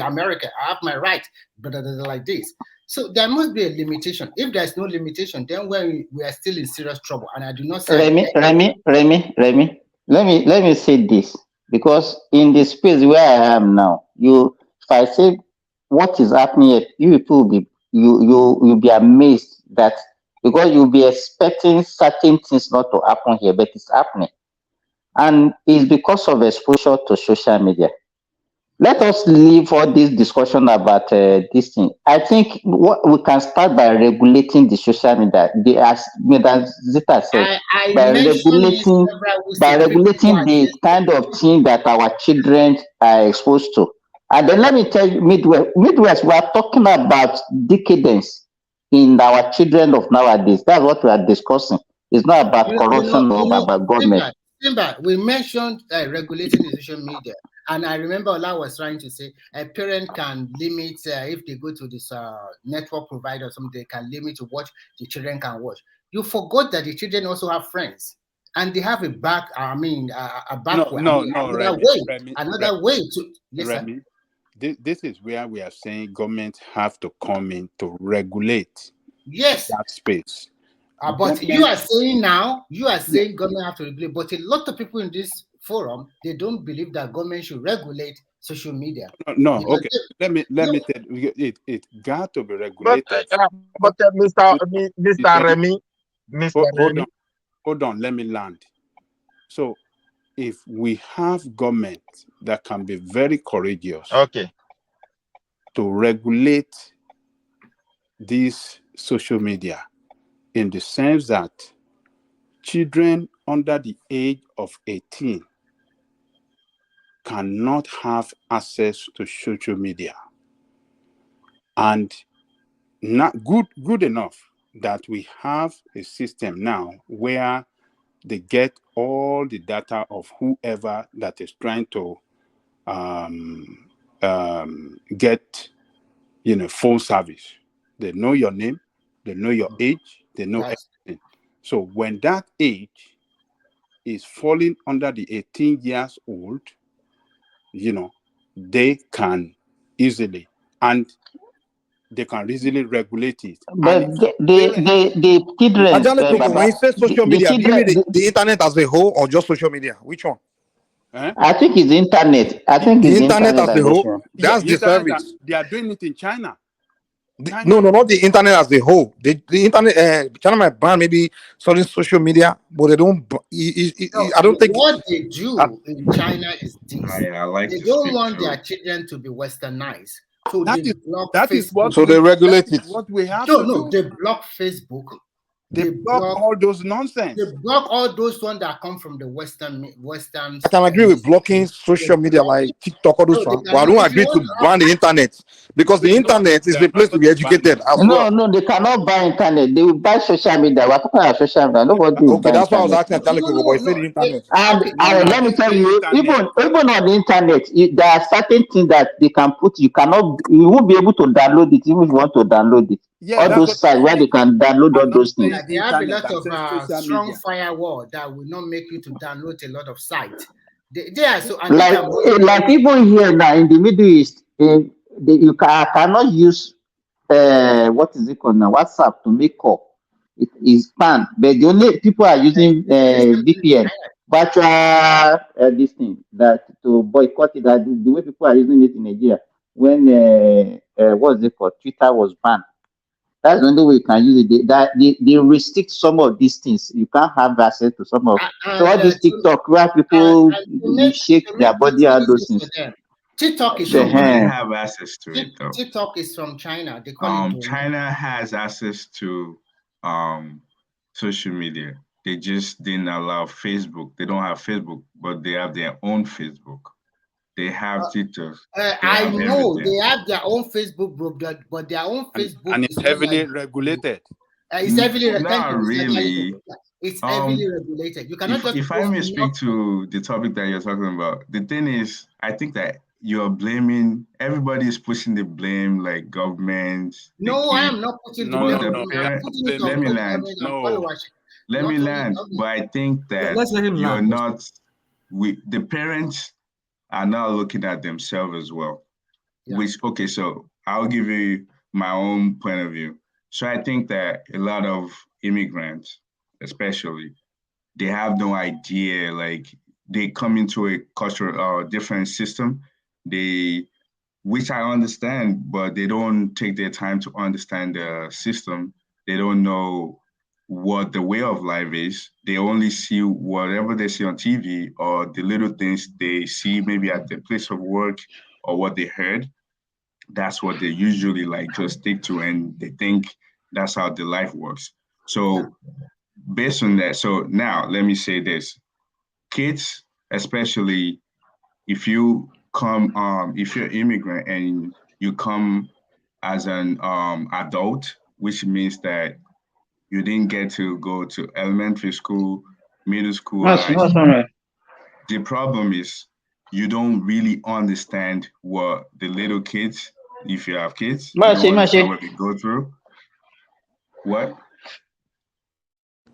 America. I have my right, but like this. So there must be a limitation. If there's no limitation, then we are still in serious trouble. And I do not say Remy. Let me say this because in the space where I am now, if I say what is happening here, you people will be you'll be amazed that because you'll be expecting certain things not to happen here, but it's happening, and it's because of exposure to social media. Let us leave all this discussion about this thing. I think what we can start by regulating the social media. As Madam Zita said, I by mentioned it regulating several weeks by ago. People regulating are the against kind it. of thing that our children are exposed to. And then let me tell you, Midwest, we are talking about decadence in our children of nowadays. That's what we are discussing. It's not about corruption or about government. Simba, we mentioned regulating the social media, and I remember Ola was trying to say a parent can limit if they go to this network provider or something, they can limit to what the children can watch. You forgot that the children also have friends, and they have a back. I mean, a back. Another way to listen. Remy, this is where we are saying government have to come in to regulate that space. But you are saying government have to regulate, but a lot of people in this forum, they don't believe that government should regulate social media. No, okay. Let me tell you, it got to be regulated. But Mr. Remy, hold on, let me land. So if we have government that can be very courageous, to regulate this social media in the sense that children under the age of 18 cannot have access to social media, and not good enough that we have a system now where they get all the data of whoever that is trying to get phone service. They know your name, they know your age, they know everything. So when that age is falling under the 18 years old, they can easily regulate it. But the children, when you say social media, do you mean the internet as a whole or just social media? Which one? I think it's internet. The internet as a whole. That's the service. They are doing it in China. No, not the internet as a whole. The internet, China might ban maybe certain social media, but they don't. I don't think what they do in China is this: they don't want their children to be westernized, so they block Facebook. So they regulate it. What we have to do. They block Facebook. They block all those nonsense. They block all those ones that come from the Western. I can agree with blocking social media like TikTok or those ones, but I don't agree to ban the internet because the internet is the place to be educated as well. No, they cannot buy internet. They will buy social media. We're talking about social media. Nobody will buy that's internet. why I was asking Atiku, but he said the internet. And let me tell you, even on the internet, there are certain things that they can put. You won't be able to download it even if you want to download it. All those sites where they can download all those things. They have a lot of strong firewall that will not make you to download a lot of sites. They are so like even here now in the Middle East, you cannot use what is it called now, WhatsApp to make call. It is banned, but the only people are using VPN, virtual this thing, that to boycott it. That the way people are using it in Nigeria when what is it called, Twitter was banned. That's the only way you can use it. They restrict some of these things. You can't have access to some of. So all this TikTok where people shake their body out those things. TikTok is they have access to it though. TikTok is from China. They call it China has access to social media. They just didn't allow Facebook. They don't have Facebook, but they have their own Facebook. They have TikTok. I know they have their own Facebook group, but their own Facebook and is it's not heavily like regulated. it's heavily Not really. it's heavily regulated. You cannot just If I post may speak to the topic that you're talking about, the thing is, I think that you're blaming, everybody is pushing the blame, like government, the No, I kid. am not putting the But blame the on government. I'm parent, putting it let on me both land. government and followers. Let me Not only land. government. But I think that Let's let him you're land. not, the parents are not looking at themselves as well. Yeah. Which, okay, so I'll give you my own point of view. So I think that a lot of immigrants, especially, they have no idea, like they come into a cultural different system, they, which I understand, but they don't take their time to understand the system. They don't know what the way of life is. They only see whatever they see on TV or the little things they see maybe at the place of work or what they heard. That's what they usually like just stick to, and they think that's how the life works. So based on that, so now let me say this: kids, especially if you come, if you're immigrant and you come as an adult, which means that you didn't get to go to elementary school, middle school, or That's high all school. right. The problem is you don't really understand what the little kids, if you have kids, you don't understand what they go through. What?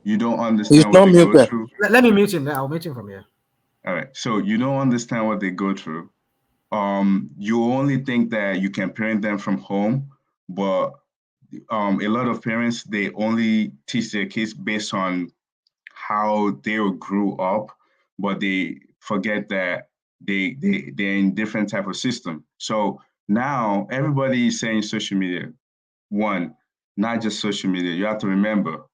You don't He's understand what not they go muted. through. Let me mute him there. I'll mute him from here. All right. So you don't understand what they go through. You only think that you can parent them from home, but a lot of parents, they only teach their kids based on how they grew up, but they forget that they're in different type of system. So now everybody is saying social media. One, not just social media. You have to remember,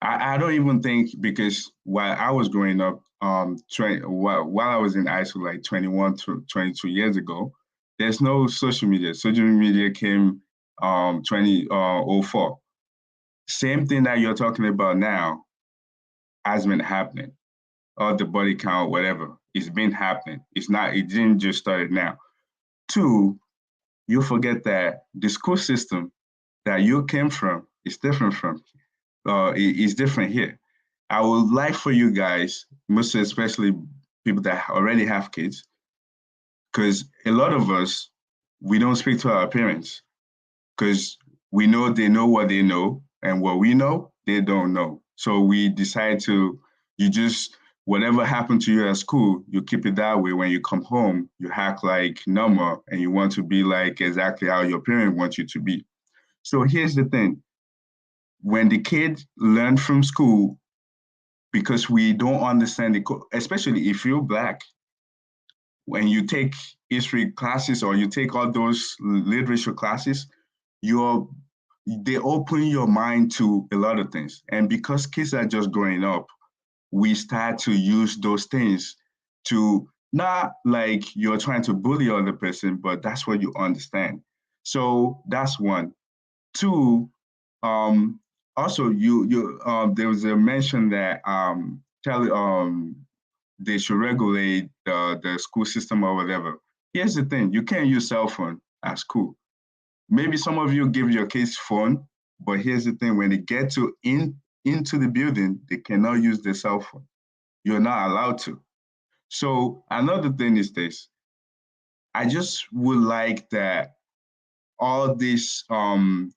I don't even think, because while I was growing up, while I was in high school, like 21 to 22 years ago, there's no social media. Social media came 2004. Same thing that you're talking about now has been happening. Or the body count, whatever, it's been happening. It's not, it didn't just start now. Two, you forget that the school system that you came from is different from, is different here. I would like for you guys, most especially people that already have kids, because a lot of us, we don't speak to our parents because we know they know what they know, and what we know, they don't know. So we decide to, you just, whatever happened to you at school, you keep it that way. When you come home, you act like normal and you want to be like exactly how your parent wants you to be. So here's the thing. When the kids learn from school, because we don't understand especially if you're Black, when you take history classes or you take all those literature classes, you're they open your mind to a lot of things. And because kids are just growing up, we start to use those things to, not like you're trying to bully other person, but that's what you understand. So that's one. Two, also there was a mention that they should regulate the school system or whatever. Here's the thing: you can't use cell phone at school. Maybe some of you give your kids phone, but here's the thing: when they get to into the building, they cannot use their cell phone. You're not allowed to. So another thing is this: I just would like that all this,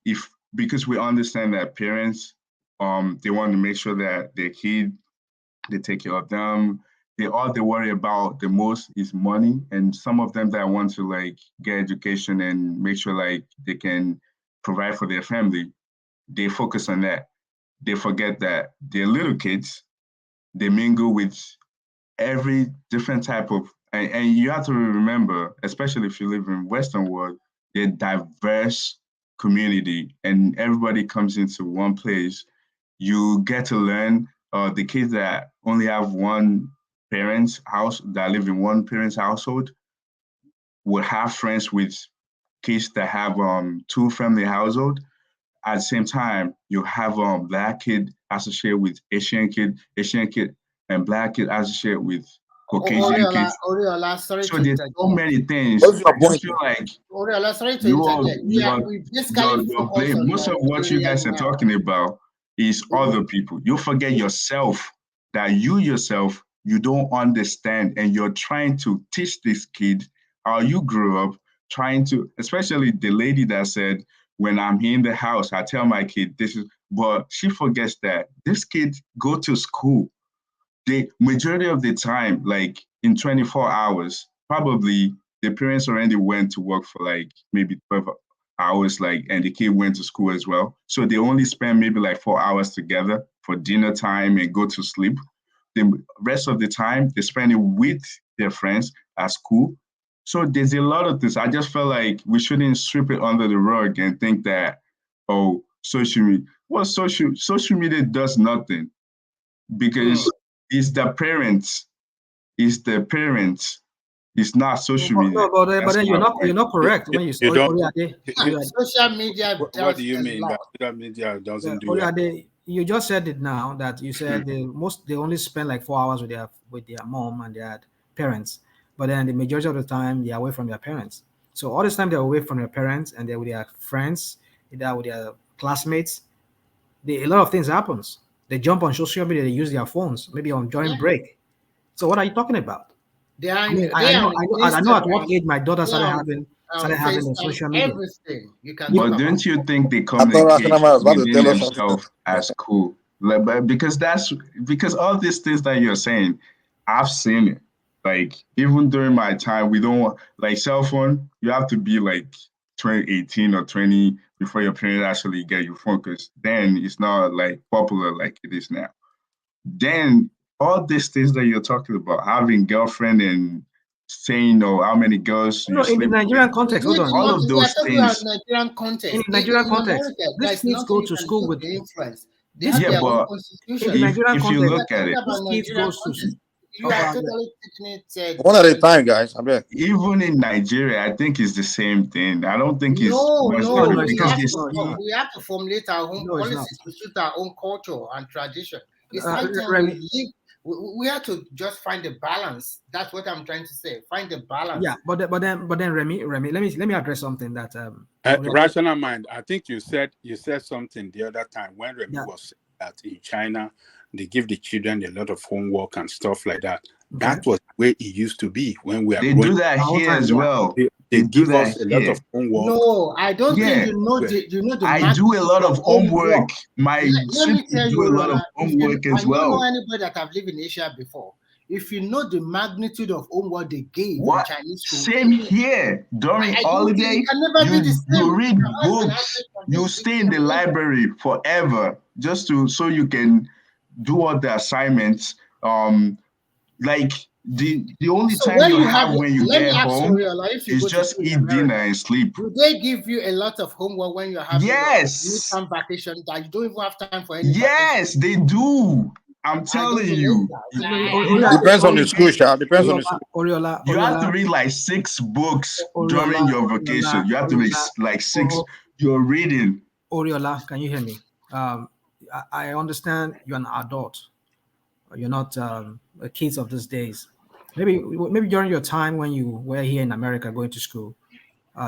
if, because we understand that parents, they want to make sure that their kid, they take care of them. All they worry about the most is money, and some of them that want to like get education and make sure like they can provide for their family, they focus on that. They forget that they're little kids. They mingle with every different type of, and you have to remember, especially if you live in Western world, they're diverse community, and everybody comes into one place. You get to learn. The kids that only have one parent's house, that live in one parent's household, will have friends with kids that have two family household. At the same time, you have Black kid associated with Asian kid, and Black kid associated with Caucasian kids. Oriola, sorry So to there's so interject. many things. What's your I just point? feel like Oriola, sorry to you are interject. We basically you're focus on most of what you Nigeria guys are now. talking about is other people. You forget yourself, that you yourself, you don't understand, and you're trying to teach this kid how you grew up, trying to, especially the lady that said, when I'm in the house, I tell my kid this is, but she forgets that this kid go to school. The majority of the time, like in 24 hours, probably the parents already went to work for like maybe 12 hours, like, and the kid went to school as well. So they only spend maybe like 4 hours together for dinner time and go to sleep. The rest of the time, they spend it with their friends at school. So there's a lot of this. I just felt like we shouldn't sweep it under the rug and think that, oh, social media. Well, social media does nothing because it's the parents. It's the parents. It's not social media. But That's then my you're point. not correct when you say You don't. Social media What does do you a mean by lot. social media doesn't do that? Oriade, you just said it now that you said they only spend like 4 hours with their mom and their parents, but then the majority of the time they're away from their parents. So all this time they're away from their parents and they're with their friends, they're with their classmates. A lot of things happens. They jump on social media, they use their phones, maybe on during break. So what are you talking about? They are. I mean, They are I know at what Instagram. age my daughter They started are having the FaceTime. social media. Everything you can But talk about. don't you think they I thought communicate Rationale was about to within tell us something. themselves as cool? Like, but because all these things that you're saying, I've seen it. Like even during my time, we don't like cell phone. You have to be like 18 or 20 before your parents actually get your phone, because then it's not like popular like it is now. Then all these things that you're talking about, having girlfriend and saying, oh, how many girls No, you in the sleep with, Nigerian context, hold on. all of We are those talking about things. Nigerian In context. the Nigerian In context, America, these there's kids nothing go you to can school do with to influence. They these have Yeah, their kids own but in the constitution. Nigerian if you context. look at it, Talk These about kids Nigerian goes context. You are okay. totally taking it. One at a time, guys. I bet. even in Nigeria, I think it's the same thing. I don't think it's No, much No, no. different it's because not. this. No, it's not. We have to formulate our own No, it's not. policies to suit our own culture and tradition. It's high time Remy, we live. We have to just find a balance. That's what I'm trying to say. Find a balance. yeah, but then Remy, let me address something that Rational mind. I think you said something the other time when Remy yeah. was saying that in China they give the children a lot of homework and stuff like that. Okay. That was where it used to be when we are They growing. do that here as well. They They do give us that a lot here. of homework. No, I don't think Yeah, you know the I do a magnitude lot of of homework. homework. My Let me sister tell you, do a lot of Oriola, homework I as don't know well. anybody that have lived in Asia before. If you know the magnitude of homework they gave in What? Chinese school, Same here. During I don't think it holiday, can never be the same. you read How is an books. average from You this? It stay in the can never. library forever just to so you can do all the assignments. Like the only So time when you you have, have when you let me get ask you, home Oriola, if you is go to just school in eat dinner America, and sleep. do they give you a lot of homework when you're having your Yes. midterm vacation that you don't even have time for any vacation? Yes, they do. I'm I telling don't believe you. that. Depends on the school, Sha. Depends on the school. You have to read like 6 books during your vacation. You have to read like 6. You're reading. Oriola, can you hear me? I understand you're an adult. You're not kids of these days. Maybe during your time when you were here in America going to school,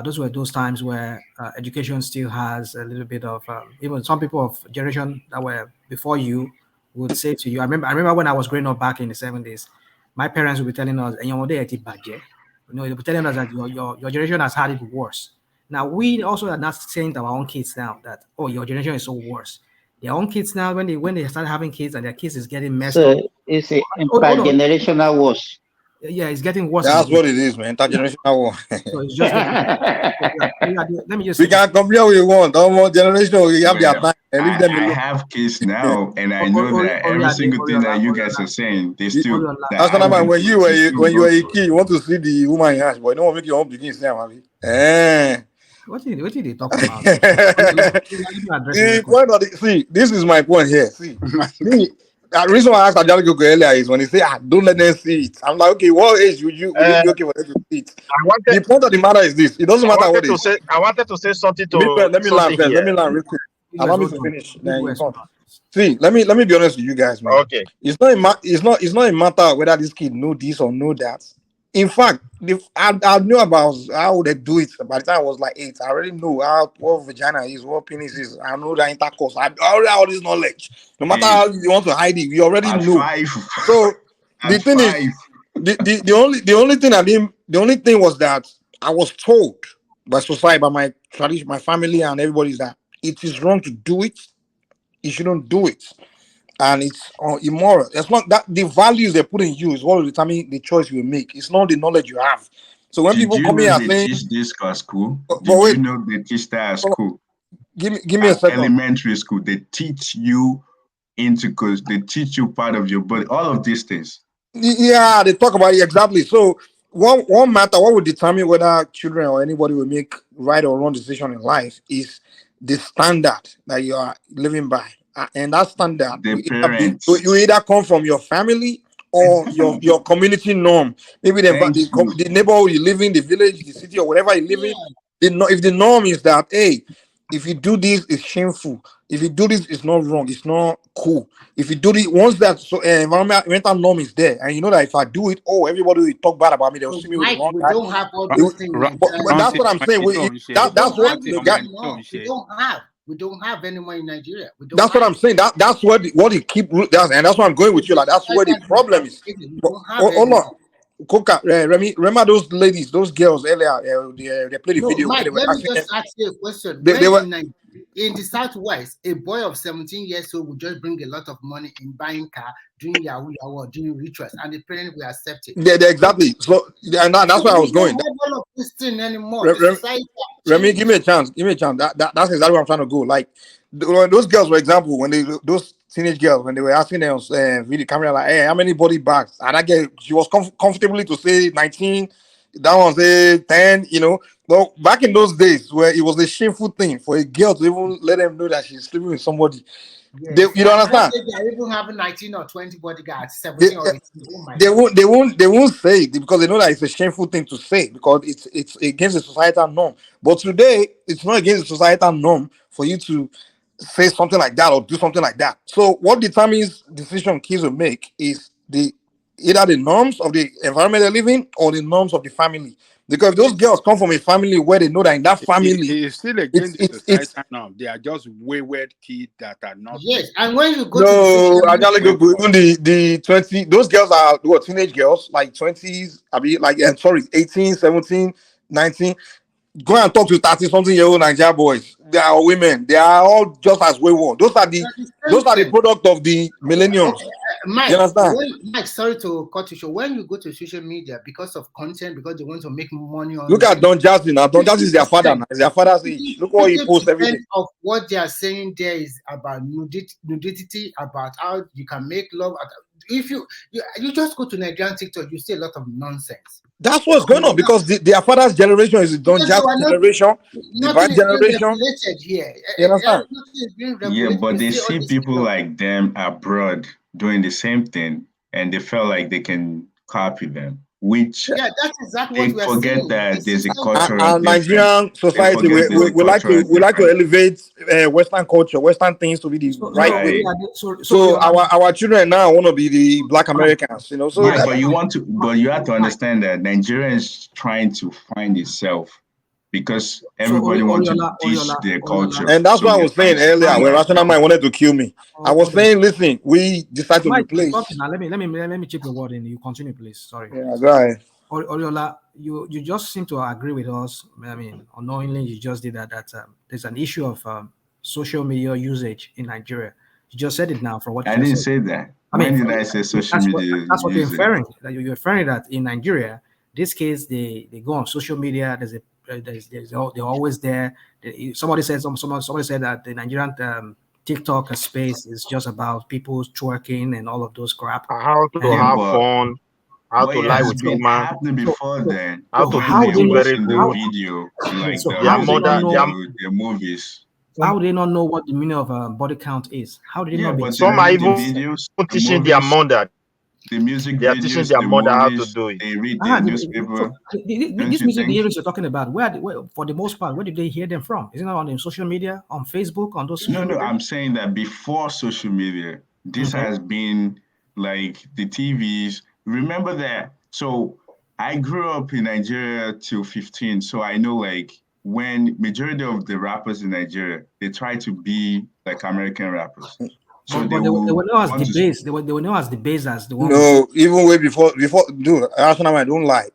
those were those times where education still has a little bit of even some people of generation that were before you would say to you. I remember when I was growing up back in the 70s, my parents would be telling us, "And your they'll be telling us that your generation has had it worse. Now we also are not saying to our own kids now that your generation is so worse. Their own kids now when they start having kids and their kids is getting messed up. So it's a Hold on. intergenerational wars. Yeah, it's getting worse. That's what it is, man. Intergenerational war. So it's just getting. Let me just. We can compare what you want. Don't want generation. You have their time and leave them I alone. have kids now, and I know that every single thing that you guys are saying, they still. That's what I mean. When you were a kid, you want to see the woman in hands, but you don't want to make your own begin Sam. What did they talk about? See, this is my point here. See, me, the reason why I asked Ajali earlier is when he say, don't let them see it. I'm like, okay, what age will you be okay for them to see it? The point of the matter is this: it doesn't matter what age. I wanted to say something to Let me land something first. here. Let me land real quick. Allow me to finish. Then you come. See, let me be honest with you guys, man. Okay. It's not a matter whether this kid know this or know that. In fact, I knew about how they do it by the time I was like 8. I already know how what vagina is, what penis is. I know the intercourse. I already have all this knowledge. No matter Hey, how you want to hide it, we already at know. 5, So the at thing 5. is, the only thing I didn't the only thing was that I was told by society, by my tradition, my family, and everybody is that it is wrong to do it. You shouldn't do it, and it's immoral. It's not that the values they put in you is what will determine the choice you will make. It's not the knowledge you have. So when Did people you come know here and they saying, teach this at school? but Did you wait, know they teach that at school? give me a At second. elementary school, they teach you intercourse, they teach you part of your body, all of these things. Yeah, they talk about it exactly. So one matter, what will determine whether children or anybody will make right or wrong decision in life is the standard that you are living by. And that standard The will either be parents. you either come from your family or your community norm. Maybe Thank you. the neighborhood you live in, the village, the city, or whatever you live in. Yeah. If the norm is that, hey, if you do this, it's shameful. If you do this, it's not wrong. It's not cool. If you do it once that environmental norm is there, and you know that if I do it, oh, everybody will talk bad about me. They'll But see me with the Mike, wrong we guy. don't have all It those will- things in but that's what I'm saying. We That's don't what have it anymore. We don't have anymore in Nigeria. We don't that's what have I'm it. saying. That's what it keep and that's what I'm going with you. Like that's where the problem is. We But don't have hold any. on, Coca, Remy, remember those ladies, those girls earlier? They played the No, video where Mike, they were let me asking them. just ask you a question. They When were in the southwest, a boy of 17 years old would just bring a lot of money in buying car, doing Yahoo Yahoo, doing rituals, and the parents will accept it. they exactly. So and that's where I We was don't going. have all of this thing anymore. Re- The Re- society has Remy, give changed. me a chance. Give me a chance. That's exactly where I'm trying to go. Like those girls, for example, when those teenage girls when they were asking them with the camera, like, hey, how many body bags? And I get she was comfortably to say 19. That one say 10. You know, but back in those days where it was a shameful thing for a girl to even let them know that she's sleeping with somebody. Yes, You don't at that understand? age, they are even having 19 or 20 bodyguards, They, 17 or 18. Oh my they God. won't say it because they know that it's a shameful thing to say because it's against the societal norm. But today it's not against the societal norm for you to say something like that or do something like that. So what determines decision kids will make is the either the norms of the environment they live in or the norms of the family. Because if those Yes. girls come from a family where they know that in that family It's still it's against the it's it's societal norm. They are just wayward kids that are not. Yes. And when you go to the social no, I gotta go. media, Even the 20, those girls are what teenage girls, like 20s. I mean, like, sorry, 18, 17, 19. Go and talk to 30 something year old Nigeria boys. They are women. They are all just as wayward. they're the same Those are the thing. product of the millennials. Okay, You understand? Mike, sorry to cut you short. When you go to social media because of content, because they want to make money Look at online, Don Jazzy now. Don Jazzy is their father now. It's their father's age. Look what he posts every 50% day. of what they are saying there is about nudity, about how you can make love. If you just go to Nigerian TikTok, you see a lot of nonsense. That's what's going on because their father's generation is the Don Because they Jazzy were not, generation, the nothing bad is being generation. regulated here. You understand? Nothing is being Yeah, regulated. but You they see all see this people stuff. like them abroad doing the same thing and they felt like they can copy them, which Yeah, that's exactly they what we are forget saying. The that there's a society. cultural And difference. Nigerian They society, forget there's a cultural we like to difference. elevate Western culture, Western things to be the right way. Right. So our children now want to be the Black Americans, you know. So Yeah, that, but you have to understand that Nigeria is trying to find itself because everybody wants to teach their culture. and that's So what I we are was trying saying to earlier. find When Rational Mind ourselves. wanted to kill me, I was saying, listen, we decide to Mike, you're replace. talking now. Let me chip a word in. You continue, please. Sorry. Yeah, go ahead. Oriola, you just seem to agree with us. I mean, unknowingly, you just did that. There's an issue of social media usage in Nigeria. You just said it now from what you I just didn't said. say that. I When mean, did I say social media that's what you're usage? inferring. That you're inferring that in Nigeria, this case they go on social media. They're always there. Somebody said somebody said that the Nigerian TikTok space is just about people twerking and all of those crap. How to Yeah, have but fun, how to it lie has with been woman, happening before then. how So to People do how were they things know very watching the good. video, like so the Their how do they music not mother, know video, the movies. how do they not know what the meaning of body count is? How do they Yeah, not be but some you are know exposed to the even this? videos, the teaching their movies. mother. the music They are teaching videos, their the mother how to movies, do it. they read their newspaper. Don't This you music think? lyrics you're talking about, where, for the most part, where did they hear them from? Isn't it on the social media, on Facebook, on those social No, media? I'm saying that before social media, this Okay. has been like the TVs. Remember that? So I grew up in Nigeria till 15, so I know like when majority of the rappers in Nigeria, they try to be like American rappers. So But they they will were known as want the to. base. They were known as the base as the one with No, even way before, dude, I don't lie.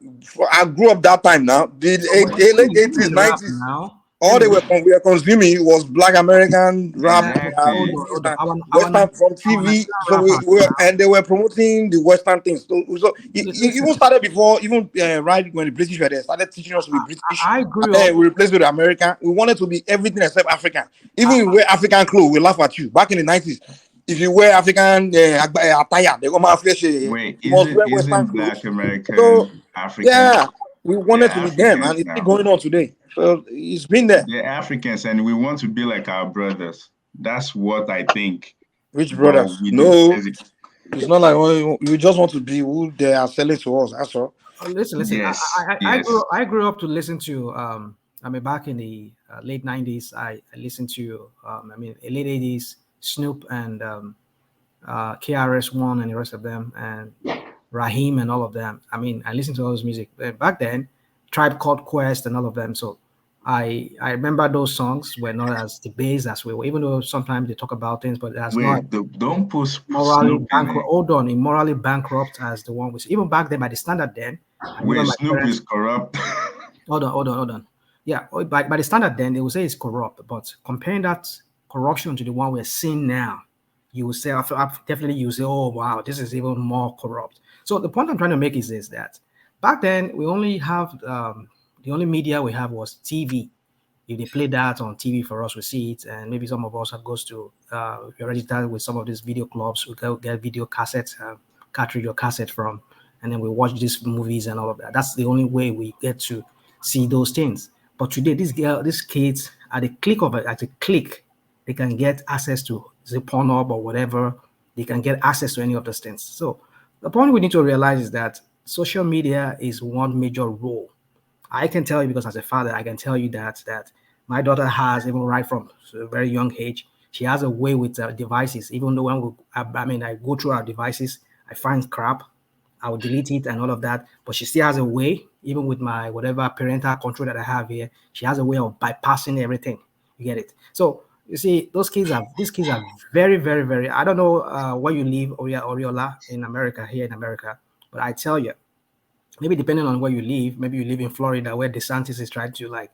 I grew up that time now. The but late even 80s, in rap 90s. now. All Even they in were, we were consuming was Black American rap, Exactly. movies, hold on. and Our Western from Nigerian TV. So rappers and they were promoting the Western things. So it even listen. started before, even right when the British were there, started teaching us to be British. I And grew up. then we replaced with American. We wanted to be everything except African. Even if you wear African clothes, we laugh at you. Back in the 90s, if you wear African attire, they go, "Man, flesh, you Wait, must wear Western isn't Black clothes." So American African? yeah, we They're wanted to be them, and Africans it's still now. going on today. So it's been there. They're Africans, and we want to be like our brothers. That's what I think. Rich But brothers. we do. No, it's not like you just want to be who they are selling to us. That's all. Listen. Yes, yes. I grew up to listen to. I mean, back in the late '90s, I listened to. I mean, late '80s, Snoop and KRS One and the rest of them, and Raheem and all of them. I mean, I listened to all those music back then. Tribe Called Quest and all of them. So I remember those songs were not as the base as we were. Even though sometimes they talk about things, but that's not Wait, don't put morally Snoop in bankrupt. it. Hold on, immorally bankrupt as the one was. Even back then, by the standard then, I remember Wait, my Snoop parents. is corrupt. Hold on. Yeah, by the standard then, they will say it's corrupt. But comparing that corruption to the one we're seeing now, you will say, definitely you say, oh, wow, this is even more corrupt. So the point I'm trying to make is this, that back then, we only have, the only media we have was TV. If they play that on TV for us, we see it. And maybe some of us have goes to, we already started with some of these video clubs. We go get video cassettes, cartridge or cassette from, and then we watch these movies and all of that. That's the only way we get to see those things. But today, these kids, at a click of at a click, they can get access to the Pornhub or whatever. They can get access to any of those things. So the point we need to realize is that social media is one major role. I can tell you, because as a father, I can tell you that my daughter has, even right from a very young age, she has a way with devices. Even though I go through our devices, I find crap, I will delete it and all of that. But she still has a way, even with my whatever parental control that I have here, she has a way of bypassing everything. You get it? So you see, these kids are very, very, very. I don't know where you live, Oriola, in America, here in America, but I tell you, maybe depending on where you live, maybe you live in Florida, where DeSantis is trying to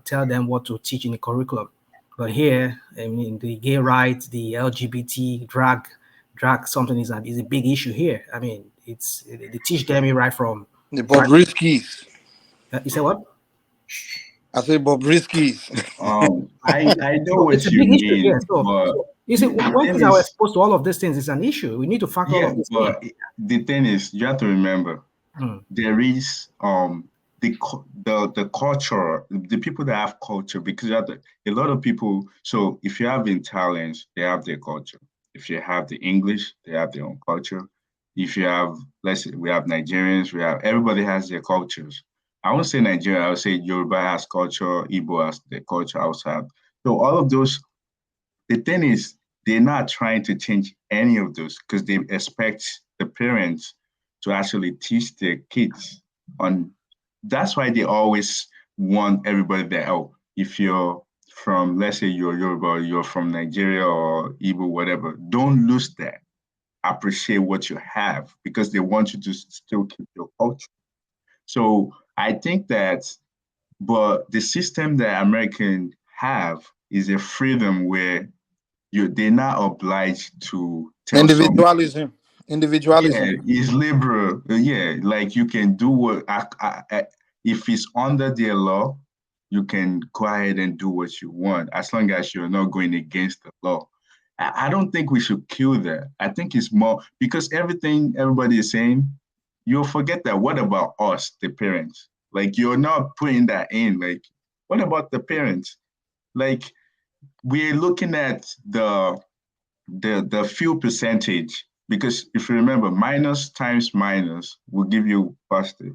tell them what to teach in the curriculum. But here, I mean, the gay rights, the LGBT drag something is a big issue here. I mean, they teach them right from The right. Bobrisky's. You say what? I say Bobrisky's. I know So it's what a you big issue mean, here. So but you see, the when thing kids are is, exposed to all of these things, it's an issue. We need to factor all yeah, of this in. but the thing is, you have to remember Hmm. there is the culture, the people that have culture, because you have a lot of people. So if you have Italians, they have their culture. If you have the English, they have their own culture. If you have, let's say, we have Nigerians, we have everybody has their cultures. I won't say Nigeria, I would say Yoruba has culture, Igbo has their culture outside. So all of those, the thing is, they're not trying to change any of those because they expect the parents to actually teach their kids on. That's why they always want everybody there. Oh, if you're from, let's say you're Yoruba, you're from Nigeria or Igbo, whatever, don't lose that. Appreciate what you have because they want you to still keep your culture. So I think that, but the system that Americans have is a freedom where they're not obliged to tell somebody. Individualism. Yeah, Individualism. it's liberal. Yeah, like you can do what if it's under their law, you can go ahead and do what you want as long as you're not going against the law. I don't think we should kill that. I think it's more because everything everybody is saying, you'll forget that. What about us, the parents? Like you're not putting that in. Like, what about the parents? Like we're looking at the few percentage Because if you remember, minus times minus will give you positive,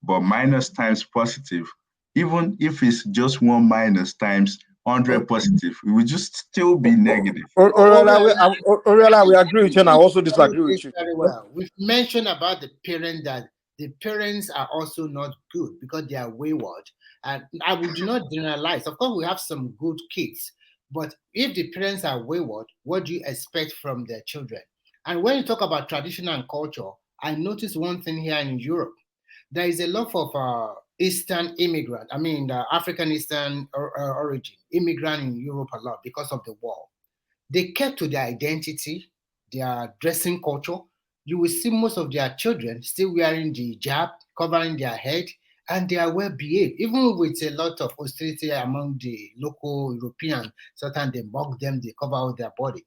but minus times positive, even if it's just 1 minus times 100 positive, it will just still be negative. Oriola, we agree with you and I also disagree with you. Very well. We've mentioned about the parent that the parents are also not good because they are wayward. And I would not generalize. Of course, we have some good kids, but if the parents are wayward, what do you expect from their children? And when you talk about tradition and culture, I noticed one thing here in Europe. There is a lot of Eastern immigrant, African Eastern origin, immigrant in Europe a lot because of the war. They kept to their identity, their dressing culture. You will see most of their children still wearing the hijab, covering their head, and they are well behaved, even with a lot of austerity among the local Europeans. Sometimes they mock them, they cover out their body.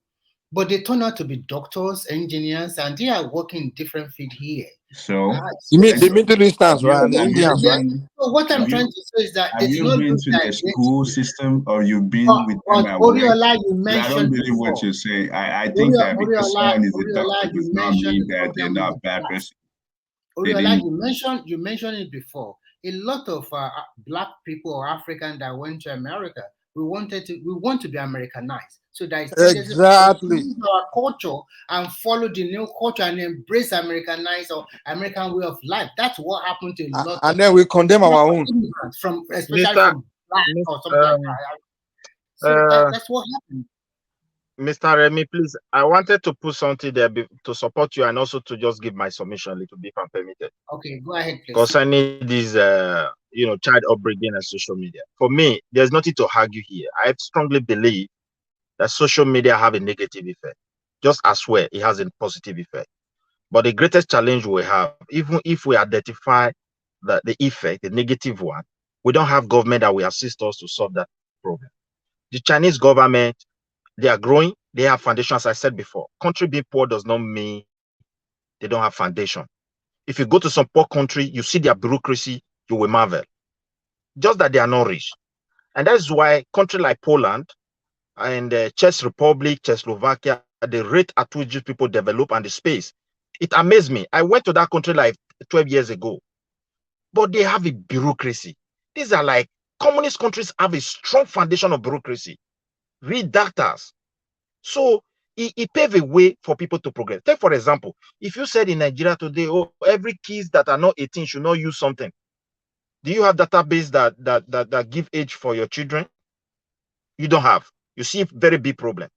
But they turn out to be doctors, engineers, and they are working in different field here. So you mean the Middle Easterns, right? And the Indians, right? So what I'm trying to say is that have you been to the school system, or you've been with them at Oriola, work? you mentioned I don't believe before. what you're saying. I think that because someone is a doctor does not mean that they're not a bad person. Oriola, you mentioned it before. A lot of black people or African that went to America, we want to be Americanized. So that is exactly our culture and follow the new culture and embrace Americanized or American way of life. That's what happened to a lot. And then we condemn our own, from especially from black or something like that. So that's what happened. Mr. Remy, please, I wanted to put something there to support you and also to just give my submission a little bit, if I'm permitted. Okay, go ahead, please. Concerning this, child upbringing and social media. For me, there's nothing to argue here. I strongly believe that social media have a negative effect, just as well it has a positive effect. But the greatest challenge we have, even if we identify the effect, the negative one, we don't have government that will assist us to solve that problem. The Chinese government, they are growing. They have foundation, as I said before. Country being poor does not mean they don't have foundation. If you go to some poor country, you see their bureaucracy, you will marvel. Just that they are not rich. And that's why country like Poland and Czech Republic, Czechoslovakia, the rate at which people develop and the space, it amazed me. I went to that country like 12 years ago, but they have a bureaucracy. These are like communist countries have a strong foundation of bureaucracy. Read doctors. So it paved a way for people to progress. Take, for example, if you said in Nigeria today, oh, every kids that are not 18 should not use something. Do you have database that give age for your children? You don't have. You see a very big problem.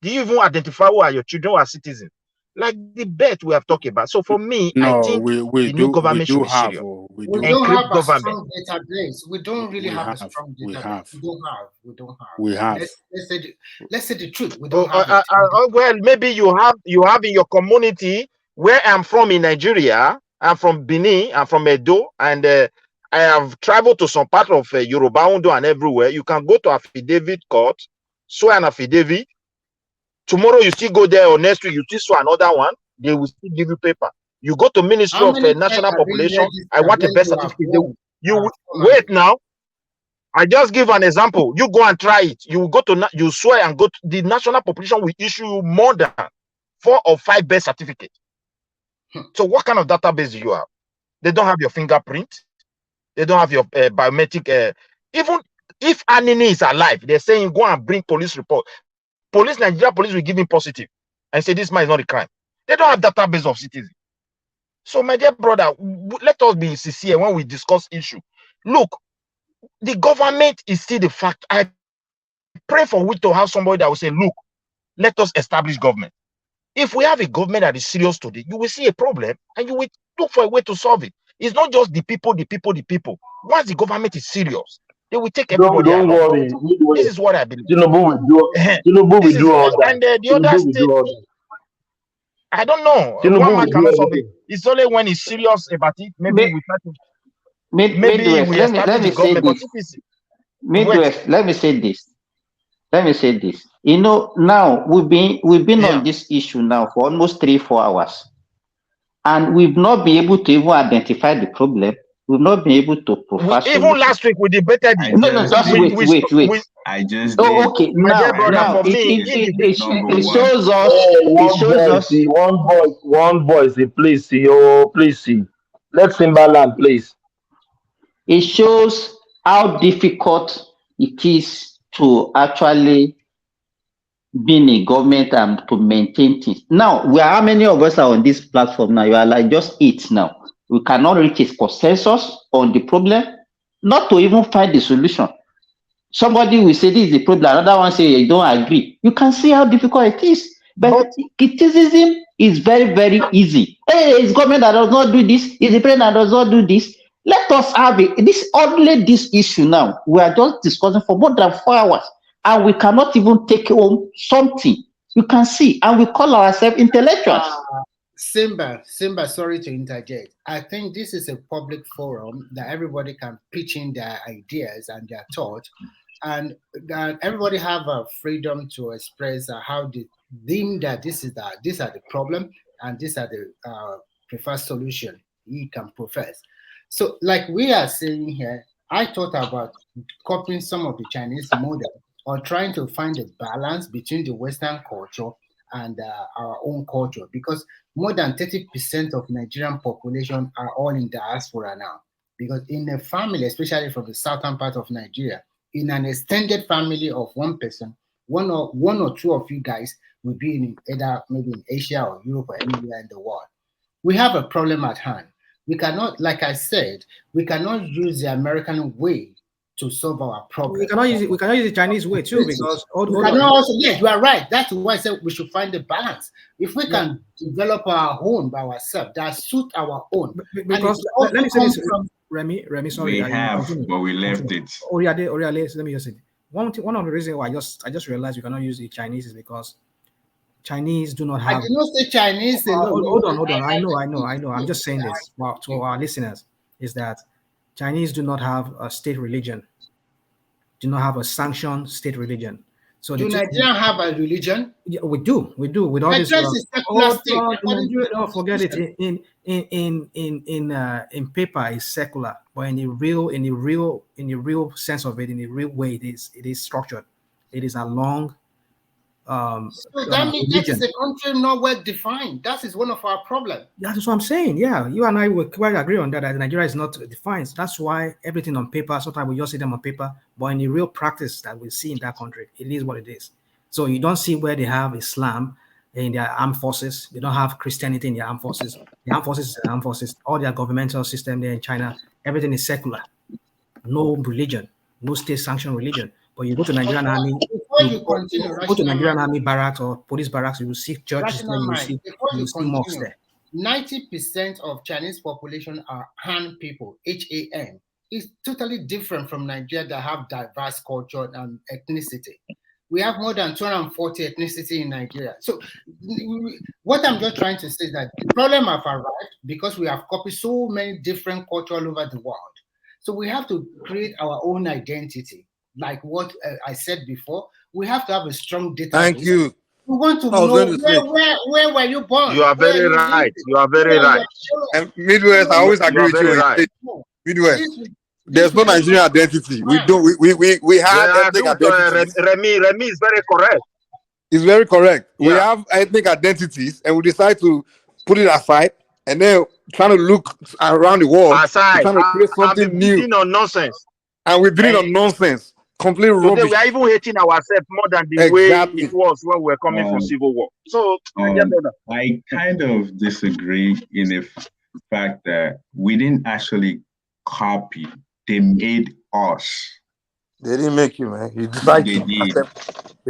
Do you even identify who are your children, who are citizens? Like the bet we have talked about. So for me, I think the new government should be serious. We don't have a strong database. We don't really have a strong database. We don't have. Let's say the truth. We don't have it. Well, maybe you have in your community. Where I'm from in Nigeria, I'm from Benin, I'm from Edo, and I have traveled to some part of Yoruba Undo and everywhere. You can go to affidavit court, swear an affidavit. Tomorrow you still go there, or next week you still swear another one. They will still give you paper. You go to Ministry of National Population. I want a birth certificate. You wait now. I just give an example. You go and try it. You go to you swear and go to the National Population will issue you more than 4 or 5 birth certificates. So what kind of database do you have? They don't have your fingerprint. They don't have your biometric. Even if Anini is alive, they're saying go and bring police report. Nigeria police will give him positive and say this man is not a crime. They don't have database of citizens. So my dear brother, let us be sincere when we discuss issue. Look, the government is still the fact. I pray for we to have somebody that will say, look, let us establish government. If we have a government that is serious today, you will see a problem and you will look for a way to solve it. It's not just the people. Once the government is serious, they will take everybody Don't worry. This is what I believe. Tinubu will do all that. And the other state, I don't know. One man cannot solve it. It's only when he's serious about it. Maybe we try to. Midwest, let me say this. Midwest, let me say this. You know, now we've been on this issue now for almost 3-4 hours, and we've not been able to even identify the problem. we've not been able to provide Even solutions. last week we debated it. No, just wait. I just Oh, did. okay. My dear brother, Now for me, it shows us. Hey, It one shows voice, us. one voice, please see, oh, please see. Let's Timberland, please. It shows how difficult it is to actually be in a government and to maintain things. Now, how many of us are on this platform now? You are like just 8 now. We cannot reach a consensus on the problem, not to even find the solution. Somebody will say this is the problem, another one say you don't agree. You can see how difficult it is. But criticism is very, very easy. Hey, it's government that does not do this, it's the president that does not do this. Let us have it. Only this issue now. We are just discussing for more than 4 hours, and we cannot even take home something. You can see, and we call ourselves intellectuals. Simba, sorry to interject. I think this is a public forum that everybody can pitch in their ideas and their thoughts, and that everybody have a freedom to express how they deem that these are the problem and these are the preferred solution he can profess. So, like we are saying here, I thought about copying some of the Chinese model or trying to find a balance between the Western culture and our own culture, because more than 30% of Nigerian population are all in diaspora now. Because in a family, especially from the southern part of Nigeria, in an extended family of one person, one or two of you guys will be in either maybe in Asia or Europe or anywhere in the world. We have a problem at hand. We cannot, like I said, we cannot use the American way to solve our problem. We cannot use the Chinese way too, because yes, you are right. That's why I said we should find a balance. If we can develop our own by ourselves, that suit our own. Because let me say this, Remy, sorry. We have, but we left it. Let me just say one of the reasons why I just realized we cannot use the Chinese is because Chinese do not have. I did not say Chinese. Hold on. I know. I'm just saying this to our listeners is that Chinese do not have a state religion, do not have a sanctioned state religion. So do Nigeria have a religion? Yeah, we do. With all this. Forget it. In paper, it's secular, but in the real sense of it, in the real way, it is structured. It is along. So that means that is a country not well defined. That is one of our problems. That's what I'm saying. Yeah, you and I will quite agree on that. That Nigeria is not defined. That's why everything on paper. Sometimes we just see them on paper, but in the real practice that we see in that country, it is what it is. So you don't see where they have Islam in their armed forces. They don't have Christianity in their armed forces. The armed forces is the armed forces. All their governmental system there in China, everything is secular. No religion, no state-sanctioned religion. But you go to Nigerian army, go to Nigerian army barracks or police barracks, you will see churches there, you will see mosques there. 90% of Chinese population are Han people, HAN. It's totally different from Nigeria that have diverse culture and ethnicity. We have more than 240 ethnicity in Nigeria. So what I'm just trying to say is that the problem have arrived because we have copied so many different cultures all over the world. So we have to create our own identity. Like what I said before, we have to have a strong database. Thank you. We want to know where were you born? You are very right. You are very right. And Midwest, I always agree with you. Right. Midwest, there's no Nigerian identity. We don't. We have ethnic identities. Remy is very correct. It's very correct. Yeah. We have ethnic identities, and we decide to put it aside, and then trying to look around the world, trying to create something new. On nonsense. And we're doing on nonsense. Complete rubbish. We are even hating ourselves more than the way it was when we were coming from civil war. So I kind of disagree in the fact that we didn't actually copy. They made us. They didn't make you, man. You decided they did.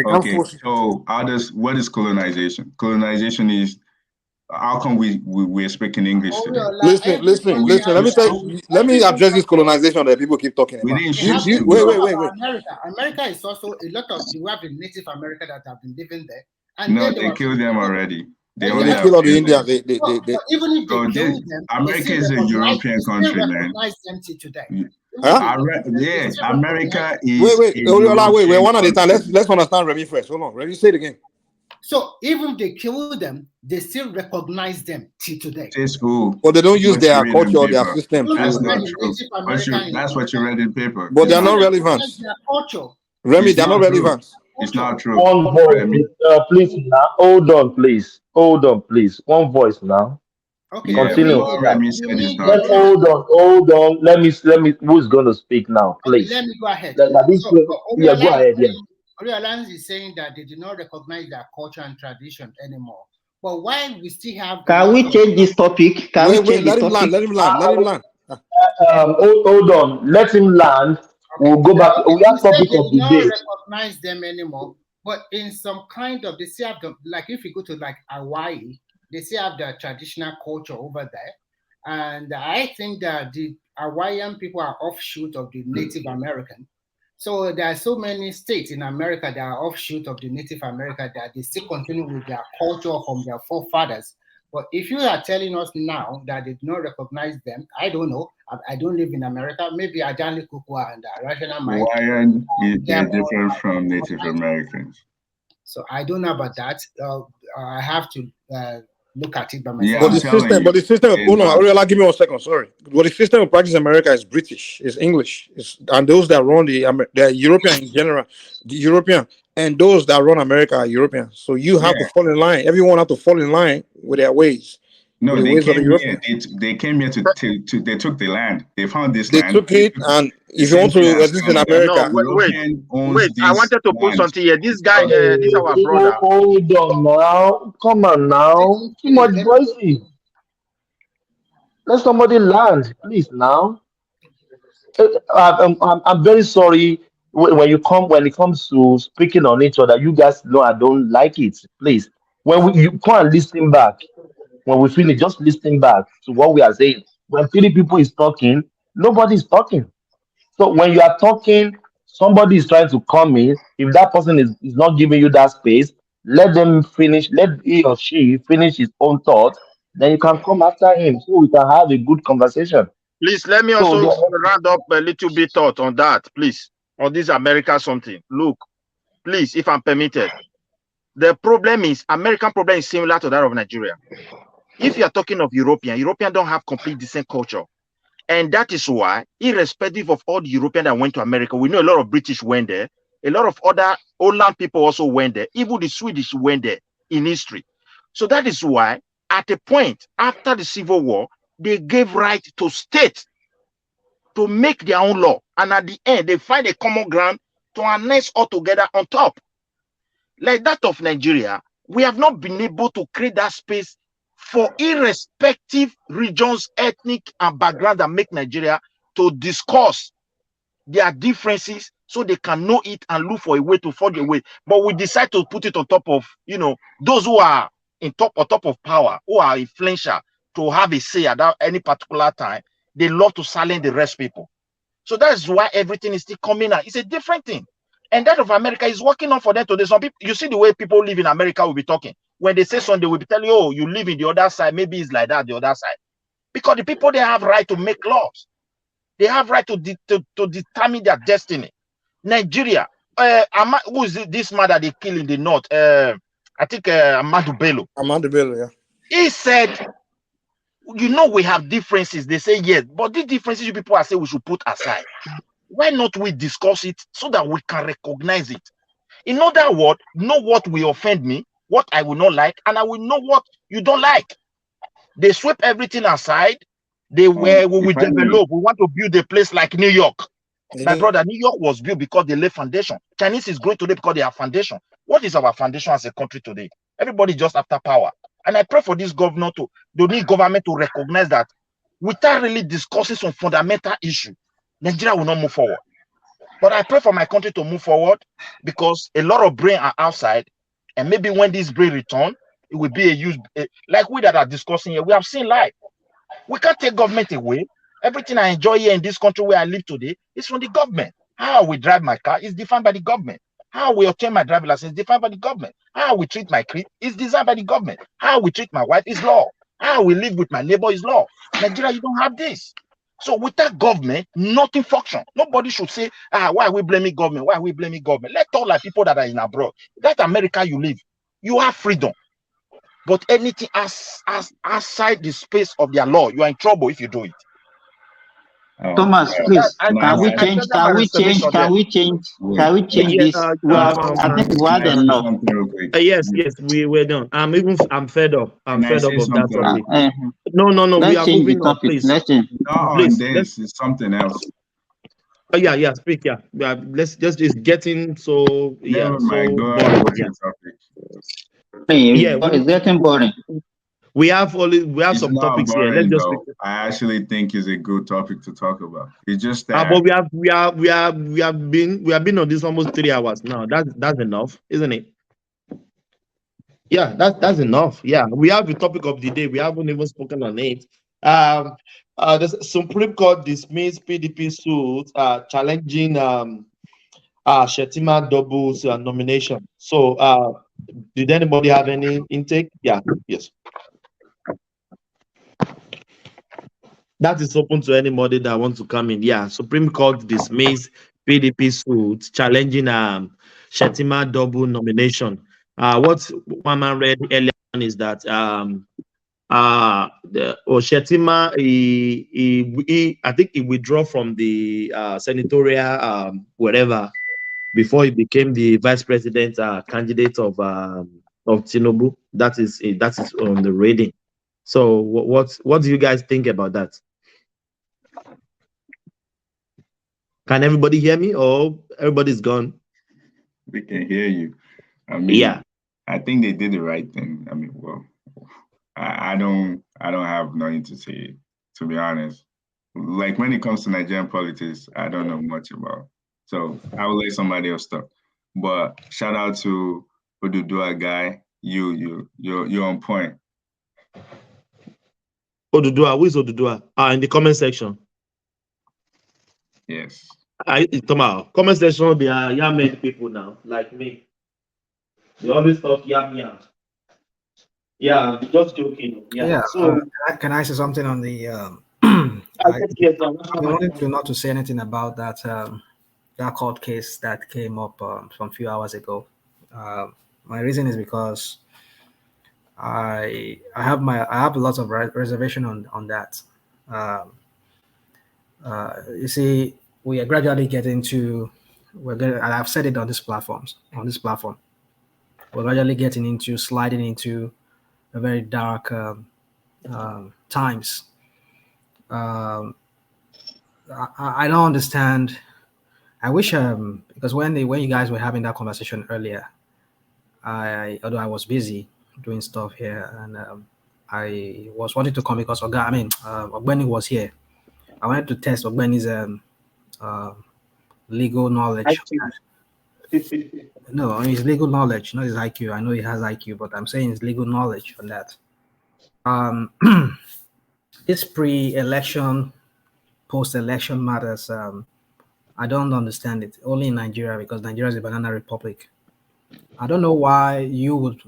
Okay, so what is colonization? Colonization is how come we're speaking English today? Listen. Let me address this colonization that people keep talking about. Wait. America is also a lot of we have the Native America that have been living there. And they killed them already. They kill all the Indians. Even if they kill them, America is a European country, man. America is. Wait. We're one at a time. Let's understand Remy first. Hold on. Remy, say it again. So even if they kill them, they still recognize them till today. Says who? But they don't use What you their read in culture or their paper. system You That's to. not understand the true. Native American in That's what you America? read in paper. But They they are It's still not not relevant. recognize their culture. Remy, it's they are not not true. relevant. It's Culture. not true. One voice, Remy. please now. Hold on, please. Hold on, please. One voice now. Okay, Yeah, Continue. what Remy said is not Let's true. hold on. Let me. Who's going to speak now, Okay, please? let me go ahead. Let me. So Yeah, go ahead. Yeah. Oriolans is saying that they do not recognize their culture and tradition anymore. But while we still have a Can lot we of change this topic? Can we Wait, change let the him land. topic? Let him land. Let him land. Hold on. Let him land. We'll go back. okay, We you have said topic they of do the not day. recognize them anymore, but in some kind of they still have the, like if you go to like Hawaii, they still have the traditional culture over there. And I think that the Hawaiian people are offshoot of the Native American. So there are so many states in America that are offshoot of the Native America that they still continue with their culture from their forefathers. But if you are telling us now that they do not recognize them, I don't know. I don't live in America. Maybe Ajani Kukwa and Rational Mike. Hawaiian is They are very more different from Native Americans. so I don't know about that. I have to look at it by Yeah, myself. But the system. Oh no, Ariola, give me 1 second. Sorry. But the system of practice in America is British, is English, and those that run the European in general, the European, and those that run America are European. So you have to fall in line. Everyone have to fall in line with their ways. No, with the they ways of the came here. Europeans. They came here to they took the land. They found this They land. took it, and The if you same want thing to as exist in Canada. No, America, European owns I this wanted to put land. something here. This guy, this our brother. Hold on now. Come on now. Too much voices. Let somebody land, please now. I'm very sorry when it comes to speaking on each other. You guys know I don't like it. Please, you can't listen back. When we finish, just listen back to what we are saying. When three people is talking, nobody is talking. So when you are talking, somebody is trying to come in. If that person is not giving you that space, let them finish. Let he or she finish his own thoughts. Then you can come after him so we can have a good conversation. Please let me So also the- round up a little bit thought on that, please. On this America something. Look, please, if I'm permitted. The problem is American problem is similar to that of Nigeria. If you are talking of European don't have complete decent culture. And that is why, irrespective of all the Europeans that went to America, we know a lot of British went there. A lot of other Holland people also went there. Even the Swedish went there in history. So that is why, at a point after the Civil War, they gave right to states to make their own law. And at the end, they find a common ground to annex all together on top. Like that of Nigeria, we have not been able to create that space for irrespective regions, ethnic and background that make Nigeria to discuss their differences so they can know it and look for a way to forge a way. But we decide to put it on top of, those who are on top of power, who are influential to have a say at any particular time. They love to silence the rest people. So that's why everything is still coming out. It's a different thing. And that of America is working on for them today. Some people, you see the way people live in America will be talking. When they say something, they will be telling you, oh, you live in the other side. Maybe it's like that, the other side. Because the people, they have right to make laws. They have right to determine their destiny. Nigeria, who is this man that they kill in the north? I think Amadou Bello. Amadou Bello, yeah. He said, we have differences. They say yes, but these differences you people are saying we should put aside. Why not we discuss it so that we can recognize it? In other words, know what will offend me, what I will not like, and I will know what you don't like. They sweep everything aside. We will develop. We want to build a place like New York. My brother, New York was built because they laid foundation. Chinese is growing today because they have foundation. What is our foundation as a country today? Everybody just after power. And I pray for this government they need government to recognize that without really discussing some fundamental issue, Nigeria will not move forward. But I pray for my country to move forward because a lot of brain are outside. And maybe when this brain return, it will be a use. Like we that are discussing here, we have seen life. We can't take government away. Everything I enjoy here in this country where I live today is from the government. How we drive my car is defined by the government. How we obtain my driver's license is defined by the government. How we treat my kid is designed by the government. How we treat my wife is law. How we live with my neighbor is law. Nigeria, you don't have this. So without government, nothing function. Nobody should say, why are we blaming government? Why are we blaming government? Let all our people that are in abroad, that America you live, you have freedom. But anything as outside the space of their law, you are in trouble if you do it. Thomas, please, can we change? Can we change? Can we change? Can we change this? Well, I think we had enough. Yes, we're done. I'm fed up. I'm Can I fed up say of that something? topic. No. We Let's are change the moving on, topic. please. Let's change. Not Please, on this. It's something else. Yeah, speak. Yeah. Let's just it's getting so Never so mind. Go boring. ahead with Yeah. your topic. Hey, it's getting boring. We have It's some not topics here. Let's boring just though. I actually think it's a good topic to talk about. It's just but that we have been on this almost 3 hours now. That's enough, isn't it? Yeah, that's enough. Yeah, we have the topic of the day. We haven't even spoken on it. The Supreme Court dismissed PDP suit challenging Shetima Double's nomination. So, did anybody have any intake? Yeah, yes. That is open to anybody that wants to come in. Yeah, Supreme Court dismissed PDP suit challenging Shetima Double nomination. What one man read earlier on is that Shetima I think he withdrew from the senatorial wherever before he became the vice president candidate of Tinubu. That is on the reading. So what do you guys think about that? Can everybody hear me, or everybody's gone? we can hear you. I mean, yeah, I think they did the right thing. I mean, well, I don't have nothing to say, to be honest. Like when it comes to Nigerian politics, I don't know much about. So I will let somebody else talk. But shout out to Odudua guy. You're on point. Odudua, who is Odudua? In the comment section. Yes. Comment section will be many people now, like me. They always talk yam. Yeah, just joking. Yeah. So can I say something on the? I wanted to not to say anything about that that court case that came up some few hours ago. My reason is because I have lots of reservation on that. You see, we are gradually getting to and I've said it on this platform. We're gradually getting into sliding into a very dark times. I don't understand. I wish because when you guys were having that conversation earlier, although I was busy doing stuff here, and I was wanting to come because Ogbeni was here. I wanted to test Ogbeni's legal knowledge. No, his legal knowledge, not his IQ. I know he has IQ, but I'm saying his legal knowledge on that. This pre-election, post-election matters. I don't understand it. Only in Nigeria, because Nigeria is a banana republic. I don't know why you would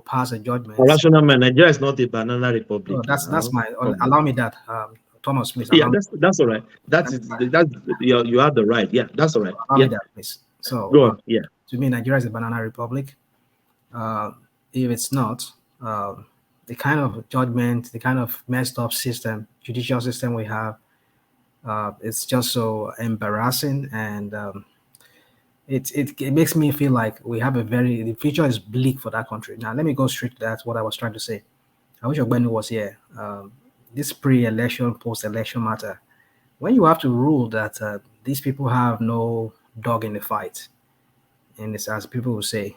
pass a judgment. Rational man, Nigeria is not a banana republic. Oh, that's my. Allow me that, Thomas, please. Yeah, that's all right. That's you have the right. Yeah, that's all right. Allow me that, please. So go on. Yeah. To me, Nigeria is a banana republic. If it's not, the kind of judgment, the kind of messed up judicial system we have, it's just so embarrassing, and it makes me feel like the future is bleak for that country. Now, let me go straight to that. What I was trying to say. I wish Ogbeni was here. This pre-election, post-election matter. When you have to rule that these people have no dog in the fight, and it's as people will say,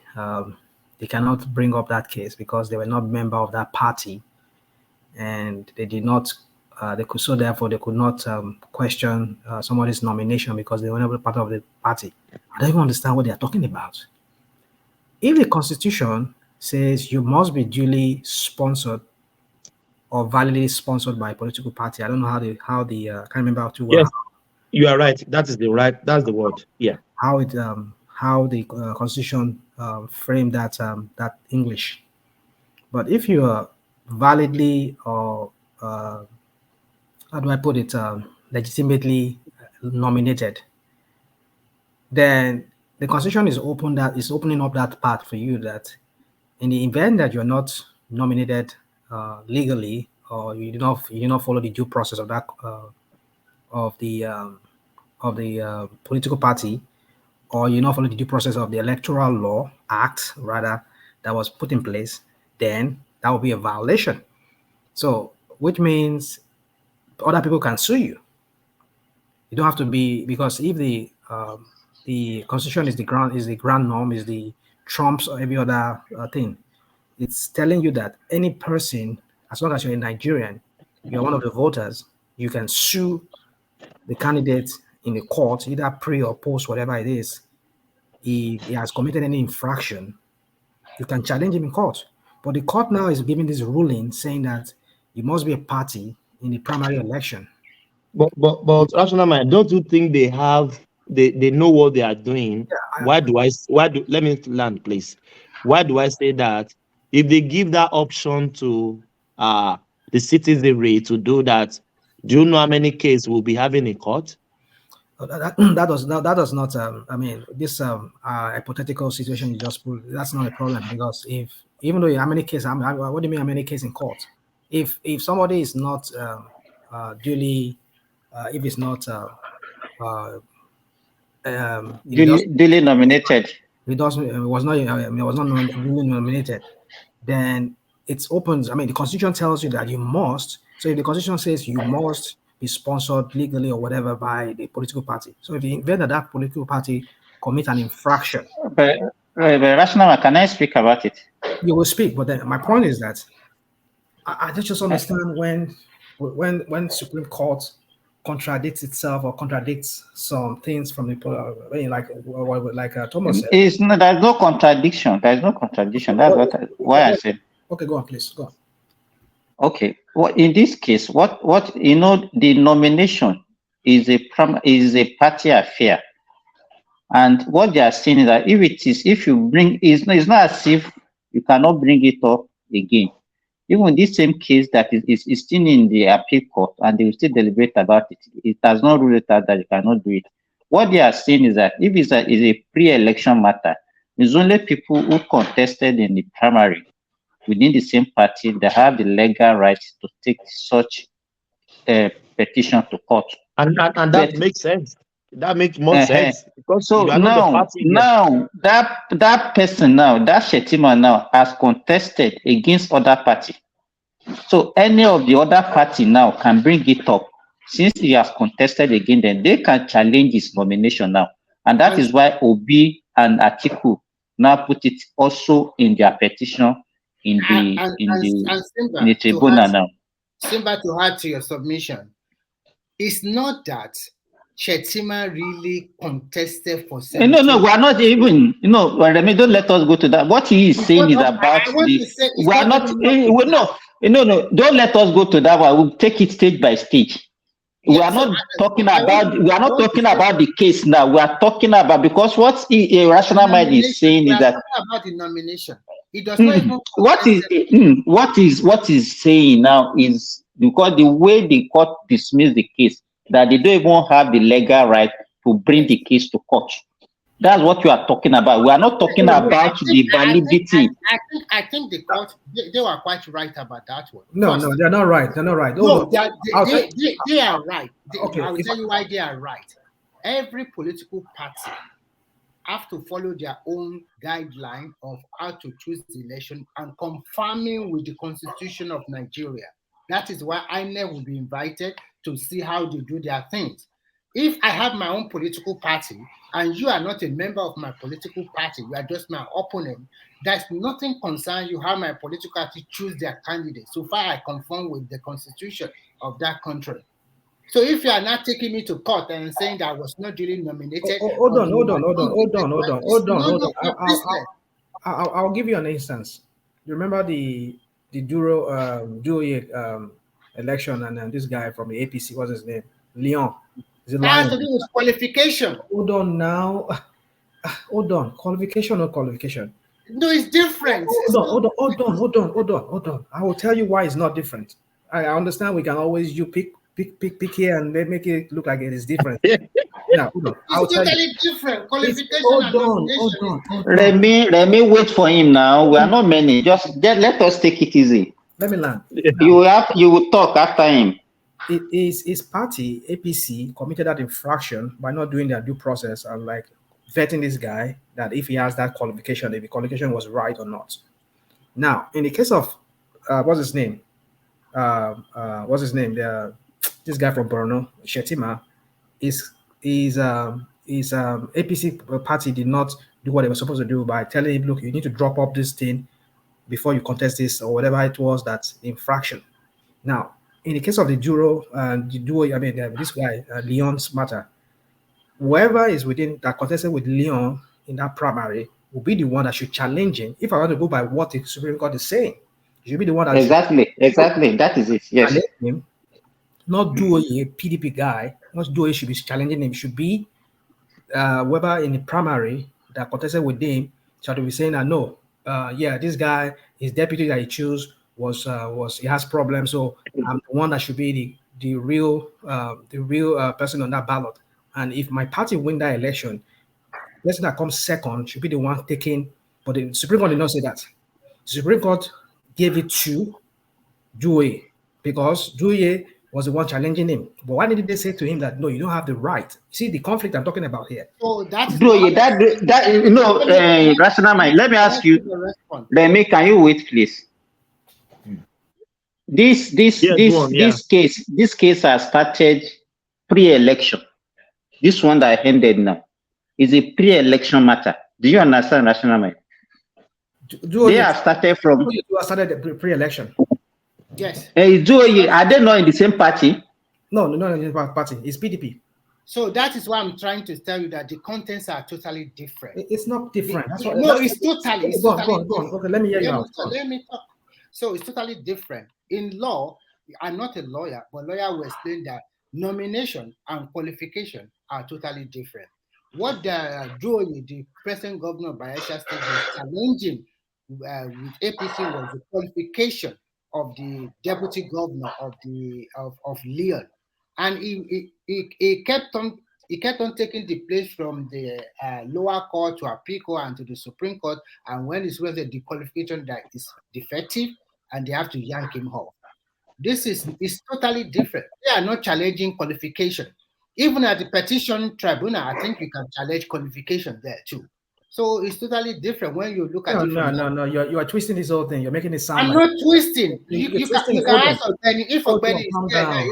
they cannot bring up that case because they were not member of that party, and they did not. They could not question somebody's nomination because they were never part of the party. I don't even understand what they are talking about. If the Constitution says you must be duly sponsored or validly sponsored by a political party, I don't know how the I can't remember how to. Yes, you are right. That's the word. Yeah. How the Constitution framed that that English, but if you are validly or how do I put it, legitimately nominated, then the Constitution is opening up that path for you that in the event that you're not nominated legally, or you do not follow the due process of that of the political party, or you not follow the due process of the Electoral Law Act, rather, that was put in place, then that will be a violation. So, which means other people can sue you. You don't have to be, because if the Constitution is the grand norm, is the trumps or every other thing, it's telling you that any person, as long as you're a Nigerian, you're one of the voters, you can sue the candidate in the court, either pre or post, whatever it is. If he has committed any infraction, you can challenge him in court. But the court now is giving this ruling saying that you must be a party in the primary election. But Rational Mind, don't you think they know what they are doing? Let me land, please. Why do I say that? If they give that option to the citizenry to do that, do you know how many cases we'll be having in court? That does not. I mean, this hypothetical situation you just put, that's not a problem, because even though how many cases, what do you mean how many cases in court? If somebody is not duly, if it's not duly nominated, it was not duly nominated, then it's open. I mean, the Constitution tells you that you must. So if the Constitution says you must be sponsored legally or whatever by the political party, so if the event that political party commit an infraction, but Rational, can I speak about it? You will speak, but then my point is that I just understand when Supreme Court contradicts itself or contradicts some things from the like Thomas said. There's no contradiction. There's no contradiction. That's why I said. Okay, go on, please. Go on. Okay. Well, in this case, what the nomination is a party affair, and what they are saying is that if you bring, it's not as if you cannot bring it up again. Even this same case that is still in the appeal court, and they will still deliberate about it. It does not rule it out that you cannot do it. What they are saying is that if it's a pre-election matter, it's only people who contested in the primary within the same party that have the legal right to take such a petition to court. And that makes sense. That makes more sense. Because so now that person now, that Shettima now has contested against other party. So any of the other party now can bring it up. Since he has contested again, then they can challenge his nomination now. And that is why Obi and Atiku now put it also in their petition in the tribunal now. Simba, to add to your submission, it's not that Shettima really contested for 17 No, we are not even, Remy, don't let us go to that. What he is saying is about don't let us go to that one. We'll take it stage by stage. We are not talking about the case now. We are talking about, because what a Rational Mind is saying is that about the nomination. It does not even what is saying now is because the way the court dismissed the case, that they don't even have the legal right to bring the case to court. That's what you are talking about. We are not talking about the validity. I think the court, they were quite right about that one. No, they're not right. They're not right. No, they are right. Okay, I will tell you why they are right. Every political party have to follow their own guideline of how to choose the election and confirming with the Constitution of Nigeria. That is why INEC will be invited to see how they do their things. If I have my own political party and you are not a member of my political party, you are just my opponent, there's nothing concerns you how my political party choose their candidate. So far, I conform with the Constitution of that country. So if you are not taking me to court and saying that I was not duly nominated, hold on. I'll give you an instance. You remember the Duro election, and this guy from the APC, what's his name? Leon. Is it has to do with qualification. Hold on now. Hold on. Qualification or qualification? No, it's different. Hold on. I will tell you why it's not different. I understand we can always pick pick here and they make it look like it is different. Now, hold on. I'll It's tell you. totally different. Qualification Hold and on, nomination. Let me wait for him now. We are not many. Just let us take it easy. Let me land. You will talk after him. His party, APC, committed that infraction by not doing their due process and like vetting this guy that if he has that qualification, if the qualification was right or not. Now, in the case of what's his name? This guy from Borno, Shetima, his APC party did not do what they were supposed to do by telling him, look, you need to drop up this thing before you contest this or whatever it was, that infraction. Now, in the case of the duo, this guy, Leon's matter, whoever is within that contested with Leon in that primary will be the one that should challenge him. If I want to go by what the Supreme Court is saying, you should be the one that exactly. That is it. Yes. challenge him, not do a PDP guy, not do it should be challenging him, should be whoever in the primary that contested with him shall be saying that no, this guy, his deputy that he chose was he has problems, so I'm the one that should be the real person on that ballot. And if my party win that election, the person that comes second should be the one taking. But the Supreme Court did not say that. The Supreme Court gave it to Dewey because Dewey was the one challenging him. But why did they say to him that no, you don't have the right? You see the conflict I'm talking about here. So that is rational mind. Let me ask you, Remy, can you wait, please? This case has started pre-election. This one that ended now is a pre-election matter. Do you understand, rational mind? They have started from. You started the pre-election. Yes. Are they not in the same party? No, in the party. It's PDP. So that is why I'm trying to tell you that the contents are totally different. It's not different. It's totally. Go on. Okay, let me hear you out. Let me talk. So it's totally different. In law, I'm not a lawyer, but lawyer will explain that nomination and qualification are totally different. What the present governor of Bayelsa State was challenging with APC was the qualification of the deputy governor of Leon, and he kept on taking the place from the lower court to Atiku and to the Supreme Court, and when it was the qualification that is defective, and they have to yank him off. This is totally different. They are not challenging qualification. Even at the petition tribunal, I think you can challenge qualification there too. So it's totally different when you look at it. No. You are twisting this whole thing. You're making it sound. I'm not twisting. You can ask Benny if Benny is there.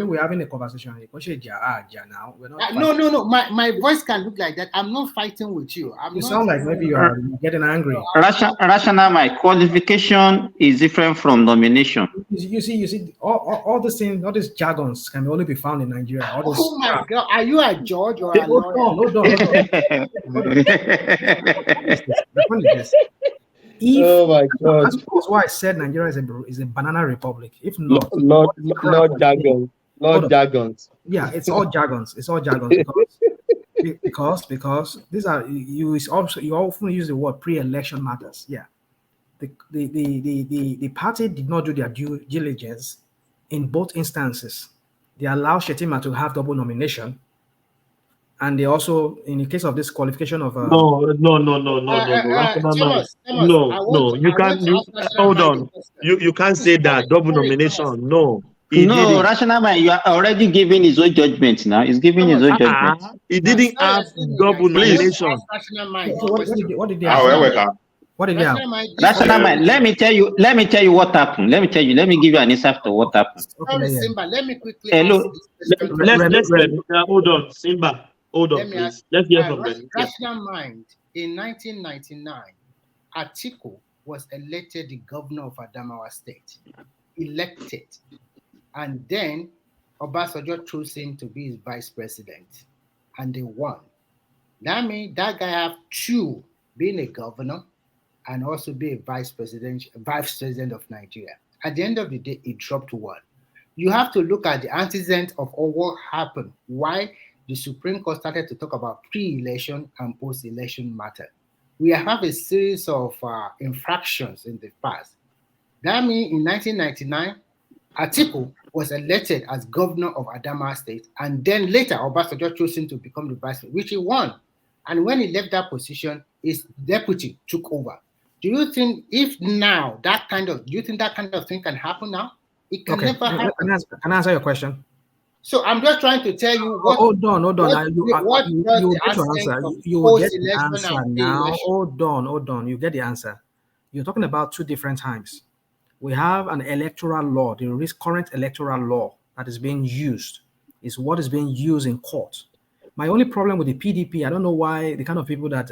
We're having a conversation. Now. We're not no. My voice can look like that. I'm not fighting with you. You sound like maybe you are getting angry. Rational, my qualification is different from nomination. You see, all these things, all these jargons can only be found in Nigeria. Oh my God, are you a judge or a lawyer? Hold on. Oh my God! That's why I said Nigeria is a banana republic. If not, not jargons. Yeah, it's all jargons. It's all jargons because these are you often use the word pre-election matters. Yeah, the party did not do their due diligence in both instances. They allowed Shetima to have double nomination. And they also, in the case of this qualification of no. You can't. Hold on. You can't say that double nomination. No. Rational man, you are already giving his own judgment now. He's giving his own judgment. He didn't have double nomination. What did they have? What did they have? Rational man, let me tell you what happened. Let me give you an answer to what happened. Sorry, Simba. Let me quickly. Hello. Let's hold on, Simba. Hold on, please. Let's hear from them. Rational mind. In 1999, Atiku was elected the governor of Adamawa State. Elected. And then Obasanjo chose him to be his vice president. And they won. That means that guy have two, being a governor and also be a vice president of Nigeria. At the end of the day, it dropped one. You have to look at the antecedent of all what happened. Why the Supreme Court started to talk about pre-election and post-election matter. We have a series of infractions in the past. That means in 1999, Atiku was elected as governor of Adamawa State, and then later Obasanjo chose him to become the vice president, which he won. And when he left that position, his deputy took over. Do you think if now do you think that kind of thing can happen now? It can never happen. Can I answer your question? So I'm just trying to tell you what. Hold on. What You does the get your essence answer. of You will get the post-election answer and now. pre-election? Hold on. You get the answer. You're talking about two different times. We have an electoral law. The current electoral law that is being used is what is being used in court. My only problem with the PDP, I don't know why the kind of people that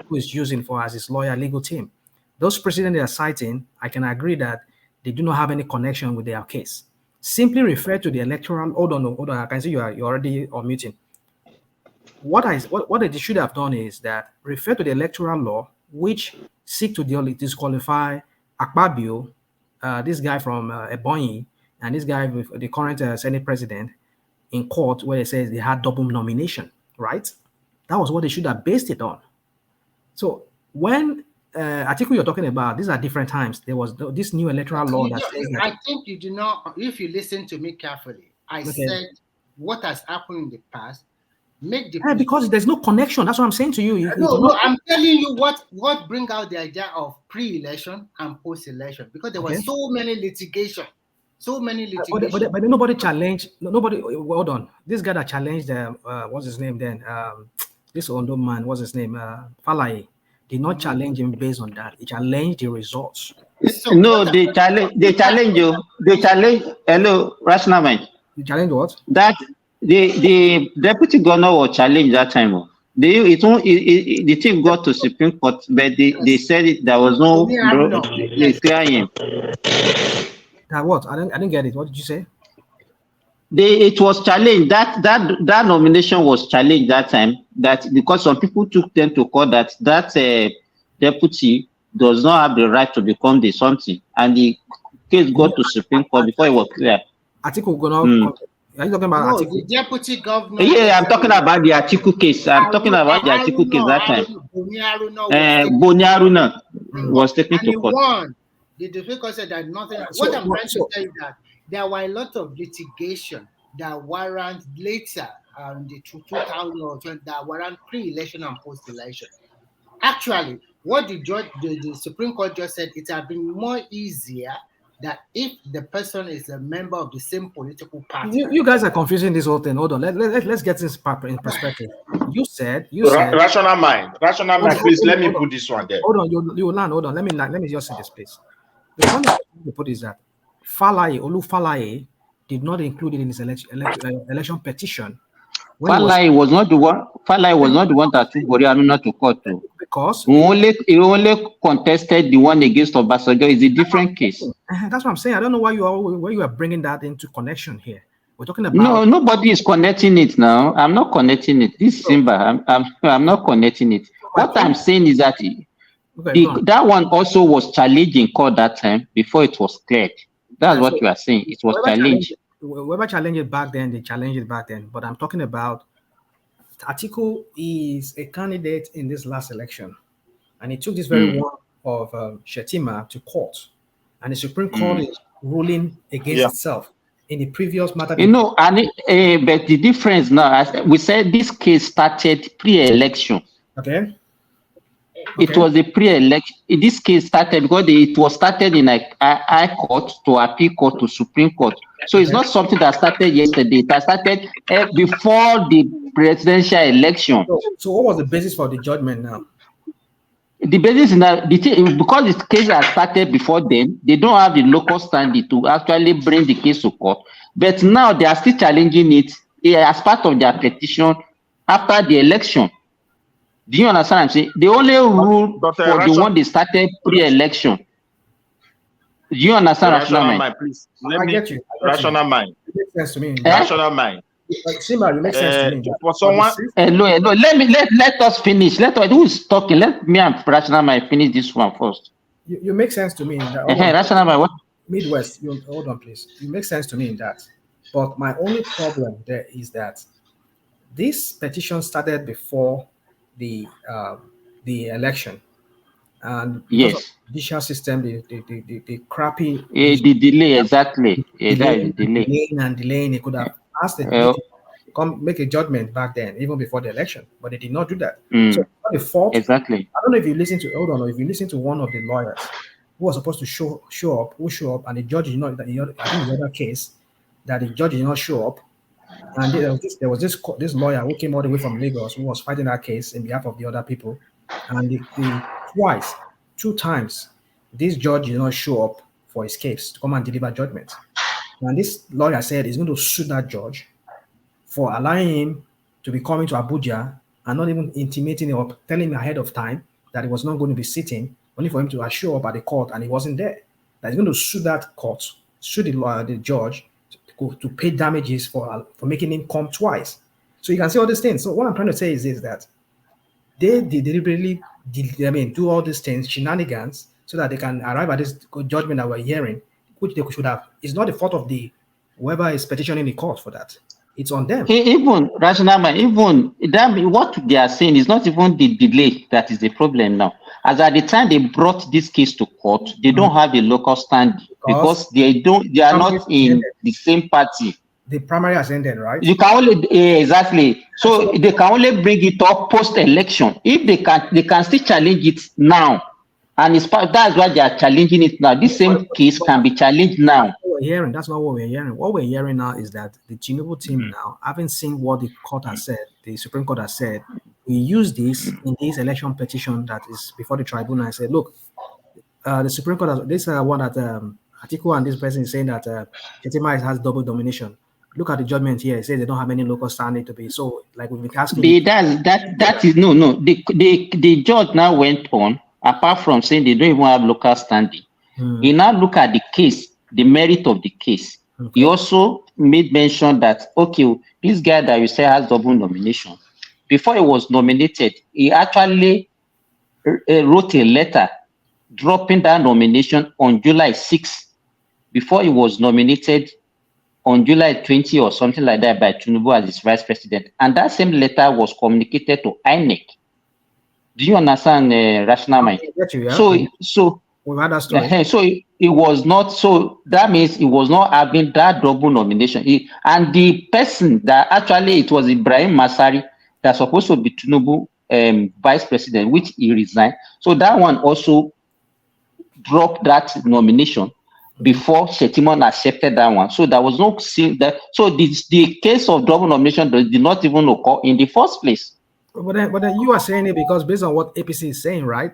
who is using for as his lawyer legal team. Those precedents they are citing, I can agree that they do not have any connection with their case. Simply refer to the electoral. Hold on. I can see you're already unmuting. What they should have done is that refer to the electoral law, which seek to disqualify Akpabio, this guy from Ebonyi, and this guy with the current Senate president in court, where it says they had double nomination, right? That was what they should have based it on. So when Atiku you're talking about, these are different times. There was this new electoral law that says that. I think you do not. If you listen to me carefully, I said what has happened in the past. Because there's no connection. That's what I'm saying to you. No, I'm telling you what bring out the idea of pre-election and post-election, because there was so many litigation. But nobody challenged. Nobody. Hold on. This guy that challenged, what's his name then? This Ondo man, what's his name? Falai, did not challenge him based on that. He challenged the results. No, they challenge you. They challenge. Hello, rational mind. You challenge what? That the deputy governor was challenged that time. The thing got to Supreme Court, but they said there was no clear him. That what? I didn't get it. What did you say? It was challenged. That nomination was challenged that time. That because some people took them to court that deputy does not have the right to become the something, and the case got to Supreme Court before it was clear. Atiku gonna. Are you talking about Atiku? The deputy governor. Yeah, I'm talking about the Atiku case. I'm talking about the Atiku case that time. Boni Haruna was taken to court. Won. The difficult said that nothing. What I'm trying to say is that there were a lot of litigation that warrant later the 2020 that warrant pre-election and post-election. Actually, what the Supreme Court just said, it had been more easier that if the person is a member of the same political party. You guys are confusing this whole thing. Hold on. Let's get this in perspective. You said rational mind. Please let me put this one there. Hold on, you land. Hold on. Let me just say this, please. The point to put is that Olu Falaye did not include it in his election petition. Falaye was not the one. Falaye was not the one that took Boni Haruna to court. Because he only contested the one against Obasanjo. Is a different case. That's what I'm saying. I don't know why you are bringing that into connection here. We're talking about. No, nobody is connecting it now. I'm not connecting it. This Simba, I'm not connecting it. What I'm saying is that that one also was challenged in court that time before it was cleared. That's what you are saying. It was challenged. Whoever challenged it back then, they challenged it back then. But I'm talking about Atiku is a candidate in this last election, and he took this very one of Shetima to court, and the Supreme Court is ruling against itself in the previous matter. But the difference now, as we said, this case started pre-election. Okay. It was a pre-election. This case started because it was started in a High Court to Appeal Court to Supreme Court. So it's not something that started yesterday. It started before the presidential election. So what was the basis for the judgment now? The basis is that because the case has started before then, they don't have the local standing to actually bring the case to court. But now they are still challenging it as part of their petition after the election. Do you understand what I'm saying? They only rule for the one they started pre-election. Do you understand rational mind? Please. I get you. Rational mind. It makes sense to me. Rational mind. Simba, it makes sense to me. For someone. Hello. Let us finish. Who's talking? Let me and rational mind finish this one first. You make sense to me. Rational mind. What? Midwest. Hold on, please. You make sense to me in that. But my only problem there is that this petition started before the election. And because of Yes. the judicial system, the crappy The delay, exactly. That is the delay. delaying, they could have asked the Uh, judiciary to come make a judgment back then, even before the election, but they did not do that. So mm, it's not the fault. exactly. I don't know if you listen to, hold on, if you listen to one of the lawyers who was supposed to show up, and the judge did not, I think the other case, that the judge did not show up, and there was this lawyer who came all the way from Lagos who was fighting that case in behalf of the other people, and the two times, this judge did not show up for his case to come and deliver judgment. And this lawyer said he's going to sue that judge for allowing him to be coming to Abuja and not even intimating or telling him ahead of time that he was not going to be sitting, only for him to show up at the court and he wasn't there. That he's going to sue that court, sue the judge to pay damages for making him come twice. So you can see all these things. So what I'm trying to say is this, that they deliberately do all these things, shenanigans, so that they can arrive at this judgment that we're hearing, which they should have. It's not the fault of the whoever is petitioning the court for that. It's on them. Even rational mind, even that what they are saying is not even the delay that is the problem now. As at the time they brought this case to court, they don't have a local stand because they are not in the same party. The primary has ended, right? You can only exactly. So they can only bring it up post-election. If they can still challenge it now, and that's why they are challenging it now. This same case can be challenged now. That's not what we're hearing. What we're hearing now is that the Tinubu team now, having seen what the court has said, the Supreme Court has said, we use this in this election petition that is before the tribunal and say, look, the Supreme Court has this one that Atiku and this person is saying that Chetima has double domination. Look at the judgment here. It says they don't have any local standing to be. So, like we've been asking. That is no. The judge now went on, apart from saying they don't even have local standing. He now look at the case, the merit of the case. Okay. He also made mention that, okay, this guy that you say has double nomination, before he was nominated, he actually wrote a letter dropping that nomination on July 6th, before he was nominated on July 20 or something like that by Tinubu as his vice president. And that same letter was communicated to INEC. Do you understand rational mind? So we've had that story. So it was not, so that means it was not having that double nomination. And the person that actually, it was Ibrahim Masari that's supposed to be Tinubu vice president, which he resigned. So that one also dropped that nomination before Shetimon accepted that one. So there was no that. So the case of double nomination did not even occur in the first place. But then you are saying it because based on what APC is saying, right?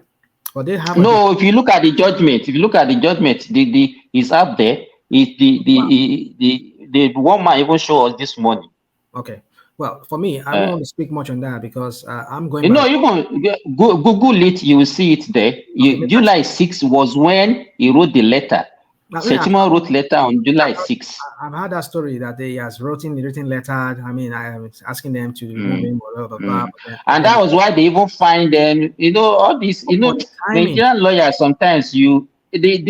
But they have if you look at the judgment, the is up there. The one man even show us this morning. Okay. Well, for me, I don't want to speak much on that because I'm going. No, you can Google it. You will see it there. July 6 was when he wrote the letter. Shetima wrote letter on July 6. I've heard that story that they has written letter. I mean, I was asking them to remove him, blah, blah, blah, and that was why they even find them. All these, Nigerian lawyers sometimes the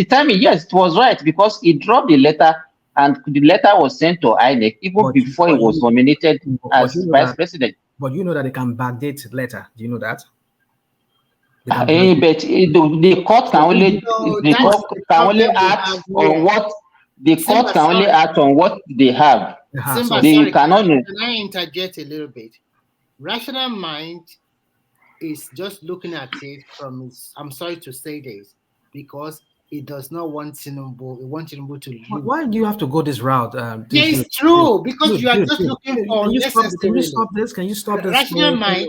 timing. Yes, it was right because he dropped the letter and the letter was sent to INEC even before he was nominated as vice president. But you know that they can backdate letter. Do you know that? But the court can only act on what the court can only act on what they have. Simba, they cannot. Can I interject a little bit? Rational mind is just looking at it from. I'm sorry to say this because it does not want Tinubu. It wants Tinubu to lose. Why do you have to go this route? It's true because you are just looking for. Can you stop this? Can you stop this? Rational mind.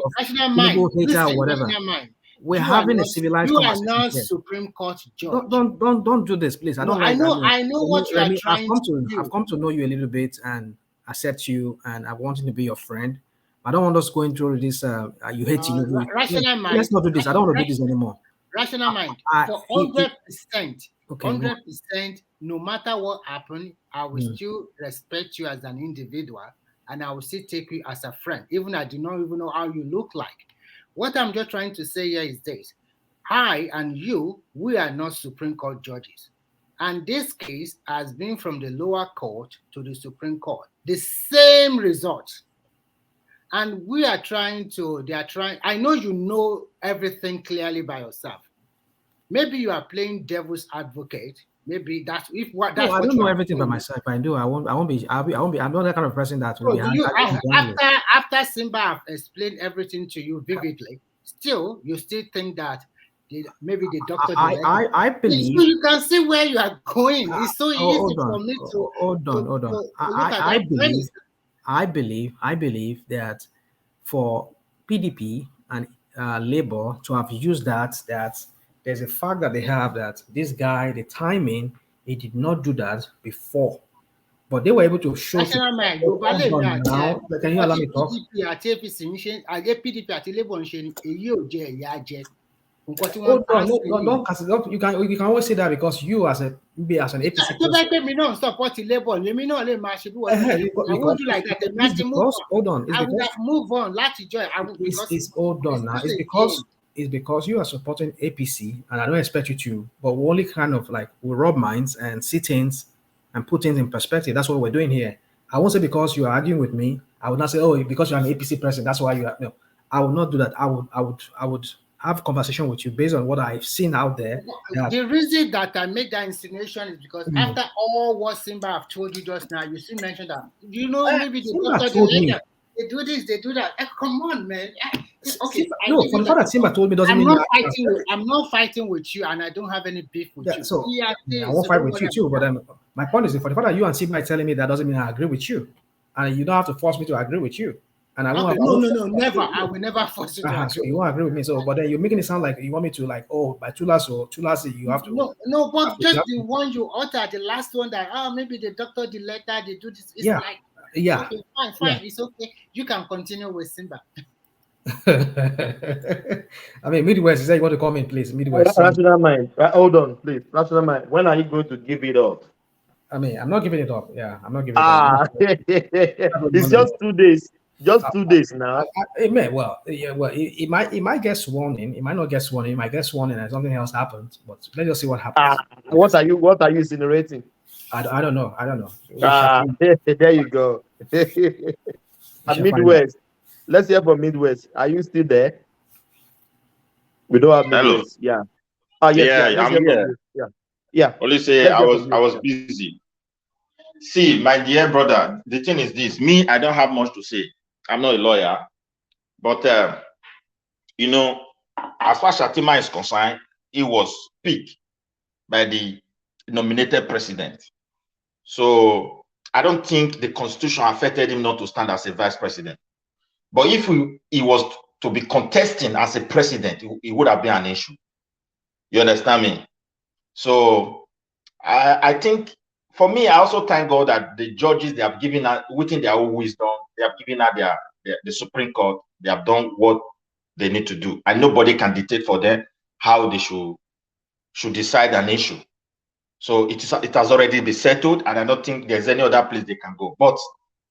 Listen, whatever. Rational mind. We're having a civilized conversation. You are not Supreme Court judge. Don't do this, please. I know what you are trying to do. I've come to know you a little bit and accept you, and I want to be your friend. I don't want us going through this. You hate Tinubu. Rational mind. Let's not do this. I don't want to do this anymore. Rational mind. For 100%, 100%. No matter what happened, I will still respect you as an individual, and I will still take you as a friend, even I do not even know how you look like. What I'm just trying to say here is this. I and you, we are not Supreme Court judges. And this case has been from the lower court to the Supreme Court. The same result. And they are trying, I know you know everything clearly by yourself. maybe you are playing devil's advocate. Maybe that's if what No, that's I what don't you know are everything by doing. myself. If I do, I'm not that kind of person that will So be do you arguing blindly. after Simba have explained everything to you vividly, still you still think that maybe the doctor I believe. So you can see where you are going. It's so easy Hold on, for me to hold on. look at that premise. I believe that for PDP and Labour to have used that there's a fact that they have that this guy, the timing, he did not do that before, but they were able to show to National mind, oh, Yorùbá lè hold mi on àti ẹ, now. Can you nǹkan allow tí me talk? PDP àti APC ń ṣe, àti PDP àti Labour ń ṣe ni èyí ò jẹ ẹ̀yà jẹ. Nǹkan tí wọ́n Hold on, pass no, don't consider. You can always say that because you as an APC tó bá person. pè mí náà support Labour, lèmi náà lè máa ṣe bí wọ́n náà ṣe. I won't do like that. Èmi á ti move on. Hold on, it's I would because have moved on látijọ́ because it's hold on now. it's just a game. It's because you are supporting APC, and I don't expect you to, but we only kind of like we rub minds and see things and put things in perspective. That's what we're doing here. I won't say because you are arguing with me. I would not say, oh, because you're an APC president, that's why you are. No, I would not do that. I would have conversation with you based on what I've seen out there. The reason that I make that insinuation is because after all what Simba have told you just now, you still mentioned that. You know, maybe the doctor they do this, they do that. Come on, man. Okay, no, for the fact that Simba told me doesn't mean I'm not fighting with you, and I don't have any beef with you. So I won't fight with you too. But my point is, for the fact that you and Simba are telling me that doesn't mean I agree with you, and you don't have to force me to agree with you. And I won't. No, never. I will never force you to agree. So you won't agree with me. So, but then you're making it sound like you want me to like, oh, by Tulasi, you have to. No, but just the one you uttered, the last one that maybe the doctor, the letter, they do this. It's like, okay, fine, it's okay. You can continue with Simba. I mean, Midwest, is that you want to come in, please? Midwest. Rational mind. Hold on, please. Rational mind. When are you going to give it up? I mean, I'm not giving it up. Yeah, I'm not giving it up. It's just 2 days. Just 2 days now. It may it might get sworn in. It might not get sworn in. It might get sworn in and something else happens. But let's just see what happens. What are you insinuating? I don't know. There you go. Midwest. Let's hear from Midwest. Are you still there? We don't have Midwest. Hello. Yeah. Yes, yeah, I'm here. Yeah. Only say I was busy. See, my dear brother, the thing is this. Me, I don't have much to say. I'm not a lawyer. But, you know, as far as Shatima is concerned, he was picked by the nominated president. So I don't think the constitution affected him not to stand as a vice president. But if he was to be contesting as a president, it would have been an issue. You understand me? So I think, for me, I also thank God that the judges, they have given out, within their own wisdom, they have given out the Supreme Court, they have done what they need to do. And nobody can dictate for them how they should decide an issue. So it has already been settled, and I don't think there's any other place they can go. But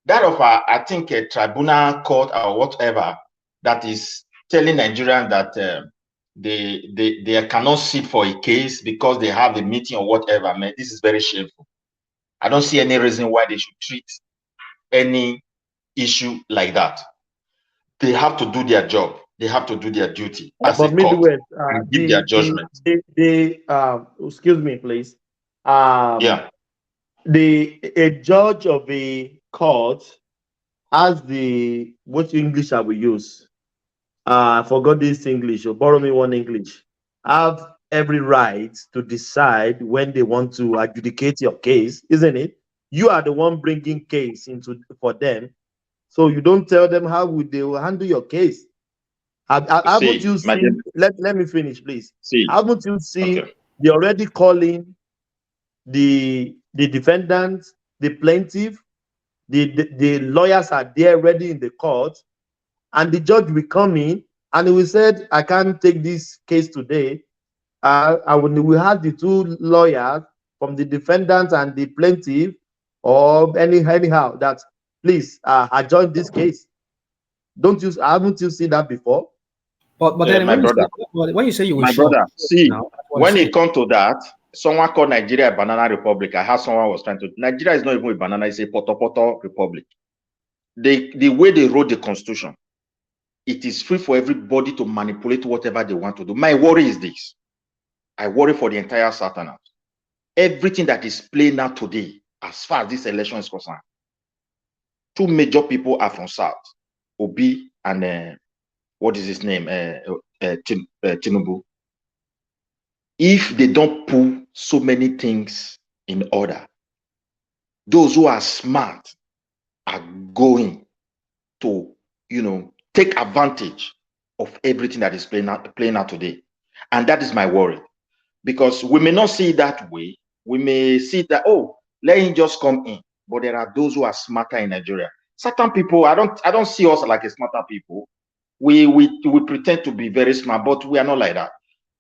that of I think a tribunal court or whatever that is telling Nigerians that they cannot sit for a case because they have a meeting or whatever, man, this is very shameful. I don't see any reason why they should treat any issue like that. They have to do their job. They have to do their duty as a court and give their judgment. Excuse me, please. Yeah. A judge of a court has what English I will use? I forgot this English. So borrow me one English. Have every right to decide when they want to adjudicate your case, isn't it? You are the one bringing case for them, so you don't tell them how would they handle your case. Haven't you seen? Let me finish, please. Haven't you seen? Okay. They're already calling the defendants, the plaintiff, the lawyers are there ready in the court, and the judge will come in and he will say, I can't take this case today. We have the two lawyers from the defendant and the plaintiff, or anyhow, that please adjourn this case. Haven't you seen that before? But then when you say you will, my brother, see, when it comes to that, someone called Nigeria a banana republic. I heard someone was trying to. Nigeria is not even a banana; it's a poto republic. The way they wrote the constitution, it is free for everybody to manipulate whatever they want to do. My worry is this: I worry for the entire Southerners. Everything that is playing out today, as far as this election is concerned, two major people are from South, Obi and what is his name, Tinubu. If they don't put so many things in order, those who are smart are going to, take advantage of everything that is playing out today. And that is my worry. Because we may not see it that way. We may see that, oh, let him just come in. But there are those who are smarter in Nigeria. Certain people, I don't see us like a smarter people. We pretend to be very smart, but we are not like that.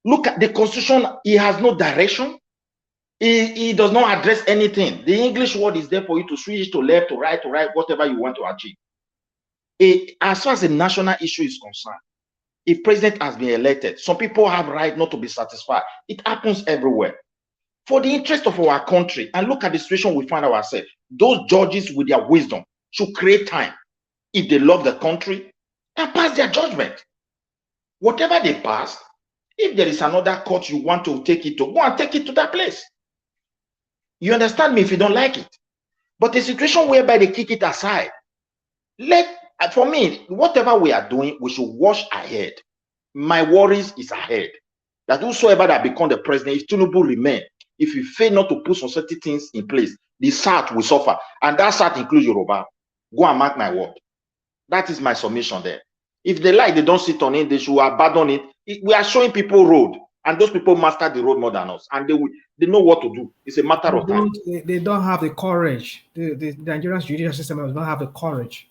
Look at the constitution. It has no direction. It does not address anything. The English word is there for you to switch to left, to right, whatever you want to achieve. As far as the national issue is concerned, if president has been elected, some people have right not to be satisfied. It happens everywhere. For the interest of our country, and look at the situation we find ourselves, those judges with their wisdom should create time, if they love the country, and pass their judgment. Whatever they pass, if there is another court you want to take it to, go and take it to that place. You understand me if you don't like it. But a situation whereby they kick it aside, for me, whatever we are doing, we should watch ahead. My worries is ahead. That whosoever that become the president, if Tinubu remain, if you fail not to put some certain things in place, the South will suffer. And that South includes Yoruba. Go and mark my word. That is my submission there. If they like, they don't sit on it, they should abandon it. We are showing people road, and those people master the road more than us, and they know what to do. It's a matter of time. They don't have the courage. The Nigerian judicial system does not have the courage.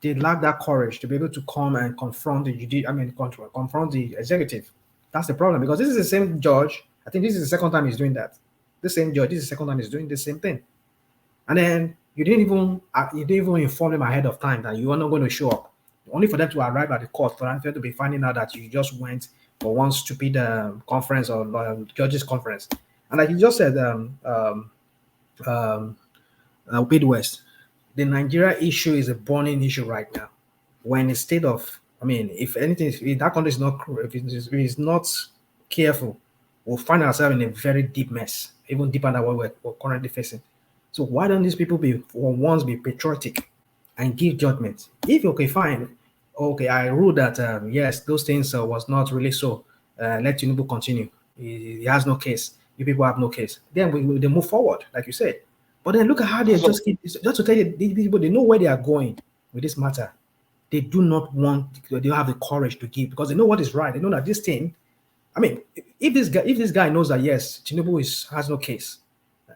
They lack that courage to be able to come and confront confront the executive. That's the problem, because this is the same judge. I think this is the second time he's doing that. The same judge, this is the second time he's doing the same thing. And then you didn't even inform them ahead of time that you are not going to show up. Only for them to arrive at the court, for them to be finding out that you just went for one stupid conference or judges conference. And like you just said, Obi'S, the Nigeria issue is a burning issue right now. When the state of, if anything, if that country is not, if it is not careful, we'll find ourselves in a very deep mess, even deeper than what we're currently facing. So why don't these people for once be patriotic and give judgment? If okay, fine, okay, I rule that yes, those things was not really so. Let Tinubu continue. He has no case. You people have no case. Then they move forward, like you said. But then look at how they just to tell you, these people, they know where they are going with this matter. They do not want, they don't have the courage to give, because they know what is right. They know that this thing, if this guy knows that yes, Tinubu has no case,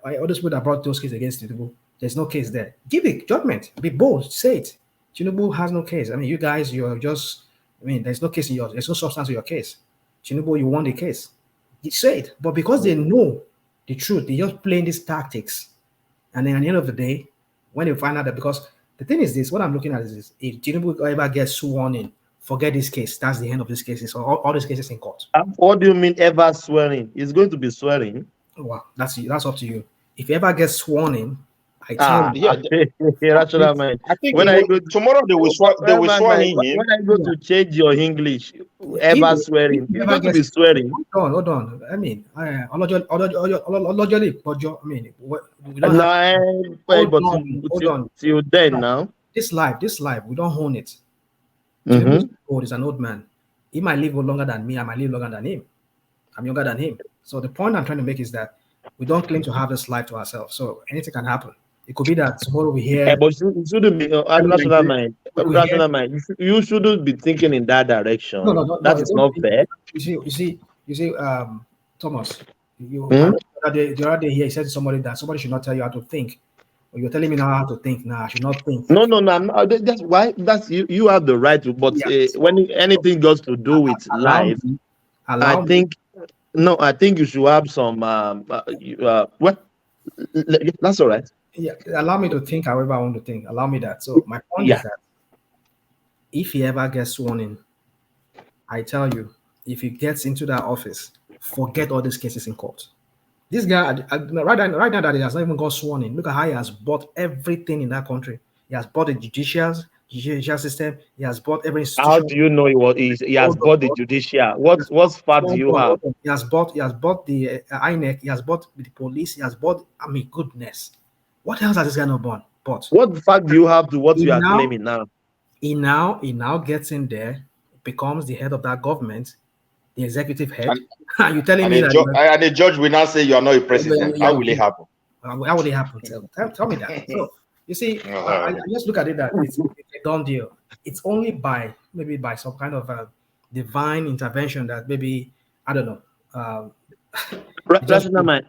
all those people that brought those cases against Tinubu, there's no case there. Give it judgment. Be bold. Say it. Tinubu has no case. You guys, you're just, there's no case in yours. There's no substance to your case. Tinubu, you won the case. You say it. But because they know the truth, they just playing these tactics. And then at the end of the day, when they find out that, because the thing is this, what I'm looking at is this: if Tinubu ever gets sworn in, forget this case. That's the end of this case. So all these cases in court. What do you mean ever swearing? He's going to be swearing. Well, that's up to you. If he ever gets sworn in, I tell you. Rational mind. I think tomorrow they will swear him. When I go to change your English, ever swearing, he's going to be swearing. Hold on. Hold on. Till then now. This life, we don't own it. He's an old man. He might live longer than me. I might live longer than him. I'm younger than him. So the point I'm trying to make is that we don't claim to have this life to ourselves. So anything can happen. It could be that tomorrow we hear. But it shouldn't be rational mind. Rational mind. You shouldn't be thinking in that direction. No, that is not fair. You see, Thomas. The other day here, he said to somebody that somebody should not tell you how to think. Or you're telling me now how to think. Nah, I should not think. No. That's why. That's you have the right to. But when anything goes to do with life, I think you should have some. What? That's all right. Yeah, allow me to think however I want to think. Allow me that. So my point is that if he ever gets sworn in, I tell you, if he gets into that office, forget all these cases in court. This guy, right now that he has not even got sworn in, look at how he has bought everything in that country. He has bought the judicials, judicial system. He has bought every How institution. do you know he has bought the judicial? What fact do you have? He has bought the INEC. He has bought the police. He has bought. I mean, goodness, what else has this guy not bought? What fact do you have to what you are now, claiming now? He now gets in there, becomes the head of that government, the executive head. And you're telling me that and the judge will now say you are not a president. How will it happen? How will it happen? Tell me that. So you see, I just look at it that it's a done deal. It's only maybe by some kind of divine intervention that maybe, I don't know. Rational mind.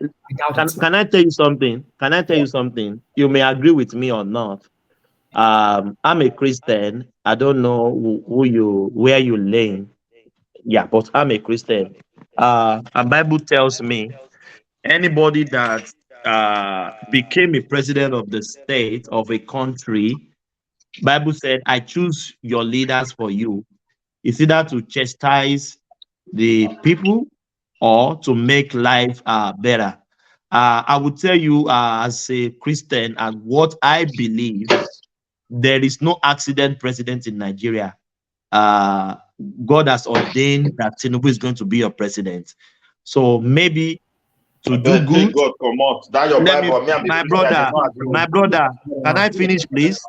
Can I tell you something? Can I tell you something? You may agree with me or not. I'm a Christian. I don't know where you lay. Yeah, but I'm a Christian. And Bible tells me anybody that became a president of the state of a country, Bible said, I choose your leaders for you. It's either to chastise the people or to make life better. I would tell you as a Christian and what I believe, there is no accident president in Nigeria. God has ordained that Tinubu is going to be your president. So maybe to do good. God come out. That your Bible. My brother, can I finish, please?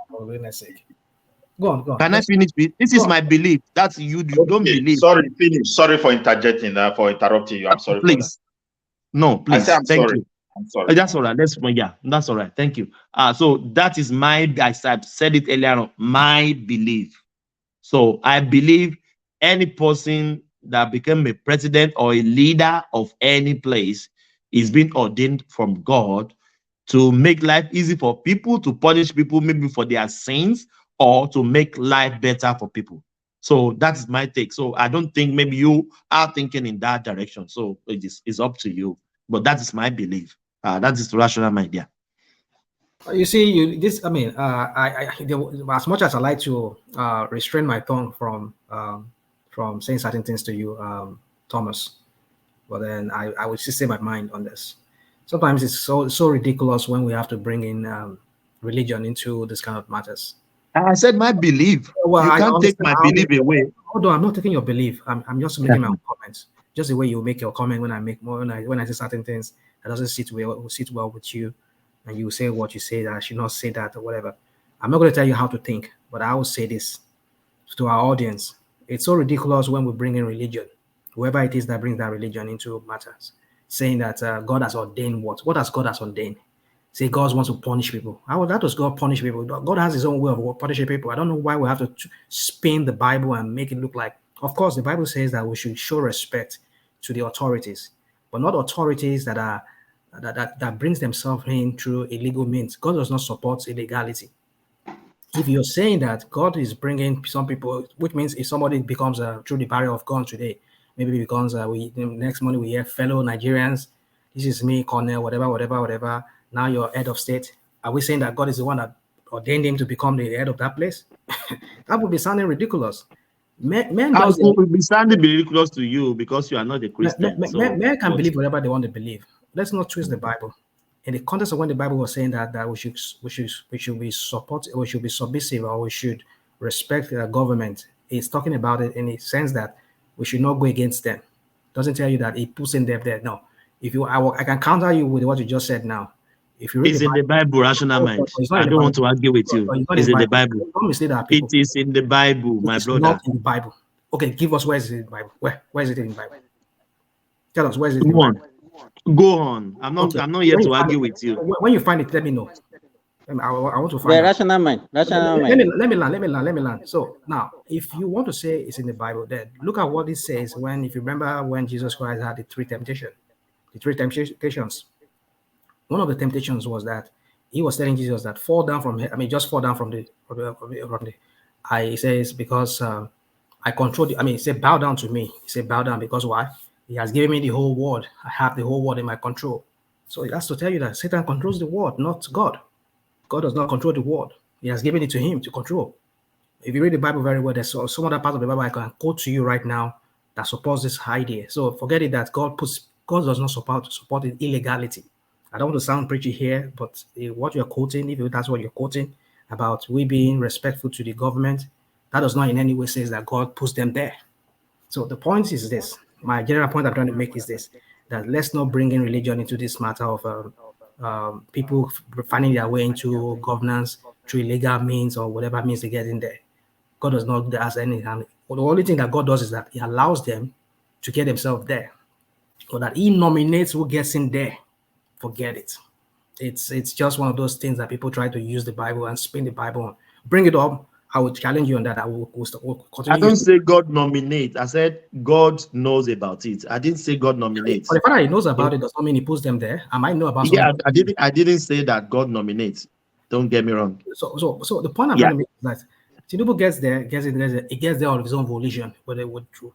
Go on. Can I finish, please? This is my belief. That's you don't believe. Sorry, finish. Sorry for interjecting, for interrupting you. I'm sorry. Please. No, please. I say I'm Thank sorry. you. I'm sorry. That's all right. That's all right. Thank you. So that is I said it earlier on, my belief. So I believe any person that became a president or a leader of any place is being ordained from God to make life easy for people, to punish people maybe for their sins, or to make life better for people. So that's my take. So I don't think maybe you are thinking in that direction. So it's up to you. But that is my belief. That is the rational mind. Yeah. You see, I mean, as much as I like to restrain my tongue from saying certain things to you, Thomas, but then I would just say my mind on this. Sometimes it's so ridiculous when we have to bring in religion into this kind of matters. I said my belief. Well, you can't take my belief away. Hold on, I'm not taking your belief. I'm just making my own comments. Just the way you make your comment when I say certain things that doesn't sit well with you, and you say what you say that I should not say that or whatever. I'm not going to tell you how to think, but I will say this to our audience. It's so ridiculous when we bring in religion, whoever it is that brings that religion into matters, saying that God has ordained what? What has God has ordained? Say God wants to punish people. How does God punish people? God has his own way of punishing people. I don't know why we have to spin the Bible and make it look like, of course, the Bible says that we should show respect to the authorities, but not authorities that brings themselves in through illegal means. God does not support illegality. If you're saying that God is bringing some people, which means if somebody becomes through the barrier of God today, maybe becomes next morning we hear fellow Nigerians, this is me, Cornell, whatever. Now you're head of state. Are we saying that God is the one that ordained him to become the head of that place? That would be sounding ridiculous. Men will be sounding ridiculous to you because you are not a Christian. Men can believe whatever they want to believe. Let's not twist the Bible. In the context of when the Bible was saying that we should be submissive, or we should respect the government, it's talking about it in the sense that we should not go against them. It doesn't tell you that it puts in there. No. If you, I can counter you with what you just said now. If you read it's in the Bible, rational mind. I don't want to argue with you. It's in the Bible. It is in the Bible, my brother. Not in the Bible. Okay, give us where is it in the Bible? Where is it in the Bible? Tell us where is it in the Bible? Go on. I'm not here to argue with you. When you find it, let me know. I want to find the rational mind. Rational mind. Let me learn. So now, if you want to say it's in the Bible, then look at what it says if you remember when Jesus Christ had the three temptations. One of the temptations was that he was telling Jesus that just fall down from the he says, because I control he said, bow down to me. He said, bow down because why? He has given me the whole world. I have the whole world in my control. So that's to tell you that Satan controls the world, not God. God does not control the world. He has given it to him to control. If you read the Bible very well, there's some other part of the Bible I can quote to you right now that supports this idea. So forget it that God does not support illegality. I don't want to sound preachy here, but what you're quoting, if that's what you're quoting, about we being respectful to the government, that does not in any way says that God puts them there. So the point is this: my general point I'm trying to make is this: that let's not bring in religion into this matter of people finding their way into governance through illegal means or whatever means they get in there. God does not ask anything. The only thing that God does is that He allows them to get themselves there, or that He nominates who gets in there. Forget it. It's just one of those things that people try to use the Bible and spin the Bible on. Bring it up. I will challenge you on that. I will I continue don't using. say God nominate. I said God knows about it. I didn't say God nominates. For the fact that He knows about it does not mean He puts them there. I might know about Yeah, something. I didn't say that God nominates. Don't get me wrong. So the point I'm Yeah. trying to make is that Tinubu gets there, it gets there of his own volition, whether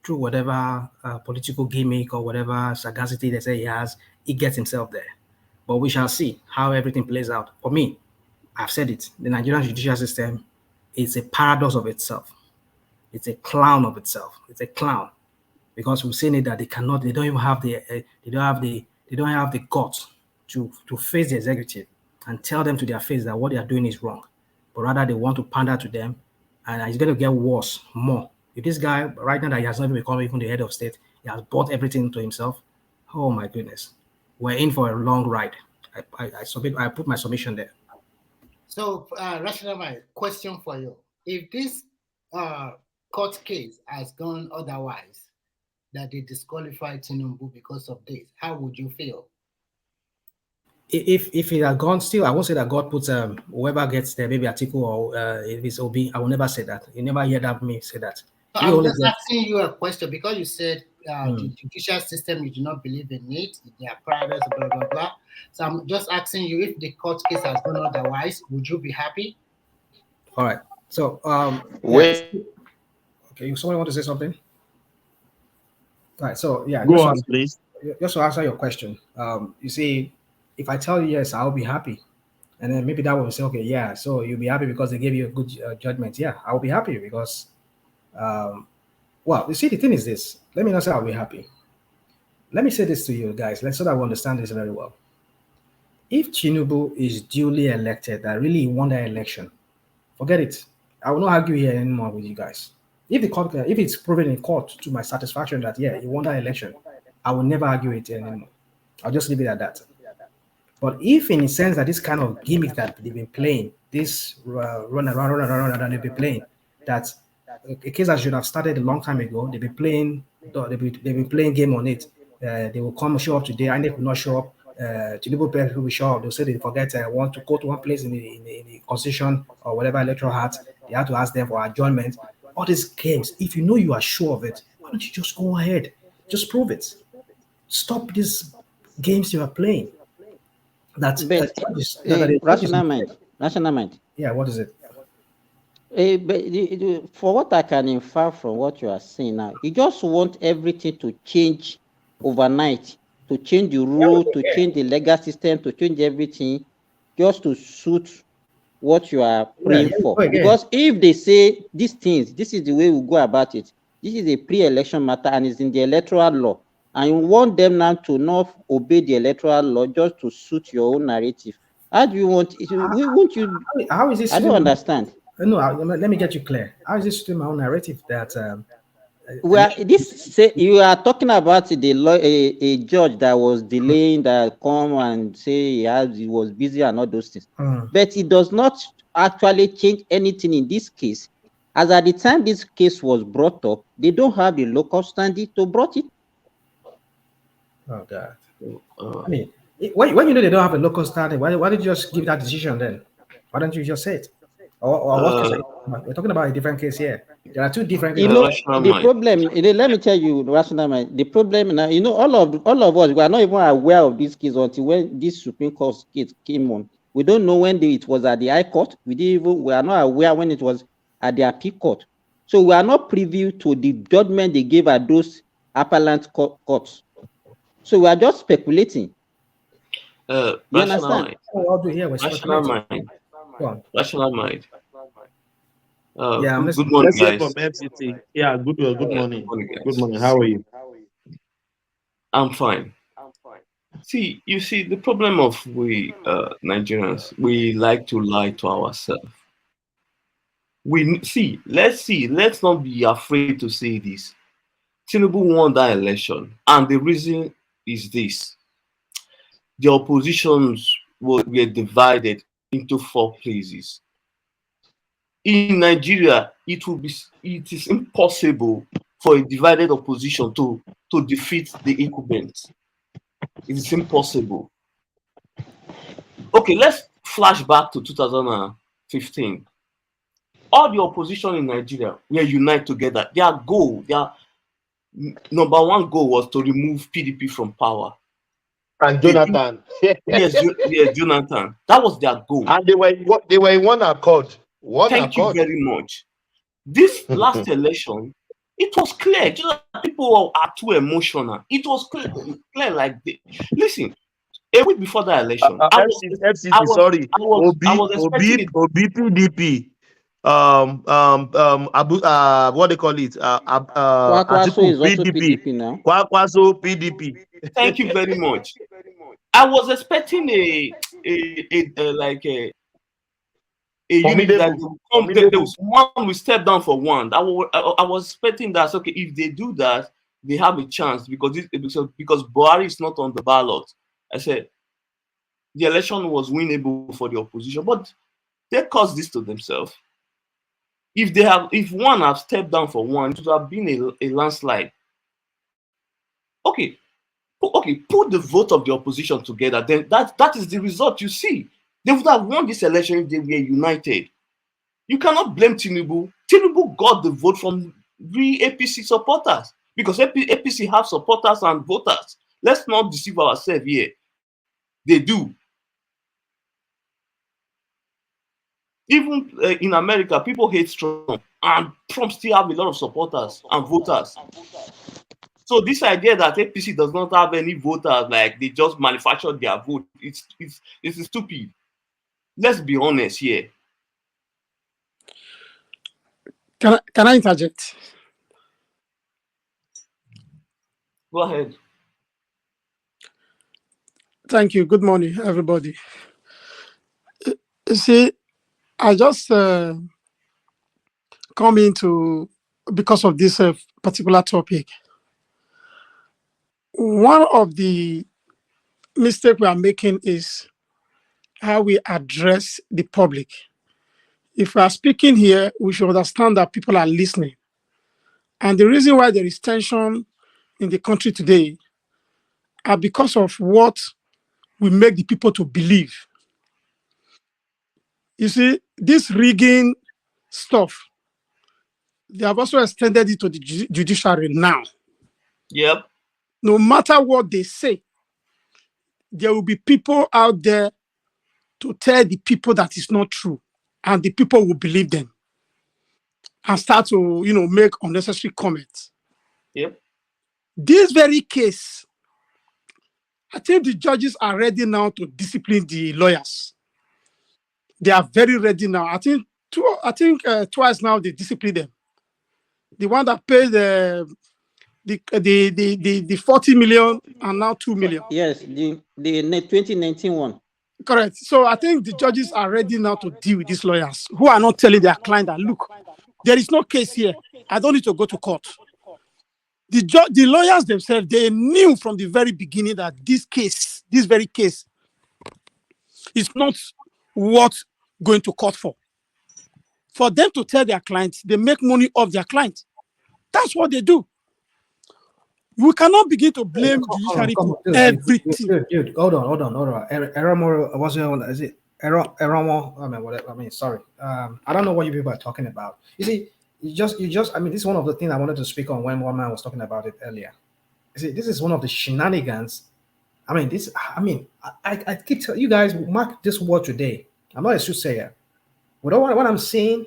through whatever political gimmick or whatever sagacity they say he has, he gets himself there. But we shall see how everything plays out. For me, I've said it: the Nigerian judicial system is a paradox of itself. It's a clown of itself. It's a clown because we've seen it that they don't even have they don't have the guts to face the executive and tell them to their face that what they are doing is wrong, but rather they want to pander to them, and it's going to get worse more. If this guy right now that he has not even become even the head of state, he has bought everything to himself. Oh my goodness, we're in for a long ride. I put my submission there. So, Rational, my question for you: if this court case has gone otherwise, that they disqualified Tinubu because of this, how would you feel? If it had gone still, I won't say that God puts whoever gets there, maybe Atiku or if it's Obi, I will never say that. You never hear that me say that. So We I'm only just get asking you a question because you said the judicial system, you do not believe in it, they are private, blah, blah, blah. So I'm just asking you, if the court case has gone otherwise, would you be happy? all right. So yeah. Wait. Okay, someone want to say something? All right. So yeah, Go on, please. just to answer your question, you see, if I tell you yes, I'll be happy, and then maybe that will say, okay, yeah, so you'll be happy because they gave you a good judgment. Yeah, I'll be happy because, well, you see, the thing is this. Let me not say I'll be happy. Let me say this to you guys, so that we understand this very well. If Chinubu is duly elected, that really won that election, forget it. I will not argue here anymore with you guys. If the court, if it's proven in court to my satisfaction that yeah, he won that election, I will never argue it anymore. I'll just leave it at that. But if in the sense that this kind of gimmick that they've been playing, this run around, and they've been playing, that a case that should have started a long time ago, they've been playing game on it. They will come show up today, and they will not show up. Tinubu people will show up. They'll say they forget want to go to one place in the constitution or whatever electoral act. They have to ask them for adjournment. All these games. If you know you are sure of it, why don't you just go ahead? Just prove it. Stop these games you are playing. That But rational mind. Yeah, what is it? But for what I can infer from what you are saying now, you just want everything to change overnight, to change the rule, to change the legal system, to change everything, just to suit what you are praying for. Because if they say these things, this is the way we go about it, this is a pre-election matter and it's in the electoral law, and you want them now to not obey the electoral law just to suit your own narrative. How do you want it? Won't you? How is this? I don't understand. No, let me get you clear. How is this to my own narrative that well, this say you are talking about the law, a judge that was delaying that come and say he was busy and all those things, but it does not actually change anything in this case, as at the time this case was brought up, they don't have the local standing to brought it. Oh God! I mean, when you know they don't have a local standing, why did you just give that decision then? Why don't you just say it? Or what case? We're talking about a different case here. There are two different. You know, the problem. Let me tell you, rational mind. The problem now, you know, all of us, we are not even aware of this case until when this Supreme Court case came on. We don't know when it was at the High Court. We are not aware when it was at the Appeal Court. So we are not privy to the judgment they gave at those appellant courts. So we are just speculating. You understand? Rational mind. Rational mind. Yeah, good morning, Let's hear guys. from FCT. Yeah, good morning. Guys. Good morning. How are you? I'm fine. See, you see, the problem of we Nigerians, we like to lie to ourselves. let's not be afraid to say this. Tinubu won that election, and the reason is this: the oppositions were divided into four places. In Nigeria, it is impossible for a divided opposition to defeat the incumbents. It is impossible. Okay, let's flash back to 2015. All the opposition in Nigeria were united together. Their number one goal was to remove PDP from power. And Jonathan. Yes, Jonathan. That was their goal. And they were in one accord. Thank you very much. This last election, it was clear. Just like people are too emotional. It was clear like this. Listen, a week before that election, I was expecting it. Obi PDP. What they call it? Kwakwaso is also PDP. PDP now. Kwakwaso PDP. Thank you very much. I was expecting a unit that there was one will step down for one. I was expecting that. Okay, if they do that, they have a chance because Buhari is not on the ballot. I said the election was winnable for the opposition, but they caused this to themselves. If one have stepped down for one, it would have been a landslide. Okay, put the vote of the opposition together. Then that is the result you see. They would have won this election if they were united. You cannot blame Tinubu. Tinubu got the vote from the APC supporters because APC have supporters and voters. Let's not deceive ourselves here. They do. Even in America, people hate Trump, and Trump still have a lot of supporters and voters. So this idea that APC does not have any voters, like they just manufactured their vote, it's stupid. Let's be honest here. Can I interject? Go ahead. Thank you. Good morning, everybody. You see, I just come into because of this particular topic. One of the mistakes we are making is how we address the public. If we are speaking here, we should understand that people are listening. And the reason why there is tension in the country today are because of what we make the people to believe. You see, this rigging stuff, they have also extended it to the judiciary now. Yep. No matter what they say, there will be people out there to tell the people that it's not true, and the people will believe them and start to, make unnecessary comments. Yep. This very case, I think the judges are ready now to discipline the lawyers. They are very ready now. I think twice now they discipline them. The one that paid the 40 million and now 2 million. Yes, the 2019 one. Correct. So I think the judges are ready now to deal with these lawyers who are not telling their client that, look, there is no case here. I don't need to go to court. The lawyers themselves, they knew from the very beginning that this very case, is not worth going to court for. For them to tell their clients, they make money off their clients. That's what they do. We cannot begin to blame judiciary for everything. Dude, hold on. Eramo, what's your name? Is it Eramo? Sorry. I don't know what you people are talking about. You see, this is one of the things I wanted to speak on when one man was talking about it earlier. You see, this is one of the shenanigans. I keep telling you guys, mark this word today. I'm not a soothsayer. What I'm saying,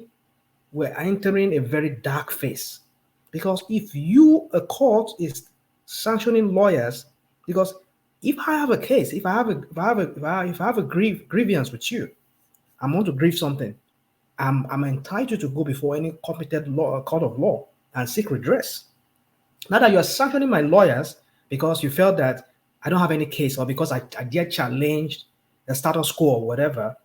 we're entering a very dark phase. Because if a court is sanctioning lawyers, because if I have a case, if I have a grievance with you, I want to grieve something, I'm entitled to go before any competent court of law and seek redress. Not that you are sanctioning my lawyers because you felt that I don't have any case or because I dare challenge the status quo or whatever,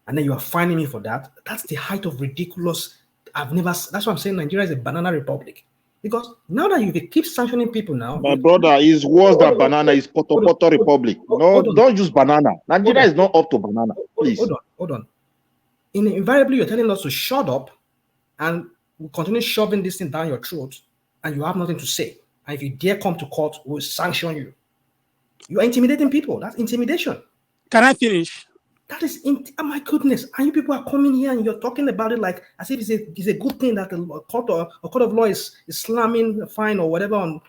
and then you are fining me for that. That's the height of ridiculous That's what I'm saying. Nigeria is a banana republic. Because now that you keep sanctioning people now, My brother, is worse than banana. Is Poto Republic. No, don't use banana. Nigeria is not up to banana. Please. Hold on. Invariably, you're telling us to shut up and we'll continue shoving this thing down your throat, and you have nothing to say. And if you dare come to court, we'll sanction you. You are intimidating people. That's intimidation. Can I finish? That is, oh my goodness. And you people are coming here and you're talking about it like as if it's a good thing that a court of law is slamming a fine or whatever on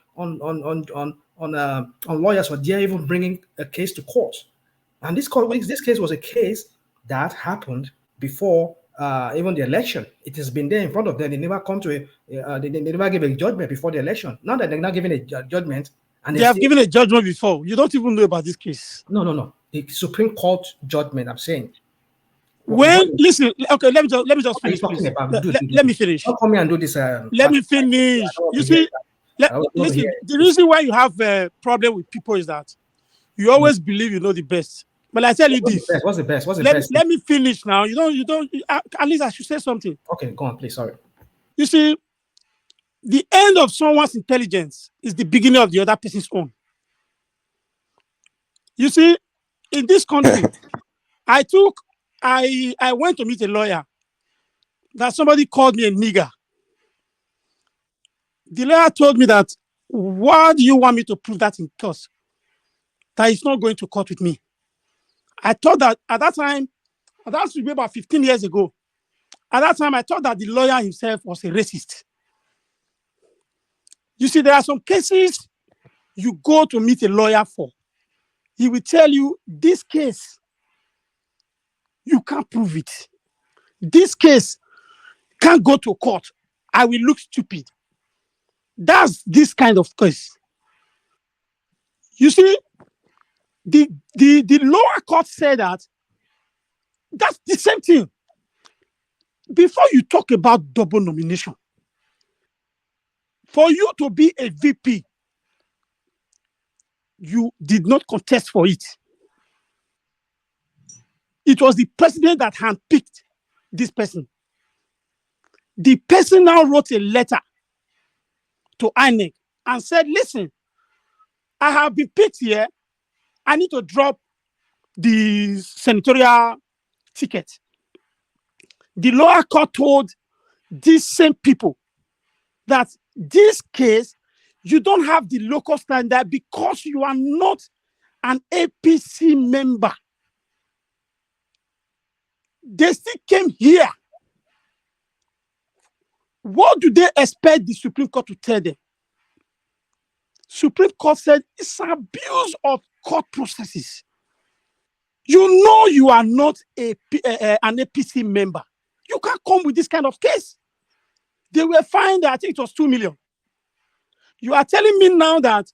lawyers for dare even bringing a case to court. And this case was a case that happened before even the election. It has been there in front of them. They never come to they never gave a judgment before the election. Now that they're not giving a judgment, and they have given a judgment before. You don't even know about this case. No. The Supreme Court judgment, I'm saying. Listen, okay, let me just finish, please. Let me finish. Don't come here and do this. Let me finish. You see, listen, the reason why you have a problem with people is that you always believe you know the best. But I tell you this. What's the best? Let me finish now. You don't, at least I should say something. Okay, go on, please. Sorry. You see, the end of someone's intelligence is the beginning of the other person's own. You see, in this country, I went to meet a lawyer that somebody called me a nigger. The lawyer told me that, why do you want me to prove that in court? That he's not going to court with me. I thought that at that time, that should be about 15 years ago. At that time, I thought that the lawyer himself was a racist. You see, there are some cases you go to meet a lawyer for. He will tell you, this case, you can't prove it. This case can't go to court. I will look stupid. That's this kind of case. You see, the lower court said that that's the same thing. Before you talk about double nomination, for you to be a VP, you did not contest for it. It was the president that handpicked this person. The person now wrote a letter to INEC and said, listen, I have been picked here. I need to drop the senatorial ticket. The lower court told these same people that this case, you don't have the local standard because you are not an APC member. They still came here. What do they expect the Supreme Court to tell them? Supreme Court said it's an abuse of court processes. You know you are not an APC member. You can't come with this kind of case. They were fined, I think it was 2 million. You are telling me now that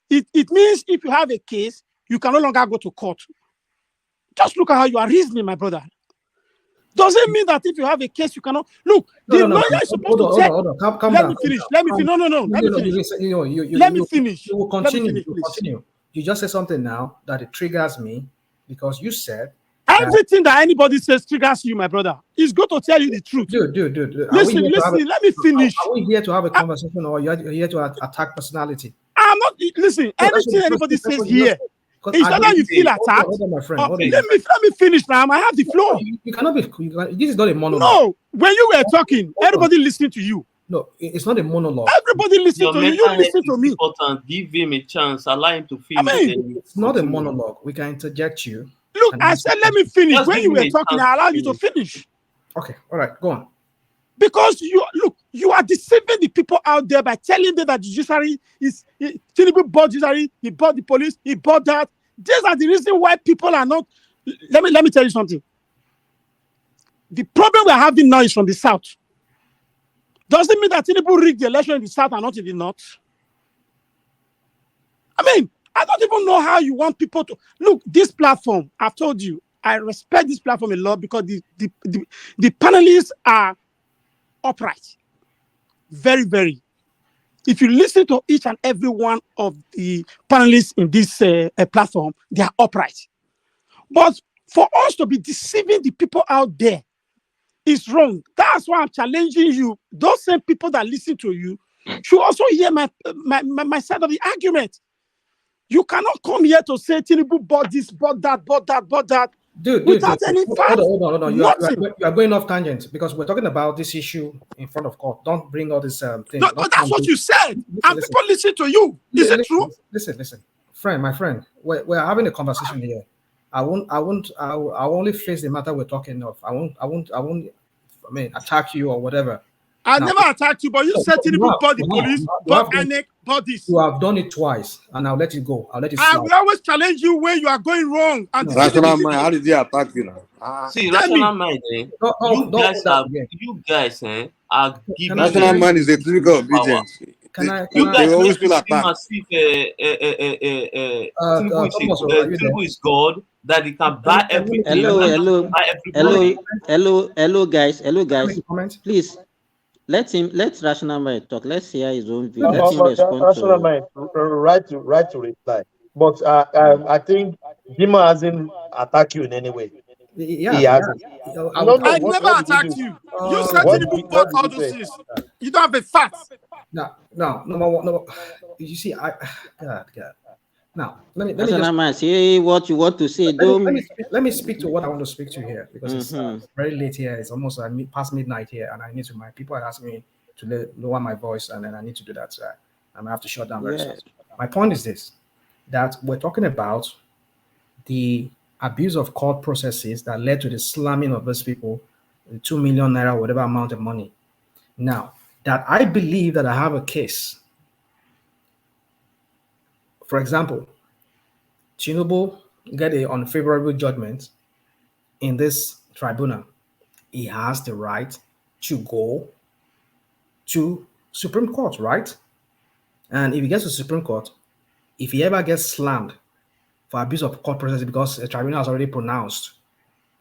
it means if you have a case, you can no longer go to court. Just look at how you are reasoning, my brother. Doesn't mean that if you have a case, you cannot. Look, the lawyer is supposed to check. Let me finish. Let me finish. You will continue. You just said something now that it triggers me because you said everything that anybody says triggers you, my brother. He's going to tell you the truth. Dude. Listen, let me finish. Are we here to have a conversation or you're here to attack personality? I'm not. Listen, anything anybody says here. It's not that you feel attacked. Hold on, my friend. Let me finish now. I have the floor. You cannot be. This is not a monologue. No, when you were talking, everybody listening to you. No, it's not a monologue. Everybody listening to you. You listen to me. Important. Give him a chance. Allow him to finish. I mean, it's not a monologue. We can interject you. Look, I said let me finish. When you were talking, I allowed you to finish. Okay, all right, go on. Because you are deceiving the people out there by telling them that the judiciary is Tinubu bought judiciary, he bought the police, he bought that. These are the reasons why people are not. Let me tell you something. The problem we're having now is from the south. Doesn't mean that Tinubu rigged the election in the south and not in the north. I mean, I don't even know how you want people to look. This platform, I've told you, I respect this platform a lot because the panelists are upright. Very, very. If you listen to each and every one of the panelists in this platform, they are upright. But for us to be deceiving the people out there is wrong. That's why I'm challenging you. Those same people that listen to you should also hear my side of the argument. You cannot come here to say Tinubu bought this, bought that, Dude, without any facts. hold on. You Nothing. are going off tangent because we're talking about this issue in front of court. Don't bring all this thing. No, but that's what you said. And people listen to you. Is it true? Listen. My friend, we're having a conversation here. I'll only face the matter we're talking of. I won't attack you or whatever. I never attacked you, but you said Tinubu bought the police, bought INEC, bought this. You have done it twice, and I'll let it go. I'll let it slide. I will always challenge you when you are going wrong. And Rational mind, how did they attack you now? See, rational mind, you guys are giving. Rational mind is a clinical obedience. You guys always feel attacked. Tinubu is God, that he can buy everything. Hello, guys. Please. Let Rational Mind talk. Let's hear his own view. Let him respond Rational to Mind, right to reply. But I think Dima hasn't attacked you in any way. Yeah, he hasn't. I never attacked you. You said Tinubu bought all those things. You don't have a fact. No. You see, God. Now, let me say what you want to say. Let me speak to what I want to speak to here because it's very late here. It's almost past midnight here, and I need to. My people are asking me to lower my voice, and then I need to do that. So I'm gonna have to shut down very soon. My point is this: that we're talking about the abuse of court processes that led to the slamming of those people, the 2 million naira, whatever amount of money. Now, that I believe that I have a case. For example, Tinubu get an unfavorable judgment in this tribunal. He has the right to go to Supreme Court, right? And if he gets to Supreme Court, if he ever gets slammed for abuse of court process because a tribunal has already pronounced,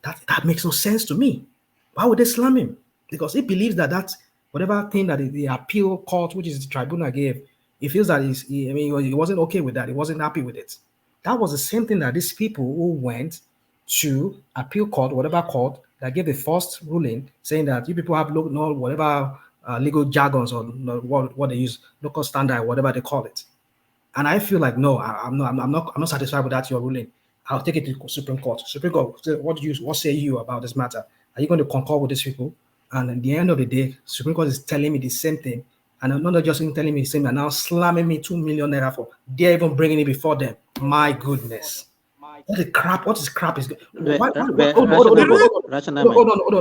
that makes no sense to me. Why would they slam him? Because he believes that whatever thing that the appeal court, which is the tribunal, gave, he feels that he wasn't okay with that. He wasn't happy with it. That was the same thing that these people who went to appeal court, whatever court, that gave the first ruling saying that you people have no whatever legal jargons or what they use, local standard, whatever they call it. And I feel like I'm not satisfied with that your ruling. I'll take it to Supreme Court. Supreme Court, what say you about this matter? Are you going to concur with these people? And at the end of the day, Supreme Court is telling me the same thing. And I'm not just telling me the same, and now slamming me 2 million naira for. They're even bringing it before them. My goodness. What is crap is good. Hold on.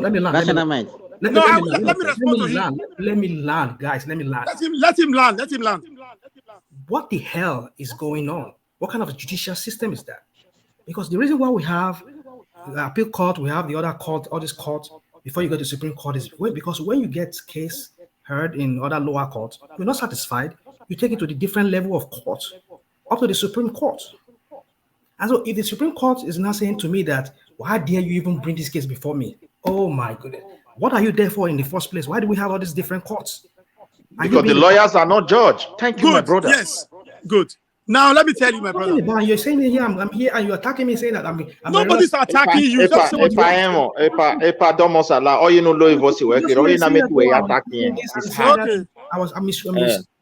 Let me land. Let me land, guys. Let me land. Let him land. What the hell is going on? What kind of judicial system is that? Because the reason why we have the appeal court, we have the other court, all these courts, before you go to Supreme Court is because when you get case heard in other lower courts, you're not satisfied, you take it to the different level of court, up to the Supreme Court. And so if the Supreme Court is now saying to me that, why dare you even bring this case before me? Oh my goodness. What are you there for in the first place? Why do we have all these different courts? Because the lawyers are not judged. Thank you, my brother. Yes, good. Now let me tell you, my brother. You're saying here, I'm here, and you're attacking me, saying that nobody's attacking you. Just say what you want.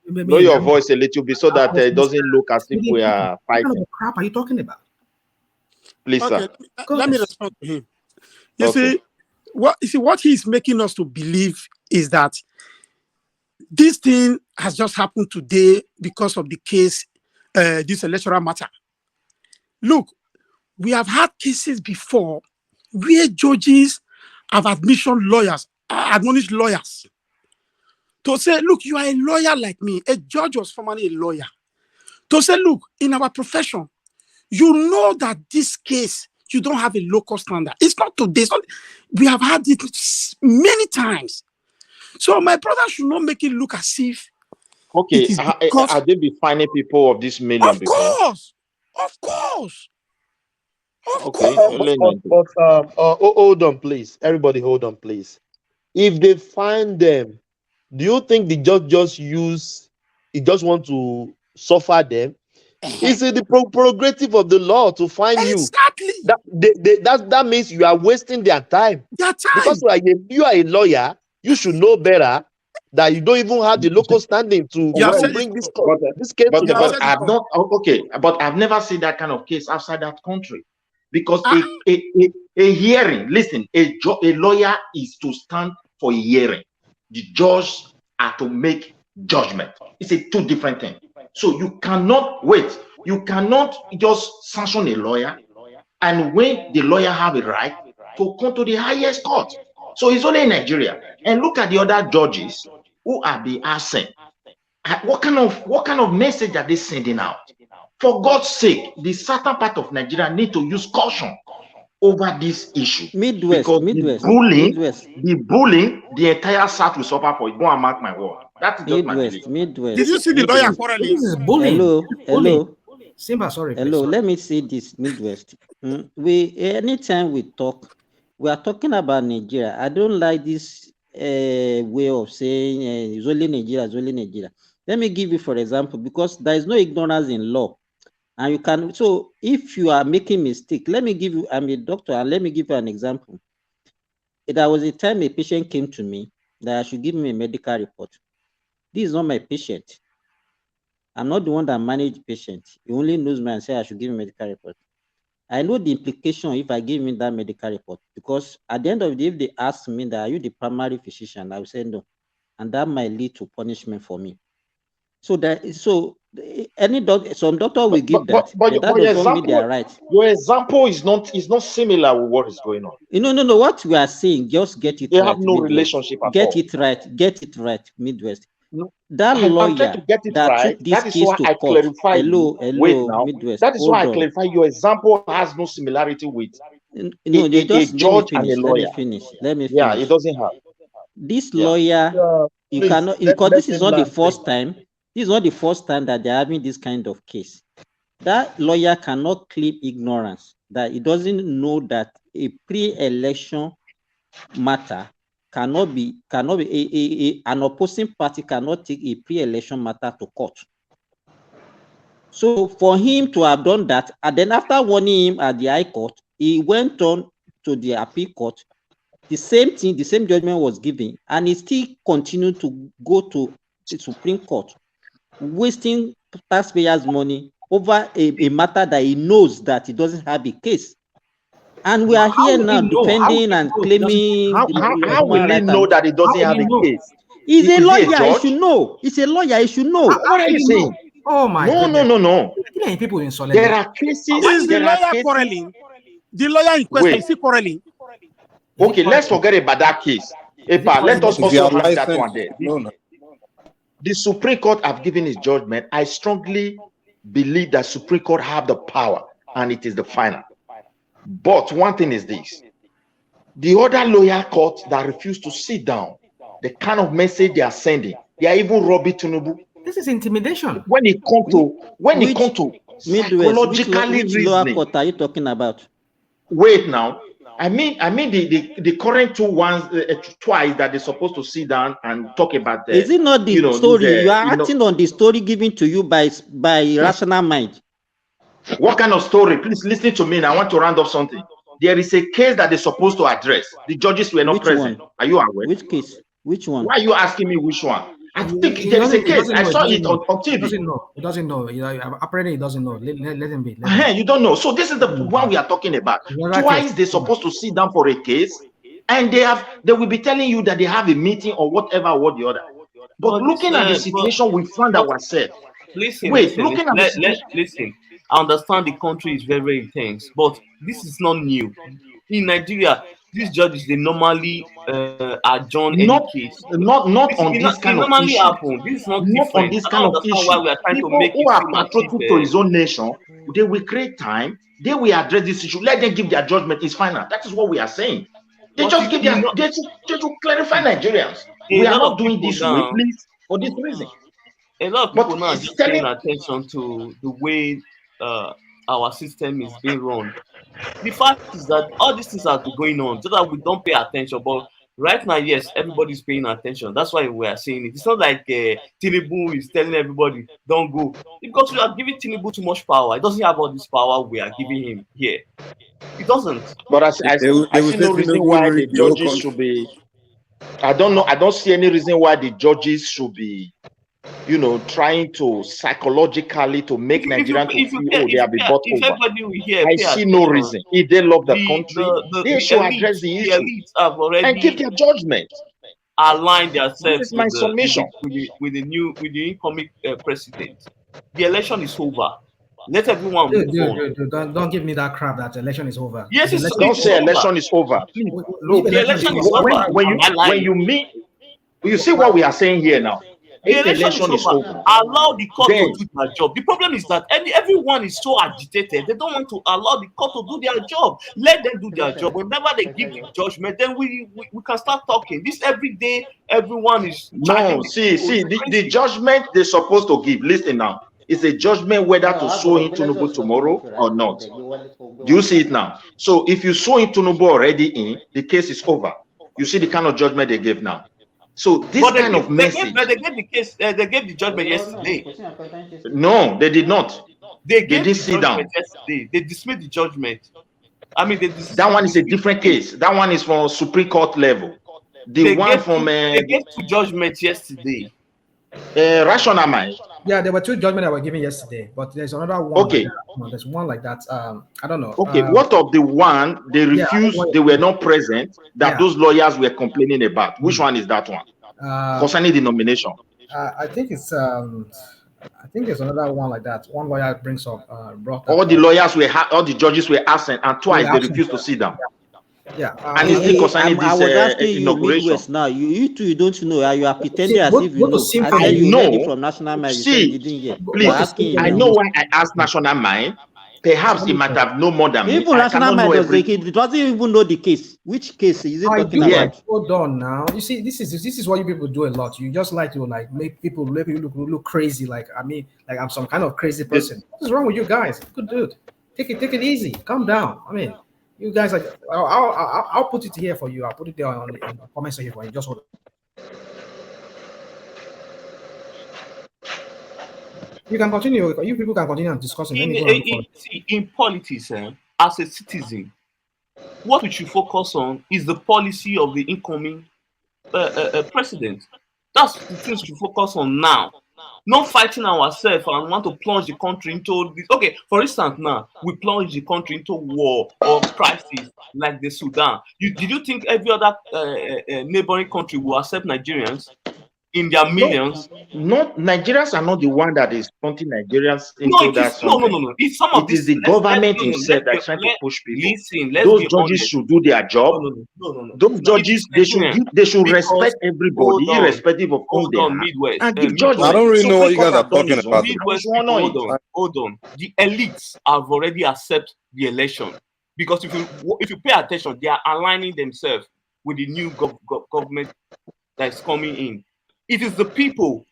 Lower your voice a little bit so that it doesn't look as if we are fighting. What kind of crap are you talking about? Please, sir. Let me respond to him. You see what he's making us to believe is that this thing has just happened today because of the case, this electoral matter. Look, we have had cases before where judges have admonished lawyers to say, look, you are a lawyer like me. A judge was formerly a lawyer. To say, look, in our profession, you know that this case, you don't have a local standard. It's not today. We have had it many times. So my brother should not make it look as if. Okay, are they be finding people of this million of before? Of course. Okay. But hold on, please. Everybody, hold on, please. If they find them, do you think the judge just want to suffer them? It's in the prerogative of the law to find you. Exactly. That means you are wasting their time. Their Because time. you are a lawyer, you should know better that you don't even have the local standing to You have said bring it. this case But to You have court. said it I've all. not okay, but I've never seen that kind of case outside that country. Because Ah, a hearing, listen, a lawyer is to stand for a hearing. The judge are to make judgment. It's a two different thing. So you cannot wait. You cannot just sanction a lawyer, and when the lawyer have a right to come to the highest court. So it's only in Nigeria. And look at the other judges who are being absent. What kind of message are they sending out? For God's sake, the southern part of Nigeria need to use caution over this issue. Because the bullying, the entire South will suffer for it. Go and mark my word. That is just my belief. did you see the lawyer quarreling? This is bullying. Hello. Simba, sorry. Hello, Please, let me say this, Midwest. We anytime we talk, we are talking about Nigeria. I don't like this way of saying it's only Nigeria, it's only Nigeria. Let me give you, for example, because there is no ignorance in law. And you can, so if you are making mistake, let me give you, I'm a doctor, and let me give you an example. There was a time a patient came to me that I should give him a medical report. This is not my patient. I'm not the one that manage the patient. He only knows me and say I should give him a medical report. I know the implication if I give him that medical report, because at the end of the day, if they ask me that, are you the primary physician? I will say no. And that might lead to punishment for me. So some doctor will give that, but that does not mean they are right. Your example is not similar with what is going on. No. What we are saying, just get it They right. have no Midwest. relationship at Get all. Get it right, Midwest. No, That I'm lawyer trying to get it that right. took this That is case why to I court. clarify you. Hello, Wait now. Midwest. That is Hold why I on. clarify your example has no similarity with No, they a just let me judge and a finish. lawyer. Let me Yeah, finish. it doesn't have. This Yeah. lawyer, you Please, cannot, let because this is him not the land, first please. time. This is not the first time that they're having this kind of case. That lawyer cannot claim ignorance, that he doesn't know that a pre-election matter cannot be an opposing party cannot take a pre-election matter to court. So for him to have done that, and then after warning him at the High Court, he went on to the appeal court. The same thing, the same judgment was given, and he still continued to go to the Supreme Court, wasting taxpayers' money over a matter that he knows that he doesn't have a case. And we are here now defending and claiming How will he know that he doesn't have a case? He's a Is he lawyer, he judge? should know. He's a lawyer, he should know. What are you saying? Oh my No, goodness. no. People in There are cases. Is the There are lawyer cases. quarreling? The lawyer in question, Wait. is he quarreling? Okay, let's forget about that case. Epa, let us If you also are have that one licensed, there. no. The Supreme Court have given its judgment. I strongly believe that Supreme Court have the power and it is the final. But one thing is this: the other lower courts that refuse to sit down, the kind of message they are sending, they are even robbing Tinubu. This is intimidation. When it comes to psychologically which lower reasoning. court are you talking about? Wait now. I mean the current two ones twice that they're supposed to sit down and talk about the. Is it not the story? You are acting on the story given to you by rational mind. What kind of story? Please listen to me. And I want to round up something. There is a case that they're supposed to address. The judges were not present. One? Are you aware? Which case? Which one? Why are you asking me which one? I think there is a case. I saw it on TV. He doesn't know. Apparently, he doesn't know. Let him be. You don't know. So this is the one we are talking about. Twice they're supposed to sit down for a case, and they will be telling you that they have a meeting or whatever or what the other. But looking at the situation we found ourselves. Listen. I understand the country is very, very intense, but this is not new. In Nigeria, these judges they normally adjourn any case. Not on this kind of issue. Happen. This is not different. On this kind of issue. Why we are trying People to make who are patriotic to his own nation, they will create time. They will address this issue. Let them give their judgment. It's final. That is what we are saying. They just give their. They should clarify Nigerians. We are not doing this way, please, for this reason. A lot of people now are just paying attention to the way our system is being run. The fact is that all these things are going on so that we don't pay attention. But Right now, yes, everybody's paying attention. That's why we are saying it. It's not like Tinubu is telling everybody, don't go. Because we are giving Tinubu too much power. It doesn't have all this power we are giving him here. It doesn't. But They I will see say no reason Tinubu why the read the whole judges country. should be. I don't know. I don't see any reason why the judges should be, trying to psychologically to make Nigerians to feel, oh, they have been bought If over. everybody will hear, I pay see no attention. reason. If they love the The country, the the, they the should address the issue elites have and give already their judgment. align This is themselves my with the submission. with the incoming president. The election is over. Let everyone Dude, move dude, on. dude, dude, don't give me that crap that the election is over. Yes, The election Don't it is is say over. over. election is over. Please, No, Which the election is election over? is over. when Am I lying? you mean, you see what we are saying here now. The If election is election is over. over, Allow the court to then do their job. The problem is that everyone is so agitated. They don't want to allow the court to do their job. Let them do their job. Whenever they give the judgment, then we can start talking. This every day, everyone is charging no, the see, people. It's the crazy. judgment they're supposed to give. Listen now, it's a judgment whether to sue in Tinubu tomorrow or not. Do you see it now? So if you sue in Tinubu already in, the case is over. You see the kind of judgment they gave now. So this But kind of message, they gave the case. They gave the judgment yesterday. no, they did not. They They gave did the sit judgment down. yesterday. They dismissed the judgment. I mean, they That one is a dismissed the different case. case. That one is from Supreme Court level. The one from They gave two judgments yesterday. Rational Mind. Yeah, there were two judgments that were given yesterday, but there's another one like Okay. that. No, there's one like that. I don't know. Okay. What of the one they Yeah, I think refused, they were not present, that yeah. those lawyers were complaining about? Which one is that one? Concerning the nomination. I think it's I think there's another one like that. One lawyer brings up brought All up. the lawyers were, all the judges were absent, and twice they absent, refused to sit down. Yeah, And it's still concerning I this was asking you, inauguration. Midwest now. You two, you don't know. You are pretending as go if you to know. I Symphony. said you heard it know. from National Mind. You said See, you didn't hear. please, We're asking you I now. know why I asked National Mind. Perhaps he might have known more than me. Even I National cannot know Mind everything. doesn't even know the case. Which case is it I talking do. about? Hold on now. You see, this is what you people do a lot. You just like to make people look crazy. Like like I'm some kind of crazy person. What is wrong with you guys? Good dude. Take it easy. Calm down. I mean, you guys are. I'll put it here for you. I'll put it there on the comment section for you. Just hold on. You can continue. You people can continue discussing. In politics, as a citizen, what we should focus on is the policy of the incoming president. That's the things we should focus on now. Not fighting ourselves and want to plunge the country into this. Okay, for instance, now we plunge the country into war or crisis like the Sudan. Did you think every other neighboring country will accept Nigerians in their millions? No, Nigerians are not the one that is punting Nigerians No, into it that is no. something. It's some of It this. is the government itself that is trying to push people. Listen, let's Those be judges honest. should do their job. No. Those judges, they should respect everybody, Hold on, irrespective of whom they are, Midwest, and give Midwest. judgment. I don't really know what you guys are talking about. Midwest people, hold on. The elites have already accepted the election because if you pay attention, they are aligning themselves with the new government that is coming in. It is the people.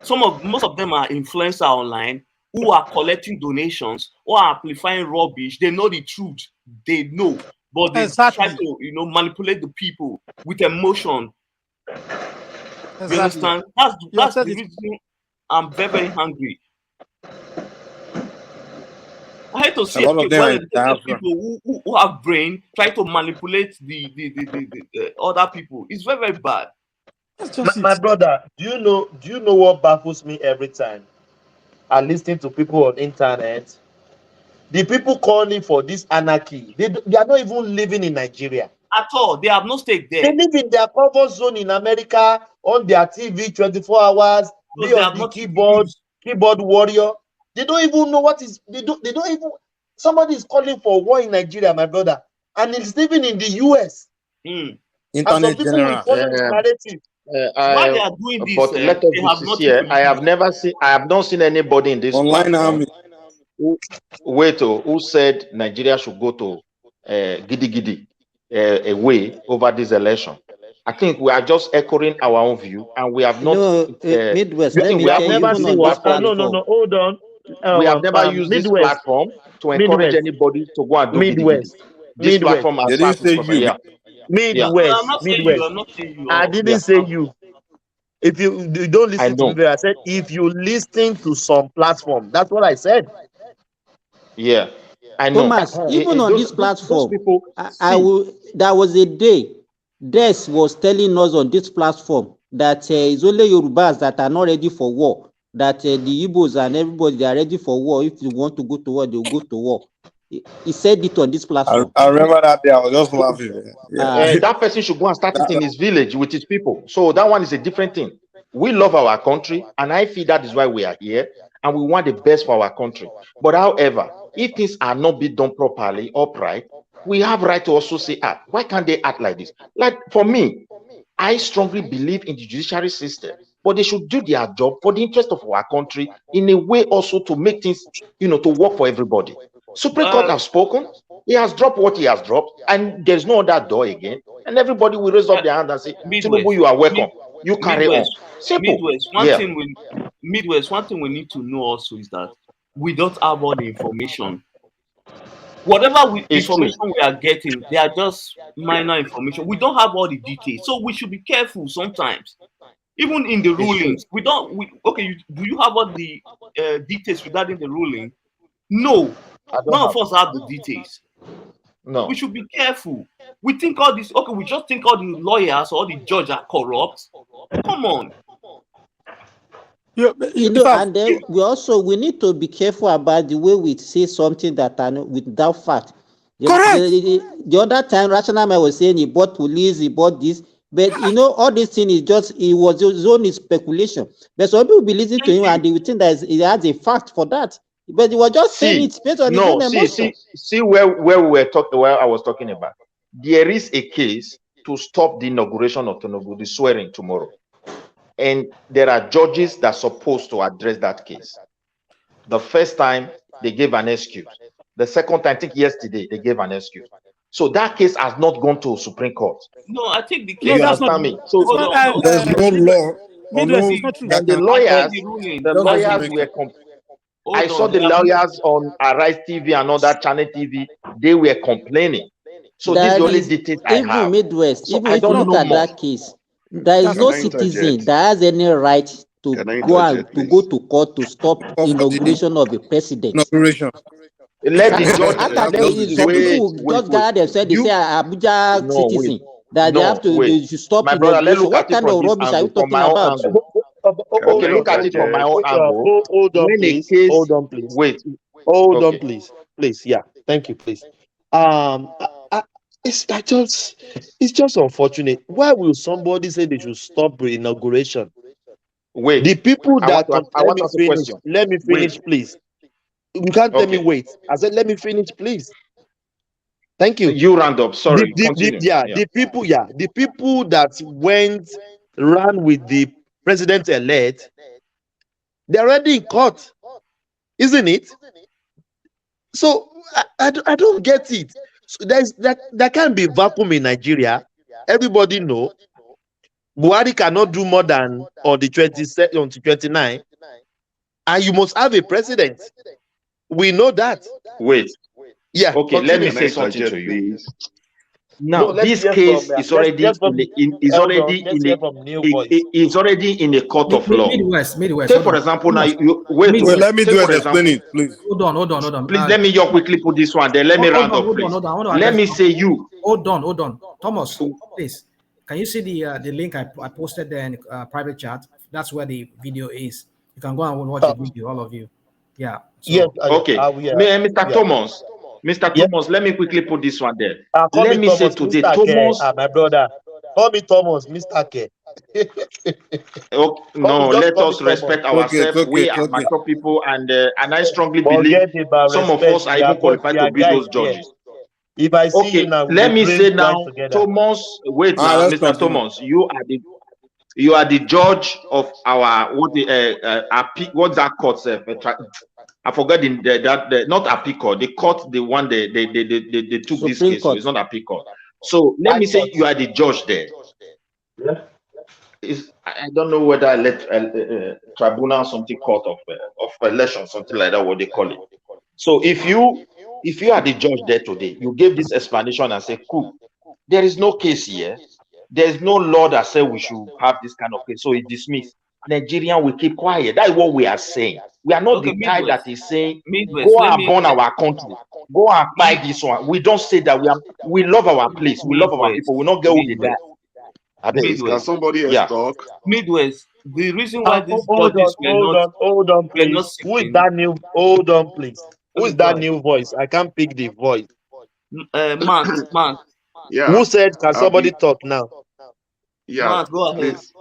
Most of them are influencers online who are collecting donations or are amplifying rubbish. They know the truth. They know, but they try to manipulate the people with emotion. You understand? That's the reason I'm very, very hungry. I hate to see people who have brain try to manipulate the other people. It's very, very bad. My brother, do you know what baffles me every time I listen to people on internet? The people calling for this anarchy, they are not even living in Nigeria at all. They have no stake there. They live in their comfort zone in America, on their TV 24 hours. No, they on the keyboard warrior. They don't even know what is. They don't even. Somebody is calling for war in Nigeria, my brother, and he's living in the US. And some people will follow his narrative. Why they are doing this? But let us be sincere. I have not seen anybody in this online army who said Nigeria should go to giddy giddy away over this election. I think we are just echoing our own view, and we have not. Midwest. We have never seen this platform. No, hold on. We have never used this platform to encourage anybody to go and do Midwest. This platform has passed its purpose. Yeah. Yeah. No, I'm Midwest, not saying you. Midwest. I'm not saying you. I Yeah. didn't say you. If you don't I listen to me, know. very, I said if you listen to some platform, that's what I said. Yeah. I know. Thomas, even on this Those platform, people I see. will. There was a day, Des was telling us on this platform that it's only Yorubas that are not ready for war. That the Igbos and everybody they are ready for war. If you want to go to war, they will go to war. He said it on this platform. I remember that day. I was just laughing. Man. Yeah. That person should go and start it in his village with his people. So that one is a different thing. We love our country, and I feel that is why we are here, and we want the best for our country. But however, if things are not being done properly, upright, we have right to also say, why can't they act like this? Like for me, I strongly believe in the judiciary system, but they should do their job for the interest of our country in a way also to make things, to work for everybody. Supreme Court has spoken. He has dropped what he has dropped, and there's no other door again. And everybody will raise up their hand and say, Tinubu, Midwest, you are welcome. You carry on. Midwest, Simple. Midwest. Yeah. One thing we need to know also is that we don't have all the information. Whatever It's true. information we are getting, they are just minor information. We don't have all the details, so we should be careful sometimes. Even in the It's true. rulings, do you have all the details regarding the ruling? No, none of us have the details. No. We should be careful. We think all this, we just think all the lawyers or the judge are corrupt. Come on. And then we need to be careful about the way we say something that are without fact. The other time, Rational Man was saying he bought police, he bought this, but all this thing is just it was his own speculation. But some people be listening to him and they will think that he has a fact for that. But he was just saying it based on his own emotion. See where we were talking, where I was talking about. There is a case to stop the inauguration of Tinubu, the swearing tomorrow. And there are judges that are supposed to address that case. The first time they gave an excuse. The second time, I think yesterday, they gave an excuse. So that case has not gone to Supreme Court. No, I think the case. You understand me? So there's no law. Midwest, it's not true. And the lawyers were. I saw the lawyers on Arise TV and other Channel TV. They were complaining. So this is the only details I have. Even Midwest, so even I if you don't look know at more. that case, there is no citizen that has any right to go to court to stop inauguration of a president. Let the judge. Some people just gather themselves. They say Abuja citizen that they have to they should stop my brother, let's inauguration. look What at it kind from of this rubbish are you angle, from talking my own about? angle. Okay, look at it from my own angle. Hold on, When please. a case, Hold on, please. wait. Hold on, Okay. please. Yeah, thank you, please. It's just unfortunate. Why will somebody say they should stop the inauguration? Wait. The people I want that to ask a question. let me finish, Wait. please. You can't tell me Okay. wait. I said let me finish, please. Thank you. You round up. Sorry. Continue. The people that ran with the president-elect, they're already in court, isn't it? So I don't get it. So there can't be vacuum in Nigeria. Everybody know Buhari cannot do more than on the 27 on the 29, and you must have a president. We know that. Wait. Yeah. Okay. Continue. Let me say something to you. No, Now, this case is already is already in a court of law. Midwest. Take for example now. Wait, let me do it. Explain it, please. Hold on. Please let me just quickly put this one. Then let me round up, please. Let me say you. Hold on. Thomas, please. Can you see the link I posted there in private chat? That's where the video is. You can go and watch the video, all of you. Yeah. So, yes. Okay. Mr. Thomas. Mr. Thomas, let me quickly put this one there. Let me say today, Thomas. My brother. Call me Thomas, Mr. K. No, let us respect ourselves. We are mature people, and I strongly believe some of us are even qualified to be those judges. If I see you now, let me say now, Thomas. Wait now, Mr. Thomas. You are the judge of our what's that court? I forgot not Appeal, the court, the one they took Supreme this case. So it's not Appeal. So let me say you are the judge there. Yeah. I don't know whether I let tribunal something court of election, something like that, what they call it. So if you are the judge there today, you gave this explanation and say, cool, There is no case here. There's no law that said we should have this kind of case. So it dismissed. Nigerian will keep quiet. That's what we are saying. We are not Okay, the type Midwest. that is saying, Midwest, go let and me burn our country. Go and fight this one. We don't say that. We love our place. We love our people. We not get who they die. Please, can Midwest. somebody else talk? Midwest. The reason why these Hold judges on, hold on, hold on, were not please. Who is sitting. that new? Hold on, please. Who Okay, is go that ahead. new voice? I can't pick the voice. Matt. Yeah. Who said, can somebody talk now? Yeah, Matt, go ahead. please.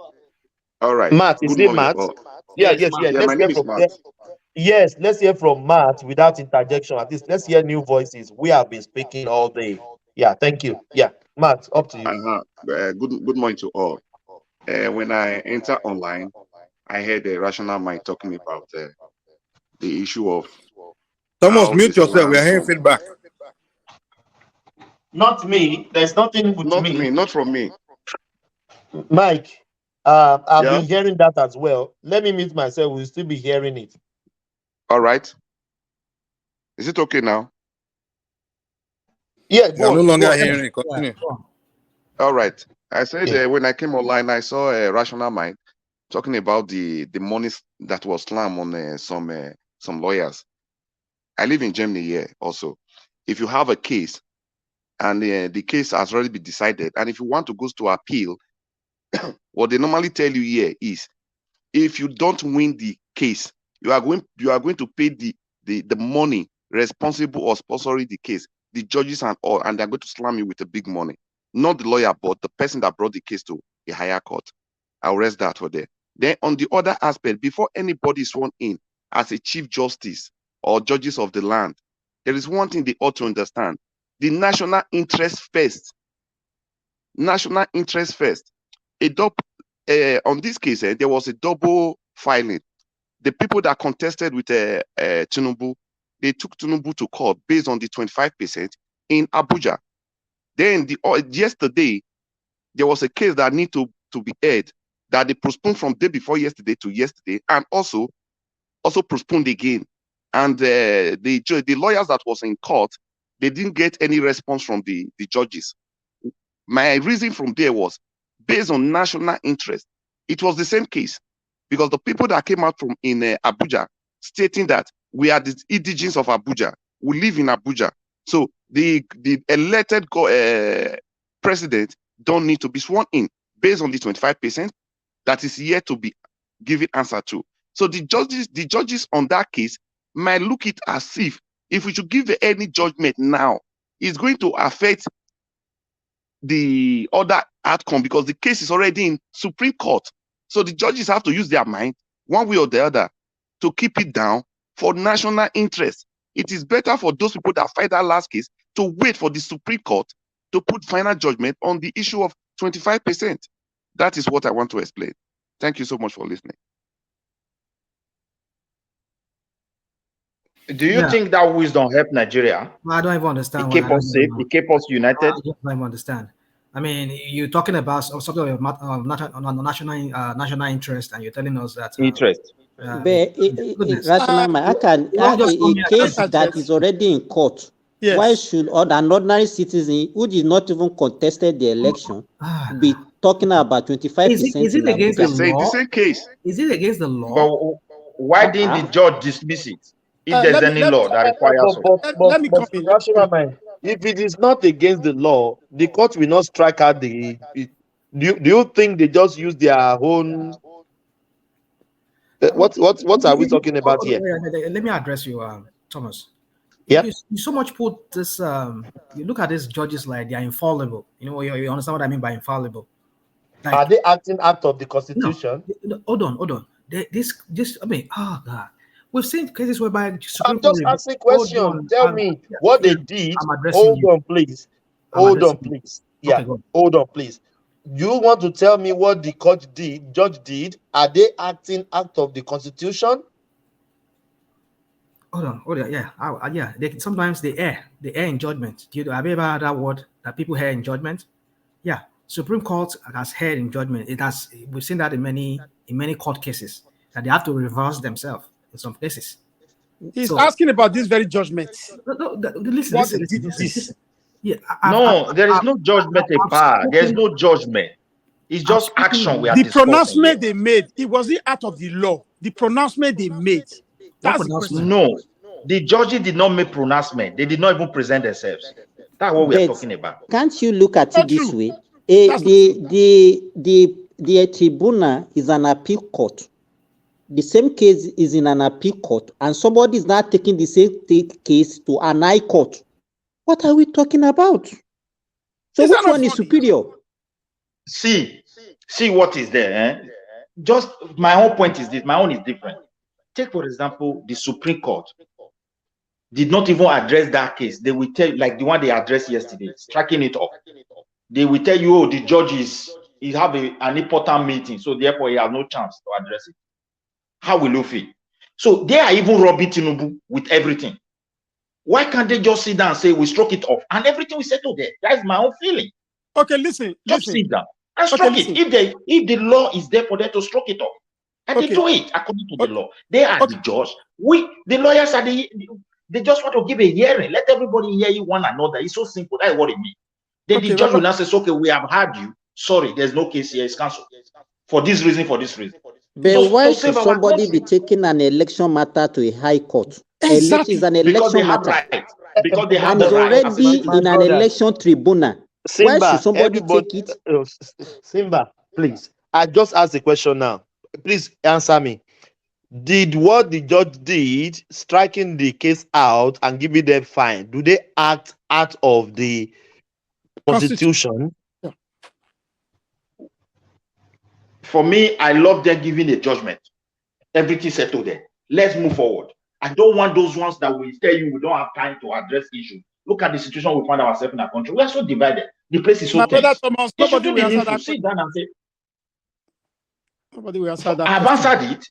All right. Matt, is Good it morning, Matt? all. Yeah, Yes, yes, Matt. yeah. Yeah, my Let's name hear is from Matt. yes, let's hear from Matt without interjection. At least let's hear new voices. We have been speaking all day. Yeah, thank you. Yeah, Matt, up to you. Good morning to all. When I enter online, I heard a rational mind talking about the issue of Thomas, how mute this yourself. We land are hearing from feedback. Not me. There's nothing with not me. me, not from me. Mike, I've Yeah. been hearing that as well. Let me mute myself. We'll still be hearing it. All right. Is it okay now? Yeah, You are go no on. longer hearing it. Yeah, Continue. go on. All right. I said Yeah. when I came online, I saw a rational mind talking about the money that was slammed on some lawyers. I live in Germany here also. If you have a case and the case has already been decided, and if you want to go to appeal, what they normally tell you here is, if you don't win the case, you are going to pay the money responsible or sponsoring the case, the judges and all, and they're going to slam you with a big money. Not the lawyer, but the person that brought the case to a higher court. I'll rest that for there. Then on the other aspect, before anybody is sworn in as a chief justice or judges of the land, there is one thing they ought to understand: the national interest first. National interest first. On this case, there was a double filing. The people that contested with Tinubu, they took Tinubu to court based on the 25% in Abuja. Then yesterday, there was a case that need to be heard that they postponed from day before yesterday to yesterday, and also postponed again. And the lawyers that was in court, they didn't get any response from the judges. My reason from there was based on national interest. It was the same case because the people that came out from in Abuja stating that we are the indigenes of Abuja, we live in Abuja. So the elected president don't need to be sworn in based on the 25% that is yet to be given answer to. So the judges on that case might look it as if we should give any judgment now, it's going to affect the other outcome because the case is already in Supreme Court. So the judges have to use their mind one way or the other to keep it down for national interest. It is better for those people that fight that last case to wait for the Supreme Court to put final judgment on the issue of 25%. That is what I want to explain. Thank you so much for listening. Do you think that wisdom helped Nigeria? I don't even understand. It kept us safe. It kept us united. I don't even understand. I mean, you're talking about something of national interest, and you're telling us that interest. But rational mind, how can a case that is already in court? Yes. Why should an ordinary citizen who did not even contested the election be talking about 25%? Is it against the law? The same case. Is it against the law? But why didn't the judge dismiss it? If there's any law that requires But rational mind, if it is not against the law, the court will not strike out the. Do you think they just use their own? What are we talking about here? Let me address you, Thomas. Yeah. You so much put this. You look at these judges like they are infallible. You understand what I mean by infallible? Like, are they acting out of the Constitution? No, hold on. I mean, oh God. We've seen cases whereby I'm just asking questions. Tell me what they did. Hold on, please. Hold on, please. Yeah. Okay, hold on, please. You want to tell me what the judge did? Are they acting out of the Constitution? Hold on. Yeah. Sometimes they err in judgment. Have you ever heard that word that people err in judgment? Yeah. Supreme Court has erred in judgment. We've seen that in many court cases that they have to reverse themselves in some cases. He's asking about this very judgment. Listen. Yeah, No, there is no judgment I've apart. There's spoken. no judgment. It's I've just spoken action we on are The discussing here. pronouncement they made, it wasn't out of the law. The pronouncement they made. what That's the question. pronouncement. No, the judges did not make pronouncement. They did not even present themselves. That's what we are But talking about. can't you look at Not it this true. way? That's not true. The tribunal is an appeal court. The same case is in an appeal court, and somebody is now taking the same case to an high court. What are we talking about? So Is that which not one is funny? superior? See what is there. Just my own point is this. My own is different. Take for example the Supreme Court did not even address that case. They will tell you, like the one they addressed yesterday, striking it off. They will tell you, oh, the judges he have an important meeting, so therefore he has no chance to address it. How will you feel? So they are even robbing Tinubu with everything. Why can't they just sit down and say we struck it off and everything we settle there? That's my own feeling. Okay, listen. Just sit down and Okay, struck listen. it. If the law is there for them to struck it off, and Okay. they do it according to the law. They are the judge. The lawyers are they just want to give a hearing. Let everybody hear one another. It's so simple. That's what it means. Then the judge will now say, okay, we have heard you. Sorry, there's no case here. It's cancelled. For this reason, for this reason. But why should somebody be taking an election matter to a high court? Exactly. Is an because they election have matter. right. Because they have And the it's right. already in an election tribunal. Why should somebody take it? Simba, please. I just asked the question now. Please answer me. Did what the judge did, striking the case out and giving them fine, do they act out of the Constitution? For me, I love them giving a judgment. Everything settled there. Let's move forward. I don't want those ones that will tell you we don't have time to address issues. Look at the situation we find ourselves in our country. We are so divided. The place is so My brother tense. Thomas, They nobody should will be answer needful. that Sit question. down and say, Nobody will answer that I've question. answered it.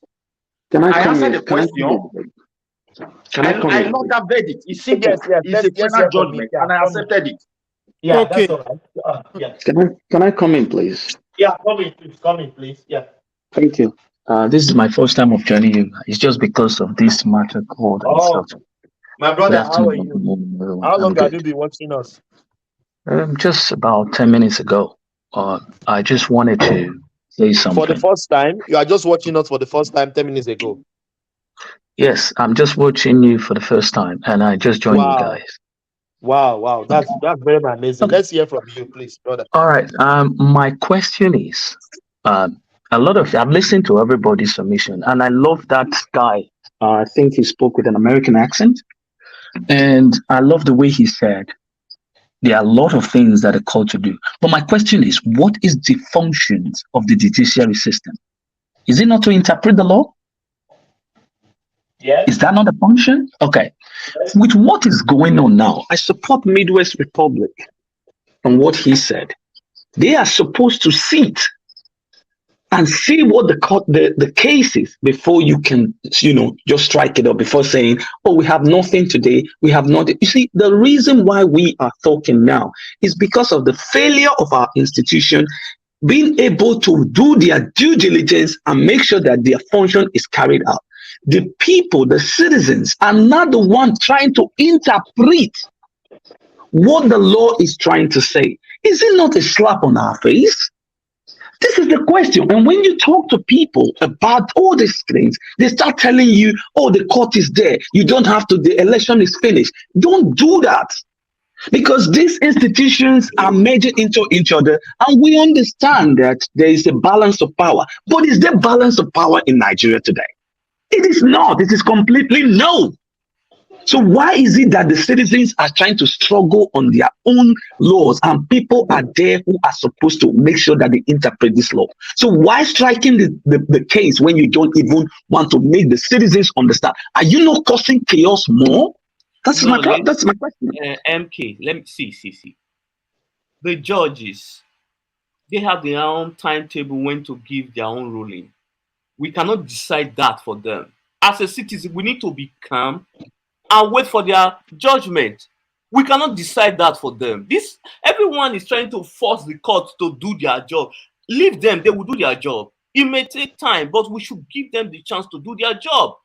Can I answered comment? the question. Can I I comment? love that verdict. It's simple. Yes, It's a final judgment, and I accepted it. Yeah, Okay. that's all right. Yeah. Can I comment, please? Yeah, come in, please. Yeah. Thank you. This is my first time of joining you. It's just because of this matter called and Oh, stuff. my Good brother, how are afternoon, you? How long have you been watching us? Just about 10 minutes ago. I just wanted to say something. For the first time? You are just watching us for the first time 10 minutes ago? Yes, I'm just watching you for the first time, and I just joined you guys. Wow. That's very amazing. Okay. Let's hear from you, please, brother. All right. My question is, a lot of I've listened to everybody's submission, and I love that guy. I think he spoke with an American accent, and I love the way he said there are a lot of things that a court to do. But my question is, what is the functions of the judiciary system? Is it not to interpret the law? Yeah. Is that not a function? Okay. With what is going on now, I support Midwest Republic from what he said. They are supposed to sit and see what the case is before you can, just strike it up, before saying, oh, we have nothing today. We have nothing. You see, the reason why we are talking now is because of the failure of our institution being able to do their due diligence and make sure that their function is carried out. The people, the citizens, are not the ones trying to interpret what the law is trying to say. Is it not a slap on our face? This is the question. And when you talk to people about all these things, they start telling you, oh, the court is there. You don't have to, the election is finished. Don't do that. Because these institutions are merging into each other. And we understand that there is a balance of power. But is there balance of power in Nigeria today? It is not. It is completely no. So why is it that the citizens are trying to struggle on their own laws and people are there who are supposed to make sure that they interpret this law? So why striking the case when you don't even want to make the citizens understand? Are you not causing chaos more? That's my question. MK, let me see. The judges, they have their own timetable when to give their own ruling. We cannot decide that for them. As a citizen, we need to be calm and wait for their judgment. We cannot decide that for them. Everyone is trying to force the court to do their job. Leave them, they will do their job. It may take time, but we should give them the chance to do their job.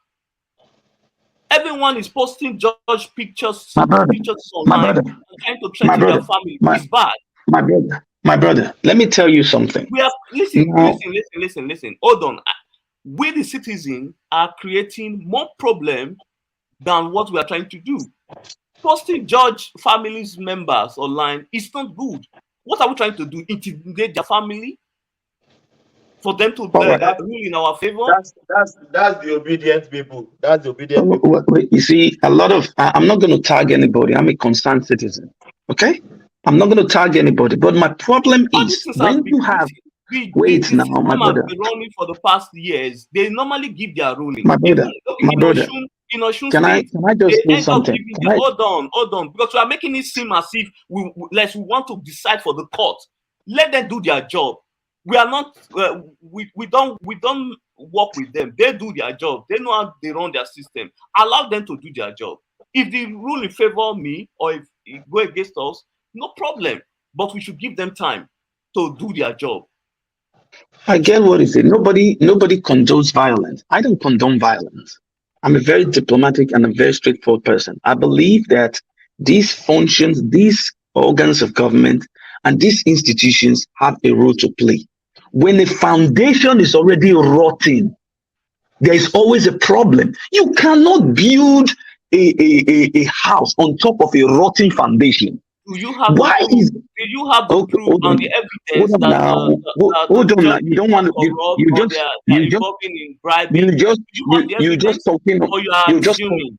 Everyone is posting judge pictures, My brother, pictures my online, brother, and trying to my threaten their brother, family. my It's bad. my brother. Let me tell you something. We are Now, listen. Hold on. We the citizen are creating more problem than what we are trying to do. Posting judge families members online is not good. What are we trying to do? Intimidate their family for them to all right. rule in our favor? That's the obedient people. That's the obedient people. You see, a lot of I'm not going to tag anybody. I'm a concerned citizen. Okay, I'm not going to tag anybody. But my problem All these is things when have been you have listen, the wait now, my system has brother, been running for the past years. They normally give their ruling. my Even brother, okay, my brother. in Oshun Can I State, can I they just say end up something? giving Can their I? hold on, because we are making it seem as if like we want to decide for the court. Let them do their job. We are not we don't work with them. They do their job. They know how they run their system. Allow them to do their job. If the ruling favor me or if it go against us, no problem. But we should give them time to do their job. I get what he said. Nobody condones violence. I don't condone violence. I'm a very diplomatic and a very straightforward person. I believe that these functions, these organs of government, and these institutions have a role to play. When a foundation is already rotting, there is always a problem. You cannot build a house on top of a rotting foundation. Do you have the Why proof? is Do you have the okay? proof and the Hold evidence on that now. the Hold on now. You judges don't are want to. corrupt You or just they are you just involving in bribing? Do you have the you just evidence talking. or you are You just assuming?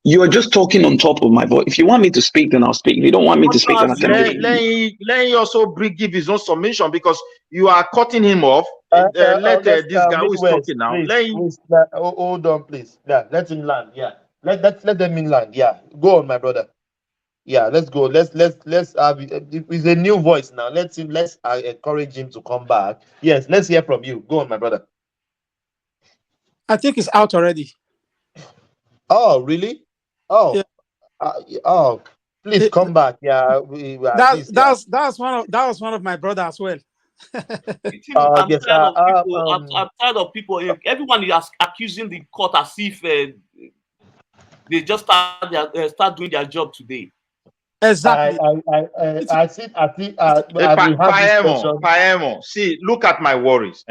you are just talking on top of my voice. If you want me to speak, then I'll speak. If you don't want me But to you speak, are then I can just. assuming. Let him also give his own submission because you are cutting him off. Let Let's this guy who is Midwest, talking now. please, Let him. please. Hold on, please. Yeah, let him land. Yeah, let them in land. Yeah, go on, my brother. Yeah, let's go. Let's have. It's a new voice now. Let's encourage him to come back. Yes, let's hear from you. Go on, my brother. I think it's out already. Oh, really? Yeah. Oh, oh. Please It, come back. Yeah, at that least. Yeah. that was one of my brother as well. I'm Yes. tired of people. I'm tired of people. Everyone is accusing the court as if they just start doing their job today. Exactly. I will have this question. Paemo, see, look at my worries.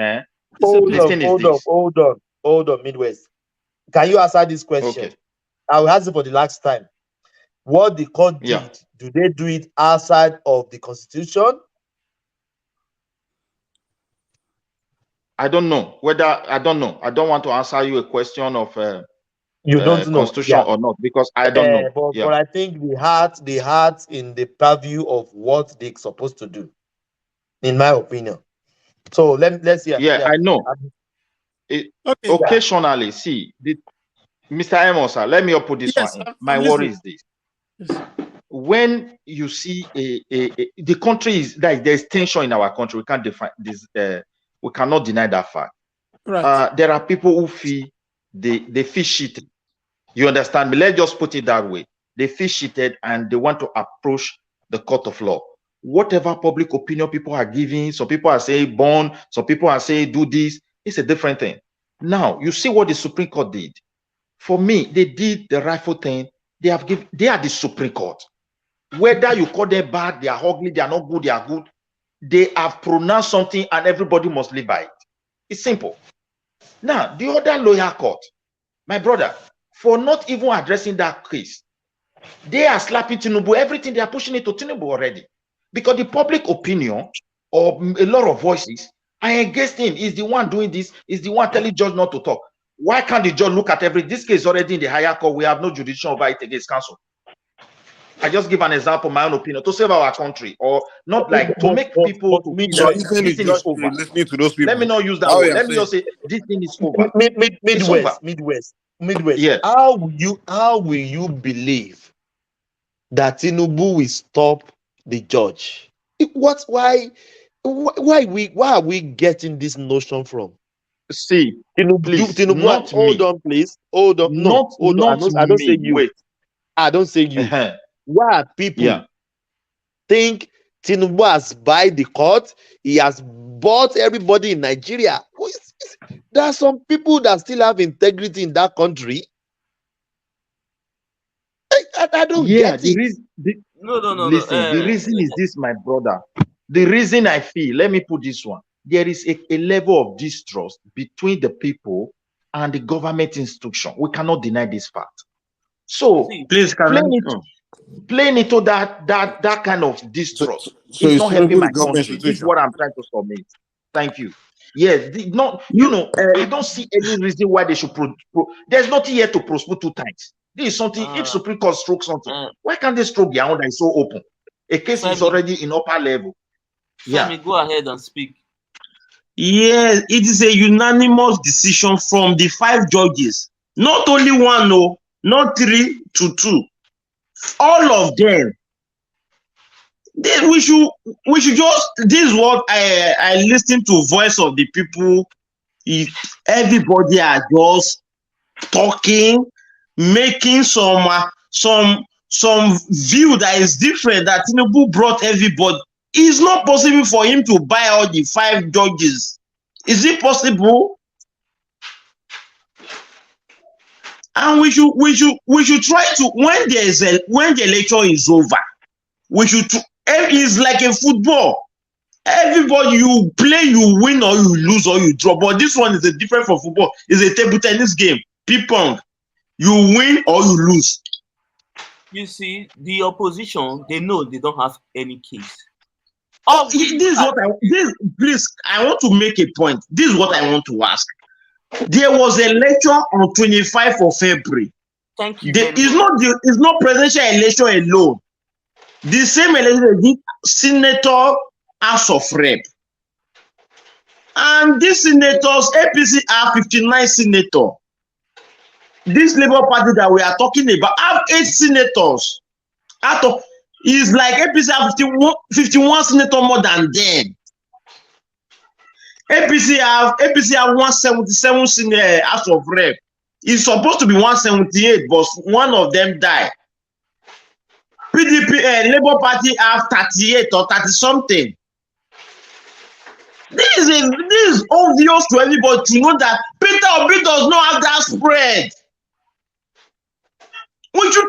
Hold The on, thing is this. hold on, Midwest. Can you answer this question? Okay. I will ask it for the last time. What the court Yeah. did, do they do it outside of the constitution? I don't know whether I don't know. I don't want to answer you a question of You don't know, constitution yeah. or not because I don't know. But I think the heart in the purview of what they're supposed to do, in my opinion. So let's hear. Yeah, Yeah. I know. Okay. Occasionally, see, Mr. Emosa, let me put this one Yes, in. I'm My worry listening. is this. Yes. When you see the country is like there's tension in our country, we can't define this. We cannot deny that fact. Right. There are people who feel they feel cheated. You understand me? Let's just put it that way. They feel cheated and they want to approach the court of law. Whatever public opinion people are giving, some people are saying bond, some people are saying do this. It's a different thing. Now you see what the Supreme Court did. For me, they did the rightful thing. They are the Supreme Court. Whether you call them bad, they are ugly, they are not good, they are good. They have pronounced something and everybody must live by it. It's simple. Now, the other lower court, my brother, for not even addressing that case, they are slapping Tinubu, everything, they are pushing it to Tinubu already. Because the public opinion or a lot of voices are against him. He's the one doing this, he's the one telling judge not to talk. Why can't the judge look at this case is already in the higher court? We have no jurisdiction over it against counsel. I just give an example, my own opinion, to save our country, or not like to make people to feel So that even this the thing is judge should be over. listening to those Let me people. not use that How word. you are Let me just saying? say this thing is over. It's over. Midwest. Yes. How will you believe that Tinubu will stop the judge? Why are we getting this notion from? See, please, Tinubu, not hold me. on, please. Hold on. No, hold on. Not I don't say me. you. Wait. I don't say you. Why are people Yeah. think Tinubu has by the court? He has bought everybody in Nigeria. There are some people that still have integrity in that country. I don't Yeah, get it. No. Listen, the reason is this, my brother. The reason I feel, let me put this one. There is a level of distrust between the people and the government institution. We cannot deny this fact. So Please, playing Karen. it, playing into that kind of distrust So is it's not still a helping good my government country. This is institution. what I'm trying to submit. Thank you. Yes, not You, I don't see any reason why they should there's nothing here to prosecute two times. This is something. If Supreme Court stroke something, why can't they stroke their own that is so open? A case is Femi, already in upper level. Yeah. Femi, go ahead and speak. yes, it is a unanimous decision from the 5 judges. Not only one, no, not 3 to 2. All of them. We should just. This is what I listen to voice of the people. If everybody are just talking, making some view that is different, that Tinubu brought everybody. It's not possible for him to buy all the 5 judges. Is it possible? And we should try to, when the election is over, we should. It's like a football. Everybody, you play, you win or you lose or you draw. But this one is a different from football. It's a table tennis game. Ping pong. You win or you lose. You see, the opposition, they know they don't have any case. Please, I want to make a point. This is what I want to ask. There was a election on 25th of February. Thank you. It's not presidential election alone. The same election did senator, House of Rep. And these senators, APC have 59 senators. This Labour Party that we are talking about have 8 senators. It's like APC have 51 senators more than them. APC have 177 House of Rep. It's supposed to be 178, but one of them died. PDP, Labour Party have 38 or 30 something. This is obvious to everybody to know that Peter Obi does not have that spread. We should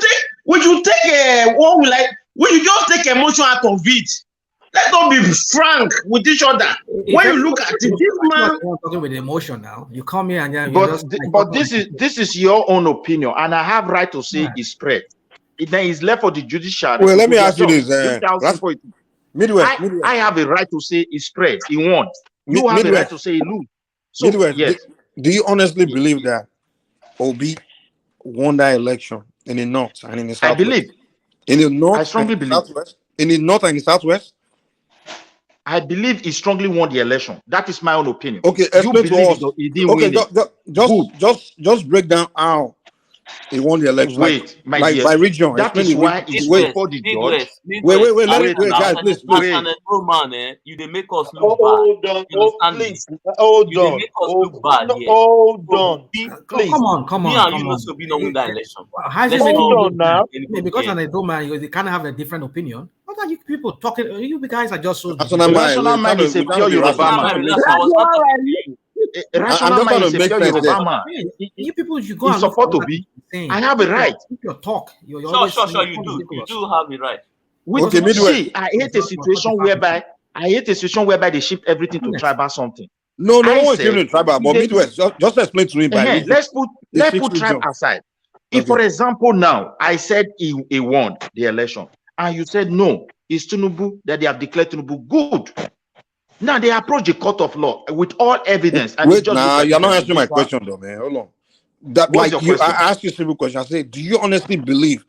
just take emotion out of it. Let's not be frank with each other. When you look at it, this man talking with emotion now. You come here and then but this is your own opinion, and I have right to say it's spread. Then it's left for the judiciary. Well, let me ask you this. Midwest. I have a right to say it's spread. He won. You have a right to say he lose. So, Midwest, yes. do you honestly believe that Obi won that election in the north and in the southwest? I believe. In the north, I strongly believe. Southwest? In the north and the southwest? I believe he strongly won the election. That is my own opinion. Okay, explain to us. Just break down how he won the election. Wait, my dear. By region. That is why it's before the judge. Wait, guys, please. As an man, you dey make us look bad. Please, hold on. Hold on. Please. Come on. Me and you know so be no win that election. Hold on now. Because an Edo man, you kind of have a different opinion. What are you people talking? You guys are just so. Rational mind is a pure Yoruba man. Rational mind is a pure Yoruba man. You people should go and support to be. I have a right. Your talk. Sure, you do. You do have a right. See, I hate a situation whereby they shift everything to tribal something. No one is in tribal, but Midwest. Just explain to me by let's put tribe aside. If, for example, now I said he won the election, and you said no, it's Tinubu that they have declared Tinubu good. Now they approach the court of law with all evidence. And wait, now you're not answering my question, though, man. Hold on. I asked you a simple question. I said, do you honestly believe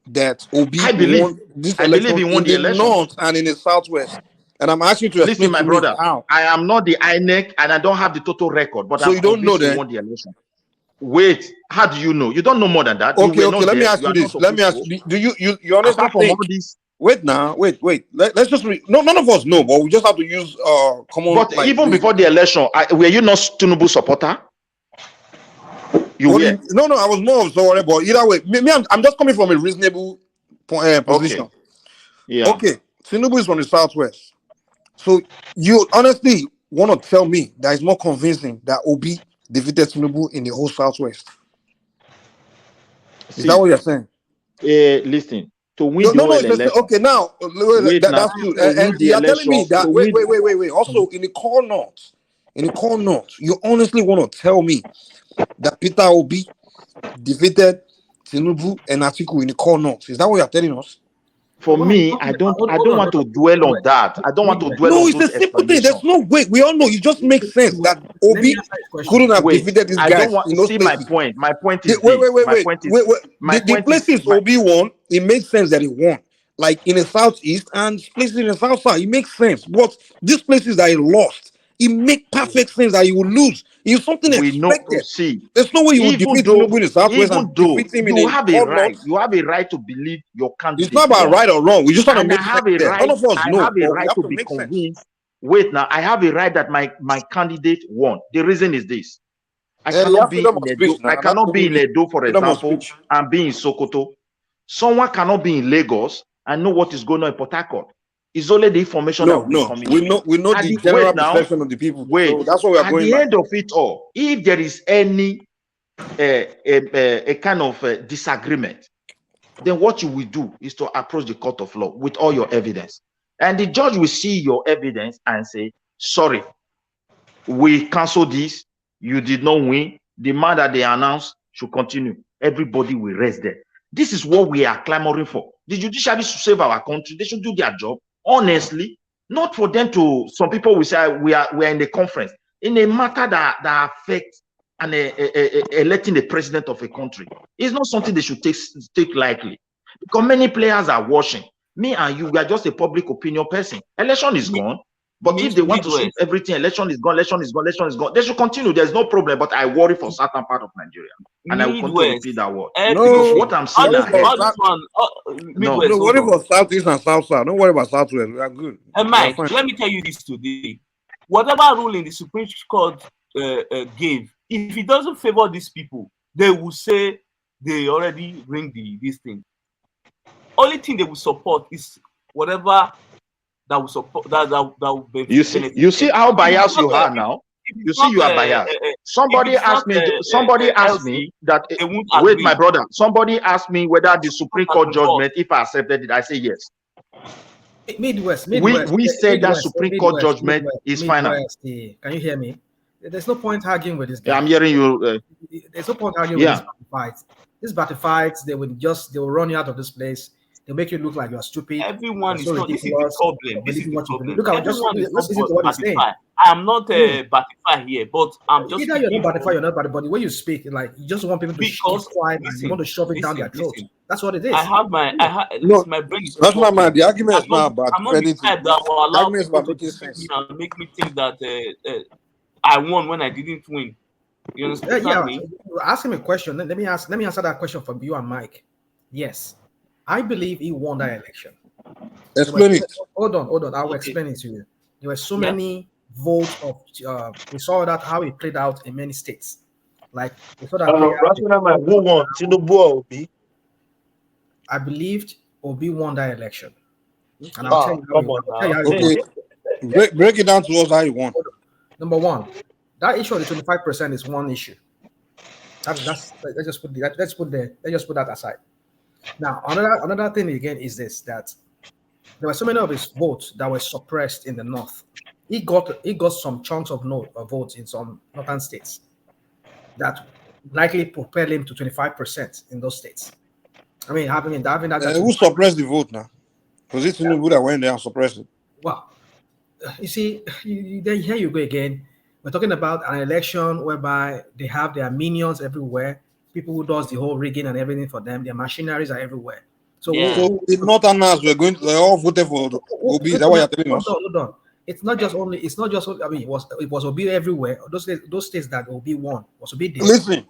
that Obi won this election in the north and in the southwest? And I'm asking you to explain. Listen, my brother, how. I am not the INEC and I don't have the total record, but so you don't know that he won the election. Wait, how do you know? You don't know more than that. Okay, let me ask you this. Let me ask you. Do you honestly think? Wait now, wait. Let's just none of us know, but we just have to use common. But even before the election, were you not Tinubu supporter? No, I was more of sorry, but either way, I'm just coming from a reasonable position. Okay. Yeah. Okay, Tinubu is from the southwest, so you honestly want to tell me that it's more convincing that Obi defeated Tinubu in the whole southwest? Is that what you're saying? Listen, to win the No, whole it's just, election. okay. Now, Wait now, that's good. to win And the you're telling me election, that. to Wait, win. Also, in the core north, you honestly want to tell me that Peter Obi defeated Tinubu and Atiku in the core north? Is that what you're telling us? For What are you me, talking I about? don't want to dwell on that. I don't want to dwell No, on it's a those simple thing. explanations. There's no way. We all know it just makes sense that Let me Obi answer his question. couldn't have Wait, defeated these I don't guys want in those see my places. point. My point The, is this. My point is the places Obi won, it makes sense that he won. Like in the southeast and places in the south side, it makes sense. But these places that he lost, it makes perfect sense that he would lose. It's something we know. expected. See, There's no way you would defeat Tinubu in the southwest and defeat him in you the have a core right, north. you have a right to believe your It's candidate not about won, right or wrong. We just want to and I make sense have a there. right. None of us I know, have a but we right have to to be make sense. convinced. Wait now, I have a right that my candidate won. The reason is this: I You cannot have be freedom in of Edo. speech I now. That's cannot the be only in reason. Edo, for Freedom of example, speech. and be in Sokoto. Someone cannot be in Lagos and know what is going on in Port Harcourt. It's only the information that will be coming to me. We know At the the, general wait now, perception of the people. wait. So that's what we are At going the by. end of it all, if there is any a kind of disagreement, then what you will do is to approach the court of law with all your evidence. And the judge will see your evidence and say, sorry, we cancel this. You did not win. The man that they announced should continue. Everybody will rest there. This is what we are clamoring for. The judiciary should save our country. They should do their job honestly, not for them to. Some people will say we are in the conference in a matter that affects and electing the president of a country. It's not something they should take lightly, because many players are watching. Me and you, we are just a public opinion person. Election is gone. But if they want to sweep everything, election is gone, election is gone, they should continue. There's no problem. But I worry for certain part of Nigeria. And I will continue to repeat that word. Because what I'm seeing ahead. No, worry about southeast and south side. Don't worry about southwest. We are good. Mike, let me tell you this today. Whatever ruling the Supreme Court gave, if it doesn't favor these people, they will say they already bring this thing. Only thing they will support is whatever that will support that will benefit. You see how biased you are now. You see you are biased. Somebody asked me that. Wait, my brother. Somebody asked me whether the Supreme Court judgment, if I accepted it, I say yes. Midwest. We said that Supreme Court judgment is final. Can you hear me? There's no point arguing with this guy. I'm hearing you. There's no point arguing with this battle fight. This battle fights, they will run you out of this place. They'll make you look like you're stupid. Everyone is not. This is the problem. This is the problem. Look, just listen to what he's saying. I'm not a batify here, but I'm just. Either you're not batify, you're not batify, but the way you speak, like you just want people to keep quiet and you want to shove it down their throats. That's what it is. My brain is that's not my. The argument is not about I'm not the type that will allow people to deceive me and make me think that I won when I didn't win. You understand me? Ask him a question. Let me answer that question from you and Mike. Yes, I believe he won that election. Explain it. Hold on. I will explain it to you. There were so many votes of. We saw that how it played out in many states. Like we saw that. Who won? Tinubu or Obi? I believed Obi won that election, and I'll tell you how. Okay, break it down to us how you won. Number one, that issue of the 25% is one issue. Let's just put that aside. Now, another thing again is this, that there were so many of his votes that were suppressed in the north. He got some chunks of votes in some northern states that likely propelled him to 25% in those states. I mean, having that. Who suppressed the vote now? Was it Tinubu that went there and suppressed it? Well, you see, here you go again. We're talking about an election whereby they have their minions everywhere. People who does the whole rigging and everything for them. Their machineries are everywhere. So the northerners they all voted for Obi. Is that what you're telling us? Hold on. It's not just only. I mean, it was Obi everywhere. Those states that Obi won was Obi there. Listen,